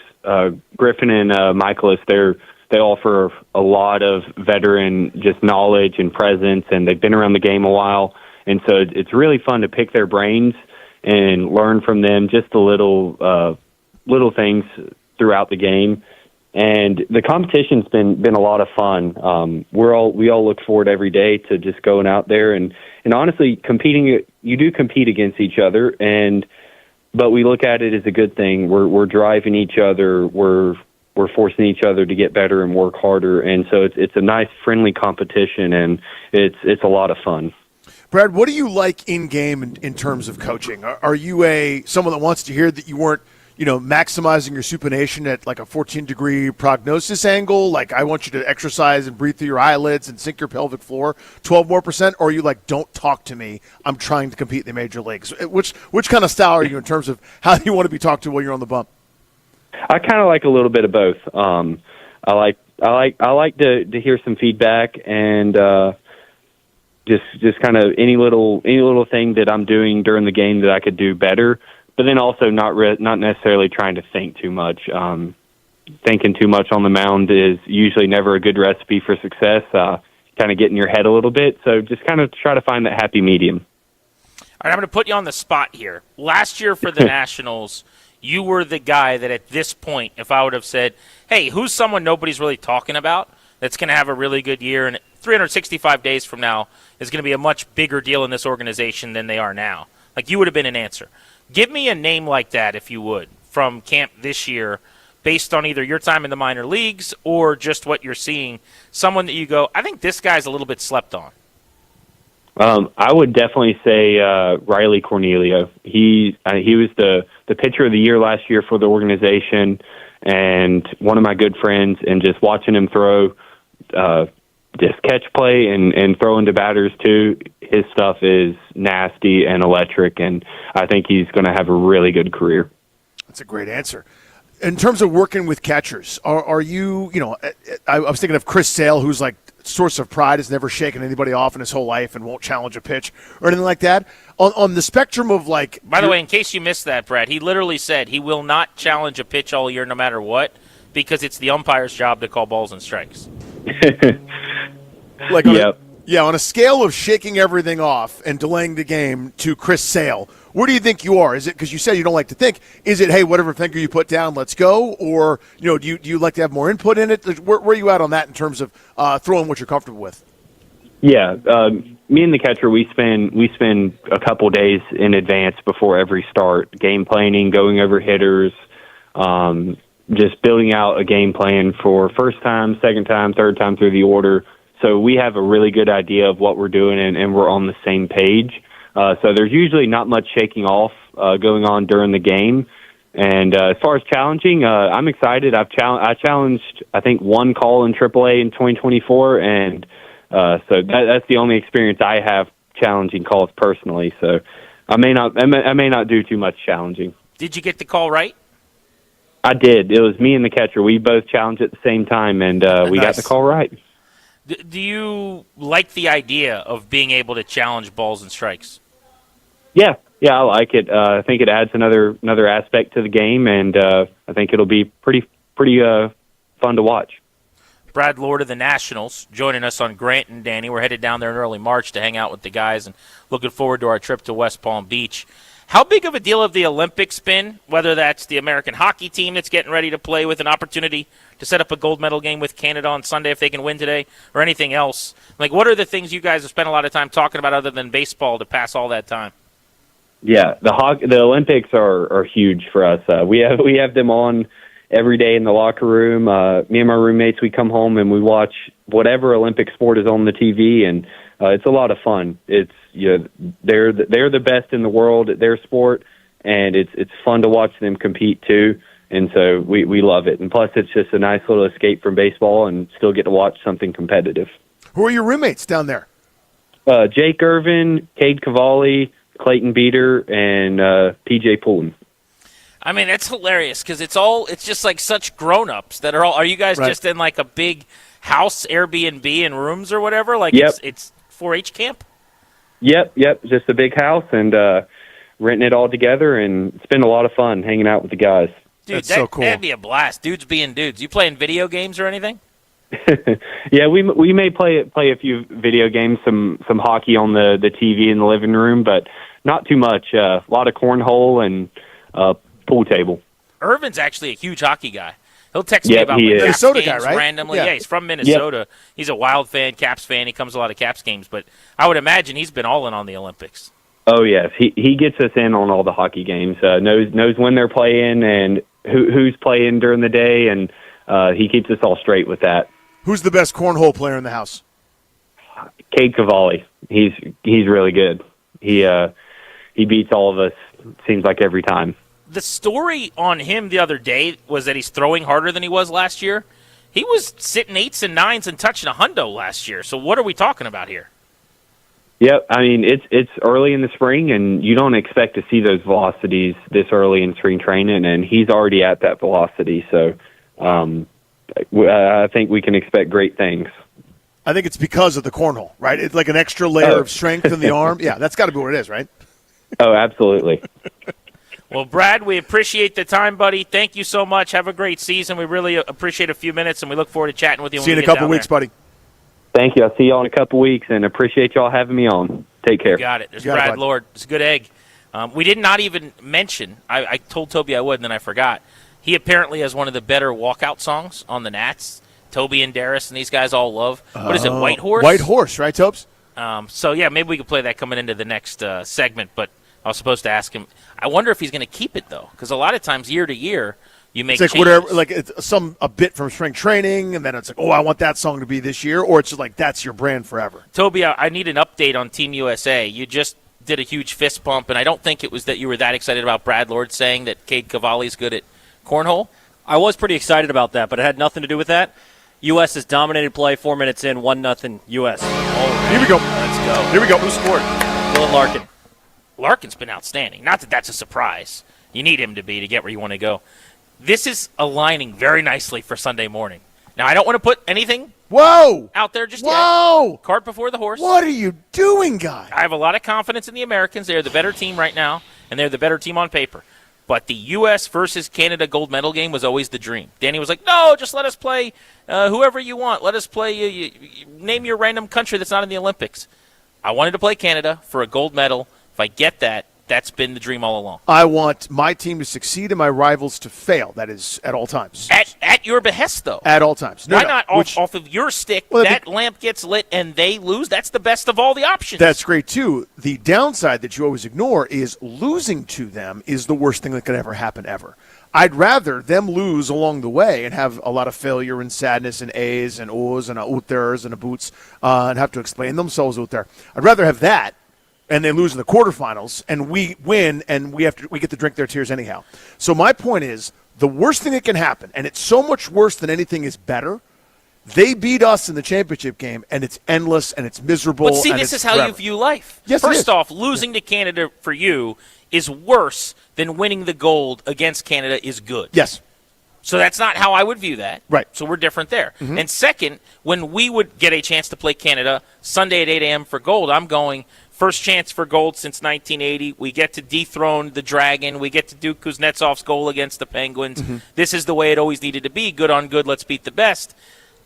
Griffin and Michaelis. They offer a lot of veteran just knowledge and presence, and they've been around the game a while, and so it's really fun to pick their brains and learn from them just the little things throughout the game. And the competition's been a lot of fun. We all look forward every day to just going out there and honestly competing. You do compete against each other, but we look at it as a good thing. We're driving each other. We're forcing each other to get better and work harder. And so it's a nice, friendly competition, and it's a lot of fun. Brad, what do you like in game in terms of coaching? Are you someone that wants to hear that you weren't, maximizing your supination at like a 14-degree prognosis angle? Like, I want you to exercise and breathe through your eyelids and sink your pelvic floor 12% more? Or are you like, don't talk to me, I'm trying to compete in the major leagues? Which kind of style are you in terms of how you want to be talked to while you're on the bump? I kind of like a little bit of both. I like to hear some feedback, and just kind of any little thing that I'm doing during the game that I could do better. But then also not necessarily trying to think too much. Thinking too much on the mound is usually never a good recipe for success. Kind of get in your head a little bit. So just kind of try to find that happy medium. All right, I'm going to put you on the spot here. Last year for the Nationals, you were the guy that at this point, if I would have said, hey, who's someone nobody's really talking about that's going to have a really good year and 365 days from now is going to be a much bigger deal in this organization than they are now? Like, you would have been an answer. Give me a name like that, if you would, from camp this year, based on either your time in the minor leagues or just what you're seeing, someone that you go, I think this guy's a little bit slept on. I would definitely say Riley Cornelio. He was the pitcher of the year last year for the organization, and one of my good friends. And just watching him throw, just catch play and throw into batters too. His stuff is nasty and electric, and I think he's going to have a really good career. That's a great answer. In terms of working with catchers, are you, I was thinking of Chris Sale, who's like source of pride, has never shaken anybody off in his whole life and won't challenge a pitch or anything like that. On the spectrum of like... By the way, in case you missed that, Brad, he literally said he will not challenge a pitch all year no matter what because it's the umpire's job to call balls and strikes. Like on a scale of shaking everything off and delaying the game to Chris Sale, where do you think you are? Is it because you said you don't like to think? Is it, hey, whatever finger you put down, let's go? Or do you like to have more input in it? Where are you at on that in terms of throwing what you're comfortable with? Yeah, me and the catcher, we spend a couple days in advance before every start, game planning, going over hitters, just building out a game plan for first time, second time, third time through the order. So we have a really good idea of what we're doing, and we're on the same page. So there's usually not much shaking off going on during the game. And as far as challenging, I'm excited. I challenged, I think, one call in AAA in 2024, and so that's the only experience I have challenging calls personally. So I may not do too much challenging. Did you get the call right? I did. It was me and the catcher. We both challenged at the same time, and we got the call right. Do you like the idea of being able to challenge balls and strikes? Yeah, I like it. I think it adds another aspect to the game, and I think it'll be pretty fun to watch. Brad Lord of the Nationals joining us on Grant and Danny. We're headed down there in early March to hang out with the guys and looking forward to our trip to West Palm Beach. How big of a deal have the Olympics been, whether that's the American hockey team that's getting ready to play with an opportunity to set up a gold medal game with Canada on Sunday if they can win today, or anything else? Like, what are the things you guys have spent a lot of time talking about other than baseball to pass all that time? Yeah, the Olympics are huge for us. We have them on every day in the locker room. Me and my roommates, we come home and we watch whatever Olympic sport is on the TV, and it's a lot of fun. It's they're the best in the world at their sport, and it's fun to watch them compete too. And so we love it. And plus, it's just a nice little escape from baseball and still get to watch something competitive. Who are your roommates down there? Jake Irvin, Cade Cavalli, Clayton Beater, and PJ Poulin. I mean, it's hilarious because it's just like such grown-ups that are all. Are you guys just in like a big house, Airbnb, and rooms or whatever? Like it's 4-H camp? Yep. Just a big house and renting it all together, and it's been a lot of fun hanging out with the guys. Dude, that's so cool. That'd be a blast. Dudes being dudes. You playing video games or anything? Yeah, we may play a few video games, some hockey on the TV in the living room, but not too much. A lot of cornhole and pool table. Irvin's actually a huge hockey guy. He'll text me about Minnesota games guy, right? randomly. Yeah, he's from Minnesota. Yep. He's a Wild fan, Caps fan. He comes to a lot of Caps games, but I would imagine he's been all in on the Olympics. Oh yes, he gets us in on all the hockey games. Knows when they're playing and who's playing during the day, and he keeps us all straight with that. Who's the best cornhole player in the house? Cade Cavalli. He's really good. He beats all of us. Seems like every time. The story on him the other day was that he's throwing harder than he was last year. He was sitting 8s and 9s and touching a hundo last year. So what are we talking about here? Yep, I mean it's early in the spring, and you don't expect to see those velocities this early in spring training, and he's already at that velocity. So I think we can expect great things. I think it's because of the cornhole, right? It's like an extra layer of strength in the arm. Yeah, that's got to be what it is, right? Oh, absolutely. Well, Brad, we appreciate the time, buddy. Thank you so much. Have a great season. We really appreciate a few minutes, and we look forward to chatting with you. See you in a couple weeks, buddy. Thank you. I'll see y'all in a couple weeks, and appreciate y'all having me on. Take care. You got it. There's Brad Lord. It's a good egg. We did not even mention, I told Toby I would, and then I forgot. He apparently has one of the better walkout songs on the Nats. Toby and Darius and these guys all love. What is it, White Horse? White Horse, right, Tobes? So, yeah, maybe we could play that coming into the next segment, but I was supposed to ask him. I wonder if he's going to keep it, though, because a lot of times, year to year, you make it's like changes. whatever, like it's a bit from spring training, and then it's like, oh, I want that song to be this year, or it's just like that's your brand forever. Toby, I need an update on Team USA. You just did a huge fist bump, and I don't think it was that you were that excited about Brad Lord saying that Cade Cavalli's good at cornhole. I was pretty excited about that, but it had nothing to do with that. U.S. has dominated play 4 minutes in, 1-0 U.S. Here we go. Let's go. Here we go. Who scored? Dylan Larkin. Larkin's been outstanding. Not that that's a surprise. You need him to be to get where you want to go. This is aligning very nicely for Sunday morning. Now, I don't want to put anything out there just yet. Cart before the horse. What are you doing, guy? I have a lot of confidence in the Americans. They're the better team right now, and they're the better team on paper. But the U.S. versus Canada gold medal game was always the dream. Danny was like, no, just let us play whoever you want. Let us play, you name your random country that's not in the Olympics. I wanted to play Canada for a gold medal. If I get that, that's been the dream all along. I want my team to succeed and my rivals to fail. That is at all times. At your behest, though. At all times. Why not off of your stick, that lamp gets lit and they lose? That's the best of all the options. That's great, too. The downside that you always ignore is losing to them is the worst thing that could ever happen ever. I'd rather them lose along the way and have a lot of failure and sadness and A's and O's and outers and boots and have to explain themselves out there. I'd rather have that. And they lose in the quarterfinals, and we win, and we get to drink their tears anyhow. So my point is, the worst thing that can happen, and it's so much worse than anything is better, they beat us in the championship game, and it's endless, and it's miserable. But see, this is how you view life. Yes, First off, losing to Canada for you is worse than winning the gold against Canada is good. Yes. So that's not how I would view that. Right. So we're different there. Mm-hmm. And second, when we would get a chance to play Canada Sunday at 8 a.m. for gold, I'm going – first chance for gold since 1980. We get to dethrone the Dragon. We get to do Kuznetsov's goal against the Penguins. Mm-hmm. This is the way it always needed to be. Good on good. Let's beat the best.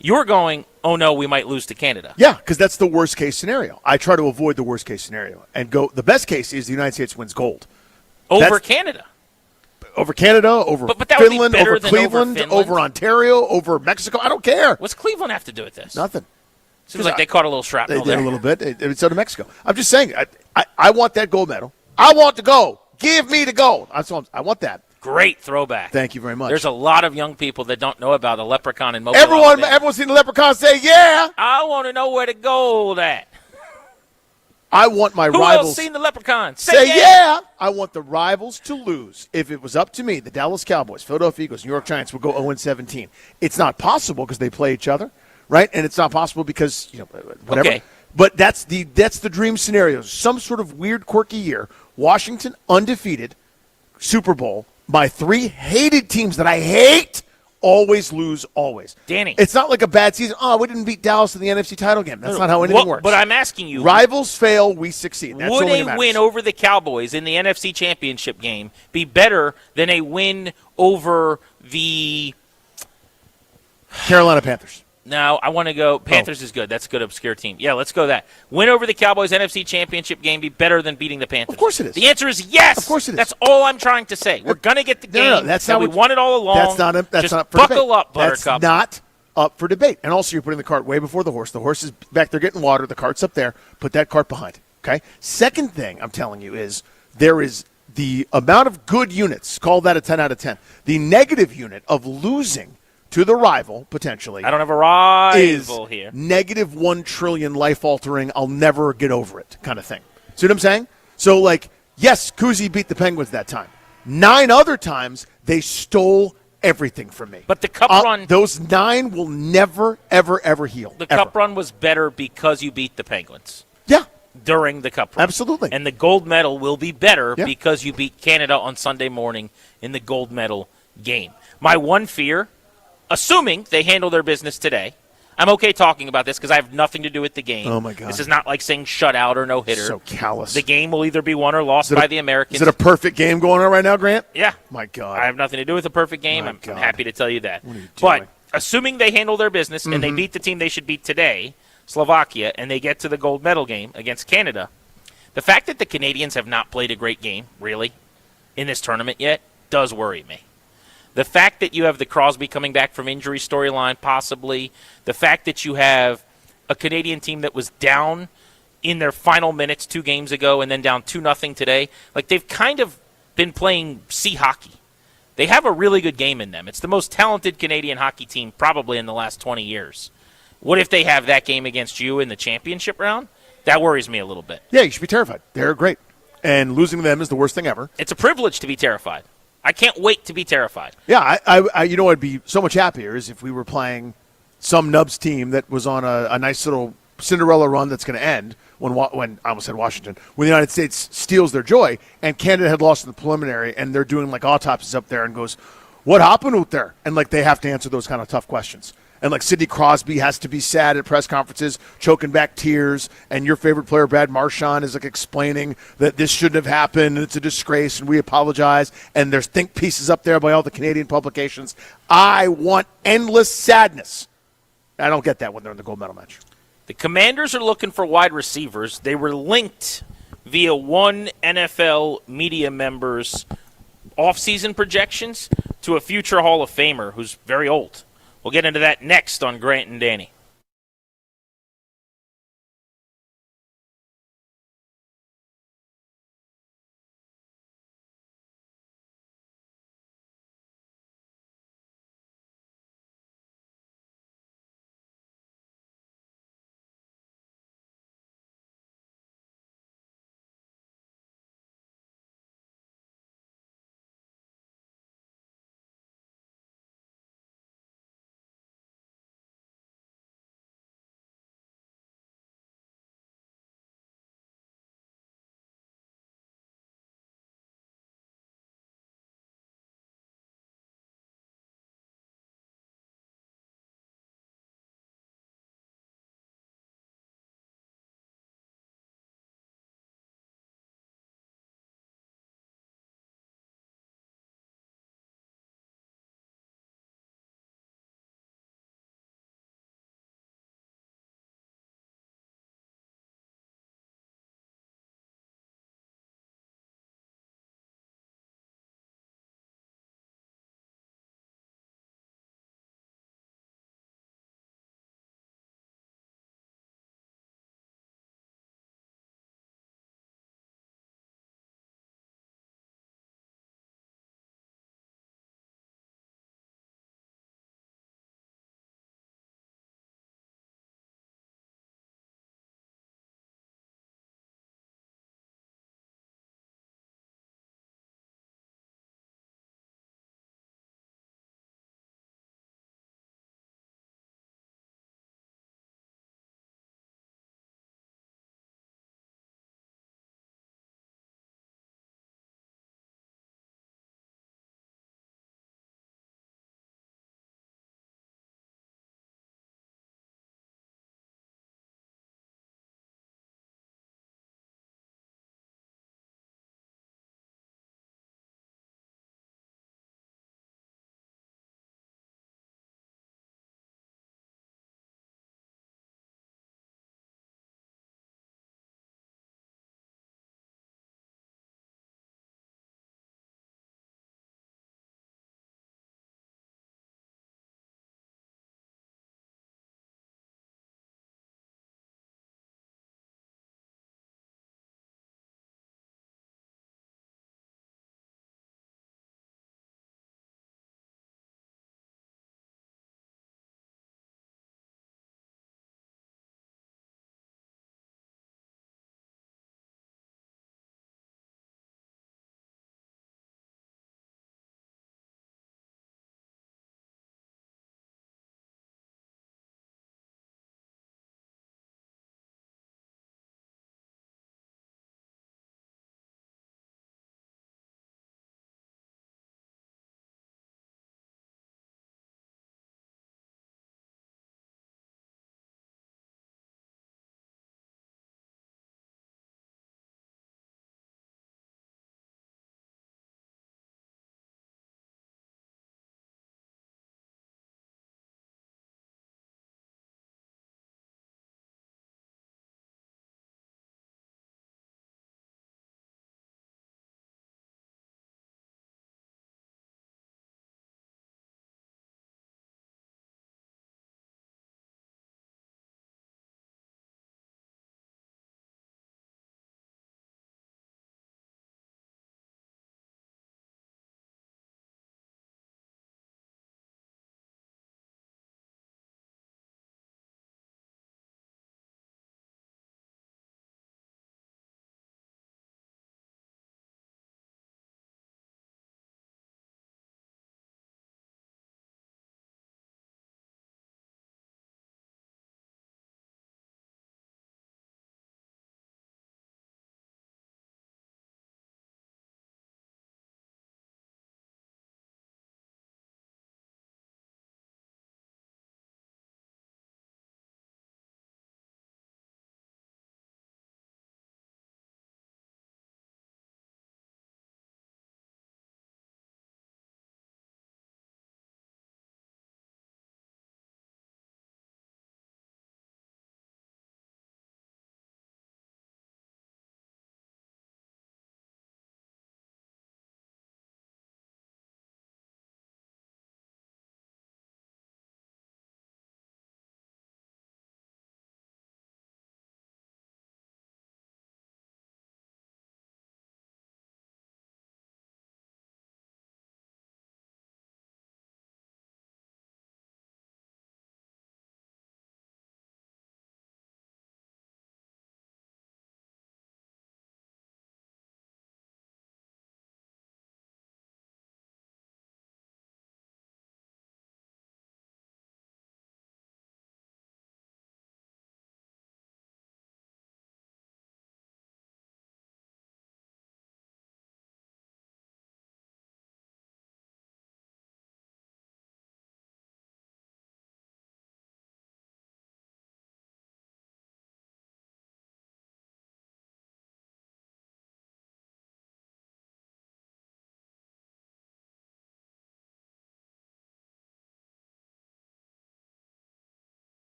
You're going, oh, no, we might lose to Canada. Yeah, because that's the worst-case scenario. I try to avoid the worst-case scenario and go – the best case is the United States wins gold. Over Canada. Over Canada, over but that Finland, would be over Cleveland, over Ontario, over Mexico. I don't care. What's Cleveland have to do with this? Nothing. Seems like they caught a little shrapnel there. They did a little bit. It's out of Mexico. I'm just saying, I want that gold medal. I want the gold. Give me the gold. I want that. Great throwback. Thank you very much. There's a lot of young people that don't know about a leprechaun in Mobile. Everyone's seen the leprechaun say, yeah. I want to know where the gold at. I want my Who rivals. else seen the leprechaun? Say yeah. I want the rivals to lose. If it was up to me, the Dallas Cowboys, Philadelphia Eagles, New York Giants would go 0-17. It's not possible because they play each other. Right, and it's not possible because whatever. Okay. But that's the dream scenario. Some sort of weird, quirky year. Washington undefeated, Super Bowl. My three hated teams that I hate always lose. Always. Danny, it's not like a bad season. Oh, we didn't beat Dallas in the NFC title game. That's not how anything works. But I'm asking you, rivals fail, we succeed. That's would only a win over the Cowboys in the NFC Championship game be better than a win over the Carolina Panthers? No, I want to go. Panthers is good. That's a good obscure team. Yeah, let's go that. Win over the Cowboys NFC Championship game be better than beating the Panthers. Of course it is. The answer is yes. Of course it is. That's all I'm trying to say. We're going to get the game. No, that's not we won it all along. That's not for buckle debate. up, Buttercup. That's not up for debate. And also, you're putting the cart way before the horse. The horse is back there getting water. The cart's up there. Put that cart behind. Okay? Second thing I'm telling you is there is the amount of good units, call that a 10 out of 10. The negative unit of losing to the rival, potentially. I don't have a rival here. Negative 1 trillion life-altering, I'll never get over it kind of thing. See what I'm saying? So, yes, Kuzi beat the Penguins that time. 9 other times, they stole everything from me. But the cup run... Those 9 will never, ever, ever heal. The cup run was better because you beat the Penguins. Yeah. During the cup run. Absolutely. And the gold medal will be better because you beat Canada on Sunday morning in the gold medal game. My one fear... assuming they handle their business today, I'm okay talking about this because I have nothing to do with the game. Oh, my God. This is not like saying shutout or no hitter. So callous. The game will either be won or lost by the Americans. Is it a perfect game going on right now, Grant? Yeah. My God. I have nothing to do with a perfect game. My I'm God. happy to tell you that. What are you But doing? assuming they handle their business and they beat the team they should beat today, Slovakia, and they get to the gold medal game against Canada, the fact that the Canadians have not played a great game, really, in this tournament yet, does worry me. The fact that you have the Crosby coming back from injury storyline, possibly, the fact that you have a Canadian team that was down in their final minutes 2 games ago and then down 2-0 today, like they've kind of been playing sea hockey. They have a really good game in them. It's the most talented Canadian hockey team probably in the last 20 years. What if they have that game against you in the championship round? That worries me a little bit. Yeah, you should be terrified. They're great. And losing to them is the worst thing ever. It's a privilege to be terrified. I can't wait to be terrified. Yeah, I you know, I'd be so much happier is if we were playing some Nubs team that was on a nice little Cinderella run that's going to end when I almost said Washington, when the United States steals their joy, and Canada had lost in the preliminary, and they're doing like autopsies up there and goes, what happened out there? And like they have to answer those kind of tough questions. And like Sidney Crosby has to be sad at press conferences, choking back tears, and your favorite player, Brad Marchand, is like explaining that this shouldn't have happened, and it's a disgrace, and we apologize. And there's think pieces up there by all the Canadian publications. I want endless sadness. I don't get that when they're in the gold medal match. The Commanders are looking for wide receivers. They were linked via one NFL media member's offseason projections to a future Hall of Famer who's very old. We'll get into that next on Grant and Danny.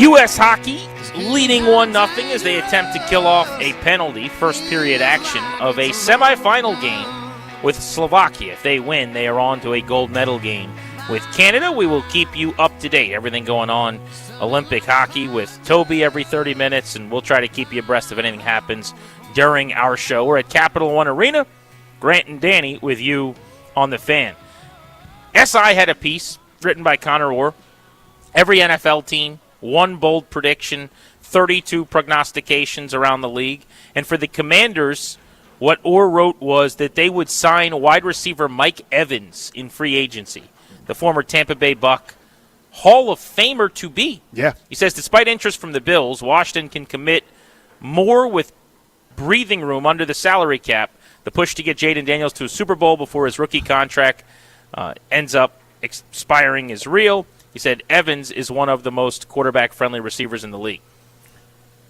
U.S. hockey is leading 1-0 as they attempt to kill off a penalty, first period action of a semifinal game with Slovakia. If they win, they are on to a gold medal game with Canada. We will keep you up to date. Everything going on Olympic hockey with Toby every 30 minutes, and we'll try to keep you abreast if anything happens during our show. We're at Capital One Arena. Grant and Danny with you on the Fan. SI had a piece written by Connor Orr. Every NFL team, one bold prediction, 32 prognostications around the league. And for the Commanders, what Orr wrote was that they would sign wide receiver Mike Evans in free agency, the former Tampa Bay Buck Hall of Famer to be. Yeah. He says, despite interest from the Bills, Washington can commit more with breathing room under the salary cap. The push to get Jaden Daniels to a Super Bowl before his rookie contract ends up expiring is real. He said Evans is one of the most quarterback-friendly receivers in the league.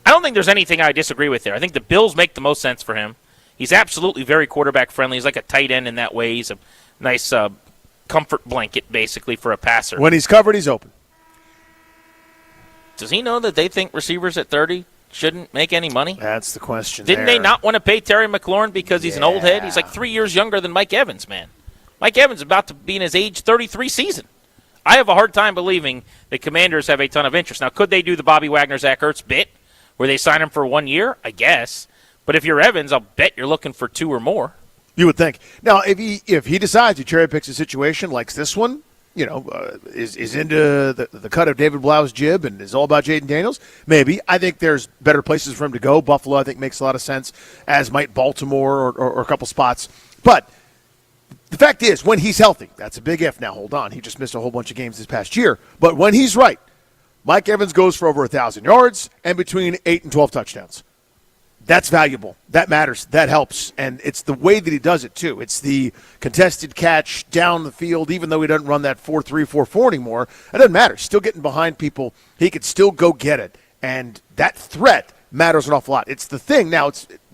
I don't think there's anything I disagree with there. I think the Bills make the most sense for him. He's absolutely very quarterback-friendly. He's like a tight end in that way. He's a nice comfort blanket, basically, for a passer. When he's covered, he's open. Does he know that they think receivers at 30 shouldn't make any money? That's the question. Didn't they not want to pay Terry McLaurin because he's an old head? He's like 3 years younger than Mike Evans, man. Mike Evans is about to be in his age 33 season. I have a hard time believing the Commanders have a ton of interest. Now, could they do the Bobby Wagner, Zach Ertz bit where they sign him for 1 year? I guess. But if you're Evans, I'll bet you're looking for 2 or more. You would think. Now, if he decides he cherry picks a situation like this one, is into the cut of David Blau's jib and is all about Jaden Daniels, maybe. I think there's better places for him to go. Buffalo, I think, makes a lot of sense, as might Baltimore or a couple spots. But the fact is, when he's healthy, that's a big if now. Hold on. He just missed a whole bunch of games this past year. But when he's right, Mike Evans goes for over 1,000 yards and between 8 and 12 touchdowns. That's valuable. That matters. That helps. And it's the way that he does it, too. It's the contested catch down the field, even though he doesn't run that 4-3, 4-4 anymore. It doesn't matter. Still getting behind people. He could still go get it. And that threat matters an awful lot. It's the thing. Now,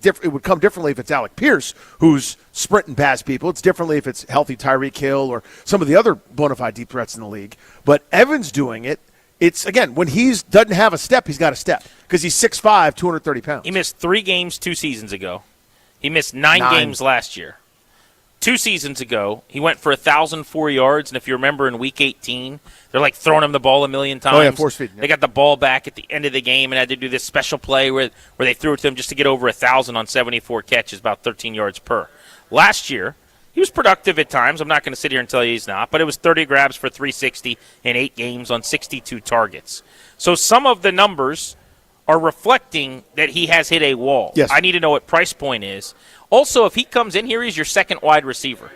it would come differently if it's Alec Pierce, who's sprinting past people. It's differently if it's healthy Tyreek Hill or some of the other bona fide deep threats in the league. But Evans doing it, it's, again, when he doesn't have a step, he's got a step. Because he's 6'5", 230 pounds. He missed 3 games 2 seasons ago. He missed 9 games last year. 2 seasons ago, he went for 1,004 yards, and if you remember in Week 18, they're like throwing him the ball a million times. Oh, yeah, force feeding. They got the ball back at the end of the game and had to do this special play where they threw it to him just to get over 1,000 on 74 catches, about 13 yards per. Last year, he was productive at times. I'm not going to sit here and tell you he's not, but it was 30 grabs for 360 in 8 games on 62 targets. So some of the numbers are reflecting that he has hit a wall. Yes. I need to know what price point is. Also, if he comes in here, he's your second wide receiver.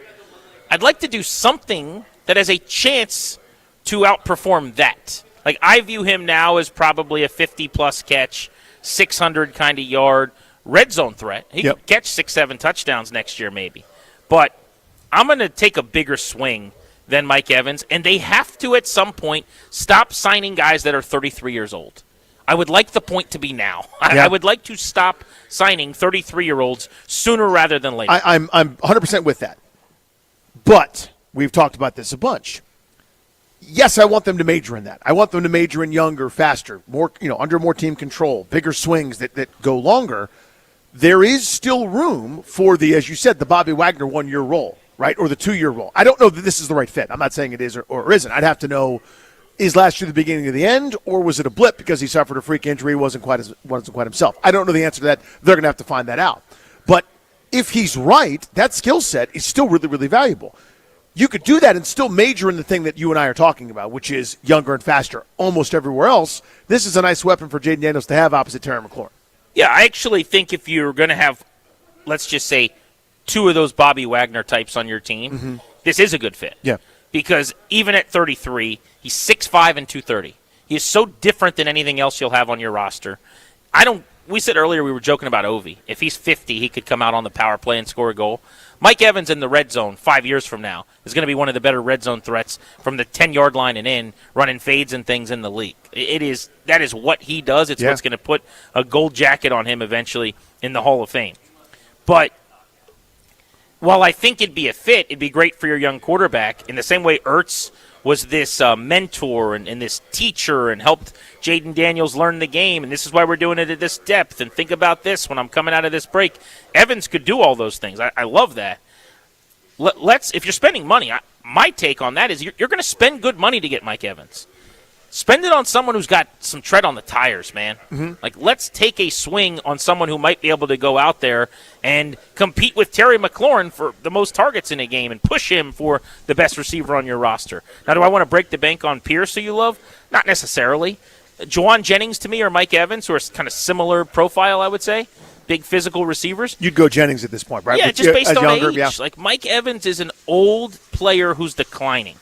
I'd like to do something that has a chance to outperform that. Like, I view him now as probably a 50-plus catch, 600 kind of yard, red zone threat. He could catch 6-7 touchdowns next year maybe. But I'm going to take a bigger swing than Mike Evans, and they have to at some point stop signing guys that are 33 years old. I would like the point to be now. I would like to stop signing 33-year-olds sooner rather than later. I'm 100% with that. But we've talked about this a bunch. Yes, I want them to major in that. I want them to major in younger, faster, more, under more team control, bigger swings that go longer. There is still room for as you said, the Bobby Wagner 1-year role, right, or the 2-year role. I don't know that this is the right fit. I'm not saying it is or isn't. I'd have to know. Is last year the beginning of the end, or was it a blip because he suffered a freak injury, wasn't quite himself? I don't know the answer to that. They're going to have to find that out. But if he's right, that skill set is still really, really valuable. You could do that and still major in the thing that you and I are talking about, which is younger and faster. Almost everywhere else, this is a nice weapon for Jaden Daniels to have opposite Terry McLaurin. Yeah, I actually think if you're going to have, let's just say, 2 of those Bobby Wagner types on your team, this is a good fit. Yeah. Because even at 33, he's 6'5" and 230. He is so different than anything else you'll have on your roster. We said earlier we were joking about Ovi. If he's 50, he could come out on the power play and score a goal. Mike Evans in the red zone 5 years from now is going to be one of the better red zone threats from the 10-yard line and in, running fades and things in the league. That is what he does. It's what's going to put a gold jacket on him eventually in the Hall of Fame. But while I think it'd be a fit, it'd be great for your young quarterback in the same way Ertz was this mentor and this teacher and helped Jaden Daniels learn the game, and this is why we're doing it at this depth, and think about this when I'm coming out of this break. Evans could do all those things. I love that. If you're spending money, my take on that is you're going to spend good money to get Mike Evans. Spend it on someone who's got some tread on the tires, man. Mm-hmm. Like, let's take a swing on someone who might be able to go out there and compete with Terry McLaurin for the most targets in a game and push him for the best receiver on your roster. Now, do I want to break the bank on Pierce, who you love? Not necessarily. Juwan Jennings, to me, or Mike Evans, who are kind of similar profile, I would say. Big physical receivers. You'd go Jennings at this point, right? Yeah, just based on younger, age. Yeah. Like, Mike Evans is an old player who's declining.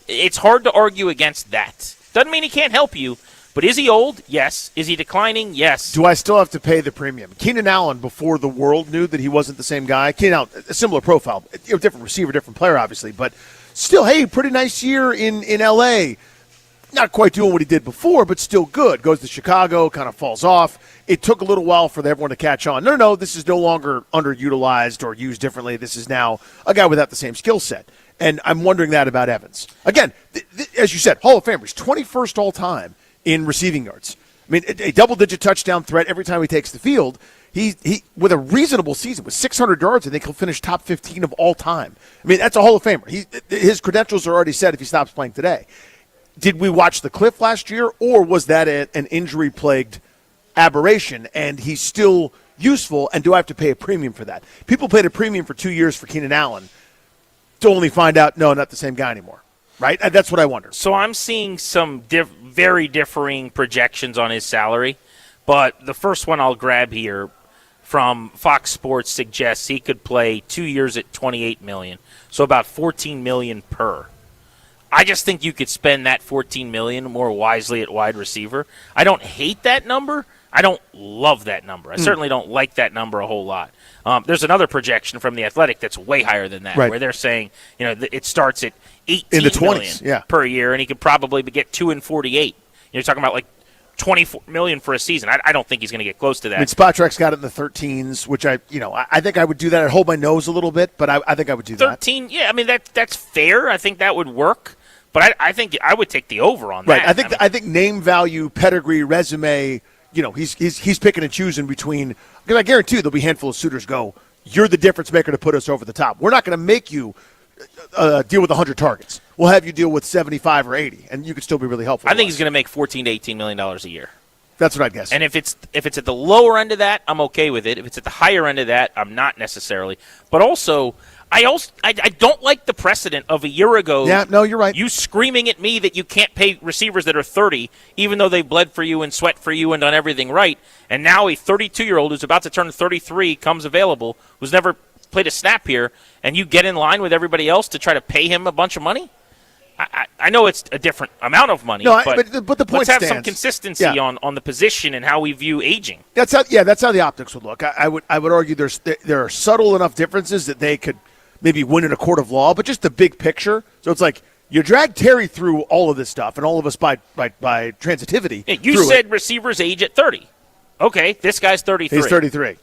It's hard to argue against that. Doesn't mean he can't help you, but is he old? Yes. Is he declining? Yes. Do I still have to pay the premium? Keenan Allen, before the world knew that he wasn't the same guy. Keenan Allen, a similar profile, different receiver, different player, obviously, but still, hey, pretty nice year in L.A., not quite doing what he did before, but still good. Goes to Chicago, kind of falls off. It took a little while for everyone to catch on. No, this is no longer underutilized or used differently. This is now a guy without the same skill set. And I'm wondering that about Evans. Again, as you said, Hall of Famer. He's 21st all-time in receiving yards. I mean, a double-digit touchdown threat every time he takes the field. He with a reasonable season, with 600 yards, I think he'll finish top 15 of all time. I mean, that's a Hall of Famer. His credentials are already set if he stops playing today. Did we watch the cliff last year, or was that an injury-plagued aberration, and he's still useful, and do I have to pay a premium for that? People paid a premium for 2 years for Keenan Allen to only find out, no, not the same guy anymore, right? That's what I wonder. So I'm seeing some very differing projections on his salary, but the first one I'll grab here from Fox Sports suggests he could play 2 years at $28 million, so about $14 million per. I just think you could spend that $14 million more wisely at wide receiver. I don't hate that number. I don't love that number. I certainly don't like that number a whole lot. There's another projection from The Athletic that's way higher than that, where they're saying it starts at $18 in the 20s, million per year, and he could probably get 2 and 48. You're talking about like $24 million for a season. I don't think he's going to get close to that. I mean, Spotrack's got it in the 13s, which I think I would do that. I'd hold my nose a little bit, but I think I would do 13, yeah. I mean, that's fair. I think that would work. But I think I would take the over on that. Right. I think name value, pedigree, resume. He's picking and choosing between. Because I guarantee you there'll be a handful of suitors go, you're the difference maker to put us over the top. We're not going to make you deal with 100 targets. We'll have you deal with 75 or 80, and you could still be really helpful. I think he's going to make $14 to $18 million a year. That's what I'd guess. And if it's at the lower end of that, I'm okay with it. If it's at the higher end of that, I'm not necessarily. But also, I don't like the precedent of a year ago. Yeah, no, you're right. You screaming at me that you can't pay receivers that are 30, even though they bled for you and sweat for you and done everything right. And now a 32-year-old who's about to turn 33 comes available, who's never played a snap here, and you get in line with everybody else to try to pay him a bunch of money? I know it's a different amount of money, but the point let's have stands. some consistency on the position and how we view aging. That's how the optics would look. I would argue there are subtle enough differences that they could maybe win in a court of law, but just the big picture. So it's like you drag Terry through all of this stuff, and all of us by transitivity. Yeah, you said receivers age at 30. Okay, this guy's 33. He's 33.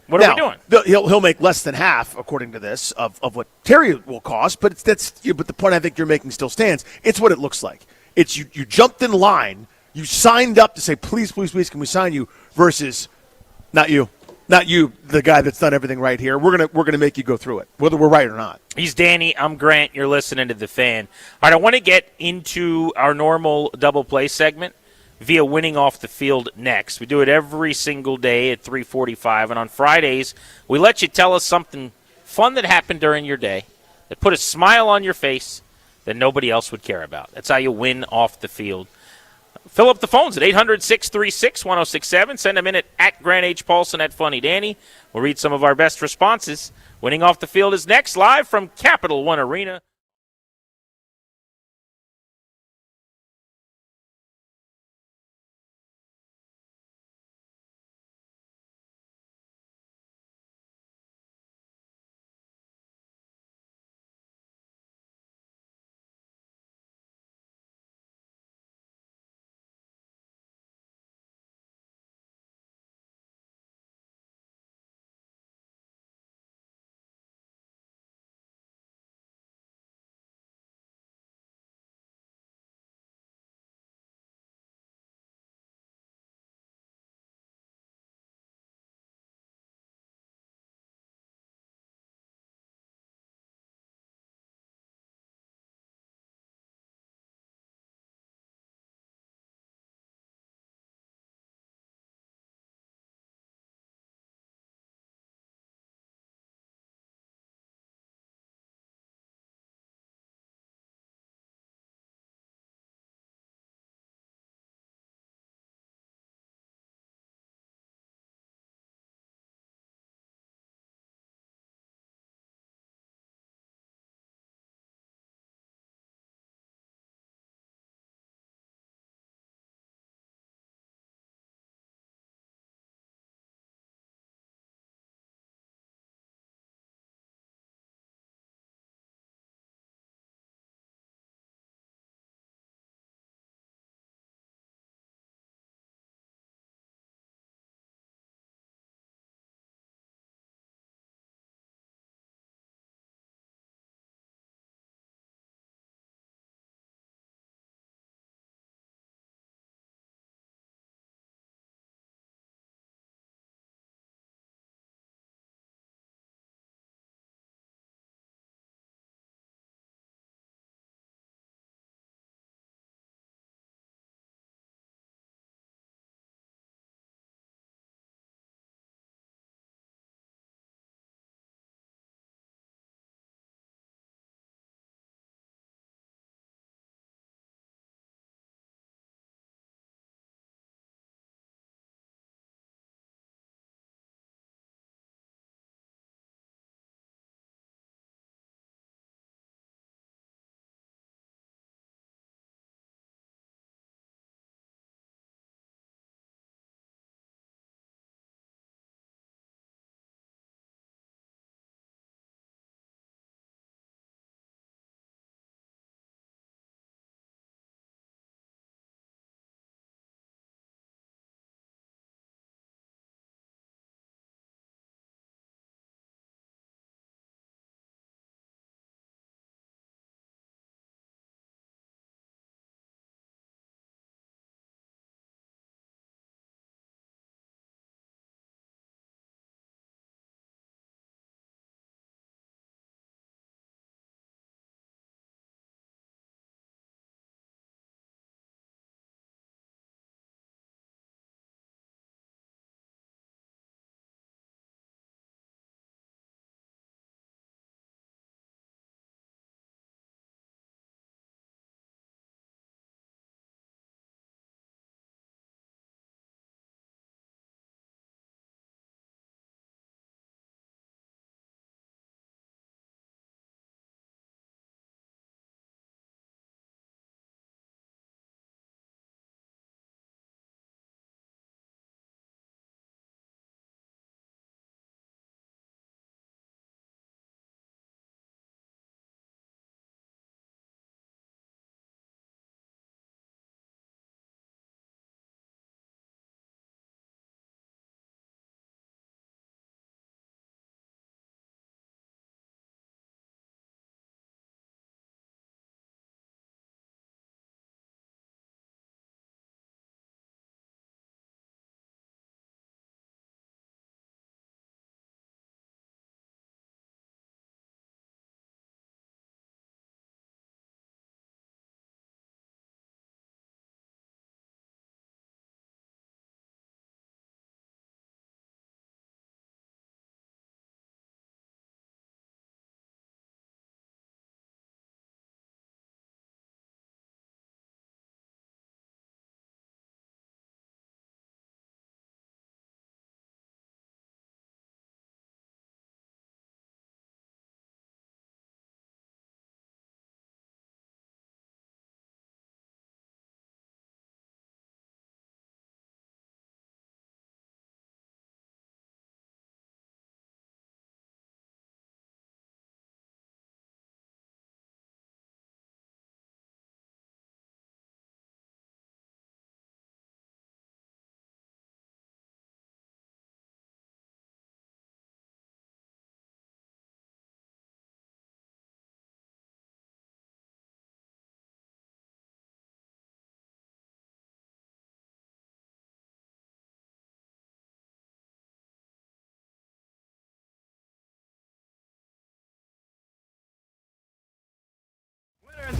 What are we doing? He'll make less than half, according to this, of what Terry will cost. But but the point I think you're making still stands. It's what it looks like. It's you jumped in line, you signed up to say, please, please, please, can we sign you? Versus, not you, the guy that's done everything right here. We're gonna make you go through it, whether we're right or not. He's Danny. I'm Grant. You're listening to The Fan. All right, I want to get into our normal double play segment via winning off the field next. We do it every single day at 3:45, and on Fridays, we let you tell us something fun that happened during your day that put a smile on your face that nobody else would care about. That's how you win off the field. Fill up the phones at 800-636-1067. Send them in at Grant H. Paulson at Funny Danny. We'll read some of our best responses. Winning off the field is next, live from Capital One Arena.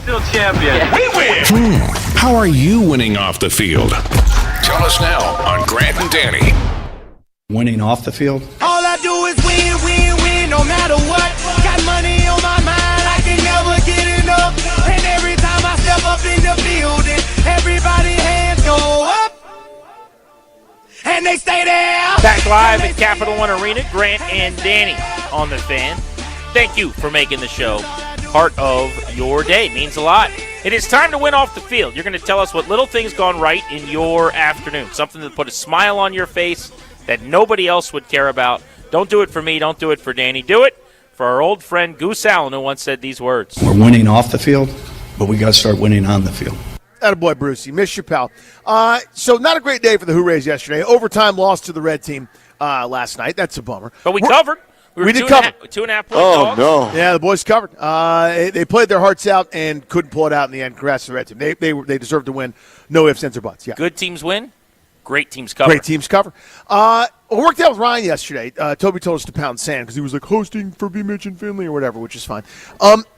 Still champion. We win. How are you winning off the field? Tell us now on Grant and Danny. Winning off the field? All I do is win, win, win, no matter what. Got money on my mind, I can never get enough. And every time I step up in the building, everybody hands go up. And they stay there. Back live at Capital One Arena, Grant and Danny on the Fan. Thank you for making the show part of your day. It means a lot. It is time to win off the field. You're going to tell us what little things gone right in your afternoon. Something that put a smile on your face that nobody else would care about. Don't do it for me. Don't do it for Danny. Do it for our old friend Goose Allen, who once said these words. We're winning off the field, but we got to start winning on the field. Attaboy, Brucey. Miss you, pal. So not a great day for the Hoorays yesterday. Overtime loss to the red team last night. That's a bummer. But we covered. We did cover. 2.5 point dogs. No. Yeah, the boys covered. They played their hearts out and couldn't pull it out in the end. Congrats to the red team. They deserved to win. No ifs, ands, or buts. Yeah. Good teams win. Great teams cover. Great teams cover. I worked out with Ryan yesterday. Toby told us to pound sand because he was like hosting for B Mitch and Finley or whatever, which is fine.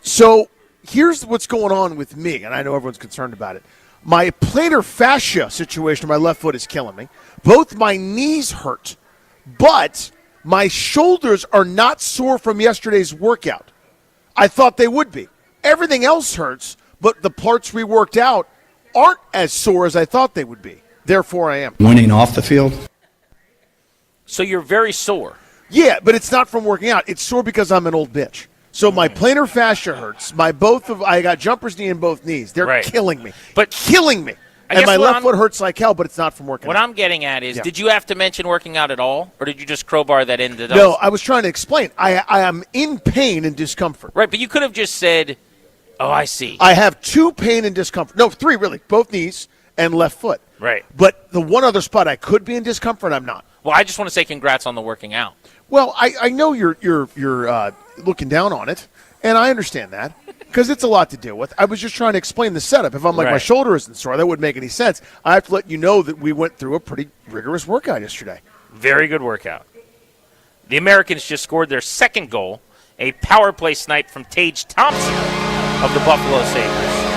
So here's what's going on with me, and I know everyone's concerned about it. My plantar fascia situation on my left foot is killing me. Both my knees hurt, but my shoulders are not sore from yesterday's workout. I thought they would be. Everything else hurts, but the parts we worked out aren't as sore as I thought they would be. Therefore, I am. Winning off the field? So you're very sore. Yeah, but it's not from working out. It's sore because I'm an old bitch. So my plantar fascia hurts. I got jumper's knee in both knees. They're killing me. Killing me. And my left foot hurts like hell, but it's not from working out. What I'm getting at is, did you have to mention working out at all, or did you just crowbar that into those? No, I was trying to explain. I am in pain and discomfort. Right, but you could have just said, oh, I see. I have 2 pain and discomfort. No, 3 really. Both knees and left foot. Right. But the one other spot I could be in discomfort, I'm not. Well, I just want to say congrats on the working out. Well, I know you're looking down on it, and I understand that. Because it's a lot to deal with. I was just trying to explain the setup. If I'm like, my shoulder isn't sore, that wouldn't make any sense. I have to let you know that we went through a pretty rigorous workout yesterday. Very good workout. The Americans just scored their second goal, a power play snipe from Tage Thompson of the Buffalo Sabres.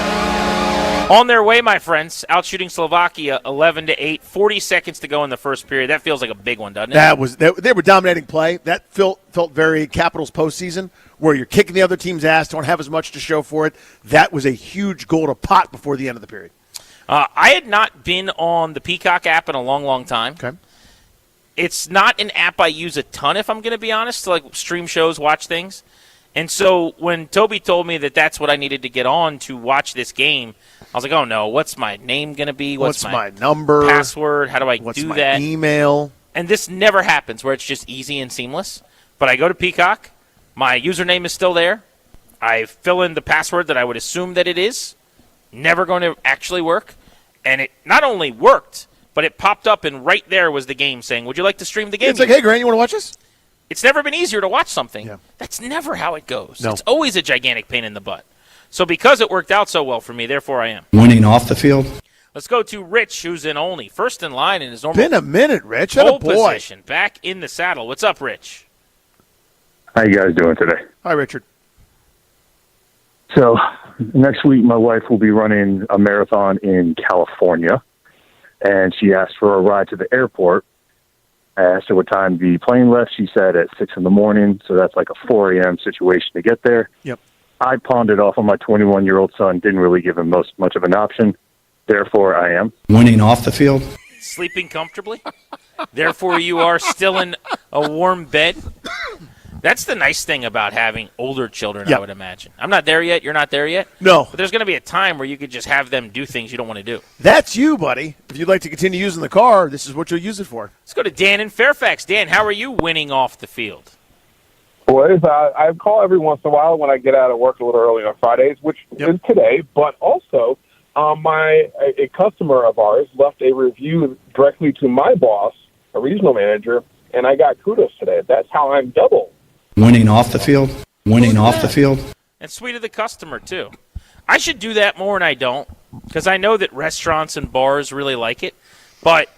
On their way, my friends, out shooting Slovakia 11-8, 40 seconds to go in the first period. That feels like a big one, doesn't it? They were dominating play. That felt very Capitals postseason, where you're kicking the other team's ass, don't have as much to show for it. That was a huge goal to pot before the end of the period. I had not been on the Peacock app in a long, long time. Okay. It's not an app I use a ton, if I'm going to be honest, to like stream shows, watch things. And so when Toby told me that that's what I needed to get on to watch this game, I was like, oh, no, what's my name going to be? What's my number? Password? How do I what's do my that? Email? And this never happens where it's just easy and seamless. But I go to Peacock. My username is still there. I fill in the password that I would assume that it is. Never going to actually work. And it not only worked, but it popped up, and right there was the game saying, would you like to stream the game? It's like, hey, Grant, you want to watch this? It's never been easier to watch something. Yeah. That's never how it goes. No. It's always a gigantic pain in the butt. So because it worked out so well for me, therefore I am. Winning off the field? Let's go to Rich, who's in Olney. First in line in his normal been a minute, Rich. pole position. Back in the saddle. What's up, Rich? How you guys doing today? Hi, Richard. So next week, my wife will be running a marathon in California, and she asked for a ride to the airport. I asked her what time the plane left. She said at 6 a.m, so that's like a 4 a.m. situation to get there. Yep. I pawned it off on my 21-year-old son, didn't really give him much of an option. Therefore, I am. Winning off the field? Sleeping comfortably. Therefore, you are still in a warm bed. That's the nice thing about having older children, I would imagine. I'm not there yet. You're not there yet. No. But there's going to be a time where you could just have them do things you don't want to do. That's you, buddy. If you'd like to continue using the car, this is what you'll use it for. Let's go to Dan in Fairfax. Dan, how are you winning off the field? Boys, I call every once in a while when I get out of work a little early on Fridays, which is today, but also a customer of ours left a review directly to my boss, a regional manager, and I got kudos today. That's how I'm double. Winning off the field? Winning off the field? And sweet of the customer, too. I should do that more, and I don't, because I know that restaurants and bars really like it. But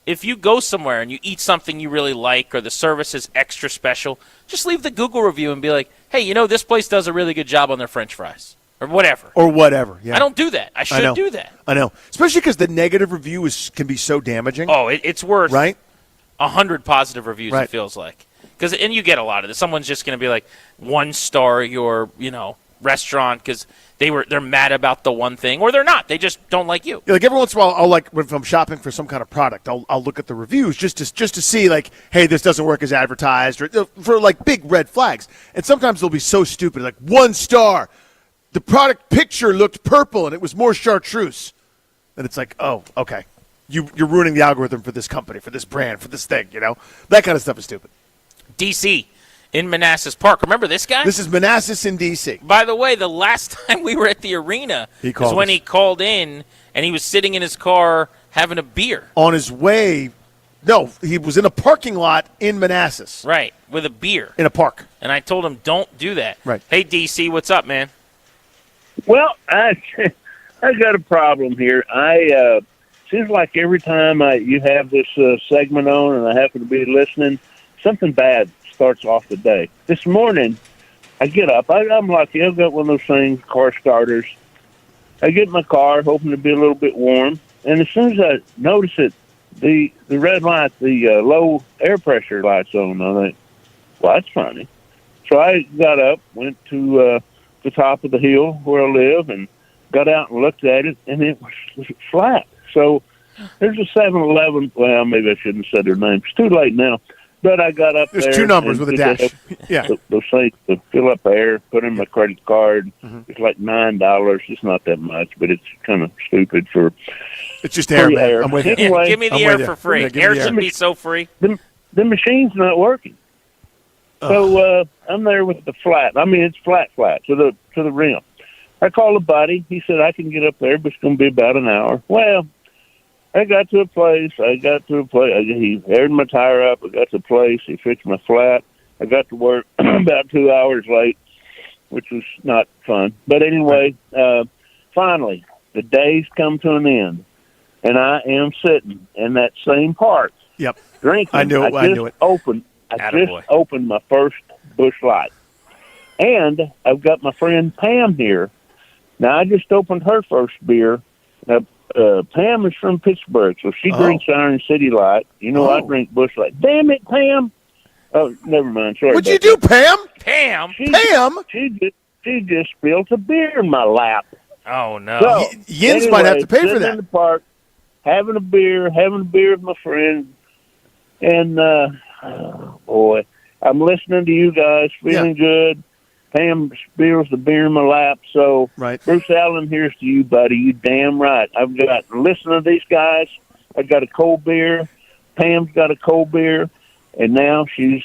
if you go somewhere and you eat something you really like or the service is extra special, just leave the Google review and be like, hey, this place does a really good job on their French fries. or whatever. Yeah. I don't do that. I should do that. I know, especially because the negative review can be so damaging. Oh, it's worth right 100 positive reviews. Right. It feels like and you get a lot of this. Someone's just going to be like 1 star your restaurant because they're mad about the one thing, or they're not. They just don't like you. Yeah, like every once in a while, I'll if I'm shopping for some kind of product, I'll look at the reviews just to see like, hey, this doesn't work as advertised, or for like big red flags. And sometimes they'll be so stupid, like 1 star. The product picture looked purple and it was more chartreuse. And it's like, oh, okay, you're ruining the algorithm for this company, for this brand, for this thing. That kind of stuff is stupid. DC. In Manassas Park. Remember this guy? This is Manassas in D.C. By the way, the last time we were at the arena he called in, and he was sitting in his car having a beer. On his way. No, he was in a parking lot in Manassas. Right, with a beer. In a park. And I told him, don't do that. Right. Hey, DC, what's up, man? Well, I got a problem here. Seems like every time you have this segment on and I happen to be listening, something bad starts off the day. This morning, I get up. I'm lucky. I've got one of those things, car starters. I get in my car, hoping to be a little bit warm. And as soon as I notice it, the red light, the low air pressure light's on. I think, well, that's funny. So I got up, went to the top of the hill where I live, and got out and looked at it, and it was flat. So there's a 7-Eleven. Well, maybe I shouldn't have said their name. It's too late now. But I got up There's there. There's 2 numbers with a dash. Yeah. Those things to fill up air, put in my credit card. Mm-hmm. It's like $9. It's not that much, but it's kind of stupid for. It's just air, man. Air. I'm with you. Anyway, give me the air for free. Yeah, air should be so free. The machine's not working. So I'm there with the flat. I mean, it's flat to the rim. I called a buddy. He said I can get up there, but it's going to be about an hour. Well, I got to a place. He aired my tire up. I got to a place. He fixed my flat. I got to work about 2 hours late, which was not fun. But anyway, finally, the day's come to an end, and I am sitting in that same park. Yep. Drinking. I knew it. I just opened my first Busch Light. And I've got my friend Pam here. Now, I just opened her first beer. Now, Pam is from Pittsburgh, so she drinks Iron City Light. I drink Busch Light. Damn it, Pam! Oh, never mind. Sorry. What'd you do, Pam? Pam? She just spilled a beer in my lap. Oh, no. So, Yins might have to pay for that. In the park, having a beer with my friend, and boy, I'm listening to you guys, feeling good. Pam spills the beer in my lap. So, Bruce Allen, here's to you, buddy. You damn right. I've got, listen to these guys. I've got a cold beer. Pam's got a cold beer. And now she's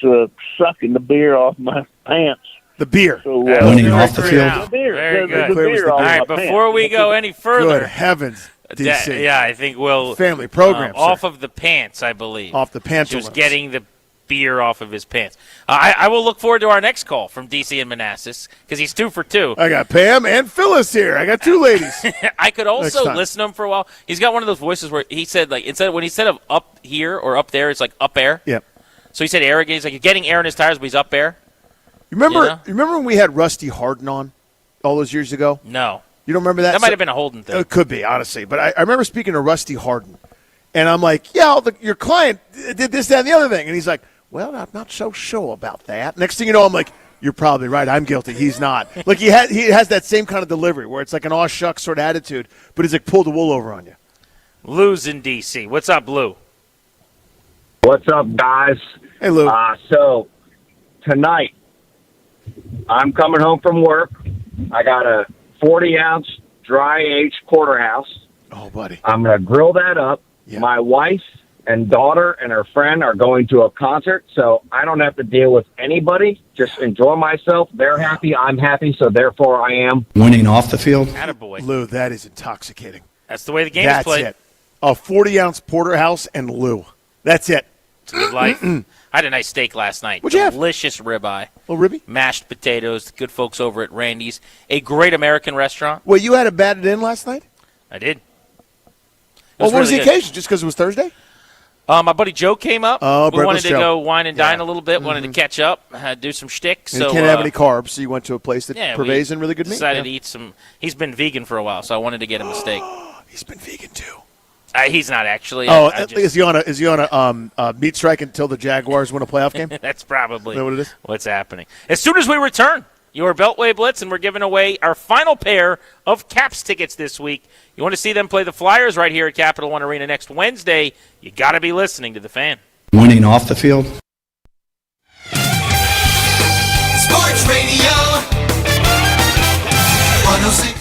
sucking the beer off my pants. The beer. So, winning off the field. The beer. Very good. The beer All off right, my before pants. we go any further. Good heavens, DC. Yeah, I think we'll. Family program, off of the pants, I believe. Off the pants. She was getting the beer off of his pants. I will look forward to our next call from DC and Manassas because he's 2 for 2. I got Pam and Phyllis here. I got 2 ladies. I could also listen to him for a while. He's got one of those voices where he said, like, when he said of up here or up there, it's like up air. Yep. So he said air again. He's like, you're getting air in his tires, but he's up air. You remember when we had Rusty Harden on all those years ago? No. You don't remember that? That might have been a Holden thing. It could be, honestly. But I remember speaking to Rusty Harden, and I'm like, yeah, your client did this, that, and the other thing. And he's like, well, I'm not so sure about that. Next thing you know, I'm like, you're probably right. I'm guilty. He's not. Like, he has that same kind of delivery where it's like an aw shucks sort of attitude, but he's like, pull the wool over on you. Lou's in D.C. What's up, Lou? What's up, guys? Hey, Lou. So, tonight, I'm coming home from work. I got a 40-ounce dry-aged porterhouse. Oh, buddy. I'm going to grill that up. Yeah. My wife and daughter and her friend are going to a concert, so I don't have to deal with anybody. Just enjoy myself. They're happy. I'm happy, so therefore I am. Winning off the field. Attaboy. Lou, that is intoxicating. That's the way the game is played. That's it. A 40-ounce porterhouse and Lou. That's it. It's a good life. I had a nice steak last night. What'd you have? Delicious ribeye. Oh, ribby? Mashed potatoes. Good folks over at Randy's. A great American restaurant. Well, you had a batted in last night? I did. What was the occasion? Just because it was Thursday? My buddy Joe came up. Oh, we wanted Breadless to Joe. go wine and dine Yeah. a little bit. Wanted to catch up, do some shtick. And So he can't have any carbs, so you went to a place that yeah, purveys we in really good meat. Decided to eat some. He's been vegan for a while, so I wanted to get him a steak. He's been vegan too. He's not actually. Oh, I just- is he on a meat strike until the Jaguars win a playoff game? That's probably Is that what it is? what's happening. As soon as we return, your Beltway Blitz, and we're giving away our final pair of Caps tickets this week. You want to see them play the Flyers right here at Capital One Arena next Wednesday, you got to be listening to the Fan. Winning off the field. Sports Radio 106.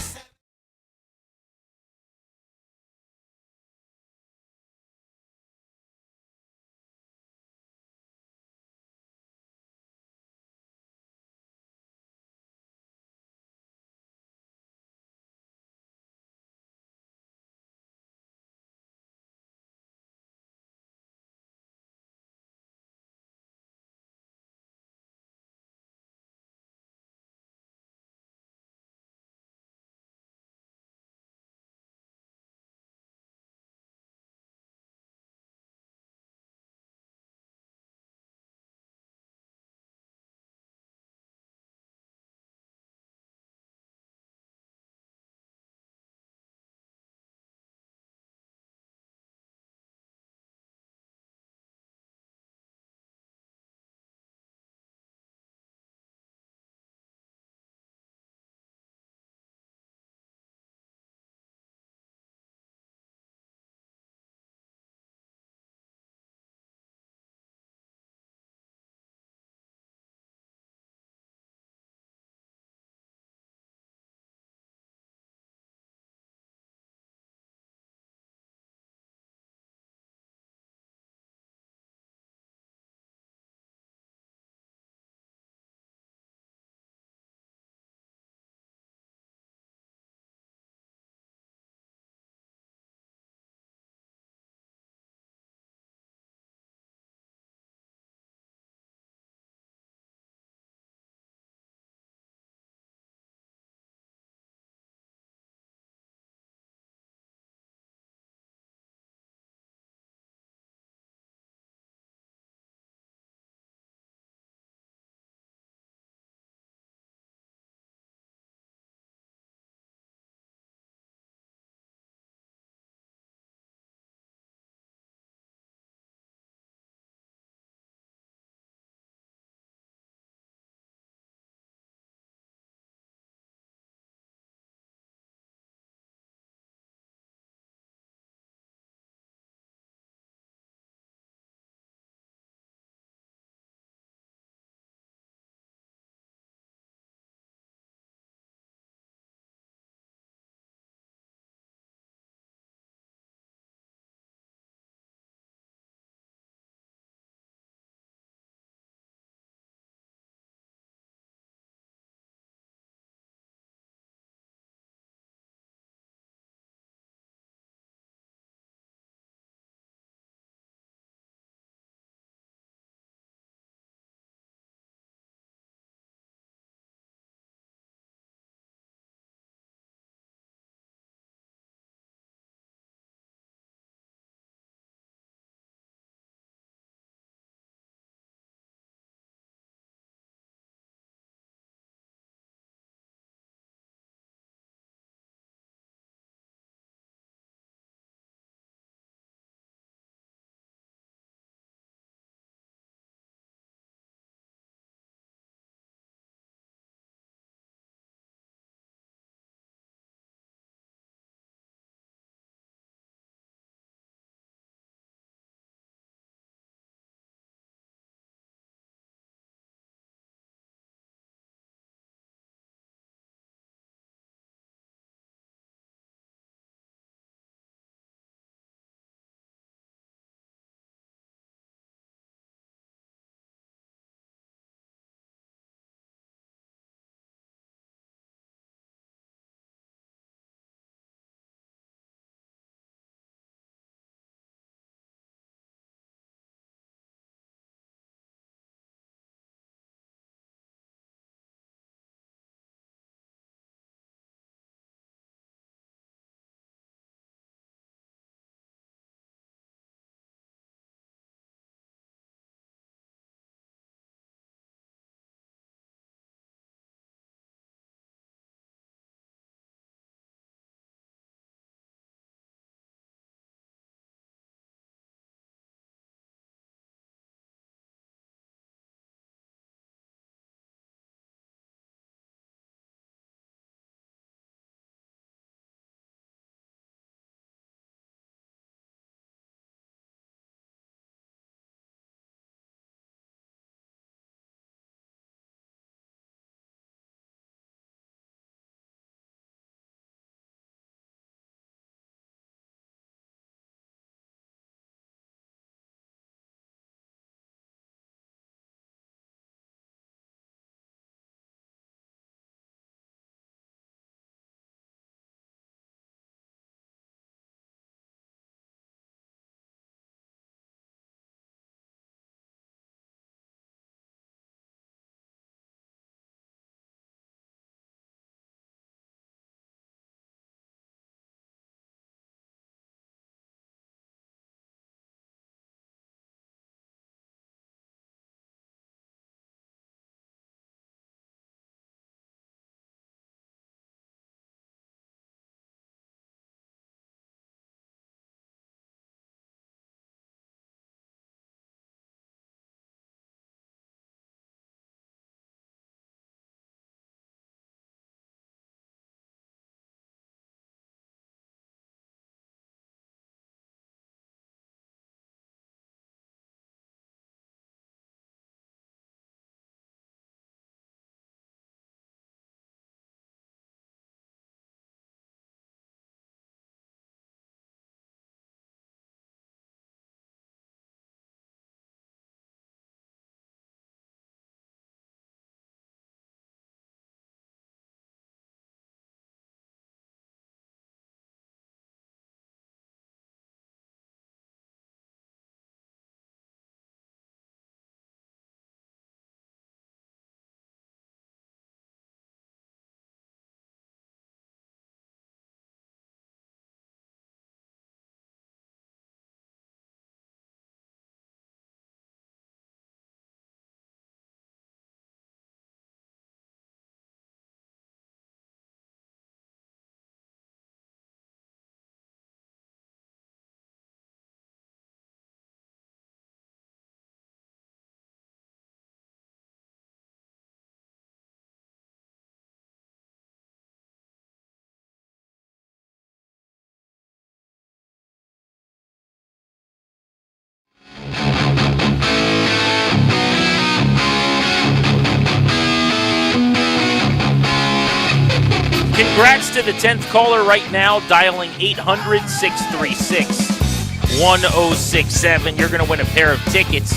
Congrats to the 10th caller right now, dialing 800-636-1067. You're going to win a pair of tickets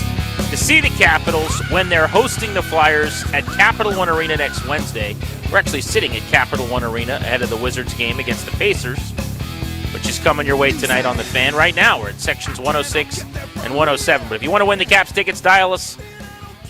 to see the Capitals when they're hosting the Flyers at Capital One Arena next Wednesday. We're actually sitting at Capital One Arena ahead of the Wizards game against the Pacers, which is coming your way tonight on The Fan. Right now, we're at sections 106 and 107. But if you want to win the Caps tickets, dial us.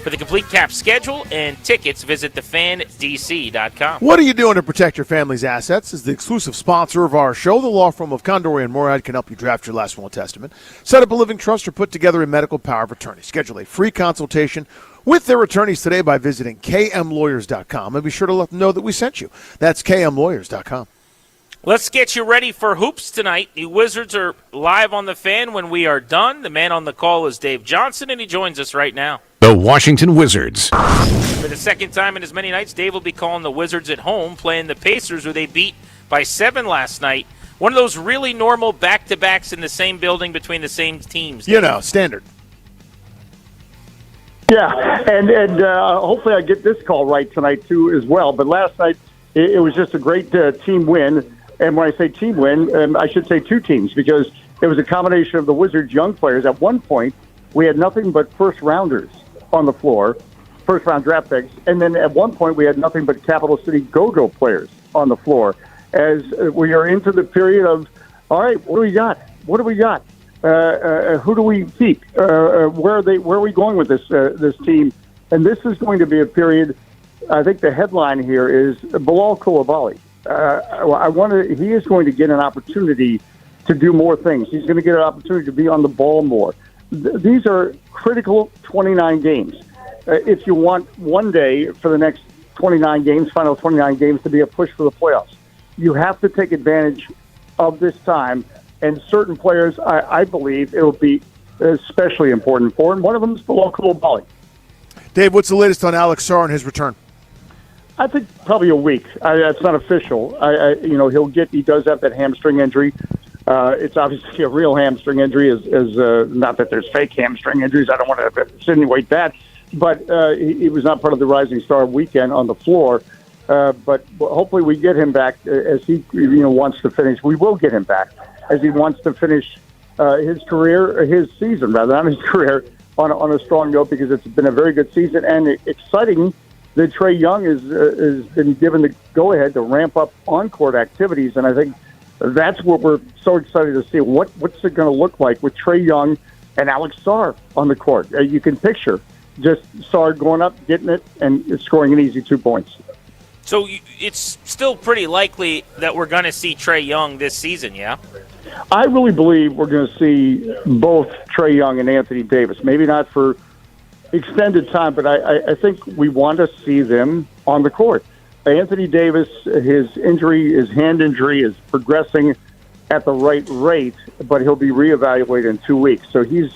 For the complete Caps schedule and tickets, visit thefandc.com. What are you doing to protect your family's assets? Is the exclusive sponsor of our show. The law firm of Condori and Moorhead can help you draft your last will and testament, set up a living trust, or put together a medical power of attorney. Schedule a free consultation with their attorneys today by visiting kmlawyers.com, and be sure to let them know that we sent you. That's kmlawyers.com. Let's get you ready for hoops tonight. The Wizards are live on The Fan when we are done. The man on the call is Dave Johnson, and he joins us right now. The Washington Wizards. For the second time in as many nights, Dave will be calling the Wizards at home, playing the Pacers, who they beat by 7 last night. One of those really normal back-to-backs in the same building between the same teams. You know, standard. Yeah, and hopefully I get this call right tonight, too, as well. But last night, it was just a great team win. And when I say team win, I should say two teams, because it was a combination of the Wizards' young players. At one point, we had nothing but first-rounders on the floor, first-round draft picks. And then at one point, we had nothing but Capital City go-go players on the floor. As we are into the period of, all right, what do we got? What do we got? Who do we keep? Where are we going with this team? And this is going to be a period. I think the headline here is Bilal Coulibaly. He is going to get an opportunity to do more things. He's going to get an opportunity to be on the ball more. These are critical 29 games. If you want one day for the next 29 games, final 29 games, to be a push for the playoffs, you have to take advantage of this time. And certain players, I believe, it will be especially important for. And one of them is Bilal Coulibaly. Dave, what's the latest on Alex Sarr and his return? I think probably a week. That's not official. He does have that hamstring injury. It's obviously a real hamstring injury. Is not that there's fake hamstring injuries. I don't want to insinuate that, but he was not part of the Rising Star weekend on the floor. But hopefully we get him back as he wants to finish. We will get him back as he wants to finish his season, not his career, on a strong note, because it's been a very good season and exciting. That Trae Young has been given the go-ahead to ramp up on-court activities, and I think that's what we're so excited to see. What's it going to look like with Trae Young and Alex Sarr on the court? You can picture just Sarr going up, getting it, and scoring an easy 2 points. So it's still pretty likely that we're going to see Trae Young this season, yeah? I really believe we're going to see both Trae Young and Anthony Davis. Maybe not for extended time, but I think we want to see them on the court. Anthony Davis, his hand injury is progressing at the right rate, but he'll be reevaluated in 2 weeks. So he's,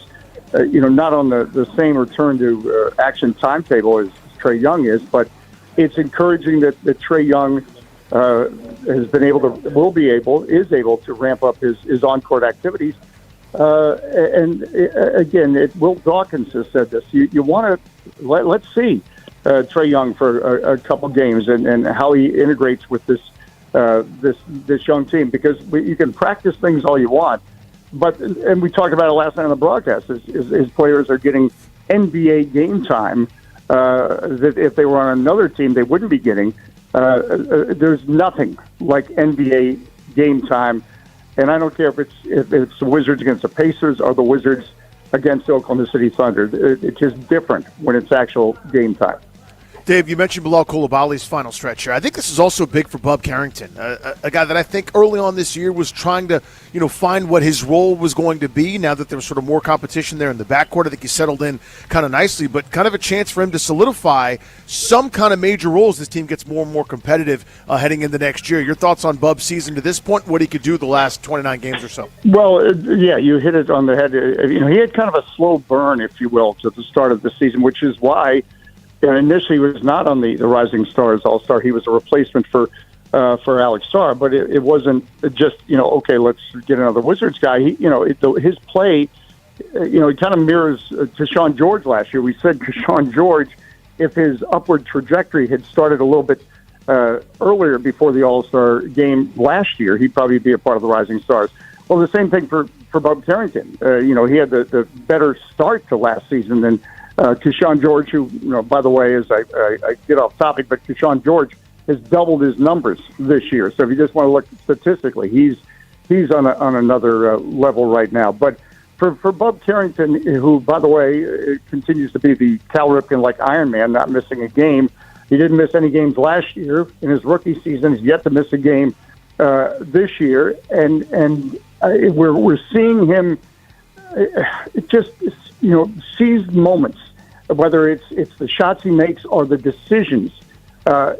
not on the same return to action timetable as Trae Young is, but it's encouraging that Trae Young is able to ramp up his on-court activities. And again, Will Dawkins has said this. You want to let's see Trae Young for a couple games and how he integrates with this young team, because you can practice things all you want, and we talked about it last night on the broadcast. His players are getting NBA game time that if they were on another team they wouldn't be getting. There's nothing like NBA game time. And I don't care if it's the Wizards against the Pacers or the Wizards against the Oklahoma City Thunder. It's just different when it's actual game time. Dave, you mentioned Bilal Coulibaly's final stretch here. I think this is also big for Bub Carrington, a guy that I think early on this year was trying to, find what his role was going to be. Now that there was sort of more competition there in the backcourt, I think he settled in kind of nicely, but kind of a chance for him to solidify some kind of major roles. This team gets more and more competitive heading into next year. Your thoughts on Bub's season to this point, what he could do the last 29 games or so? Well, yeah, you hit it on the head. He had kind of a slow burn, if you will, to the start of the season, which is why initially he was not on the Rising Stars All-Star. He was a replacement for Alex Sarr, but it wasn't just, okay, let's get another Wizards guy. His play, it kind of mirrors Deshaun George last year. We said Deshaun George, if his upward trajectory had started a little bit earlier before the All-Star game last year, he'd probably be a part of the Rising Stars. Well, the same thing for Bob Carrington. He had the better start to last season than Keyshawn George, who, by the way, as I get off topic, but Keyshawn George has doubled his numbers this year. So if you just want to look statistically, he's on another level right now. But for Bob Carrington, who, by the way, continues to be the Cal Ripken-like Iron Man, not missing a game. He didn't miss any games last year. In his rookie season, he's yet to miss a game this year. And we're seeing him just, seize moments, whether it's the shots he makes or the decisions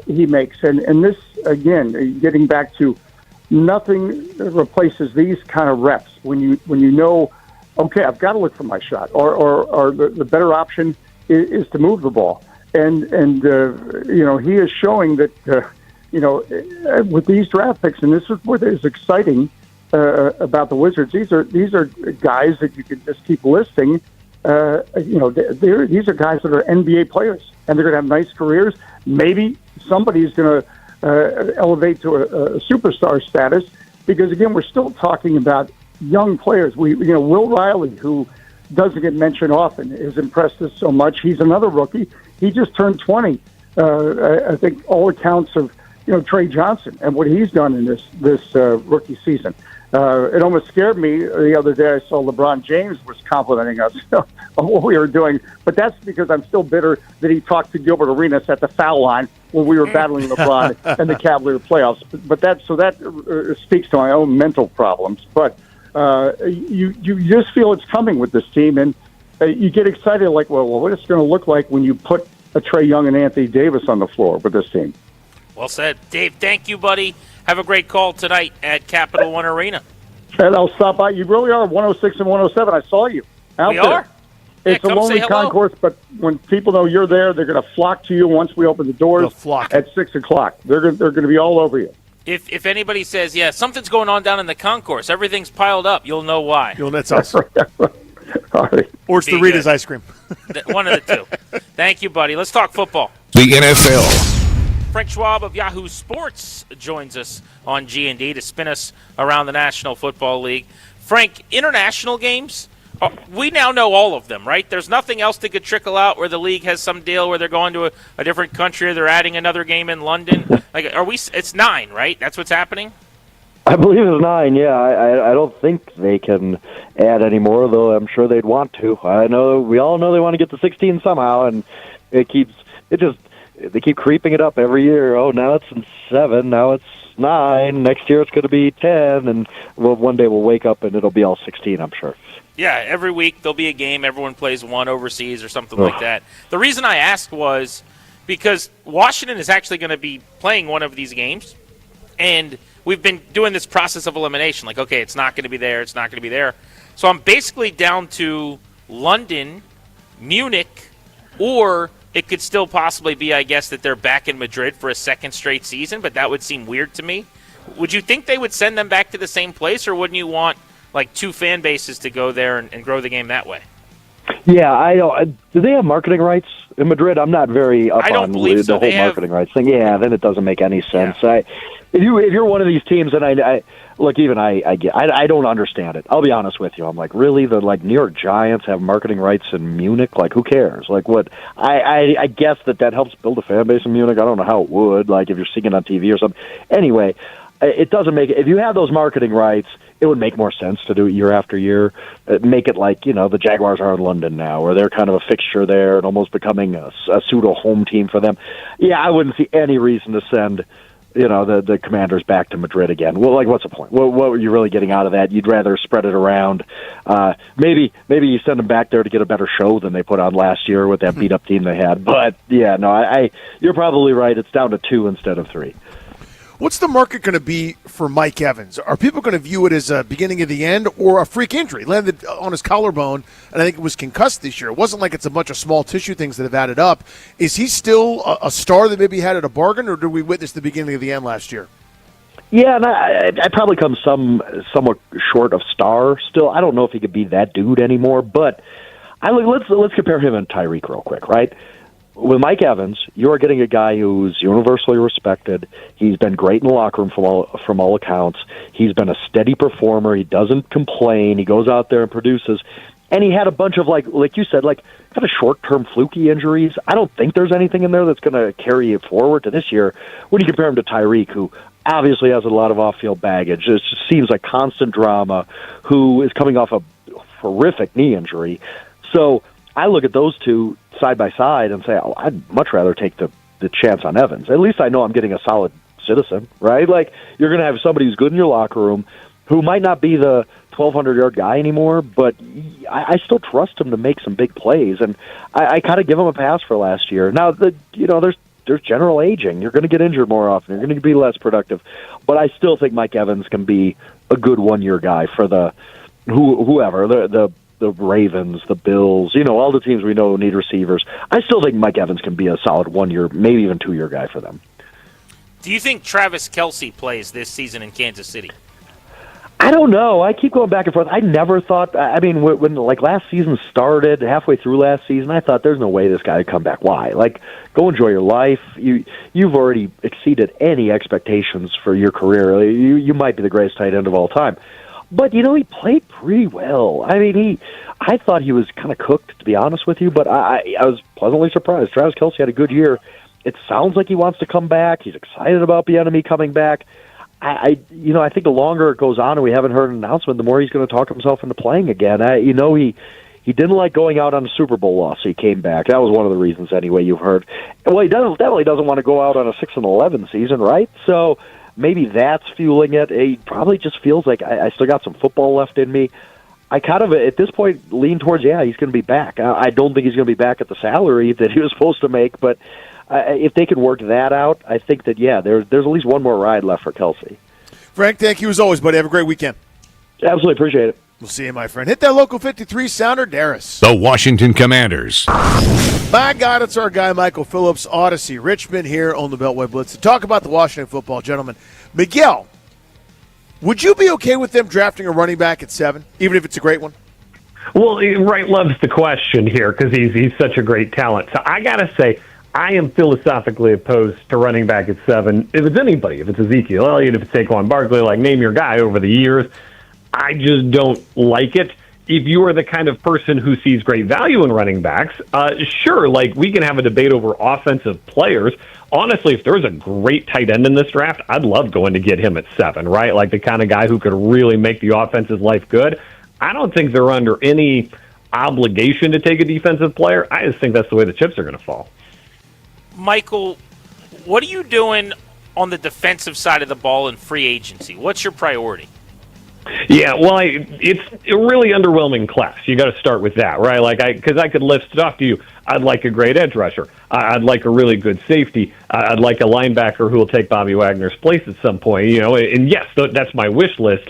he makes. And this, again, getting back to nothing replaces these kind of reps when you know, okay, I've got to look for my shot, or the better option is to move the ball. And he is showing that, with these draft picks, and this is what is exciting about the Wizards. These are guys that you can just keep listing. These are guys that are NBA players, and they're going to have nice careers. Maybe somebody's going to elevate to a superstar status, because again, we're still talking about young players. Will Riley, who doesn't get mentioned often, has impressed us so much. He's another rookie. He just turned 20. I think all accounts of Trey Johnson and what he's done in this rookie season. It almost scared me the other day. I saw LeBron James was complimenting us on what we were doing, but that's because I'm still bitter that he talked to Gilbert Arenas at the foul line when we were battling LeBron and the Cavalier playoffs. But that speaks to my own mental problems. But you just feel it's coming with this team, and you get excited like, well, what it's going to look like when you put a Trae Young and Anthony Davis on the floor with this team. Well said. Dave, thank you, buddy. Have a great call tonight at Capital One Arena. And I'll stop by. You really are 106 and 107. I saw you out there. We are. It's a lonely concourse, but when people know you're there, they're going to flock to you once we open the doors at 6 o'clock. They're going to be all over you. If anybody says, yeah, something's going on down in the concourse, everything's piled up, you'll know why. That's us. All right. Or it's the Rita's ice cream. One of the two. Thank you, buddy. Let's talk football. The NFL. Frank Schwab of Yahoo Sports joins us on G&D to spin us around the National Football League. Frank, international games, we now know all of them, right? There's nothing else that could trickle out where the league has some deal where they're going to a different country or they're adding another game in London. It's 9, right? That's what's happening? I believe it's 9, yeah. I don't think they can add any more, though I'm sure they'd want to. We all know they want to get to 16 somehow, and they keep creeping it up every year. Oh, now it's in 7, now it's 9, next year it's going to be 10, and one day we'll wake up and it'll be all 16, I'm sure. Yeah, every week there'll be a game, everyone plays one overseas or something like that. The reason I asked was because Washington is actually going to be playing one of these games, and we've been doing this process of elimination. Like, okay, it's not going to be there, it's not going to be there. So I'm basically down to London, Munich, or it could still possibly be, I guess, that they're back in Madrid for a second straight season, but that would seem weird to me. Would you think they would send them back to the same place, or wouldn't you want, like, 2 fan bases to go there and grow the game that way? Yeah, I don't. Do they have marketing rights in Madrid? I'm not very up on the whole marketing rights thing. Yeah, then it doesn't make any sense. Yeah. If you're one of these teams, and I don't understand it. I'll be honest with you. I'm like, really? The New York Giants have marketing rights in Munich? Like, who cares? Like, what? I guess that helps build a fan base in Munich. I don't know how it would. Like, if you're seeing it on TV or something. Anyway, it doesn't make it. If you have those marketing rights, it would make more sense to do it year after year. Make it like, the Jaguars are in London now, or they're kind of a fixture there and almost becoming a pseudo home team for them. Yeah, I wouldn't see any reason to send the Commanders back to Madrid again. Well, what's the point? What were you really getting out of that? You'd rather spread it around. Maybe you send them back there to get a better show than they put on last year with that beat-up team they had. But, yeah, no, you're probably right. It's down to 2 instead of 3. What's the market going to be for Mike Evans? Are people going to view it as a beginning of the end or a freak injury? Landed on his collarbone, and I think it was concussed this year. It wasn't like it's a bunch of small tissue things that have added up. Is he still a star that maybe had at a bargain, or did we witness the beginning of the end last year? Yeah, and I probably come somewhat short of star still. I don't know if he could be that dude anymore, but let's compare him and Tyreek real quick, right? with Mike Evans, you are getting a guy who's universally respected. He's been great in the locker room from all accounts. He's been a steady performer. He doesn't complain. He goes out there and produces. And he had a bunch of, like you said, kind of short-term fluky injuries. I don't think there's anything in there that's going to carry it forward to this year when you compare him to Tyreek, who obviously has a lot of off-field baggage. It just seems like constant drama, who is coming off a horrific knee injury. So I look at those two side by side and say, I'd much rather take the chance on Evans. At least I know I'm getting a solid citizen, right? Like, you're going to have somebody who's good in your locker room who might not be the 1,200-yard guy anymore, but I still trust him to make some big plays, and I kind of give him a pass for last year. Now, there's general aging. You're going to get injured more often. You're going to be less productive, but I still think Mike Evans can be a good one-year guy for whoever, the Ravens, the Bills, all the teams we know need receivers. I still think Mike Evans can be a solid 1 year, maybe even 2 year guy for them. Do you think Travis Kelce plays this season in Kansas City? I don't know. I keep going back and forth. I never thought. I mean, when last season started, halfway through last season, I thought there's no way this guy would come back. Why? Go enjoy your life. You've already exceeded any expectations for your career. You might be the greatest tight end of all time. But he played pretty well. I mean, I thought he was kind of cooked, to be honest with you. But I was pleasantly surprised. Travis Kelce had a good year. It sounds like he wants to come back. He's excited about Bieniemy coming back. I think the longer it goes on and we haven't heard an announcement, the more he's going to talk himself into playing again. He didn't like going out on a Super Bowl loss, so he came back. That was one of the reasons, anyway, you've heard. Well, he definitely doesn't want to go out on a 6-11 season, right? So maybe that's fueling it. He probably just feels like I still got some football left in me. I kind of, at this point, lean towards, he's going to be back. I don't think he's going to be back at the salary that he was supposed to make, but if they could work that out, I think that, there's at least one more ride left for Kelce. Frank, thank you as always, buddy. Have a great weekend. Absolutely appreciate it. We'll see you, my friend. Hit that local 53 sounder, Darius. The Washington Commanders. My God, it's our guy, Michael Phillips, Odyssey Richmond here on the Beltway Blitz to talk about the Washington football gentlemen. Miguel, would you be okay with them drafting a running back at 7, even if it's a great one? Well, Wright loves the question here because he's such a great talent. So I got to say, I am philosophically opposed to running back at 7. If it's anybody, if it's Ezekiel Elliott, if it's Saquon Barkley, name your guy over the years, I just don't like it. If you are the kind of person who sees great value in running backs, sure, we can have a debate over offensive players. Honestly, if there's a great tight end in this draft, I'd love going to get him at 7, right? The kind of guy who could really make the offense's life good. I don't think they're under any obligation to take a defensive player. I just think that's the way the chips are going to fall. Michael, what are you doing on the defensive side of the ball in free agency? What's your priority? Yeah, well, it's a really underwhelming class. You got to start with that, right? Because I could list it off to you. I'd like a great edge rusher. I'd like a really good safety. I'd like a linebacker who will take Bobby Wagner's place at some point. And yes, that's my wish list.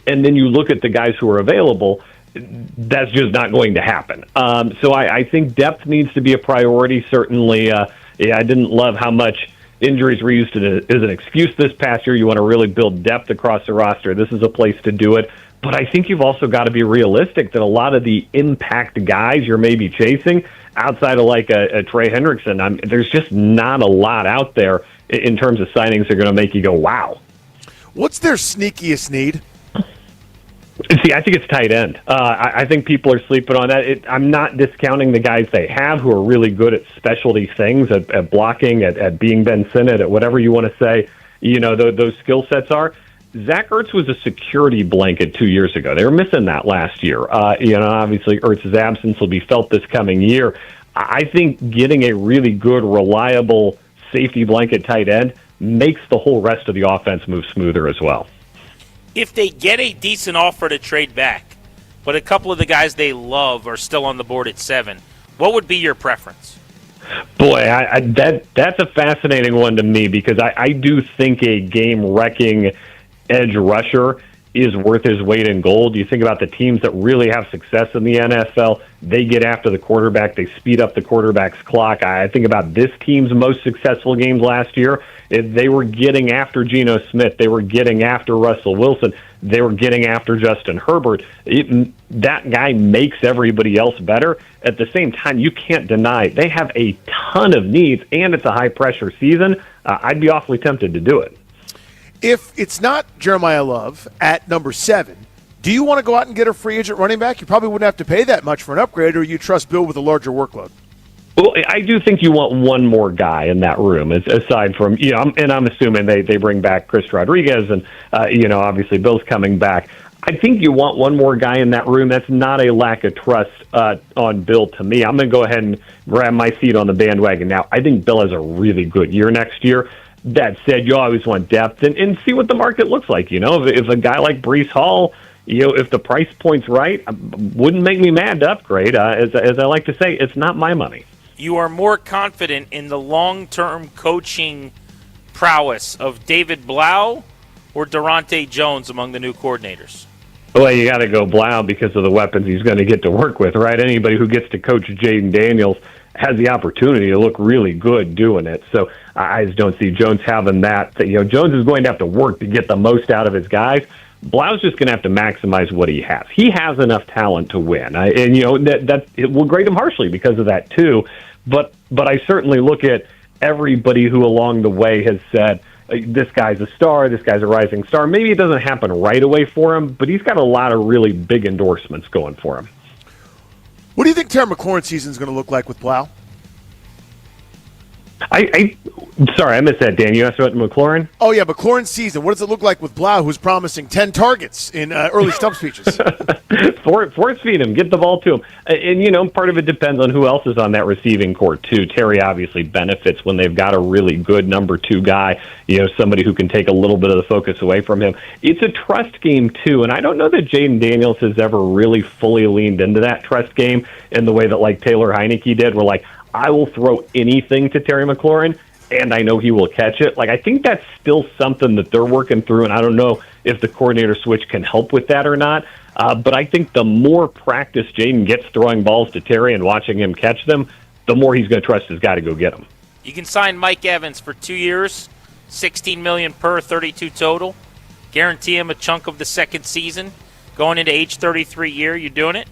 And then you look at the guys who are available. That's just not going to happen. So I think depth needs to be a priority. Certainly, I didn't love how much injuries were used as an excuse this past year. You want to really build depth across the roster. This is a place to do it. But I think you've also got to be realistic that a lot of the impact guys you're maybe chasing outside of a Trey Hendrickson, there's just not a lot out there in terms of signings that are going to make you go, wow. What's their sneakiest need? See, I think it's tight end. I think people are sleeping on that. I'm not discounting the guys they have who are really good at specialty things, at blocking, at being Ben Sinnott, at whatever you want to say, those skill sets are. Zach Ertz was a security blanket 2 years ago. They were missing that last year. Obviously Ertz's absence will be felt this coming year. I think getting a really good, reliable safety blanket tight end makes the whole rest of the offense move smoother as well. If they get a decent offer to trade back, but a couple of the guys they love are still on the board at 7, what would be your preference? Boy, that's a fascinating one to me because I do think a game-wrecking edge rusher is worth his weight in gold. You think about the teams that really have success in the NFL, they get after the quarterback, they speed up the quarterback's clock. I think about this team's most successful games last year. They were getting after Geno Smith, they were getting after Russell Wilson, they were getting after Justin Herbert. That guy makes everybody else better. At the same time, you can't deny they have a ton of needs and it's a high-pressure season, I'd be awfully tempted to do it. If it's not Jeremiah Love at number 7, do you want to go out and get a free agent running back? You probably wouldn't have to pay that much for an upgrade, or you trust Bill with a larger workload? Well, I do think you want one more guy in that room, aside from, I'm assuming they bring back Chris Rodriguez, and, obviously Bill's coming back. I think you want one more guy in that room. That's not a lack of trust on Bill to me. I'm going to go ahead and grab my seat on the bandwagon now. I think Bill has a really good year next year. That said, you always want depth and see what the market looks like. If a guy like Breece Hall, if the price point's right, wouldn't make me mad to upgrade. As I like to say, it's not my money. You are more confident in the long-term coaching prowess of David Blau or Durante Jones among the new coordinators? Well, you got to go Blau because of the weapons he's going to get to work with, right? Anybody who gets to coach Jaden Daniels has the opportunity to look really good doing it. So I just don't see Jones having that. Jones is going to have to work to get the most out of his guys. Blau's just going to have to maximize what he has. He has enough talent to win, that it will grade him harshly because of that too. But I certainly look at everybody who along the way has said, this guy's a star, this guy's a rising star. Maybe it doesn't happen right away for him, but he's got a lot of really big endorsements going for him. What do you think Terry McLaurin's season is going to look like with Blau? Sorry, I missed that, Dan. You asked about McLaurin? Oh, yeah, McLaurin's season. What does it look like with Blau, who's promising 10 targets in early stump speeches? Force feed him. Get the ball to him. And, part of it depends on who else is on that receiving court, too. Terry obviously benefits when they've got a really good number 2 guy, somebody who can take a little bit of the focus away from him. It's a trust game, too, and I don't know that Jaden Daniels has ever really fully leaned into that trust game in the way that, like, Taylor Heineke did, where, like, I will throw anything to Terry McLaurin, and I know he will catch it. Like, I think that's still something that they're working through, and I don't know if the coordinator switch can help with that or not. But I think the more practice Jaden gets throwing balls to Terry and watching him catch them, the more he's going to trust his guy to go get them. You can sign Mike Evans for 2 years, $16 million per, 32 total. Guarantee him a chunk of the second season. Going into age 33 year, you doing it?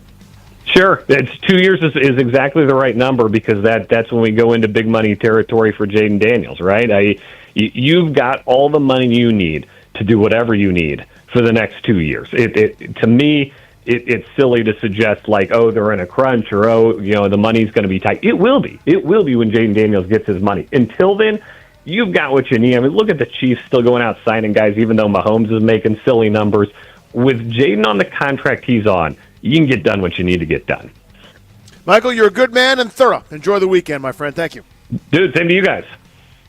Sure. It's 2 years is exactly the right number because that's when we go into big money territory for Jaden Daniels, right? You've got all the money you need to do whatever you need for the next 2 years. To me, it's silly to suggest like, oh, they're in a crunch or, oh, the money's going to be tight. It will be. It will be when Jaden Daniels gets his money. Until then, you've got what you need. I mean, look at the Chiefs still going out signing guys, even though Mahomes is making silly numbers. With Jaden on the contract he's on, you can get done what you need to get done. Michael, you're a good man and thorough. Enjoy the weekend, my friend. Thank you. Dude, same to you guys.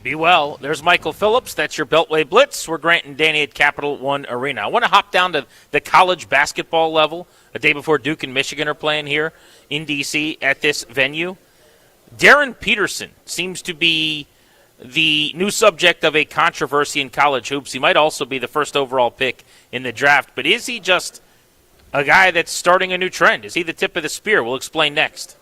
Be well. There's Michael Phillips. That's your Beltway Blitz. We're Grant and Danny at Capital One Arena. I want to hop down to the college basketball level a day before Duke and Michigan are playing here in D.C. at this venue. Darren Peterson seems to be the new subject of a controversy in college hoops. He might also be the first overall pick in the draft, but is he just a guy that's starting a new trend? Is he the tip of the spear? We'll explain next.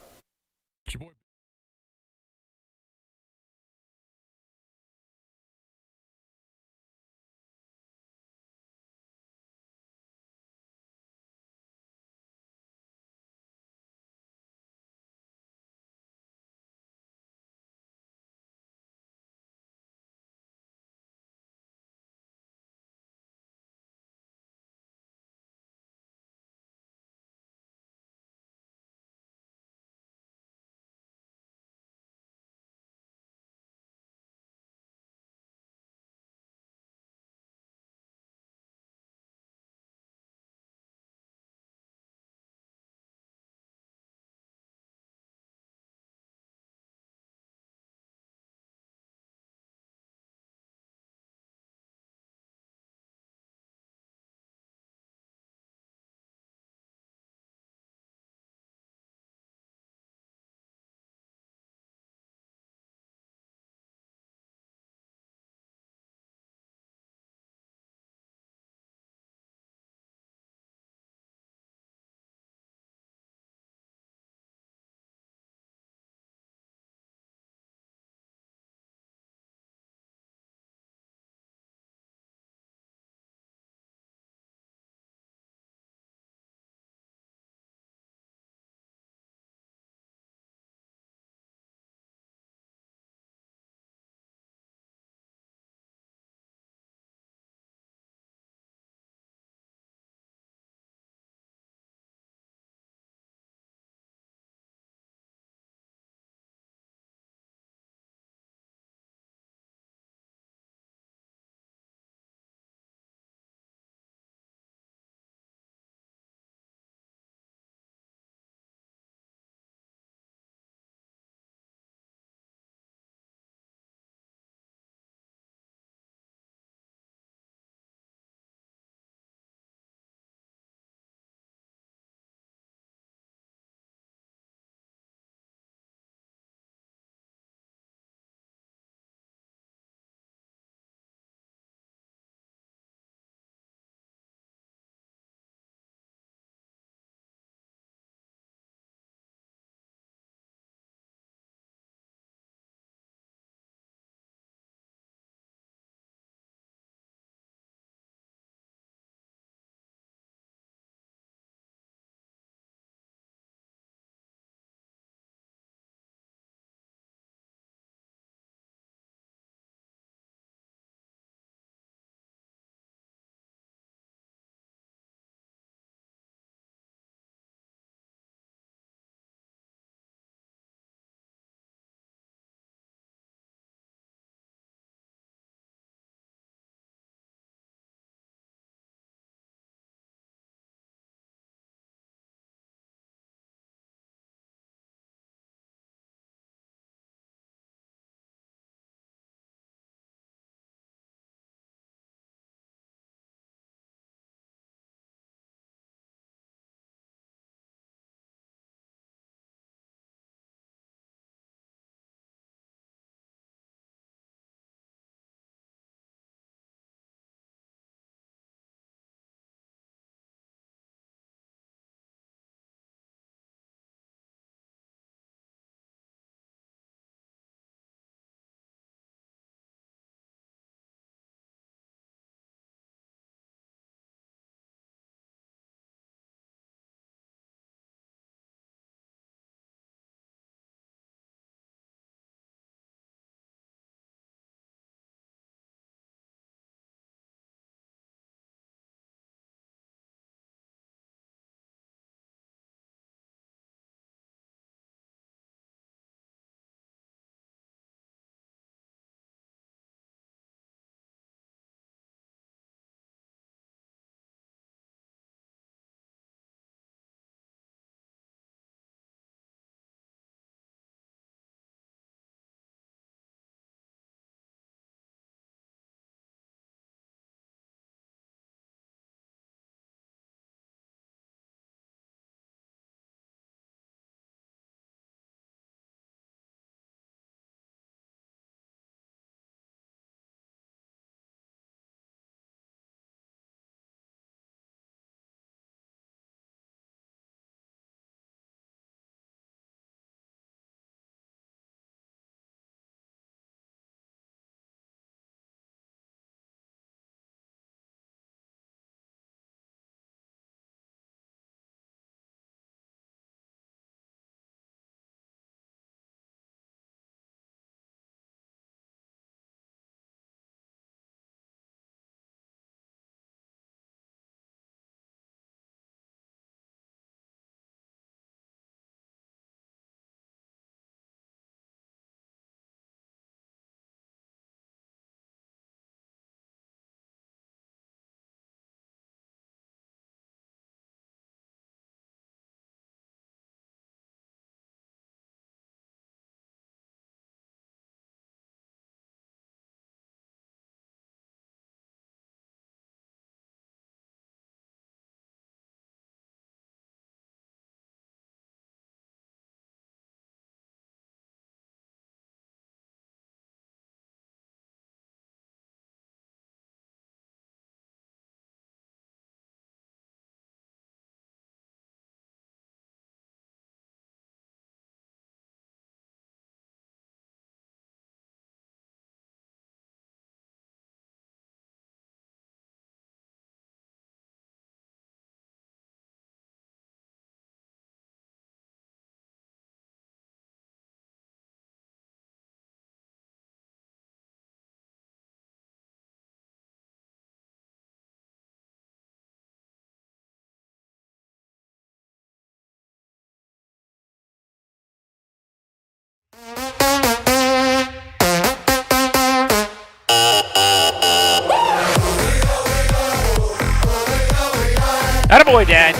Dad.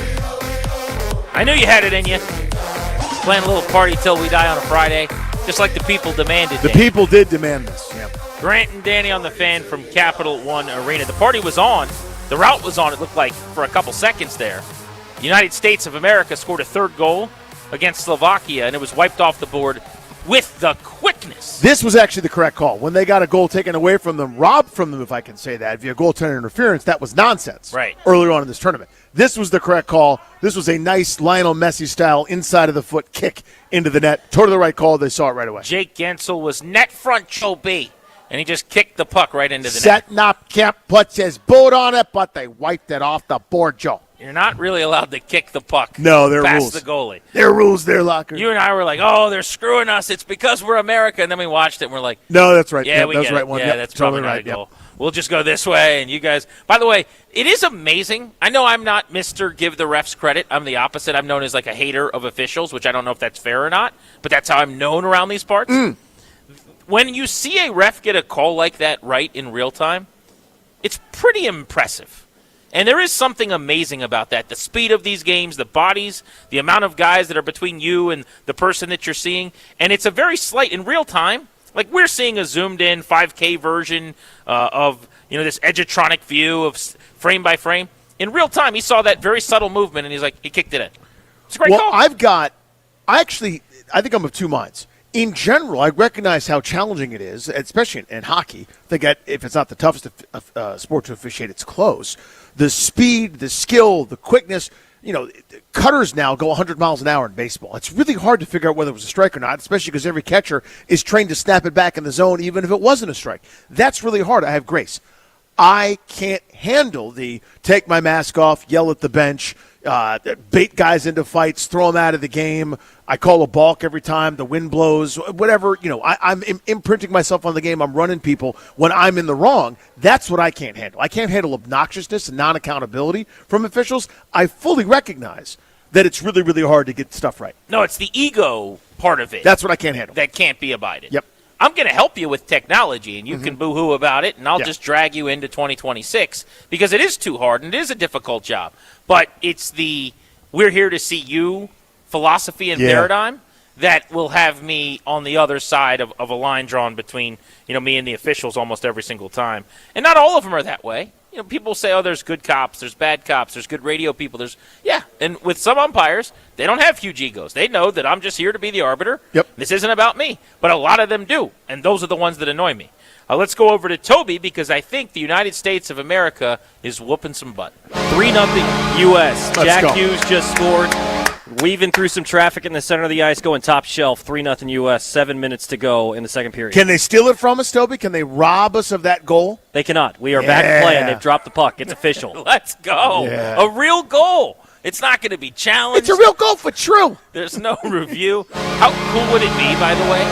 I knew you had it in you. Playing a little party till we die on a Friday, just like the people demanded. The people did demand this. Yeah. Grant and Danny on the Fan from Capital One Arena. The party was on. The route was on, it looked like, for a couple seconds there. The United States of America scored a third goal against Slovakia, and it was wiped off the board with the quickness. This was actually the correct call. When they got a goal taken away from them, robbed from them, if I can say that, via goaltender interference, that was nonsense. Right. Earlier on in this tournament. This was the correct call. This was a nice Lionel Messi-style inside-of-the-foot kick into the net. Totally the right call. They saw it right away. Jake Gensel was net front B, and he just kicked the puck right into the net. Setting up, Kemp puts his boot on it, but they wiped it off the board, Joe. You're not really allowed to kick the puck No, there are past rules. the goalie. There are rules there, Locker. You and I were like, oh, they're screwing us. It's because we're America. And then we watched it, and we're like, No, that's right. Yeah, Yep, we that's get right it. one. Yeah, Yep, that's totally probably not right. a goal. We'll just go this way, and you guys. By the way, it is amazing. I know I'm not Mr. Give the refs credit. I'm the opposite. I'm known as like a hater of officials, which I don't know if that's fair or not, but that's how I'm known around these parts. When you see a ref get a call like that right in real time, it's pretty impressive. And there is something amazing about that. The speed of these games, the bodies, the amount of guys that are between you and the person that you're seeing. And it's a very slight, in real time, like we're seeing a zoomed-in 5K version of this edgetronic view of frame by frame. In real time, he saw that very subtle movement, and he's like, he kicked it in. It's a great call. I think I'm of two minds. In general, I recognize how challenging it is, especially in hockey. I think if it's not the toughest sport to officiate, it's close. The speed, the skill, the quickness. Cutters now go 100 miles an hour in baseball. It's really hard to figure out whether it was a strike or not, especially because every catcher is trained to snap it back in the zone, even if it wasn't a strike. That's really hard. I have grace. I can't handle the take my mask off, yell at the bench, bait guys into fights, throw them out of the game. I call a balk every time the wind blows, whatever. I'm imprinting myself on the game. I'm running people when I'm in the wrong. That's what I can't handle. I can't handle obnoxiousness and non-accountability from officials. I fully recognize that it's really, really hard to get stuff right. No, it's the ego part of it. That's what I can't handle. That can't be abided. Yep. I'm going to help you with technology, and you can boo-hoo about it, and I'll just drag you into 2026 because it is too hard and it is a difficult job. But it's the we're here to see you philosophy and paradigm that will have me on the other side of a line drawn between me and the officials almost every single time. And not all of them are that way. People say, oh, there's good cops, there's bad cops, there's good radio people. And with some umpires, they don't have huge egos. They know that I'm just here to be the arbiter. Yep. This isn't about me. But a lot of them do, and those are the ones that annoy me. Let's go over to Toby because I think the United States of America is whooping some butt. 3-0 U.S. Let's Jack go. Hughes just scored. Weaving through some traffic in the center of the ice, going top shelf, 3-0 U.S., 7 minutes to go in the second period. Can they steal it from us, Toby? Can they rob us of that goal? They cannot. We are back playing. They've dropped the puck. It's official. Let's go. Yeah. A real goal. It's not going to be challenged. It's a real goal for true. There's no review. How cool would it be, by the way,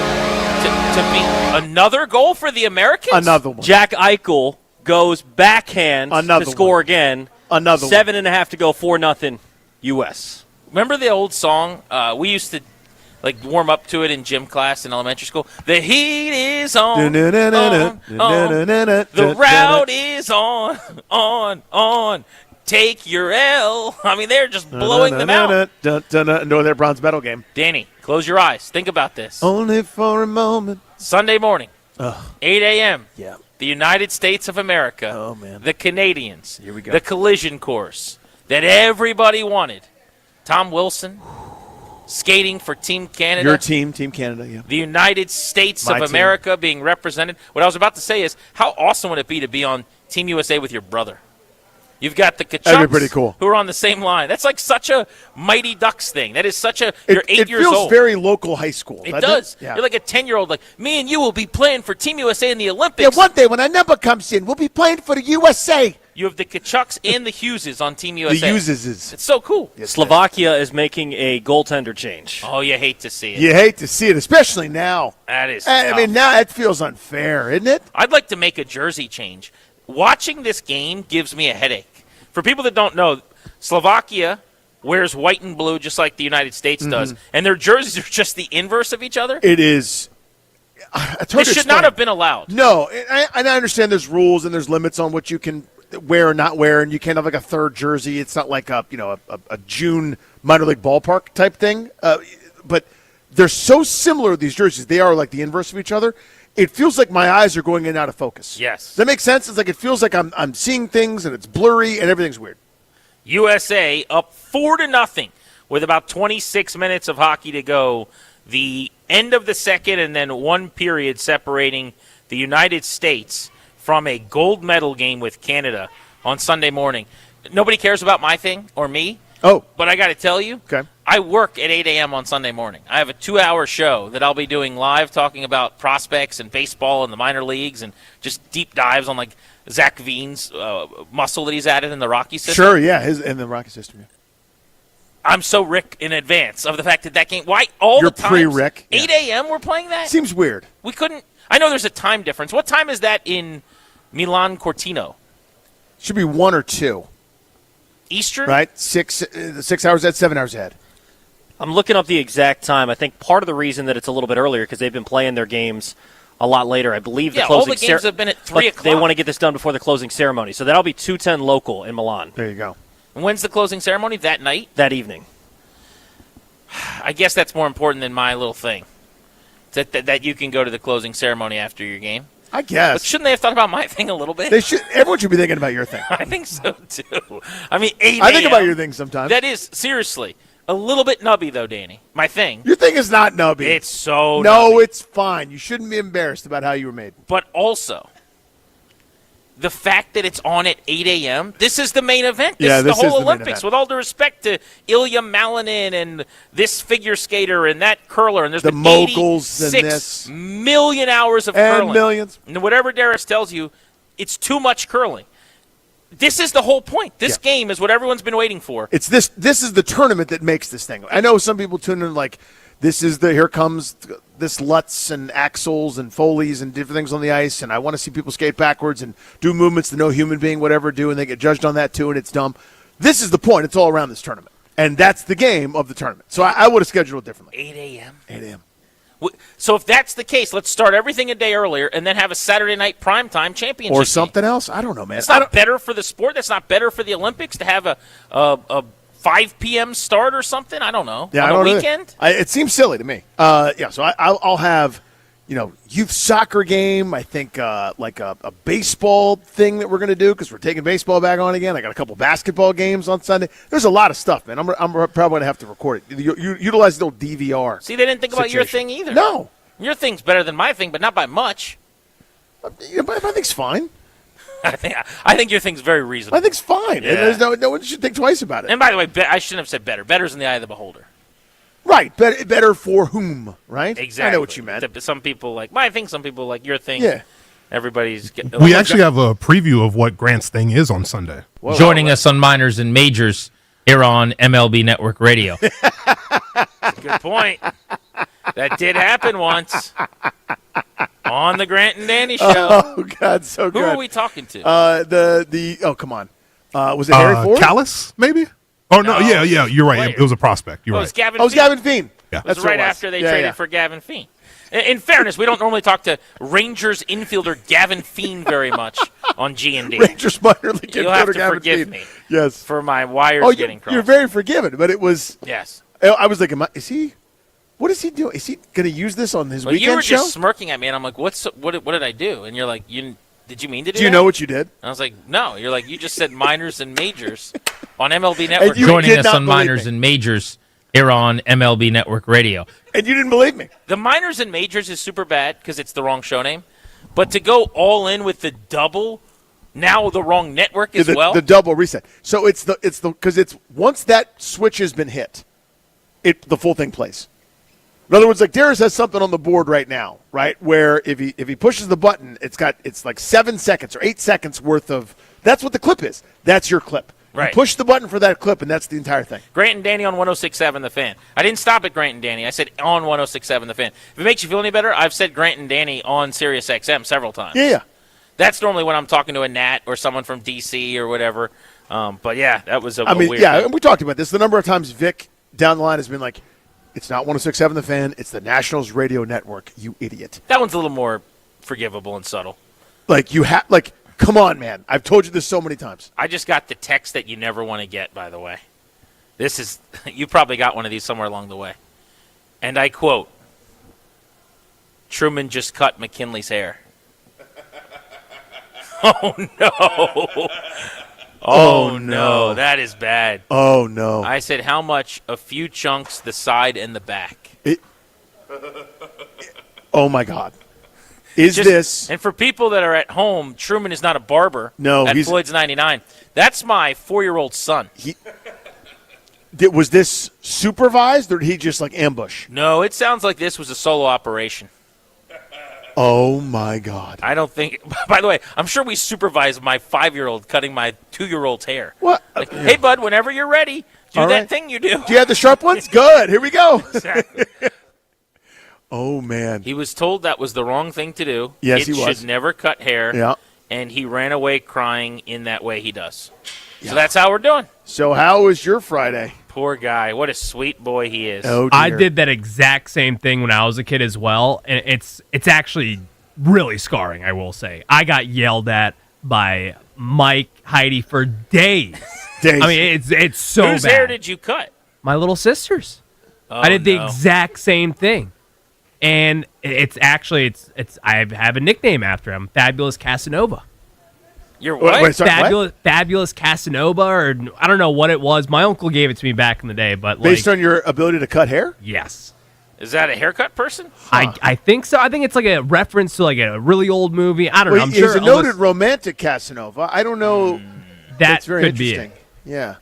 to be another goal for the Americans? Another one. Jack Eichel goes backhand Another to score one. again. Another 7.5 to go, 4-0 U.S. Remember the old song? We used to warm up to it in gym class in elementary school. The heat is on. The route is on. Take your L. I mean, they're just blowing them out. No, their bronze medal game. Danny, close your eyes. Think about this. Only for a moment. Sunday morning, 8 a.m. Yeah. The United States of America. Oh, man. The Canadians. Here we go. The collision course that everybody wanted. Tom Wilson skating for Team Canada. Your team, Team Canada, yeah. The United States My of America being represented. What I was about to say is, how awesome would it be to be on Team USA with your brother? You've got the That'd be Kachucks pretty cool. who are on the same line. That's like such a Mighty Ducks thing. That is such a – you're 8 years old. It feels very local high school. It doesn't does. Yeah. You're like a 10-year-old. Like, me and you will be playing for Team USA in the Olympics. Yeah, one day when our number comes in, we'll be playing for the USA. You have the Kachucks and the Hugheses on Team USA. The Hugheses. It's so cool. Slovakia is making a goaltender change. Oh, you hate to see it. You hate to see it, especially now. That is I tough. mean, now it feels unfair, isn't it? I'd like to make a jersey change. Watching this game gives me a headache. For people that don't know, Slovakia wears white and blue just like the United States does, and their jerseys are just the inverse of each other. It is. This should not have been allowed. No, and I understand there's rules and there's limits on what you can wear or not wear, and you can't have like a third jersey. It's not like a June minor league ballpark type thing. But they're so similar, these jerseys. They are like the inverse of each other. It feels like my eyes are going in and out of focus. Yes. Does that make sense? It's like it feels like I'm seeing things and it's blurry and everything's weird. USA up 4-0 with about 26 minutes of hockey to go. The end of the second and then one period separating the United States from a gold medal game with Canada on Sunday morning. Nobody cares about my thing or me. Oh. But I got to tell you, I work at 8 a.m. on Sunday morning. I have a 2-hour show that I'll be doing live talking about prospects and baseball and the minor leagues and just deep dives on like Zach Veen's muscle that he's added in the Rocky system. Sure, yeah, in the Rocky system, yeah. I'm so Rick in advance of the fact that game. Why all You're the time? pre-Rick. 8 a.m. we're playing that? Seems weird. We couldn't. I know there's a time difference. What time is that in Milan Cortino? Should be 1 or 2. Eastern? Right? 6 hours ahead, 7 hours ahead. I'm looking up the exact time. I think part of the reason that it's a little bit earlier because they've been playing their games a lot later. I believe the closing all the games have been at 3 o'clock. They want to get this done before the closing ceremony. So that'll be 2:10 local in Milan. There you go. And when's the closing ceremony? That night? That evening. I guess that's more important than my little thing. That you can go to the closing ceremony after your game. I guess. But shouldn't they have thought about my thing a little bit? They should. Everyone should be thinking about your thing. I think so, too. I mean, 8 I think about your thing sometimes. That is, seriously, a little bit nubby, though, Danny. My thing. Your thing is not nubby. It's so No, nubby. it's fine. You shouldn't be embarrassed about how you were made. But also, the fact that it's on at 8 a.m., this is the main event. This is the whole Olympics. With all due respect to Ilya Malinin and this figure skater and that curler, and there's the been moguls and 86 this. million hours of And curling. millions. And whatever Darius tells you, it's too much curling. This is the whole point. This game is what everyone's been waiting for. It's this. This is the tournament that makes this thing. I know some people tune in like, this is here comes this Lutz and Axels and Foleys and different things on the ice, and I want to see people skate backwards and do movements that no human being would ever do, and they get judged on that too, and it's dumb. This is the point. It's all around this tournament, and that's the game of the tournament. So I would have scheduled it differently. 8 a.m.? 8 a.m. So if that's the case, let's start everything a day earlier and then have a Saturday night primetime championship Or something else. I don't know, man. It's not better for the sport. That's not better for the Olympics to have a 5 p.m. start or something. I don't know. Yeah, on I don't a know. weekend. It seems silly to me. So I'll have, youth soccer game. I think like a baseball thing that we're going to do because we're taking baseball back on again. I got a couple basketball games on Sunday. There's a lot of stuff, man. I'm probably going to have to record it. You utilize the old DVR. See, they didn't think about your situation. thing either. No. Your thing's better than my thing, but not by much. My thing's fine. I think your thing's very reasonable. My thing's fine. Yeah. There's no one should think twice about it. And by the way, I shouldn't have said better. Better's in the eye of the beholder. Right. Better for whom, right? Exactly. I know what you meant. Some people like my thing, some people like your thing. Yeah. Everybody's getting. We actually have a preview of what Grant's thing is on Sunday. Joining us on Minors and Majors here on MLB Network Radio. Good point. That did happen once on the Grant and Danny show. Oh God, so good. Who are we talking to? Oh come on, was it Harry Ford? Callis, maybe? Oh no, yeah, you're right. It was a prospect. You're It right. was Gavin. Oh, it was Gavin Feen. Yeah. It was right after they traded for Gavin Feen. In fairness, we don't normally talk to Rangers infielder Gavin Feen very much on G&D. Rangers minor league You'll have infielder to Gavin forgive Feen. me. Yes. For my wires getting crossed. You're very forgiven, but it was. Yes. I was like, is he? What is he doing? Is he going to use this on his weekend show? You were just smirking at me, and I'm like, what did I do? And you're like, did you mean to do that? Do you know what you did? And I was like, no. You're like, you just said minors and majors on MLB Network. Joining us on Minors and Majors here on MLB Network Radio. And you didn't believe me. The minors and majors is super bad because it's the wrong show name. But to go all in with the double, now the wrong network as well. The double reset. So it's because it's once that switch has been hit, the full thing plays. In other words, like Darius has something on the board right now, right? Where if he pushes the button, it's like 7 seconds or 8 seconds worth of. That's what the clip is. That's your clip. Right. You push the button for that clip, and that's the entire thing. Grant and Danny on 106.7 The Fan. I didn't stop at Grant and Danny. I said on 106.7 The Fan. If it makes you feel any better, I've said Grant and Danny on Sirius XM several times. Yeah. That's normally when I'm talking to a Nat or someone from D.C. or whatever. But, yeah, that was a weird thing. And we talked about this. The number of times Vic down the line has been like, it's not 106.7 The Fan. It's the Nationals Radio Network, you idiot. That one's a little more forgivable and subtle. Like Come on, man. I've told you this so many times. I just got the text that you never want to get, by the way. This is, you probably got one of these somewhere along the way. And I quote, Truman just cut McKinley's hair. Oh, no. Oh, no. That is bad. Oh, no. I said, how much? A few chunks, the side and the back. Oh, my God. This. And for people that are at home, Truman is not a barber. No, at Floyd's 99. That's my 4-year-old son. Was this supervised, or did he just, ambush? No, it sounds like this was a solo operation. Oh, my God. I don't think – by the way, I'm sure we supervised my 5-year-old cutting my 2-year-old's hair. What? Hey, bud, whenever you're ready, do All that right. thing you do. Do you have the sharp ones? Good. Here we go. Exactly. Oh, man. He was told that was the wrong thing to do. Yes, he It was. should never cut hair. Yeah. And he ran away crying in that way he does. Yeah. So that's how we're doing. So how was your Friday? Poor guy. What a sweet boy he is. Oh, dear. I did that exact same thing when I was a kid as well, and it's actually really scarring, I will say. I got yelled at by Mike, Heidi for days. I mean, it's so Whose bad. hair did you cut? My little sister's. Oh, I did the no. exact same thing. And it's actually I have a nickname after him, Fabulous Casanova. You're what? Wait, sorry, Fabulous Casanova, or I don't know what it was. My uncle gave it to me back in the day, but Based on your ability to cut hair? Yes. Is that a haircut person? I think so. I think it's like a reference to like a really old movie. I don't know. I'm He's sure a noted romantic Casanova. I don't know. That very could be interesting. it. Yeah.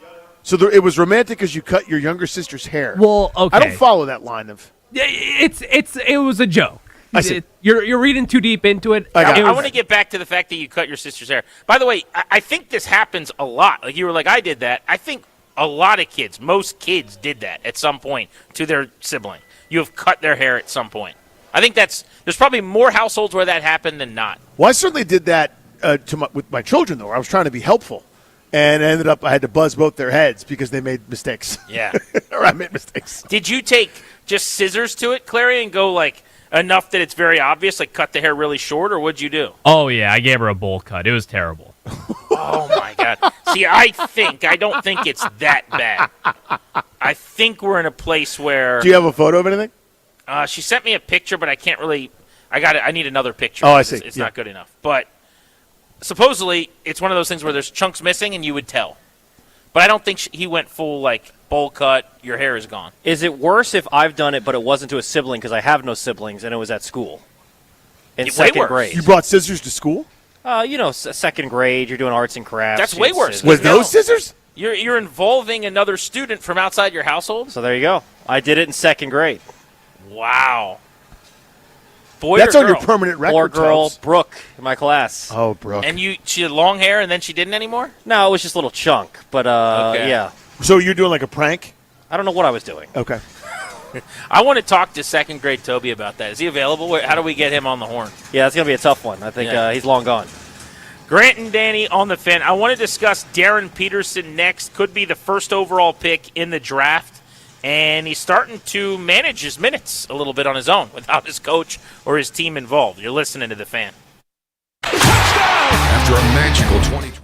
So it was romantic because you cut your younger sister's hair. Well, okay. I don't follow that line of. It was a joke. I see. You're reading too deep into it. I want to get back to the fact that you cut your sister's hair. By the way, I think this happens a lot. Like you were like, I did that. I think a lot of kids, most kids did that at some point to their sibling. You have cut their hair at some point. I think there's probably more households where that happened than not. Well, I certainly did that with my children, though. I was trying to be helpful. And ended up I had to buzz both their heads because they made mistakes. Yeah. Or I made mistakes. Did you take just scissors to it, Clary, and go like enough that it's very obvious, like cut the hair really short, or what'd you do? Oh, yeah. I gave her a bowl cut. It was terrible. Oh, my God. See, I don't think it's that bad. I think we're in a place where... Do you have a photo of anything? She sent me a picture, but I can't really... I need another picture. Oh, I see. It's not good enough. But supposedly, it's one of those things where there's chunks missing and you would tell. But I don't think he went full, like, bowl cut, your hair is gone. Is it worse if I've done it, but it wasn't to a sibling because I have no siblings and it was at school? In second grade. You brought scissors to school? Second grade, you're doing arts and crafts. That's way worse. With those scissors? You're involving another student from outside your household? So there you go. I did it in second grade. Wow. Boy That's or on girl? your permanent record. Poor girl, Tubbs. Brooke, in my class. Oh, Brooke. And she had long hair and then she didn't anymore? No, it was just a little chunk. But, Okay. yeah. So you're doing like a prank? I don't know what I was doing. Okay. I want to talk to second grade Toby about that. Is he available? How do we get him on the horn? Yeah, it's going to be a tough one. I think he's long gone. Grant and Danny on the Fan. I want to discuss Darren Peterson next. Could be the first overall pick in the draft. And he's starting to manage his minutes a little bit on his own without his coach or his team involved. You're listening to the Fan. After a magical 2020.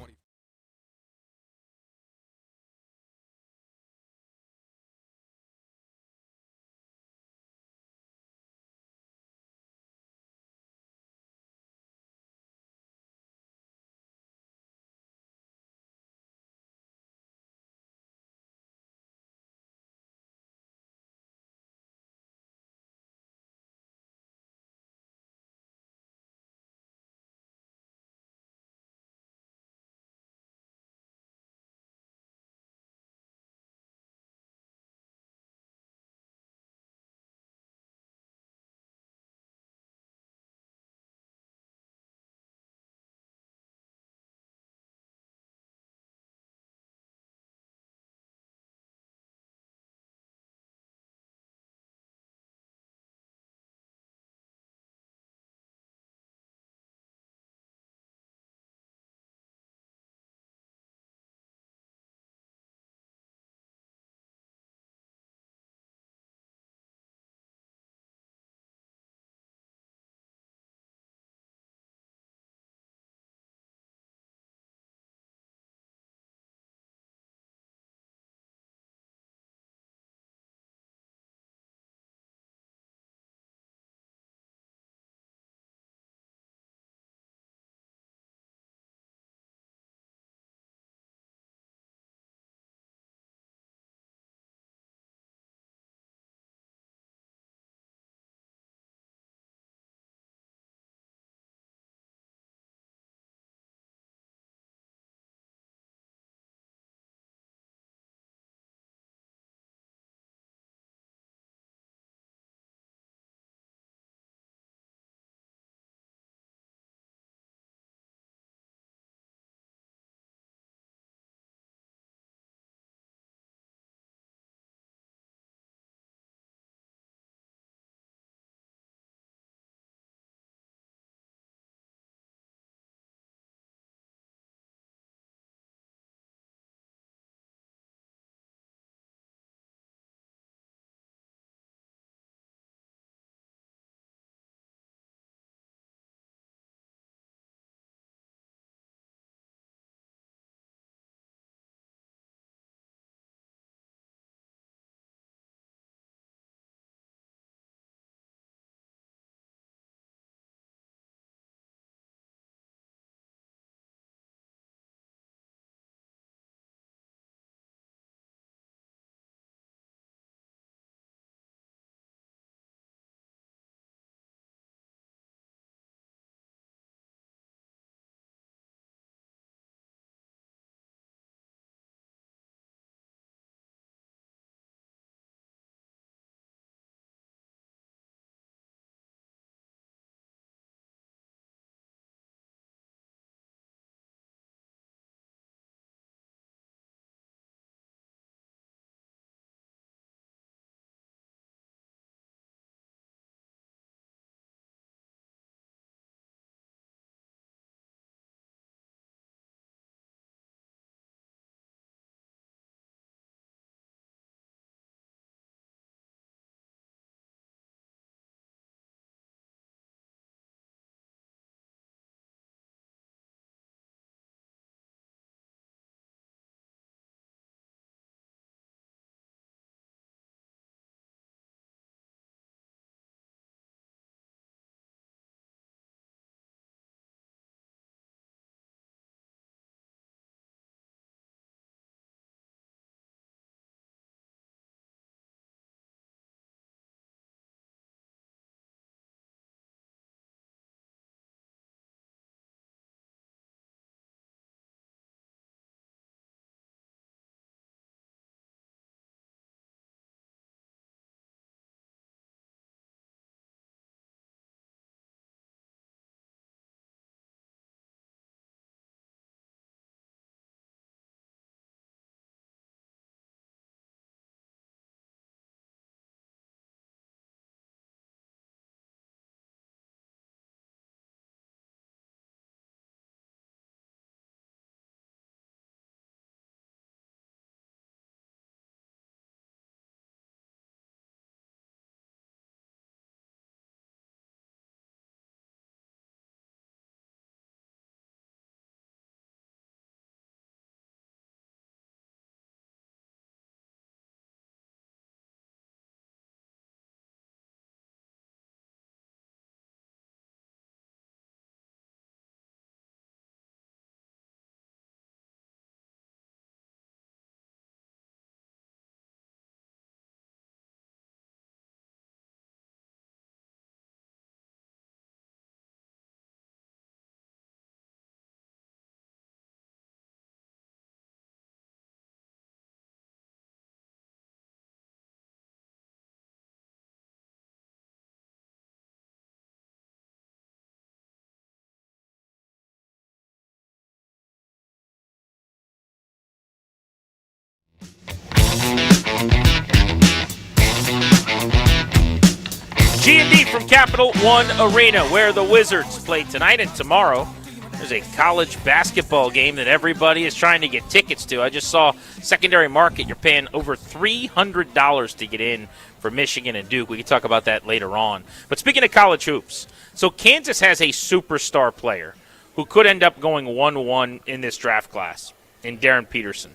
G&D from Capital One Arena, where the Wizards play tonight and tomorrow. There's a college basketball game that everybody is trying to get tickets to. I just saw secondary market. You're paying over $300 to get in for Michigan and Duke. We can talk about that later on. But speaking of college hoops, so Kansas has a superstar player who could end up going 1-1 in this draft class, in Darren Peterson.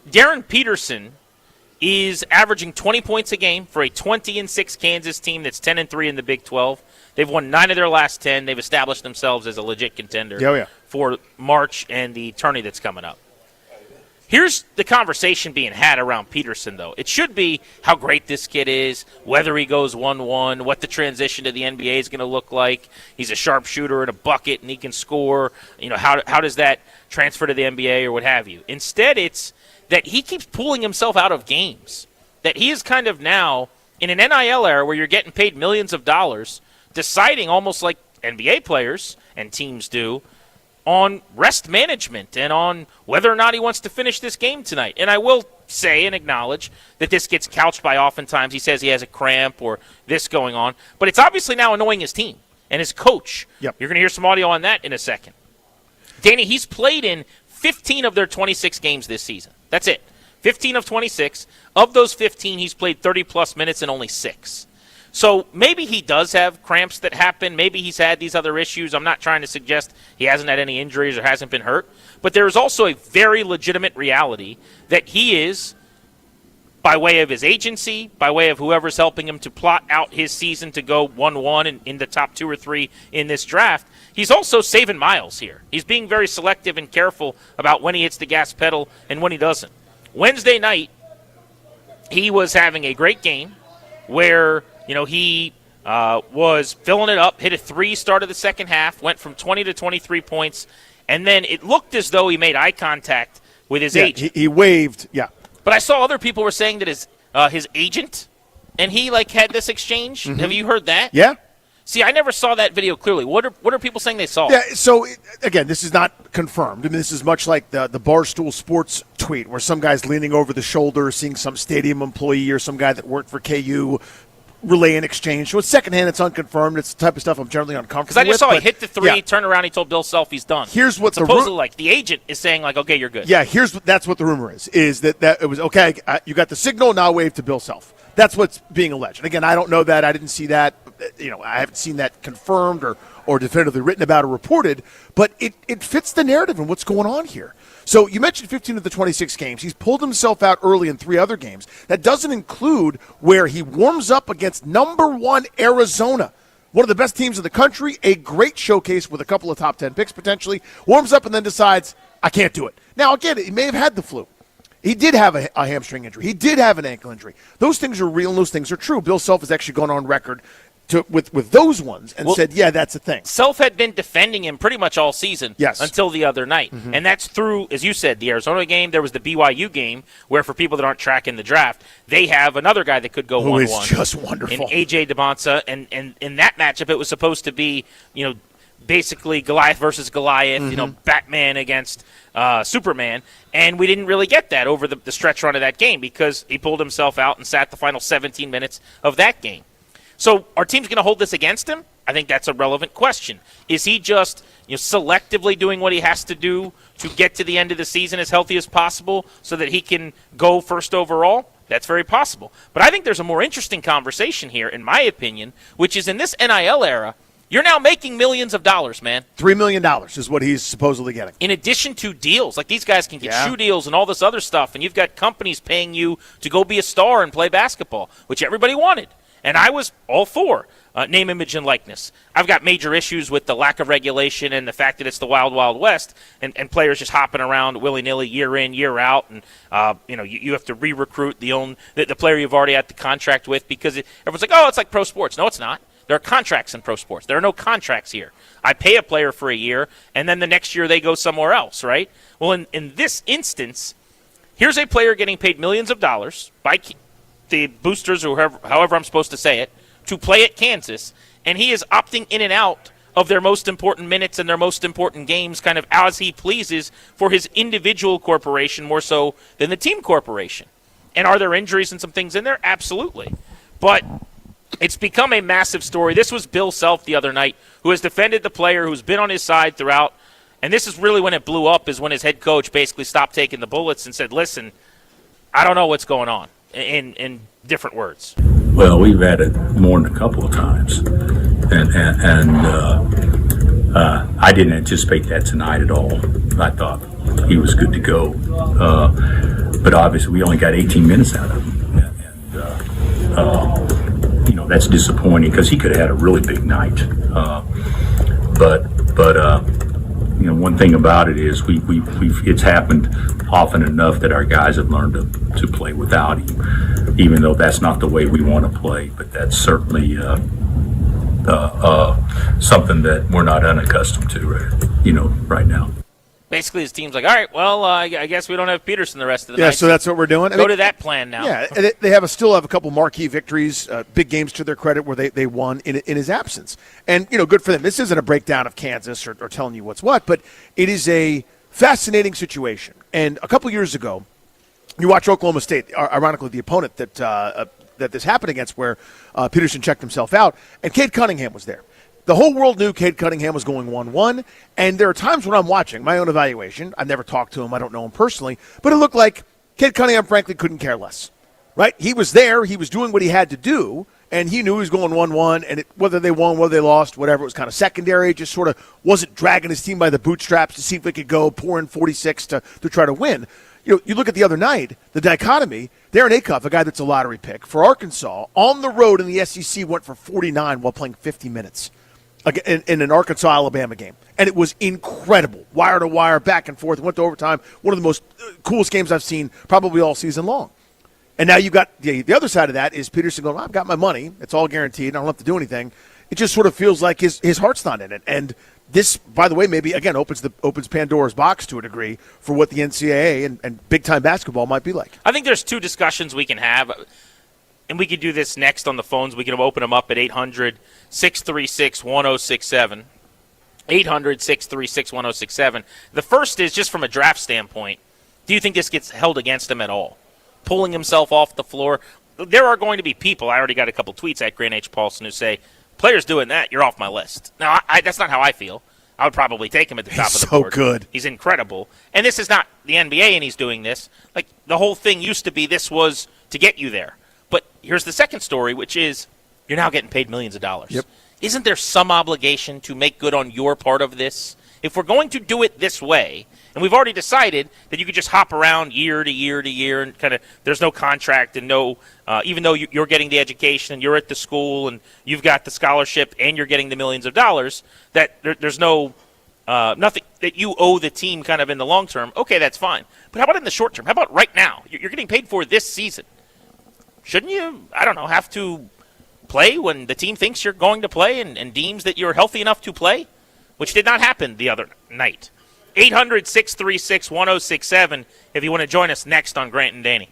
Darren Peterson is averaging 20 points a game for a 20-6 Kansas team that's 10-3 in the Big 12. They've won 9 of their last 10. They've established themselves as a legit contender for March and the tourney that's coming up. Here's the conversation being had around Peterson, though. It should be how great this kid is, whether he goes 1-1, what the transition to the NBA is going to look like. He's a sharpshooter and a bucket, and he can score. How does that transfer to the NBA or what have you? Instead, it's that he keeps pulling himself out of games, that he is kind of now in an NIL era where you're getting paid millions of dollars, deciding almost like NBA players and teams do on rest management and on whether or not he wants to finish this game tonight. And I will say and acknowledge that this gets couched by oftentimes he says he has a cramp or this going on, but it's obviously now annoying his team and his coach. You're going to hear some audio on that in a second. Danny, he's played in 15 of their 26 games this season. That's it. 15 of 26. Of those 15, he's played 30-plus minutes in only 6. So maybe he does have cramps that happen. Maybe he's had these other issues. I'm not trying to suggest he hasn't had any injuries or hasn't been hurt. But there is also a very legitimate reality that he is, by way of his agency, by way of whoever's helping him to plot out his season to go 1-1 in the top 2 or 3 in this draft, he's also saving miles here. He's being very selective and careful about when he hits the gas pedal and when he doesn't. Wednesday night, he was having a great game where, he was filling it up, hit a 3, start of the second half, went from 20 to 23 points, and then it looked as though he made eye contact with his agent. He waved, But I saw other people were saying that his agent and he had this exchange. Mm-hmm. Have you heard that? Yeah. See, I never saw that video clearly. What are people saying they saw? Yeah, so, again, this is not confirmed. I mean, this is much like the Barstool Sports tweet where some guy's leaning over the shoulder, seeing some stadium employee or some guy that worked for KU relay an exchange. So it's secondhand, it's unconfirmed. It's the type of stuff I'm generally uncomfortable with. Because I just saw he hit the 3, turned around, he told Bill Self he's done. Here's what supposedly the agent is saying, okay, you're good. Yeah, that's what the rumor is that it was, okay, you got the signal, now wave to Bill Self. That's what's being alleged. And again, I don't know that. I didn't see that. I haven't seen that confirmed or definitively written about or reported, but it fits the narrative and what's going on here. So you mentioned 15 of the 26 games. He's pulled himself out early in 3 other games. That doesn't include where he warms up against number 1 Arizona, one of the best teams in the country, a great showcase with a couple of top 10 picks potentially, warms up and then decides, I can't do it. Now, again, he may have had the flu. He did have a hamstring injury. He did have an ankle injury. Those things are real and those things are true. Bill Self has actually gone on record with those ones and said, yeah, that's a thing. Self had been defending him pretty much all season until the other night. Mm-hmm. And that's through, as you said, the Arizona game. There was the BYU game where, for people that aren't tracking the draft, they have another guy that could go 1-1. Who is just wonderful. And A.J. DeBonsa. And in that matchup, it was supposed to be, basically Goliath versus Goliath, Mm-hmm. Batman against Superman. And we didn't really get that over the stretch run of that game because he pulled himself out and sat the final 17 minutes of that game. So our team's going to hold this against him? I think that's a relevant question. Is he just selectively doing what he has to do to get to the end of the season as healthy as possible so that he can go first overall? That's very possible. But I think there's a more interesting conversation here, in my opinion, which is in this NIL era, you're now making millions of dollars, man. $3 million is what he's supposedly getting. In addition to deals. Like these guys can get shoe deals and all this other stuff, and you've got companies paying you to go be a star and play basketball, which everybody wanted. And I was all for name, image, and likeness. I've got major issues with the lack of regulation and the fact that it's the wild, wild west, and players just hopping around willy-nilly year in, year out, and you have to re-recruit the player you've already had the contract with because everyone's like, oh, it's like pro sports. No, it's not. There are contracts in pro sports. There are no contracts here. I pay a player for a year, and then the next year they go somewhere else, right? Well, in this instance, here's a player getting paid millions of dollars by the boosters or however I'm supposed to say it, to play at Kansas, and he is opting in and out of their most important minutes and their most important games kind of as he pleases for his individual corporation more so than the team corporation. And are there injuries and some things in there? Absolutely. But It's become a massive story. This was Bill Self the other night, who has defended the player, who's been on his side throughout. And this is really when it blew up, is when his head coach basically stopped taking the bullets and said, listen, I don't know what's going on, in different words. Well, we've had it more than a couple of times. And I didn't anticipate that tonight at all. I thought he was good to go. But obviously we only got 18 minutes out of him. That's disappointing because he could have had a really big night. But one thing about it is it's happened often enough that our guys have learned to play without him, even though that's not the way we want to play. But that's certainly something that we're not unaccustomed to, right now. Basically, his team's like, all right, well, I guess we don't have Peterson the rest of the night. Yeah, so that's what we're doing. Go to that plan now. Yeah, and they still have a couple marquee victories, big games to their credit, where they won in his absence. And, good for them. This isn't a breakdown of Kansas or telling you what's what, but it is a fascinating situation. And a couple years ago, you watch Oklahoma State, ironically the opponent that this happened against, where Peterson checked himself out, and Cade Cunningham was there. The whole world knew Cade Cunningham was going 1-1, and there are times when I'm watching my own evaluation. I've never talked to him. I don't know him personally, but it looked like Cade Cunningham, frankly, couldn't care less, right? He was there. He was doing what he had to do, and he knew he was going 1-1, and whether they won, whether they lost, whatever, it was kind of secondary. It just sort of wasn't dragging his team by the bootstraps to see if they could go pour in 46 to try to win. You look at the other night, the dichotomy, Darren Acuff, a guy that's a lottery pick, for Arkansas, on the road in the SEC went for 49 while playing 50 minutes. In an Arkansas-Alabama game. And it was incredible. Wire to wire, back and forth, went to overtime. One of the most coolest games I've seen probably all season long. And now you've got the other side of that is Peterson going, I've got my money. It's all guaranteed. I don't have to do anything. It just sort of feels like his heart's not in it. And this, by the way, maybe, again, opens Pandora's box to a degree for what the NCAA and big-time basketball might be like. I think there's two discussions we can have. And we could do this next on the phones. We can open them up at 800-636-1067. 800-636-1067. The first is just from a draft standpoint. Do you think this gets held against him at all? Pulling himself off the floor. There are going to be people, I already got a couple tweets at Grant H. Paulson, who say, players doing that, you're off my list. Now, that's not how I feel. I would probably take him at the top of the board. So good. He's incredible. And this is not the NBA, and he's doing this. Like, the whole thing used to be this was to get you there. But here's the second story, which is you're now getting paid millions of dollars. Yep. Isn't there some obligation to make good on your part of this? If we're going to do it this way, and we've already decided that you could just hop around year to year to year and kind of there's no contract and no, even though you're getting the education and you're at the school and you've got the scholarship and you're getting the millions of dollars, that there's no nothing that you owe the team kind of in the long term. Okay, that's fine. But how about in the short term? How about right now? You're getting paid for this season. Shouldn't you, have to play when the team thinks you're going to play and deems that you're healthy enough to play? Which did not happen the other night. 800-636-1067 if you want to join us next on Grant and Danny.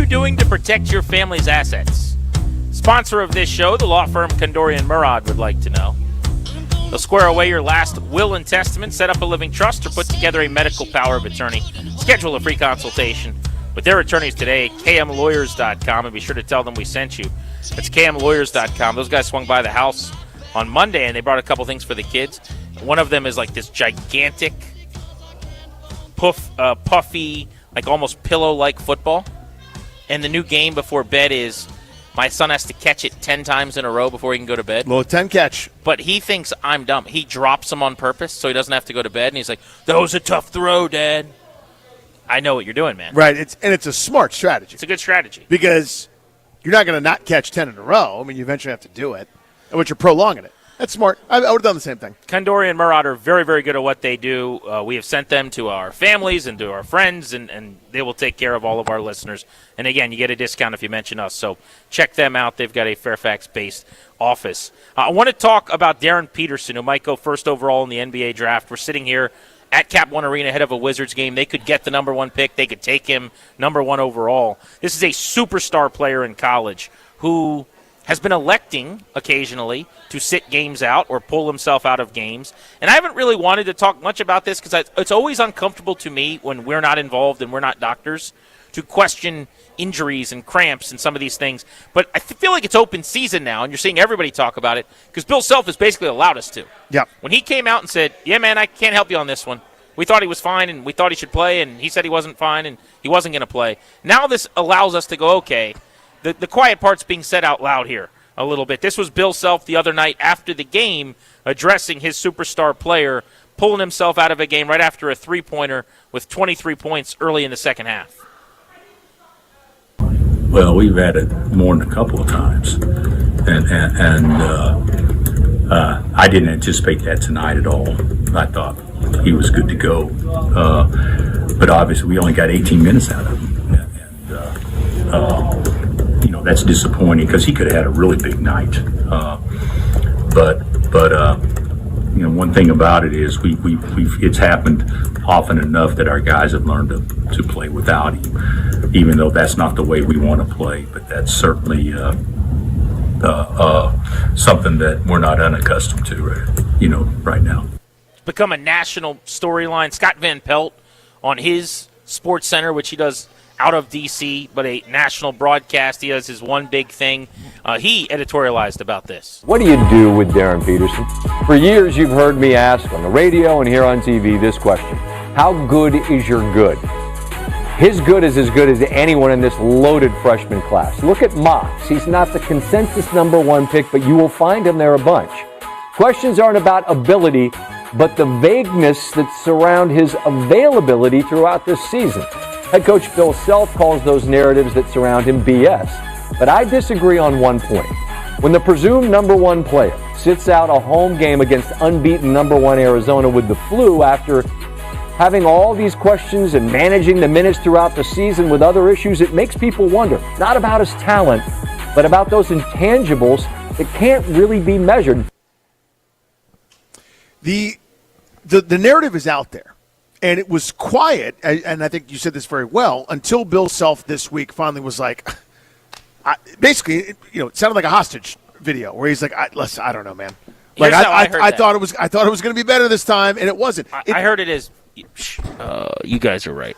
you doing to protect your family's assets? Sponsor of this show, the law firm Kondorian Murad, would like to know. They'll square away your last will and testament, set up a living trust, or put together a medical power of attorney. Schedule a free consultation with their attorneys today at kmlawyers.com, and be sure to tell them we sent you. That's kmlawyers.com. Those guys swung by the house on Monday, and they brought a couple things for the kids. One of them is like this gigantic, puffy, like almost pillow-like football. And the new game before bed is my son has to catch it 10 times in a row before he can go to bed. Little 10 catch. But he thinks I'm dumb. He drops them on purpose so he doesn't have to go to bed. And he's like, that was a tough throw, Dad. I know what you're doing, man. Right. It's a smart strategy. It's a good strategy. Because you're not going to not catch 10 in a row. I mean, you eventually have to do it. But you're prolonging it. That's smart. I would have done the same thing. Kondorian and Murad are very, very good at what they do. We have sent them to our families and to our friends, and they will take care of all of our listeners. And, again, you get a discount if you mention us. So check them out. They've got a Fairfax-based office. I want to talk about Darren Peterson, who might go first overall in the NBA draft. We're sitting here at Cap One Arena ahead of a Wizards game. They could get the number one pick. They could take him number one overall. This is a superstar player in college who has been electing occasionally to sit games out or pull himself out of games. And I haven't really wanted to talk much about this because it's always uncomfortable to me when we're not involved and we're not doctors to question injuries and cramps and some of these things. But I feel like it's open season now, and you're seeing everybody talk about it because Bill Self has basically allowed us to. Yeah. When he came out and said, yeah, man, I can't help you on this one. We thought he was fine, and we thought he should play, and he said he wasn't fine, and he wasn't going to play. Now this allows us to go, okay, the quiet part's being said out loud here a little bit. This was Bill Self the other night after the game addressing his superstar player, pulling himself out of a game right after a three-pointer with 23 points early in the second half. Well, we've had it more than a couple of times, and I didn't anticipate that tonight at all. I thought he was good to go, but obviously we only got 18 minutes out of him, and that's disappointing because he could have had a really big night. But one thing about it is it's happened often enough that our guys have learned to play without him, even though that's not the way we want to play. But that's certainly something that we're not unaccustomed to, right now. It's become a national storyline. Scott Van Pelt on his Sports Center, which he does out of D.C., but a national broadcast. He does his one big thing. He editorialized about this. What do you do with Darren Peterson? For years, you've heard me ask on the radio and here on TV this question: how good is your good? His good is as good as anyone in this loaded freshman class. Look at Mox. He's not the consensus number one pick, but you will find him there a bunch. Questions aren't about ability, but the vagueness that surround his availability throughout this season. Head coach Bill Self calls those narratives that surround him BS. But I disagree on one point. When the presumed number one player sits out a home game against unbeaten number one Arizona with the flu after having all these questions and managing the minutes throughout the season with other issues, it makes people wonder, not about his talent, but about those intangibles that can't really be measured. The narrative is out there. And it was quiet, and I think you said this very well, until Bill Self this week finally was like, it sounded like a hostage video where he's like, listen, I don't know, man. Like I thought it was going to be better this time, and it wasn't. I heard it as, you guys are right,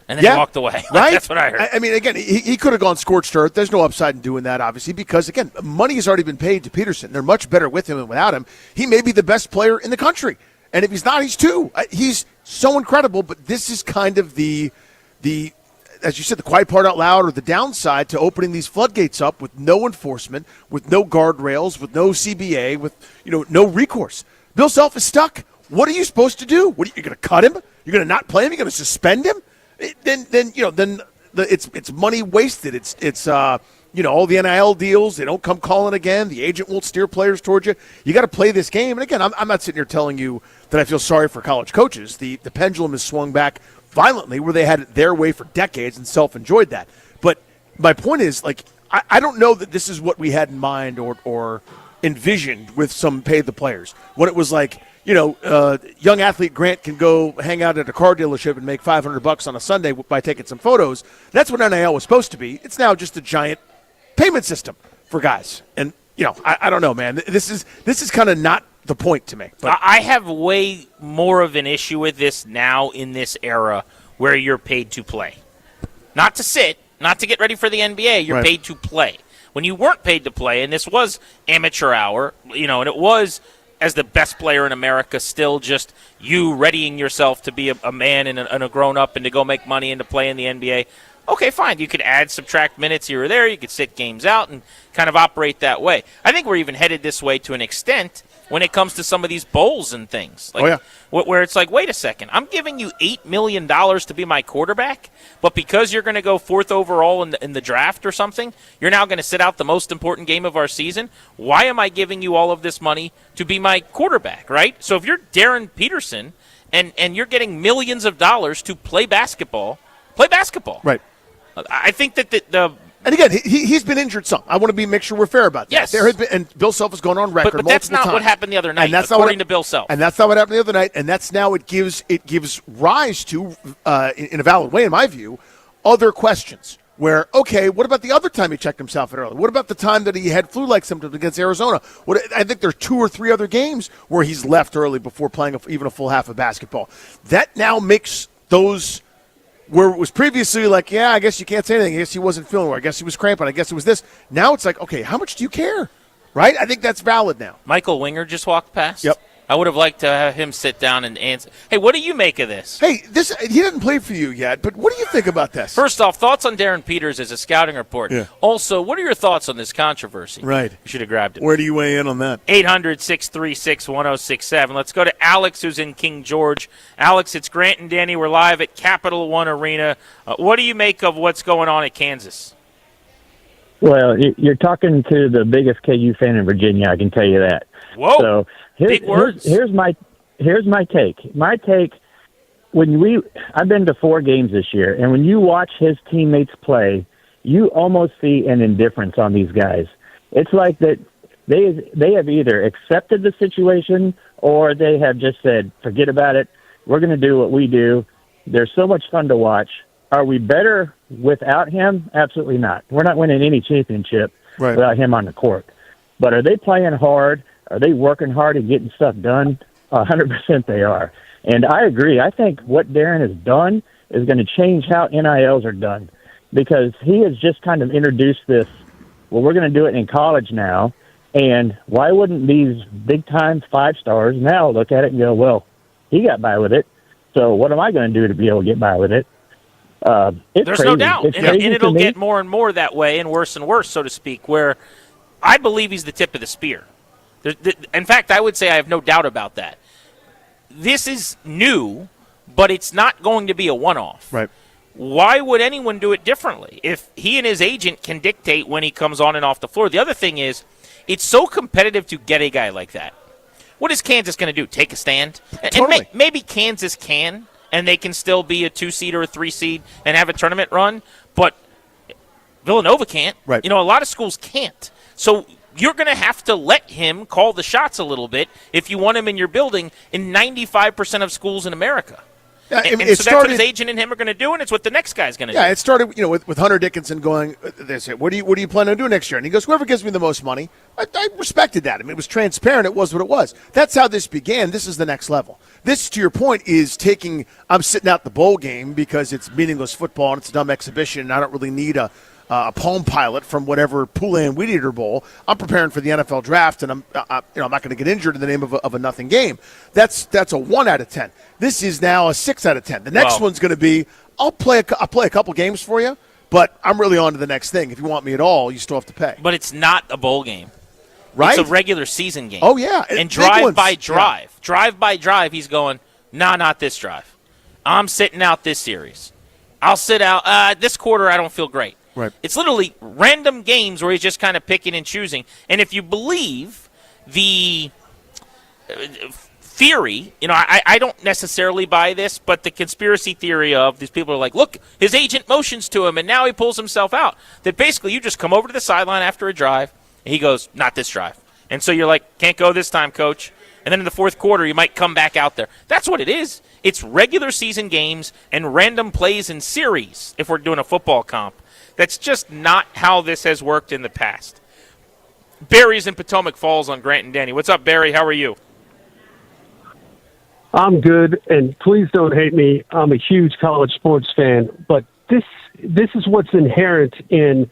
and then he walked away. Right? That's what I heard. I mean, again, he could have gone scorched earth. There's no upside in doing that, obviously, because again, money has already been paid to Peterson. They're much better with him than without him. He may be the best player in the country. And if he's not, he's two. He's so incredible, but this is kind of the as you said, the quiet part out loud or the downside to opening these floodgates up with no enforcement, with no guardrails, with no CBA, with no recourse. Bill Self is stuck. What are you supposed to do? What are you going to cut him? You're going to not play him? You're going to suspend him? Then it's money wasted. It's all the NIL deals, they don't come calling again. The agent won't steer players towards you. You got to play this game. And again, I'm not sitting here telling you that I feel sorry for college coaches. The pendulum has swung back violently where they had it their way for decades and Self enjoyed that. But my point is, I don't know that this is what we had in mind or envisioned with some pay the players. When it was like, young athlete Grant can go hang out at a car dealership and make $500 on a Sunday by taking some photos. That's what NIL was supposed to be. It's now just a giant payment system for guys. And, I don't know, man. This is kind of not the point to me. But I have way more of an issue with this now in this era where you're paid to play. Not to sit, not to get ready for the NBA. You're paid to play. When you weren't paid to play, and this was amateur hour, and it was, as the best player in America, still just you readying yourself to be a man and a grown-up and to go make money and to play in the NBA. Okay, fine. You could add, subtract minutes here or there. You could sit games out and kind of operate that way. I think we're even headed this way to an extent when it comes to some of these bowls and things. Where it's like, wait a second, I'm giving you $8 million to be my quarterback, but because you're going to go 4th overall in the draft or something, you're now going to sit out the most important game of our season? Why am I giving you all of this money to be my quarterback, right? So if you're Darren Peterson and you're getting millions of dollars to play basketball. Right. I think that and again, he's been injured some. I want to make sure we're fair about that. Yes. There has been, and Bill Self has gone on record but multiple that's not times. what happened the other night, and that's according to Bill Self. And that's not what happened the other night. And that's now it gives rise to, in a valid way, in my view, other questions. Where, okay, what about the other time he checked himself in early? What about the time that he had flu-like symptoms against Arizona? I think there's 2 or 3 other games where he's left early before playing even a full half of basketball. That now makes those. Where it was previously like, yeah, I guess you can't say anything. I guess he wasn't feeling well. I guess he was cramping. I guess it was this. Now it's like, okay, how much do you care? Right? I think that's valid now. Michael Winger just walked past. Yep. I would have liked to have him sit down and answer. Hey, what do you make of this? Hey, he didn't play for you yet, but what do you think about this? First off, thoughts on Darren Peters as a scouting report. Yeah. Also, what are your thoughts on this controversy? Right. You should have grabbed it. Where do you weigh in on that? 800-636-1067. Let's go to Alex, who's in King George. Alex, it's Grant and Danny. We're live at Capital One Arena. What do you make of what's going on at Kansas? Well, you're talking to the biggest KU fan in Virginia, I can tell you that. Whoa, so big words. Here's my take. My take, I've been to 4 games this year, and when you watch his teammates play, you almost see an indifference on these guys. It's like that they have either accepted the situation or they have just said, forget about it. We're going to do what we do. They're so much fun to watch. Are we better without him? Absolutely not. We're not winning any championship without him on the court. But are they playing hard? Are they working hard and getting stuff done? 100% they are. And I agree. I think what Darren has done is going to change how NILs are done because he has just kind of introduced this, well, we're going to do it in college now. And why wouldn't these big-time 5-stars now look at it and go, well, he got by with it, so what am I going to do to be able to get by with it? There's no doubt. And it'll get more and more that way and worse, so to speak, where I believe he's the tip of the spear. In fact, I would say I have no doubt about that. This is new, but it's not going to be a one-off. Right. Why would anyone do it differently if he and his agent can dictate when he comes on and off the floor? The other thing is, it's so competitive to get a guy like that. What is Kansas going to do? Take a stand? Totally. And maybe Kansas can, and they can still be a 2-seed or a 3-seed and have a tournament run, but Villanova can't. Right. A lot of schools can't. So you're going to have to let him call the shots a little bit if you want him in your building in 95% of schools in America. Yeah, so that's what his agent and him are going to do, and it's what the next guy's going to do. Yeah, it started, with Hunter Dickinson going. They said, "What do you plan on doing next year?" And he goes, "Whoever gives me the most money." I respected that. I mean, it was transparent. It was what it was. That's how this began. This is the next level. This, to your point, is taking. I'm sitting out the bowl game because it's meaningless football and it's a dumb exhibition, and I don't really need a Palm Pilot from whatever Poulet and Weed Eater Bowl. I'm preparing for the NFL draft, and I'm not going to get injured in the name of a nothing game. That's a 1 out of 10. This is now a 6 out of 10. The next one's going to be I'll play a couple games for you, but I'm really on to the next thing. If you want me at all, you still have to pay. But it's not a bowl game. Right? It's a regular season game. Oh, yeah. And drive by drive, he's going, nah, not this drive. I'm sitting out this series. I'll sit out this quarter. I don't feel great. Right. It's literally random games where he's just kind of picking and choosing. And if you believe the theory, I don't necessarily buy this, but the conspiracy theory of these people are like, look, his agent motions to him, and now he pulls himself out. That basically you just come over to the sideline after a drive, and he goes, not this drive. And so you're like, can't go this time, coach. And then in the fourth quarter, you might come back out there. That's what it is. It's regular season games and random plays in series if we're doing a football comp. That's just not how this has worked in the past. Barry's in Potomac Falls on Grant and Danny. What's up, Barry? How are you? I'm good, and please don't hate me. I'm a huge college sports fan, but this is what's inherent in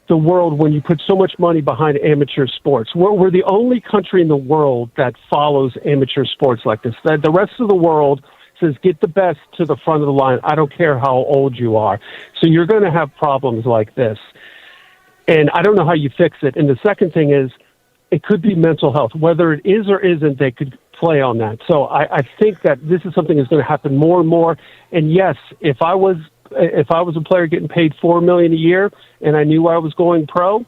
the world when you put so much money behind amateur sports. We're the only country in the world that follows amateur sports like this. The rest of the world says get the best to the front of the line. I don't care how old you are. So you're going to have problems like this. And I don't know how you fix it. And the second thing is it could be mental health. Whether it is or isn't, they could play on that. So I think that this is something that's going to happen more and more. And yes, if I was a player getting paid $4 million a year and I knew I was going pro,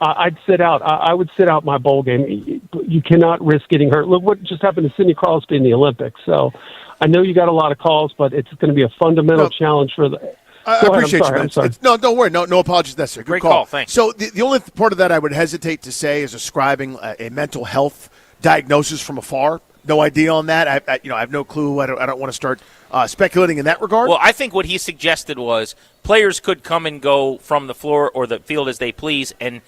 I'd sit out. I would sit out my bowl game. You cannot risk getting hurt. Look what just happened to Sidney Crosby in the Olympics. So I know you got a lot of calls, but it's going to be a fundamental challenge for the. I appreciate you, man. I'm sorry. No, don't worry. No apologies necessary. Good Great call. Thanks. So the only part of that I would hesitate to say is ascribing a mental health diagnosis from afar. No idea on that. I have no clue. I don't want to start speculating in that regard. Well, I think what he suggested was players could come and go from the floor or the field as they please, and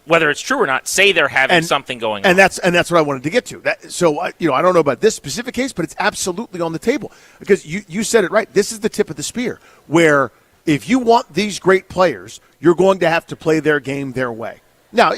whether it's true or not, say they're having something going on. And that's what I wanted to get to. I don't know about this specific case, but it's absolutely on the table because you said it right. This is the tip of the spear where if you want these great players, you're going to have to play their game their way. Now,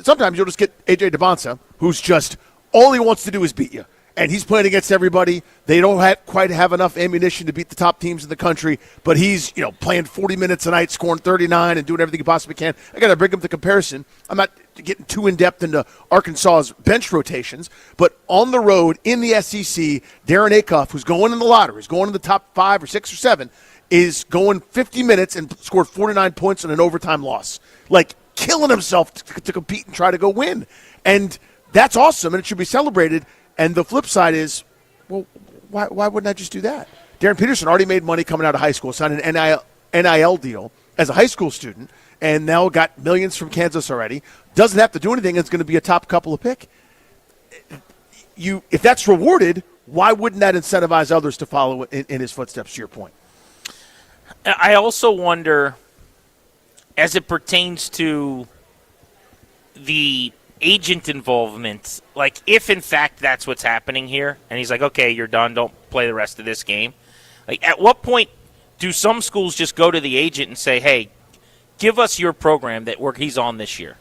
sometimes you'll just get A.J. DeBonsa, who's just all he wants to do is beat you. And he's playing against everybody. They don't quite have enough ammunition to beat the top teams in the country, but he's playing 40 minutes a night, scoring 39, and doing everything he possibly can. I got to bring him to comparison. I'm not getting too in-depth into Arkansas's bench rotations, but on the road in the SEC, Darren Acuff, who's going in the lottery, is going in the top 5 or 6 or 7, is going 50 minutes and scored 49 points in an overtime loss. Like, killing himself to compete and try to go win. And that's awesome, and it should be celebrated. And the flip side is, well, why wouldn't I just do that? Darren Peterson already made money coming out of high school, signed an NIL deal as a high school student, and now got millions from Kansas already. Doesn't have to do anything. It's going to be a top couple of pick. If that's rewarded, why wouldn't that incentivize others to follow in his footsteps, to your point? I also wonder, as it pertains to the agent involvement, like if in fact that's what's happening here, and he's like, okay, you're done, don't play the rest of this game. Like, at what point do some schools just go to the agent and say, hey, give us your program that he's on this year?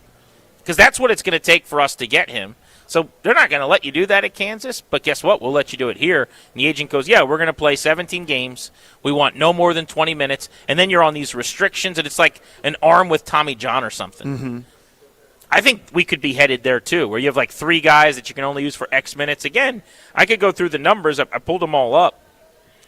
Because that's what it's going to take for us to get him. So they're not going to let you do that at Kansas, but guess what? We'll let you do it here. And the agent goes, yeah, we're going to play 17 games. We want no more than 20 minutes. And then you're on these restrictions, and it's like an arm with Tommy John or something. Mm-hmm. I think we could be headed there, too, where you have like 3 guys that you can only use for X minutes. Again, I could go through the numbers. I pulled them all up.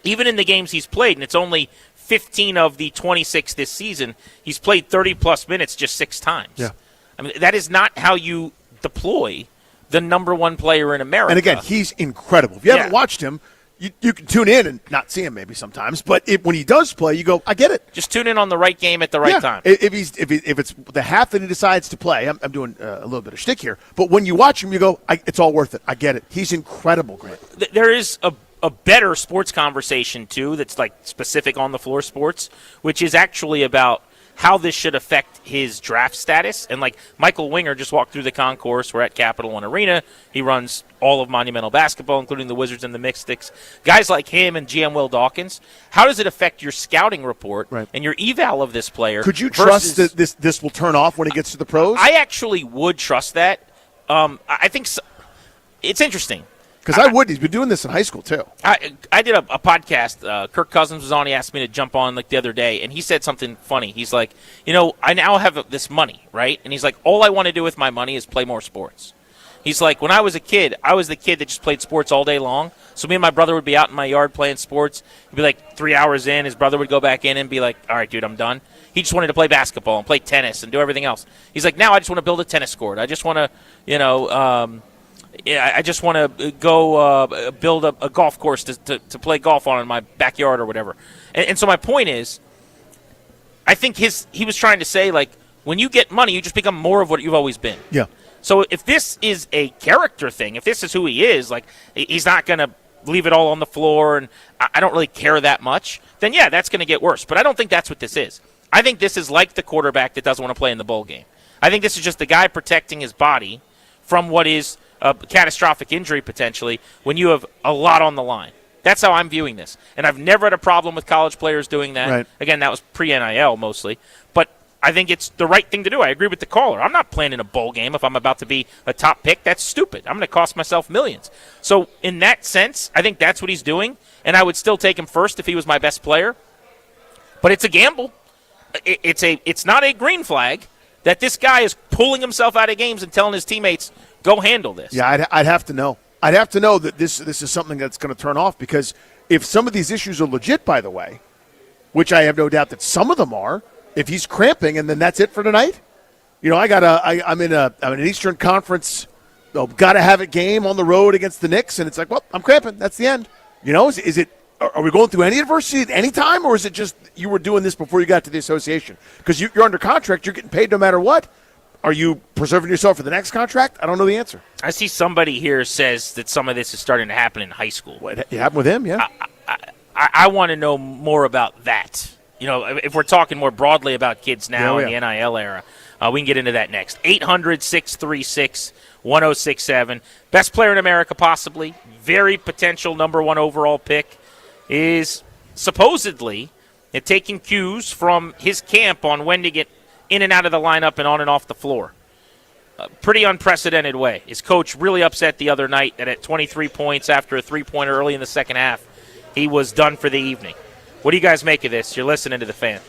Even in the games he's played, and it's only 15 of the 26 this season, he's played 30-plus minutes just 6 times. Yeah. I mean, that is not how you deploy the number 1 player in America. And again, he's incredible. If you haven't watched him, you can tune in and not see him maybe sometimes, but when he does play, you go, I get it. Just tune in on the right game at the right time. If it's the half that he decides to play, I'm doing a little bit of shtick here, but when you watch him, you go, it's all worth it. I get it. He's incredible, Grant. There is a better sports conversation, too, that's like specific on the floor sports, which is actually about how this should affect his draft status. And like Michael Winger just walked through the concourse. We're at Capital One Arena. He runs all of Monumental Basketball, including the Wizards and the Mystics. Guys like him and GM Will Dawkins, how does it affect your scouting report and your eval of this player? Could you trust that this will turn off when he gets to the pros? I actually would trust that. I think it's interesting. Because I would. He's been doing this in high school, too. I did a podcast. Kirk Cousins was on. He asked me to jump on like the other day, and he said something funny. He's like, I now have this money, right? And he's like, all I want to do with my money is play more sports. He's like, when I was a kid, I was the kid that just played sports all day long. So me and my brother would be out in my yard playing sports. He'd be like 3 hours in. His brother would go back in and be like, all right, dude, I'm done. He just wanted to play basketball and play tennis and do everything else. He's like, now I just want to build a tennis court. I just want to, I just want to go build a golf course to play golf on in my backyard or whatever. And so my point is, I think he was trying to say, like, when you get money, you just become more of what you've always been. Yeah. So if this is a character thing, if this is who he is, like he's not going to leave it all on the floor and I don't really care that much, then yeah, that's going to get worse. But I don't think that's what this is. I think this is like the quarterback that doesn't want to play in the bowl game. I think this is just the guy protecting his body from what is a catastrophic injury potentially when you have a lot on the line. That's how I'm viewing this. And I've never had a problem with college players doing that. Right. Again, that was pre-NIL mostly. But I think it's the right thing to do. I agree with the caller. I'm not playing in a bowl game if I'm about to be a top pick. That's stupid. I'm going to cost myself millions. So in that sense, I think that's what he's doing. And I would still take him first if he was my best player. But it's a gamble. It's not a green flag that this guy is pulling himself out of games and telling his teammates, go handle this. Yeah, I'd have to know. I'd have to know that this is something that's going to turn off, because if some of these issues are legit, by the way, which I have no doubt that some of them are, if he's cramping and then that's it for tonight, I'm in an Eastern Conference, got to have it game on the road against the Knicks, and it's like, well, I'm cramping. That's the end. Is it? Are we going through any adversity at any time, or is it just you were doing this before you got to the association? Because you're under contract, you're getting paid no matter what. Are you preserving yourself for the next contract? I don't know the answer. I see somebody here says that some of this is starting to happen in high school. It happened with him, yeah. I want to know more about that. If we're talking more broadly about kids now in the NIL era, we can get into that next. 800-636-1067. Best player in America, possibly. Very potential number 1 overall pick. Is supposedly taking cues from his camp on when to get in and out of the lineup and on and off the floor. Pretty unprecedented way. His coach really upset the other night that at 23 points after a three-pointer early in the second half, he was done for the evening. What do you guys make of this? You're listening to The Fan.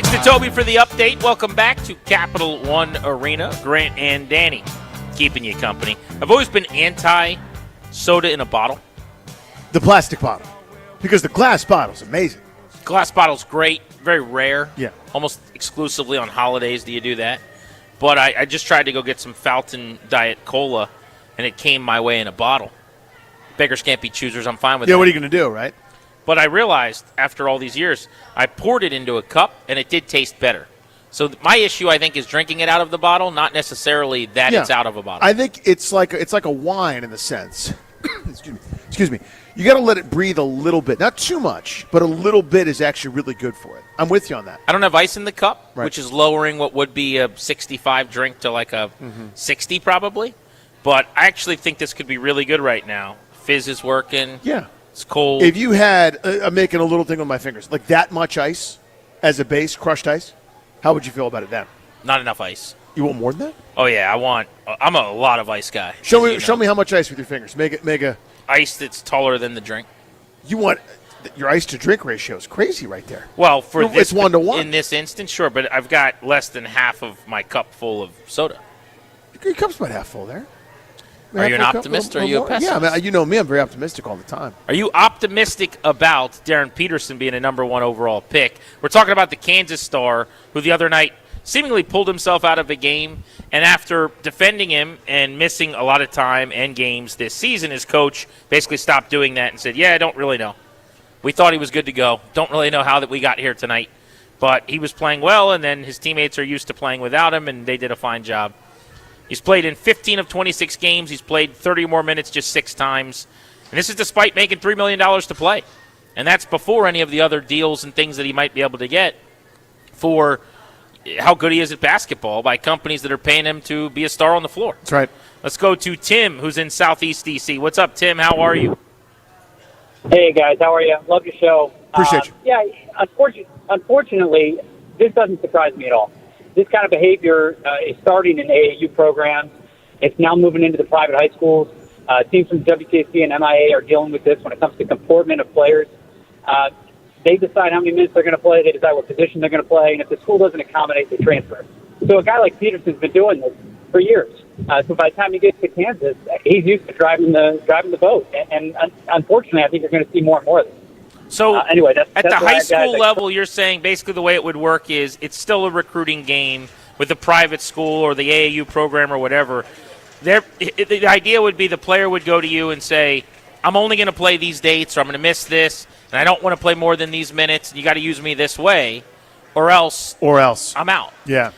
Thanks to Toby for the update. Welcome back to Capital One Arena. Grant and Danny keeping you company. I've always been anti-soda in a bottle. The plastic bottle. Because the glass bottle's amazing. Glass bottle's great. Very rare. Yeah. Almost exclusively on holidays do you do that. But I just tried to go get some Fountain Diet Cola, and it came my way in a bottle. Beggars can't be choosers. I'm fine with that. Yeah, what are you going to do, right? But I realized after all these years, I poured it into a cup, and it did taste better. So my issue, I think, is drinking it out of the bottle, not necessarily that it's out of a bottle. I think it's like a wine in a sense. Excuse me. You got to let it breathe a little bit. Not too much, but a little bit is actually really good for it. I'm with you on that. I don't have ice in the cup, Right. which is lowering what would be a 65 drink to like a 60 probably. But I actually think this could be really good right now. Fizz is working. Yeah. It's cold. If you had, I'm making a little thing with my fingers, like that much ice as a base, crushed ice, how would you feel about it then? Not enough ice. You want more than that? Oh, yeah. I'm a lot of ice guy. Show me how much ice with your fingers. Make a ice that's taller than the drink. You want your ice to drink ratio is crazy right there. Well, for it's 1-to-1 in this instance, sure, but I've got less than half of my cup full of soda. Your cup's about half full there. Are you an optimist or are you a pessimist? Yeah, you know me. I'm very optimistic all the time. Are you optimistic about Darren Peterson being a number 1 overall pick? We're talking about the Kansas star who the other night seemingly pulled himself out of a game, and after defending him and missing a lot of time and games this season, his coach basically stopped doing that and said, yeah, I don't really know. We thought he was good to go. Don't really know how that we got here tonight. But he was playing well, and then his teammates are used to playing without him, and they did a fine job. He's played in 15 of 26 games. He's played 30 more minutes just 6 times. And this is despite making $3 million to play. And that's before any of the other deals and things that he might be able to get for how good he is at basketball by companies that are paying him to be a star on the floor. That's right. Let's go to Tim, who's in Southeast D.C. What's up, Tim? How are you? Hey, guys. How are you? Love your show. Appreciate you. Yeah, unfortunately, this doesn't surprise me at all. This kind of behavior is starting in AAU programs. It's now moving into the private high schools. Teams from WCAC and MIA are dealing with this when it comes to comportment of players. They decide how many minutes they're going to play. They decide what position they're going to play. And if the school doesn't accommodate, they transfer. So a guy like Peterson's been doing this for years. So by the time he gets to Kansas, he's used to driving the boat. And unfortunately, I think you're going to see more and more of this. So anyway, at the high school level, you're saying basically the way it would work is it's still a recruiting game with the private school or the AAU program or whatever. The idea would be the player would go to you and say, I'm only going to play these dates or I'm going to miss this, and I don't want to play more than these minutes, and you got to use me this way, or else I'm out. Yeah.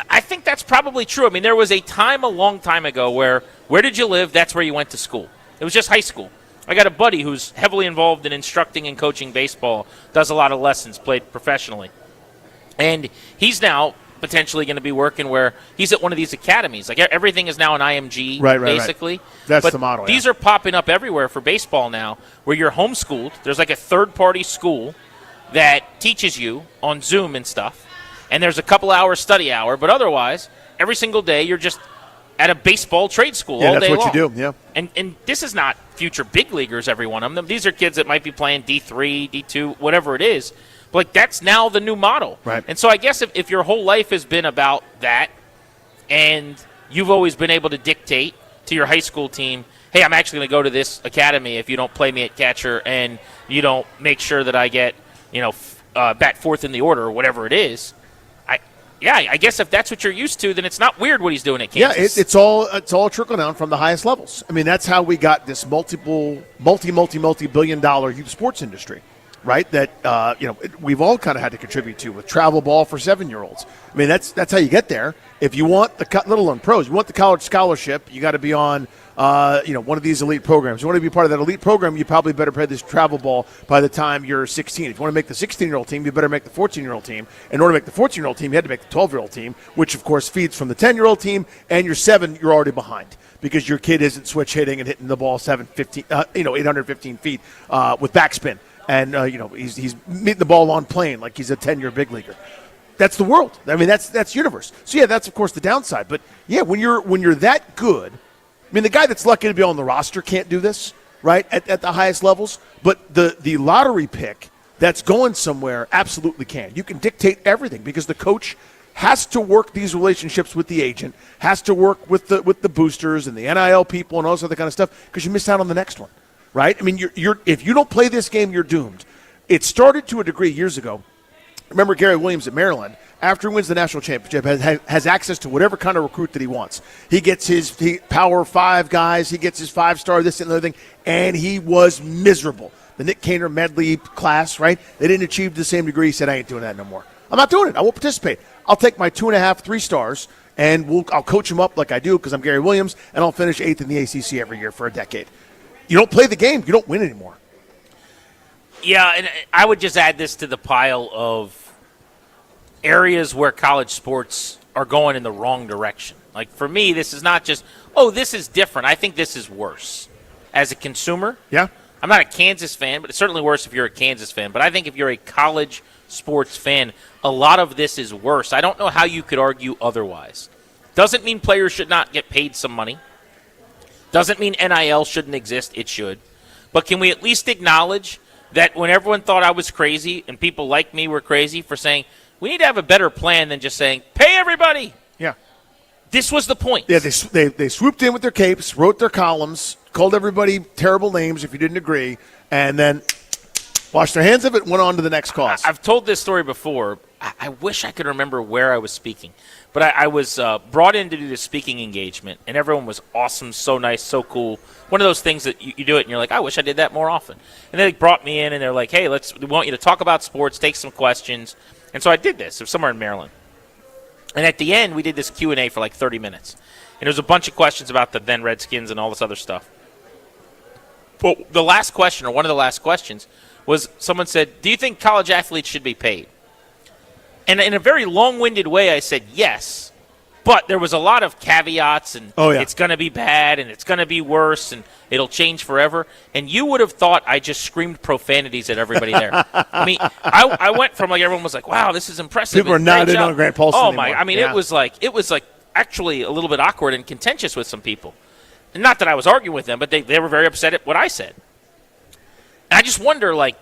I think that's probably true. I mean, there was a time a long time ago where did you live? That's where you went to school. It was just high school. I got a buddy who's heavily involved in instructing and coaching baseball, does a lot of lessons, played professionally. And he's now potentially going to be working where he's at one of these academies. Like everything is now an IMG, basically. Right. That's but the model. These are popping up everywhere for baseball now where you're homeschooled. There's like a third-party school that teaches you on Zoom and stuff. And there's a couple hours study hour, but otherwise, every single day you're just at a baseball trade school all day long. Yeah, that's what you do, yeah. And this is not future big leaguers, every one of them. These are kids that might be playing D3, D2, whatever it is. But like that's now the new model. Right. And so I guess if your whole life has been about that and you've always been able to dictate to your high school team, hey, I'm actually going to go to this academy if you don't play me at catcher and you don't make sure that I get, bat fourth in the order or whatever it is, I guess if that's what you're used to, then it's not weird what he's doing at Kansas. Yeah, it's all trickle down from the highest levels. I mean, that's how we got this multi-billion-dollar youth sports industry, right? That we've all kind of had to contribute to with travel ball for 7-year-olds. I mean, that's how you get there. If you want let alone pros, you want the college scholarship, you got to be on one of these elite programs. You want to be part of that elite program, you probably better play this travel ball by the time you're 16. If you want to make the 16-year-old team, you better make the 14-year-old team. In order to make the 14-year-old team, you had to make the 12-year-old team, which, of course, feeds from the 10-year-old team, and you're 7, you're already behind because your kid isn't switch hitting and hitting the ball 815 feet with backspin. And, he's meeting the ball on plane like he's a 10-year big leaguer. That's the world. I mean, that's universe. So, yeah, that's, of course, the downside. But, yeah, when you're that good – I mean, the guy that's lucky to be on the roster can't do this, right, at the highest levels. But the lottery pick that's going somewhere absolutely can. You can dictate everything because the coach has to work these relationships with the agent, has to work with the boosters and the NIL people and all this other kind of stuff because you miss out on the next one, right? I mean, you're if you don't play this game, you're doomed. It started to a degree years ago. Remember Gary Williams at Maryland? After he wins the national championship, has access to whatever kind of recruit that he wants. He gets his Power 5 guys. He gets his 5-star, this and the other thing, and he was miserable. The Nick Kaner medley class, right? They didn't achieve the same degree. He said, I ain't doing that no more. I'm not doing it. I won't participate. I'll take my 2.5, 3 stars, and I'll coach him up like I do because I'm Gary Williams, and I'll finish 8th in the ACC every year for a decade. You don't play the game, you don't win anymore. Yeah, and I would just add this to the pile of areas where college sports are going in the wrong direction. Like, for me, this is not just, this is different. I think this is worse. As a consumer, yeah, I'm not a Kansas fan, but it's certainly worse if you're a Kansas fan. But I think if you're a college sports fan, a lot of this is worse. I don't know how you could argue otherwise. Doesn't mean players should not get paid some money. Doesn't mean NIL shouldn't exist. It should. But can we at least acknowledge that when everyone thought I was crazy and people like me were crazy for saying, we need to have a better plan than just saying, pay everybody. Yeah. This was the point. Yeah, they swooped in with their capes, wrote their columns, called everybody terrible names if you didn't agree, and then washed their hands of it and went on to the next cause. I've told this story before. I wish I could remember where I was speaking. But I was brought in to do this speaking engagement, and everyone was awesome, so nice, so cool. One of those things that you do it, and you're like, I wish I did that more often. And they brought me in, and they're like, hey, we want you to talk about sports, take some questions. And so I did this. It was somewhere in Maryland. And at the end, we did this Q&A for like 30 minutes. And there was a bunch of questions about the then Redskins and all this other stuff. But the last question, or one of the last questions, was someone said, do you think college athletes should be paid? And in a very long-winded way, I said yes. But there was a lot of caveats, and it's going to be bad, and it's going to be worse, and it'll change forever. And you would have thought I just screamed profanities at everybody there. I mean, I went from like everyone was like, "Wow, this is impressive." People are not in on Grant Paulson Oh anymore. my! I mean, Yeah. it was like actually a little bit awkward and contentious with some people. And not that I was arguing with them, but they were very upset at what I said. And I just wonder, like,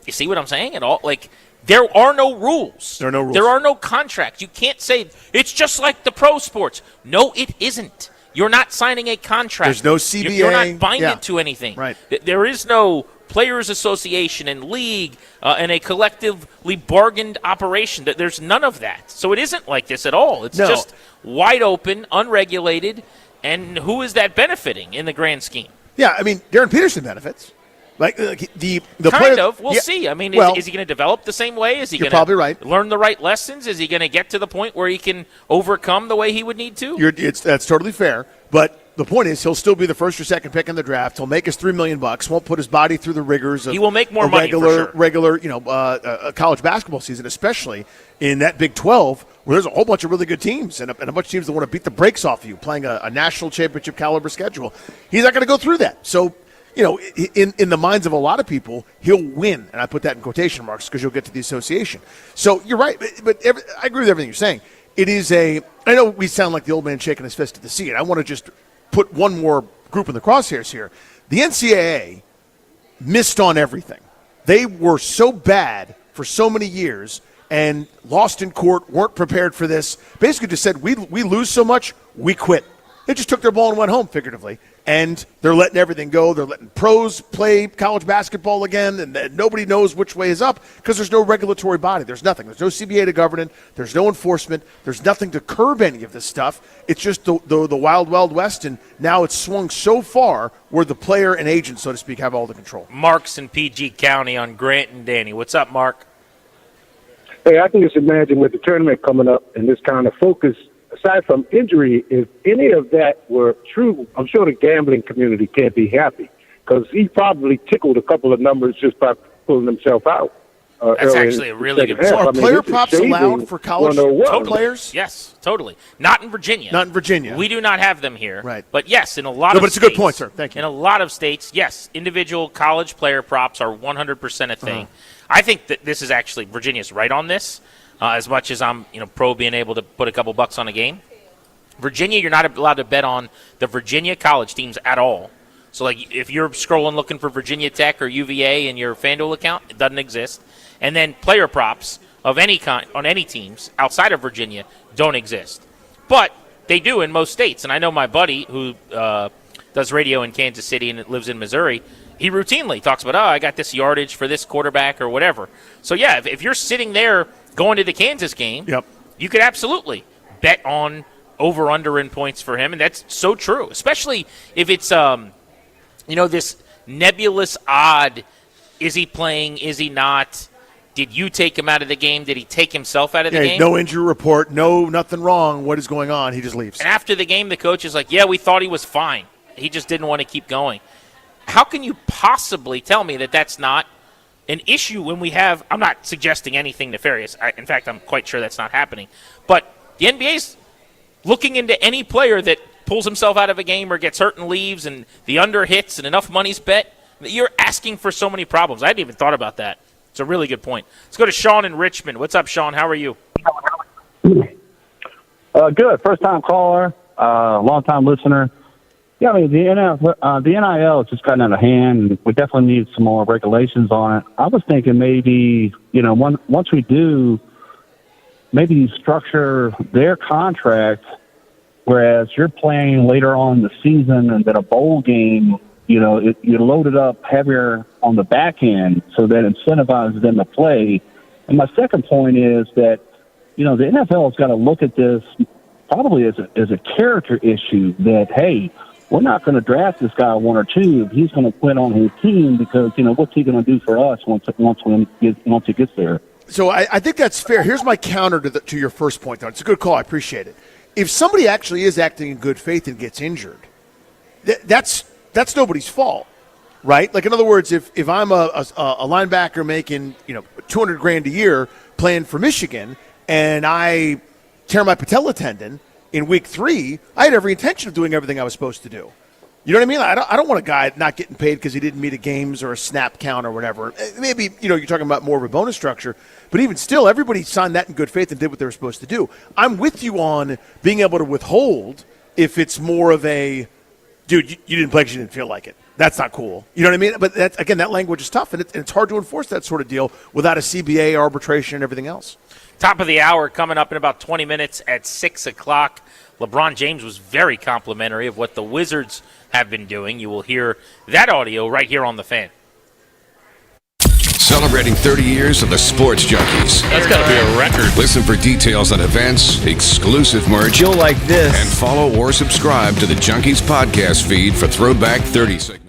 you see what I'm saying at all? Like, there are no rules. There are no rules. There are no contracts. You can't say it's just like the pro sports. No, it isn't. You're not signing a contract. There's no CBA. You're not binded Yeah. to anything. Right. There is no players association and league and a collectively bargained operation. There's none of that. So it isn't like this at all. It's No. just wide open, unregulated, and who is that benefiting in the grand scheme? Yeah, I mean, Darren Peterson benefits. Like the Kind player, of. We'll yeah, see. I mean, well, is he going to develop the same way? Is he you're going probably to right. learn the right lessons? Is he going to get to the point where he can overcome the way he would need to? That's totally fair. But the point is, he'll still be the first or second pick in the draft. He'll make his $3 million. Won't put his body through the rigors of He will make more a money, for regular, sure. a college basketball season, especially in that Big 12, where there's a whole bunch of really good teams and a bunch of teams that want to beat the brakes off you, playing a national championship caliber schedule. He's not going to go through that. So, in the minds of a lot of people, he'll win. And I put that in quotation marks because you'll get to the association. So you're right, but I agree with everything you're saying. It is I know we sound like the old man shaking his fist at the sea, and I want to just put one more group in the crosshairs here. The NCAA missed on everything. They were so bad for so many years and lost in court, weren't prepared for this, basically just said, we lose so much, we quit. They just took their ball and went home, figuratively. And they're letting everything go. They're letting pros play college basketball again, and nobody knows which way is up because there's no regulatory body. There's nothing. There's no CBA to govern it. There's no enforcement. There's nothing to curb any of this stuff. It's just the wild, wild west, and now it's swung so far where the player and agent, so to speak, have all the control. Mark's in PG County on Grant and Danny. What's up, Mark? Hey, I can just imagine with the tournament coming up and this kind of focus, aside from injury, if any of that were true, I'm sure the gambling community can't be happy because he probably tickled a couple of numbers just by pulling himself out. That's actually a really good point. So are player props allowed for college players? Yes, totally. Not in Virginia. Not in Virginia. We do not have them here. Right. But yes, in a lot No, of but it's a states. good point, sir. Thank you. In a lot of states, yes, individual college player props are 100% a thing. I think that this is actually, Virginia's right on this, as much as I'm pro being able to put a couple bucks on a game. Virginia, you're not allowed to bet on the Virginia college teams at all. So, like, if you're scrolling looking for Virginia Tech or UVA in your FanDuel account, it doesn't exist. And then player props of any kind on any teams outside of Virginia don't exist. But they do in most states. And I know my buddy who does radio in Kansas City and lives in Missouri, he routinely talks about, I got this yardage for this quarterback or whatever. So, yeah, if you're sitting there going to the Kansas game, you could absolutely bet on over-under in points for him. And that's so true, especially if it's, this nebulous odd, is he playing, is he not? Did you take him out of the game? Did he take himself out of the game? No injury report, nothing wrong. What is going on? He just leaves. And after the game, the coach is like, yeah, we thought he was fine. He just didn't want to keep going. How can you possibly tell me that that's not an issue when we have – I'm not suggesting anything nefarious. In fact, I'm quite sure that's not happening. But the NBA's looking into any player that pulls himself out of a game or gets hurt and leaves and the under hits and enough money's bet. You're asking for so many problems. I hadn't even thought about that. It's a really good point. Let's go to Sean in Richmond. What's up, Sean? How are you? Good. First-time caller, long-time listener. Yeah, I mean, the NIL has just gotten out of hand, and we definitely need some more regulations on it. I was thinking maybe, once we do, maybe structure their contract, whereas you're playing later on in the season and then a bowl game, you load it up heavier on the back end so that incentivizes them to play. And my second point is that, the NFL has got to look at this probably as a character issue that, hey, we're not going to draft this guy 1 or 2 if he's going to quit on his team because, what's he going to do for us once he gets there? So I think that's fair. Here's my counter to your first point, though. It's a good call. I appreciate it. If somebody actually is acting in good faith and gets injured, that's nobody's fault, right? Like, in other words, if I'm a linebacker making $200,000 a year playing for Michigan and I tear my patella tendon in week 3, I had every intention of doing everything I was supposed to do. You know what I mean? I don't want a guy not getting paid because he didn't meet a games or a snap count or whatever. Maybe, you're talking about more of a bonus structure, but even still, everybody signed that in good faith and did what they were supposed to do. I'm with you on being able to withhold if it's more of a, dude, you didn't play because you didn't feel like it. That's not cool. You know what I mean? But that language is tough, and it's hard to enforce that sort of deal without a CBA, arbitration, and everything else. Top of the hour coming up in about 20 minutes at 6 o'clock. LeBron James was very complimentary of what the Wizards have been doing. You will hear that audio right here on The Fan. Celebrating 30 years of the Sports Junkies. That's got to be a record. Listen for details on events, exclusive merch. You'll like this. And follow or subscribe to the Junkies podcast feed for Throwback 30 segments.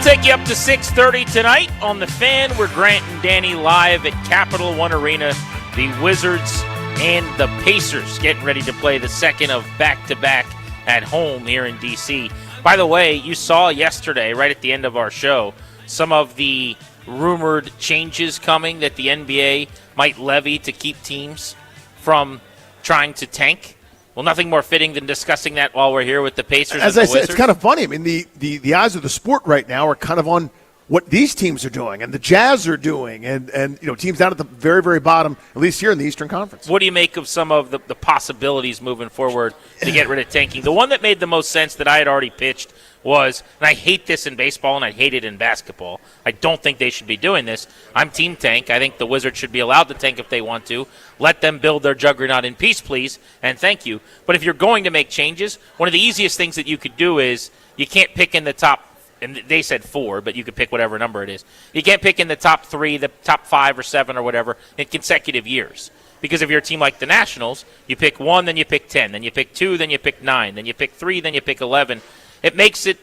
take you up to 6:30 tonight on The Fan. We're Grant and Danny live at Capital One Arena. The Wizards and the Pacers getting ready to play the second of back-to-back at home here in D.C. By the way, you saw yesterday, right at the end of our show, some of the rumored changes coming that the NBA might levy to keep teams from trying to tank. Well, nothing more fitting than discussing that while we're here with the Pacers. As and I the said, Wizards. it's kind of funny. I mean, the eyes of the sport right now are kind of on what these teams are doing and the Jazz are doing and teams down at the very, very bottom, at least here in the Eastern Conference. What do you make of some of the possibilities moving forward to get rid of tanking? The one that made the most sense that I had already pitched was, and I hate this in baseball and I hate it in basketball, I don't think they should be doing this. I'm team tank. I think the Wizards should be allowed to tank if they want to. Let them build their juggernaut in peace, please, and thank you. But if you're going to make changes, one of the easiest things that you could do is you can't pick in the top, and they said 4, but you could pick whatever number it is. You can't pick in the top 3, the top 5 or 7 or whatever in consecutive years. Because if you're a team like the Nationals, you pick 1, then you pick 10, then you pick 2, then you pick 9, then you pick 3, then you pick 11. It makes it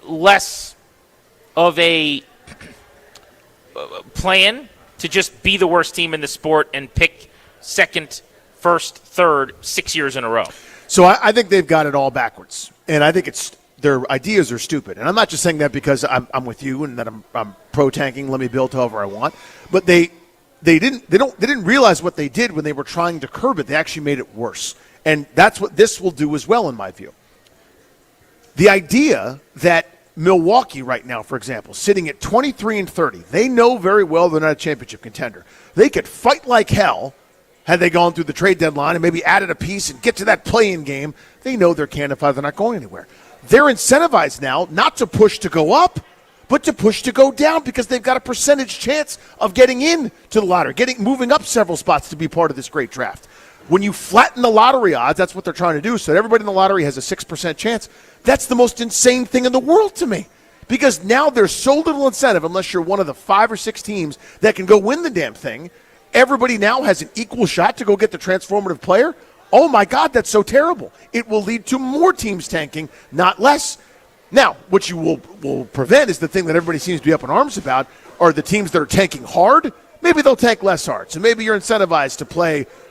less of a plan to just be the worst team in the sport and pick second, first, third 6 years in a row. So I think they've got it all backwards, and I think their ideas are stupid. And I'm not just saying that because I'm with you and that I'm pro tanking. Let me build however I want. But they didn't realize what they did when they were trying to curb it. They actually made it worse, and that's what this will do as well, in my view. The idea that Milwaukee right now, for example, sitting at 23-30, they know very well they're not a championship contender. They could fight like hell had they gone through the trade deadline and maybe added a piece and get to that play-in game. They know they're can't if they're not going anywhere. They're incentivized now not to push to go up, but to push to go down because they've got a percentage chance of getting in to the lottery, moving up several spots to be part of this great draft. When you flatten the lottery odds, that's what they're trying to do, so that everybody in the lottery has a 6% chance. That's the most insane thing in the world to me because now there's so little incentive unless you're one of the 5 or 6 teams that can go win the damn thing. Everybody now has an equal shot to go get the transformative player. Oh, my God, that's so terrible. It will lead to more teams tanking, not less. Now, what you will prevent is the thing that everybody seems to be up in arms about are the teams that are tanking hard. Maybe they'll tank less hard. So maybe you're incentivized to play